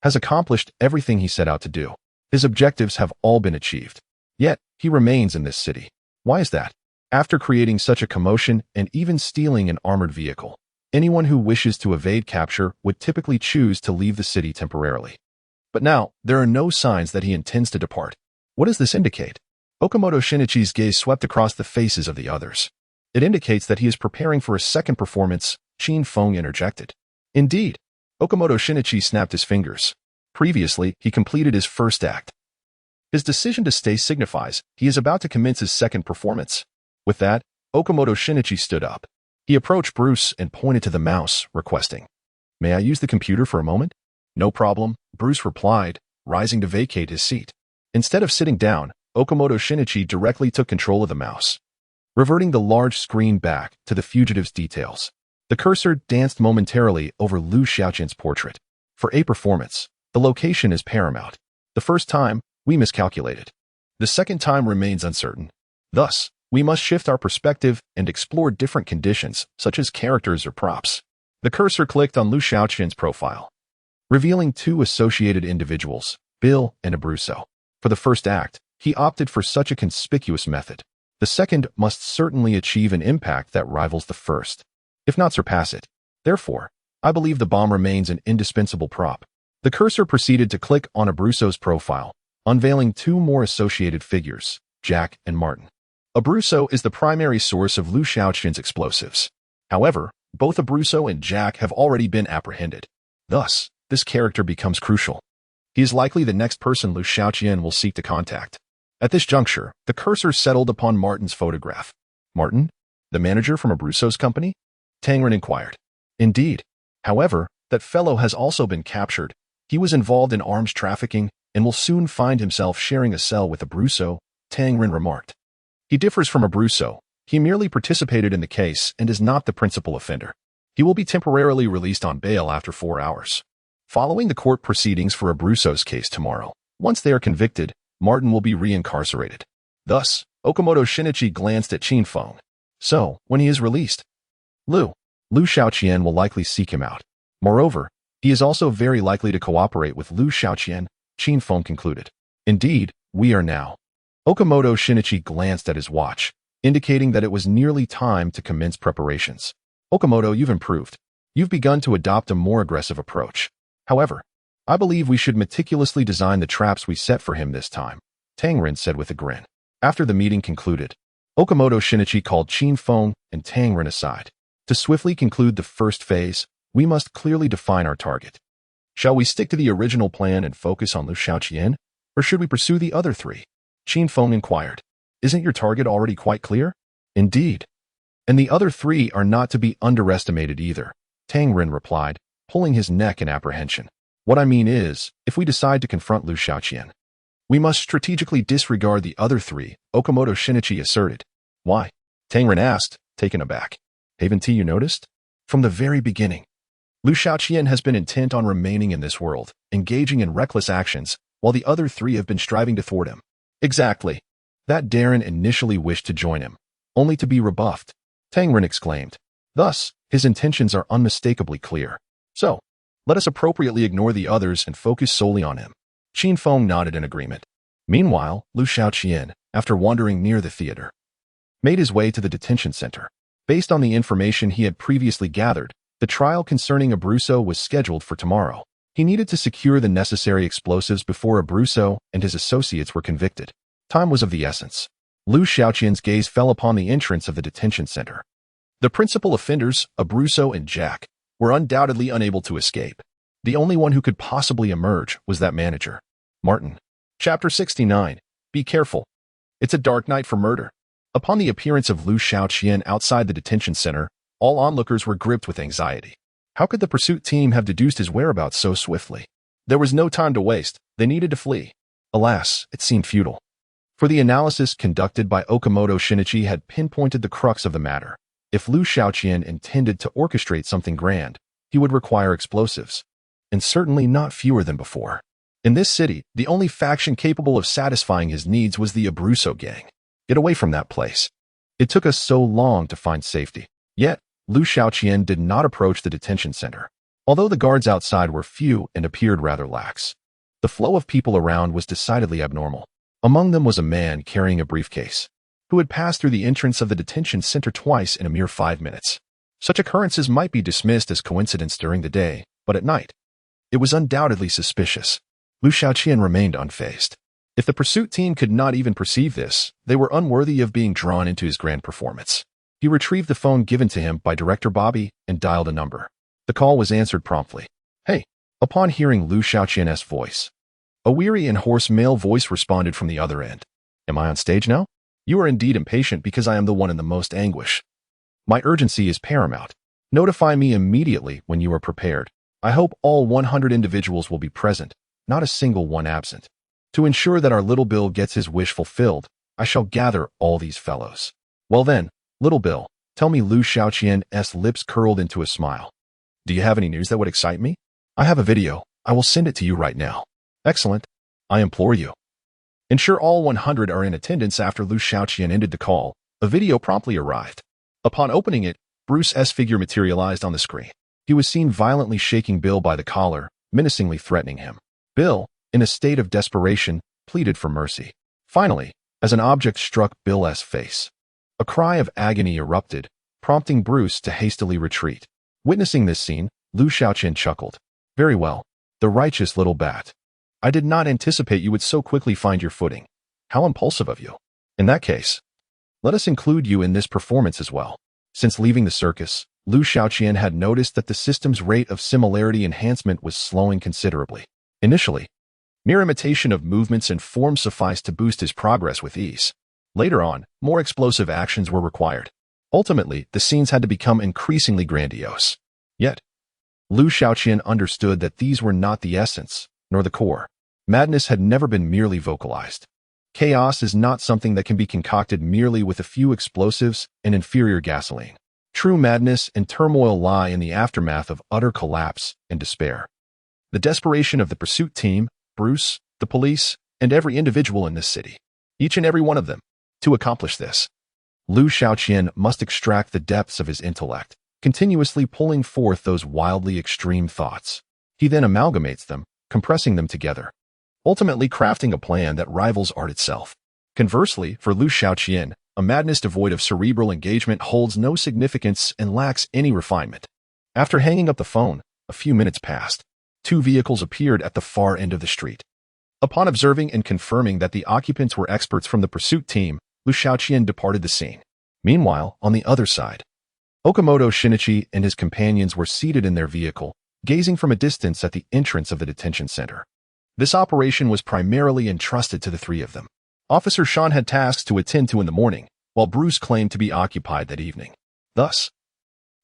has accomplished everything he set out to do. His objectives have all been achieved. Yet, he remains in this city. Why is that? After creating such a commotion and even stealing an armored vehicle, anyone who wishes to evade capture would typically choose to leave the city temporarily. But now, there are no signs that he intends to depart. What does this indicate? Okamoto Shinichi's gaze swept across the faces of the others. It indicates that he is preparing for a second performance, Qin Feng interjected. Indeed, Okamoto Shinichi snapped his fingers. Previously, he completed his first act. His decision to stay signifies he is about to commence his second performance. With that, Okamoto Shinichi stood up. He approached Bruce and pointed to the mouse, requesting, "May I use the computer for a moment?" "No problem," Bruce replied, rising to vacate his seat. Instead of sitting down, Okamoto Shinichi directly took control of the mouse, reverting the large screen back to the fugitive's details. The cursor danced momentarily over Liu Xiaoqian's portrait. For a performance, the location is paramount. The first time, we miscalculated. The second time remains uncertain. Thus, we must shift our perspective and explore different conditions, such as characters or props. The cursor clicked on Liu Xiaoqian's profile, revealing two associated individuals, Bill and Abruzzo. For the first act, he opted for such a conspicuous method. The second must certainly achieve an impact that rivals the first, if not surpass it. Therefore, I believe the bomb remains an indispensable prop. The cursor proceeded to click on Abruzzo's profile, unveiling two more associated figures, Jack and Martin. Abruzzo is the primary source of Liu Xiaoqian's explosives. However, both Abruzzo and Jack have already been apprehended. Thus, this character becomes crucial. He is likely the next person Liu Xiaoqian will seek to contact. At this juncture, the cursor settled upon Martin's photograph. "Martin? The manager from Abruzzo's company?" Tangren inquired. "Indeed. However, that fellow has also been captured. He was involved in arms trafficking and will soon find himself sharing a cell with Abruzzo," Tangren remarked. "He differs from Abruzzo. He merely participated in the case and is not the principal offender. He will be temporarily released on bail after 4 hours. Following the court proceedings for Abruzzo's case tomorrow, once they are convicted, Martin will be reincarcerated." Thus, Okamoto Shinichi glanced at Qin Feng. "So, when he is released, Liu Xiaoqian will likely seek him out. Moreover, he is also very likely to cooperate with Liu Xiaoqian," Qin Feng concluded. "Indeed, we are now." Okamoto Shinichi glanced at his watch, indicating that it was nearly time to commence preparations. "Okamoto, you've improved. You've begun to adopt a more aggressive approach. However, I believe we should meticulously design the traps we set for him this time," Tangren said with a grin. After the meeting concluded, Okamoto Shinichi called Qin Feng and Tangren aside. "To swiftly conclude the first phase, we must clearly define our target. Shall we stick to the original plan and focus on Liu Xiaoqian, or should we pursue the other three?" Qin Feng inquired. "Isn't your target already quite clear?" "Indeed. And the other three are not to be underestimated either," Tangren replied, pulling his neck in apprehension. "What I mean is, if we decide to confront Liu Xiaoqian, we must strategically disregard the other three," Okamoto Shinichi asserted. "Why?" Tangren asked, taken aback. "Haven't you noticed? From the very beginning, Liu Xiaoqian has been intent on remaining in this world, engaging in reckless actions, while the other three have been striving to thwart him." "Exactly. That Darren initially wished to join him, only to be rebuffed," Tangren exclaimed. "Thus, his intentions are unmistakably clear. So, let us appropriately ignore the others and focus solely on him." Qin Feng nodded in agreement. Meanwhile, Liu Xiaoqian, after wandering near the theater, made his way to the detention center. Based on the information he had previously gathered, the trial concerning Abruzzo was scheduled for tomorrow. He needed to secure the necessary explosives before Abruzzo and his associates were convicted. Time was of the essence. Liu Xiaoqian's gaze fell upon the entrance of the detention center. The principal offenders, Abruzzo and Jack, were undoubtedly unable to escape. The only one who could possibly emerge was that manager, Martin. Chapter 69. Be careful. It's a dark night for murder. Upon the appearance of Liu Xiaoqian outside the detention center, all onlookers were gripped with anxiety. How could the pursuit team have deduced his whereabouts so swiftly? There was no time to waste. They needed to flee. Alas, it seemed futile. For the analysis conducted by Okamoto Shinichi had pinpointed the crux of the matter. If Liu Xiaoqian intended to orchestrate something grand, he would require explosives, and certainly not fewer than before. In this city, the only faction capable of satisfying his needs was the Abruzzo gang. Get away from that place. It took us so long to find safety. Yet, Liu Xiaoqian did not approach the detention center. Although the guards outside were few and appeared rather lax, the flow of people around was decidedly abnormal. Among them was a man carrying a briefcase, who had passed through the entrance of the detention center twice in a mere 5 minutes. Such occurrences might be dismissed as coincidence during the day, but at night, it was undoubtedly suspicious. Liu Xiaoqian remained unfazed. If the pursuit team could not even perceive this, they were unworthy of being drawn into his grand performance. He retrieved the phone given to him by Director Bobby and dialed a number. The call was answered promptly. Hey. Upon hearing Liu Xiaoqian's voice, a weary and hoarse male voice responded from the other end. Am I on stage now? You are indeed impatient because I am the one in the most anguish. My urgency is paramount. Notify me immediately when you are prepared. I hope all 100 individuals will be present, not a single one absent. To ensure that our little Bill gets his wish fulfilled, I shall gather all these fellows. Well then, little Bill, tell me. Liu Xiaoqian's lips curled into a smile. Do you have any news that would excite me? I have a video. I will send it to you right now. Excellent. I implore you. Ensure all 100 are in attendance. After Liu Xiaoqian ended the call, a video promptly arrived. Upon opening it, Bruce's figure materialized on the screen. He was seen violently shaking Bill by the collar, menacingly threatening him. Bill, in a state of desperation, pleaded for mercy. Finally, as an object struck Bill's face, a cry of agony erupted, prompting Bruce to hastily retreat. Witnessing this scene, Liu Xiaoqian chuckled. Very well, the righteous little bat. I did not anticipate you would so quickly find your footing. How impulsive of you. In that case, let us include you in this performance as well. Since leaving the circus, Liu Xiaoqian had noticed that the system's rate of similarity enhancement was slowing considerably. Initially, mere imitation of movements and forms sufficed to boost his progress with ease. Later on, more explosive actions were required. Ultimately, the scenes had to become increasingly grandiose. Yet, Liu Xiaoqian understood that these were not the essence, nor the core. Madness had never been merely vocalized. Chaos is not something that can be concocted merely with a few explosives and inferior gasoline. True madness and turmoil lie in the aftermath of utter collapse and despair. The desperation of the pursuit team, Bruce, the police, and every individual in this city. Each and every one of them. To accomplish this, Liu Xiaoqian must extract the depths of his intellect, continuously pulling forth those wildly extreme thoughts. He then amalgamates them, compressing them together, ultimately crafting a plan that rivals art itself. Conversely, for Liu Xiaoqian, a madness devoid of cerebral engagement holds no significance and lacks any refinement. After hanging up the phone, a few minutes passed. 2 vehicles appeared at the far end of the street. Upon observing and confirming that the occupants were experts from the pursuit team, Liu Xiaoqian departed the scene. Meanwhile, on the other side, Okamoto Shinichi and his companions were seated in their vehicle, gazing from a distance at the entrance of the detention center. This operation was primarily entrusted to the 3 of them. Officer Sean had tasks to attend to in the morning, while Bruce claimed to be occupied that evening. Thus,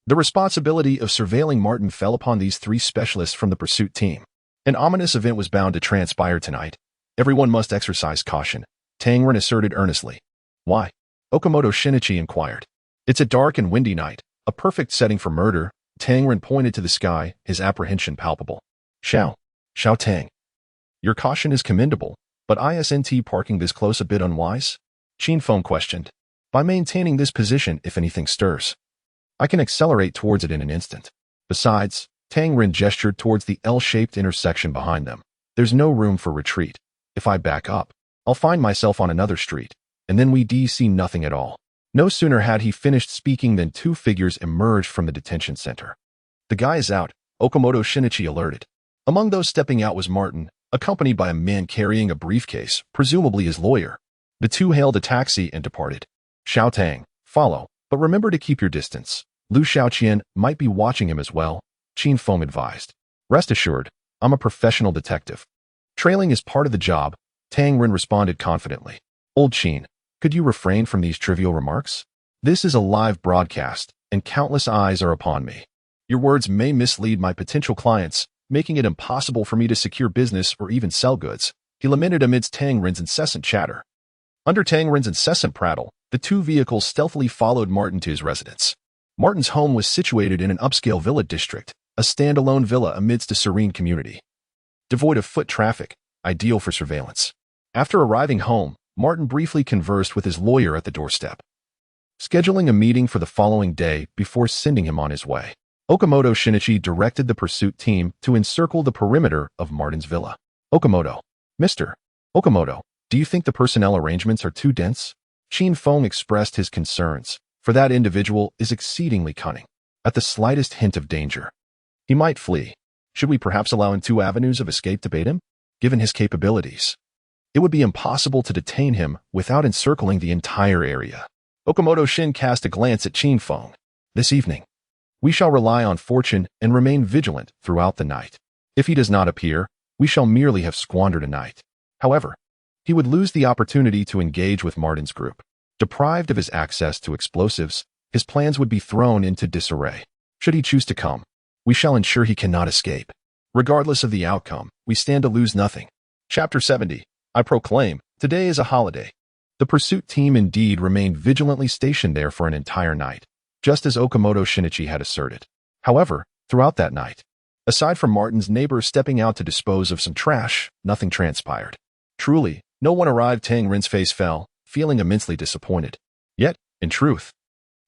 the responsibility of surveilling Martin fell upon these 3 specialists from the pursuit team. An ominous event was bound to transpire tonight. Everyone must exercise caution, Tangren asserted earnestly. Why? Okamoto Shinichi inquired. It's a dark and windy night, a perfect setting for murder. Tangren pointed to the sky, his apprehension palpable. Xiao Tang. Your caution is commendable, but isn't parking this close a bit unwise? Qin Feng questioned. By maintaining this position if anything stirs, I can accelerate towards it in an instant. Besides, Tangren gestured towards the L-shaped intersection behind them. There's no room for retreat. If I back up, I'll find myself on another street, and then we see nothing at all. No sooner had he finished speaking than 2 figures emerged from the detention center. The guy is out, Okamoto Shinichi alerted. Among those stepping out was Martin, accompanied by a man carrying a briefcase, presumably his lawyer. The 2 hailed a taxi and departed. Xiao Tang, follow, but remember to keep your distance. Liu Xiaoqian might be watching him as well, Qin Feng advised. Rest assured, I'm a professional detective. Trailing is part of the job, Tangren responded confidently. Old Qin, could you refrain from these trivial remarks? This is a live broadcast, and countless eyes are upon me. Your words may mislead my potential clients, making it impossible for me to secure business or even sell goods, he lamented amidst Tangren's incessant chatter. Under Tangren's incessant prattle, the 2 vehicles stealthily followed Martin to his residence. Martin's home was situated in an upscale villa district, a standalone villa amidst a serene community. Devoid of foot traffic, ideal for surveillance. After arriving home, Martin briefly conversed with his lawyer at the doorstep, scheduling a meeting for the following day before sending him on his way. Okamoto Shinichi directed the pursuit team to encircle the perimeter of Martin's villa. Okamoto. Mr. Okamoto, do you think the personnel arrangements are too dense? Qin Feng expressed his concerns, for that individual is exceedingly cunning. At the slightest hint of danger, he might flee. Should we perhaps allow him 2 avenues of escape to bait him? Given his capabilities, It would be impossible to detain him without encircling the entire area. Okamoto Shin cast a glance at Qin Feng. This evening, we shall rely on fortune and remain vigilant throughout the night. If he does not appear, we shall merely have squandered a night. However, he would lose the opportunity to engage with Martin's group. Deprived of his access to explosives, his plans would be thrown into disarray. Should he choose to come, we shall ensure he cannot escape. Regardless of the outcome, we stand to lose nothing. Chapter 70. I proclaim, today is a holiday. The pursuit team indeed remained vigilantly stationed there for an entire night, just as Okamoto Shinichi had asserted. However, throughout that night, aside from Martin's neighbor stepping out to dispose of some trash, nothing transpired. Truly, no one arrived. Tang Rin's face fell, feeling immensely disappointed. Yet, in truth,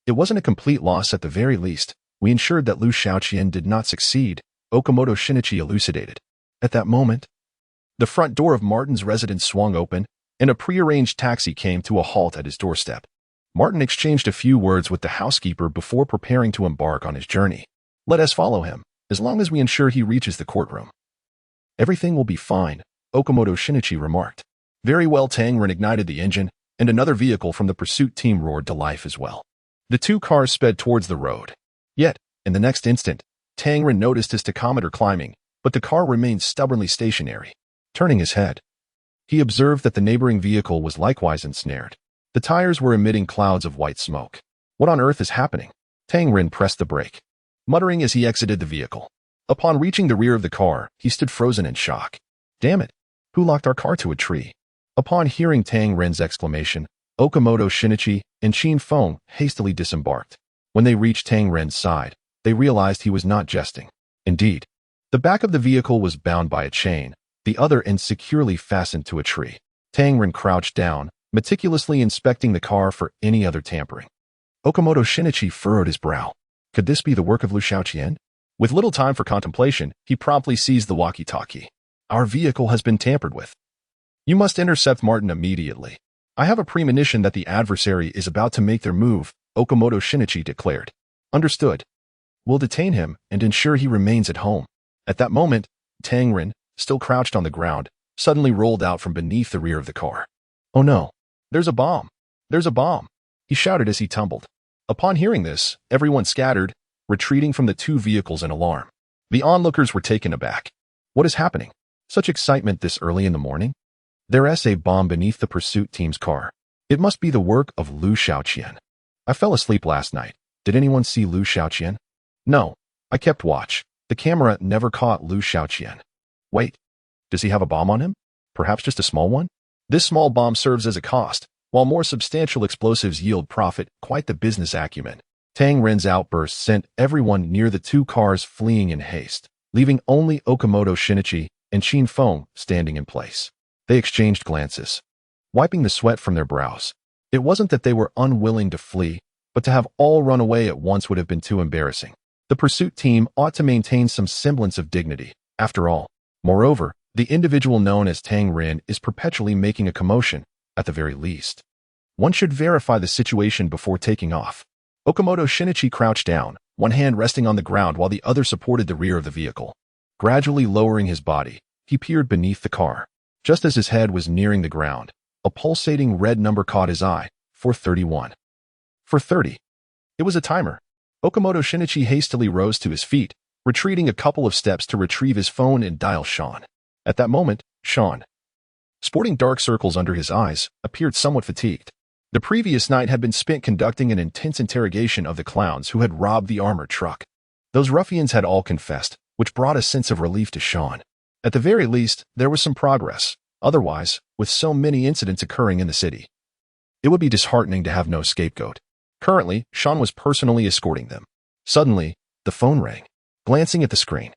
it wasn't a complete loss. At the very least, we ensured that Liu Xiaoqian did not succeed, Okamoto Shinichi elucidated. At that moment, the front door of Martin's residence swung open, and a prearranged taxi came to a halt at his doorstep. Martin exchanged a few words with the housekeeper before preparing to embark on his journey. Let us follow him, as long as we ensure he reaches the courtroom. Everything will be fine, Okamoto Shinichi remarked. Very well. Tang Rin ignited the engine, and another vehicle from the pursuit team roared to life as well. The two cars sped towards the road. Yet, in the next instant, Tang Rin noticed his tachometer climbing, but the car remained stubbornly stationary. Turning his head, he observed that the neighboring vehicle was likewise ensnared. The tires were emitting clouds of white smoke. What on earth is happening? Tang Rin pressed the brake, muttering as he exited the vehicle. Upon reaching the rear of the car, he stood frozen in shock. Damn it! Who locked our car to a tree? Upon hearing Tang Rin's exclamation, Okamoto Shinichi and Qin Feng hastily disembarked. When they reached Tang Rin's side, they realized he was not jesting. Indeed, the back of the vehicle was bound by a chain, the other end securely fastened to a tree. Tang Rin crouched down, meticulously inspecting the car for any other tampering. Okamoto Shinichi furrowed his brow. Could this be the work of Liu Xiaoqian? With little time for contemplation, he promptly seized the walkie-talkie. Our vehicle has been tampered with. You must intercept Martin immediately. I have a premonition that the adversary is about to make their move, Okamoto Shinichi declared. Understood. We'll detain him and ensure he remains at home. At that moment, Tang Rin, still crouched on the ground, suddenly rolled out from beneath the rear of the car. Oh no! There's a bomb! There's a bomb! He shouted as he tumbled. Upon hearing this, everyone scattered, retreating from the two vehicles in alarm. The onlookers were taken aback. What is happening? Such excitement this early in the morning? There's a bomb beneath the pursuit team's car. It must be the work of Liu Xiaoqian. I fell asleep last night. Did anyone see Liu Xiaoqian? No. I kept watch. The camera never caught Liu Xiaoqian. Wait. Does he have a bomb on him? Perhaps just a small one? This small bomb serves as a cost, while more substantial explosives yield profit. Quite the business acumen. Tang Rin's outburst sent everyone near the two cars fleeing in haste, leaving only Okamoto Shinichi and Qin Feng standing in place. They exchanged glances, wiping the sweat from their brows. It wasn't that they were unwilling to flee, but to have all run away at once would have been too embarrassing. The pursuit team ought to maintain some semblance of dignity, after all. Moreover, the individual known as Tang Rin is perpetually making a commotion, at the very least. One should verify the situation before taking off. Okamoto Shinichi crouched down, one hand resting on the ground while the other supported the rear of the vehicle. Gradually lowering his body, he peered beneath the car. Just as his head was nearing the ground, a pulsating red number caught his eye, 431. 430. It was a timer. Okamoto Shinichi hastily rose to his feet, retreating a couple of steps to retrieve his phone and dial Sean. At that moment, Sean, sporting dark circles under his eyes, appeared somewhat fatigued. The previous night had been spent conducting an intense interrogation of the clowns who had robbed the armored truck. Those ruffians had all confessed, which brought a sense of relief to Sean. At the very least, there was some progress. Otherwise, with so many incidents occurring in the city, it would be disheartening to have no scapegoat. Currently, Sean was personally escorting them. Suddenly, the phone rang. Glancing at the screen,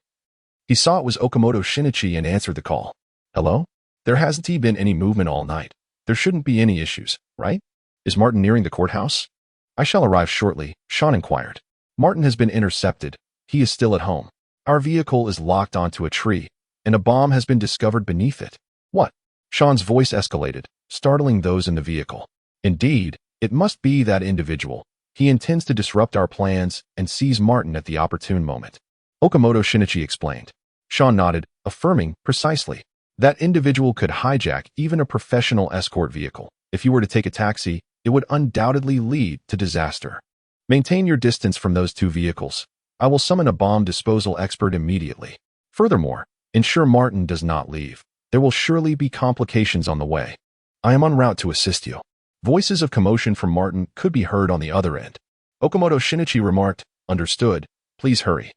he saw it was Okamoto Shinichi and answered the call. Hello? There hasn't been any movement all night. There shouldn't be any issues, right? Is Martin nearing the courthouse? I shall arrive shortly, Sean inquired. Martin has been intercepted. He is still at home. Our vehicle is locked onto a tree, and a bomb has been discovered beneath it. What? Sean's voice escalated, startling those in the vehicle. Indeed, it must be that individual. He intends to disrupt our plans and seize Martin at the opportune moment. Okamoto Shinichi explained. Sean nodded, affirming, precisely. That individual could hijack even a professional escort vehicle. If you were to take a taxi, it would undoubtedly lead to disaster. Maintain your distance from those two vehicles. I will summon a bomb disposal expert immediately. Furthermore, ensure Martin does not leave. There will surely be complications on the way. I am en route to assist you. Voices of commotion from Martin could be heard on the other end. Okamoto Shinichi remarked, "Understood. Please hurry."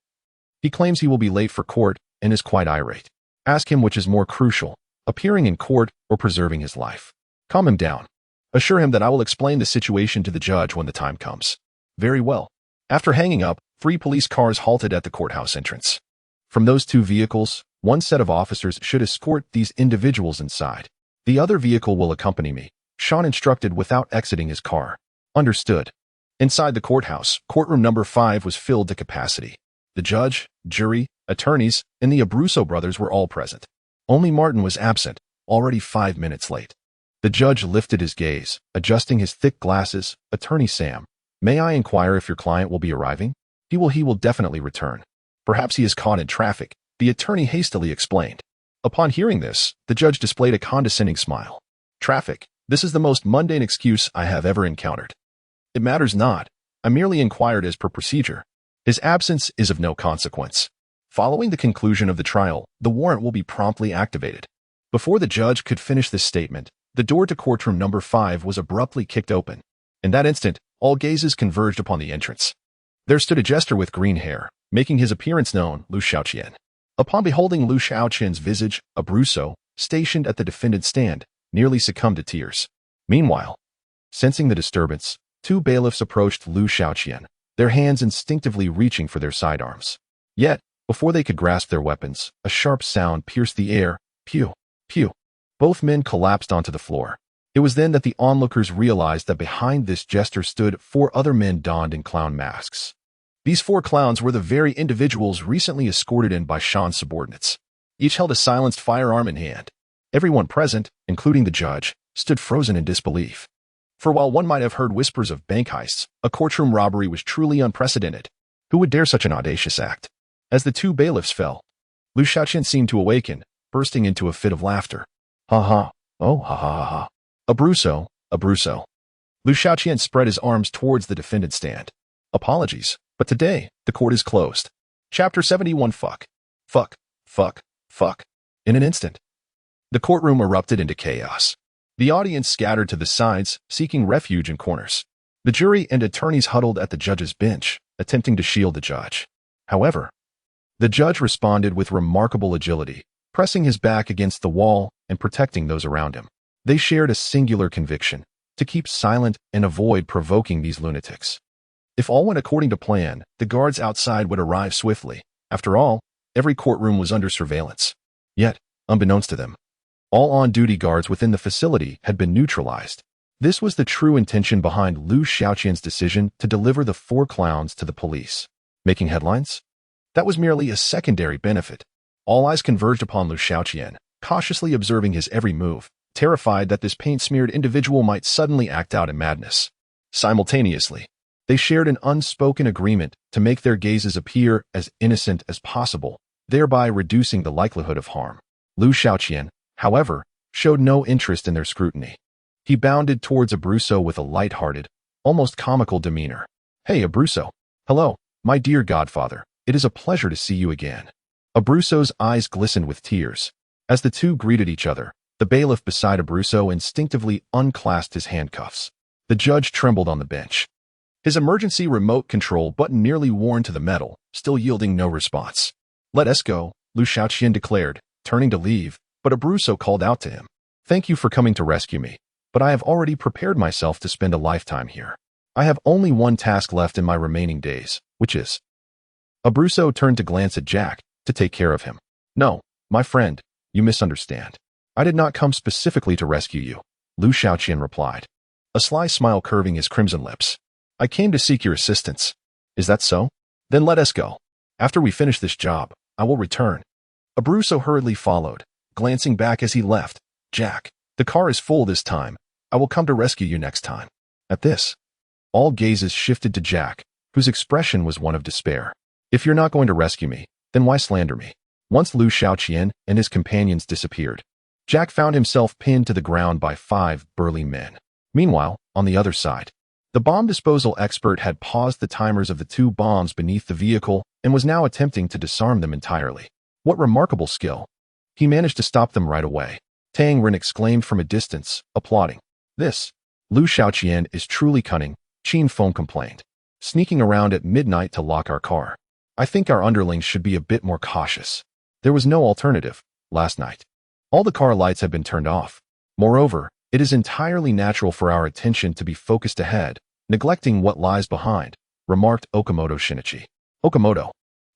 He claims he will be late for court and is quite irate. Ask him which is more crucial, appearing in court or preserving his life. Calm him down. Assure him that I will explain the situation to the judge when the time comes. Very well. After hanging up, 3 police cars halted at the courthouse entrance. From those 2 vehicles, one set of officers should escort these individuals inside. The other vehicle will accompany me, Sean instructed without exiting his car. Understood. Inside the courthouse, courtroom number 5 was filled to capacity. The judge, jury, attorneys, and the Abruzzo brothers were all present. Only Martin was absent, already 5 minutes late. The judge lifted his gaze, adjusting his thick glasses. Attorney Sam, may I inquire if your client will be arriving? He will definitely return. Perhaps he is caught in traffic, the attorney hastily explained. Upon hearing this, the judge displayed a condescending smile. Traffic, this is the most mundane excuse I have ever encountered. It matters not. I merely inquired as per procedure. His absence is of no consequence. Following the conclusion of the trial, the warrant will be promptly activated. Before the judge could finish this statement, the door to courtroom number 5 was abruptly kicked open. In that instant, all gazes converged upon the entrance. There stood a jester with green hair, making his appearance known, Liu Xiaoqian. Upon beholding Liu Xiaoqian's visage, Abruzzo, stationed at the defendant's stand, nearly succumbed to tears. Meanwhile, sensing the disturbance, 2 bailiffs approached Liu Xiaoqian, their hands instinctively reaching for their sidearms. Yet, before they could grasp their weapons, a sharp sound pierced the air. Pew, pew. Both men collapsed onto the floor. It was then that the onlookers realized that behind this jester stood 4 other men donned in clown masks. These 4 clowns were the very individuals recently escorted in by Sean's subordinates. Each held a silenced firearm in hand. Everyone present, including the judge, stood frozen in disbelief. For while one might have heard whispers of bank heists, a courtroom robbery was truly unprecedented. Who would dare such an audacious act? As the 2 bailiffs fell, Liu Xiaoqian seemed to awaken, bursting into a fit of laughter. Ha ha, oh ha ha ha ha. Abruzzo, Abruzzo. Liu Xiaoqian spread his arms towards the defendant's stand. Apologies, but today, the court is closed. Chapter 71. Fuck. Fuck. Fuck. Fuck. In an instant, the courtroom erupted into chaos. The audience scattered to the sides, seeking refuge in corners. The jury and attorneys huddled at the judge's bench, attempting to shield the judge. However, the judge responded with remarkable agility, pressing his back against the wall and protecting those around him. They shared a singular conviction: to keep silent and avoid provoking these lunatics. If all went according to plan, the guards outside would arrive swiftly. After all, every courtroom was under surveillance. Yet, unbeknownst to them, all on-duty guards within the facility had been neutralized. This was the true intention behind Liu Xiaoqian's decision to deliver the 4 clowns to the police. Making headlines? That was merely a secondary benefit. All eyes converged upon Liu Xiaoqian, cautiously observing his every move, terrified that this paint-smeared individual might suddenly act out in madness. Simultaneously, they shared an unspoken agreement to make their gazes appear as innocent as possible, thereby reducing the likelihood of harm. Liu Xiaoqian, however, showed no interest in their scrutiny. He bounded towards Abruzzo with a light-hearted, almost comical demeanor. Hey, Abruzzo. Hello, my dear godfather. It is a pleasure to see you again. Abruzzo's eyes glistened with tears. As the 2 greeted each other, the bailiff beside Abruzzo instinctively unclasped his handcuffs. The judge trembled on the bench. His emergency remote control button nearly worn to the metal, still yielding no response. Let us go, Liu Xiaoqian declared, turning to leave, but Abruzzo called out to him. Thank you for coming to rescue me, but I have already prepared myself to spend a lifetime here. I have only one task left in my remaining days, which is... Abruzzo turned to glance at Jack, to take care of him. No, my friend, you misunderstand. I did not come specifically to rescue you, Liu Xiaoqian replied, a sly smile curving his crimson lips. I came to seek your assistance. Is that so? Then let us go. After we finish this job, I will return. Abruzzo hurriedly followed, glancing back as he left. Jack, the car is full this time. I will come to rescue you next time. At this, all gazes shifted to Jack, whose expression was one of despair. If you're not going to rescue me, then why slander me? Once Liu Xiaoqian and his companions disappeared, Jack found himself pinned to the ground by 5 burly men. Meanwhile, on the other side, the bomb disposal expert had paused the timers of the 2 bombs beneath the vehicle and was now attempting to disarm them entirely. What remarkable skill! He managed to stop them right away. Tang Ren exclaimed from a distance, applauding. This, Liu Xiaoqian is truly cunning, Qin Feng complained. Sneaking around at midnight to lock our car. I think our underlings should be a bit more cautious. There was no alternative, last night. All the car lights had been turned off. Moreover, it is entirely natural for our attention to be focused ahead, neglecting what lies behind, remarked Okamoto Shinichi. Okamoto,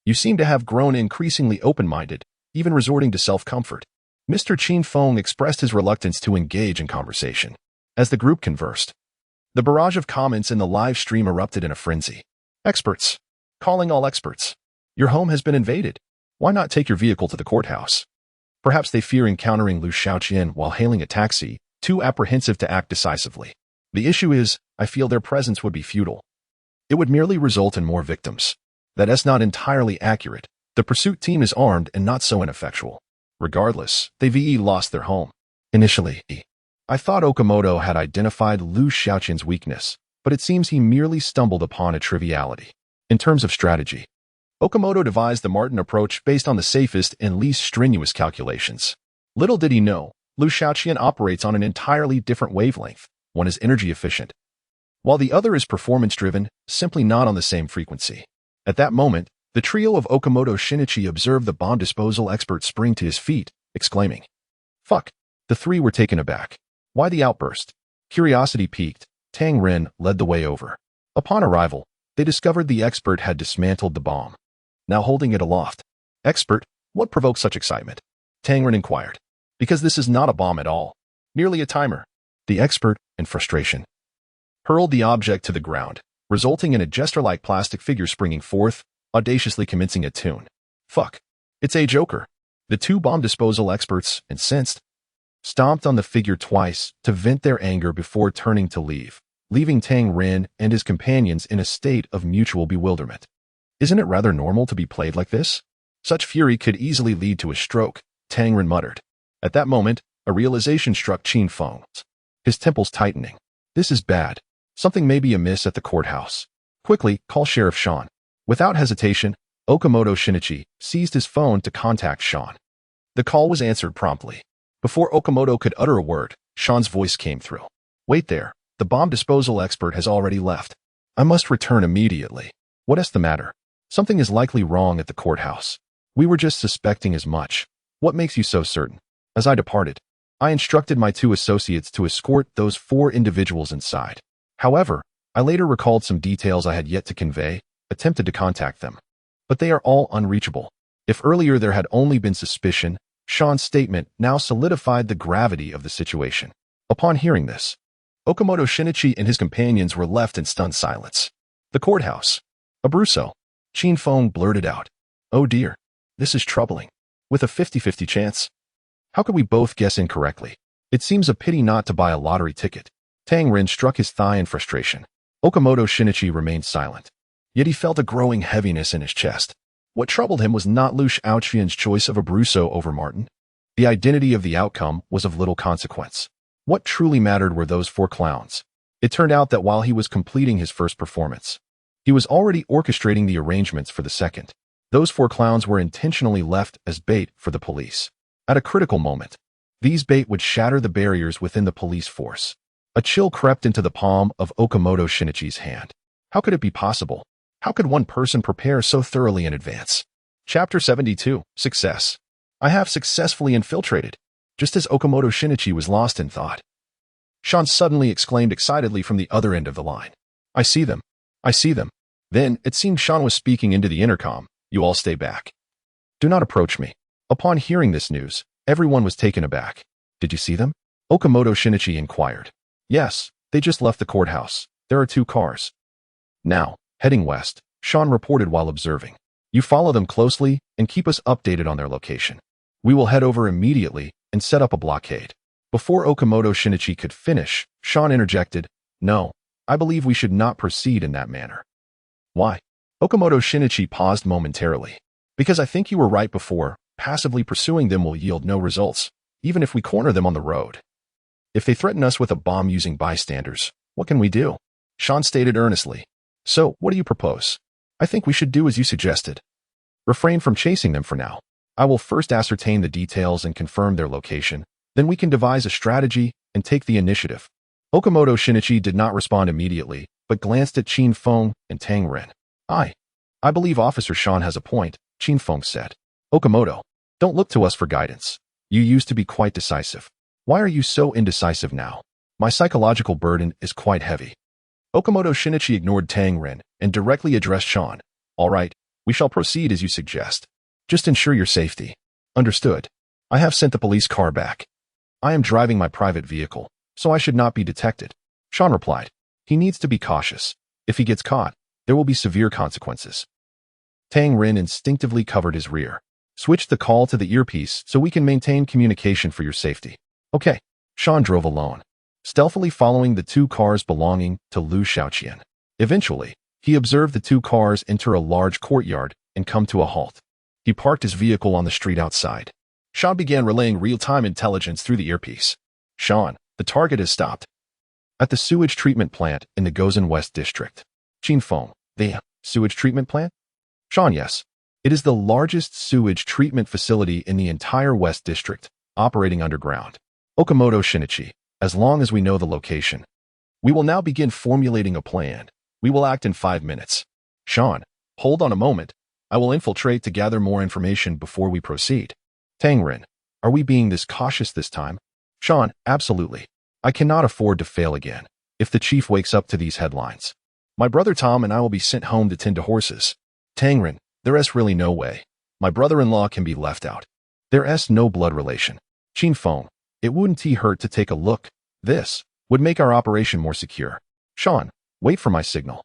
you seem to have grown increasingly open-minded, even resorting to self-comfort. Mr. Qin Feng expressed his reluctance to engage in conversation. As the group conversed, the barrage of comments in the live stream erupted in a frenzy. Experts. Calling all experts. Your home has been invaded. Why not take your vehicle to the courthouse? Perhaps they fear encountering Liu Xiaoqian while hailing a taxi, too apprehensive to act decisively. The issue is, I feel their presence would be futile. It would merely result in more victims. That is not entirely accurate. The pursuit team is armed and not so ineffectual. Regardless, they lost their home. Initially, I thought Okamoto had identified Liu Xiaoqian's weakness, but it seems he merely stumbled upon a triviality. In terms of strategy, Okamoto devised the Martin approach based on the safest and least strenuous calculations. Little did he know, Liu Xiaoqian operates on an entirely different wavelength. One is energy efficient, while the other is performance-driven, simply not on the same frequency. At that moment, the trio of Okamoto Shinichi observed the bomb disposal expert spring to his feet, exclaiming, "Fuck!" The 3 were taken aback. Why the outburst? Curiosity piqued, Tang Ren led the way over. Upon arrival, they discovered the expert had dismantled the bomb, now holding it aloft. Expert, what provoked such excitement? Tang Ren inquired. Because this is not a bomb at all. Merely a timer. The expert, in frustration, hurled the object to the ground, resulting in a jester-like plastic figure springing forth, audaciously commencing a tune. Fuck. It's a joker. The 2 bomb disposal experts, incensed, stomped on the figure twice to vent their anger before turning to leave, leaving Tang Ren and his companions in a state of mutual bewilderment. Isn't it rather normal to be played like this? Such fury could easily lead to a stroke, Tang Ren muttered. At that moment, a realization struck Qin Feng, his temples tightening. This is bad. Something may be amiss at the courthouse. Quickly, call Sheriff Sean. Without hesitation, Okamoto Shinichi seized his phone to contact Sean. The call was answered promptly. Before Okamoto could utter a word, Sean's voice came through. Wait there. The bomb disposal expert has already left. I must return immediately. What is the matter? Something is likely wrong at the courthouse. We were just suspecting as much. What makes you so certain? As I departed, I instructed my 2 associates to escort those 4 individuals inside. However, I later recalled some details I had yet to convey, attempted to contact them. But they are all unreachable. If earlier there had only been suspicion, Sean's statement now solidified the gravity of the situation. Upon hearing this, Okamoto Shinichi and his companions were left in stunned silence. The courthouse. Abruzzo. Qin Feng blurted out. Oh dear. This is troubling. With a 50-50 chance. How could we both guess incorrectly? It seems a pity not to buy a lottery ticket. Tang Ren struck his thigh in frustration. Okamoto Shinichi remained silent. Yet he felt a growing heaviness in his chest. What troubled him was not Liu Xiaoqian's choice of Abruzzo over Martin. The identity of the outcome was of little consequence. What truly mattered were those 4 clowns. It turned out that while he was completing his first performance, he was already orchestrating the arrangements for the second. Those 4 clowns were intentionally left as bait for the police. At a critical moment, these bait would shatter the barriers within the police force. A chill crept into the palm of Okamoto Shinichi's hand. How could it be possible? How could one person prepare so thoroughly in advance? Chapter 72, Success. I have successfully infiltrated. Just as Okamoto Shinichi was lost in thought, Sean suddenly exclaimed excitedly from the other end of the line. I see them. I see them. Then, it seemed Sean was speaking into the intercom. You all stay back. Do not approach me. Upon hearing this news, everyone was taken aback. Did you see them? Okamoto Shinichi inquired. Yes, they just left the courthouse. There are 2 cars. Now, heading west, Sean reported while observing. You follow them closely and keep us updated on their location. We will head over immediately and set up a blockade. Before Okamoto Shinichi could finish, Sean interjected, No, I believe we should not proceed in that manner. Why? Okamoto Shinichi paused momentarily. Because I think you were right before, Passively pursuing them will yield no results, even if we corner them on the road. If they threaten us with a bomb using bystanders, what can we do? Sean stated earnestly. So, what do you propose? I think we should do as you suggested. Refrain from chasing them for now. I will first ascertain the details and confirm their location, then we can devise a strategy and take the initiative. Okamoto Shinichi did not respond immediately, but glanced at Qin Feng and Tang Ren. I believe Officer Sean has a point, Qin Feng said. Okamoto, don't look to us for guidance. You used to be quite decisive. Why are you so indecisive now? My psychological burden is quite heavy. Okamoto Shinichi ignored Tang Ren and directly addressed Sean. All right, we shall proceed as you suggest. Just ensure your safety. Understood. I have sent the police car back. I am driving my private vehicle, so I should not be detected. Sean replied. He needs to be cautious. If he gets caught, there will be severe consequences. Tang Ren instinctively covered his rear. Switch the call to the earpiece so we can maintain communication for your safety. Okay. Sean drove alone, stealthily following the two cars belonging to Liu Xiaoqian. Eventually, he observed the two cars enter a large courtyard and come to a halt. He parked his vehicle on the street outside. Sean began relaying real-time intelligence through the earpiece. Sean, the target has stopped. At the sewage treatment plant in the Gozen West District. Qin Feng, the sewage treatment plant? Sean, yes. It is the largest sewage treatment facility in the entire West District, operating underground. Okamoto Shinichi, as long as we know the location. We will now begin formulating a plan. We will act in 5 minutes. Sean, hold on a moment. I will infiltrate to gather more information before we proceed. Tang Ren, are we being this cautious this time? Sean, absolutely. I cannot afford to fail again if the chief wakes up to these headlines. My brother Tom and I will be sent home to tend to horses. Tang Ren, there's really no way. My brother-in-law can be left out. There's no blood relation. Qin Feng, it wouldn't hurt to take a look. This would make our operation more secure. Sean, wait for my signal.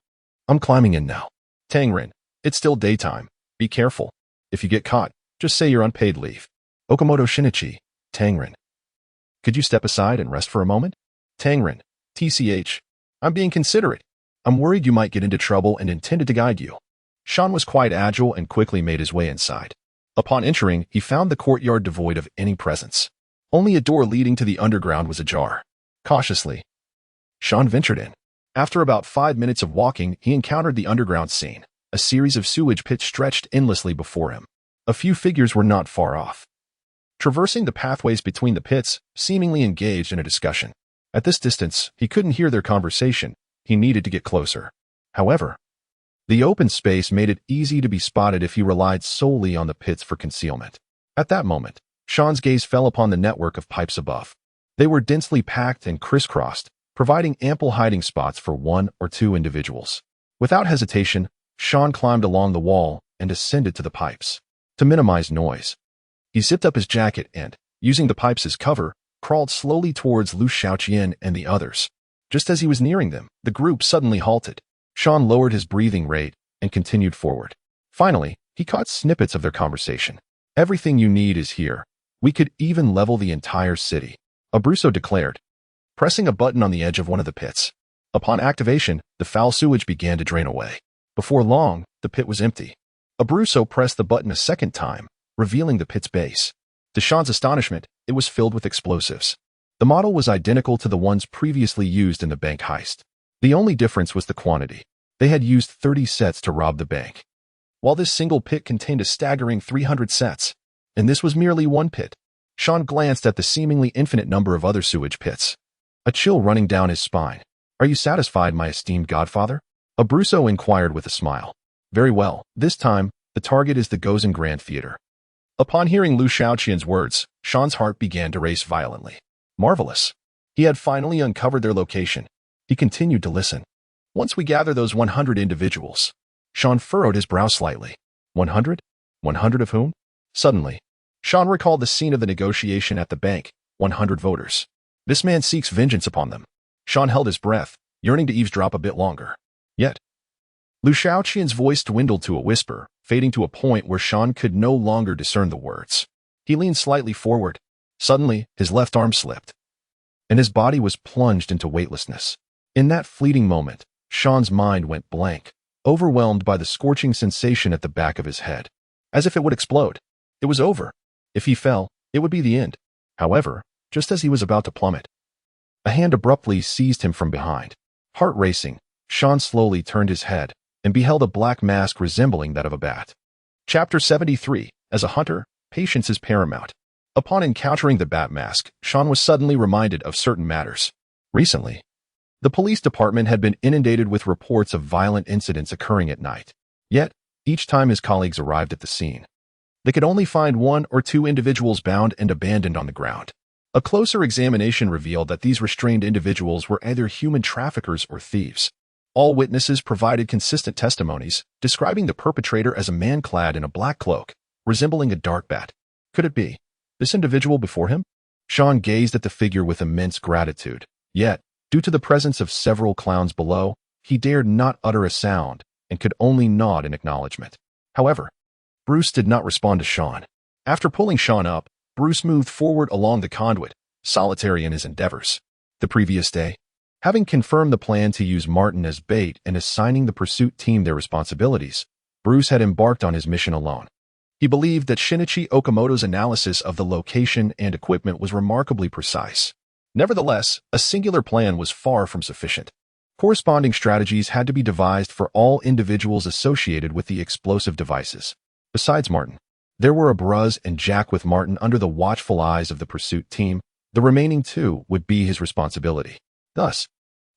I'm climbing in now. Tang Ren, it's still daytime. Be careful. If you get caught, just say you're on paid leave. Okamoto Shinichi, Tang Ren. Could you step aside and rest for a moment? Tang Ren, TCH. I'm being considerate. I'm worried you might get into trouble and intended to guide you. Sean was quite agile and quickly made his way inside. Upon entering, he found the courtyard devoid of any presence. Only a door leading to the underground was ajar. Cautiously, Sean ventured in. After about 5 minutes of walking, he encountered the underground scene. A series of sewage pits stretched endlessly before him. A few figures were not far off, traversing the pathways between the pits, seemingly engaged in a discussion. At this distance, he couldn't hear their conversation. He needed to get closer. However, the open space made it easy to be spotted if he relied solely on the pits for concealment. At that moment, Sean's gaze fell upon the network of pipes above. They were densely packed and crisscrossed, providing ample hiding spots for 1 or 2 individuals. Without hesitation, Sean climbed along the wall and ascended to the pipes. To minimize noise, he zipped up his jacket and, using the pipes as cover, crawled slowly towards Liu Xiaoqian and the others. Just as he was nearing them, the group suddenly halted. Sean lowered his breathing rate and continued forward. Finally, he caught snippets of their conversation. Everything you need is here. We could even level the entire city, Abruzzo declared, pressing a button on the edge of one of the pits. Upon activation, the foul sewage began to drain away. Before long, the pit was empty. Abruzzo pressed the button a second time, revealing the pit's base. To Sean's astonishment, it was filled with explosives. The model was identical to the ones previously used in the bank heist. The only difference was the quantity. They had used 30 sets to rob the bank, while this single pit contained a staggering 300 sets. And this was merely one pit. Sean glanced at the seemingly infinite number of other sewage pits, a chill running down his spine. Are you satisfied, my esteemed godfather? Abruzzo inquired with a smile. Very well. This time, the target is the Gozen Grand Theater. Upon hearing Liu Xiaoqian's words, Sean's heart began to race violently. Marvelous. He had finally uncovered their location. He continued to listen. Once we gather those 100 individuals. Sean furrowed his brow slightly. 100? 100 of whom? Suddenly, Sean recalled the scene of the negotiation at the bank. 100 voters. This man seeks vengeance upon them. Sean held his breath, yearning to eavesdrop a bit longer. Yet, Liu Xiaoqian's voice dwindled to a whisper, fading to a point where Sean could no longer discern the words. He leaned slightly forward. Suddenly, his left arm slipped, and his body was plunged into weightlessness. In that fleeting moment, Sean's mind went blank, overwhelmed by the scorching sensation at the back of his head. As if it would explode. It was over. If he fell, it would be the end. However, just as he was about to plummet, a hand abruptly seized him from behind. Heart racing, Sean slowly turned his head and beheld a black mask resembling that of a bat. Chapter 73. As a hunter, patience is paramount. Upon encountering the bat mask, Sean was suddenly reminded of certain matters. Recently, the police department had been inundated with reports of violent incidents occurring at night. Yet, each time his colleagues arrived at the scene, they could only find one or two individuals bound and abandoned on the ground. A closer examination revealed that these restrained individuals were either human traffickers or thieves. All witnesses provided consistent testimonies, describing the perpetrator as a man clad in a black cloak, resembling a dark bat. Could it be this individual before him? Sean gazed at the figure with immense gratitude. Yet, due to the presence of several clowns below, he dared not utter a sound and could only nod in acknowledgement. However, Bruce did not respond to Sean. After pulling Sean up, Bruce moved forward along the conduit, solitary in his endeavors. The previous day, having confirmed the plan to use Martin as bait and assigning the pursuit team their responsibilities, Bruce had embarked on his mission alone. He believed that Shinichi Okamoto's analysis of the location and equipment was remarkably precise. Nevertheless, a singular plan was far from sufficient. Corresponding strategies had to be devised for all individuals associated with the explosive devices. Besides Martin, there were Abraz and Jack. With Martin under the watchful eyes of the pursuit team, the remaining two would be his responsibility. Thus,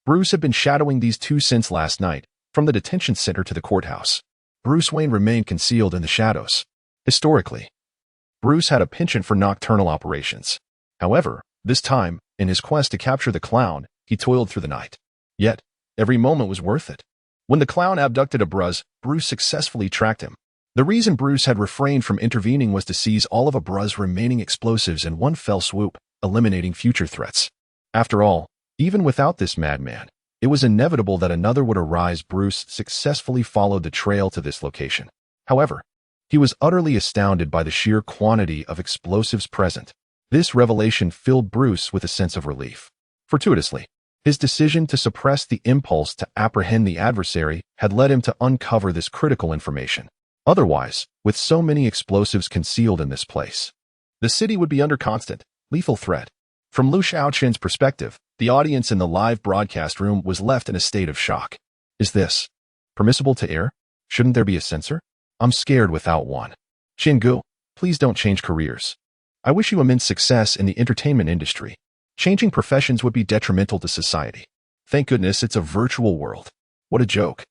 Bruce had been shadowing these two since last night, from the detention center to the courthouse. Bruce Wayne remained concealed in the shadows. Historically, Bruce had a penchant for nocturnal operations. However, this time, in his quest to capture the clown, he toiled through the night. Yet, every moment was worth it. When the clown abducted Abraz, Bruce successfully tracked him. The reason Bruce had refrained from intervening was to seize all of Abraz's remaining explosives in one fell swoop, eliminating future threats. After all, even without this madman, it was inevitable that another would arise. Bruce successfully followed the trail to this location. However, he was utterly astounded by the sheer quantity of explosives present. This revelation filled Bruce with a sense of relief. Fortuitously, his decision to suppress the impulse to apprehend the adversary had led him to uncover this critical information. Otherwise, with so many explosives concealed in this place, the city would be under constant, lethal threat. From Liu Xiaoqian's perspective, the audience in the live broadcast room was left in a state of shock. Is this permissible to air? Shouldn't there be a censor? I'm scared without one. Xingu, please don't change careers. I wish you immense success in the entertainment industry. Changing professions would be detrimental to society. Thank goodness it's a virtual world. What a joke.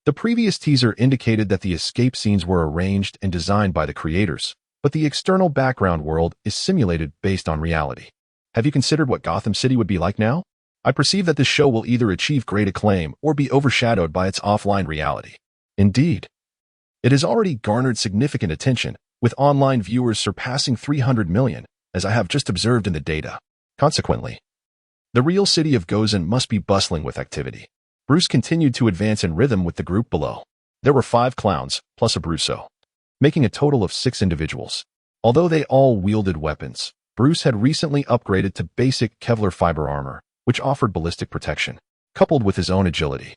The previous teaser indicated that the escape scenes were arranged and designed by the creators, but the external background world is simulated based on reality. Have you considered what Gotham City would be like now? I perceive that this show will either achieve great acclaim or be overshadowed by its offline reality. Indeed, it has already garnered significant attention, with online viewers surpassing 300 million, as I have just observed in the data. Consequently, the real city of Gozen must be bustling with activity. Bruce continued to advance in rhythm with the group below. There were 5 clowns, plus a Brusso, making a total of 6 individuals. Although they all wielded weapons, Bruce had recently upgraded to basic Kevlar fiber armor, which offered ballistic protection. Coupled with his own agility,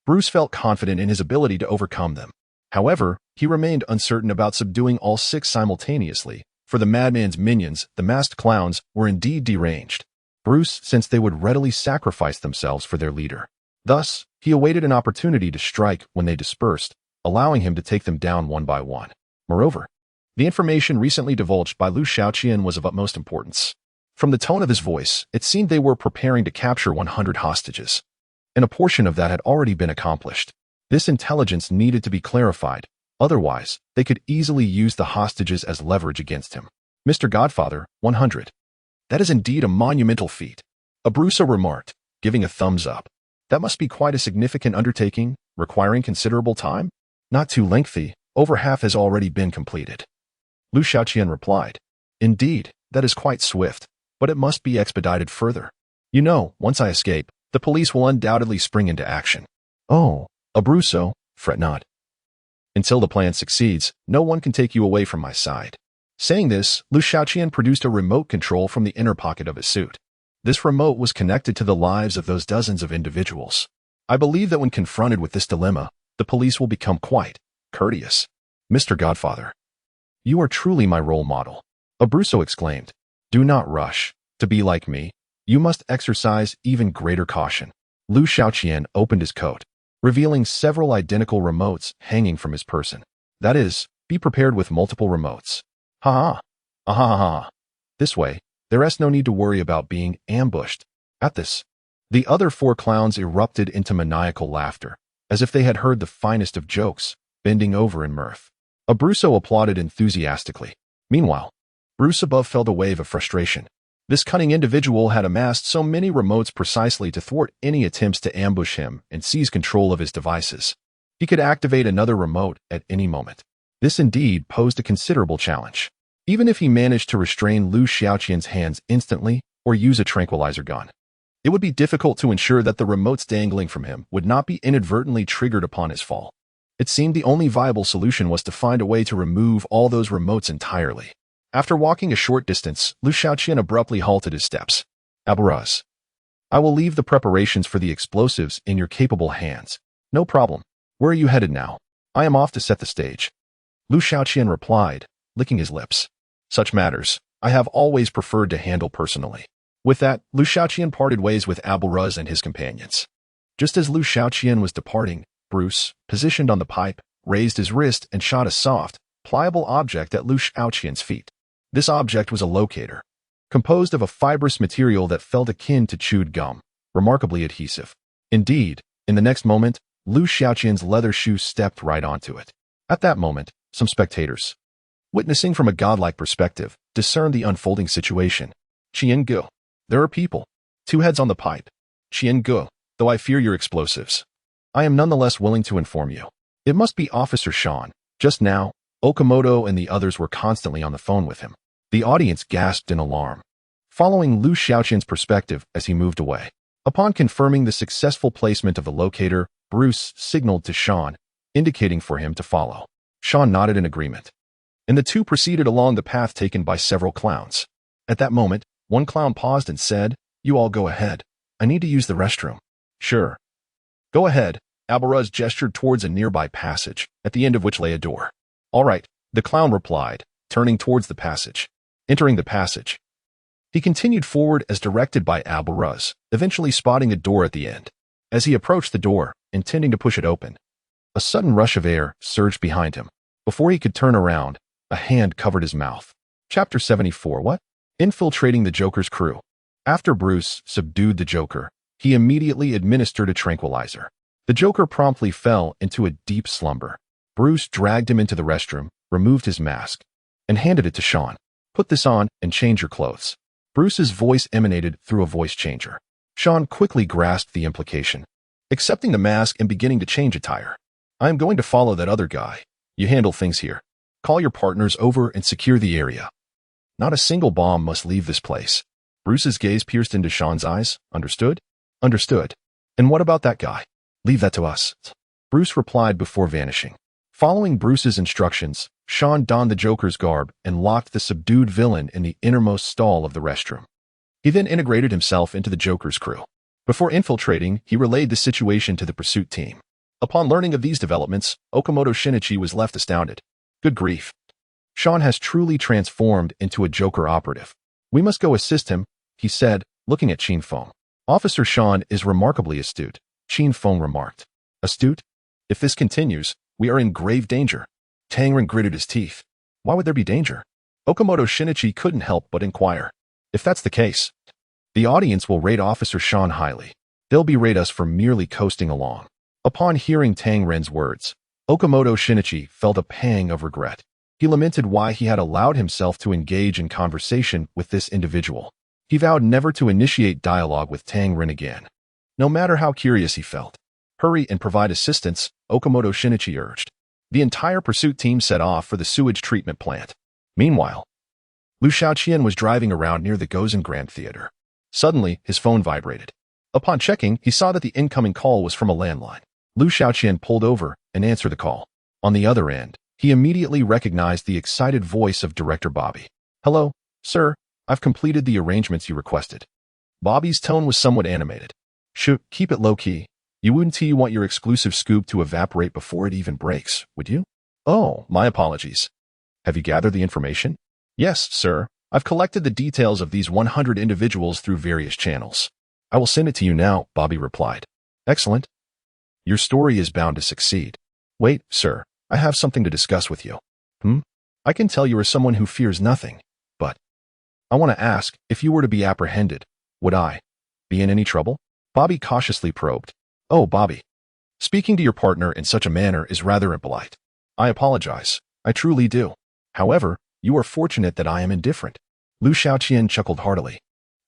Bruce felt confident in his ability to overcome them. However, he remained uncertain about subduing all 6 simultaneously, for the madman's minions, the masked clowns, were indeed deranged. Bruce sensed they would readily sacrifice themselves for their leader. Thus, he awaited an opportunity to strike when they dispersed, allowing him to take them down one by one. Moreover, the information recently divulged by Liu Xiaoqian was of utmost importance. From the tone of his voice, it seemed they were preparing to capture 100 hostages, and a portion of that had already been accomplished. This intelligence needed to be clarified, otherwise, they could easily use the hostages as leverage against him. Mr. Godfather, 100. That is indeed a monumental feat. Abruzzo remarked, giving a thumbs up. That must be quite a significant undertaking, requiring considerable time? Not too lengthy, over half has already been completed. Liu Xiaoqian replied, Indeed, that is quite swift, but it must be expedited further. You know, once I escape, the police will undoubtedly spring into action. Oh, Abruzzo, fret not. Until the plan succeeds, no one can take you away from my side. Saying this, Liu Xiaoqian produced a remote control from the inner pocket of his suit. This remote was connected to the lives of those dozens of individuals. I believe that when confronted with this dilemma, the police will become quite courteous. Mr. Godfather, you are truly my role model. Abruzzo exclaimed. Do not rush. To be like me, you must exercise even greater caution. Liu Xiaoqian opened his coat, revealing several identical remotes hanging from his person. That is, be prepared with multiple remotes. Ha ha. Ah ha ha ha. This way, there is no need to worry about being ambushed. At this, the other four clowns erupted into maniacal laughter, as if they had heard the finest of jokes, bending over in mirth. Abruzzo applauded enthusiastically. Meanwhile, Bruce above felt a wave of frustration. This cunning individual had amassed so many remotes precisely to thwart any attempts to ambush him and seize control of his devices. He could activate another remote at any moment. This indeed posed a considerable challenge. Even if he managed to restrain Liu Xiaoqian's hands instantly or use a tranquilizer gun, it would be difficult to ensure that the remotes dangling from him would not be inadvertently triggered upon his fall. It seemed the only viable solution was to find a way to remove all those remotes entirely. After walking a short distance, Liu Xiaoqian abruptly halted his steps. Abruzzo, I will leave the preparations for the explosives in your capable hands. No problem. Where are you headed now? I am off to set the stage. Liu Xiaoqian replied, licking his lips. Such matters, I have always preferred to handle personally. With that, Liu Xiaoqian parted ways with Abruzzo and his companions. Just as Liu Xiaoqian was departing, Bruce, positioned on the pipe, raised his wrist and shot a soft, pliable object at Liu Xiaoqian's feet. This object was a locator, composed of a fibrous material that felt akin to chewed gum, remarkably adhesive. Indeed, in the next moment, Liu Xiaoqian's leather shoe stepped right onto it. At that moment, some spectators, witnessing from a godlike perspective, discerned the unfolding situation. Qian-gu. There are people. Two heads on the pipe. Qian-gu. Though I fear your explosives, I am nonetheless willing to inform you. It must be Officer Sean. Just now, Okamoto and the others were constantly on the phone with him. The audience gasped in alarm, following Liu Xiaoqian's perspective as he moved away. Upon confirming the successful placement of the locator, Bruce signaled to Sean, indicating for him to follow. Sean nodded in agreement, and the two proceeded along the path taken by several clowns. At that moment, one clown paused and said, You all go ahead. I need to use the restroom. Sure. Go ahead. Abruzzo gestured towards a nearby passage, at the end of which lay a door. All right, the clown replied, turning towards the passage. Entering the passage, he continued forward as directed by Abruzzo, eventually spotting a door at the end. As he approached the door, intending to push it open, a sudden rush of air surged behind him. Before he could turn around, a hand covered his mouth. Chapter 74. What? Infiltrating the Joker's crew. After Bruce subdued the Joker, he immediately administered a tranquilizer. The Joker promptly fell into a deep slumber. Bruce dragged him into the restroom, removed his mask, and handed it to Sean. Put this on and change your clothes. Bruce's voice emanated through a voice changer. Sean quickly grasped the implication, accepting the mask and beginning to change attire. I am going to follow that other guy. You handle things here. Call your partners over and secure the area. Not a single bomb must leave this place. Bruce's gaze pierced into Sean's eyes. Understood? Understood. And what about that guy? Leave that to us. Bruce replied before vanishing. Following Bruce's instructions, Sean donned the Joker's garb and locked the subdued villain in the innermost stall of the restroom. He then integrated himself into the Joker's crew. Before infiltrating, he relayed the situation to the pursuit team. Upon learning of these developments, Okamoto Shinichi was left astounded. Good grief. Sean has truly transformed into a Joker operative. We must go assist him, he said, looking at Qin Feng. Officer Sean is remarkably astute, Qin Feng remarked. Astute? If this continues, we are in grave danger. Tangren gritted his teeth. Why would there be danger? Okamoto Shinichi couldn't help but inquire. If that's the case, the audience will rate Officer Sean highly. They'll berate us for merely coasting along. Upon hearing Tangren's words, Okamoto Shinichi felt a pang of regret. He lamented why he had allowed himself to engage in conversation with this individual. He vowed never to initiate dialogue with Tangren again, no matter how curious he felt. Hurry and provide assistance, Okamoto Shinichi urged. The entire pursuit team set off for the sewage treatment plant. Meanwhile, Liu Xiaoqian was driving around near the Gozen Grand Theater. Suddenly, his phone vibrated. Upon checking, he saw that the incoming call was from a landline. Liu Xiaoqian pulled over and answered the call. On the other end, he immediately recognized the excited voice of Director Bobby. Hello, sir. I've completed the arrangements you requested. Bobby's tone was somewhat animated. Keep it low-key. You wouldn't want your exclusive scoop to evaporate before it even breaks, would you? Oh, my apologies. Have you gathered the information? Yes, sir. I've collected the details of these 100 individuals through various channels. I will send it to you now, Bobby replied. Excellent. Your story is bound to succeed. Wait, sir, I have something to discuss with you. I can tell you are someone who fears nothing, but I want to ask, if you were to be apprehended, would I be in any trouble? Bobby cautiously probed. Oh, Bobby. Speaking to your partner in such a manner is rather impolite. I apologize. I truly do. However, you are fortunate that I am indifferent. Liu Xiaoqian chuckled heartily.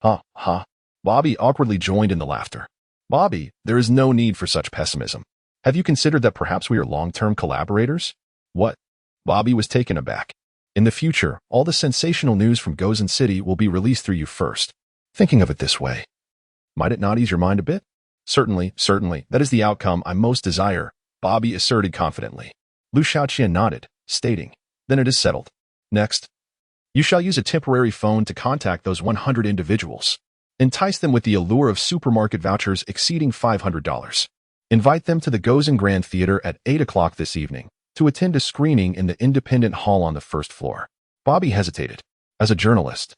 Ha, ha. Bobby awkwardly joined in the laughter. Bobby, there is no need for such pessimism. Have you considered that perhaps we are long-term collaborators? What? Bobby was taken aback. In the future, all the sensational news from Gozen City will be released through you first. Thinking of it this way, might it not ease your mind a bit? Certainly, that is the outcome I most desire, Bobby asserted confidently. Liu Xiaoqian nodded, stating, then it is settled. Next, you shall use a temporary phone to contact those 100 individuals. Entice them with the allure of supermarket vouchers exceeding $500. Invite them to the Gozen Grand Theater at 8 o'clock this evening to attend a screening in the independent hall on the first floor. Bobby hesitated. As a journalist,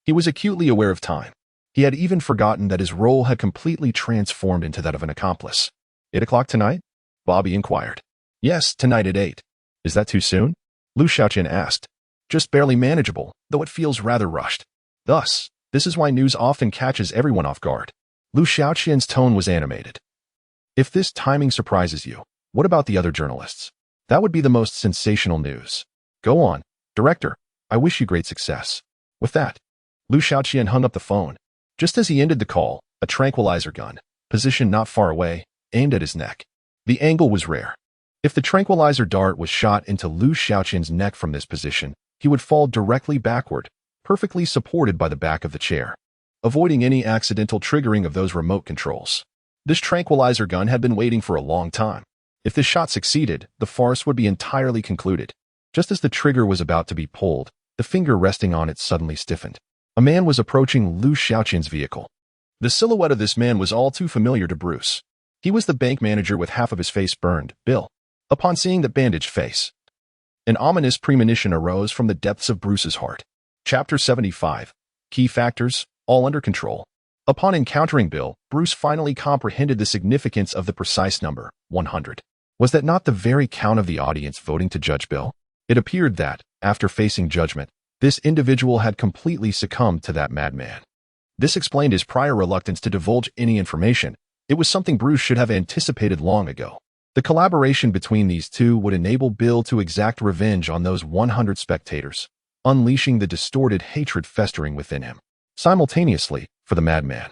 he was acutely aware of time. He had even forgotten that his role had completely transformed into that of an accomplice. 8 o'clock tonight? Bobby inquired. Yes, tonight at 8. Is that too soon? Liu Xiaoqian asked. Just barely manageable, though it feels rather rushed. Thus, this is why news often catches everyone off guard. Liu Xiaoqian's tone was animated. If this timing surprises you, what about the other journalists? That would be the most sensational news. Go on, director. I wish you great success. With that, Liu Xiaoqian hung up the phone. Just as he ended the call, a tranquilizer gun, positioned not far away, aimed at his neck. The angle was rare. If the tranquilizer dart was shot into Liu Xiaoqian's neck from this position, he would fall directly backward, perfectly supported by the back of the chair, avoiding any accidental triggering of those remote controls. This tranquilizer gun had been waiting for a long time. If this shot succeeded, the farce would be entirely concluded. Just as the trigger was about to be pulled, the finger resting on it suddenly stiffened. A man was approaching Liu Xiaoqian's vehicle. The silhouette of this man was all too familiar to Bruce. He was the bank manager with half of his face burned, Bill. Upon seeing the bandaged face, an ominous premonition arose from the depths of Bruce's heart. Chapter 75. Key factors, all under control. Upon encountering Bill, Bruce finally comprehended the significance of the precise number, 100. Was that not the very count of the audience voting to judge Bill? It appeared that, after facing judgment, this individual had completely succumbed to that madman. This explained his prior reluctance to divulge any information. It was something Bruce should have anticipated long ago. The collaboration between these two would enable Bill to exact revenge on those 100 spectators, unleashing the distorted hatred festering within him. Simultaneously, for the madman,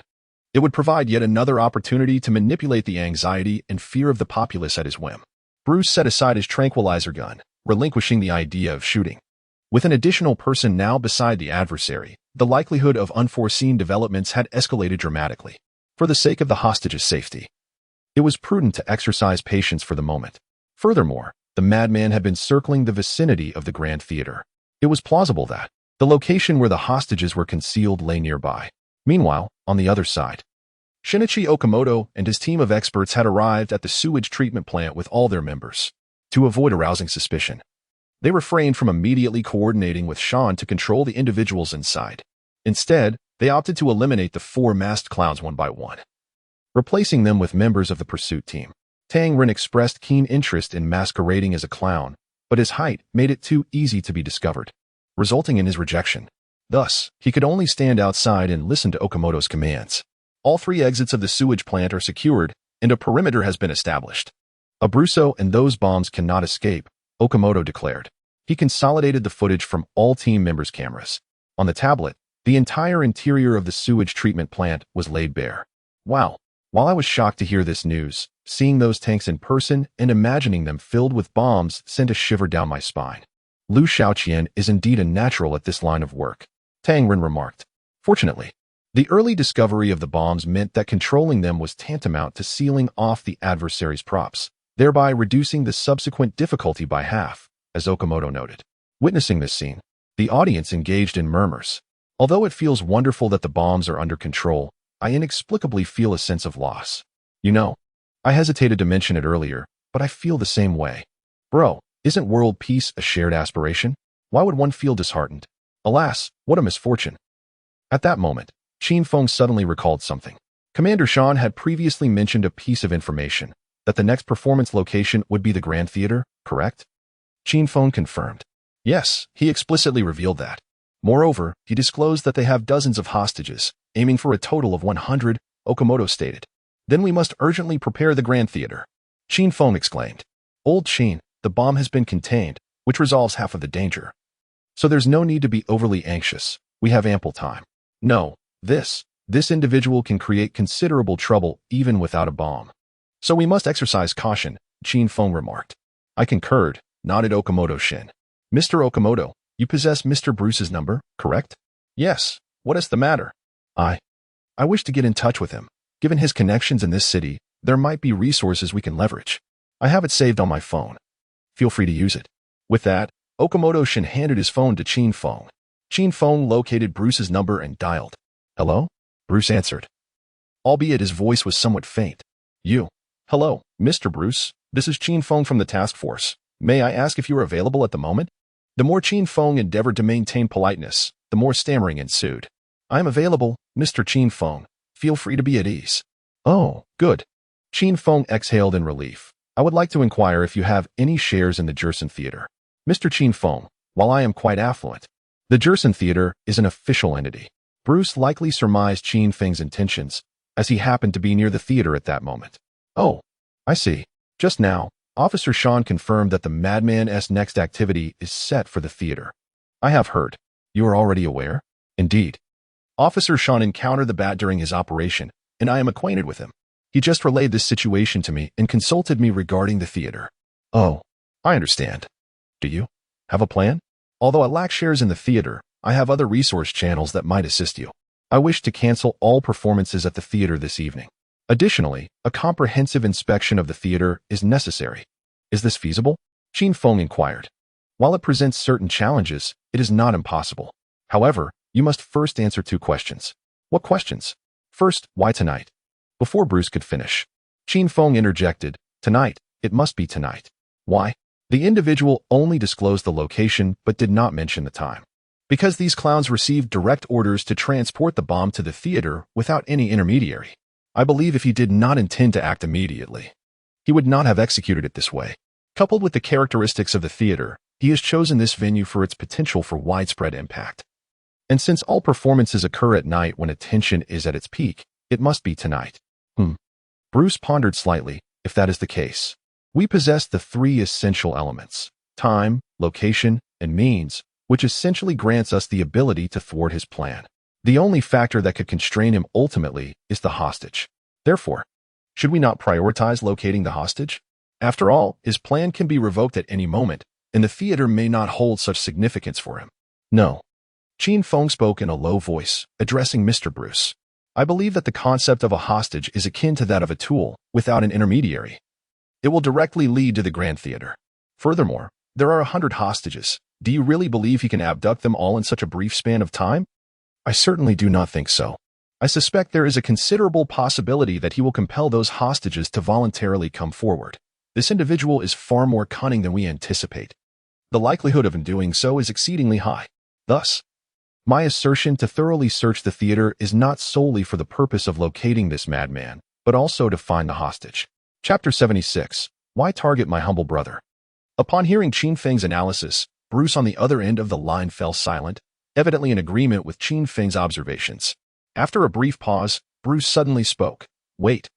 it would provide yet another opportunity to manipulate the anxiety and fear of the populace at his whim. Bruce set aside his tranquilizer gun, relinquishing the idea of shooting. With an additional person now beside the adversary, the likelihood of unforeseen developments had escalated dramatically. For the sake of the hostage's safety, it was prudent to exercise patience for the moment. Furthermore, the madman had been circling the vicinity of the Grand Theater. It was plausible that the location where the hostages were concealed lay nearby. Meanwhile, on the other side, Shinichi Okamoto and his team of experts had arrived at the sewage treatment plant with all their members. To avoid arousing suspicion, they refrained from immediately coordinating with Sean to control the individuals inside. Instead, they opted to eliminate the 4 masked clowns one by one, replacing them with members of the pursuit team. Tang Ren expressed keen interest in masquerading as a clown, but his height made it too easy to be discovered, resulting in his rejection. Thus, he could only stand outside and listen to Okamoto's commands. All 3 exits of the sewage plant are secured, and a perimeter has been established. Abruzzo and those bombs cannot escape, Okamoto declared. He consolidated the footage from all team members' cameras. On the tablet, the entire interior of the sewage treatment plant was laid bare. Wow. While I was shocked to hear this news, seeing those tanks in person and imagining them filled with bombs sent a shiver down my spine. Liu Xiaoqian is indeed a natural at this line of work, Tang Ren remarked. Fortunately, the early discovery of the bombs meant that controlling them was tantamount to sealing off the adversary's props, thereby reducing the subsequent difficulty by half, as Okamoto noted. Witnessing this scene, the audience engaged in murmurs. Although it feels wonderful that the bombs are under control, I inexplicably feel a sense of loss. You know, I hesitated to mention it earlier, but I feel the same way. Bro, isn't world peace a shared aspiration? Why would one feel disheartened? Alas, what a misfortune. At that moment, Qin Feng suddenly recalled something. Commander Shan had previously mentioned a piece of information, that the next performance location would be the Grand Theater, correct? Qin Feng confirmed. Yes, he explicitly revealed that. Moreover, he disclosed that they have dozens of hostages, aiming for a total of 100, Okamoto stated. Then we must urgently prepare the Grand Theater. Qin Feng exclaimed. Old Qin, the bomb has been contained, which resolves half of the danger. So there's no need to be overly anxious. We have ample time. No, this individual can create considerable trouble even without a bomb. So we must exercise caution, Qin Feng remarked. I concurred, nodded Okamoto Shin. Mr. Okamoto, you possess Mr. Bruce's number, correct? Yes. What is the matter? I wish to get in touch with him. Given his connections in this city, there might be resources we can leverage. I have it saved on my phone. Feel free to use it. With that, Okamoto Shin handed his phone to Qin Feng. Qin Feng located Bruce's number and dialed. Hello? Bruce answered, albeit his voice was somewhat faint. You. Hello, Mr. Bruce. This is Qin Feng from the task force. May I ask if you are available at the moment? The more Qin Feng endeavored to maintain politeness, the more stammering ensued. I am available, Mr. Qin Feng. Feel free to be at ease. Oh, good. Qin Feng exhaled in relief. I would like to inquire if you have any shares in the Jerson Theater. Mr. Qin Feng, while I am quite affluent, the Jerson Theater is an official entity. Bruce likely surmised Qin Feng's intentions, as he happened to be near the theater at that moment. Oh, I see. Just now, Officer Sean confirmed that the Madman's next activity is set for the theater. I have heard. You are already aware? Indeed. Officer Sean encountered the bat during his operation, and I am acquainted with him. He just relayed this situation to me and consulted me regarding the theater. Oh, I understand. Do you have a plan? Although I lack shares in the theater, I have other resource channels that might assist you. I wish to cancel all performances at the theater this evening. Additionally, a comprehensive inspection of the theater is necessary. Is this feasible? Qin Feng inquired. While it presents certain challenges, it is not impossible. However, you must first answer 2 questions. What questions? First, why tonight? Before Bruce could finish, Qin Feng interjected, tonight, it must be tonight. Why? The individual only disclosed the location but did not mention the time. Because these clowns received direct orders to transport the bomb to the theater without any intermediary. I believe if he did not intend to act immediately, he would not have executed it this way. Coupled with the characteristics of the theater, he has chosen this venue for its potential for widespread impact. And since all performances occur at night when attention is at its peak, it must be tonight. Bruce pondered slightly. If that is the case, we possess the 3 essential elements: time, location, and means, which essentially grants us the ability to thwart his plan. The only factor that could constrain him ultimately is the hostage. Therefore, should we not prioritize locating the hostage? After all, his plan can be revoked at any moment, and the theater may not hold such significance for him. No. Qin Feng spoke in a low voice, addressing Mr. Bruce. I believe that the concept of a hostage is akin to that of a tool, without an intermediary. It will directly lead to the Grand Theater. Furthermore, there are 100 hostages. Do you really believe he can abduct them all in such a brief span of time? I certainly do not think so. I suspect there is a considerable possibility that he will compel those hostages to voluntarily come forward. This individual is far more cunning than we anticipate. The likelihood of him doing so is exceedingly high. Thus, my assertion to thoroughly search the theater is not solely for the purpose of locating this madman, but also to find the hostage. Chapter 76. Why target my humble brother? Upon hearing Qin Feng's analysis, Bruce on the other end of the line fell silent, evidently in agreement with Qin Feng's observations. After a brief pause, Bruce suddenly spoke. Wait.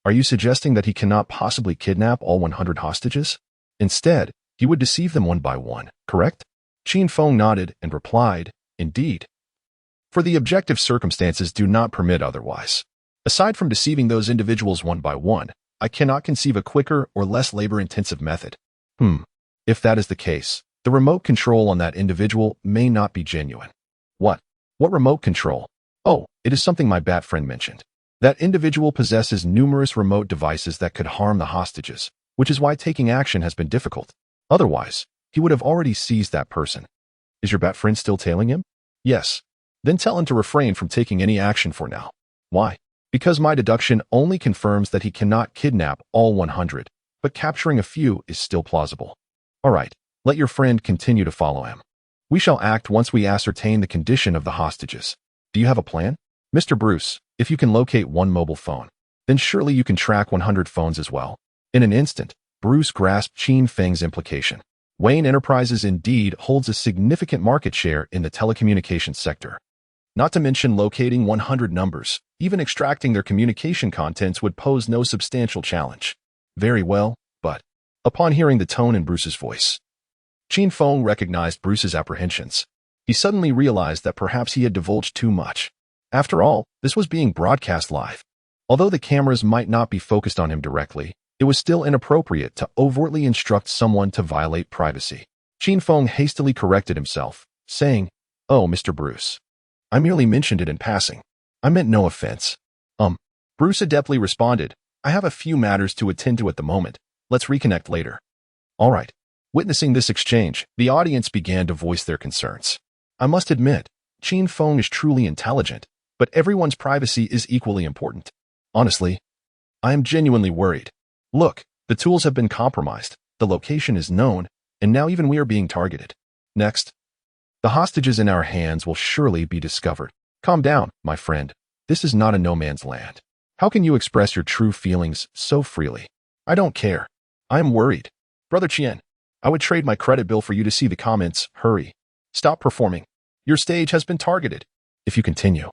Are you suggesting that he cannot possibly kidnap all 100 hostages? Instead, he would deceive them one by one, correct? Qin Feng nodded and replied, Indeed. For the objective circumstances do not permit otherwise. Aside from deceiving those individuals one by one, I cannot conceive a quicker or less labor-intensive method. If that is the case, the remote control on that individual may not be genuine. What? What remote control? Oh, it is something my bat friend mentioned. That individual possesses numerous remote devices that could harm the hostages, which is why taking action has been difficult. Otherwise, he would have already seized that person. Is your bat friend still tailing him? Yes. Then tell him to refrain from taking any action for now. Why? Because my deduction only confirms that he cannot kidnap all 100, but capturing a few is still plausible. All right, let your friend continue to follow him. We shall act once we ascertain the condition of the hostages. Do you have a plan? Mr. Bruce, if you can locate one mobile phone, then surely you can track 100 phones as well. In an instant, Bruce grasped Qin Feng's implication. Wayne Enterprises indeed holds a significant market share in the telecommunications sector. Not to mention locating 100 numbers, even extracting their communication contents would pose no substantial challenge. Very well, but upon hearing the tone in Bruce's voice, Qin Feng recognized Bruce's apprehensions. He suddenly realized that perhaps he had divulged too much. After all, this was being broadcast live. Although the cameras might not be focused on him directly, it was still inappropriate to overtly instruct someone to violate privacy. Qin Feng hastily corrected himself, saying, "Oh, Mr. Bruce, I merely mentioned it in passing. I meant no offense." Bruce adeptly responded, "I have a few matters to attend to at the moment. Let's reconnect later." All right. Witnessing this exchange, the audience began to voice their concerns. I must admit, Qin Feng is truly intelligent, but everyone's privacy is equally important. Honestly, I am genuinely worried. Look, the tools have been compromised, the location is known, and now even we are being targeted. Next, the hostages in our hands will surely be discovered. Calm down, my friend. This is not a no man's land. How can you express your true feelings so freely? I don't care. I am worried. Brother Qian, I would trade my credit bill for you to see the comments. Hurry. Stop performing. Your stage has been targeted. If you continue,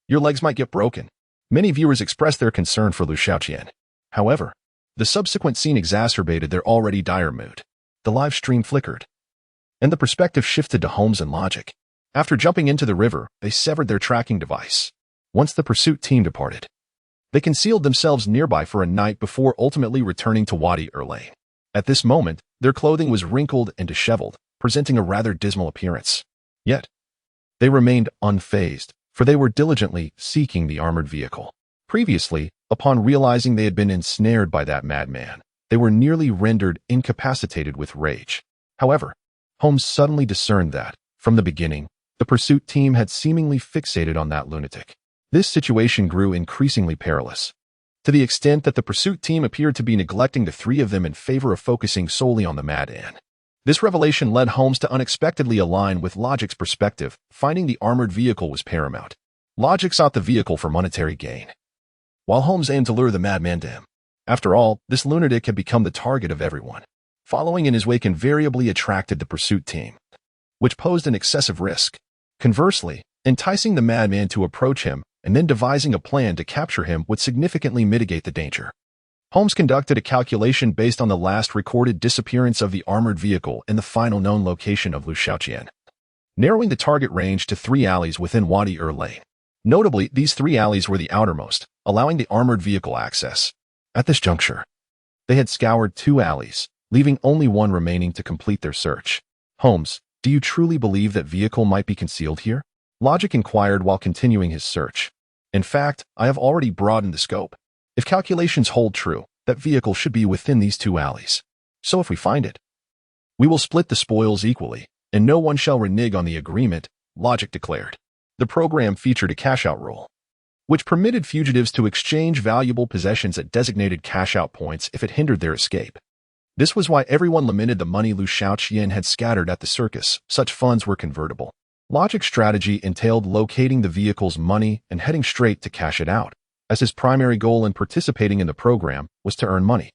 your legs might get broken. Many viewers expressed their concern for Liu Xiaoqian. However, the subsequent scene exacerbated their already dire mood. The live stream flickered, and the perspective shifted to Holmes and Logic. After jumping into the river, they severed their tracking device. Once the pursuit team departed, they concealed themselves nearby for a night before ultimately returning to Wadi Lane. At this moment, their clothing was wrinkled and disheveled, presenting a rather dismal appearance. Yet, they remained unfazed, for they were diligently seeking the armored vehicle. Previously, upon realizing they had been ensnared by that madman, they were nearly rendered incapacitated with rage. However, Holmes suddenly discerned that, from the beginning, the pursuit team had seemingly fixated on that lunatic. This situation grew increasingly perilous, to the extent that the pursuit team appeared to be neglecting the three of them in favor of focusing solely on the madman. This revelation led Holmes to unexpectedly align with Logic's perspective. Finding the armored vehicle was paramount. Logic sought the vehicle for monetary gain, while Holmes aimed to lure the madman to him. After all, this lunatic had become the target of everyone. Following in his wake invariably attracted the pursuit team, which posed an excessive risk. Conversely, enticing the madman to approach him and then devising a plan to capture him would significantly mitigate the danger. Holmes conducted a calculation based on the last recorded disappearance of the armored vehicle and the final known location of Liu Xiaoqian, narrowing the target range to 3 alleys within Wadi Lane. Notably, these 3 alleys were the outermost, allowing the armored vehicle access. At this juncture, they had scoured 2 alleys, leaving only one remaining to complete their search. Holmes, do you truly believe that vehicle might be concealed here? Logic inquired while continuing his search. In fact, I have already broadened the scope. If calculations hold true, that vehicle should be within these 2 alleys. So if we find it, we will split the spoils equally, and no one shall renege on the agreement, Logic declared. The program featured a cash-out rule, which permitted fugitives to exchange valuable possessions at designated cash-out points if it hindered their escape. This was why everyone lamented the money Liu Xiaoqian had scattered at the circus. Such funds were convertible. Logic's strategy entailed locating the vehicle's money and heading straight to cash it out, as his primary goal in participating in the program was to earn money,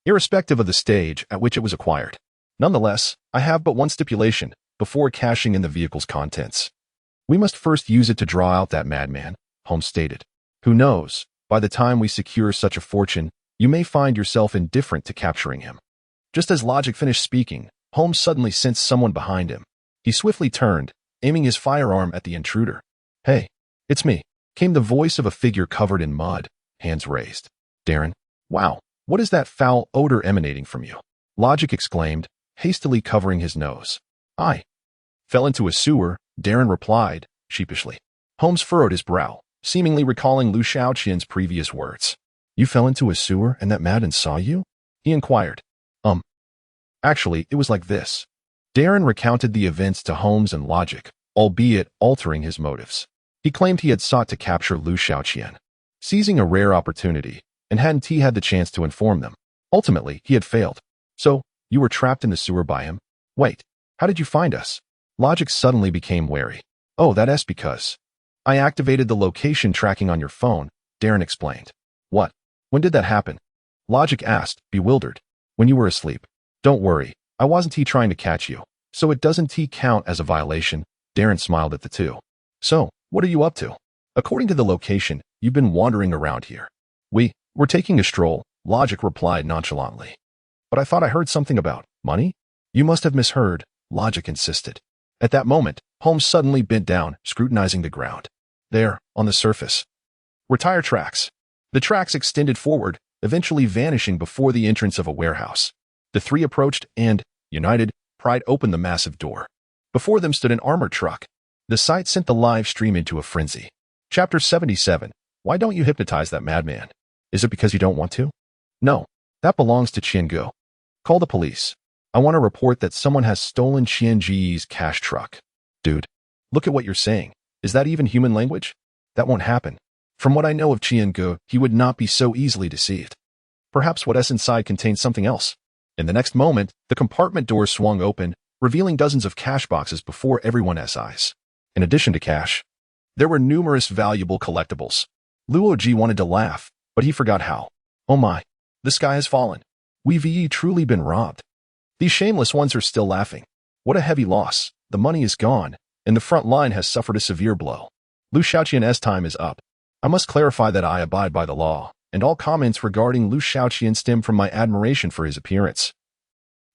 irrespective of the stage at which it was acquired. Nonetheless, I have but one stipulation: before cashing in the vehicle's contents, we must first use it to draw out that madman, Holmes stated. Who knows, by the time we secure such a fortune, you may find yourself indifferent to capturing him. Just as Logic finished speaking, Holmes suddenly sensed someone behind him. He swiftly turned, aiming his firearm at the intruder. "Hey, it's me," came the voice of a figure covered in mud, hands raised. "Darren, wow, what is that foul odor emanating from you?" Logic exclaimed, hastily covering his nose. "I fell into a sewer," Darren replied, sheepishly. Holmes furrowed his brow, seemingly recalling Liu Xiaoqian's previous words. "You fell into a sewer and that madman saw you?" he inquired. Actually, it was like this." Darren recounted the events to Holmes and Logic, albeit altering his motives. He claimed he had sought to capture Liu Xiaoqian, seizing a rare opportunity, and hadn't he had the chance to inform them. Ultimately, he had failed. "So, you were trapped in the sewer by him? Wait, how did you find us?" Logic suddenly became wary. Oh, that's because I activated the location tracking on your phone, Darren explained. What? When did that happen? Logic asked, bewildered. When you were asleep. Don't worry, I wasn't trying to catch you, so it doesn't count as a violation. Darren smiled at the two. So, what are you up to? According to the location, you've been wandering around here. We're taking a stroll, Logic replied nonchalantly. But I thought I heard something about money? You must have misheard, Logic insisted. At that moment, Holmes suddenly bent down, scrutinizing the ground. There, on the surface, were tire tracks. The tracks extended forward, eventually vanishing before the entrance of a warehouse. The three approached and, united, pried open the massive door. Before them stood an armored truck. The sight sent the live stream into a frenzy. Chapter 77. Why don't you hypnotize that madman? Is it because you don't want to? No, that belongs to Qiangu. Call the police. I want to report that someone has stolen Qianji's cash truck. Dude, look at what you're saying. Is that even human language? That won't happen. From what I know of Qiangu, he would not be so easily deceived. Perhaps what's inside contains something else. In the next moment, the compartment doors swung open, revealing dozens of cash boxes before everyone's eyes. In addition to cash, there were numerous valuable collectibles. Luoji wanted to laugh, but he forgot how. Oh my, the sky has fallen. We've truly been robbed. These shameless ones are still laughing. What a heavy loss. The money is gone, and the front line has suffered a severe blow. Liu Xiaoqian's time is up. I must clarify that I abide by the law, and all comments regarding Liu Xiaoqian stem from my admiration for his appearance.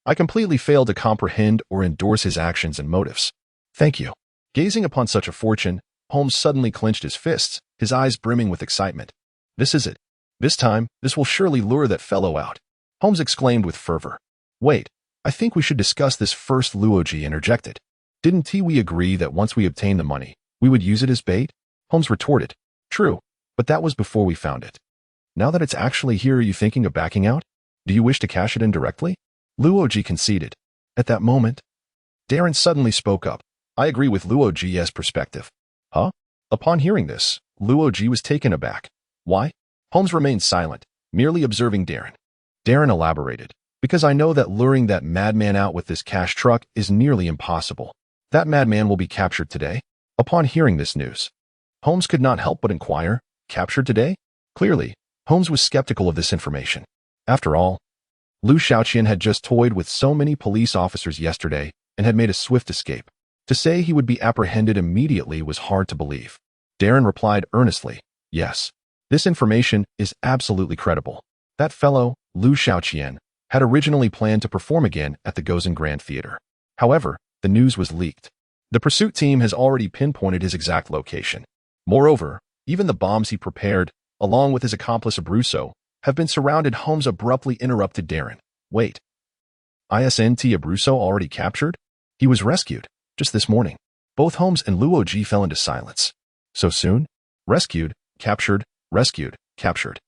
I completely fail to comprehend or endorse his actions and motives. Thank you. Gazing upon such a fortune, Holmes suddenly clenched his fists, his eyes brimming with excitement. This is it. This time, this will surely lure that fellow out. Holmes exclaimed with fervor. Wait, I think we should discuss this first, Luoji interjected. Didn't we agree that once we obtain the money, we would use it as bait? Holmes retorted. True, but that was before we found it. Now that it's actually here, are you thinking of backing out? Do you wish to cash it in directly? Luoji conceded. At that moment, Darren suddenly spoke up. I agree with Luoji's perspective. Huh? Upon hearing this, Luoji was taken aback. Why? Holmes remained silent, merely observing Darren. Darren elaborated. Because I know that luring that madman out with this cash truck is nearly impossible. That madman will be captured today. Upon hearing this news, Holmes could not help but inquire, captured today? Clearly, Holmes was skeptical of this information. After all, Liu Xiaoqian had just toyed with so many police officers yesterday and had made a swift escape. To say he would be apprehended immediately was hard to believe. Darren replied earnestly, yes, this information is absolutely credible. That fellow, Liu Xiaoqian, had originally planned to perform again at the Gozen Grand Theater. However, the news was leaked. The pursuit team has already pinpointed his exact location. Moreover, even the bombs he prepared, along with his accomplice Abruzzo, have been surrounded. Holmes abruptly interrupted Darren. Wait. Isn't Abruzzo already captured? He was rescued, just this morning. Both Holmes and Luoji fell into silence. So soon? Rescued, captured, rescued, captured.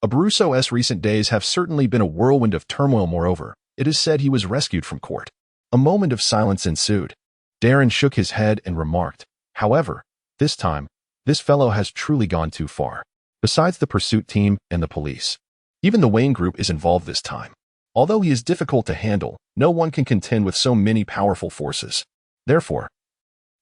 Abruzzo's recent days have certainly been a whirlwind of turmoil. Moreover, it is said he was rescued from court. A moment of silence ensued. Darren shook his head and remarked, however, this time, this fellow has truly gone too far. Besides the pursuit team and the police, even the Wayne Group is involved this time. Although he is difficult to handle, no one can contend with so many powerful forces. Therefore,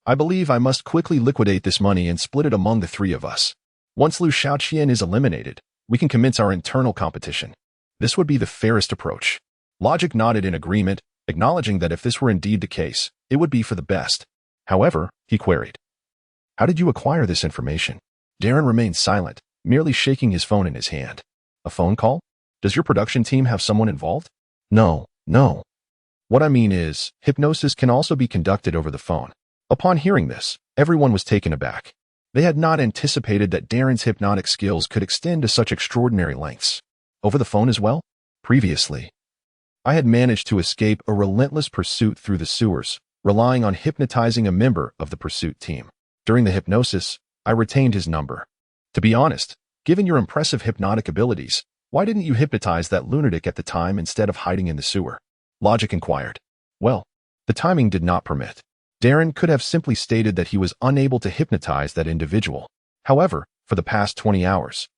I believe I must quickly liquidate this money and split it among the three of us. Once Liu Xiaoqian is eliminated, we can commence our internal competition. This would be the fairest approach. Logic nodded in agreement, acknowledging that if this were indeed the case, it would be for the best. However, he queried, how did you acquire this information? Darren remained silent, merely shaking his phone in his hand. A phone call? Does your production team have someone involved? No. What I mean is, hypnosis can also be conducted over the phone. Upon hearing this, everyone was taken aback. They had not anticipated that Darren's hypnotic skills could extend to such extraordinary lengths. Over the phone as well? Previously, I had managed to escape a relentless pursuit through the sewers, relying on hypnotizing a member of the pursuit team. During the hypnosis, I retained his number. To be honest, given your impressive hypnotic abilities, why didn't you hypnotize that lunatic at the time instead of hiding in the sewer? Logic inquired. Well, the timing did not permit. Darren could have simply stated that he was unable to hypnotize that individual. However, for the past 20 hours,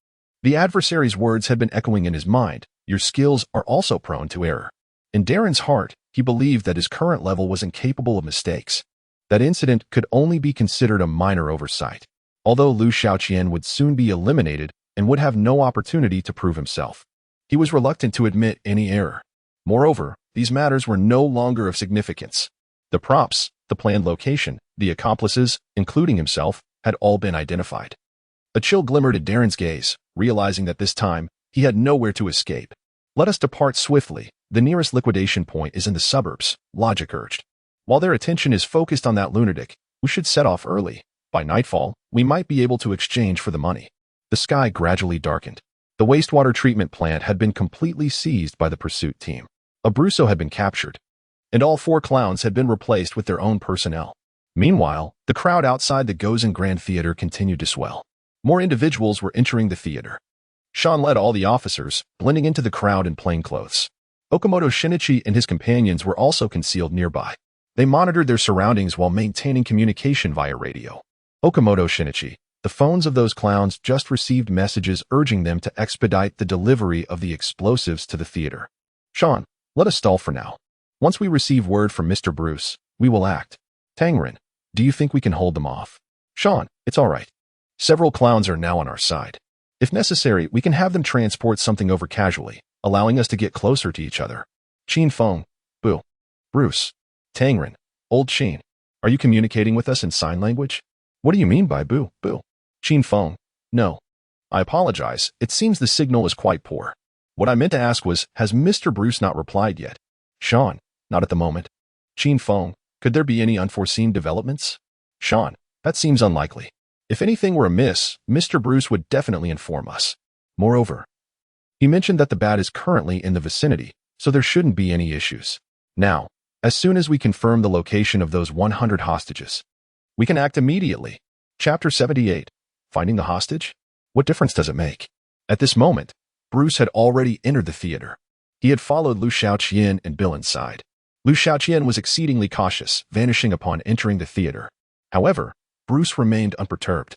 the adversary's words had been echoing in his mind. Your skills are also prone to error. In Darren's heart, he believed that his current level was incapable of mistakes. That incident could only be considered a minor oversight, although Liu Xiaoqian would soon be eliminated and would have no opportunity to prove himself. He was reluctant to admit any error. Moreover, these matters were no longer of significance. The props, the planned location, the accomplices, including himself, had all been identified. A chill glimmered in Darren's gaze, realizing that this time, he had nowhere to escape. Let us depart swiftly. The nearest liquidation point is in the suburbs, Logic urged. While their attention is focused on that lunatic, we should set off early. By nightfall, we might be able to exchange for the money. The sky gradually darkened. The wastewater treatment plant had been completely seized by the pursuit team. Abruzzo had been captured, and all 4 clowns had been replaced with their own personnel. Meanwhile, the crowd outside the Gozen Grand Theater continued to swell. More individuals were entering the theater. Sean led all the officers, blending into the crowd in plain clothes. Okamoto Shinichi and his companions were also concealed nearby. They monitored their surroundings while maintaining communication via radio. Okamoto Shinichi, the phones of those clowns just received messages urging them to expedite the delivery of the explosives to the theater. Sean, let us stall for now. Once we receive word from Mr. Bruce, we will act. Tangren, do you think we can hold them off? Sean, it's all right. Several clowns are now on our side. If necessary, we can have them transport something over casually, allowing us to get closer to each other. Qin Feng, Boo. Bruce. Tangren, old Qin. Are you communicating with us in sign language? What do you mean by boo, boo? Qin Feng, no. I apologize, it seems the signal is quite poor. What I meant to ask was, has Mr. Bruce not replied yet? Sean, not at the moment. Qin Feng, could there be any unforeseen developments? Sean, that seems unlikely. If anything were amiss, Mr. Bruce would definitely inform us. Moreover, he mentioned that the bat is currently in the vicinity, so there shouldn't be any issues. Now, as soon as we confirm the location of those 100 hostages, we can act immediately. Chapter 78. Finding the hostage? What difference does it make? At this moment, Bruce had already entered the theater. He had followed Liu Xiaoqian and Bill inside. Liu Xiaoqian was exceedingly cautious, vanishing upon entering the theater. However, Bruce remained unperturbed.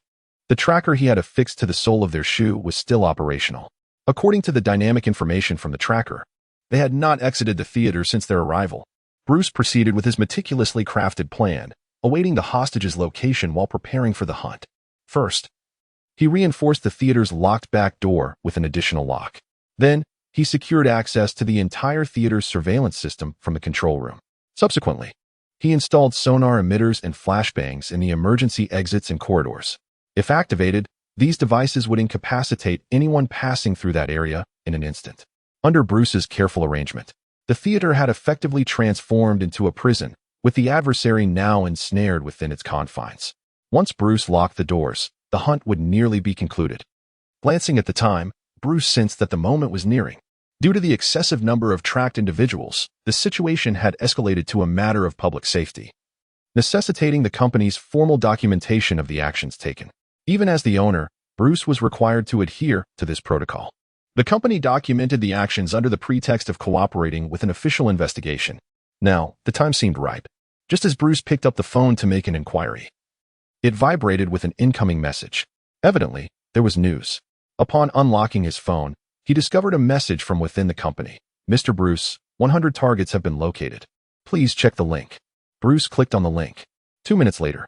The tracker he had affixed to the sole of their shoe was still operational. According to the dynamic information from the tracker, they had not exited the theater since their arrival. Bruce proceeded with his meticulously crafted plan, awaiting the hostage's location while preparing for the hunt. First, he reinforced the theater's locked back door with an additional lock. Then, he secured access to the entire theater's surveillance system from the control room. Subsequently, he installed sonar emitters and flashbangs in the emergency exits and corridors. If activated, these devices would incapacitate anyone passing through that area in an instant. Under Bruce's careful arrangement, the theater had effectively transformed into a prison, with the adversary now ensnared within its confines. Once Bruce locked the doors, the hunt would nearly be concluded. Glancing at the time, Bruce sensed that the moment was nearing. Due to the excessive number of tracked individuals, the situation had escalated to a matter of public safety, necessitating the company's formal documentation of the actions taken. Even as the owner, Bruce was required to adhere to this protocol. The company documented the actions under the pretext of cooperating with an official investigation. Now, the time seemed ripe. Just as Bruce picked up the phone to make an inquiry, it vibrated with an incoming message. Evidently, there was news. Upon unlocking his phone, he discovered a message from within the company. Mr. Bruce, 100 targets have been located. Please check the link. Bruce clicked on the link. 2 minutes later,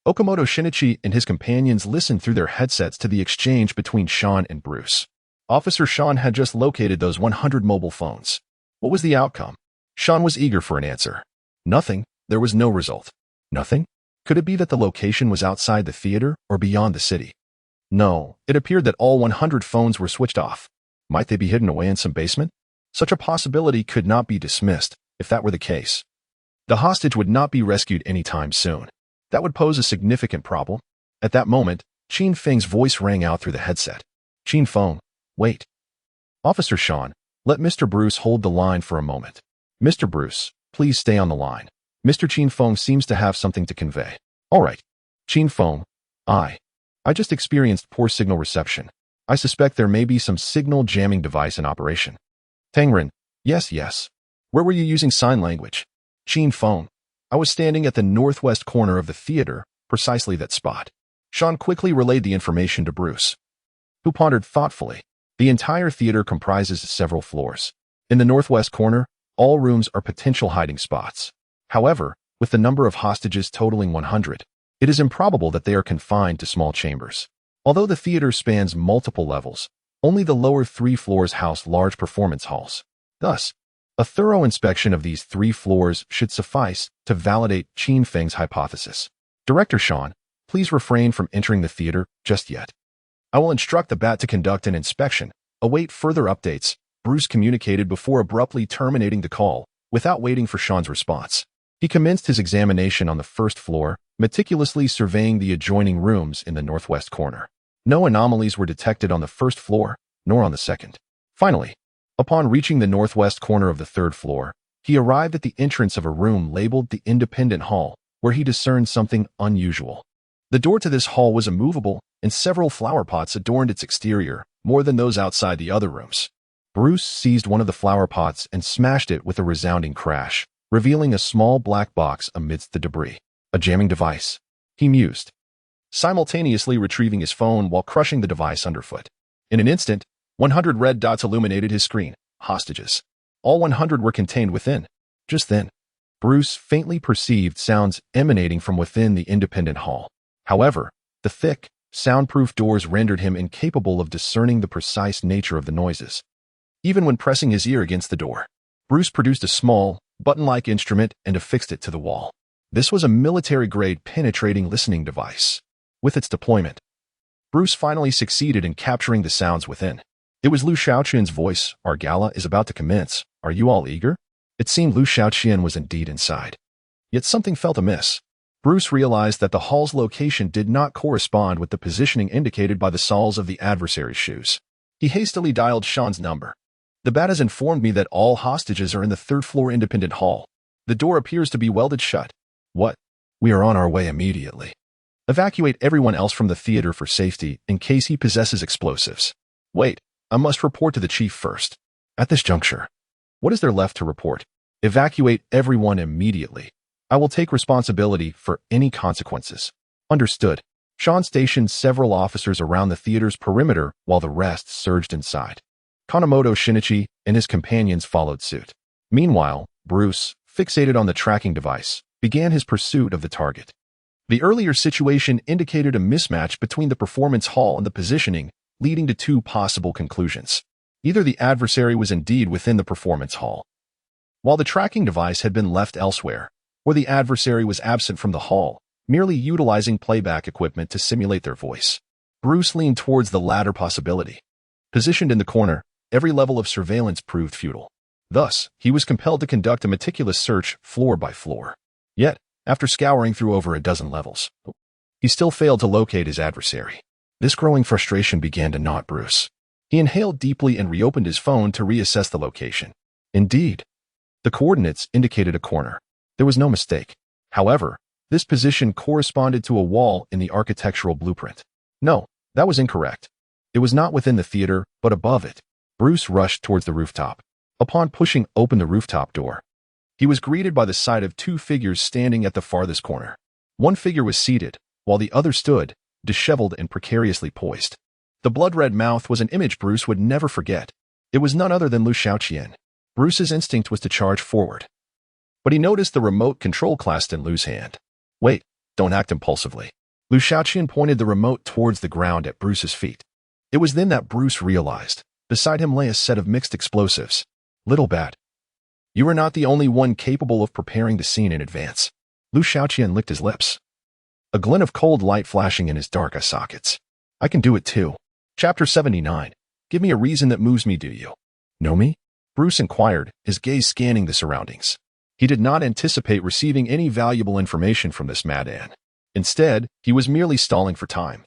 Okamoto Shinichi and his companions listened through their headsets to the exchange between Sean and Bruce. Officer Sean had just located those 100 mobile phones. What was the outcome? Sean was eager for an answer. Nothing. There was no result. Nothing? Could it be that the location was outside the theater or beyond the city? No, it appeared that all 100 phones were switched off. Might they be hidden away in some basement? Such a possibility could not be dismissed, if that were the case. The hostage would not be rescued anytime soon. That would pose a significant problem. At that moment, Qin Feng's voice rang out through the headset. Qin Feng, wait. Officer Sean, let Mr. Bruce hold the line for a moment. Mr. Bruce, please stay on the line. Mr. Qin Feng seems to have something to convey. All right. Qin Feng, I just experienced poor signal reception. I suspect there may be some signal jamming device in operation. Tangren, yes. Where were you using sign language? Qin Feng, I was standing at the northwest corner of the theater, precisely that spot. Sean quickly relayed the information to Bruce, who pondered thoughtfully. The entire theater comprises several floors. In the northwest corner, all rooms are potential hiding spots. However, With the number of hostages totaling 100, it is improbable that they are confined to small chambers. Although the theater spans multiple levels, only the lower 3 floors house large performance halls. Thus, a thorough inspection of these 3 floors should suffice to validate Qin Feng's hypothesis. Director Sean, please refrain from entering the theater just yet. I will instruct the BAT to conduct an inspection. Await further updates, Bruce communicated before abruptly terminating the call, without waiting for Sean's response. He commenced his examination on the first floor, meticulously surveying the adjoining rooms in the northwest corner. No anomalies were detected on the first floor, nor on the second. Finally, upon reaching the northwest corner of the third floor, he arrived at the entrance of a room labeled the Independent Hall, where he discerned something unusual. The door to this hall was immovable, and several flower pots adorned its exterior, more than those outside the other rooms. Bruce seized one of the flower pots and smashed it with a resounding crash, revealing a small black box amidst the debris. A jamming device, he mused, simultaneously retrieving his phone while crushing the device underfoot. In an instant, 100 red dots illuminated his screen. Hostages. All 100 were contained within. Just then, Bruce faintly perceived sounds emanating from within the Independent Hall. However, the thick, soundproof doors rendered him incapable of discerning the precise nature of the noises. Even when pressing his ear against the door, Bruce produced a small, button-like instrument and affixed it to the wall. This was a military-grade penetrating listening device. With its deployment, Bruce finally succeeded in capturing the sounds within. It was Liu Xiaoqian's voice. Our gala is about to commence. Are you all eager? It seemed Liu Xiaoqian was indeed inside. Yet something felt amiss. Bruce realized that the hall's location did not correspond with the positioning indicated by the soles of the adversary's shoes. He hastily dialed Sean's number. The BAT has informed me that all hostages are in the third-floor Independent Hall. The door appears to be welded shut. What? We are on our way immediately. Evacuate everyone else from the theater for safety in case he possesses explosives. Wait, I must report to the chief first. At this juncture, what is there left to report? Evacuate everyone immediately. I will take responsibility for any consequences. Understood. Sean stationed several officers around the theater's perimeter while the rest surged inside. Kanemoto Shinichi and his companions followed suit. Meanwhile, Bruce, fixated on the tracking device, began his pursuit of the target. The earlier situation indicated a mismatch between the performance hall and the positioning, leading to 2 possible conclusions. Either the adversary was indeed within the performance hall, while the tracking device had been left elsewhere, or the adversary was absent from the hall, merely utilizing playback equipment to simulate their voice. Bruce leaned towards the latter possibility. Positioned in the corner, every level of surveillance proved futile. Thus, he was compelled to conduct a meticulous search floor by floor. Yet, after scouring through over a dozen levels, he still failed to locate his adversary. This growing frustration began to gnaw Bruce. He inhaled deeply and reopened his phone to reassess the location. Indeed, the coordinates indicated a corner. There was no mistake. However, this position corresponded to a wall in the architectural blueprint. No, that was incorrect. It was not within the theater, but above it. Bruce rushed towards the rooftop. Upon pushing open the rooftop door, he was greeted by the sight of 2 figures standing at the farthest corner. One figure was seated, while the other stood, disheveled and precariously poised. The blood-red mouth was an image Bruce would never forget. It was none other than Liu Xiaoqian. Bruce's instinct was to charge forward, but he noticed the remote control clasped in Liu's hand. Wait, don't act impulsively. Liu Xiaoqian pointed the remote towards the ground at Bruce's feet. It was then that Bruce realized. Beside him lay a set of mixed explosives. Little bat, you are not the only one capable of preparing the scene in advance. Liu Xiaoqian licked his lips, a glint of cold light flashing in his dark eye sockets. I can do it too. Chapter 79. Give me a reason that moves me, do you? Know me? Bruce inquired, his gaze scanning the surroundings. He did not anticipate receiving any valuable information from this madman. Instead, he was merely stalling for time.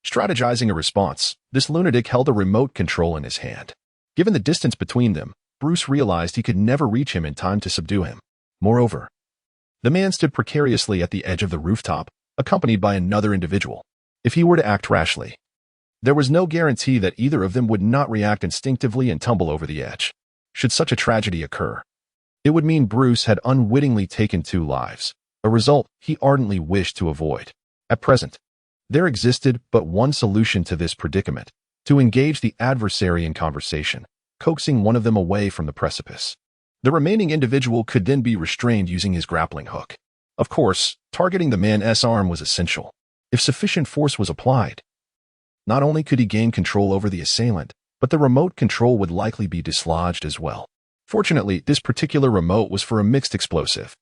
Strategizing a response, this lunatic held a remote control in his hand. Given the distance between them, Bruce realized he could never reach him in time to subdue him. Moreover, the man stood precariously at the edge of the rooftop, accompanied by another individual. If he were to act rashly, there was no guarantee that either of them would not react instinctively and tumble over the edge. Should such a tragedy occur, it would mean Bruce had unwittingly taken 2 lives, a result he ardently wished to avoid. At present, there existed but one solution to this predicament: to engage the adversary in conversation, coaxing one of them away from the precipice. The remaining individual could then be restrained using his grappling hook. Of course, targeting the man's arm was essential. If sufficient force was applied, not only could he gain control over the assailant, but the remote control would likely be dislodged as well. Fortunately, this particular remote was for a mixed explosive,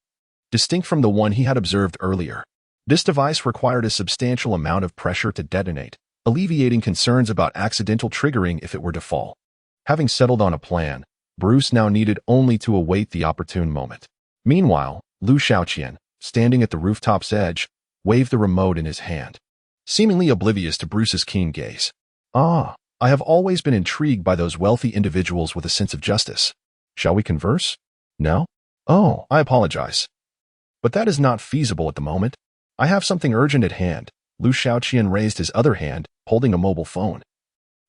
distinct from the one he had observed earlier. This device required a substantial amount of pressure to detonate, alleviating concerns about accidental triggering if it were to fall. Having settled on a plan, Bruce now needed only to await the opportune moment. Meanwhile, Liu Xiaoqian, standing at the rooftop's edge, waved the remote in his hand, seemingly oblivious to Bruce's keen gaze. I have always been intrigued by those wealthy individuals with a sense of justice. Shall we converse? No? Oh, I apologize. But that is not feasible at the moment. I have something urgent at hand. Liu Xiaoqian raised his other hand, holding a mobile phone,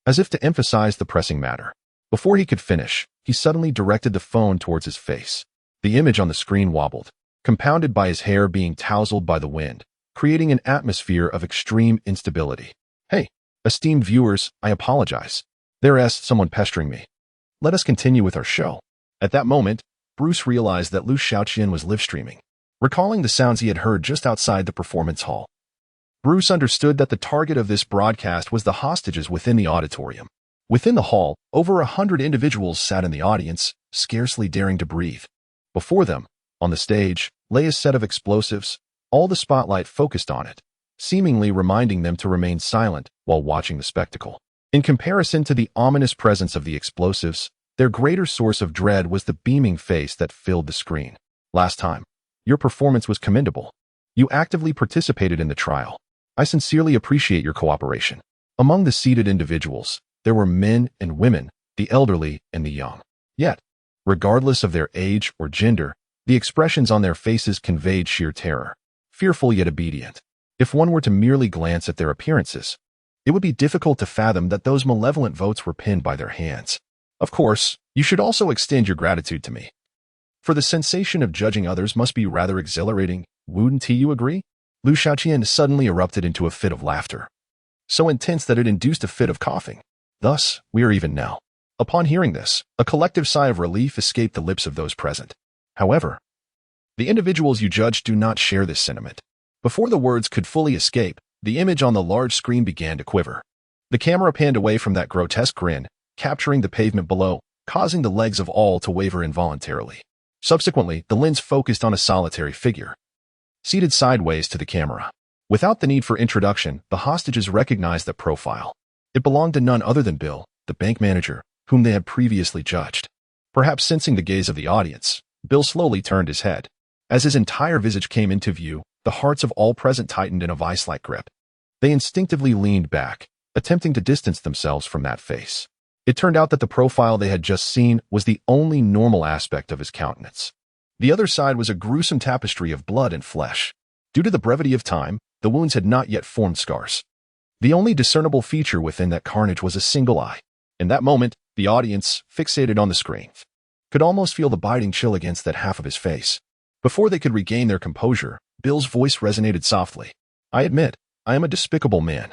as if to emphasize the pressing matter. Before he could finish, he suddenly directed the phone towards his face. The image on the screen wobbled, compounded by his hair being tousled by the wind, creating an atmosphere of extreme instability. Hey, esteemed viewers, I apologize. There's someone pestering me. Let us continue with our show. At that moment, Bruce realized that Liu Xiaoqian was live-streaming. Recalling the sounds he had heard just outside the performance hall, Bruce understood that the target of this broadcast was the hostages within the auditorium. Within the hall, over 100 individuals sat in the audience, scarcely daring to breathe. Before them, on the stage, lay a set of explosives, all the spotlight focused on it, seemingly reminding them to remain silent while watching the spectacle. In comparison to the ominous presence of the explosives, their greater source of dread was the beaming face that filled the screen. Last time, your performance was commendable. You actively participated in the trial. I sincerely appreciate your cooperation. Among the seated individuals, there were men and women, the elderly and the young. Yet, regardless of their age or gender, the expressions on their faces conveyed sheer terror, fearful yet obedient. If one were to merely glance at their appearances, it would be difficult to fathom that those malevolent votes were pinned by their hands. Of course, you should also extend your gratitude to me. For the sensation of judging others must be rather exhilarating, wouldn't you agree? Liu Xiaoqian suddenly erupted into a fit of laughter, so intense that it induced a fit of coughing. Thus, we are even now. Upon hearing this, a collective sigh of relief escaped the lips of those present. However, the individuals you judged do not share this sentiment. Before the words could fully escape, the image on the large screen began to quiver. The camera panned away from that grotesque grin, capturing the pavement below, causing the legs of all to waver involuntarily. Subsequently, the lens focused on a solitary figure, seated sideways to the camera. Without the need for introduction, the hostages recognized the profile. It belonged to none other than Bill, the bank manager, whom they had previously judged. Perhaps sensing the gaze of the audience, Bill slowly turned his head. As his entire visage came into view, the hearts of all present tightened in a vice-like grip. They instinctively leaned back, attempting to distance themselves from that face. It turned out that the profile they had just seen was the only normal aspect of his countenance. The other side was a gruesome tapestry of blood and flesh. Due to the brevity of time, the wounds had not yet formed scars. The only discernible feature within that carnage was a single eye. In that moment, the audience, fixated on the screen, could almost feel the biting chill against that half of his face. Before they could regain their composure, Bill's voice resonated softly. I admit, I am a despicable man.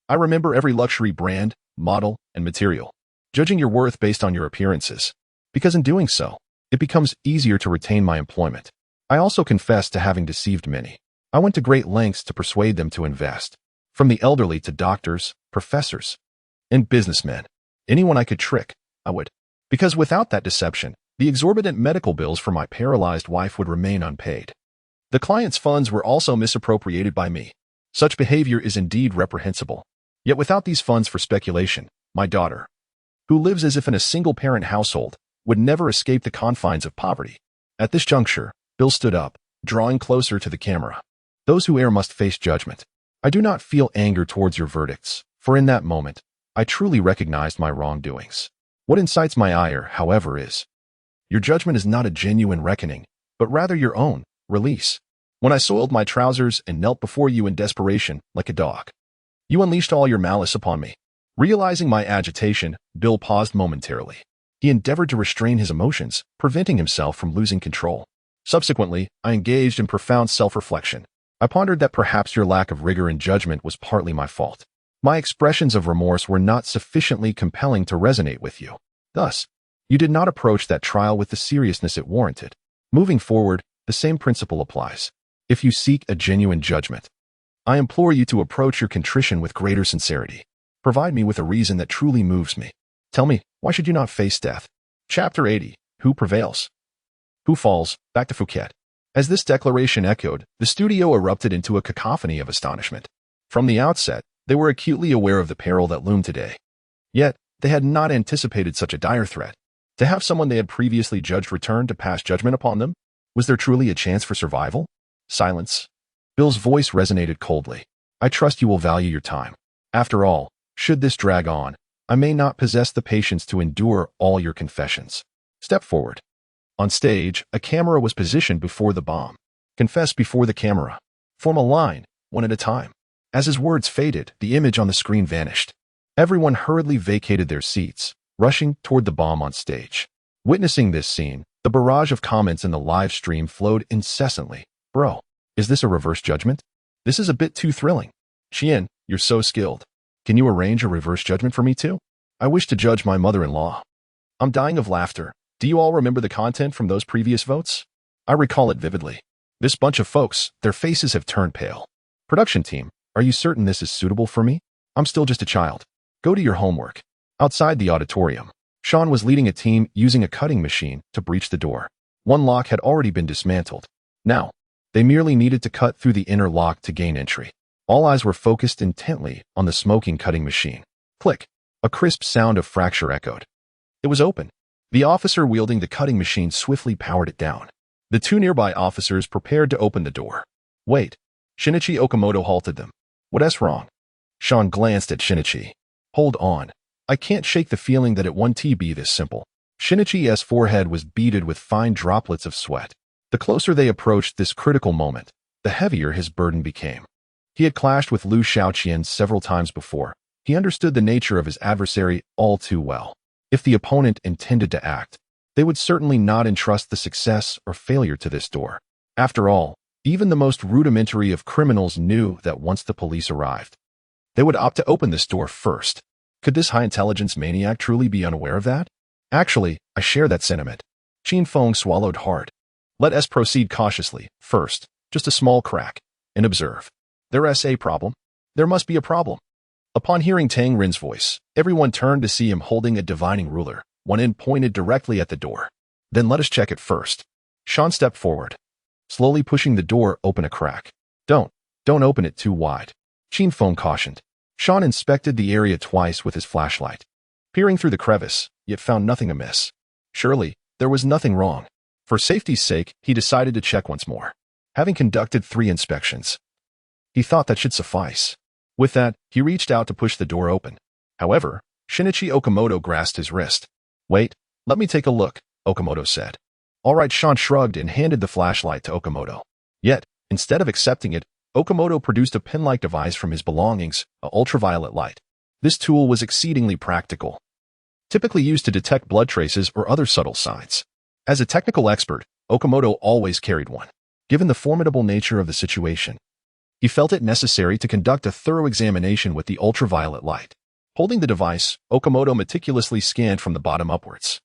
I remember every luxury brand, model, and material, judging your worth based on your appearances, because in doing so, it becomes easier to retain my employment. I also confess to having deceived many. I went to great lengths to persuade them to invest, from the elderly to doctors, professors, and businessmen. Anyone I could trick, I would. Because without that deception, the exorbitant medical bills for my paralyzed wife would remain unpaid. The client's funds were also misappropriated by me. Such behavior is indeed reprehensible. Yet without these funds for speculation, my daughter, who lives as if in a single-parent household, would never escape the confines of poverty. At this juncture, Bill stood up, drawing closer to the camera. Those who err must face judgment. I do not feel anger towards your verdicts, for in that moment, I truly recognized my wrongdoings. What incites my ire, however, is your judgment is not a genuine reckoning, but rather your own release. When I soiled my trousers and knelt before you in desperation, like a dog, you unleashed all your malice upon me. Realizing my agitation, Bill paused momentarily. He endeavored to restrain his emotions, preventing himself from losing control. Subsequently, I engaged in profound self-reflection. I pondered that perhaps your lack of rigor in judgment was partly my fault. My expressions of remorse were not sufficiently compelling to resonate with you. Thus, you did not approach that trial with the seriousness it warranted. Moving forward, the same principle applies. If you seek a genuine judgment, I implore you to approach your contrition with greater sincerity. Provide me with a reason that truly moves me. Tell me, why should you not face death? Chapter 80. Who prevails? Who falls? Back to Phuket. As this declaration echoed, the studio erupted into a cacophony of astonishment. From the outset, they were acutely aware of the peril that loomed today. Yet, they had not anticipated such a dire threat. To have someone they had previously judged return to pass judgment upon them? Was there truly a chance for survival? Silence. Bill's voice resonated coldly. I trust you will value your time. After all, should this drag on, I may not possess the patience to endure all your confessions. Step forward. On stage, a camera was positioned before the bomb. Confess before the camera. Form a line, one at a time. As his words faded, the image on the screen vanished. Everyone hurriedly vacated their seats, rushing toward the bomb on stage. Witnessing this scene, the barrage of comments in the live stream flowed incessantly. Bro, is this a reverse judgment? This is a bit too thrilling. Xian, you're so skilled. Can you arrange a reverse judgment for me too? I wish to judge my mother-in-law. I'm dying of laughter. Do you all remember the content from those previous votes? I recall it vividly. This bunch of folks, their faces have turned pale. Production team, are you certain this is suitable for me? I'm still just a child. Go to your homework. Outside the auditorium, Sean was leading a team using a cutting machine to breach the door. One lock had already been dismantled. Now, they merely needed to cut through the inner lock to gain entry. All eyes were focused intently on the smoking cutting machine. Click. A crisp sound of fracture echoed. It was open. The officer wielding the cutting machine swiftly powered it down. The two nearby officers prepared to open the door. Wait. Shinichi Okamoto halted them. What's wrong? Sean glanced at Shinichi. Hold on. I can't shake the feeling that it won't be this simple. Shinichi's forehead was beaded with fine droplets of sweat. The closer they approached this critical moment, the heavier his burden became. He had clashed with Liu Xiaoqian several times before. He understood the nature of his adversary all too well. If the opponent intended to act, they would certainly not entrust the success or failure to this door. After all, even the most rudimentary of criminals knew that once the police arrived, they would opt to open this door first. Could this high-intelligence maniac truly be unaware of that? Actually, I share that sentiment. Qin Feng swallowed hard. Let us proceed cautiously. First, just a small crack, and observe. There's a problem. There must be a problem. Upon hearing Tang Rin's voice, everyone turned to see him holding a divining ruler, one end pointed directly at the door. Then let us check it first. Sean stepped forward, slowly pushing the door open a crack. Don't open it too wide. Qin Feng cautioned. Sean inspected the area twice with his flashlight, peering through the crevice, yet found nothing amiss. Surely, there was nothing wrong. For safety's sake, he decided to check once more. Having conducted 3 inspections, he thought that should suffice. With that, he reached out to push the door open. However, Shinichi Okamoto grasped his wrist. Wait, let me take a look, Okamoto said. All right, Sean shrugged and handed the flashlight to Okamoto. Yet, instead of accepting it, Okamoto produced a pin-like device from his belongings, an ultraviolet light. This tool was exceedingly practical, typically used to detect blood traces or other subtle signs. As a technical expert, Okamoto always carried one. Given the formidable nature of the situation, he felt it necessary to conduct a thorough examination with the ultraviolet light. Holding the device, Okamoto meticulously scanned from the bottom upwards.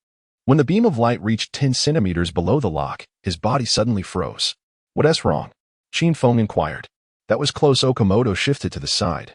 When the beam of light reached 10 centimeters below the lock, his body suddenly froze. What's wrong? Qin Feng inquired. That was close. Okamoto shifted to the side,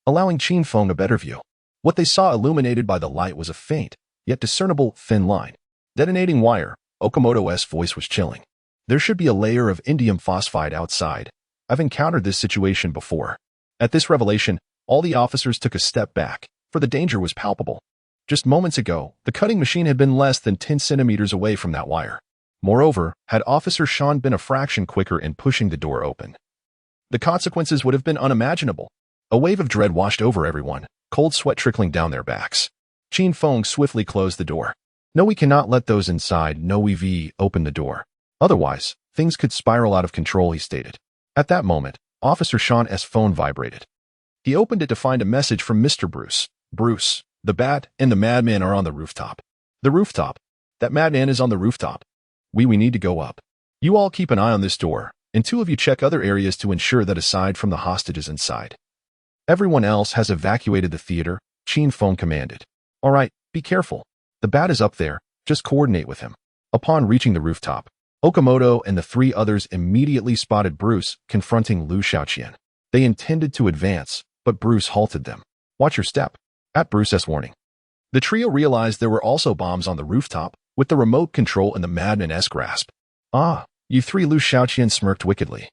allowing Qin Feng a better view. What they saw illuminated by the light was a faint, yet discernible, thin line. Detonating wire. Okamoto's voice was chilling. There should be a layer of indium phosphide outside. I've encountered this situation before. At this revelation, all the officers took a step back, for the danger was palpable. Just moments ago, the cutting machine had been less than 10 centimeters away from that wire. Moreover, had Officer Sean been a fraction quicker in pushing the door open, the consequences would have been unimaginable. A wave of dread washed over everyone, cold sweat trickling down their backs. Qin Feng swiftly closed the door. No, we cannot let those inside open the door. Otherwise, things could spiral out of control, he stated. At that moment, Officer Sean's phone vibrated. He opened it to find a message from Mr. Bruce. Bruce, the Bat and the Madman are on the rooftop. The rooftop? That Madman is on the rooftop. We need to go up. You all keep an eye on this door, and 2 of you check other areas to ensure that aside from the hostages inside, everyone else has evacuated the theater, Qin Feng commanded. All right, be careful. The Bat is up there, just coordinate with him. Upon reaching the rooftop, Okamoto and the three others immediately spotted Bruce confronting Liu Xiaoqian. They intended to advance, but Bruce halted them. "Watch your step," at Bruce's warning. The trio realized there were also bombs on the rooftop, with the remote control in the madman's grasp. "Ah, you three," Liu Xiaoqian smirked wickedly.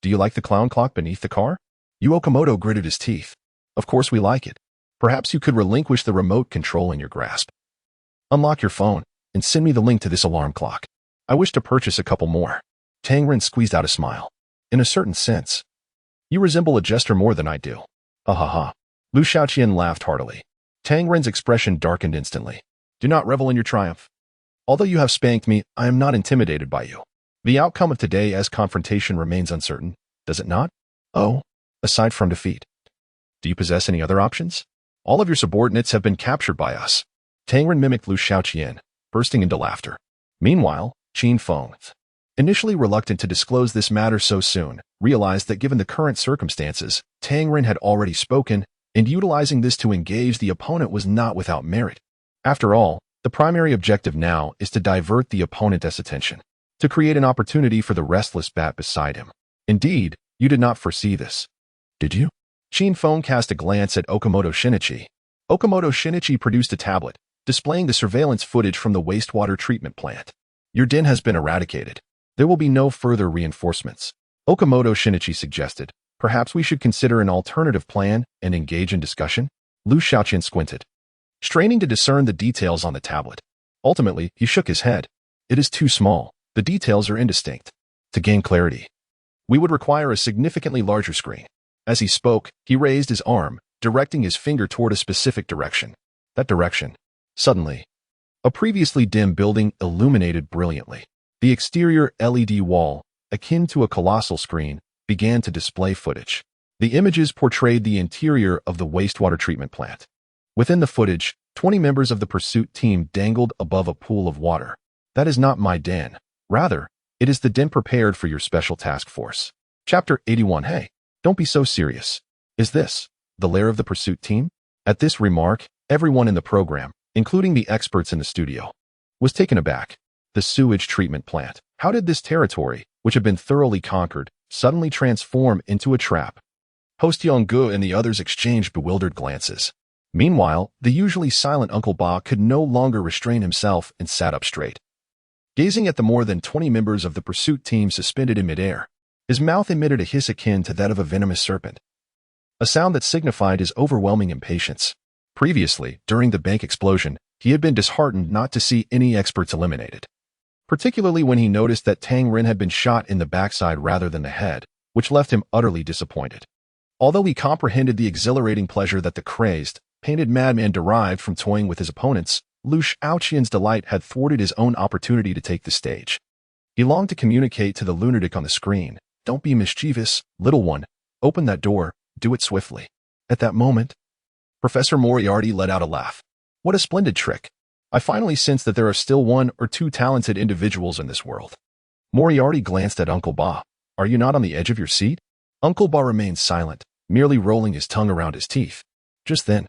"Do you like the clown clock beneath the car?" Yu Okamoto gritted his teeth. "Of course we like it. Perhaps you could relinquish the remote control in your grasp. Unlock your phone and send me the link to this alarm clock. I wish to purchase a couple more." Tang Ren squeezed out a smile. "In a certain sense, you resemble a jester more than I do." "Ha ha ha." Liu Xiaoqian laughed heartily. Tang Ren's expression darkened instantly. "Do not revel in your triumph. Although you have spanked me, I am not intimidated by you. The outcome of today's confrontation remains uncertain, does it not? Oh, aside from defeat. Do you possess any other options? All of your subordinates have been captured by us." Tang Ren mimicked Liu Xiaoqian, bursting into laughter. Meanwhile, Qin Feng, initially reluctant to disclose this matter so soon, realized that given the current circumstances, Tang Ren had already spoken, and utilizing this to engage the opponent was not without merit. After all, the primary objective now is to divert the opponent's attention, to create an opportunity for the restless bat beside him. Indeed, you did not foresee this, did you? Qin Feng cast a glance at Okamoto Shinichi. Okamoto Shinichi produced a tablet, displaying the surveillance footage from the wastewater treatment plant. "Your den has been eradicated. There will be no further reinforcements." Okamoto Shinichi suggested, "Perhaps we should consider an alternative plan and engage in discussion?" Liu Xiaoqian squinted, straining to discern the details on the tablet. Ultimately, he shook his head. "It is too small. The details are indistinct. To gain clarity, we would require a significantly larger screen." As he spoke, he raised his arm, directing his finger toward a specific direction. That direction. Suddenly, a previously dim building illuminated brilliantly. The exterior LED wall, akin to a colossal screen, began to display footage. The images portrayed the interior of the wastewater treatment plant. Within the footage, 20 members of the pursuit team dangled above a pool of water. "That is not my den. Rather, it is the den prepared for your special task force." Chapter 81. Hey, don't be so serious. Is this the lair of the pursuit team? At this remark, everyone in the program, including the experts in the studio, was taken aback. The sewage treatment plant. How did this territory, which had been thoroughly conquered, suddenly transform into a trap? Host Yonggu and the others exchanged bewildered glances. Meanwhile, the usually silent Uncle Ba could no longer restrain himself and sat up straight, gazing at the more than 20 members of the pursuit team suspended in midair. His mouth emitted a hiss akin to that of a venomous serpent, a sound that signified his overwhelming impatience. Previously, during the bank explosion, he had been disheartened not to see any experts eliminated, particularly when he noticed that Tang Ren had been shot in the backside rather than the head, which left him utterly disappointed. Although he comprehended the exhilarating pleasure that the crazed, painted madman derived from toying with his opponents, Liu Xiaoqian's delight had thwarted his own opportunity to take the stage. He longed to communicate to the lunatic on the screen, "Don't be mischievous, little one. Open that door, do it swiftly." At that moment, Professor Moriarty let out a laugh. "What a splendid trick. I finally sense that there are still one or two talented individuals in this world." Moriarty glanced at Uncle Ba. "Are you not on the edge of your seat?" Uncle Ba remained silent, merely rolling his tongue around his teeth. Just then,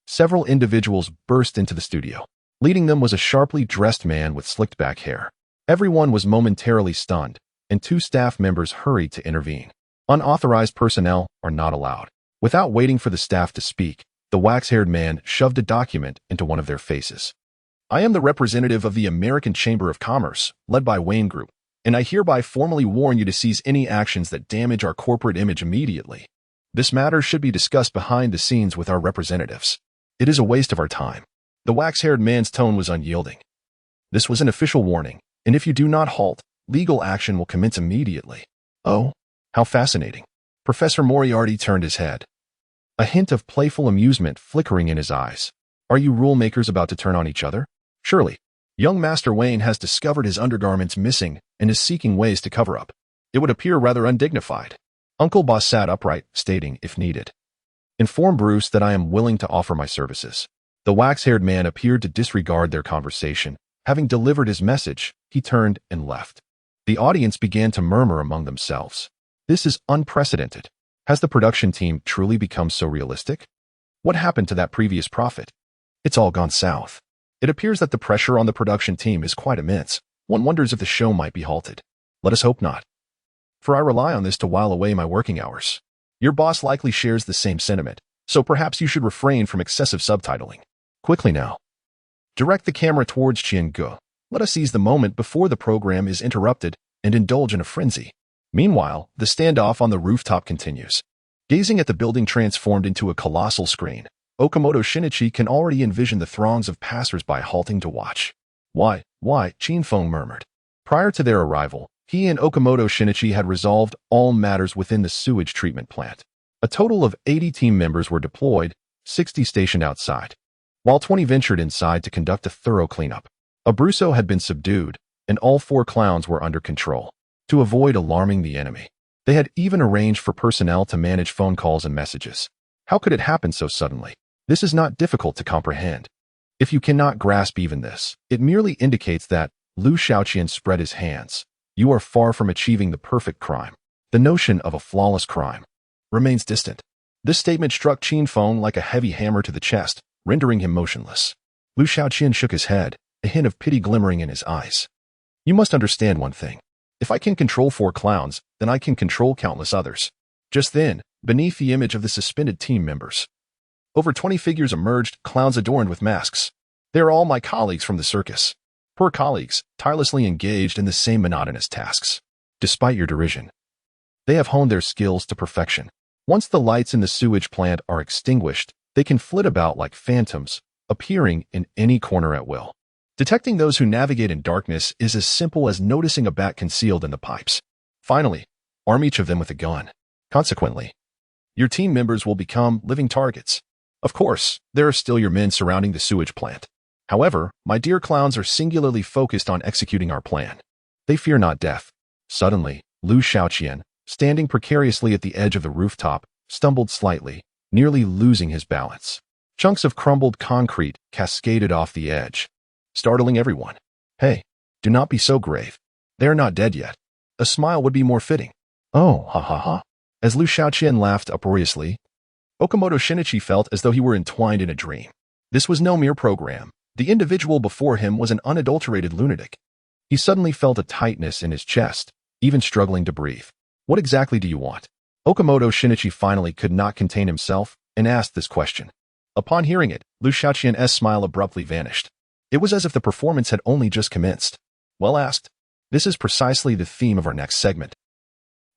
several individuals burst into the studio. Leading them was a sharply dressed man with slicked back hair. Everyone was momentarily stunned, and 2 staff members hurried to intervene. Unauthorized personnel are not allowed. Without waiting for the staff to speak, the wax-haired man shoved a document into one of their faces. "I am the representative of the American Chamber of Commerce, led by Wayne Group, and I hereby formally warn you to cease any actions that damage our corporate image immediately. This matter should be discussed behind the scenes with our representatives. It is a waste of our time." The wax-haired man's tone was unyielding. "This was an official warning, and if you do not halt, legal action will commence immediately." "Oh, how fascinating." Professor Moriarty turned his head, a hint of playful amusement flickering in his eyes. "Are you rule makers about to turn on each other? Surely, young Master Wayne has discovered his undergarments missing and is seeking ways to cover up. It would appear rather undignified." Uncle Boss sat upright, stating, "If needed, inform Bruce that I am willing to offer my services." The wax-haired man appeared to disregard their conversation. Having delivered his message, he turned and left. The audience began to murmur among themselves. This is unprecedented. Has the production team truly become so realistic? What happened to that previous prophet? It's all gone south. It appears that the pressure on the production team is quite immense. One wonders if the show might be halted. Let us hope not. For I rely on this to while away my working hours. Your boss likely shares the same sentiment, so perhaps you should refrain from excessive subtitling. Quickly now. Direct the camera towards Qian. Let us seize the moment before the program is interrupted and indulge in a frenzy. Meanwhile, the standoff on the rooftop continues. Gazing at the building transformed into a colossal screen, Okamoto Shinichi can already envision the throngs of passers-by halting to watch. Why, Qinfeng murmured. Prior to their arrival, he and Okamoto Shinichi had resolved all matters within the sewage treatment plant. A total of 80 team members were deployed, 60 stationed outside, while 20 ventured inside to conduct a thorough cleanup. Abruzzo had been subdued, and all 4 clowns were under control. To avoid alarming the enemy, they had even arranged for personnel to manage phone calls and messages. How could it happen so suddenly? This is not difficult to comprehend. If you cannot grasp even this, it merely indicates that Liu Xiaoqian spread his hands. You are far from achieving the perfect crime. The notion of a flawless crime remains distant. This statement struck Qinfeng like a heavy hammer to the chest, rendering him motionless. Liu Xiaoqian shook his head, a hint of pity glimmering in his eyes. You must understand one thing. If I can control 4 clowns, then I can control countless others. Just then, beneath the image of the suspended team members, over 20 figures emerged, clowns adorned with masks. They are all my colleagues from the circus. Poor colleagues, tirelessly engaged in the same monotonous tasks. Despite your derision, they have honed their skills to perfection. Once the lights in the sewage plant are extinguished, they can flit about like phantoms, appearing in any corner at will. Detecting those who navigate in darkness is as simple as noticing a bat concealed in the pipes. Finally, arm each of them with a gun. Consequently, your team members will become living targets. Of course, there are still your men surrounding the sewage plant. However, my dear clowns are singularly focused on executing our plan. They fear not death. Suddenly, Liu Xiaoqian, standing precariously at the edge of the rooftop, stumbled slightly, nearly losing his balance. Chunks of crumbled concrete cascaded off the edge, startling everyone. Hey, do not be so grave. They are not dead yet. A smile would be more fitting. Oh, ha ha ha. As Liu Xiaoqian laughed uproariously, Okamoto Shinichi felt as though he were entwined in a dream. This was no mere program. The individual before him was an unadulterated lunatic. He suddenly felt a tightness in his chest, even struggling to breathe. What exactly do you want? Okamoto Shinichi finally could not contain himself and asked this question. Upon hearing it, Liu Xiaoqian's smile abruptly vanished. It was as if the performance had only just commenced. Well asked. This is precisely the theme of our next segment.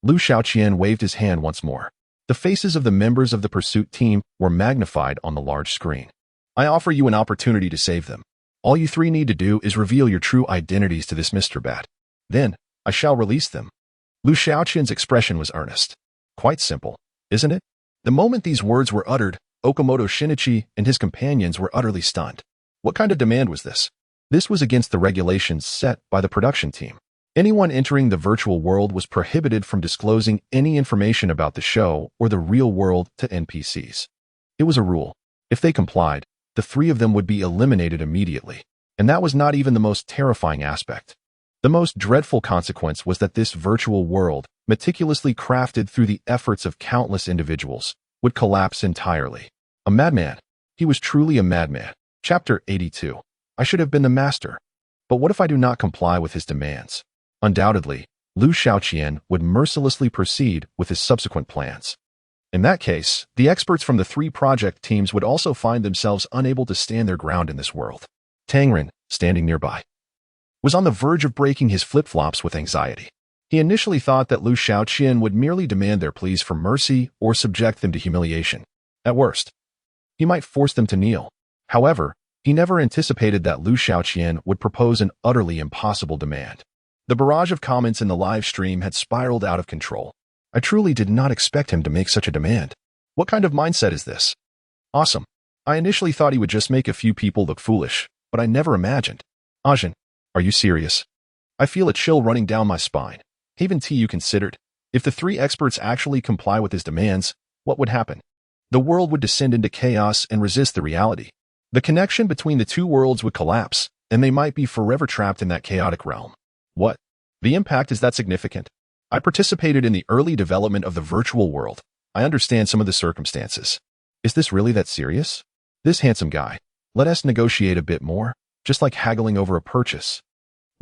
Liu Xiaoqian waved his hand once more. The faces of the members of the pursuit team were magnified on the large screen. I offer you an opportunity to save them. All you 3 need to do is reveal your true identities to this Mr. Bat. Then, I shall release them. Liu Xiaoqian's expression was earnest. Quite simple, isn't it? The moment these words were uttered, Okamoto Shinichi and his companions were utterly stunned. What kind of demand was this? This was against the regulations set by the production team. Anyone entering the virtual world was prohibited from disclosing any information about the show or the real world to NPCs. It was a rule. If they complied, the 3 of them would be eliminated immediately. And that was not even the most terrifying aspect. The most dreadful consequence was that this virtual world, meticulously crafted through the efforts of countless individuals, would collapse entirely. A madman. He was truly a madman. Chapter 82. I should have been the master. But what if I do not comply with his demands? Undoubtedly, Liu Xiaoqian would mercilessly proceed with his subsequent plans. In that case, the experts from the 3 project teams would also find themselves unable to stand their ground in this world. Tangren, standing nearby, was on the verge of breaking his flip-flops with anxiety. He initially thought that Liu Xiaoqian would merely demand their pleas for mercy or subject them to humiliation. At worst, he might force them to kneel. However, he never anticipated that Liu Xiaoqian would propose an utterly impossible demand. The barrage of comments in the live stream had spiraled out of control. I truly did not expect him to make such a demand. What kind of mindset is this? Awesome. I initially thought he would just make a few people look foolish, but I never imagined. Ajin, are you serious? I feel a chill running down my spine. Haven T, you considered, if the 3 experts actually comply with his demands, what would happen? The world would descend into chaos and resist the reality. The connection between the 2 worlds would collapse, and they might be forever trapped in that chaotic realm. What? The impact is that significant? I participated in the early development of the virtual world. I understand some of the circumstances. Is this really that serious? This handsome guy. Let us negotiate a bit more, just like haggling over a purchase.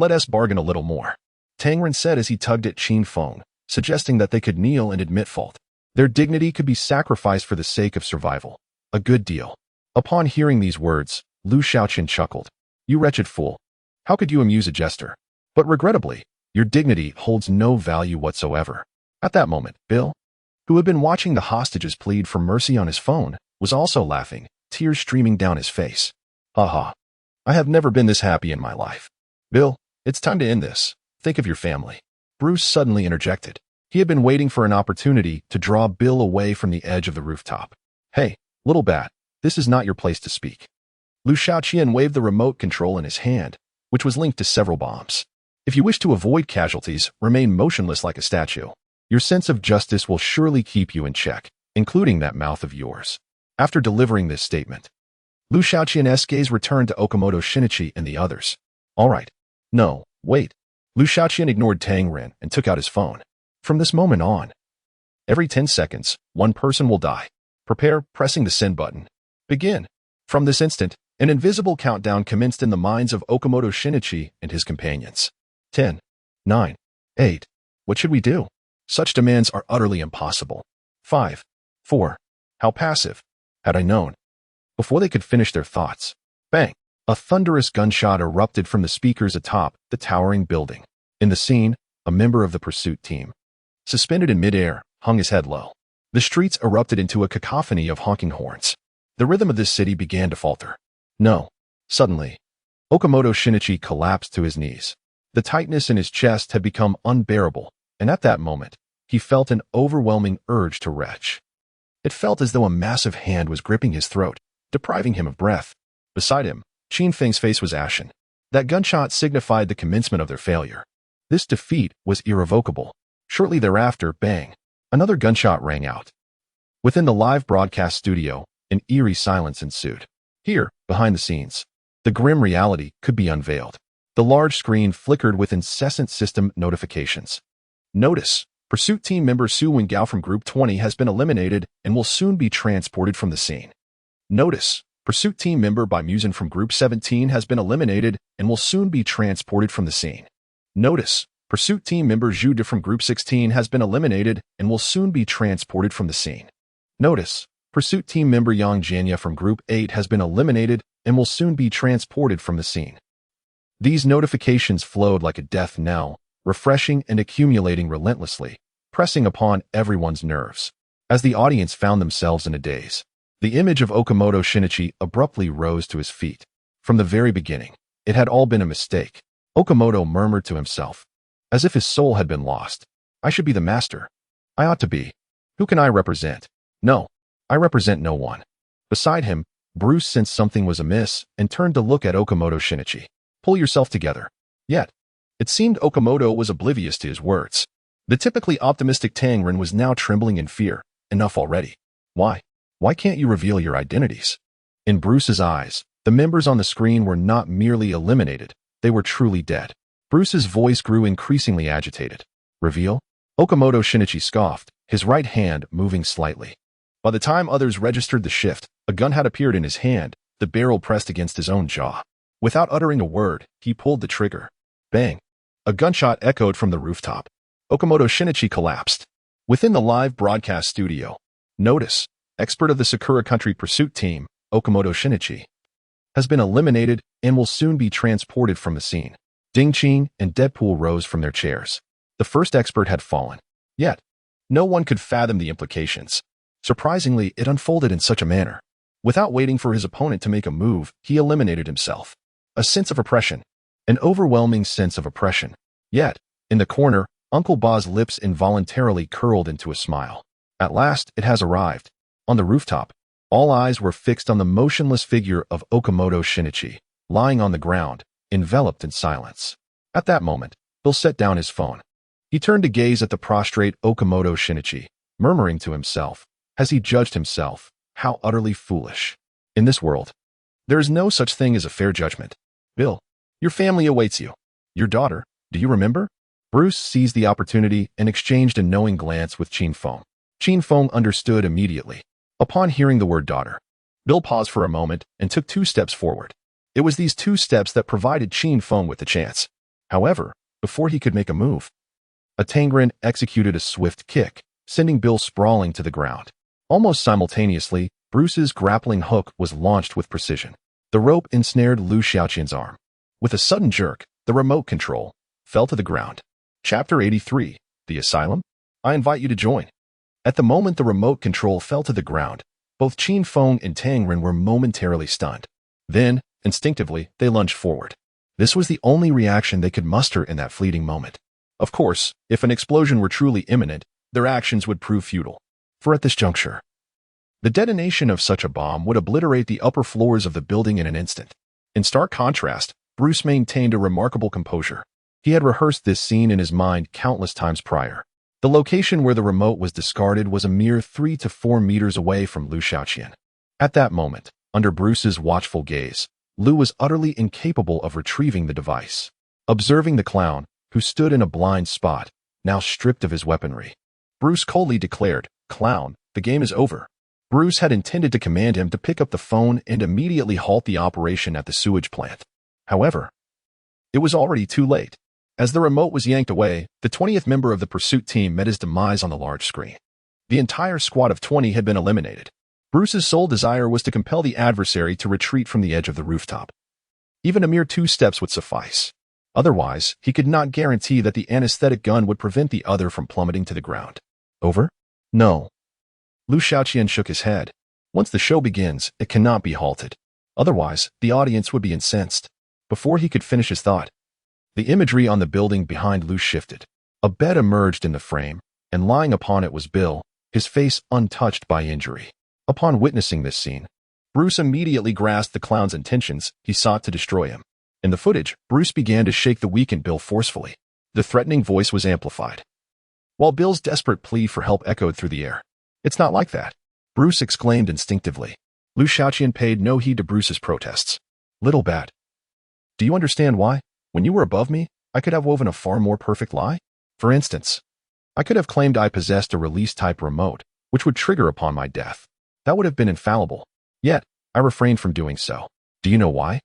Let us bargain a little more, Tang Ren said as he tugged at Qin Feng, suggesting that they could kneel and admit fault. Their dignity could be sacrificed for the sake of survival. A good deal. Upon hearing these words, Liu Xiaoqian chuckled. You wretched fool. How could you amuse a jester? But regrettably, your dignity holds no value whatsoever. At that moment, Bill, who had been watching the hostages plead for mercy on his phone, was also laughing, tears streaming down his face. Ha. I have never been this happy in my life. Bill, it's time to end this. Think of your family. Bruce suddenly interjected. He had been waiting for an opportunity to draw Bill away from the edge of the rooftop. Hey, little bat, this is not your place to speak. Liu Xiaoqian waved the remote control in his hand, which was linked to several bombs. If you wish to avoid casualties, remain motionless like a statue. Your sense of justice will surely keep you in check, including that mouth of yours. After delivering this statement, Liu Xiaoqian's gaze returned to Okamoto Shinichi and the others. All right. No, wait. Liu Xiaoqian ignored Tang Ren and took out his phone. From this moment on, every 10 seconds, one person will die. Prepare, pressing the send button. Begin. From this instant, an invisible countdown commenced in the minds of Okamoto Shinichi and his companions. 10, 9, 8. What should we do? Such demands are utterly impossible. 5, 4. How passive. Had I known. Before they could finish their thoughts, bang! A thunderous gunshot erupted from the speakers atop the towering building. In the scene, a member of the pursuit team, suspended in midair, hung his head low. The streets erupted into a cacophony of honking horns. The rhythm of this city began to falter. No. Suddenly, Okamoto Shinichi collapsed to his knees. The tightness in his chest had become unbearable, and at that moment, he felt an overwhelming urge to retch. It felt as though a massive hand was gripping his throat, depriving him of breath. Beside him, Qin Feng's face was ashen. That gunshot signified the commencement of their failure. This defeat was irrevocable. Shortly thereafter, bang! Another gunshot rang out. Within the live broadcast studio, an eerie silence ensued. Here, behind the scenes, the grim reality could be unveiled. The large screen flickered with incessant system notifications. Notice: Pursuit Team member Su Wengao from Group 20 has been eliminated and will soon be transported from the scene. Notice: Pursuit Team member Bai Musen from Group 17 has been eliminated and will soon be transported from the scene. Notice: Pursuit Team member Zhu De from Group 16 has been eliminated and will soon be transported from the scene. Notice: Pursuit Team member Yang Jianya from Group 8 has been eliminated and will soon be transported from the scene. These notifications flowed like a death knell, refreshing and accumulating relentlessly, pressing upon everyone's nerves. As the audience found themselves in a daze, the image of Okamoto Shinichi abruptly rose to his feet. From the very beginning, it had all been a mistake. Okamoto murmured to himself, as if his soul had been lost. I should be the master. I ought to be. Who can I represent? No, I represent no one. Beside him, Bruce sensed something was amiss and turned to look at Okamoto Shinichi. Pull yourself together. Yet, it seemed Okamoto was oblivious to his words. The typically optimistic Tang Ren was now trembling in fear. Enough already. Why? Why can't you reveal your identities? In Bruce's eyes, the members on the screen were not merely eliminated, they were truly dead. Bruce's voice grew increasingly agitated. Reveal? Okamoto Shinichi scoffed, his right hand moving slightly. By the time others registered the shift, a gun had appeared in his hand, the barrel pressed against his own jaw. Without uttering a word, he pulled the trigger. Bang! A gunshot echoed from the rooftop. Okamoto Shinichi collapsed. Within the live broadcast studio, notice: expert of the Sakura Country Pursuit Team, Okamoto Shinichi, has been eliminated and will soon be transported from the scene. Ding Qing and Deadpool rose from their chairs. The first expert had fallen. Yet, no one could fathom the implications. Surprisingly, it unfolded in such a manner. Without waiting for his opponent to make a move, he eliminated himself. A sense of oppression. An overwhelming sense of oppression. Yet, in the corner, Uncle Ba's lips involuntarily curled into a smile. At last, it has arrived. On the rooftop, all eyes were fixed on the motionless figure of Okamoto Shinichi, lying on the ground, enveloped in silence. At that moment, Bill set down his phone. He turned to gaze at the prostrate Okamoto Shinichi, murmuring to himself, as he judged himself, how utterly foolish. In this world, there is no such thing as a fair judgment. Bill, your family awaits you. Your daughter, do you remember? Bruce seized the opportunity and exchanged a knowing glance with Qin Feng. Qin Feng understood immediately. Upon hearing the word daughter, Bill paused for a moment and took 2 steps forward. It was these 2 steps that provided Qin Feng with the chance. However, before he could make a move, a Tangren executed a swift kick, sending Bill sprawling to the ground. Almost simultaneously, Bruce's grappling hook was launched with precision. The rope ensnared Liu Xiaoqian's arm. With a sudden jerk, the remote control fell to the ground. Chapter 83, The Asylum? I invite you to join. At the moment the remote control fell to the ground, both Qin Feng and Tang Ren were momentarily stunned. Then, instinctively, they lunged forward. This was the only reaction they could muster in that fleeting moment. Of course, if an explosion were truly imminent, their actions would prove futile. For at this juncture, the detonation of such a bomb would obliterate the upper floors of the building in an instant. In stark contrast, Bruce maintained a remarkable composure. He had rehearsed this scene in his mind countless times prior. The location where the remote was discarded was a mere 3 to 4 meters away from Liu Xiaoqian. At that moment, under Bruce's watchful gaze, Liu was utterly incapable of retrieving the device. Observing the clown, who stood in a blind spot, now stripped of his weaponry, Bruce coldly declared, "Clown, the game is over." Bruce had intended to command him to pick up the phone and immediately halt the operation at the sewage plant. However, it was already too late. As the remote was yanked away, the 20th member of the pursuit team met his demise on the large screen. The entire squad of 20 had been eliminated. Bruce's sole desire was to compel the adversary to retreat from the edge of the rooftop. Even a mere 2 steps would suffice. Otherwise, he could not guarantee that the anesthetic gun would prevent the other from plummeting to the ground. Over? No. Liu Xiaoqian shook his head. Once the show begins, it cannot be halted. Otherwise, the audience would be incensed. Before he could finish his thought, the imagery on the building behind Liu shifted. A bed emerged in the frame, and lying upon it was Bill, his face untouched by injury. Upon witnessing this scene, Bruce immediately grasped the clown's intentions. He sought to destroy him. In the footage, Bruce began to shake the weakened Bill forcefully. The threatening voice was amplified, while Bill's desperate plea for help echoed through the air. "It's not like that," Bruce exclaimed instinctively. Liu Xiaoqian paid no heed to Bruce's protests. "Little bat, do you understand why? When you were above me, I could have woven a far more perfect lie. For instance, I could have claimed I possessed a release-type remote, which would trigger upon my death. That would have been infallible. Yet, I refrained from doing so. Do you know why?"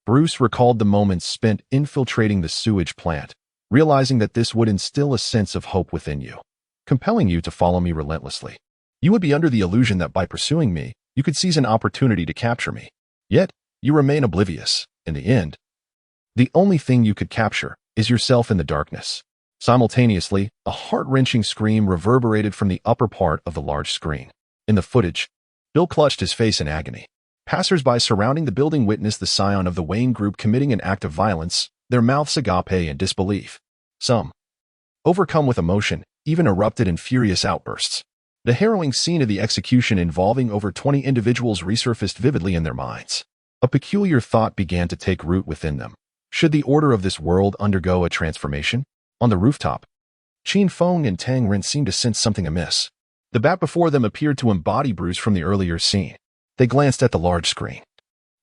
Bruce recalled the moments spent infiltrating the sewage plant, realizing that this would instill a sense of hope within you, compelling you to follow me relentlessly. You would be under the illusion that by pursuing me, you could seize an opportunity to capture me. Yet, you remain oblivious. In the end, the only thing you could capture is yourself in the darkness. Simultaneously, a heart-wrenching scream reverberated from the upper part of the large screen. In the footage, Bill clutched his face in agony. Passers-by surrounding the building witnessed the scion of the Wayne group committing an act of violence, their mouths agape in disbelief. Some, overcome with emotion, even erupted in furious outbursts. The harrowing scene of the execution involving over 20 individuals resurfaced vividly in their minds. A peculiar thought began to take root within them. Should the order of this world undergo a transformation? On the rooftop, Qin Feng and Tang Ren seemed to sense something amiss. The bat before them appeared to embody Bruce from the earlier scene. They glanced at the large screen,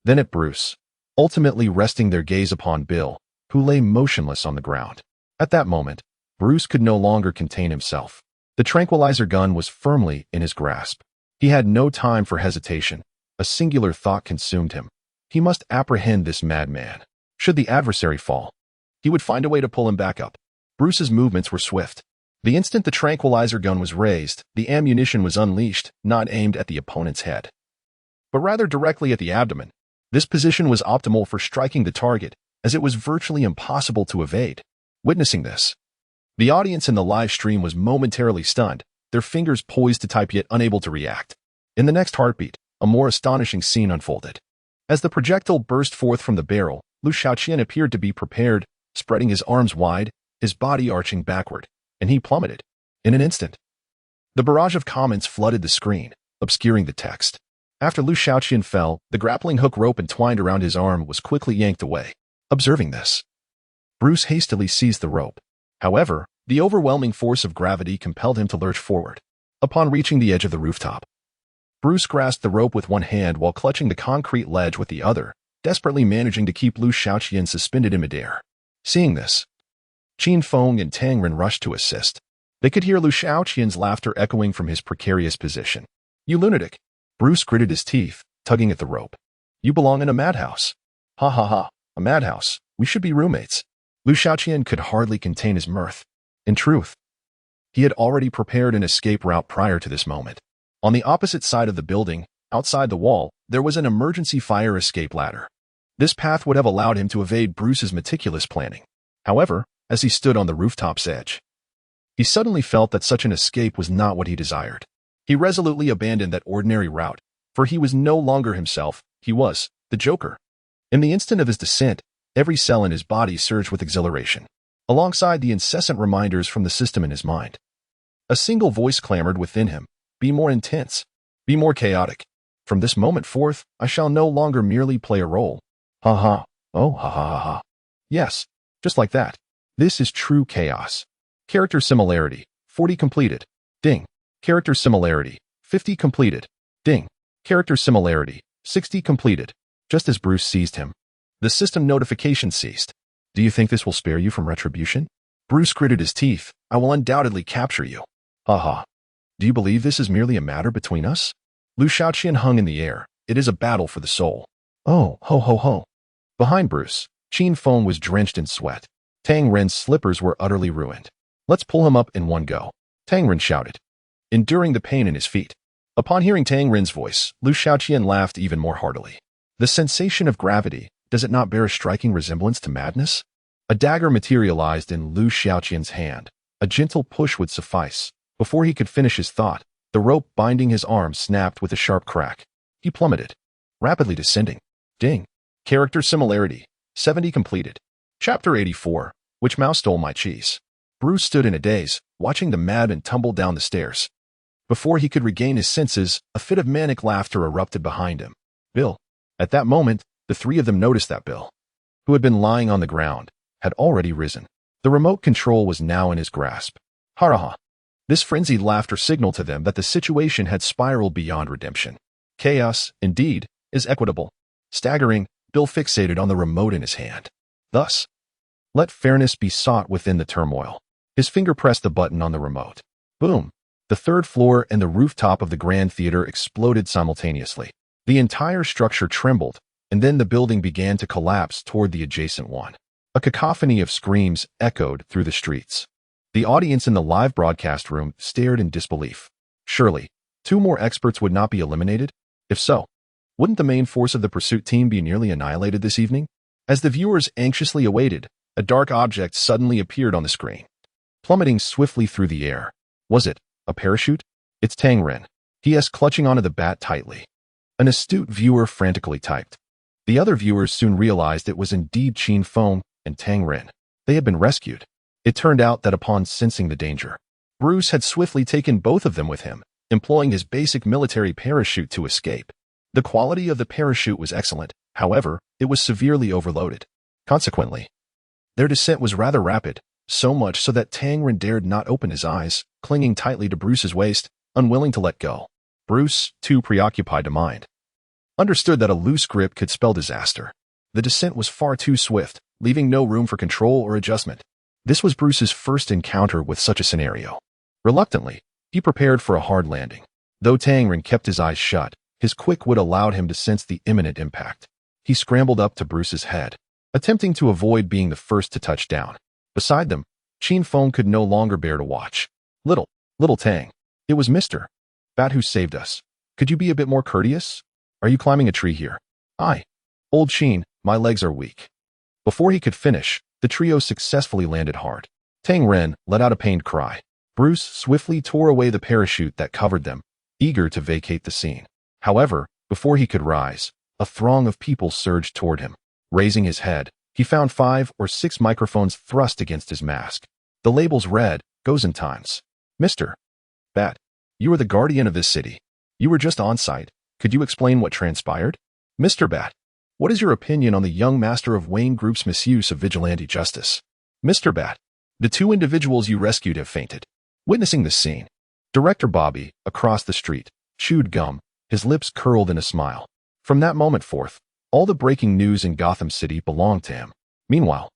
then at Bruce, ultimately resting their gaze upon Bill, who lay motionless on the ground. At that moment, Bruce could no longer contain himself. The tranquilizer gun was firmly in his grasp. He had no time for hesitation. A singular thought consumed him. He must apprehend this madman. Should the adversary fall, he would find a way to pull him back up. Bruce's movements were swift. The instant the tranquilizer gun was raised, the ammunition was unleashed, not aimed at the opponent's head, but rather directly at the abdomen. This position was optimal for striking the target, as it was virtually impossible to evade. Witnessing this, the audience in the live stream was momentarily stunned, their fingers poised to type yet unable to react. In the next heartbeat, a more astonishing scene unfolded. As the projectile burst forth from the barrel, Liu Xiaoqian appeared to be prepared, spreading his arms wide, his body arching backward, and he plummeted. In an instant, the barrage of comments flooded the screen, obscuring the text. After Liu Xiaoqian fell, the grappling hook rope entwined around his arm was quickly yanked away. Observing this, Bruce hastily seized the rope. However, the overwhelming force of gravity compelled him to lurch forward. Upon reaching the edge of the rooftop, Bruce grasped the rope with one hand while clutching the concrete ledge with the other, desperately managing to keep Liu Xiaoqian suspended in midair. Seeing this, Qin Feng and Tang Ren rushed to assist. They could hear Liu Xiaoqian's laughter echoing from his precarious position. "You lunatic!" Bruce gritted his teeth, tugging at the rope. "You belong in a madhouse." "Ha ha ha, a madhouse. We should be roommates." Liu Xiaoqian could hardly contain his mirth. In truth, he had already prepared an escape route prior to this moment. On the opposite side of the building, outside the wall, there was an emergency fire escape ladder. This path would have allowed him to evade Bruce's meticulous planning. However, as he stood on the rooftop's edge, he suddenly felt that such an escape was not what he desired. He resolutely abandoned that ordinary route, for he was no longer himself, he was the Joker. In the instant of his descent, every cell in his body surged with exhilaration, alongside the incessant reminders from the system in his mind. A single voice clamored within him, "Be more intense. Be more chaotic. From this moment forth, I shall no longer merely play a role. Ha ha. Oh, ha ha ha ha. Yes, just like that. This is true chaos. Character similarity, 40 completed. Ding. Character similarity, 50 completed. Ding. Character similarity, 60 completed." Just as Bruce seized him, the system notification ceased. "Do you think this will spare you from retribution?" Bruce gritted his teeth. "I will undoubtedly capture you." Ha ha. "Do you believe this is merely a matter between us?" Liu Xiaoqian hung in the air. "It is a battle for the soul." "Oh, ho ho ho." Behind Bruce, Qin Feng was drenched in sweat. Tang Ren's slippers were utterly ruined. "Let's pull him up in one go," Tang Ren shouted, enduring the pain in his feet. Upon hearing Tang Ren's voice, Liu Xiaoqian laughed even more heartily. The sensation of gravity, does it not bear a striking resemblance to madness? A dagger materialized in Liu Xiaoqian's hand. A gentle push would suffice. Before he could finish his thought, the rope binding his arms snapped with a sharp crack. He plummeted, rapidly descending. Ding. Character similarity, 70 completed. Chapter 84, Which Mouse Stole My Cheese? Bruce stood in a daze, watching the madman tumble down the stairs. Before he could regain his senses, a fit of manic laughter erupted behind him. Bill. At that moment, the three of them noticed that Bill, who had been lying on the ground, had already risen. The remote control was now in his grasp. Ha-ha. This frenzied laughter signaled to them that the situation had spiraled beyond redemption. Chaos, indeed, is equitable. Staggering, Bill fixated on the remote in his hand. Thus, let fairness be sought within the turmoil. His finger pressed the button on the remote. Boom. The third floor and the rooftop of the Grand Theater exploded simultaneously. The entire structure trembled, and then the building began to collapse toward the adjacent one. A cacophony of screams echoed through the streets. The audience in the live broadcast room stared in disbelief. Surely, 2 more experts would not be eliminated? If so, wouldn't the main force of the pursuit team be nearly annihilated this evening? As the viewers anxiously awaited, a dark object suddenly appeared on the screen, plummeting swiftly through the air. Was it a parachute? It's Tang Ren. He clutching onto the bat tightly. An astute viewer frantically typed. The other viewers soon realized it was indeed Qin Feng and Tang Ren. They had been rescued. It turned out that upon sensing the danger, Bruce had swiftly taken both of them with him, employing his basic military parachute to escape. The quality of the parachute was excellent, however, it was severely overloaded. Consequently, their descent was rather rapid, so much so that Tang Ren dared not open his eyes, clinging tightly to Bruce's waist, unwilling to let go. Bruce, too preoccupied to mind, understood that a loose grip could spell disaster. The descent was far too swift, leaving no room for control or adjustment. This was Bruce's first encounter with such a scenario. Reluctantly, he prepared for a hard landing. Though Tang Ren kept his eyes shut, his quick wit allowed him to sense the imminent impact. He scrambled up to Bruce's head, attempting to avoid being the first to touch down. Beside them, Qin Feng could no longer bear to watch. Little Tang. It was Mr. Bat who saved us. Could you be a bit more courteous? Are you climbing a tree here? Old Qin, my legs are weak. Before he could finish, the trio successfully landed hard. Tang Ren let out a pained cry. Bruce swiftly tore away the parachute that covered them, eager to vacate the scene. However, before he could rise, a throng of people surged toward him. Raising his head, he found 5 or 6 microphones thrust against his mask. The labels read, "Gozen Times." Mr. Bat, you are the guardian of this city. You were just on site. Could you explain what transpired? Mr. Bat, what is your opinion on the young master of Wayne Group's misuse of vigilante justice? Mr. Bat, the 2 individuals you rescued have fainted. Witnessing this scene, Director Bobby, across the street, chewed gum, his lips curled in a smile. From that moment forth, all the breaking news in Gotham City belonged to him. Meanwhile,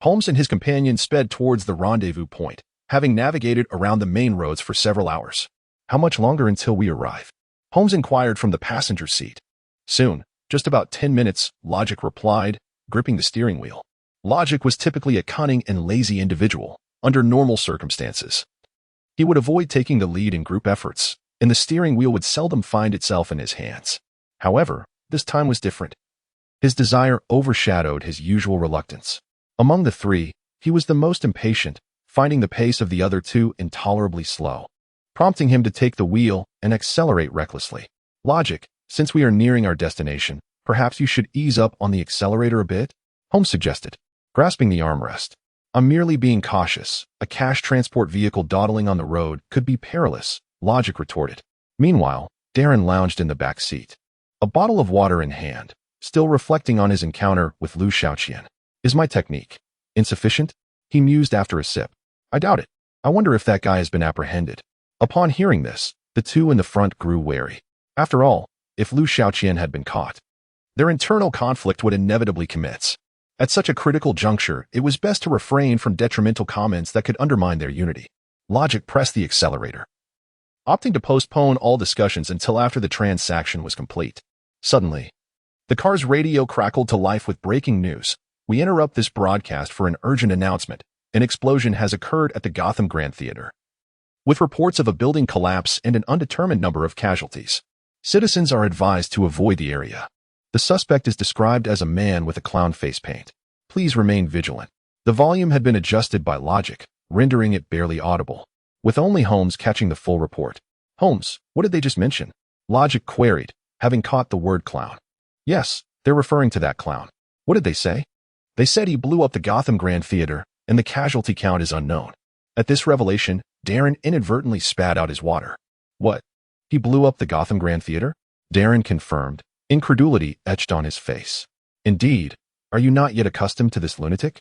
Holmes and his companion sped towards the rendezvous point, having navigated around the main roads for several hours. How much longer until we arrive? Holmes inquired from the passenger seat. Soon, just about 10 minutes, Logic replied, gripping the steering wheel. Logic was typically a cunning and lazy individual under normal circumstances. He would avoid taking the lead in group efforts, and the steering wheel would seldom find itself in his hands. However, this time was different. His desire overshadowed his usual reluctance. Among the three, he was the most impatient, finding the pace of the other two intolerably slow, prompting him to take the wheel and accelerate recklessly. Logic, since we are nearing our destination, perhaps you should ease up on the accelerator a bit? Holmes suggested, grasping the armrest. I'm merely being cautious. A cash transport vehicle dawdling on the road could be perilous, Logic retorted. Meanwhile, Darren lounged in the back seat, a bottle of water in hand, still reflecting on his encounter with Liu Xiaoqian. Is my technique insufficient? He mused after a sip. I doubt it. I wonder if that guy has been apprehended. Upon hearing this, the two in the front grew wary. After all, if Liu Xiaoqian had been caught, their internal conflict would inevitably commence. At such a critical juncture, it was best to refrain from detrimental comments that could undermine their unity. Logic pressed the accelerator, opting to postpone all discussions until after the transaction was complete. Suddenly, the car's radio crackled to life with breaking news. We interrupt this broadcast for an urgent announcement. An explosion has occurred at the Gotham Grand Theater, with reports of a building collapse and an undetermined number of casualties. Citizens are advised to avoid the area. The suspect is described as a man with a clown face paint. Please remain vigilant. The volume had been adjusted by Logic, rendering it barely audible, with only Holmes catching the full report. Holmes, what did they just mention? Logic queried, having caught the word clown. Yes, they're referring to that clown. What did they say? They said he blew up the Gotham Grand Theater, and the casualty count is unknown. At this revelation, Darren inadvertently spat out his water. What? He blew up the Gotham Grand Theater? Darren confirmed, incredulity etched on his face. Indeed, are you not yet accustomed to this lunatic?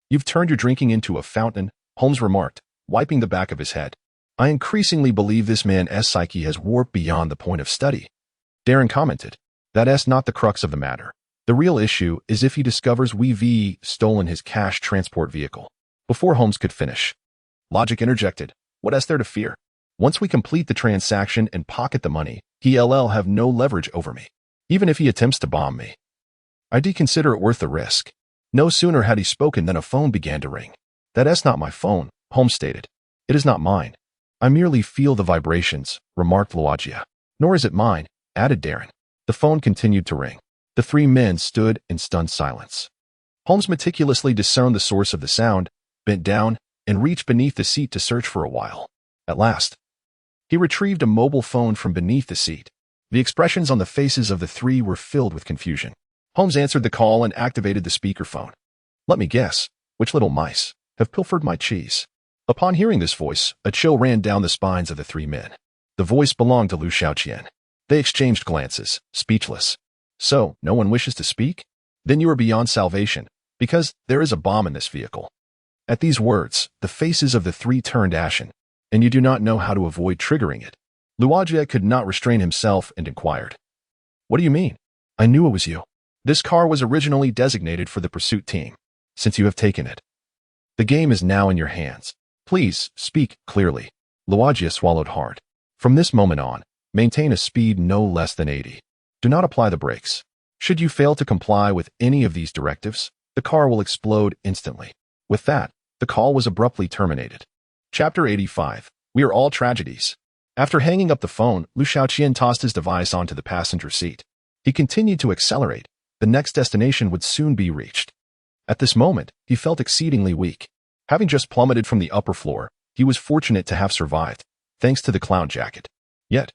You've turned your drinking into a fountain, Holmes remarked, wiping the back of his head. I increasingly believe this man's psyche has warped beyond the point of study. Darren commented, that's not the crux of the matter. The real issue is if he discovers we've stolen his cash transport vehicle. Before Holmes could finish, Logic interjected, what is there to fear? Once we complete the transaction and pocket the money, he'll have no leverage over me. Even if he attempts to bomb me, I consider it worth the risk. No sooner had he spoken than a phone began to ring. That's not my phone, Holmes stated. It is not mine. I merely feel the vibrations, remarked Logia. Nor is it mine, added Darren. The phone continued to ring. The three men stood in stunned silence. Holmes meticulously discerned the source of the sound, bent down, and reached beneath the seat to search for a while. At last, he retrieved a mobile phone from beneath the seat. The expressions on the faces of the three were filled with confusion. Holmes answered the call and activated the speakerphone. Let me guess, which little mice have pilfered my cheese? Upon hearing this voice, a chill ran down the spines of the three men. The voice belonged to Liu Xiaoqian. They exchanged glances, speechless. So, no one wishes to speak? Then you are beyond salvation, because there is a bomb in this vehicle. At these words, the faces of the three turned ashen, and you do not know how to avoid triggering it. Luagia could not restrain himself and inquired. What do you mean? I knew it was you. This car was originally designated for the pursuit team. Since you have taken it, the game is now in your hands. Please, speak clearly. Luagia swallowed hard. From this moment on, maintain a speed no less than 80. Do not apply the brakes. Should you fail to comply with any of these directives, the car will explode instantly. With that, the call was abruptly terminated. Chapter 85. We are all tragedies. After hanging up the phone, Liu Xiaoqian tossed his device onto the passenger seat. He continued to accelerate. The next destination would soon be reached. At this moment, he felt exceedingly weak. Having just plummeted from the upper floor, he was fortunate to have survived, thanks to the clown jacket. Yet,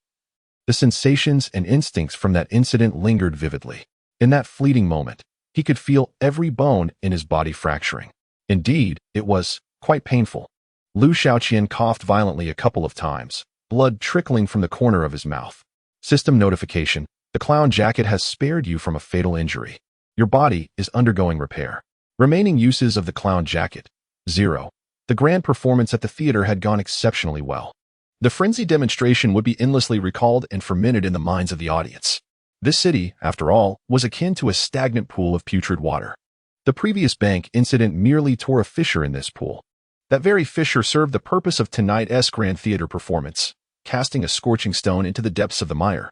the sensations and instincts from that incident lingered vividly. In that fleeting moment, he could feel every bone in his body fracturing. Indeed, it was quite painful. Liu Xiaoqian coughed violently a couple of times, blood trickling from the corner of his mouth. System notification. The clown jacket has spared you from a fatal injury. Your body is undergoing repair. Remaining uses of the clown jacket. 0. The grand performance at the theater had gone exceptionally well. The frenzied demonstration would be endlessly recalled and fermented in the minds of the audience. This city, after all, was akin to a stagnant pool of putrid water. The previous bank incident merely tore a fissure in this pool. That very fissure served the purpose of tonight's grand theater performance, casting a scorching stone into the depths of the mire.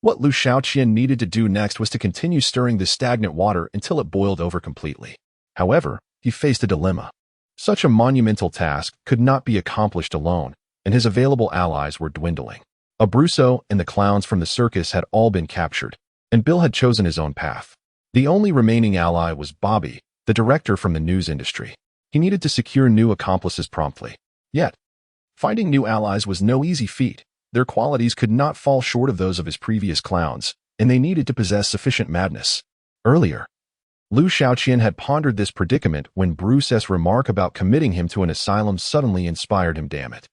What Liu Xiaoqian needed to do next was to continue stirring the stagnant water until it boiled over completely. However, he faced a dilemma. Such a monumental task could not be accomplished alone, and his available allies were dwindling. Abruzzo and the clowns from the circus had all been captured, and Bill had chosen his own path. The only remaining ally was Bobby, the director from the news industry. He needed to secure new accomplices promptly. Yet, finding new allies was no easy feat. Their qualities could not fall short of those of his previous clowns, and they needed to possess sufficient madness. Earlier, Liu Xiaoqian had pondered this predicament when Bruce's remark about committing him to an asylum suddenly inspired him. Damn it.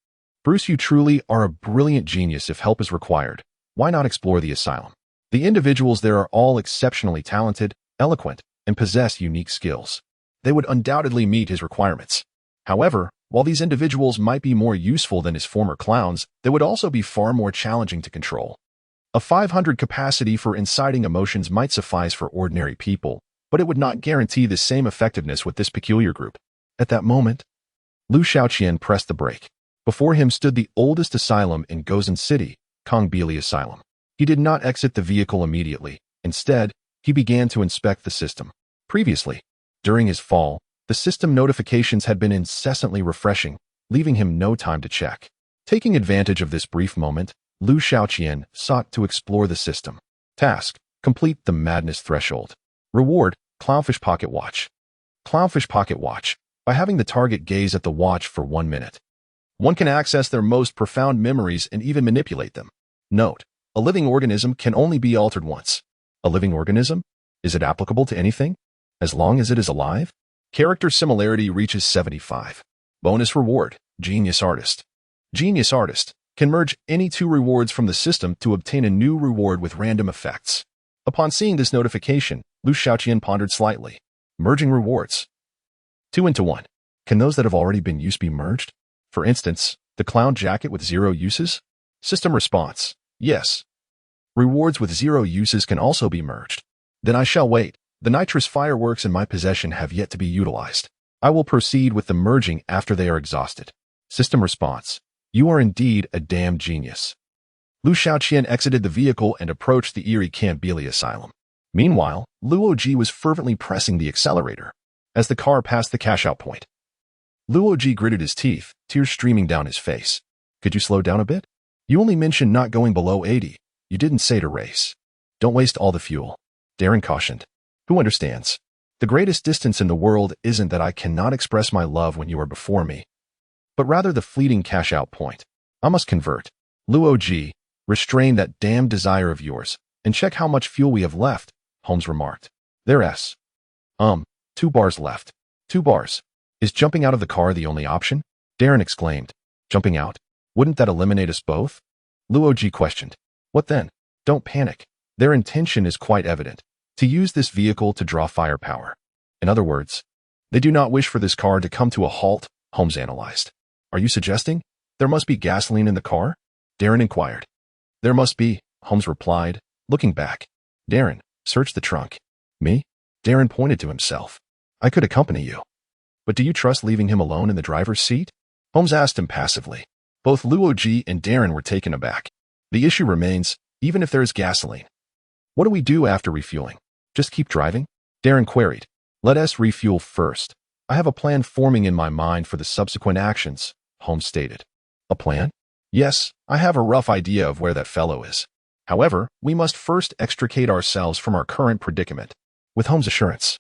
Bruce, you truly are a brilliant genius. If help is required, why not explore the asylum? The individuals there are all exceptionally talented, eloquent, and possess unique skills. They would undoubtedly meet his requirements. However, while these individuals might be more useful than his former clowns, they would also be far more challenging to control. A 500 capacity for inciting emotions might suffice for ordinary people, but it would not guarantee the same effectiveness with this peculiar group. At that moment, Liu Xiaoqian pressed the brake. Before him stood the oldest asylum in Gozen City, Kongbili Asylum. He did not exit the vehicle immediately. Instead, he began to inspect the system. Previously, during his fall, the system notifications had been incessantly refreshing, leaving him no time to check. Taking advantage of this brief moment, Liu Xiaoqian sought to explore the system. Task: complete the madness threshold. Reward: Clownfish Pocket Watch. Clownfish Pocket Watch. By having the target gaze at the watch for 1 minute, one can access their most profound memories and even manipulate them. Note: a living organism can only be altered once. A living organism? Is it applicable to anything? As long as it is alive? Character similarity reaches 75. Bonus reward: Genius Artist. Genius Artist can merge any 2 rewards from the system to obtain a new reward with random effects. Upon seeing this notification, Liu Xiaoqian pondered slightly. Merging rewards. 2 into 1. Can those that have already been used be merged? For instance, the clown jacket with 0 uses? System response: yes. Rewards with 0 uses can also be merged. Then I shall wait. The nitrous fireworks in my possession have yet to be utilized. I will proceed with the merging after they are exhausted. System response: you are indeed a damn genius. Liu Xiaoqian exited the vehicle and approached the eerie Kongbili Asylum. Meanwhile, Luoji was fervently pressing the accelerator. As the car passed the cash-out point, Luoji gritted his teeth, tears streaming down his face. Could you slow down a bit? You only mentioned not going below 80. You didn't say to race. Don't waste all the fuel. Darren cautioned. Who understands? The greatest distance in the world isn't that I cannot express my love when you are before me, but rather the fleeting cash-out point. I must convert. Luoji, restrain that damned desire of yours, and check how much fuel we have left, Holmes remarked. There's 2 bars left. 2 bars. Is jumping out of the car the only option? Darren exclaimed. Jumping out? Wouldn't that eliminate us both? Luoji questioned. What then? Don't panic. Their intention is quite evident. To use this vehicle to draw firepower. In other words, they do not wish for this car to come to a halt, Holmes analyzed. Are you suggesting there must be gasoline in the car? Darren inquired. There must be, Holmes replied, looking back. Darren, search the trunk. Me? Darren pointed to himself. I could accompany you. But do you trust leaving him alone in the driver's seat? Holmes asked impassively. Both Luoji and Darren were taken aback. The issue remains, even if there is gasoline. What do we do after refueling? Just keep driving? Darren queried. Let us refuel first. I have a plan forming in my mind for the subsequent actions, Holmes stated. A plan? Yes, I have a rough idea of where that fellow is. However, we must first extricate ourselves from our current predicament. With Holmes' assurance,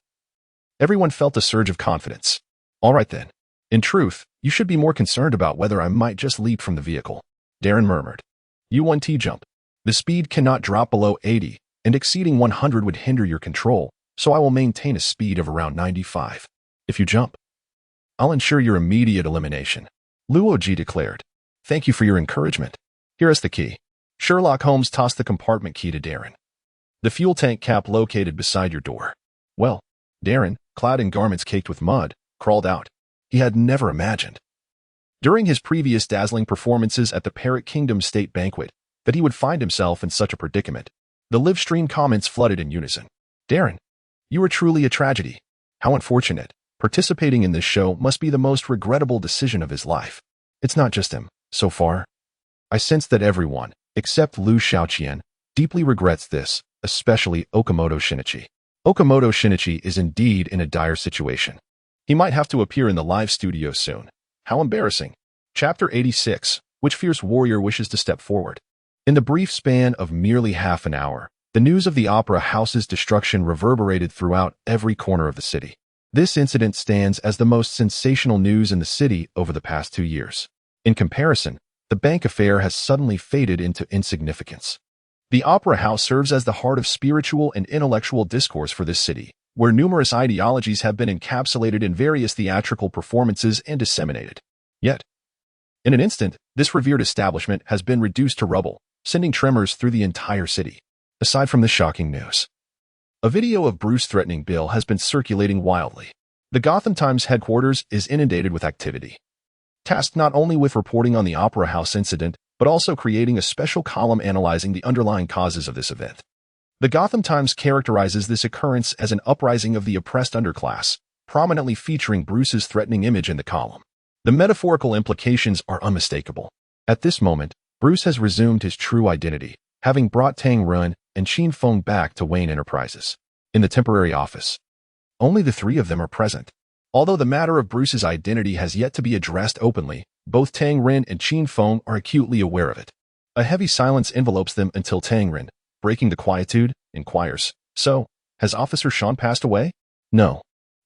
everyone felt a surge of confidence. All right then. In truth, you should be more concerned about whether I might just leap from the vehicle. Darren murmured. U1T jump. The speed cannot drop below 80, and exceeding 100 would hinder your control, so I will maintain a speed of around 95. If you jump, I'll ensure your immediate elimination. Luoji declared. Thank you for your encouragement. Here is the key. Sherlock Holmes tossed the compartment key to Darren. The fuel tank cap located beside your door. Well, Darren, clad in garments caked with mud, crawled out. He had never imagined, during his previous dazzling performances at the Parrot Kingdom State Banquet, that he would find himself in such a predicament. The live stream comments flooded in unison. Darren, you are truly a tragedy. How unfortunate. Participating in this show must be the most regrettable decision of his life. It's not just him, so far. I sense that everyone, except Liu Xiaoqian, deeply regrets this, especially Okamoto Shinichi. Okamoto Shinichi is indeed in a dire situation. He might have to appear in the live studio soon. How embarrassing. Chapter 86. Which fierce warrior wishes to step forward? In the brief span of merely half an hour, the news of the opera house's destruction reverberated throughout every corner of the city. This incident stands as the most sensational news in the city over the past 2 years. In comparison, the bank affair has suddenly faded into insignificance. The opera house serves as the heart of spiritual and intellectual discourse for this city, where numerous ideologies have been encapsulated in various theatrical performances and disseminated. Yet, in an instant, this revered establishment has been reduced to rubble, sending tremors through the entire city. Aside from the shocking news, a video of Bruce threatening Bill has been circulating wildly. The Gotham Times headquarters is inundated with activity, tasked not only with reporting on the Opera House incident, but also creating a special column analyzing the underlying causes of this event. The Gotham Times characterizes this occurrence as an uprising of the oppressed underclass, prominently featuring Bruce's threatening image in the column. The metaphorical implications are unmistakable. At this moment, Bruce has resumed his true identity, having brought Tang Run and Qin Feng back to Wayne Enterprises. In the temporary office, only the three of them are present. Although the matter of Bruce's identity has yet to be addressed openly, both Tang Ren and Qin Feng are acutely aware of it. A heavy silence envelopes them until Tang Ren, breaking the quietude, inquires, "So, has Officer Sean passed away?" "No.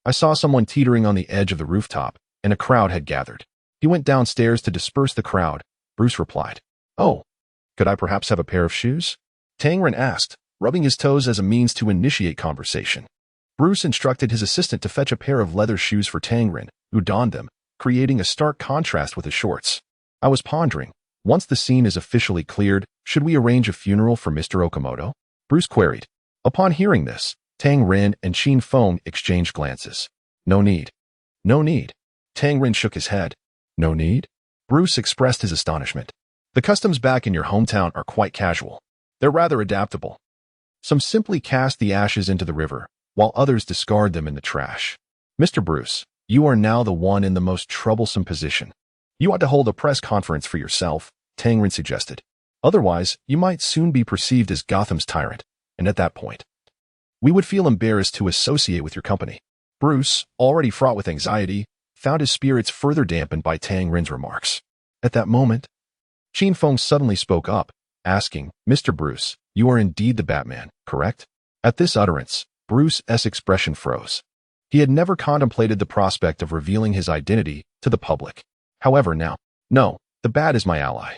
I saw someone teetering on the edge of the rooftop, and a crowd had gathered. He went downstairs to disperse the crowd," Bruce replied. "Oh, could I perhaps have a pair of shoes?" Tang Ren asked, rubbing his toes as a means to initiate conversation. Bruce instructed his assistant to fetch a pair of leather shoes for Tang Ren, who donned them, creating a stark contrast with his shorts. "I was pondering, once the scene is officially cleared, should we arrange a funeral for Mr. Okamoto?" Bruce queried. Upon hearing this, Tang Ren and Qin Feng exchanged glances. "No need. No need." Tang Ren shook his head. "No need?" Bruce expressed his astonishment. "The customs back in your hometown are quite casual. They're rather adaptable. Some simply cast the ashes into the river, while others discard them in the trash. Mr. Bruce, you are now the one in the most troublesome position. You ought to hold a press conference for yourself," Tang Ren suggested. "Otherwise, you might soon be perceived as Gotham's tyrant, and at that point, we would feel embarrassed to associate with your company." Bruce, already fraught with anxiety, found his spirits further dampened by Tang Ren's remarks. At that moment, Qin Feng suddenly spoke up, asking, "Mr. Bruce, you are indeed the Batman, correct?" At this utterance, Bruce's expression froze. He had never contemplated the prospect of revealing his identity to the public. However, now, "No, the Bat is my ally.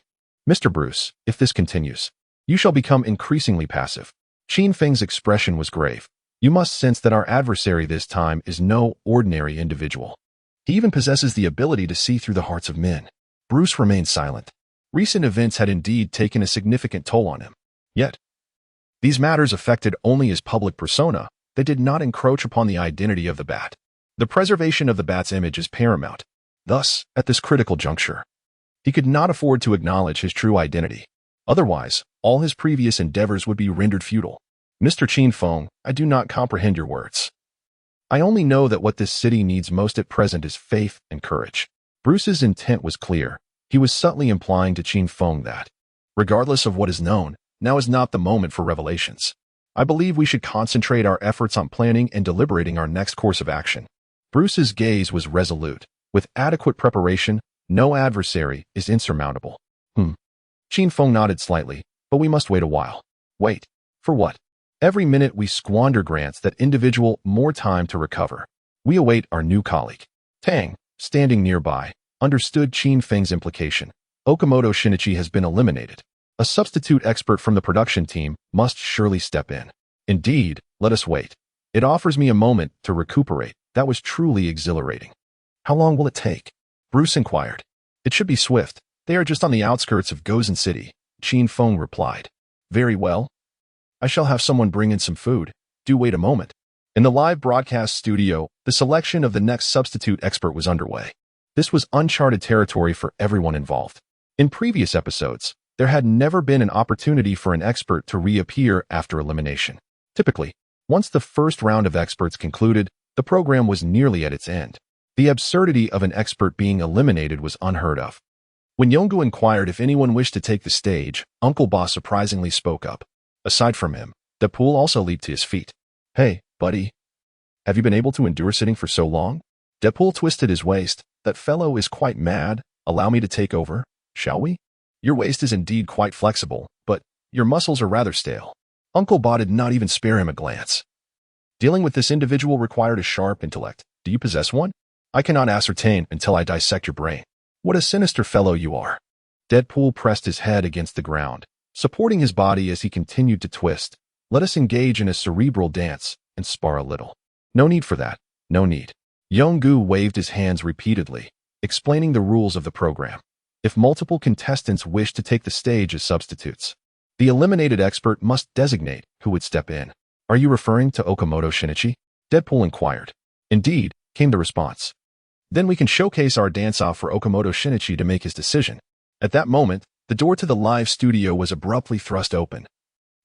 Mr. Bruce, if this continues, you shall become increasingly passive." Qin Feng's expression was grave. "You must sense that our adversary this time is no ordinary individual. He even possesses the ability to see through the hearts of men." Bruce remained silent. Recent events had indeed taken a significant toll on him. Yet, these matters affected only his public persona. They did not encroach upon the identity of the Bat. The preservation of the Bat's image is paramount. Thus, at this critical juncture, he could not afford to acknowledge his true identity. Otherwise, all his previous endeavors would be rendered futile. "Mr. Qin Feng, I do not comprehend your words. I only know that what this city needs most at present is faith and courage." Bruce's intent was clear. He was subtly implying to Qin Feng that, regardless of what is known, now is not the moment for revelations. "I believe we should concentrate our efforts on planning and deliberating our next course of action." Bruce's gaze was resolute. With adequate preparation, no adversary is insurmountable. Qin Feng nodded slightly, "But we must wait a while." "Wait. For what?" "Every minute we squander grants that individual more time to recover. We await our new colleague." Tang, standing nearby, understood Qin Feng's implication. Okamoto Shinichi has been eliminated. A substitute expert from the production team must surely step in. "Indeed, let us wait. It offers me a moment to recuperate." That was truly exhilarating. "How long will it take?" Bruce inquired. "It should be swift. They are just on the outskirts of Gozen City," Qin Feng replied. "Very well. I shall have someone bring in some food. Do wait a moment." In the live broadcast studio, the selection of the next substitute expert was underway. This was uncharted territory for everyone involved. In previous episodes, there had never been an opportunity for an expert to reappear after elimination. Typically, once the first round of experts concluded, the program was nearly at its end. The absurdity of an expert being eliminated was unheard of. When Yongu inquired if anyone wished to take the stage, Uncle Boss surprisingly spoke up. Aside from him, Depool also leaped to his feet. "Hey, buddy. Have you been able to endure sitting for so long?" Deadpool twisted his waist. That fellow is quite mad. Allow me to take over, shall we? Your waist is indeed quite flexible, but your muscles are rather stale. Uncle Ba did not even spare him a glance. Dealing with this individual required a sharp intellect. Do you possess one? I cannot ascertain until I dissect your brain. What a sinister fellow you are. Deadpool pressed his head against the ground, supporting his body as he continued to twist. Let us engage in a cerebral dance and spar a little. No need for that. No need. Yonggu waved his hands repeatedly, explaining the rules of the program. If multiple contestants wish to take the stage as substitutes, the eliminated expert must designate who would step in. Are you referring to Okamoto Shinichi? Deadpool inquired. Indeed, came the response. Then we can showcase our dance-off for Okamoto Shinichi to make his decision. At that moment, the door to the live studio was abruptly thrust open,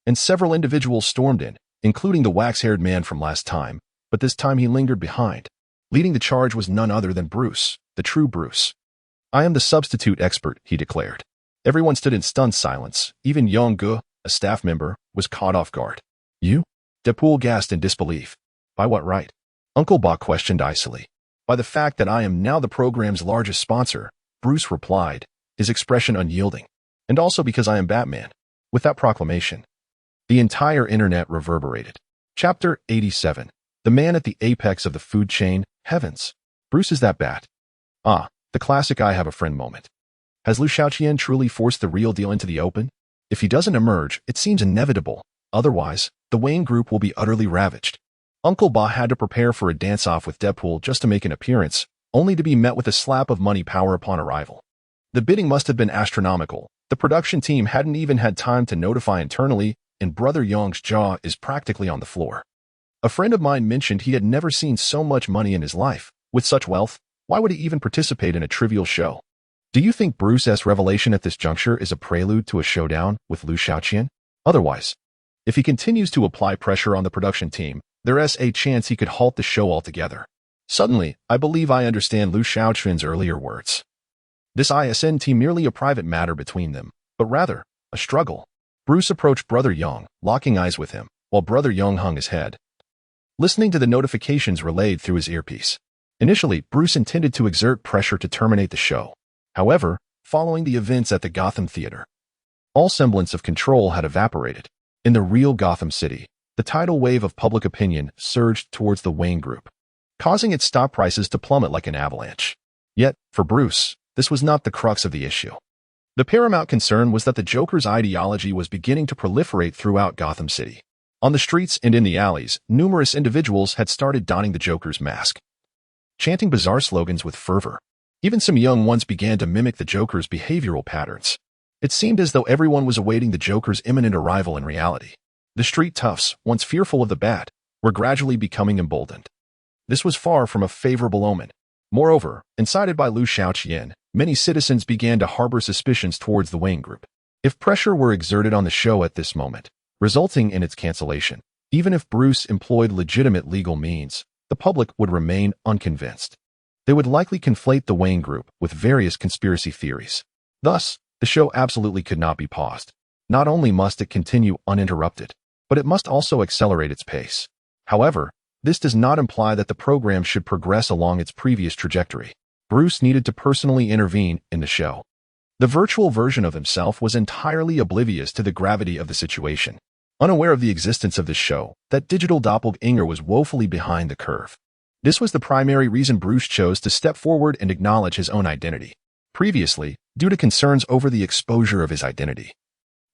and several individuals stormed in, including the wax-haired man from last time, but this time he lingered behind. Leading the charge was none other than Bruce, the true Bruce. I am the substitute expert, he declared. Everyone stood in stunned silence. Even Yonggu, a staff member, was caught off guard. You? Deadpool gasped in disbelief. By what right? Uncle Ba questioned icily. By the fact that I am now the program's largest sponsor, Bruce replied, his expression unyielding. And also because I am Batman. With that proclamation, the entire internet reverberated. Chapter 87. The man at the apex of the food chain. Heavens. Bruce is that bat. Ah, the classic I have a friend moment. Has Liu Xiaoqian truly forced the real deal into the open? If he doesn't emerge, it seems inevitable. Otherwise, the Wayne group will be utterly ravaged. Uncle Ba had to prepare for a dance-off with Deadpool just to make an appearance, only to be met with a slap of money power upon arrival. The bidding must have been astronomical. The production team hadn't even had time to notify internally, and Brother Yong's jaw is practically on the floor. A friend of mine mentioned he had never seen so much money in his life. With such wealth, why would he even participate in a trivial show? Do you think Bruce's revelation at this juncture is a prelude to a showdown with Liu Xiaoqian? Otherwise, if he continues to apply pressure on the production team, there is a chance he could halt the show altogether. Suddenly, I believe I understand Liu Xiaoqian's earlier words. This isn't merely a private matter between them, but rather, a struggle. Bruce approached Brother Yong, locking eyes with him, while Brother Yong hung his head, listening to the notifications relayed through his earpiece. Initially, Bruce intended to exert pressure to terminate the show. However, following the events at the Gotham Theater, all semblance of control had evaporated. In the real Gotham City, the tidal wave of public opinion surged towards the Wayne Group, causing its stock prices to plummet like an avalanche. Yet, for Bruce, this was not the crux of the issue. The paramount concern was that the Joker's ideology was beginning to proliferate throughout Gotham City. On the streets and in the alleys, numerous individuals had started donning the Joker's mask, chanting bizarre slogans with fervor. Even some young ones began to mimic the Joker's behavioral patterns. It seemed as though everyone was awaiting the Joker's imminent arrival in reality. The street toughs, once fearful of the bat, were gradually becoming emboldened. This was far from a favorable omen. Moreover, incited by Liu Xiaoqian, many citizens began to harbor suspicions towards the Wayne Group. If pressure were exerted on the show at this moment, resulting in its cancellation, even if Bruce employed legitimate legal means, the public would remain unconvinced. They would likely conflate the Wayne Group with various conspiracy theories. Thus, the show absolutely could not be paused. Not only must it continue uninterrupted, but it must also accelerate its pace. However, this does not imply that the program should progress along its previous trajectory. Bruce needed to personally intervene in the show. The virtual version of himself was entirely oblivious to the gravity of the situation. Unaware of the existence of this show, that digital doppelganger was woefully behind the curve. This was the primary reason Bruce chose to step forward and acknowledge his own identity. Previously, due to concerns over the exposure of his identity,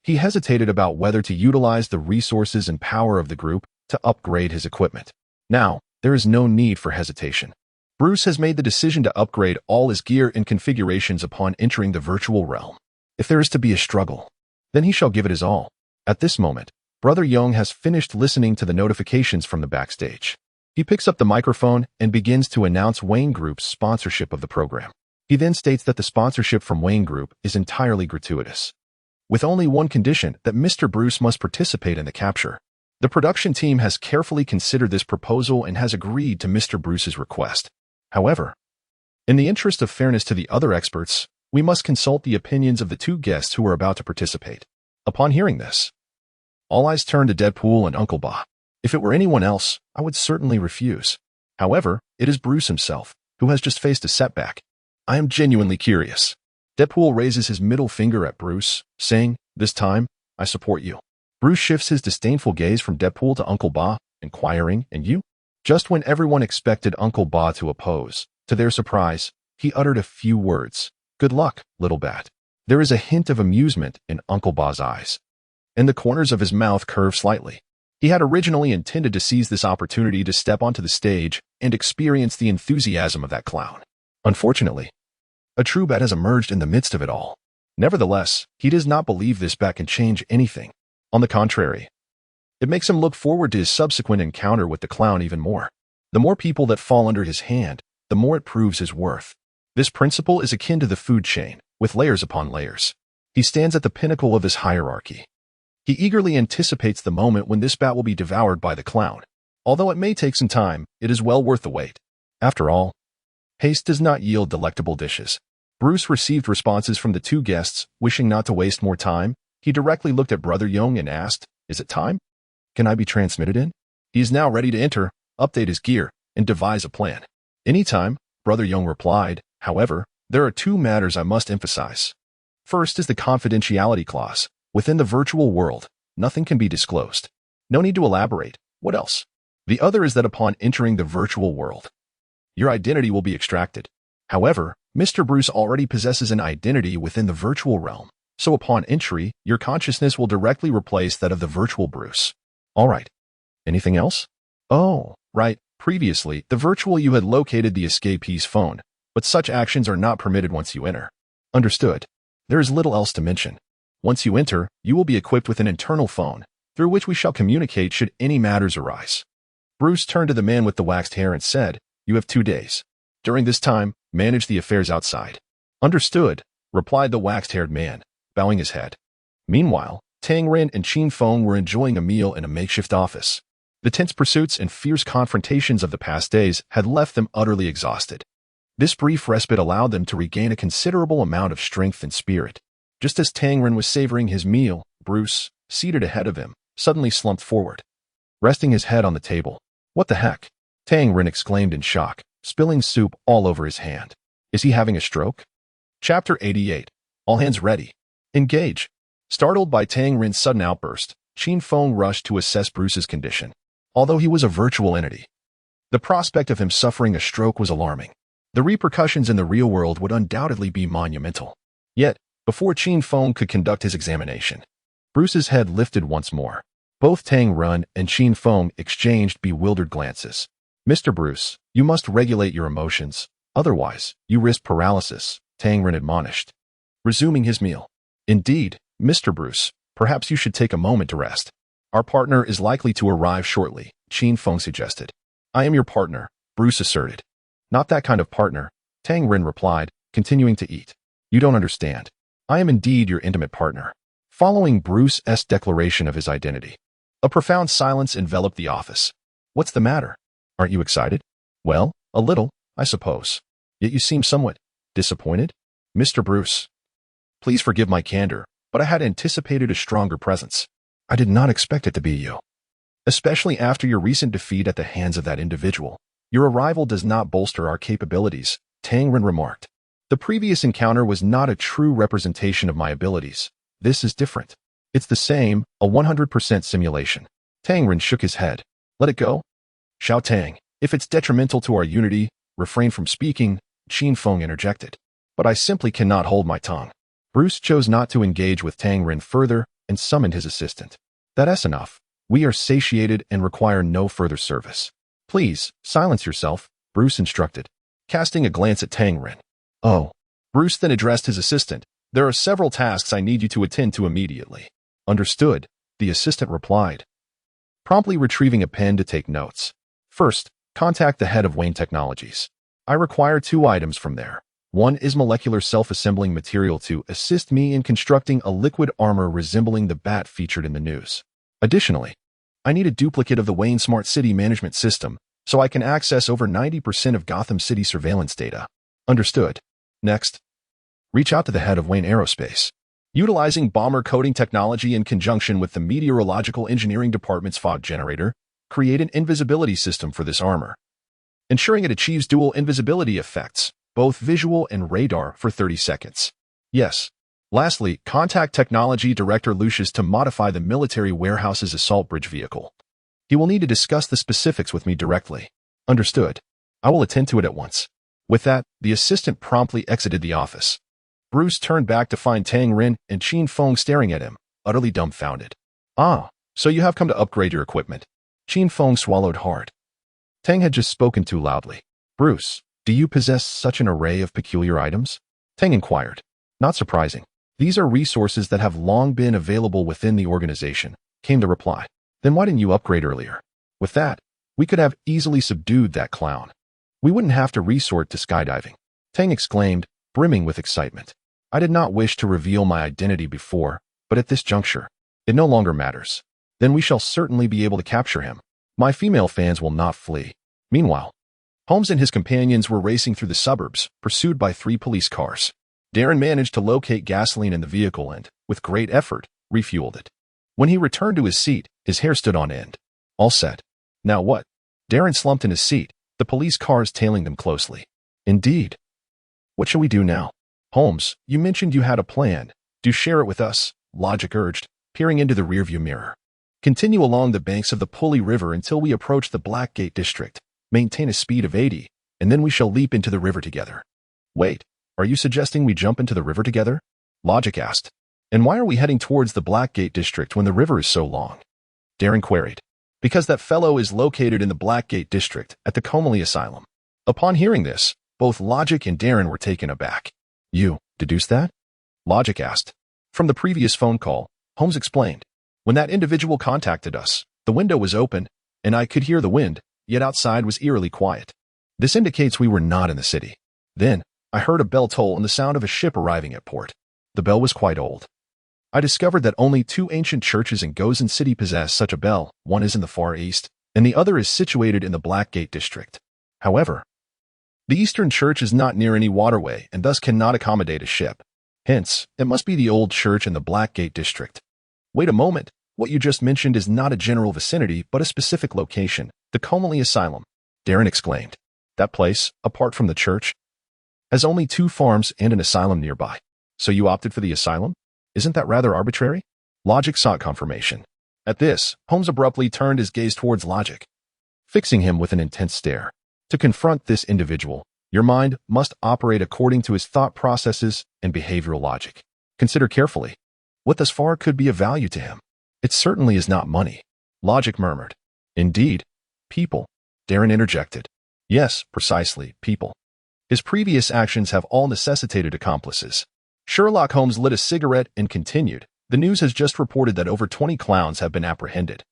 he hesitated about whether to utilize the resources and power of the group to upgrade his equipment. Now, there is no need for hesitation. Bruce has made the decision to upgrade all his gear and configurations upon entering the virtual realm. If there is to be a struggle, then he shall give it his all. At this moment, Brother Yong has finished listening to the notifications from the backstage. He picks up the microphone and begins to announce Wayne Group's sponsorship of the program. He then states that the sponsorship from Wayne Group is entirely gratuitous, with only one condition, that Mr. Bruce must participate in the capture. The production team has carefully considered this proposal and has agreed to Mr. Bruce's request. However, in the interest of fairness to the other experts, we must consult the opinions of the two guests who are about to participate. Upon hearing this, all eyes turned to Deadpool and Uncle Ba. If it were anyone else, I would certainly refuse. However, it is Bruce himself, who who has just faced a setback. I am genuinely curious. Deadpool raises his middle finger at Bruce, saying, "This time, I support you." Bruce shifts his disdainful gaze from Deadpool to Uncle Ba, inquiring, "And you?" Just when everyone expected Uncle Ba to oppose, to their surprise, he uttered a few words. "Good luck, little bat." There is a hint of amusement in Uncle Ba's eyes, and the corners of his mouth curve slightly. He had originally intended to seize this opportunity to step onto the stage and experience the enthusiasm of that clown. Unfortunately, a true bat has emerged in the midst of it all. Nevertheless, he does not believe this bat can change anything. On the contrary, it makes him look forward to his subsequent encounter with the clown even more. The more people that fall under his hand, the more it proves his worth. This principle is akin to the food chain, with layers upon layers. He stands at the pinnacle of his hierarchy. He eagerly anticipates the moment when this bat will be devoured by the clown. Although it may take some time, it is well worth the wait. After all, haste does not yield delectable dishes. Bruce received responses from the two guests, wishing not to waste more time. He directly looked at Brother Young and asked, "Is it time? Can I be transmitted in?" He is now ready to enter, update his gear, and devise a plan. "Anytime," Brother Young replied. "However, there are two matters I must emphasize. First is the confidentiality clause. Within the virtual world, nothing can be disclosed. No need to elaborate. What else? The other is that upon entering the virtual world, your identity will be extracted. However, Mr. Bruce already possesses an identity within the virtual realm, so upon entry, your consciousness will directly replace that of the virtual Bruce." "All right. Anything else?" "Oh, right. Previously, the virtual you had located the escapee's phone, but such actions are not permitted once you enter." "Understood. There is little else to mention. Once you enter, you will be equipped with an internal phone, through which we shall communicate should any matters arise." Bruce turned to the man with the waxed hair and said, "You have 2 days. During this time, manage the affairs outside." "Understood," replied the waxed-haired man, bowing his head. Meanwhile, Tang Ren and Qin Feng were enjoying a meal in a makeshift office. The tense pursuits and fierce confrontations of the past days had left them utterly exhausted. This brief respite allowed them to regain a considerable amount of strength and spirit. Just as Tang Ren was savoring his meal, Bruce, seated ahead of him, suddenly slumped forward, resting his head on the table. "What the heck?" Tang Ren exclaimed in shock, spilling soup all over his hand. "Is he having a stroke?" Chapter 88. All hands ready. Engage. Startled by Tang Ren's sudden outburst, Qin Feng rushed to assess Bruce's condition. Although he was a virtual entity, the prospect of him suffering a stroke was alarming. The repercussions in the real world would undoubtedly be monumental. Yet, before Qin Feng could conduct his examination, Bruce's head lifted once more. Both Tang Ren and Qin Feng exchanged bewildered glances. "Mr. Bruce, you must regulate your emotions. Otherwise, you risk paralysis," Tang Ren admonished, resuming his meal. "Indeed, Mr. Bruce, perhaps you should take a moment to rest. Our partner is likely to arrive shortly," Qin Feng suggested. "I am your partner," Bruce asserted. "Not that kind of partner," Tang Ren replied, continuing to eat. "You don't understand. I am indeed your intimate partner." Following Bruce's declaration of his identity, a profound silence enveloped the office. "What's the matter? Aren't you excited?" "Well, a little, I suppose. Yet you seem somewhat disappointed." "Mr. Bruce, please forgive my candor, but I had anticipated a stronger presence. I did not expect it to be you. Especially after your recent defeat at the hands of that individual. Your arrival does not bolster our capabilities," Tang Ren remarked. "The previous encounter was not a true representation of my abilities. This is different. It's the same, a 100% simulation." Tang Ren shook his head. "Let it go." "Xiao Tang, if it's detrimental to our unity, refrain from speaking," Qin Feng interjected. "But I simply cannot hold my tongue." Bruce chose not to engage with Tang Ren further and summoned his assistant. "That's enough. We are satiated and require no further service. Please, silence yourself," Bruce instructed, casting a glance at Tang Ren. "Oh." Bruce then addressed his assistant. "There are several tasks I need you to attend to immediately." "Understood," the assistant replied, promptly retrieving a pen to take notes. "First, contact the head of Wayne Technologies. I require 2 items from there. One is molecular self-assembling material to assist me in constructing a liquid armor resembling the bat featured in the news. Additionally, I need a duplicate of the Wayne Smart City Management System so I can access over 90% of Gotham City surveillance data." "Understood." "Next, reach out to the head of Wayne Aerospace. Utilizing bomber coding technology in conjunction with the Meteorological Engineering Department's fog generator, create an invisibility system for this armor. ensuring it achieves dual invisibility effects, both visual and radar, for 30 seconds. Yes. Lastly, contact Technology Director Lucius to modify the military warehouse's assault bridge vehicle. He will need to discuss the specifics with me directly. Understood. I will attend to it at once. With that, the assistant promptly exited the office. Bruce turned back to find Tang Rin and Qin Feng staring at him, utterly dumbfounded. Ah, so you have come to upgrade your equipment. Qin Feng swallowed hard. Tang had just spoken too loudly. Bruce, do you possess such an array of peculiar items? Tang inquired. Not surprising. These are resources that have long been available within the organization, came the reply. Then why didn't you upgrade earlier? With that, we could have easily subdued that clown. We wouldn't have to resort to skydiving. Tang exclaimed, brimming with excitement. I did not wish to reveal my identity before, but at this juncture, it no longer matters. Then we shall certainly be able to capture him. My female fans will not flee. Meanwhile, Holmes and his companions were racing through the suburbs, pursued by 3 police cars. Darren managed to locate gasoline in the vehicle and, with great effort, refueled it. When he returned to his seat, his hair stood on end. All set. Now what? Darren slumped in his seat, the police cars tailing them closely. Indeed. What shall we do now? Holmes, you mentioned you had a plan. Do share it with us, Logic urged, peering into the rearview mirror. Continue along the banks of the Pulley River until we approach the Blackgate district. Maintain a speed of 80, and then we shall leap into the river together. Wait, are you suggesting we jump into the river together? Logic asked. And why are we heading towards the Blackgate district when the river is so long? Darren queried. Because that fellow is located in the Blackgate district at the Comely Asylum. Upon hearing this, both Logic and Darren were taken aback. You deduced that? Logic asked. From the previous phone call, Holmes explained. When that individual contacted us, the window was open, and I could hear the wind, yet outside was eerily quiet. This indicates we were not in the city. Then, I heard a bell toll and the sound of a ship arriving at port. The bell was quite old. I discovered that only 2 ancient churches in Gozen City possess such a bell. One is in the Far East, and the other is situated in the Blackgate district. However, the Eastern Church is not near any waterway and thus cannot accommodate a ship. Hence, it must be the old church in the Blackgate district. Wait a moment, what you just mentioned is not a general vicinity but a specific location, the Comely Asylum, Darren exclaimed. That place, apart from the church, has only 2 farms and an asylum nearby. So you opted for the asylum? Isn't that rather arbitrary? Logic sought confirmation. At this, Holmes abruptly turned his gaze towards Logic, fixing him with an intense stare. To confront this individual, your mind must operate according to his thought processes and behavioral logic. Consider carefully. What thus far could be of value to him? It certainly is not money. Logic murmured. Indeed. People. Darren interjected. Yes, precisely, people. His previous actions have all necessitated accomplices. Sherlock Holmes lit a cigarette and continued. The news has just reported that over 20 clowns have been apprehended,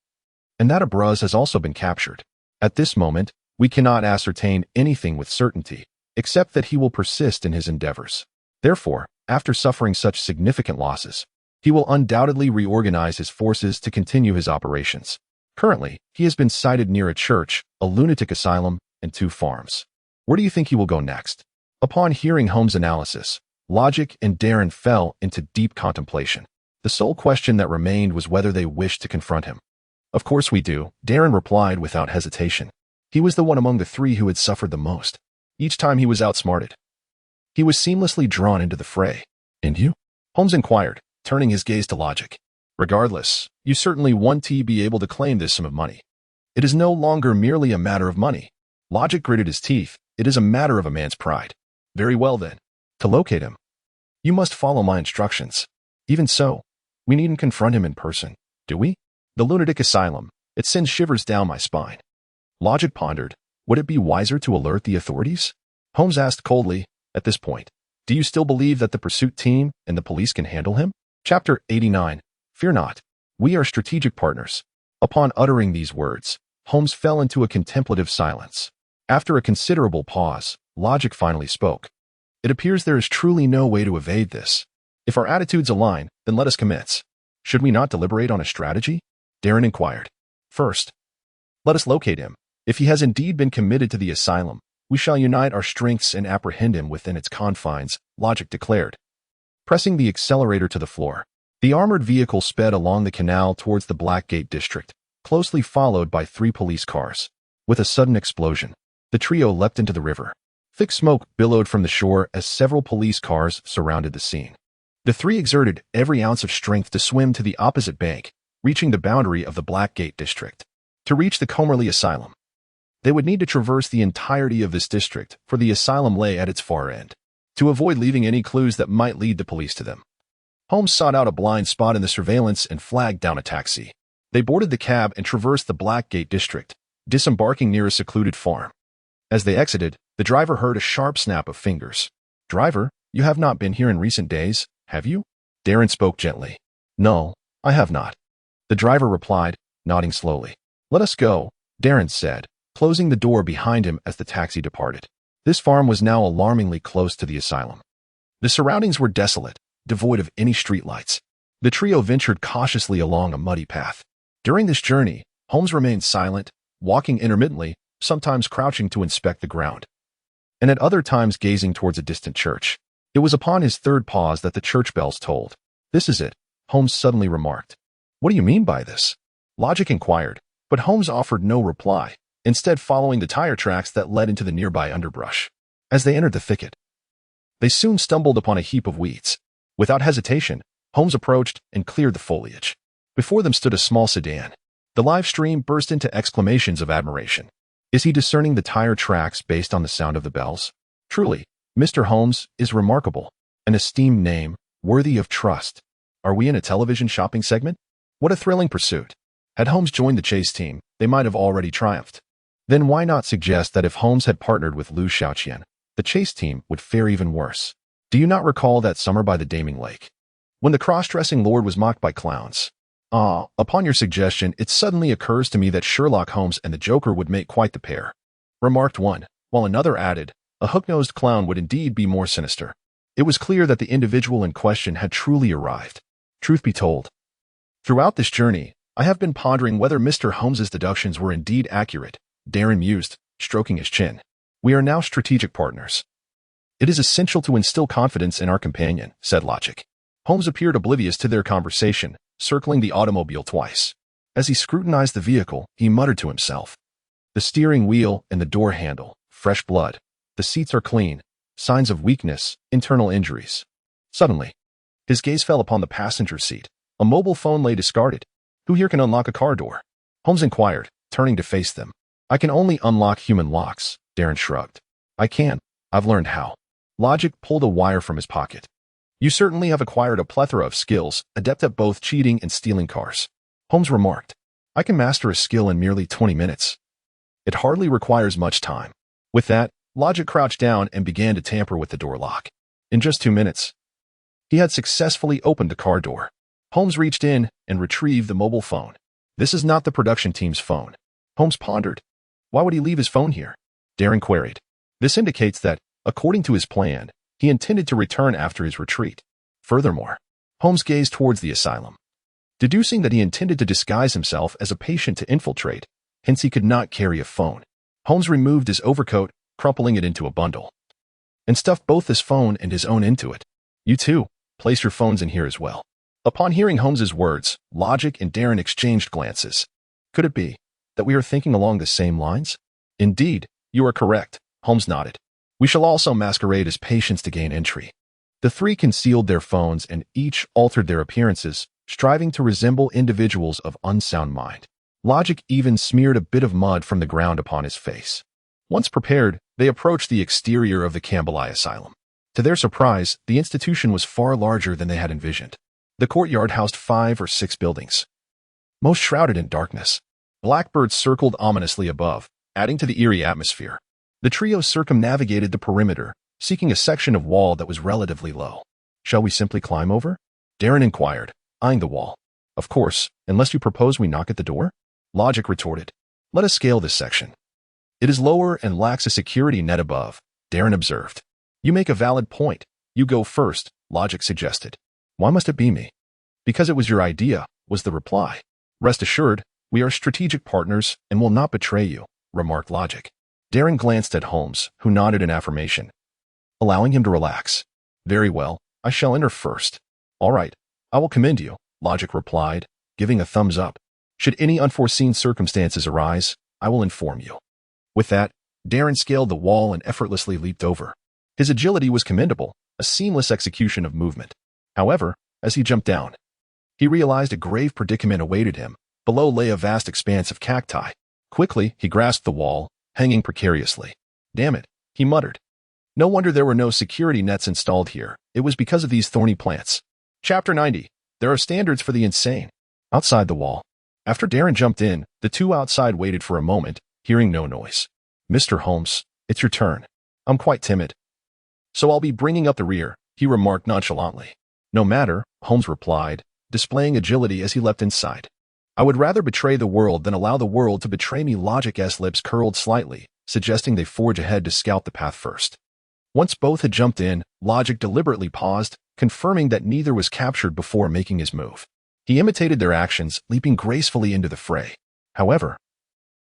and that a Bruz has also been captured. At this moment, we cannot ascertain anything with certainty, except that he will persist in his endeavors. Therefore, after suffering such significant losses, he will undoubtedly reorganize his forces to continue his operations. Currently, he has been sighted near a church, a lunatic asylum, and 2 farms. Where do you think he will go next? Upon hearing Holmes' analysis, Logic and Darren fell into deep contemplation. The sole question that remained was whether they wished to confront him. Of course we do, Darren replied without hesitation. He was the one among the 3 who had suffered the most. Each time he was outsmarted, he was seamlessly drawn into the fray. And you? Holmes inquired, turning his gaze to Logic. Regardless, you certainly want to be able to claim this sum of money. It is no longer merely a matter of money. Logic gritted his teeth. It is a matter of a man's pride. Very well then. To locate him, you must follow my instructions. Even so, we needn't confront him in person, do we? The lunatic asylum, it sends shivers down my spine. Logic pondered. Would it be wiser to alert the authorities? Holmes asked coldly, at this point, do you still believe that the pursuit team and the police can handle him? Chapter 89. Fear not. We are strategic partners. Upon uttering these words, Holmes fell into a contemplative silence. After a considerable pause, Logic finally spoke. It appears there is truly no way to evade this. If our attitudes align, then let us commence. Should we not deliberate on a strategy? Darren inquired. First, let us locate him. If he has indeed been committed to the asylum, we shall unite our strengths and apprehend him within its confines, Logic declared. Pressing the accelerator to the floor, the armored vehicle sped along the canal towards the Blackgate district, closely followed by 3 police cars. With a sudden explosion, The trio leapt into the river. Thick smoke billowed from the shore as several police cars surrounded the scene. The three exerted every ounce of strength to swim to the opposite bank, reaching the boundary of the Blackgate district. To reach the Comerley Asylum, they would need to traverse the entirety of this district, for the asylum lay at its far end. To avoid leaving any clues that might lead the police to them, Holmes sought out a blind spot in the surveillance and flagged down a taxi. They boarded the cab and traversed the Blackgate district, disembarking near a secluded farm. As they exited, the driver heard a sharp snap of fingers. "Driver, you have not been here in recent days, have you?" Darren spoke gently. "No, I have not." The driver replied, nodding slowly. "Let us go," Darren said, closing the door behind him as the taxi departed. This farm was now alarmingly close to the asylum. The surroundings were desolate, devoid of any streetlights. The trio ventured cautiously along a muddy path. During this journey, Holmes remained silent, walking intermittently, sometimes crouching to inspect the ground, and at other times gazing towards a distant church. It was upon his third pause that the church bells tolled. "This is it," Holmes suddenly remarked. "What do you mean by this?" Logic inquired, but Holmes offered no reply, instead following the tire tracks that led into the nearby underbrush. As they entered the thicket, they soon stumbled upon a heap of weeds. Without hesitation, Holmes approached and cleared the foliage. Before them stood a small sedan. The live stream burst into exclamations of admiration. "Is he discerning the tire tracks based on the sound of the bells? Truly, Mr. Holmes is remarkable, an esteemed name, worthy of trust. Are we in a television shopping segment? What a thrilling pursuit." Had Holmes joined the chase team, they might have already triumphed. Then why not suggest that if Holmes had partnered with Liu Xiaoqian, the chase team would fare even worse? Do you not recall that summer by the Daming Lake, when the cross-dressing lord was mocked by clowns? Upon your suggestion, it suddenly occurs to me that Sherlock Holmes and the Joker would make quite the pair, remarked one, while another added, a hook-nosed clown would indeed be more sinister. It was clear that the individual in question had truly arrived. Truth be told, throughout this journey, I have been pondering whether Mr. Holmes's deductions were indeed accurate, Darren mused, stroking his chin. We are now strategic partners. It is essential to instill confidence in our companion, said Logic. Holmes appeared oblivious to their conversation, circling the automobile twice. As he scrutinized the vehicle, he muttered to himself. The steering wheel and the door handle, fresh blood. The seats are clean, signs of weakness, internal injuries. Suddenly, his gaze fell upon the passenger seat. A mobile phone lay discarded. Who here can unlock a car door? Holmes inquired, turning to face them. I can only unlock human locks, Darren shrugged. I can. I've learned how. Logic pulled a wire from his pocket. You certainly have acquired a plethora of skills, adept at both cheating and stealing cars. Holmes remarked. I can master a skill in merely 20 minutes. It hardly requires much time. With that, Logic crouched down and began to tamper with the door lock. In just 2 minutes, he had successfully opened the car door. Holmes reached in and retrieved the mobile phone. This is not the production team's phone. Holmes pondered. Why would he leave his phone here? Darren queried. This indicates that, according to his plan, he intended to return after his retreat. Furthermore, Holmes gazed towards the asylum, deducing that he intended to disguise himself as a patient to infiltrate, hence he could not carry a phone. Holmes removed his overcoat, crumpling it into a bundle, and stuffed both his phone and his own into it. You too, place your phones in here as well. Upon hearing Holmes's words, Logic and Darren exchanged glances. Could it be that we are thinking along the same lines? Indeed, you are correct, Holmes nodded. We shall also masquerade as patients to gain entry. The three concealed their phones and each altered their appearances, striving to resemble individuals of unsound mind. Logic even smeared a bit of mud from the ground upon his face. Once prepared, they approached the exterior of the Comerley Asylum. To their surprise, the institution was far larger than they had envisioned. The courtyard housed 5 or 6 buildings, most shrouded in darkness. Blackbirds circled ominously above, adding to the eerie atmosphere. The trio circumnavigated the perimeter, seeking a section of wall that was relatively low. Shall we simply climb over? Darren inquired, eyeing the wall. Of course, unless you propose we knock at the door? Logic retorted. Let us scale this section. It is lower and lacks a security net above, Darren observed. You make a valid point. You go first, Logic suggested. Why must it be me? Because it was your idea, was the reply. Rest assured, we are strategic partners and will not betray you, remarked Logic. Darren glanced at Holmes, who nodded in affirmation, allowing him to relax. Very well, I shall enter first. All right, I will commend you, Logic replied, giving a thumbs up. Should any unforeseen circumstances arise, I will inform you. With that, Darren scaled the wall and effortlessly leaped over. His agility was commendable, a seamless execution of movement. However, as he jumped down, he realized a grave predicament awaited him. Below lay a vast expanse of cacti. Quickly, he grasped the wall, hanging precariously. Damn it, he muttered. No wonder there were no security nets installed here. It was because of these thorny plants. Chapter 90. There are standards for the insane. Outside the wall. After Darren jumped in, the two outside waited for a moment, hearing no noise. Mr. Holmes, it's your turn. I'm quite timid. So I'll be bringing up the rear, he remarked nonchalantly. No matter, Holmes replied, displaying agility as he leapt inside. I would rather betray the world than allow the world to betray me. Logic's lips curled slightly, suggesting they forge ahead to scout the path first. Once both had jumped in, Logic deliberately paused, confirming that neither was captured before making his move. He imitated their actions, leaping gracefully into the fray. However,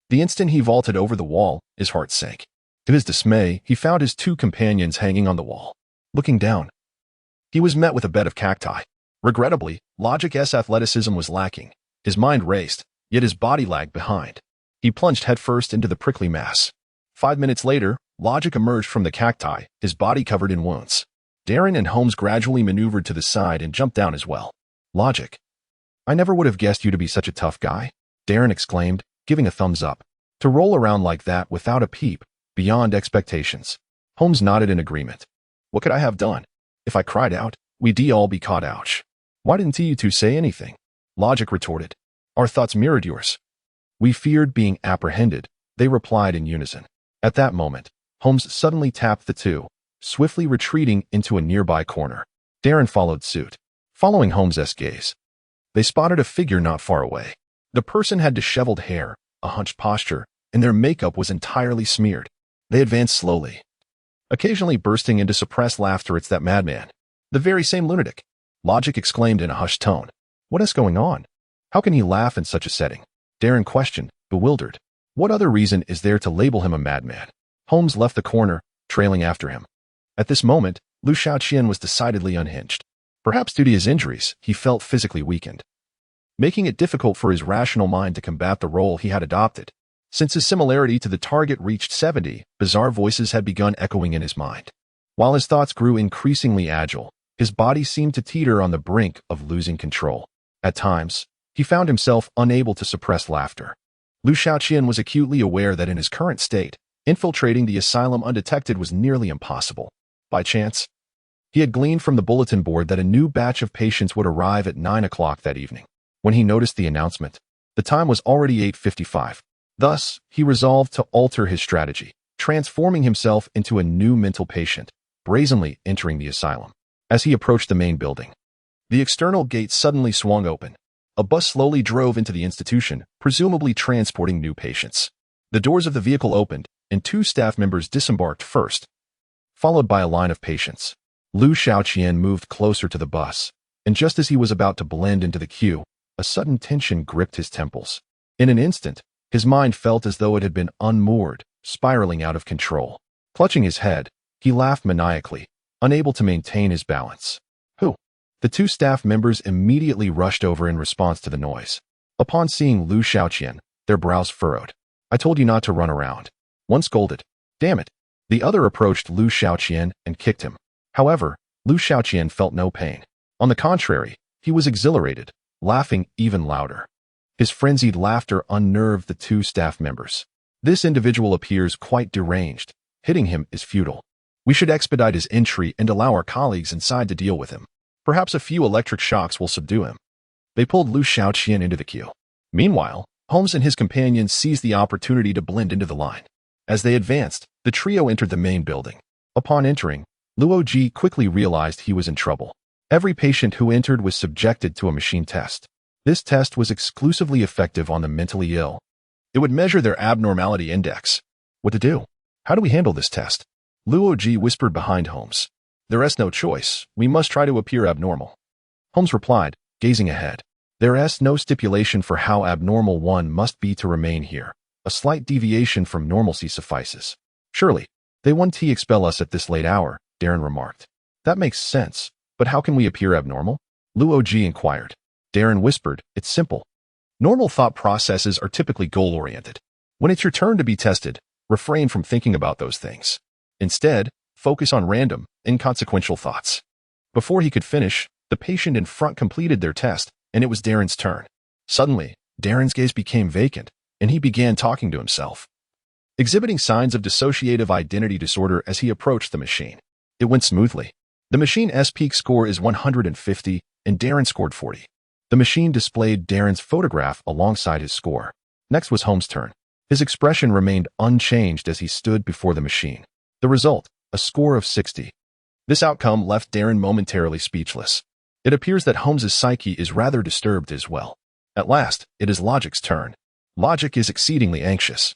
the instant he vaulted over the wall, his heart sank. To his dismay, he found his two companions hanging on the wall. Looking down, he was met with a bed of cacti. Regrettably, Logic's athleticism was lacking. His mind raced, yet his body lagged behind. He plunged headfirst into the prickly mass. 5 minutes later, Logic emerged from the cacti, his body covered in wounds. Darren and Holmes gradually maneuvered to the side and jumped down as well. Logic. I never would have guessed you to be such a tough guy, Darren exclaimed, giving a thumbs up. To roll around like that without a peep, beyond expectations. Holmes nodded in agreement. What could I have done? If I cried out, we'd all be caught. Ouch. Why didn't you two say anything? Logic retorted. Our thoughts mirrored yours. We feared being apprehended, they replied in unison. At that moment, Holmes suddenly tapped the two, swiftly retreating into a nearby corner. Darren followed suit. Following Holmes's gaze, they spotted a figure not far away. The person had disheveled hair, a hunched posture, and their makeup was entirely smeared. They advanced slowly, occasionally bursting into suppressed laughter. It's that madman. The very same lunatic, Logic exclaimed in a hushed tone. What is going on? How can he laugh in such a setting? Darren questioned, bewildered. What other reason is there to label him a madman? Holmes left the corner, trailing after him. At this moment, Liu Xiaoqian was decidedly unhinged. Perhaps due to his injuries, he felt physically weakened, making it difficult for his rational mind to combat the role he had adopted. Since his similarity to the target reached 70, bizarre voices had begun echoing in his mind. While his thoughts grew increasingly agile, his body seemed to teeter on the brink of losing control. At times, he found himself unable to suppress laughter. Liu Xiaoqian was acutely aware that in his current state, infiltrating the asylum undetected was nearly impossible. By chance, he had gleaned from the bulletin board that a new batch of patients would arrive at 9 o'clock that evening. When he noticed the announcement, the time was already 8:55. Thus, he resolved to alter his strategy, transforming himself into a new mental patient, brazenly entering the asylum. As he approached the main building, the external gate suddenly swung open. A bus slowly drove into the institution, presumably transporting new patients. The doors of the vehicle opened, and two staff members disembarked first, followed by a line of patients. Liu Xiaoqian moved closer to the bus, and just as he was about to blend into the queue, a sudden tension gripped his temples. In an instant, his mind felt as though it had been unmoored, spiraling out of control. Clutching his head, he laughed maniacally, unable to maintain his balance. Who? The two staff members immediately rushed over in response to the noise. Upon seeing Liu Xiaoqian, their brows furrowed. I told you not to run around. One scolded. Damn it. The other approached Liu Xiaoqian and kicked him. However, Liu Xiaoqian felt no pain. On the contrary, he was exhilarated, laughing even louder. His frenzied laughter unnerved the two staff members. This individual appears quite deranged. Hitting him is futile. We should expedite his entry and allow our colleagues inside to deal with him. Perhaps a few electric shocks will subdue him. They pulled Liu Xiaoqian into the queue. Meanwhile, Holmes and his companions seized the opportunity to blend into the line. As they advanced, the trio entered the main building. Upon entering, Luoji quickly realized he was in trouble. Every patient who entered was subjected to a machine test. This test was exclusively effective on the mentally ill. It would measure their abnormality index. What to do? How do we handle this test? Luoji whispered behind Holmes. There is no choice. We must try to appear abnormal. Holmes replied, gazing ahead. There is no stipulation for how abnormal one must be to remain here. A slight deviation from normalcy suffices. Surely, they won't expel us at this late hour, Darren remarked. That makes sense, but how can we appear abnormal? Luoji inquired. Darren whispered, it's simple. Normal thought processes are typically goal-oriented. When it's your turn to be tested, Refrain from thinking about those things. Instead, focus on random, inconsequential thoughts. Before he could finish, the patient in front completed their test, and it was Darren's turn. Suddenly, Darren's gaze became vacant, and he began talking to himself, exhibiting signs of dissociative identity disorder as he approached the machine. It went smoothly. The machine's peak score is 150, and Darren scored 40. The machine displayed Darren's photograph alongside his score. Next was Holmes' turn. His expression remained unchanged as he stood before the machine. The result, a score of 60. This outcome left Darren momentarily speechless. It appears that Holmes' psyche is rather disturbed as well. At last, it is Logic's turn. Logic is exceedingly anxious.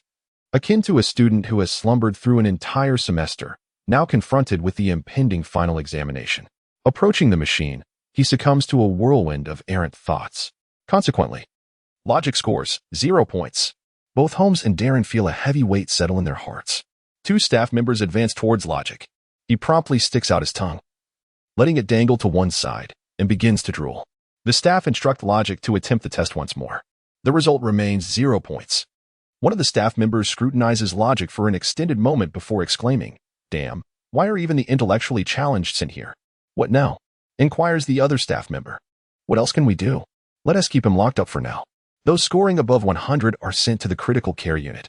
Akin to a student who has slumbered through an entire semester, now confronted with the impending final examination. Approaching the machine, he succumbs to a whirlwind of errant thoughts. Consequently, Logic scores 0 points. Both Holmes and Darren feel a heavy weight settle in their hearts. Two staff members advance towards Logic. He promptly sticks out his tongue, letting it dangle to one side, and begins to drool. The staff instruct Logic to attempt the test once more. The result remains 0 points. One of the staff members scrutinizes Logic for an extended moment before exclaiming, "Damn, why are even the intellectually challenged sent here?" "What now?" inquires the other staff member. "What else can we do? Let us keep him locked up for now." Those scoring above 100 are sent to the critical care unit,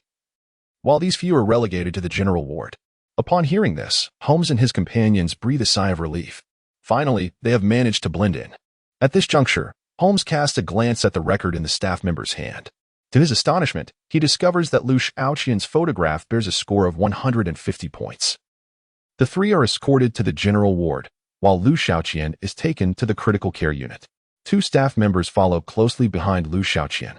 while these few are relegated to the general ward. Upon hearing this, Holmes and his companions breathe a sigh of relief. Finally, they have managed to blend in. At this juncture, Holmes casts a glance at the record in the staff member's hand. To his astonishment, he discovers that Liu Xiaoqian's photograph bears a score of 150 points. The three are escorted to the general ward, while Liu Xiaoqian is taken to the critical care unit. Two staff members follow closely behind Liu Xiaoqian,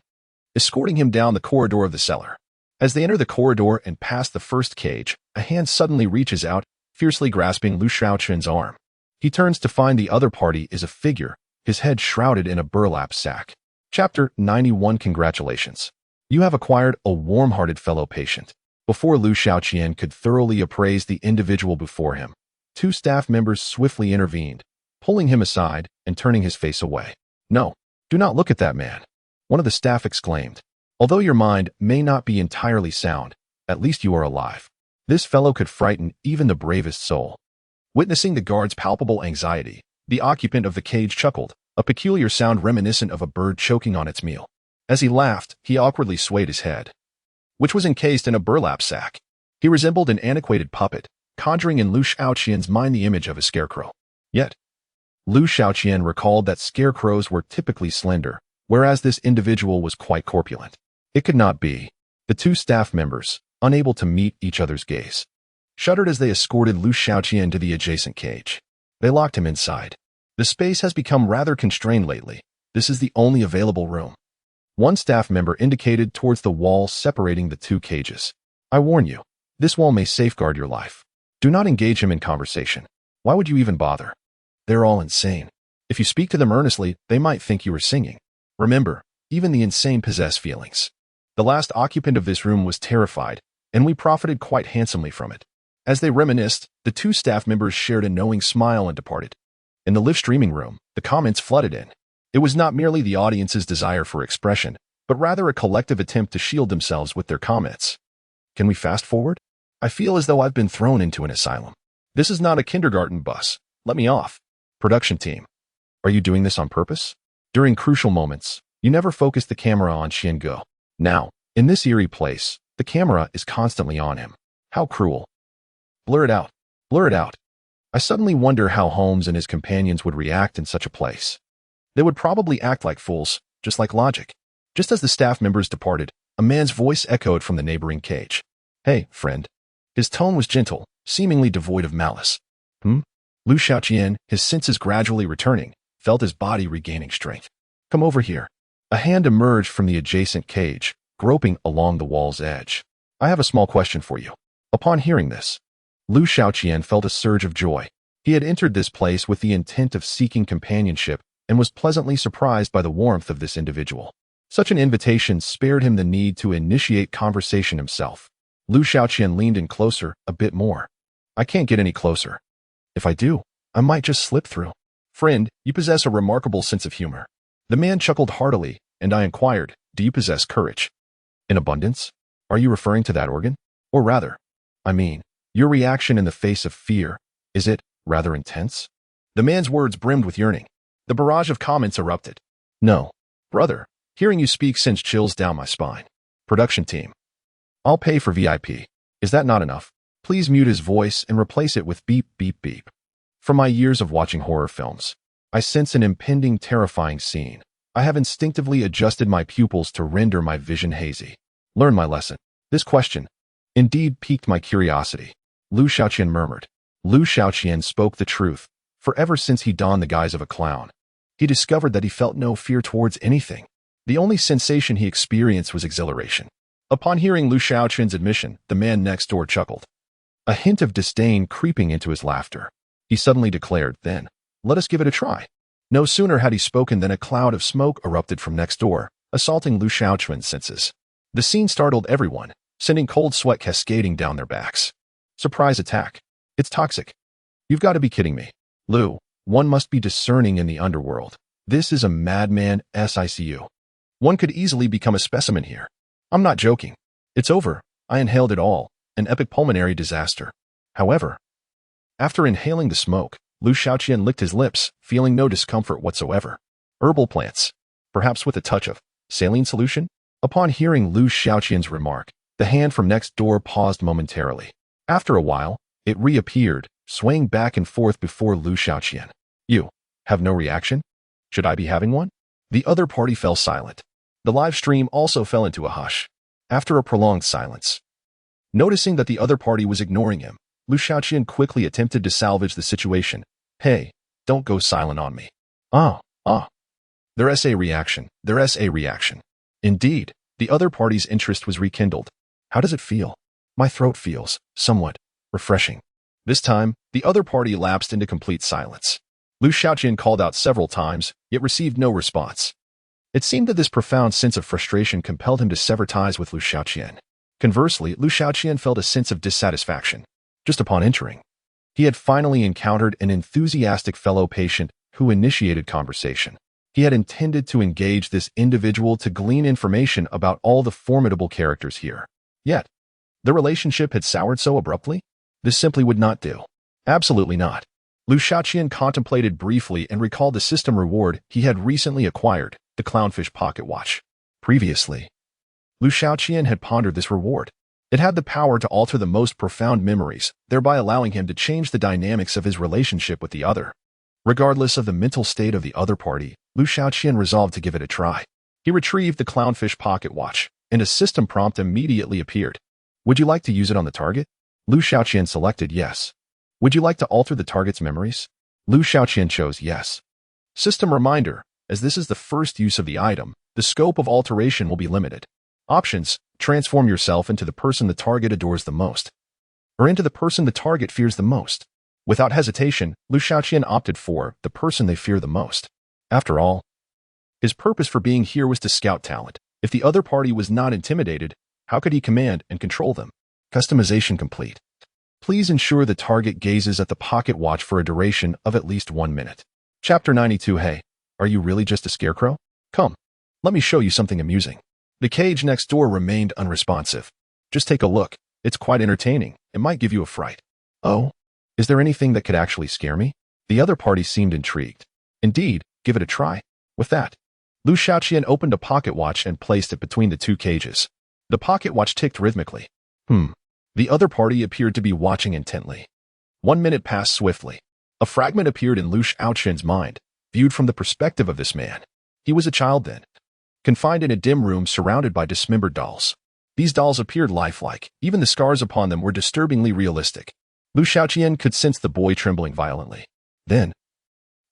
escorting him down the corridor of the cellar. As they enter the corridor and pass the first cage, a hand suddenly reaches out, fiercely grasping Liu Xiaoqian's arm. He turns to find the other party is a figure, his head shrouded in a burlap sack. Chapter 91. Congratulations. You have acquired a warm-hearted fellow patient. Before Liu Xiaoqian could thoroughly appraise the individual before him, two staff members swiftly intervened, pulling him aside and turning his face away. "No, do not look at that man," one of the staff exclaimed. "Although your mind may not be entirely sound, at least you are alive. This fellow could frighten even the bravest soul." Witnessing the guard's palpable anxiety, the occupant of the cage chuckled, a peculiar sound reminiscent of a bird choking on its meal. As he laughed, he awkwardly swayed his head, which was encased in a burlap sack. He resembled an antiquated puppet, conjuring in Liu Xiaoqian's mind the image of a scarecrow. Yet, Liu Xiaoqian recalled that scarecrows were typically slender, whereas this individual was quite corpulent. It could not be. The two staff members, unable to meet each other's gaze, shuddered as they escorted Liu Xiaoqian to the adjacent cage. They locked him inside. The space has become rather constrained lately. This is the only available room. One staff member indicated towards the wall separating the two cages. "I warn you, this wall may safeguard your life. Do not engage him in conversation. Why would you even bother? They're all insane. If you speak to them earnestly, they might think you are singing. Remember, even the insane possess feelings." The last occupant of this room was terrified, and we profited quite handsomely from it. As they reminisced, the two staff members shared a knowing smile and departed. In the live streaming room, the comments flooded in. It was not merely the audience's desire for expression, but rather a collective attempt to shield themselves with their comments. Can we fast forward? I feel as though I've been thrown into an asylum. This is not a kindergarten bus. Let me off. Production team. Are you doing this on purpose? During crucial moments, you never focus the camera on Xiango. Now, in this eerie place, the camera is constantly on him. How cruel. Blur it out. Blur it out. I suddenly wonder how Holmes and his companions would react in such a place. They would probably act like fools, just like Logic. Just as the staff members departed, a man's voice echoed from the neighboring cage. "Hey, friend." His tone was gentle, seemingly devoid of malice. Liu Xiaoqian, his senses gradually returning, felt his body regaining strength. "Come over here." A hand emerged from the adjacent cage, groping along the wall's edge. "I have a small question for you." Upon hearing this, Liu Xiaoqian felt a surge of joy. He had entered this place with the intent of seeking companionship and was pleasantly surprised by the warmth of this individual. Such an invitation spared him the need to initiate conversation himself. Liu Xiaoqian leaned in closer, a bit more. "I can't get any closer. If I do, I might just slip through." "Friend, you possess a remarkable sense of humor." The man chuckled heartily, and I inquired, "Do you possess courage?" "In abundance? Are you referring to that organ?" Or rather, your reaction in the face of fear, is it rather intense? The man's words brimmed with yearning. The barrage of comments erupted. No, brother, hearing you speak sends chills down my spine. Production team. I'll pay for VIP. Is that not enough? Please mute his voice and replace it with beep, beep, beep. From my years of watching horror films, I sense an impending, terrifying scene. I have instinctively adjusted my pupils to render my vision hazy. Learn my lesson. This question indeed piqued my curiosity. Liu Xiaoqian murmured. Liu Xiaoqian spoke the truth, for ever since he donned the guise of a clown, he discovered that he felt no fear towards anything. The only sensation he experienced was exhilaration. Upon hearing Liu Xiaoqian's admission, the man next door chuckled, a hint of disdain creeping into his laughter. He suddenly declared, then, let us give it a try. No sooner had he spoken than a cloud of smoke erupted from next door, assaulting Liu Xiaoqian's senses. The scene startled everyone, sending cold sweat cascading down their backs. Surprise attack. It's toxic. You've got to be kidding me. Liu, one must be discerning in the underworld. This is a madman SICU. One could easily become a specimen here. I'm not joking. It's over. I inhaled it all. An epic pulmonary disaster. However, after inhaling the smoke, Liu Xiaoqian licked his lips, feeling no discomfort whatsoever. Herbal plants. Perhaps with a touch of saline solution? Upon hearing Liu Xiaoqian's remark, the hand from next door paused momentarily. After a while, it reappeared, swaying back and forth before Liu Xiaoqian. You have no reaction? Should I be having one? The other party fell silent. The live stream also fell into a hush. After a prolonged silence, noticing that the other party was ignoring him, Liu Xiaoqian quickly attempted to salvage the situation. Hey, don't go silent on me. There's a reaction. Indeed, the other party's interest was rekindled. How does it feel? My throat feels somewhat refreshing. This time, the other party lapsed into complete silence. Liu Xiaoqian called out several times, yet received no response. It seemed that this profound sense of frustration compelled him to sever ties with Liu Xiaoqian. Conversely, Liu Xiaoqian felt a sense of dissatisfaction. Just upon entering, he had finally encountered an enthusiastic fellow patient who initiated conversation. He had intended to engage this individual to glean information about all the formidable characters here. Yet, the relationship had soured so abruptly? This simply would not do. Absolutely not. Liu Xiaoqian contemplated briefly and recalled the system reward he had recently acquired, the clownfish pocket watch. Previously, Liu Xiaoqian had pondered this reward. It had the power to alter the most profound memories, thereby allowing him to change the dynamics of his relationship with the other. Regardless of the mental state of the other party, Liu Xiaoqian resolved to give it a try. He retrieved the clownfish pocket watch, and a system prompt immediately appeared. Would you like to use it on the target? Liu Xiaoqian selected yes. Would you like to alter the target's memories? Liu Xiaoqian chose yes. System reminder, as this is the first use of the item, the scope of alteration will be limited. Options, transform yourself into the person the target adores the most, or into the person the target fears the most. Without hesitation, Liu Xiaoqian opted for the person they fear the most. After all, his purpose for being here was to scout talent. If the other party was not intimidated, how could he command and control them? Customization complete. Please ensure the target gazes at the pocket watch for a duration of at least 1 minute. Chapter 92. Hey, are you really just a scarecrow? Come, let me show you something amusing. The cage next door remained unresponsive. Just take a look. It's quite entertaining. It might give you a fright. Oh, is there anything that could actually scare me? The other party seemed intrigued. Indeed, give it a try. With that, Liu Xiaoqian opened a pocket watch and placed it between the two cages. The pocket watch ticked rhythmically. The other party appeared to be watching intently. 1 minute passed swiftly. A fragment appeared in Liu Xiaoqian's mind, viewed from the perspective of this man. He was a child then, confined in a dim room surrounded by dismembered dolls. These dolls appeared lifelike. Even the scars upon them were disturbingly realistic. Liu Xiaoqian could sense the boy trembling violently. Then,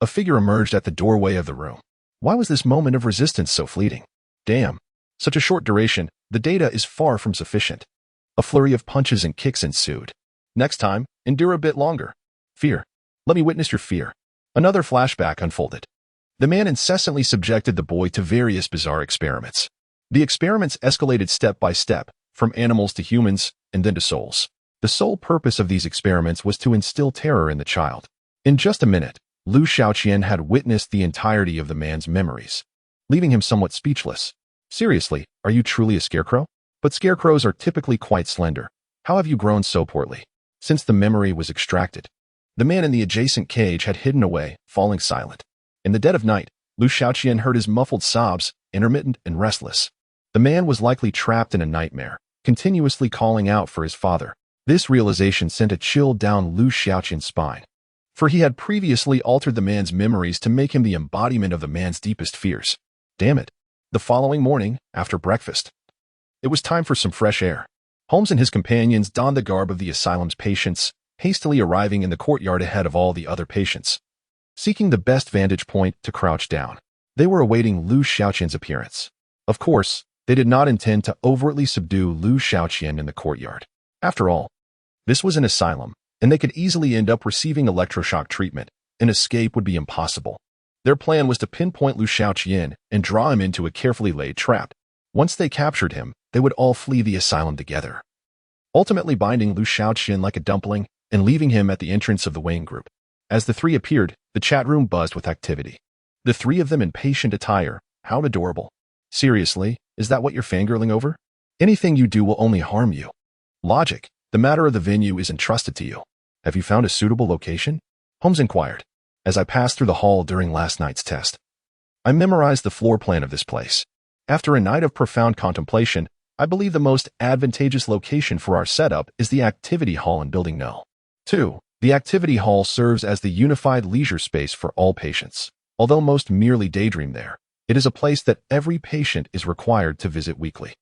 a figure emerged at the doorway of the room. Why was this moment of resistance so fleeting? Damn. Such a short duration, the data is far from sufficient. A flurry of punches and kicks ensued. Next time, endure a bit longer. Fear. Let me witness your fear. Another flashback unfolded. The man incessantly subjected the boy to various bizarre experiments. The experiments escalated step by step, from animals to humans, and then to souls. The sole purpose of these experiments was to instill terror in the child. In just a minute, Liu Xiaoqian had witnessed the entirety of the man's memories, leaving him somewhat speechless. Seriously, are you truly a scarecrow? But scarecrows are typically quite slender. How have you grown so portly since the memory was extracted? The man in the adjacent cage had hidden away, falling silent. In the dead of night, Liu Xiaoqian heard his muffled sobs, intermittent and restless. The man was likely trapped in a nightmare, continuously calling out for his father. This realization sent a chill down Liu Xiaoqian's spine, for he had previously altered the man's memories to make him the embodiment of the man's deepest fears. Damn it. The following morning, after breakfast, it was time for some fresh air. Holmes and his companions donned the garb of the asylum's patients, hastily arriving in the courtyard ahead of all the other patients. Seeking the best vantage point to crouch down, they were awaiting Liu Xiaoqian's appearance. Of course, they did not intend to overtly subdue Liu Xiaoqian in the courtyard. After all, this was an asylum, and they could easily end up receiving electroshock treatment. An escape would be impossible. Their plan was to pinpoint Liu Xiaoqian and draw him into a carefully laid trap. Once they captured him, they would all flee the asylum together, ultimately binding Liu Xiaoqian like a dumpling and leaving him at the entrance of the weighing group. As the three appeared, the chat room buzzed with activity. The three of them in patient attire. How adorable. Seriously, is that what you're fangirling over? Anything you do will only harm you. Logic, the matter of the venue is entrusted to you. Have you found a suitable location? Holmes inquired. As I passed through the hall during last night's test, I memorized the floor plan of this place. After a night of profound contemplation, I believe the most advantageous location for our setup is the activity hall in Building No. 2. The activity hall serves as the unified leisure space for all patients. Although most merely daydream there, it is a place that every patient is required to visit weekly.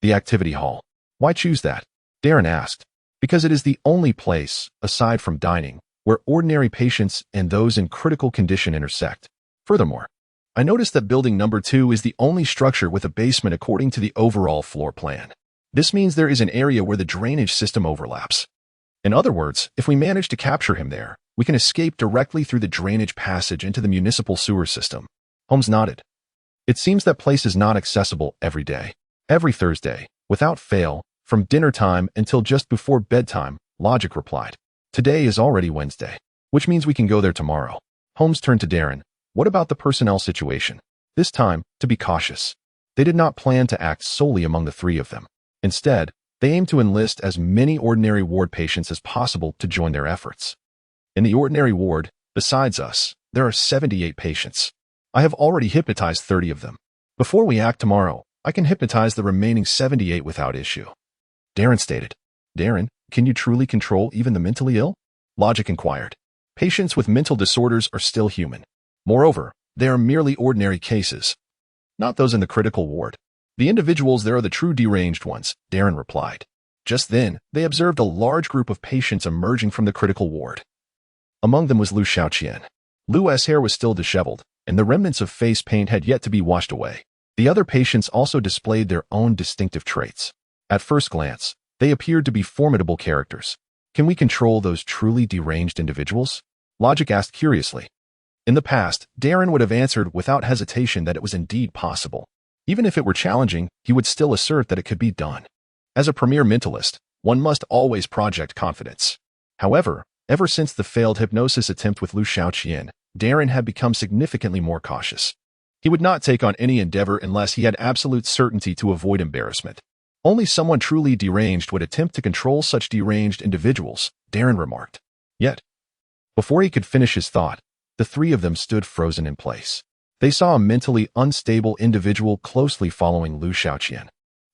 The activity hall. Why choose that? Darren asked. Because it is the only place, aside from dining, where ordinary patients and those in critical condition intersect. Furthermore, I noticed that building number 2 is the only structure with a basement according to the overall floor plan. This means there is an area where the drainage system overlaps. In other words, if we manage to capture him there, we can escape directly through the drainage passage into the municipal sewer system. Holmes nodded. It seems that place is not accessible every day. Every Thursday, without fail, from dinner time until just before bedtime, Logic replied. Today is already Wednesday, which means we can go there tomorrow. Holmes turned to Darren. What about the personnel situation? This time, to be cautious. They did not plan to act solely among the three of them. Instead, they aimed to enlist as many ordinary ward patients as possible to join their efforts. In the ordinary ward, besides us, there are 78 patients. I have already hypnotized 30 of them. Before we act tomorrow, I can hypnotize the remaining 78 without issue. Darren stated. Darren, can you truly control even the mentally ill? Logic inquired. Patients with mental disorders are still human. Moreover, they are merely ordinary cases, not those in the critical ward. The individuals there are the true deranged ones, Darren replied. Just then, they observed a large group of patients emerging from the critical ward. Among them was Liu Xiaoqian. Liu's hair was still disheveled, and the remnants of face paint had yet to be washed away. The other patients also displayed their own distinctive traits. At first glance, they appeared to be formidable characters. Can we control those truly deranged individuals? Logic asked curiously. In the past, Darren would have answered without hesitation that it was indeed possible. Even if it were challenging, he would still assert that it could be done. As a premier mentalist, one must always project confidence. However, ever since the failed hypnosis attempt with Liu Xiaoqian, Darren had become significantly more cautious. He would not take on any endeavor unless he had absolute certainty to avoid embarrassment. Only someone truly deranged would attempt to control such deranged individuals, Darren remarked. Yet, before he could finish his thought, the three of them stood frozen in place. They saw a mentally unstable individual closely following Liu Xiaoqian,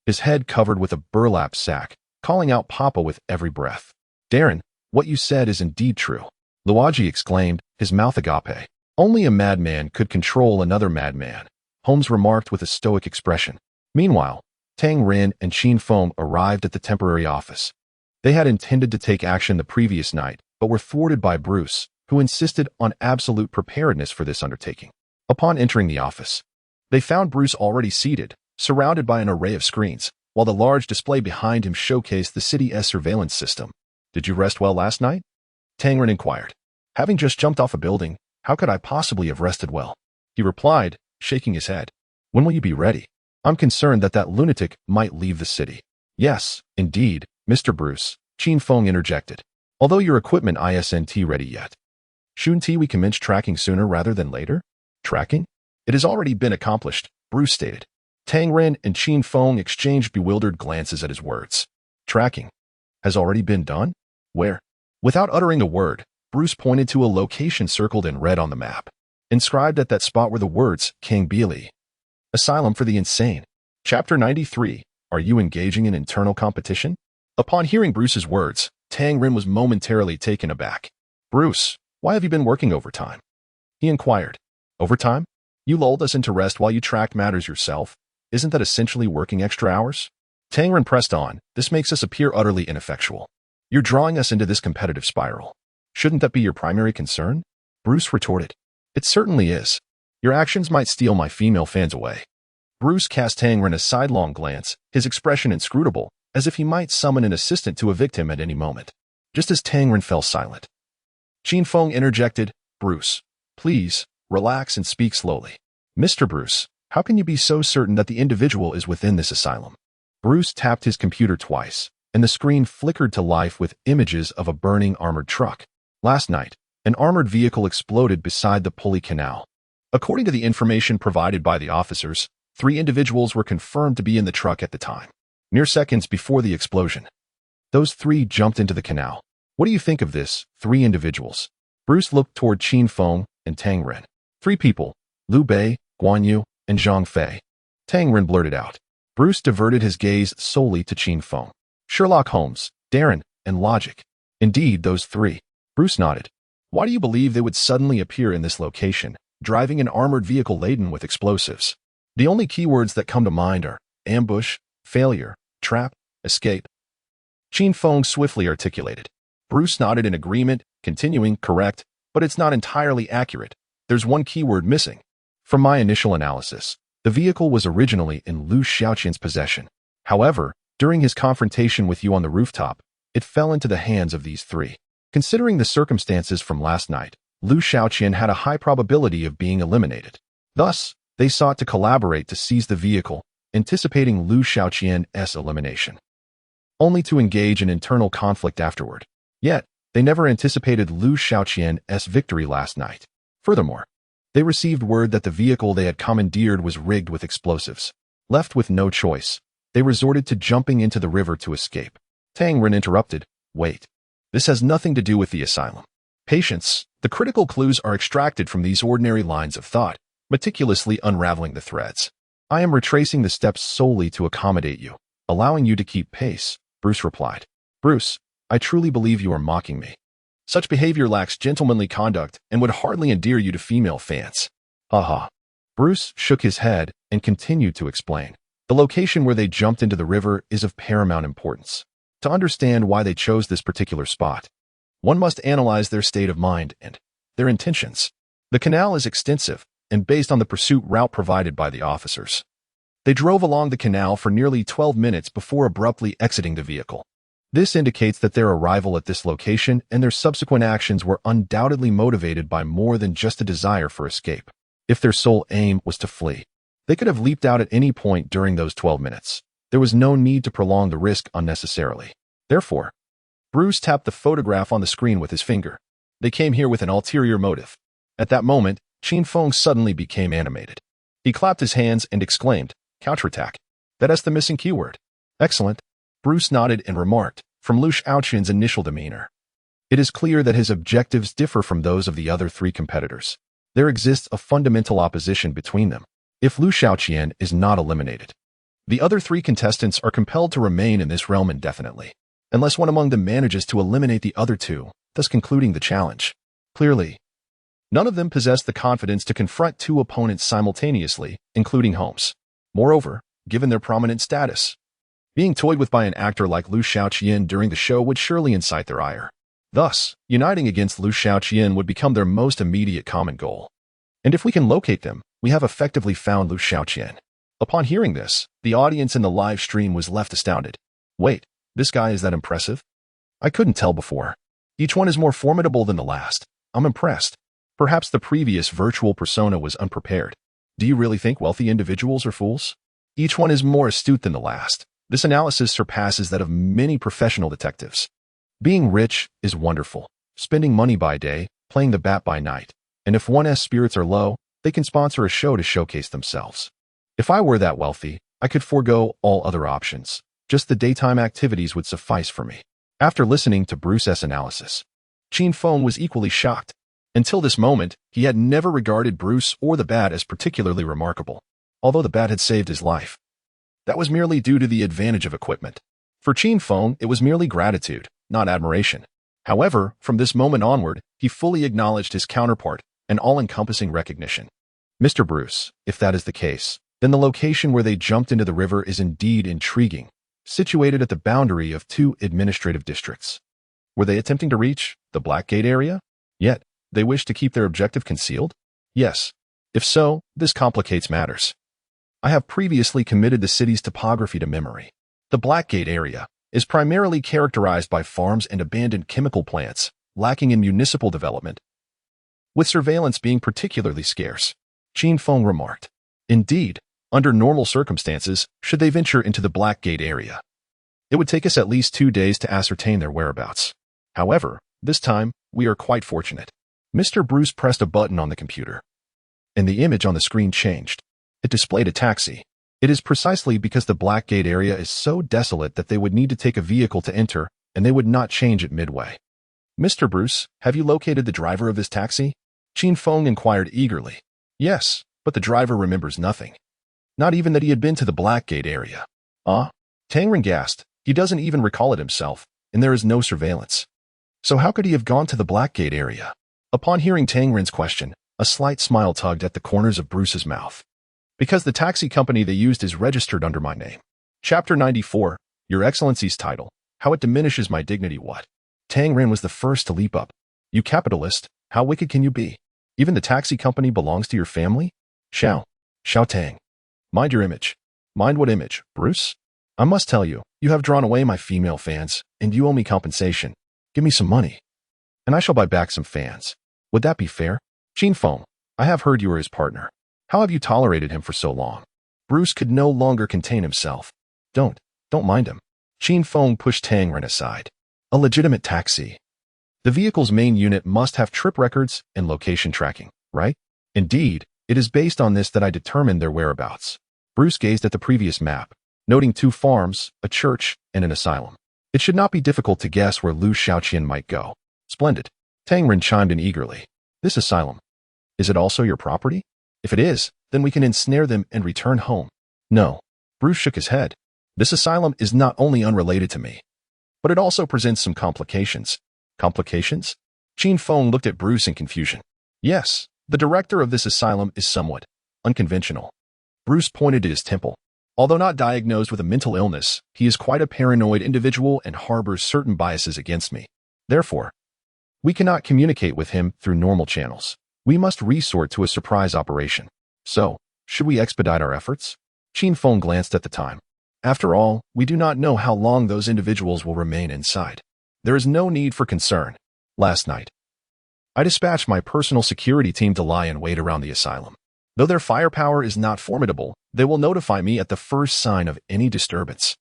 his head covered with a burlap sack, calling out Papa with every breath. Darren, what you said is indeed true, Luigi exclaimed, his mouth agape. Only a madman could control another madman, Holmes remarked with a stoic expression. Meanwhile, Tang Ren and Qin Feng arrived at the temporary office. They had intended to take action the previous night, but were thwarted by Bruce, who insisted on absolute preparedness for this undertaking. Upon entering the office, they found Bruce already seated, surrounded by an array of screens, while the large display behind him showcased the city's surveillance system. Did you rest well last night? Tang Ren inquired. Having just jumped off a building, how could I possibly have rested well? He replied, shaking his head. When will you be ready? I'm concerned that lunatic might leave the city. Yes, indeed, Mr. Bruce, Qin Feng interjected. Although your equipment isn't ready yet. Shouldn't we commence tracking sooner rather than later? Tracking? It has already been accomplished, Bruce stated. Tang Ren and Qin Feng exchanged bewildered glances at his words. Tracking. has already been done? Where? Without uttering a word, Bruce pointed to a location circled in red on the map. Inscribed at that spot were the words, King Beely. Asylum for the Insane. Chapter 93. Are you engaging in internal competition? Upon hearing Bruce's words, Tang Ren was momentarily taken aback. Bruce, why have you been working overtime? He inquired. Overtime? You lulled us into rest while you tracked matters yourself. Isn't that essentially working extra hours? Tang Ren pressed on. This makes us appear utterly ineffectual. You're drawing us into this competitive spiral. Shouldn't that be your primary concern? Bruce retorted. It certainly is. Your actions might steal my female fans away. Bruce cast Tang Ren a sidelong glance, his expression inscrutable, as if he might summon an assistant to evict him at any moment. Just as Tang Ren fell silent, Qin Feng interjected, Bruce, please, relax and speak slowly. Mr. Bruce, how can you be so certain that the individual is within this asylum? Bruce tapped his computer twice, and the screen flickered to life with images of a burning armored truck. Last night, an armored vehicle exploded beside the Pulley Canal. According to the information provided by the officers, 3 individuals were confirmed to be in the truck at the time, mere seconds before the explosion. Those 3 jumped into the canal. What do you think of this, 3 individuals? Bruce looked toward Qin Feng and Tang Ren. 3 people, Liu Bei, Guan Yu, and Zhang Fei. Tang Ren blurted out. Bruce diverted his gaze solely to Qin Feng. Sherlock Holmes, Darren, and Logic. Indeed, those 3. Bruce nodded. Why do you believe they would suddenly appear in this location, driving an armored vehicle laden with explosives? The only keywords that come to mind are ambush, failure, trap, escape. Qin Feng swiftly articulated. Bruce nodded in agreement, continuing, correct, but it's not entirely accurate. There's one keyword missing. From my initial analysis, the vehicle was originally in Liu Xiaoqian's possession. However, during his confrontation with you on the rooftop, it fell into the hands of these 3. Considering the circumstances from last night, Liu Xiaoqian had a high probability of being eliminated. Thus, they sought to collaborate to seize the vehicle, anticipating Liu Xiaoqian's elimination, only to engage in internal conflict afterward. Yet, they never anticipated Liu Xiaoqian's victory last night. Furthermore, they received word that the vehicle they had commandeered was rigged with explosives. Left with no choice, they resorted to jumping into the river to escape. Tang Ren interrupted. Wait. This has nothing to do with the asylum. Patience. The critical clues are extracted from these ordinary lines of thought, meticulously unraveling the threads. I am retracing the steps solely to accommodate you, allowing you to keep pace, Bruce replied. Bruce, I truly believe you are mocking me. Such behavior lacks gentlemanly conduct and would hardly endear you to female fans. Haha. Bruce shook his head and continued to explain. The location where they jumped into the river is of paramount importance. To understand why they chose this particular spot, one must analyze their state of mind and their intentions. The canal is extensive and based on the pursuit route provided by the officers. They drove along the canal for nearly 12 minutes before abruptly exiting the vehicle. This indicates that their arrival at this location and their subsequent actions were undoubtedly motivated by more than just a desire for escape. If their sole aim was to flee, they could have leaped out at any point during those 12 minutes. There was no need to prolong the risk unnecessarily. Therefore, Bruce tapped the photograph on the screen with his finger. They came here with an ulterior motive. At that moment, Qin Feng suddenly became animated. He clapped his hands and exclaimed, counterattack. That's the missing keyword. Excellent. Bruce nodded and remarked, from Liu Xiaoqian's initial demeanor. It is clear that his objectives differ from those of the other 3 competitors. There exists a fundamental opposition between them. If Liu Xiaoqian is not eliminated, the other 3 contestants are compelled to remain in this realm indefinitely, unless one among them manages to eliminate the other 2, thus concluding the challenge. Clearly, none of them possess the confidence to confront 2 opponents simultaneously, including Holmes. Moreover, given their prominent status, being toyed with by an actor like Liu Xiaoqian during the show would surely incite their ire. Thus, uniting against Liu Xiaoqian would become their most immediate common goal. And if we can locate them, we have effectively found Liu Xiaoqian. Upon hearing this, the audience in the live stream was left astounded. Wait, this guy is that impressive? I couldn't tell before. Each one is more formidable than the last. I'm impressed. Perhaps the previous virtual persona was unprepared. Do you really think wealthy individuals are fools? Each one is more astute than the last. This analysis surpasses that of many professional detectives. Being rich is wonderful. Spending money by day, playing the bat by night. And if one's spirits are low, they can sponsor a show to showcase themselves. If I were that wealthy, I could forego all other options. Just the daytime activities would suffice for me. After listening to Bruce's analysis, Qin Feng was equally shocked. Until this moment, he had never regarded Bruce or the bat as particularly remarkable, although the bat had saved his life. That was merely due to the advantage of equipment. For Qin Feng, it was merely gratitude, not admiration. However, from this moment onward, he fully acknowledged his counterpart, an all-encompassing recognition. Mr. Bruce, if that is the case, then the location where they jumped into the river is indeed intriguing, situated at the boundary of two administrative districts. Were they attempting to reach the Blackgate area? Yet, they wished to keep their objective concealed? Yes. If so, this complicates matters. I have previously committed the city's topography to memory. The Blackgate area is primarily characterized by farms and abandoned chemical plants, lacking in municipal development, with surveillance being particularly scarce, Qin Feng remarked. Indeed, under normal circumstances, should they venture into the Blackgate area, it would take us at least 2 days to ascertain their whereabouts. However, this time, we are quite fortunate. Mr. Bruce pressed a button on the computer, and the image on the screen changed. It displayed a taxi. It is precisely because the Blackgate area is so desolate that they would need to take a vehicle to enter, and they would not change it midway. Mr. Bruce, have you located the driver of this taxi? Qin Feng inquired eagerly. Yes, but the driver remembers nothing. Not even that he had been to the Blackgate area. Tang Ren gasped. He doesn't even recall it himself, and there is no surveillance. So how could he have gone to the Blackgate area? Upon hearing Tang Ren's question, a slight smile tugged at the corners of Bruce's mouth. Because the taxi company they used is registered under my name. Chapter 94, Your Excellency's title, how it diminishes my dignity. What? Tang Ren was the first to leap up. You capitalist, how wicked can you be? Even the taxi company belongs to your family? Xiao Tang. Mind your image. Mind what image, Bruce? I must tell you, you have drawn away my female fans, and you owe me compensation. Give me some money, and I shall buy back some fans. Would that be fair? Qin Feng, I have heard you are his partner. How have you tolerated him for so long? Bruce could no longer contain himself. Don't mind him. Qin Feng pushed Tang Ren aside. A legitimate taxi. The vehicle's main unit must have trip records and location tracking, right? Indeed, it is based on this that I determined their whereabouts. Bruce gazed at the previous map, noting 2 farms, a church, and an asylum. It should not be difficult to guess where Liu Xiaoqian might go. Splendid. Tang Ren chimed in eagerly. This asylum, is it also your property? If it is, then we can ensnare them and return home. No. Bruce shook his head. This asylum is not only unrelated to me, but it also presents some complications. Complications? Qin Feng looked at Bruce in confusion. Yes, the director of this asylum is somewhat unconventional. Bruce pointed to his temple. Although not diagnosed with a mental illness, he is quite a paranoid individual and harbors certain biases against me. Therefore, we cannot communicate with him through normal channels. We must resort to a surprise operation. So, should we expedite our efforts? Qin Feng glanced at the time. After all, we do not know how long those individuals will remain inside. There is no need for concern. Last night, I dispatched my personal security team to lie in wait around the asylum. Though their firepower is not formidable, they will notify me at the first sign of any disturbance.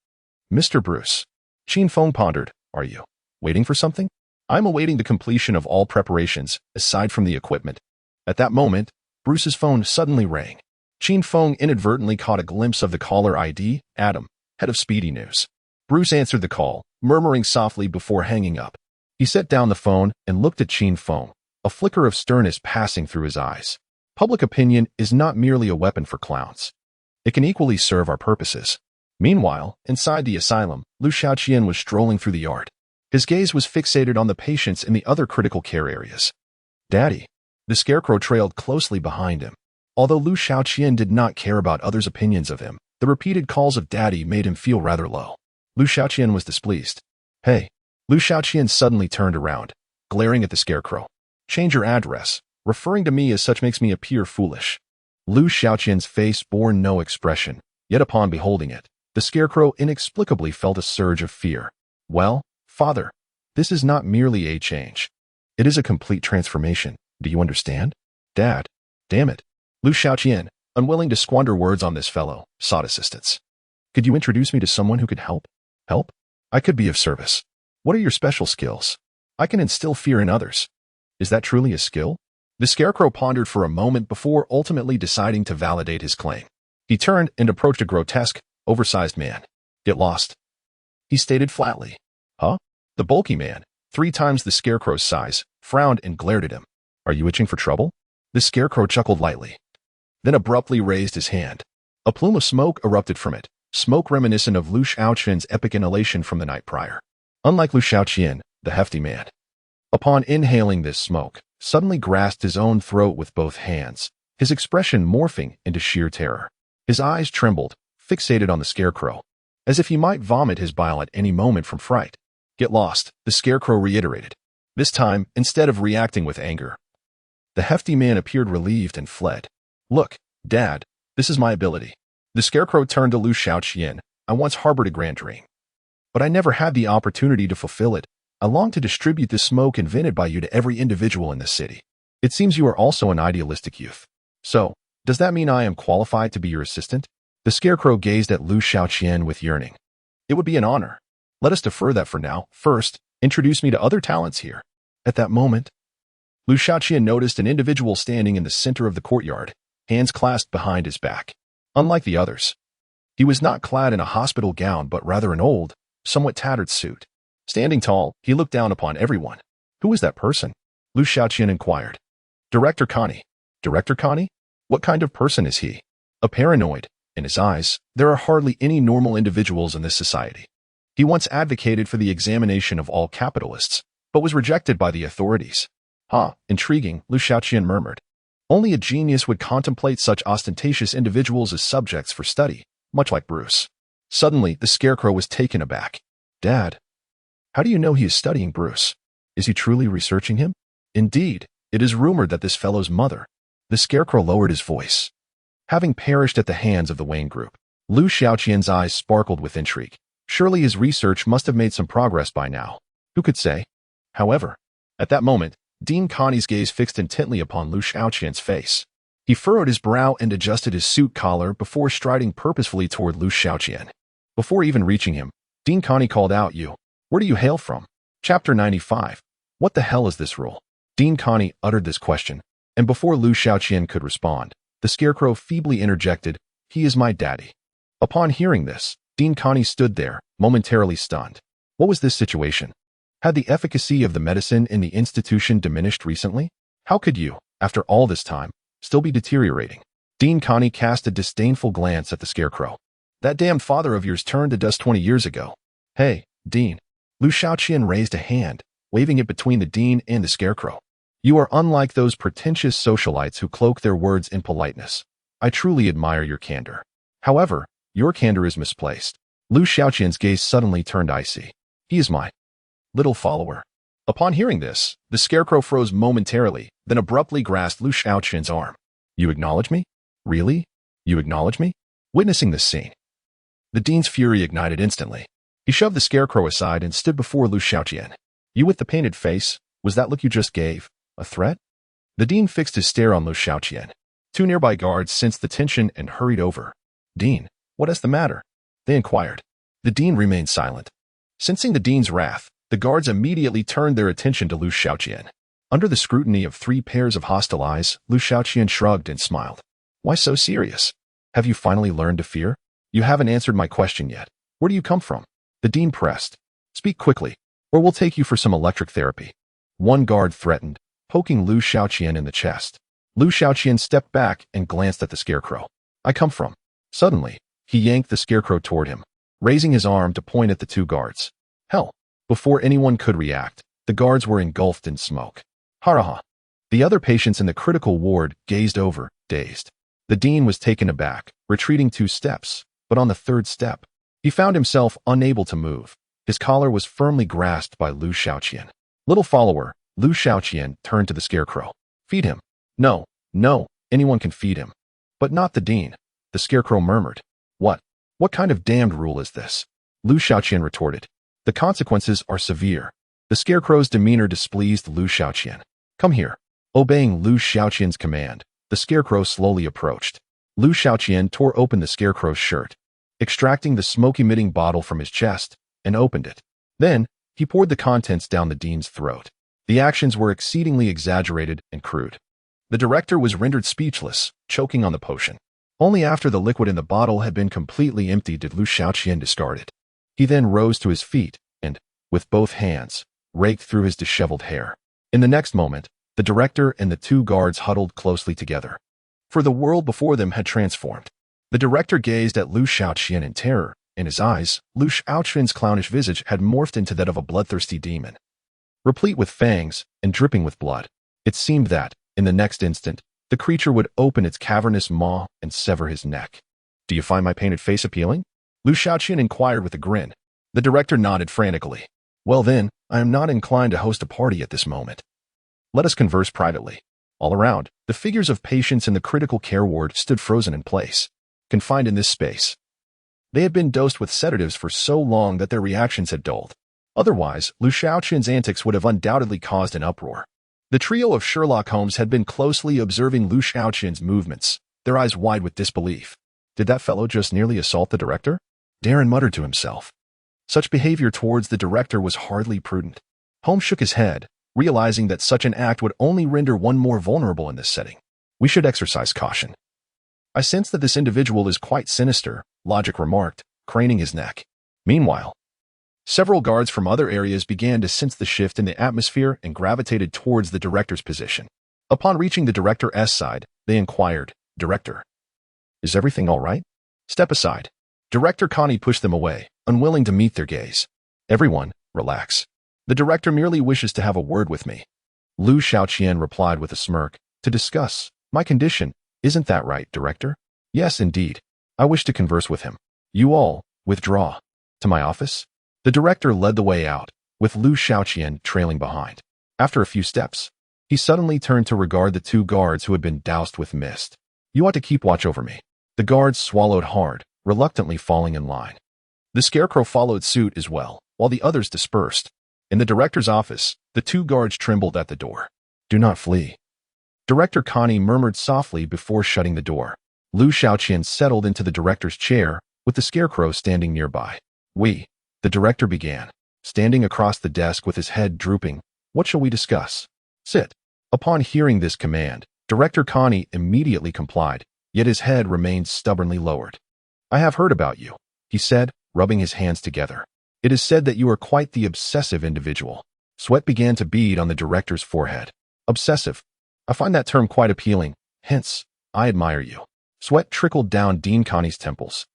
Mr. Bruce, Qin Feng pondered, are you waiting for something? I'm awaiting the completion of all preparations, aside from the equipment. At that moment, Bruce's phone suddenly rang. Qin Feng inadvertently caught a glimpse of the caller ID, Adam, head of Speedy News. Bruce answered the call, murmuring softly before hanging up. He set down the phone and looked at Qin Feng, a flicker of sternness passing through his eyes. Public opinion is not merely a weapon for clowns. It can equally serve our purposes. Meanwhile, inside the asylum, Liu Xiaoqian was strolling through the yard. His gaze was fixated on the patients in the other critical care areas. Daddy. The scarecrow trailed closely behind him. Although Liu Xiaoqian did not care about others' opinions of him, the repeated calls of Daddy made him feel rather low. Liu Xiaoqian was displeased. Hey. Liu Xiaoqian suddenly turned around, glaring at the scarecrow. Change your address. Referring to me as such makes me appear foolish. Liu Xiaoqian's face bore no expression, yet upon beholding it, the scarecrow inexplicably felt a surge of fear. Well, Father, this is not merely a change. It is a complete transformation. Do you understand? Dad. Damn it. Liu Xiaoqian, unwilling to squander words on this fellow, sought assistance. Could you introduce me to someone who could help? Help? I could be of service. What are your special skills? I can instill fear in others. Is that truly a skill? The scarecrow pondered for a moment before ultimately deciding to validate his claim. He turned and approached a grotesque, oversized man. Get lost. He stated flatly. Huh? The bulky man, 3 times the scarecrow's size, frowned and glared at him. Are you itching for trouble? The scarecrow chuckled lightly, then abruptly raised his hand. A plume of smoke erupted from it, smoke reminiscent of Liu Xiaoqian's epic inhalation from the night prior. Unlike Liu Xiaoqian, the hefty man, upon inhaling this smoke, suddenly grasped his own throat with both hands, his expression morphing into sheer terror. His eyes trembled, fixated on the scarecrow, as if he might vomit his bile at any moment from fright. Get lost, the scarecrow reiterated. This time, instead of reacting with anger, the hefty man appeared relieved and fled. Look, Dad, this is my ability. The scarecrow turned to Liu Xiaoqian. I once harbored a grand dream, but I never had the opportunity to fulfill it. I long to distribute the smoke invented by you to every individual in this city. It seems you are also an idealistic youth. So, does that mean I am qualified to be your assistant? The scarecrow gazed at Liu Xiaoqian with yearning. It would be an honor. Let us defer that for now. First, introduce me to other talents here. At that moment, Liu Xiaoqian noticed an individual standing in the center of the courtyard, hands clasped behind his back. Unlike the others, he was not clad in a hospital gown but rather an old, somewhat tattered suit. Standing tall, he looked down upon everyone. Who is that person? Liu Xiaoqian inquired. Director Connie. Director Connie? What kind of person is he? A paranoid. In his eyes, there are hardly any normal individuals in this society. He once advocated for the examination of all capitalists, but was rejected by the authorities. Intriguing, Liu Xiaoqian murmured. Only a genius would contemplate such ostentatious individuals as subjects for study, much like Bruce. Suddenly, the scarecrow was taken aback. Dad, how do you know he is studying Bruce? Is he truly researching him? Indeed, it is rumored that this fellow's mother. The scarecrow lowered his voice. Having perished at the hands of the Wayne Group, Liu Xiaoqian's eyes sparkled with intrigue. Surely his research must have made some progress by now. Who could say? However, at that moment, Dean Connie's gaze fixed intently upon Liu Xiaoqian's face. He furrowed his brow and adjusted his suit collar before striding purposefully toward Liu Xiaoqian. Before even reaching him, Dean Connie called out, "You, where do you hail from?" Chapter 95. What the hell is this rule? Dean Connie uttered this question, and before Liu Xiaoqian could respond, the scarecrow feebly interjected, "He is my daddy." Upon hearing this, Dean Connie stood there, momentarily stunned. What was this situation? Had the efficacy of the medicine in the institution diminished recently? How could you, after all this time, still be deteriorating? Dean Connie cast a disdainful glance at the scarecrow. That damned father of yours turned to dust 20 years ago. Hey, Dean. Liu Xiaoqian raised a hand, waving it between the dean and the scarecrow. You are unlike those pretentious socialites who cloak their words in politeness. I truly admire your candor. However, your candor is misplaced. Liu Xiaoqian's gaze suddenly turned icy. He is my little follower. Upon hearing this, the scarecrow froze momentarily, then abruptly grasped Liu Xiaoqian's arm. You acknowledge me? Really? You acknowledge me? Witnessing this scene, the dean's fury ignited instantly. He shoved the scarecrow aside and stood before Liu Xiaoqian. You with the painted face, was that look you just gave a threat? The dean fixed his stare on Liu Xiaoqian. 2 nearby guards sensed the tension and hurried over. Dean, what is the matter? They inquired. The dean remained silent. Sensing the dean's wrath, the guards immediately turned their attention to Liu Xiaoqian. Under the scrutiny of 3 pairs of hostile eyes, Liu Xiaoqian shrugged and smiled. Why so serious? Have you finally learned to fear? You haven't answered my question yet. Where do you come from? The dean pressed. Speak quickly, or we'll take you for some electric therapy. 1 guard threatened, poking Liu Xiaoqian in the chest. Liu Xiaoqian stepped back and glanced at the scarecrow. I come from. Suddenly, he yanked the scarecrow toward him, raising his arm to point at the 2 guards. Hell! Before anyone could react, the guards were engulfed in smoke. Haraha! The other patients in the critical ward gazed over, dazed. The dean was taken aback, retreating 2 steps, but on the 3rd step, he found himself unable to move. His collar was firmly grasped by Liu Xiaoqian. Little follower, Liu Xiaoqian turned to the scarecrow. Feed him. No, anyone can feed him. But not the dean. The scarecrow murmured. What kind of damned rule is this? Liu Xiaoqian retorted. The consequences are severe. The scarecrow's demeanor displeased Liu Xiaoqian. Come here. Obeying Liu Xiaoqian's command, the scarecrow slowly approached. Liu Xiaoqian tore open the scarecrow's shirt, extracting the smoke-emitting bottle from his chest, and opened it. Then, he poured the contents down the dean's throat. The actions were exceedingly exaggerated and crude. The director was rendered speechless, choking on the potion. Only after the liquid in the bottle had been completely emptied did Liu Xiaoqian discard it. He then rose to his feet and, with both hands, raked through his disheveled hair. In the next moment, the director and the two guards huddled closely together. For the world before them had transformed. The director gazed at Liu Xiaoqian in terror. In his eyes, Liu Xiaoqian's clownish visage had morphed into that of a bloodthirsty demon, replete with fangs and dripping with blood. It seemed that, in the next instant, the creature would open its cavernous maw and sever his neck. "Do you find my painted face appealing?" Liu Xiaoqian inquired with a grin. The director nodded frantically. "Well then, I am not inclined to host a party at this moment. Let us converse privately." All around, the figures of patients in the critical care ward stood frozen in place, confined in this space. They had been dosed with sedatives for so long that their reactions had dulled. Otherwise, Liu Xiaoqian's antics would have undoubtedly caused an uproar. The trio of Sherlock Holmes had been closely observing Liu Xiaoqian's movements, their eyes wide with disbelief. Did that fellow just nearly assault the director? Darren muttered to himself. Such behavior towards the director was hardly prudent. Holmes shook his head, realizing that such an act would only render one more vulnerable in this setting. "We should exercise caution. I sense that this individual is quite sinister," Logic remarked, craning his neck. Meanwhile, several guards from other areas began to sense the shift in the atmosphere and gravitated towards the director's position. Upon reaching the director's side, they inquired, "Director, is everything all right?" "Step aside." Director Connie pushed them away, unwilling to meet their gaze. "Everyone, relax. The director merely wishes to have a word with me." Liu Xiaoqian replied with a smirk, "To discuss my condition. Isn't that right, Director?" "Yes, indeed. I wish to converse with him. You all, withdraw. To my office?" The director led the way out, with Liu Xiaoqian trailing behind. After a few steps, he suddenly turned to regard the two guards who had been doused with mist. "You ought to keep watch over me." The guards swallowed hard, reluctantly falling in line. The scarecrow followed suit as well, while the others dispersed. In the director's office, the two guards trembled at the door. "Do not flee." Director Connie murmured softly before shutting the door. Liu Xiaoqian settled into the director's chair, with the scarecrow standing nearby. The director began, standing across the desk with his head drooping. "What shall we discuss?" "Sit." Upon hearing this command, Director Connie immediately complied, yet his head remained stubbornly lowered. "I have heard about you," he said, rubbing his hands together. "It is said that you are quite the obsessive individual." Sweat began to bead on the director's forehead. "Obsessive. I find that term quite appealing, hence, I admire you." Sweat trickled down Dean Connie's temples.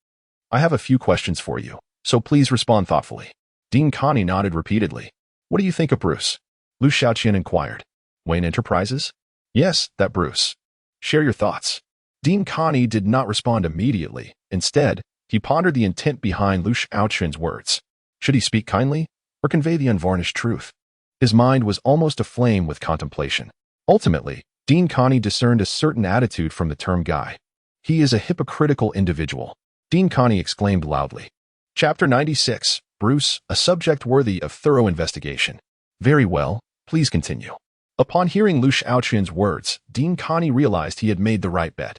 "I have a few questions for you, so please respond thoughtfully." Dean Connie nodded repeatedly. "What do you think of Bruce?" Liu Xiaoqian inquired. "Wayne Enterprises?" "Yes, that Bruce. Share your thoughts." Dean Connie did not respond immediately. Instead, he pondered the intent behind Liu Xiaoqian's words. Should he speak kindly, or convey the unvarnished truth? His mind was almost aflame with contemplation. Ultimately, Dean Connie discerned a certain attitude from the term guy. "He is a hypocritical individual," Dean Connie exclaimed loudly. Chapter 96, Bruce, a subject worthy of thorough investigation. "Very well, please continue." Upon hearing Liu Xiaoqian's words, Dean Connie realized he had made the right bet.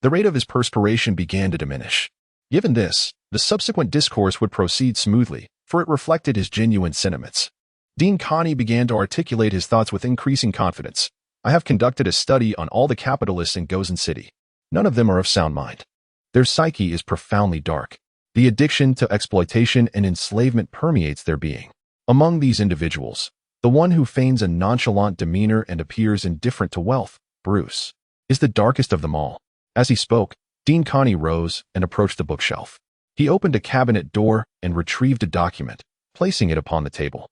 The rate of his perspiration began to diminish. Given this, the subsequent discourse would proceed smoothly, for it reflected his genuine sentiments. Dean Connie began to articulate his thoughts with increasing confidence. "I have conducted a study on all the capitalists in Gozen City. None of them are of sound mind. Their psyche is profoundly dark. The addiction to exploitation and enslavement permeates their being. Among these individuals, the one who feigns a nonchalant demeanor and appears indifferent to wealth, Bruce, is the darkest of them all." As he spoke, Dean Connie rose and approached the bookshelf. He opened a cabinet door and retrieved a document, placing it upon the table.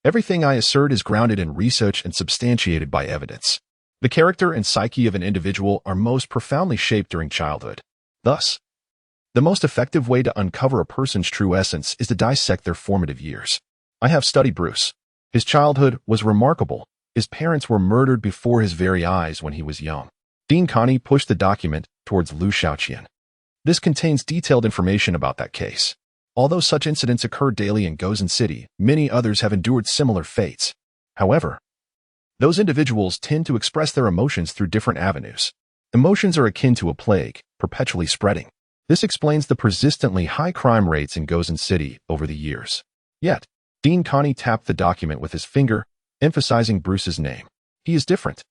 "Everything I assert is grounded in research and substantiated by evidence. The character and psyche of an individual are most profoundly shaped during childhood. Thus, the most effective way to uncover a person's true essence is to dissect their formative years. I have studied Bruce. His childhood was remarkable. His parents were murdered before his very eyes when he was young." Dean Connie pushed the document towards Liu Xiaoqian. "This contains detailed information about that case. Although such incidents occur daily in Gozen City, many others have endured similar fates. However, those individuals tend to express their emotions through different avenues. Emotions are akin to a plague, perpetually spreading. This explains the persistently high crime rates in Gozen City over the years." Yet, Dean Connie tapped the document with his finger, emphasizing Bruce's name. "He is different.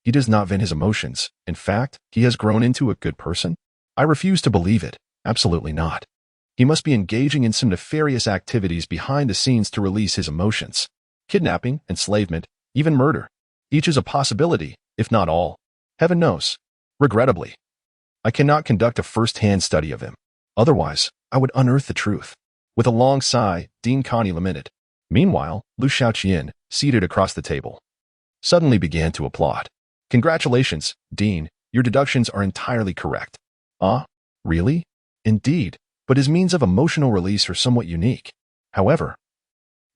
He does not vent his emotions. In fact, he has grown into a good person." "I refuse to believe it. Absolutely not." He must be engaging in some nefarious activities behind the scenes to release his emotions. Kidnapping, enslavement, even murder. Each is a possibility, if not all. Heaven knows. Regrettably, I cannot conduct a first-hand study of him. Otherwise, I would unearth the truth. With a long sigh, Dean Connie lamented. Meanwhile, Liu Xiaoqian, seated across the table, suddenly began to applaud. Congratulations, Dean, your deductions are entirely correct. Ah, really? Indeed, but his means of emotional release are somewhat unique. However,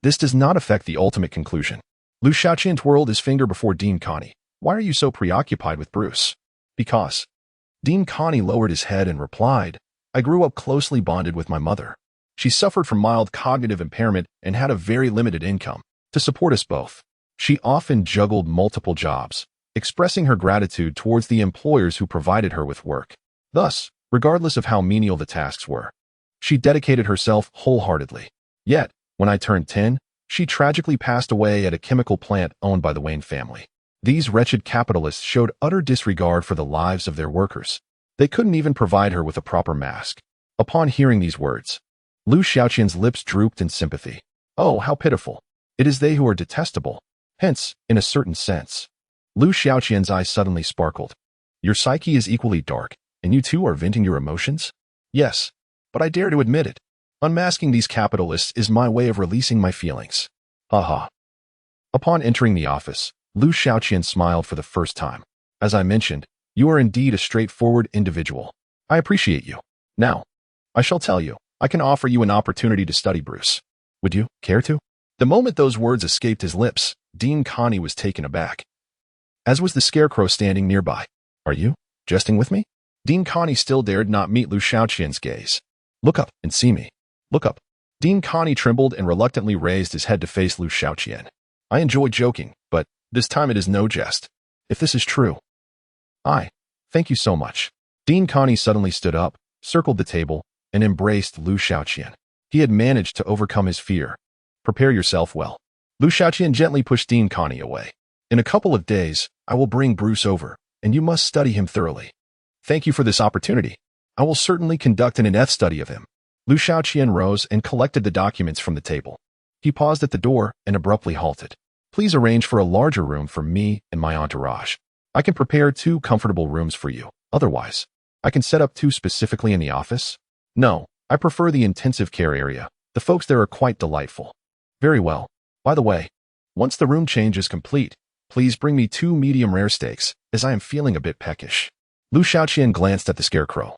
this does not affect the ultimate conclusion. Liu Xiaoqian twirled his finger before Dean Connie. Why are you so preoccupied with Bruce? Because. Dean Connie lowered his head and replied, I grew up closely bonded with my mother. She suffered from mild cognitive impairment and had a very limited income to support us both. She often juggled multiple jobs, expressing her gratitude towards the employers who provided her with work. Thus, regardless of how menial the tasks were, she dedicated herself wholeheartedly. Yet, when I turned 10, she tragically passed away at a chemical plant owned by the Wayne family. These wretched capitalists showed utter disregard for the lives of their workers. They couldn't even provide her with a proper mask. Upon hearing these words, Liu Xiaoqian's lips drooped in sympathy. Oh, how pitiful. It is they who are detestable. Hence, in a certain sense. Liu Xiaoqian's eyes suddenly sparkled. Your psyche is equally dark, and you too are venting your emotions? Yes, but I dare to admit it. Unmasking these capitalists is my way of releasing my feelings. Haha. Upon entering the office, Liu Xiaoqian smiled for the first time. As I mentioned, you are indeed a straightforward individual. I appreciate you. Now, I shall tell you, I can offer you an opportunity to study Bruce. Would you care to? The moment those words escaped his lips, Dean Connie was taken aback. As was the scarecrow standing nearby. Are you jesting with me? Dean Connie still dared not meet Liu Xiaoqian's gaze. Look up and see me. Look up. Dean Connie trembled and reluctantly raised his head to face Liu Xiaoqian. I enjoy joking, but this time it is no jest. If this is true. Thank you so much. Dean Connie suddenly stood up, circled the table, and embraced Liu Xiaoqian. He had managed to overcome his fear. Prepare yourself well. Liu Xiaoqian gently pushed Dean Connie away. In a couple of days, I will bring Bruce over, and you must study him thoroughly. Thank you for this opportunity. I will certainly conduct an in-depth study of him. Liu Xiaoqian rose and collected the documents from the table. He paused at the door and abruptly halted. Please arrange for a larger room for me and my entourage. I can prepare 2 comfortable rooms for you. Otherwise, I can set up 2 specifically in the office. No, I prefer the intensive care area. The folks there are quite delightful. Very well. By the way, once the room change is complete, please bring me 2 medium rare steaks, as I am feeling a bit peckish. Liu Xiaoqian glanced at the scarecrow.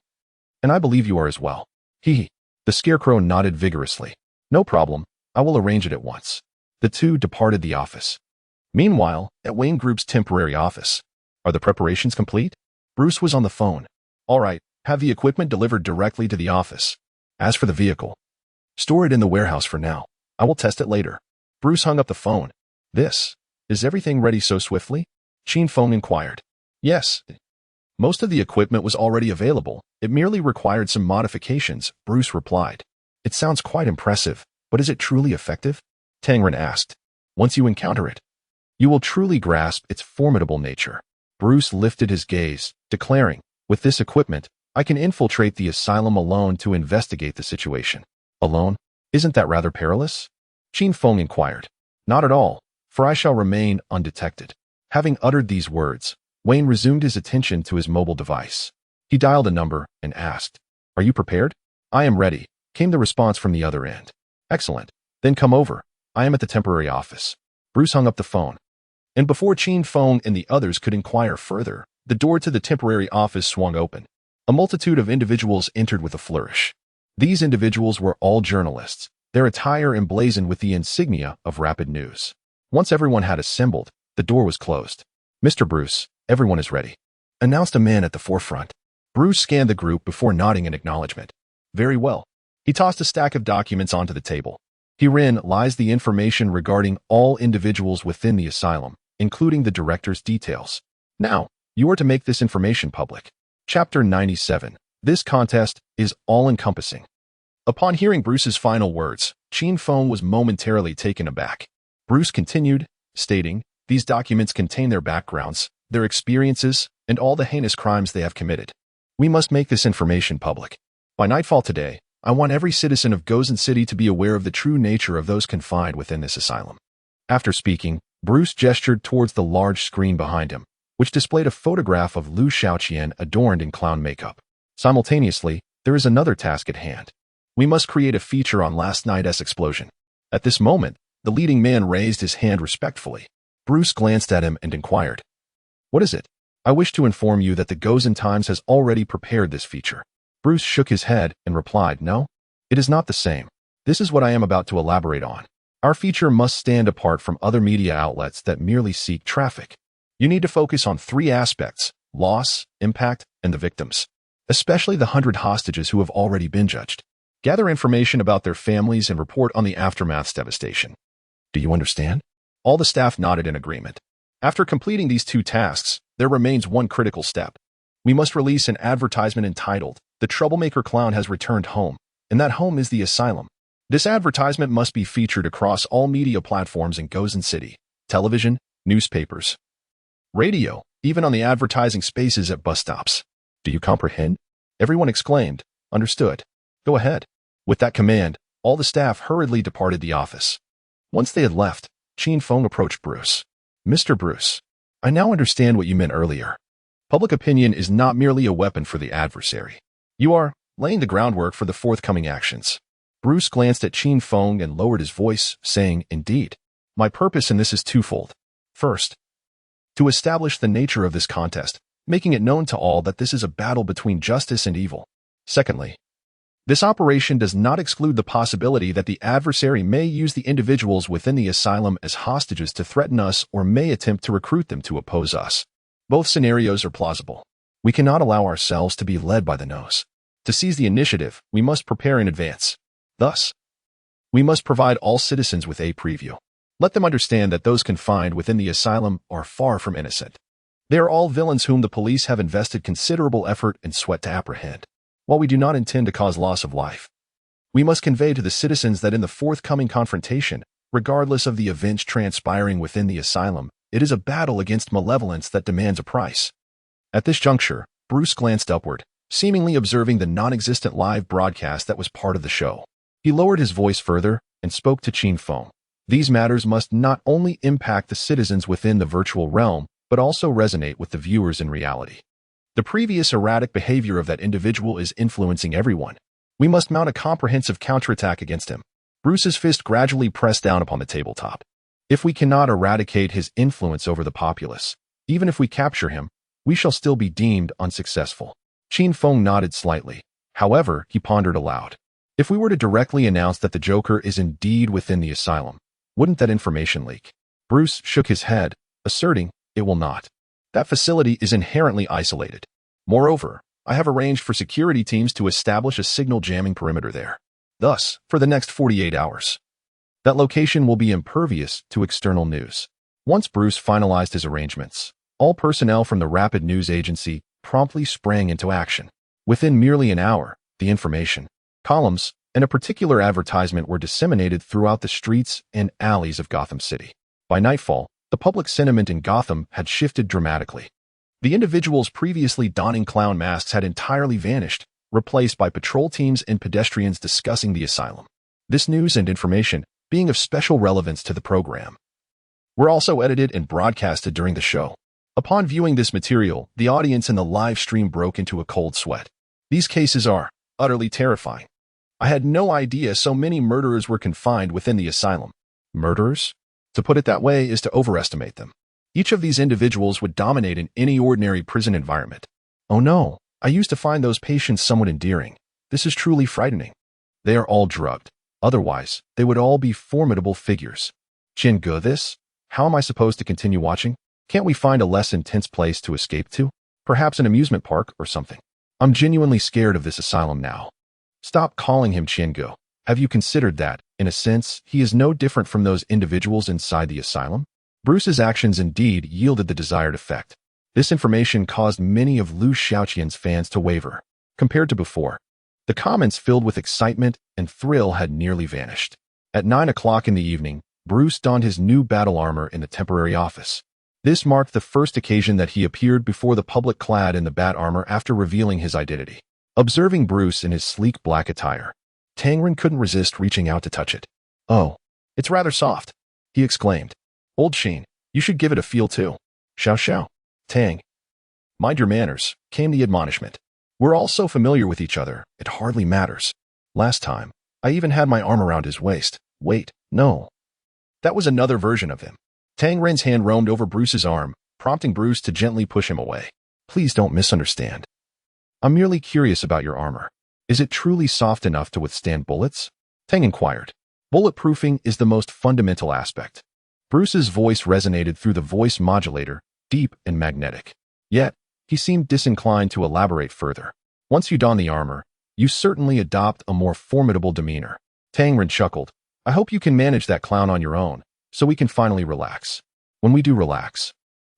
And I believe you are as well. Hee. The scarecrow nodded vigorously. No problem. I will arrange it at once. The 2 departed the office. Meanwhile, at Wayne Group's temporary office. Are the preparations complete? Bruce was on the phone. All right, have the equipment delivered directly to the office. As for the vehicle, store it in the warehouse for now. I will test it later. Bruce hung up the phone. Is everything ready so swiftly? Qin Feng inquired. Yes. Most of the equipment was already available. It merely required some modifications, Bruce replied. It sounds quite impressive, but is it truly effective? Tangren asked. Once you encounter it, you will truly grasp its formidable nature. Bruce lifted his gaze, declaring, with this equipment, I can infiltrate the asylum alone to investigate the situation. Alone? Isn't that rather perilous? Qin Feng inquired. Not at all, for I shall remain undetected. Having uttered these words, Wayne resumed his attention to his mobile device. He dialed a number and asked, Are you prepared? I am ready, came the response from the other end. Excellent. Then come over. I am at the temporary office. Bruce hung up the phone. And before Qin Feng and the others could inquire further, the door to the temporary office swung open. A multitude of individuals entered with a flourish. These individuals were all journalists, their attire emblazoned with the insignia of Rapid News. Once everyone had assembled, the door was closed. Mr. Bruce, everyone is ready, announced a man at the forefront. Bruce scanned the group before nodding in acknowledgement. Very well. He tossed a stack of documents onto the table. Herein lies the information regarding all individuals within the asylum, including the director's details. Now, you are to make this information public. Chapter 97. This contest is all-encompassing. Upon hearing Bruce's final words, Qin Feng was momentarily taken aback. Bruce continued, stating, These documents contain their backgrounds, their experiences, and all the heinous crimes they have committed. We must make this information public. By nightfall today, I want every citizen of Gozen City to be aware of the true nature of those confined within this asylum. After speaking, Bruce gestured towards the large screen behind him, which displayed a photograph of Liu Xiaoqian adorned in clown makeup. Simultaneously, there is another task at hand. We must create a feature on last night's explosion. At this moment, the leading man raised his hand respectfully. Bruce glanced at him and inquired, "What is it?" "I wish to inform you that the Gozen Times has already prepared this feature." Bruce shook his head and replied, "No, it is not the same. This is what I am about to elaborate on. Our feature must stand apart from other media outlets that merely seek traffic. You need to focus on three aspects: loss, impact, and the victims, especially the 100 hostages who have already been judged. Gather information about their families and report on the aftermath's devastation." "Do you understand?" All the staff nodded in agreement. After completing these two tasks, there remains one critical step. We must release an advertisement entitled, "The Troublemaker Clown Has Returned Home," and that home is the asylum. This advertisement must be featured across all media platforms in Gozen City: television, newspapers, radio, even on the advertising spaces at bus stops. "Do you comprehend?" Everyone exclaimed, "Understood. Go ahead." With that command, all the staff hurriedly departed the office. Once they had left, Qin Feng approached Bruce. "Mr. Bruce, I now understand what you meant earlier. Public opinion is not merely a weapon for the adversary. You are laying the groundwork for the forthcoming actions." Bruce glanced at Qin Feng and lowered his voice, saying, "Indeed. My purpose in this is twofold. First, to establish the nature of this contest, making it known to all that this is a battle between justice and evil. Secondly, this operation does not exclude the possibility that the adversary may use the individuals within the asylum as hostages to threaten us or may attempt to recruit them to oppose us. Both scenarios are plausible. We cannot allow ourselves to be led by the nose. To seize the initiative, we must prepare in advance. Thus, we must provide all citizens with a preview. Let them understand that those confined within the asylum are far from innocent. They are all villains whom the police have invested considerable effort and sweat to apprehend. While we do not intend to cause loss of life, we must convey to the citizens that in the forthcoming confrontation, regardless of the events transpiring within the asylum, it is a battle against malevolence that demands a price." At this juncture, Bruce glanced upward, seemingly observing the non-existent live broadcast that was part of the show. He lowered his voice further and spoke to Qin Feng. "These matters must not only impact the citizens within the virtual realm, but also resonate with the viewers in reality. The previous erratic behavior of that individual is influencing everyone. We must mount a comprehensive counterattack against him." Bruce's fist gradually pressed down upon the tabletop. "If we cannot eradicate his influence over the populace, even if we capture him, we shall still be deemed unsuccessful." Qin Feng nodded slightly. However, he pondered aloud. "If we were to directly announce that the Joker is indeed within the asylum, wouldn't that information leak?" Bruce shook his head, asserting, "It will not. That facility is inherently isolated. Moreover, I have arranged for security teams to establish a signal jamming perimeter there. Thus, for the next 48 hours, that location will be impervious to external news." Once Bruce finalized his arrangements, all personnel from the Rapid News Agency promptly sprang into action. Within merely an hour, the information, columns, and a particular advertisement were disseminated throughout the streets and alleys of Gotham City. By nightfall, the public sentiment in Gotham had shifted dramatically. The individuals previously donning clown masks had entirely vanished, replaced by patrol teams and pedestrians discussing the asylum. This news and information, being of special relevance to the program, were also edited and broadcasted during the show. Upon viewing this material, the audience in the live stream broke into a cold sweat. These cases are utterly terrifying. I had no idea so many murderers were confined within the asylum. Murderers? To put it that way is to overestimate them. Each of these individuals would dominate in any ordinary prison environment. Oh no, I used to find those patients somewhat endearing. This is truly frightening. They are all drugged. Otherwise, they would all be formidable figures. Qin this? How am I supposed to continue watching? Can't we find a less intense place to escape to? Perhaps an amusement park or something. I'm genuinely scared of this asylum now. Stop calling him Qin. Have you considered that, in a sense, he is no different from those individuals inside the asylum? Bruce's actions indeed yielded the desired effect. This information caused many of Liu Xiaoqian's fans to waver. Compared to before, the comments filled with excitement and thrill had nearly vanished. At 9 o'clock in the evening, Bruce donned his new battle armor in the temporary office. This marked the first occasion that he appeared before the public clad in the bat armor after revealing his identity. Observing Bruce in his sleek black attire, Tangren couldn't resist reaching out to touch it. "Oh, it's rather soft," he exclaimed. "Old Sheen, you should give it a feel too." "Xiao Xiao. Tang. Mind your manners," came the admonishment. "We're all so familiar with each other, it hardly matters. Last time, I even had my arm around his waist. Wait, no. That was another version of him." Tangren's hand roamed over Bruce's arm, prompting Bruce to gently push him away. "Please don't misunderstand. I'm merely curious about your armor. Is it truly soft enough to withstand bullets?" Tang inquired. "Bulletproofing is the most fundamental aspect." Bruce's voice resonated through the voice modulator, deep and magnetic. Yet, he seemed disinclined to elaborate further. "Once you don the armor, you certainly adopt a more formidable demeanor." Tangren chuckled. "I hope you can manage that clown on your own, so we can finally relax. When we do relax,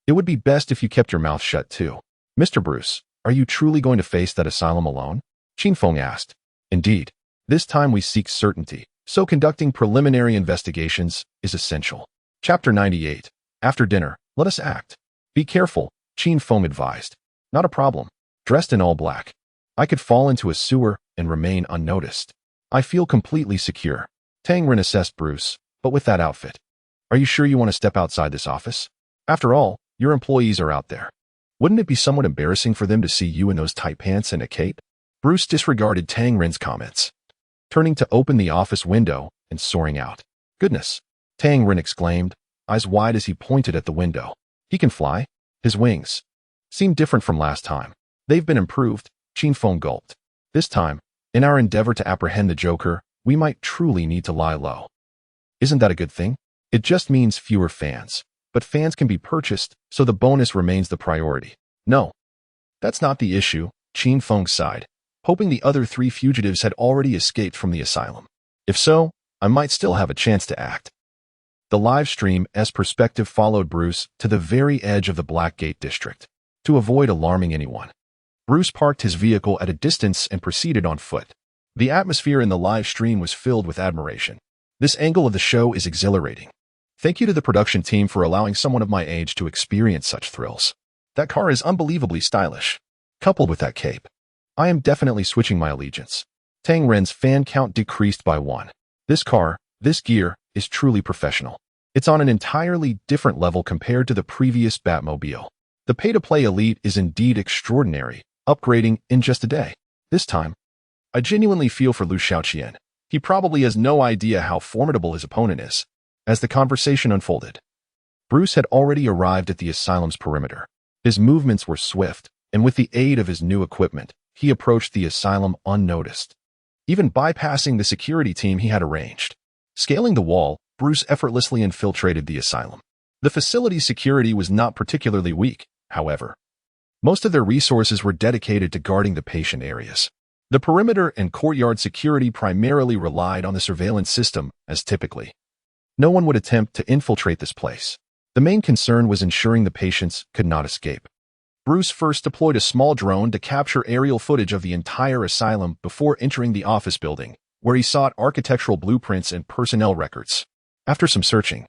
it would be best if you kept your mouth shut too." "Mr. Bruce, are you truly going to face that asylum alone?" Qinfeng asked. "Indeed. This time we seek certainty, so conducting preliminary investigations is essential." Chapter 98. After dinner, let us act. "Be careful," Qinfeng advised. "Not a problem. Dressed in all black, I could fall into a sewer and remain unnoticed. I feel completely secure." Tangren assessed Bruce, "But with that outfit, are you sure you want to step outside this office? After all, your employees are out there. Wouldn't it be somewhat embarrassing for them to see you in those tight pants and a cape?" Bruce disregarded Tangren's comments, turning to open the office window and soaring out. "Goodness!" Tangren exclaimed, eyes wide as he pointed at the window. "He can fly?" His wings seem different from last time. "They've been improved," Qinfeng gulped. "This time, in our endeavor to apprehend the Joker, we might truly need to lie low." "Isn't that a good thing? It just means fewer fans. But fans can be purchased, so the bonus remains the priority." "No, that's not the issue," Qinfeng sighed, hoping the other 3 fugitives had already escaped from the asylum. "If so, I might still have a chance to act." The live stream's perspective followed Bruce to the very edge of the Blackgate district. To avoid alarming anyone, Bruce parked his vehicle at a distance and proceeded on foot. The atmosphere in the live stream was filled with admiration. "This angle of the show is exhilarating. Thank you to the production team for allowing someone of my age to experience such thrills. That car is unbelievably stylish. Coupled with that cape, I am definitely switching my allegiance." Tangren's fan count decreased by 1. "This car, this gear, is truly professional. It's on an entirely different level compared to the previous Batmobile. The pay-to-play elite is indeed extraordinary, upgrading in just a day. This time, I genuinely feel for Liu Xiaoqian. He probably has no idea how formidable his opponent is." As the conversation unfolded, Bruce had already arrived at the asylum's perimeter. His movements were swift, and with the aid of his new equipment, he approached the asylum unnoticed, even bypassing the security team he had arranged. Scaling the wall, Bruce effortlessly infiltrated the asylum. The facility's security was not particularly weak, however. Most of their resources were dedicated to guarding the patient areas. The perimeter and courtyard security primarily relied on the surveillance system, as typically no one would attempt to infiltrate this place. The main concern was ensuring the patients could not escape. Bruce first deployed a small drone to capture aerial footage of the entire asylum before entering the office building, where he sought architectural blueprints and personnel records. After some searching,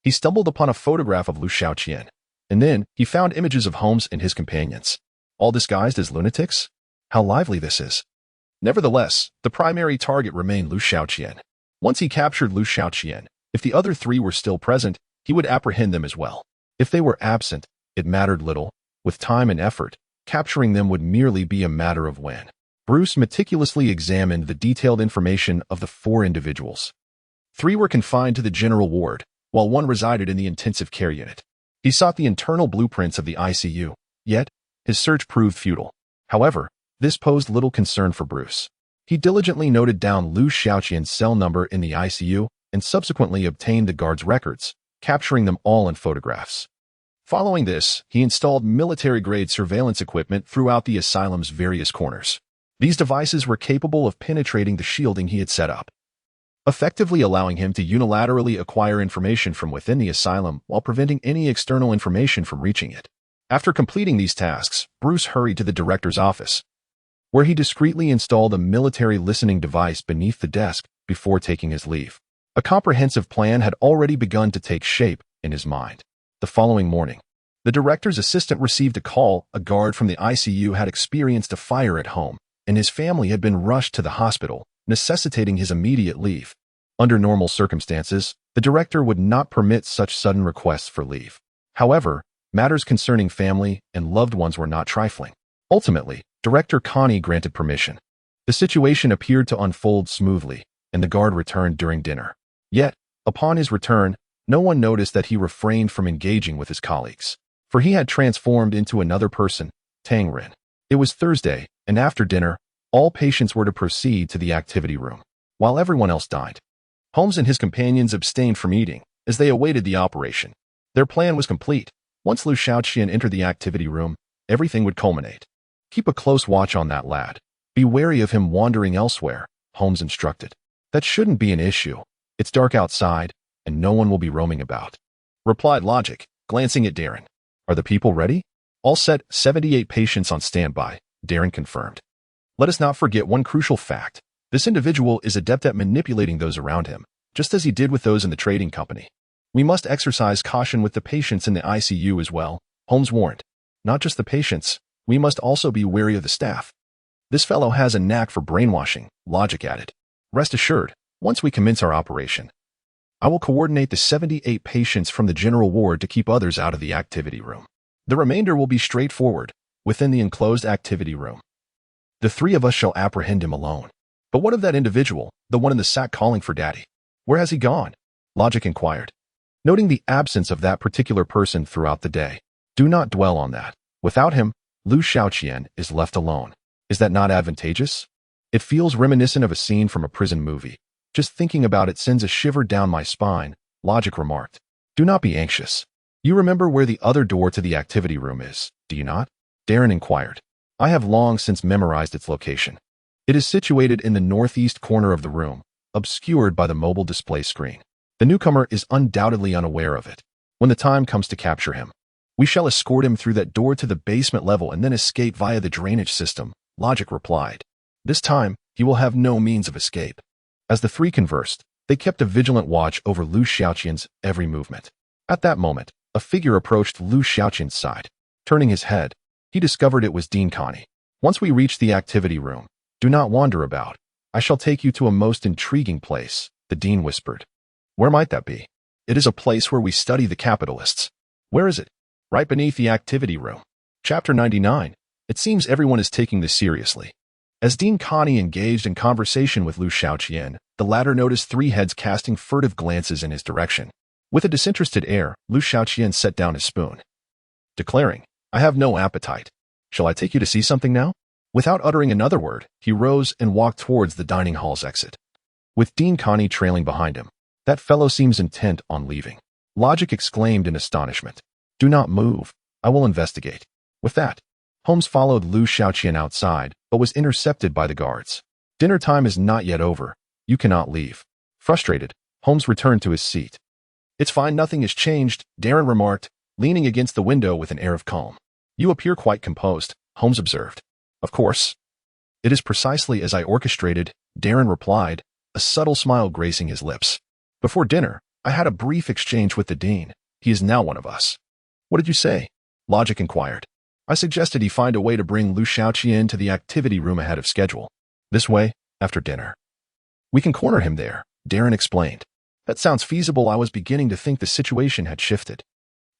he stumbled upon a photograph of Liu Xiaoqian, and then he found images of Holmes and his companions, all disguised as lunatics. How lively this is. Nevertheless, the primary target remained Liu Xiaoqian. Once he captured Liu Xiaoqian, if the other 3 were still present, he would apprehend them as well. If they were absent, it mattered little. With time and effort, capturing them would merely be a matter of when. Bruce meticulously examined the detailed information of the 4 individuals. 3 were confined to the general ward, while 1 resided in the intensive care unit. He sought the internal blueprints of the ICU, yet his search proved futile. However, this posed little concern for Bruce. He diligently noted down Liu Xiaoqian's cell number in the ICU and subsequently obtained the guards' records, capturing them all in photographs. Following this, he installed military-grade surveillance equipment throughout the asylum's various corners. These devices were capable of penetrating the shielding he had set up, effectively allowing him to unilaterally acquire information from within the asylum while preventing any external information from reaching it. After completing these tasks, Bruce hurried to the director's office, where he discreetly installed a military listening device beneath the desk before taking his leave. A comprehensive plan had already begun to take shape in his mind. The following morning, the director's assistant received a call. A guard from the ICU had experienced a fire at home, and his family had been rushed to the hospital, necessitating his immediate leave. Under normal circumstances, the director would not permit such sudden requests for leave. However, matters concerning family and loved ones were not trifling. Ultimately, Director Connie granted permission. The situation appeared to unfold smoothly, and the guard returned during dinner. Yet, upon his return, no one noticed that he refrained from engaging with his colleagues, for he had transformed into another person, Tang Rin. It was Thursday, and after dinner, all patients were to proceed to the activity room, while everyone else dined. Holmes and his companions abstained from eating, as they awaited the operation. Their plan was complete. Once Liu Xiaoqian entered the activity room, everything would culminate. Keep a close watch on that lad. Be wary of him wandering elsewhere, Holmes instructed. That shouldn't be an issue. It's dark outside, and no one will be roaming about, replied Logic, glancing at Darren. Are the people ready? All set, 78 patients on standby, Darren confirmed. Let us not forget one crucial fact. This individual is adept at manipulating those around him, just as he did with those in the trading company. We must exercise caution with the patients in the ICU as well, Holmes warned. Not just the patients, we must also be wary of the staff. This fellow has a knack for brainwashing, Logic added. Rest assured, once we commence our operation, I will coordinate the 78 patients from the general ward to keep others out of the activity room. The remainder will be straightforward, within the enclosed activity room. The three of us shall apprehend him alone. But what of that individual, the one in the sack calling for daddy? Where has he gone? Logic inquired. Noting the absence of that particular person throughout the day. Do not dwell on that. Without him, Liu Xiaoqian is left alone. Is that not advantageous? It feels reminiscent of a scene from a prison movie. Just thinking about it sends a shiver down my spine, Logic remarked. Do not be anxious. You remember where the other door to the activity room is, do you not? Darren inquired. I have long since memorized its location. It is situated in the northeast corner of the room, obscured by the mobile display screen. The newcomer is undoubtedly unaware of it. When the time comes to capture him, we shall escort him through that door to the basement level and then escape via the drainage system, Logic replied. This time, he will have no means of escape. As the three conversed, they kept a vigilant watch over Liu Xiaoqian's every movement. At that moment, a figure approached Liu Xiaoqian's side. Turning his head, he discovered it was Dean Connie. Once we reach the activity room, do not wander about. I shall take you to a most intriguing place, the dean whispered. Where might that be? It is a place where we study the capitalists. Where is it? Right beneath the activity room. Chapter 99. It seems everyone is taking this seriously. As Dean Connie engaged in conversation with Liu Xiaoqian, the latter noticed three heads casting furtive glances in his direction. With a disinterested air, Liu Xiaoqian set down his spoon, declaring, I have no appetite. Shall I take you to see something now? Without uttering another word, he rose and walked towards the dining hall's exit, with Dean Connie trailing behind him. That fellow seems intent on leaving. Logic exclaimed in astonishment. Do not move. I will investigate. With that, Holmes followed Liu Xiaoqian outside, but was intercepted by the guards. Dinner time is not yet over. You cannot leave. Frustrated, Holmes returned to his seat. It's fine, nothing has changed, Darren remarked, leaning against the window with an air of calm. You appear quite composed, Holmes observed. Of course. It is precisely as I orchestrated, Darren replied, a subtle smile gracing his lips. Before dinner, I had a brief exchange with the dean. He is now one of us. What did you say? Logic inquired. I suggested he find a way to bring Liu Xiaoqian to the activity room ahead of schedule. This way, after dinner. We can corner him there, Darren explained. That sounds feasible. I was beginning to think the situation had shifted.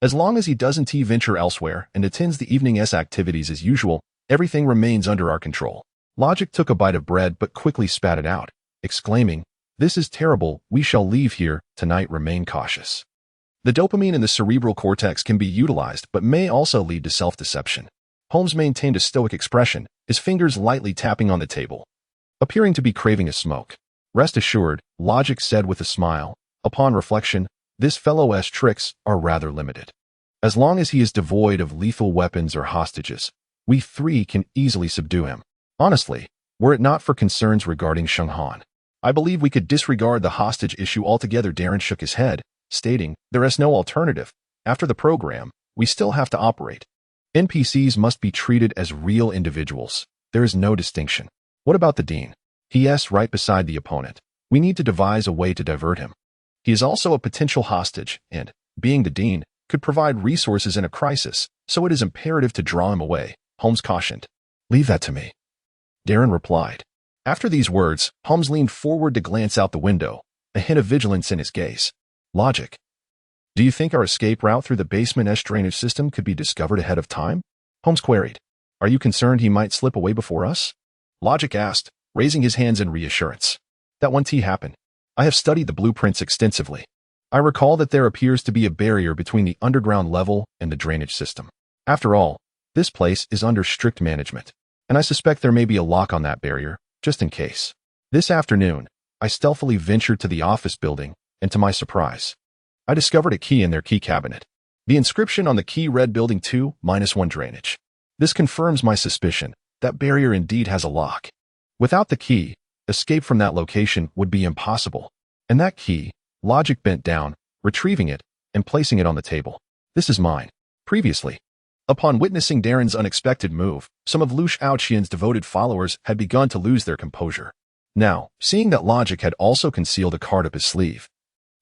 As long as he doesn't venture elsewhere and attends the evening's activities as usual, everything remains under our control. Logic took a bite of bread but quickly spat it out, exclaiming, This is terrible. We shall leave here tonight. Remain cautious. The dopamine in the cerebral cortex can be utilized but may also lead to self-deception. Holmes maintained a stoic expression, his fingers lightly tapping on the table, appearing to be craving a smoke. Rest assured, Logic said with a smile, upon reflection, this fellow's tricks are rather limited. As long as he is devoid of lethal weapons or hostages, we three can easily subdue him. Honestly, were it not for concerns regarding Shenghan, I believe we could disregard the hostage issue altogether. Darren shook his head, stating, there is no alternative. After the program, we still have to operate. NPCs must be treated as real individuals. There is no distinction. What about the dean? He is right beside the opponent. We need to devise a way to divert him. He is also a potential hostage and, being the dean, could provide resources in a crisis, so it is imperative to draw him away, Holmes cautioned. Leave that to me. Darren replied. After these words, Holmes leaned forward to glance out the window, a hint of vigilance in his gaze. Logic. Do you think our escape route through the basement-esque drainage system could be discovered ahead of time? Holmes queried. Are you concerned he might slip away before us? Logic asked, raising his hands in reassurance. That won't happen. I have studied the blueprints extensively. I recall that there appears to be a barrier between the underground level and the drainage system. After all, this place is under strict management, and I suspect there may be a lock on that barrier, just in case. This afternoon, I stealthily ventured to the office building, and to my surprise, I discovered a key in their key cabinet. The inscription on the key read Building 2-1 Drainage. This confirms my suspicion. That barrier indeed has a lock. Without the key, escape from that location would be impossible. And that key, Logic bent down, retrieving it, and placing it on the table. This is mine. Previously, upon witnessing Darren's unexpected move, some of Liu Xiaoqian's devoted followers had begun to lose their composure. Now, seeing that Logic had also concealed a card up his sleeve,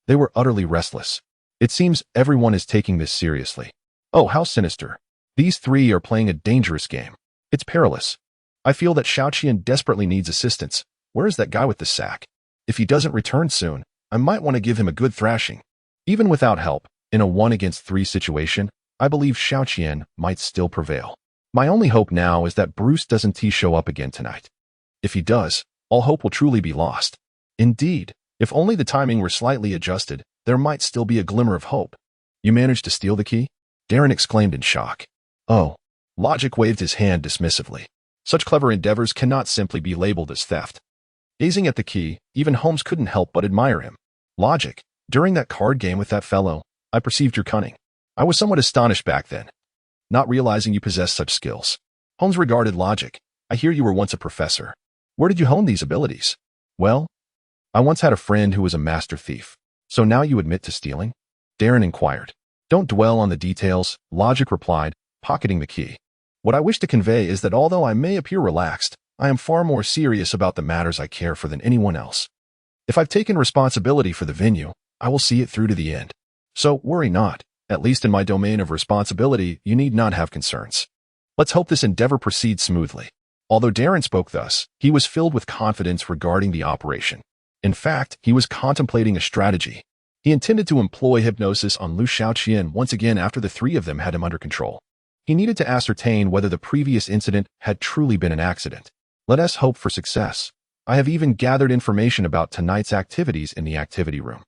they were utterly restless. It seems everyone is taking this seriously. Oh, how sinister. These three are playing a dangerous game. It's perilous. I feel that Xiaoqian desperately needs assistance. Where is that guy with the sack? If he doesn't return soon, I might want to give him a good thrashing. Even without help, in a 1-against-3 situation, I believe Xiaoqian might still prevail. My only hope now is that Bruce doesn't show up again tonight. If he does, all hope will truly be lost. Indeed, if only the timing were slightly adjusted, there might still be a glimmer of hope. You managed to steal the key? Darren exclaimed in shock. Oh. Logic waved his hand dismissively. Such clever endeavors cannot simply be labeled as theft. Gazing at the key, even Holmes couldn't help but admire him. Logic, during that card game with that fellow, I perceived your cunning. I was somewhat astonished back then, not realizing you possessed such skills. Holmes regarded Logic. I hear you were once a professor. Where did you hone these abilities? Well, I once had a friend who was a master thief. So now you admit to stealing? Darren inquired. Don't dwell on the details, Logic replied, pocketing the key. What I wish to convey is that although I may appear relaxed, I am far more serious about the matters I care for than anyone else. If I've taken responsibility for the venue, I will see it through to the end. So worry not. At least in my domain of responsibility, you need not have concerns. Let's hope this endeavor proceeds smoothly. Although Darren spoke thus, he was filled with confidence regarding the operation. In fact, he was contemplating a strategy. He intended to employ hypnosis on Liu Xiaoqian once again after the three of them had him under control. He needed to ascertain whether the previous incident had truly been an accident. Let us hope for success. I have even gathered information about tonight's activities in the activity room.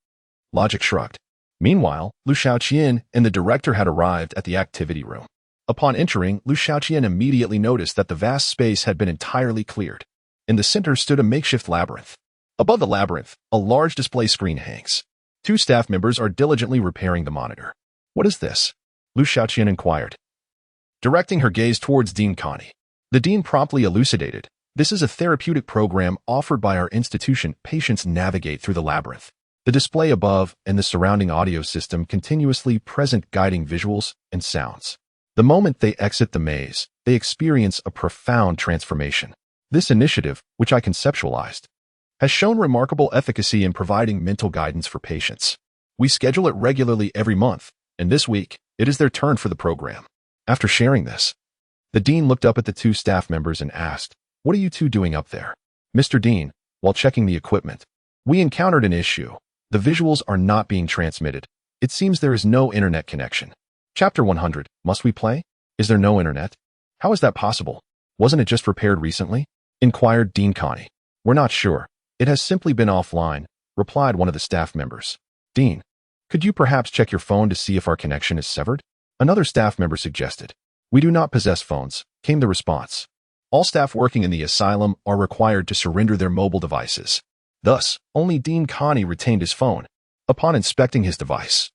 Logic shrugged. Meanwhile, Liu Xiaoqian and the director had arrived at the activity room. Upon entering, Liu Xiaoqian immediately noticed that the vast space had been entirely cleared. In the center stood a makeshift labyrinth. Above the labyrinth, a large display screen hangs. Two staff members are diligently repairing the monitor. What is this? Liu Xiaoqian inquired, directing her gaze towards Dean Connie. The dean promptly elucidated. This is a therapeutic program offered by our institution. Patients navigate through the labyrinth. The display above and the surrounding audio system continuously present guiding visuals and sounds. The moment they exit the maze, they experience a profound transformation. This initiative, which I conceptualized, has shown remarkable efficacy in providing mental guidance for patients. We schedule it regularly every month, and this week, it is their turn for the program. After sharing this, the dean looked up at the two staff members and asked, "What are you two doing up there?" "Mr. Dean, while checking the equipment, we encountered an issue. The visuals are not being transmitted. It seems there is no internet connection." Chapter 100. Must we play? Is there no internet? How is that possible? Wasn't it just repaired recently? Inquired Dean Connie. We're not sure. It has simply been offline, replied one of the staff members. Dean, could you perhaps check your phone to see if our connection is severed? Another staff member suggested. We do not possess phones, came the response. All staff working in the asylum are required to surrender their mobile devices. Thus, only Dean Connie retained his phone. Upon inspecting his device,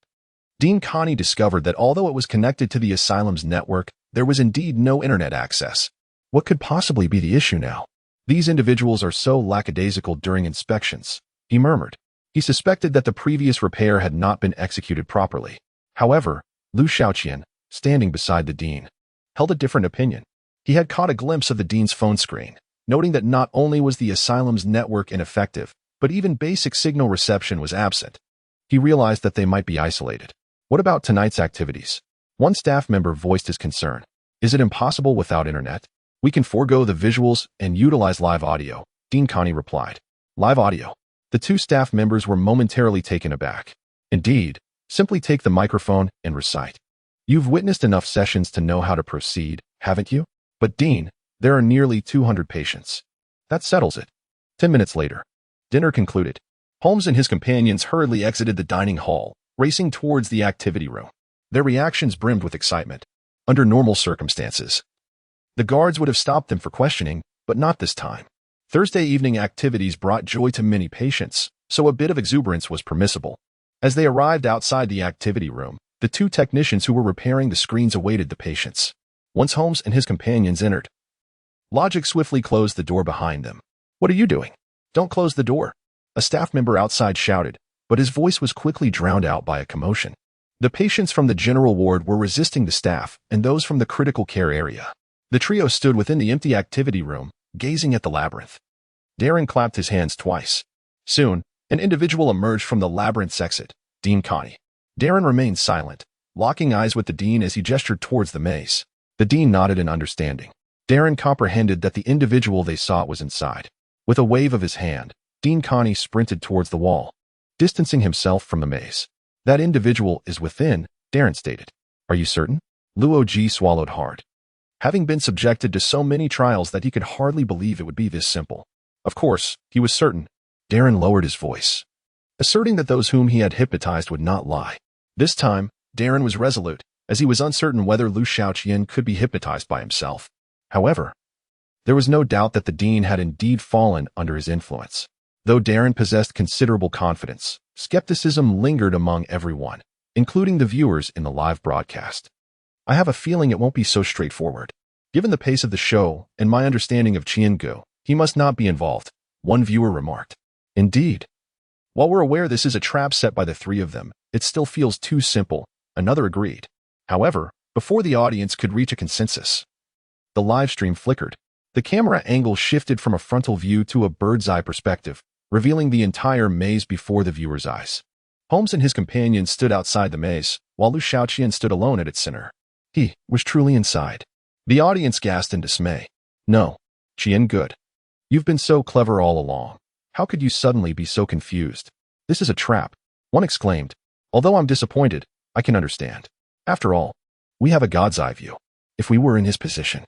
Dean Connie discovered that although it was connected to the asylum's network, there was indeed no internet access. What could possibly be the issue now? These individuals are so lackadaisical during inspections, he murmured. He suspected that the previous repair had not been executed properly. However, Liu Xiaoqian, standing beside the dean, held a different opinion. He had caught a glimpse of the dean's phone screen, noting that not only was the asylum's network ineffective, but even basic signal reception was absent. He realized that they might be isolated. What about tonight's activities? One staff member voiced his concern. Is it impossible without internet? We can forego the visuals and utilize live audio, Dean Connie replied. Live audio. The two staff members were momentarily taken aback. Indeed, simply take the microphone and recite. You've witnessed enough sessions to know how to proceed, haven't you? But Dean, there are nearly 200 patients. That settles it. 10 minutes later. Dinner concluded. Holmes and his companions hurriedly exited the dining hall, racing towards the activity room. Their reactions brimmed with excitement. Under normal circumstances, the guards would have stopped them for questioning, but not this time. Thursday evening activities brought joy to many patients, so a bit of exuberance was permissible. As they arrived outside the activity room, the two technicians who were repairing the screens awaited the patients. Once Holmes and his companions entered, Logic swiftly closed the door behind them. What are you doing? Don't close the door. A staff member outside shouted, but his voice was quickly drowned out by a commotion. The patients from the general ward were resisting the staff and those from the critical care area. The trio stood within the empty activity room, gazing at the labyrinth. Darren clapped his hands twice. Soon, an individual emerged from the labyrinth's exit, Dean Connie. Darren remained silent, locking eyes with the dean as he gestured towards the maze. The dean nodded in understanding. Darren comprehended that the individual they sought was inside. With a wave of his hand, Dean Connie sprinted towards the wall, distancing himself from the maze. That individual is within, Darren stated. Are you certain? Luo Ji swallowed hard. Having been subjected to so many trials that he could hardly believe it would be this simple. Of course, he was certain. Darren lowered his voice, asserting that those whom he had hypnotized would not lie. This time, Darren was resolute, as he was uncertain whether Liu Xiaoqian could be hypnotized by himself. However, there was no doubt that the dean had indeed fallen under his influence. Though Darren possessed considerable confidence, skepticism lingered among everyone, including the viewers in the live broadcast. I have a feeling it won't be so straightforward. Given the pace of the show and my understanding of Qiangu, he must not be involved, one viewer remarked. Indeed. While we're aware this is a trap set by the three of them, it still feels too simple, another agreed. However, before the audience could reach a consensus, the live stream flickered. The camera angle shifted from a frontal view to a bird's-eye perspective, revealing the entire maze before the viewer's eyes. Holmes and his companions stood outside the maze, while Liu Xiaoqian stood alone at its center. He was truly inside. The audience gasped in dismay. No, Qiangu. You've been so clever all along. How could you suddenly be so confused? This is a trap, one exclaimed. Although I'm disappointed, I can understand. After all, we have a god's eye view. If we were in his position,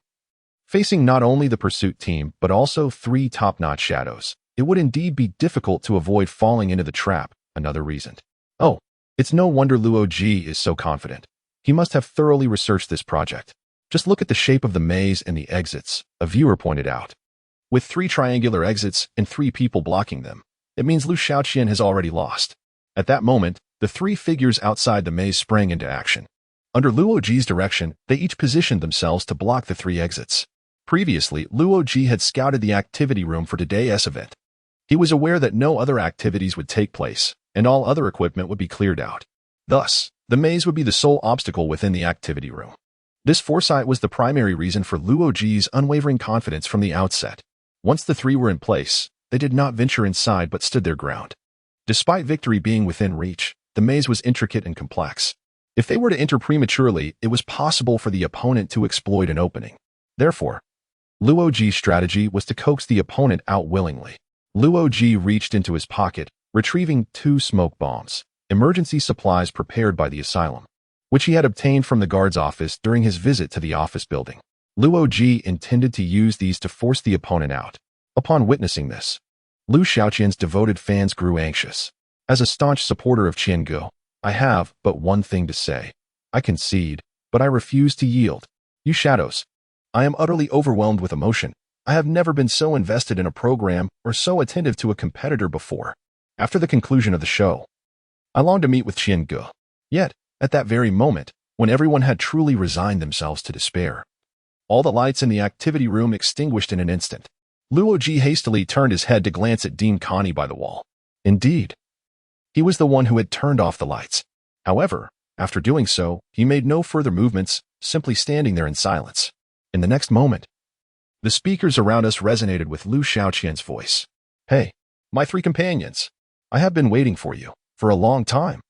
facing not only the pursuit team but also three top-notch shadows, it would indeed be difficult to avoid falling into the trap, another reasoned. Oh, it's no wonder Luo Ji is so confident. He must have thoroughly researched this project. Just look at the shape of the maze and the exits, a viewer pointed out. With 3 triangular exits and 3 people blocking them, it means Liu Xiaoqian has already lost. At that moment, the 3 figures outside the maze sprang into action. Under Luo Ji's direction, they each positioned themselves to block the 3 exits. Previously, Luo Ji had scouted the activity room for today's event. He was aware that no other activities would take place, and all other equipment would be cleared out. Thus, the maze would be the sole obstacle within the activity room. This foresight was the primary reason for Luo Ji's unwavering confidence from the outset. Once the 3 were in place, they did not venture inside but stood their ground. Despite victory being within reach, the maze was intricate and complex. If they were to enter prematurely, it was possible for the opponent to exploit an opening. Therefore, Luo Ji's strategy was to coax the opponent out willingly. Luo Ji reached into his pocket, retrieving 2 smoke bombs, emergency supplies prepared by the asylum, which he had obtained from the guard's office during his visit to the office building. Luo Ji intended to use these to force the opponent out. Upon witnessing this, Liu Xiaoqian's devoted fans grew anxious. As a staunch supporter of Qiangu, I have but one thing to say. I concede, but I refuse to yield. You shadows. I am utterly overwhelmed with emotion. I have never been so invested in a program or so attentive to a competitor before. After the conclusion of the show, I longed to meet with Qiangu. Yet, at that very moment, when everyone had truly resigned themselves to despair, all the lights in the activity room extinguished in an instant. Luo Ji hastily turned his head to glance at Dean Connie by the wall. Indeed, he was the one who had turned off the lights. However, after doing so, he made no further movements, simply standing there in silence. In the next moment, the speakers around us resonated with Liu Xiaoqian's voice. Hey, my 3 companions. I have been waiting for you, for a long time.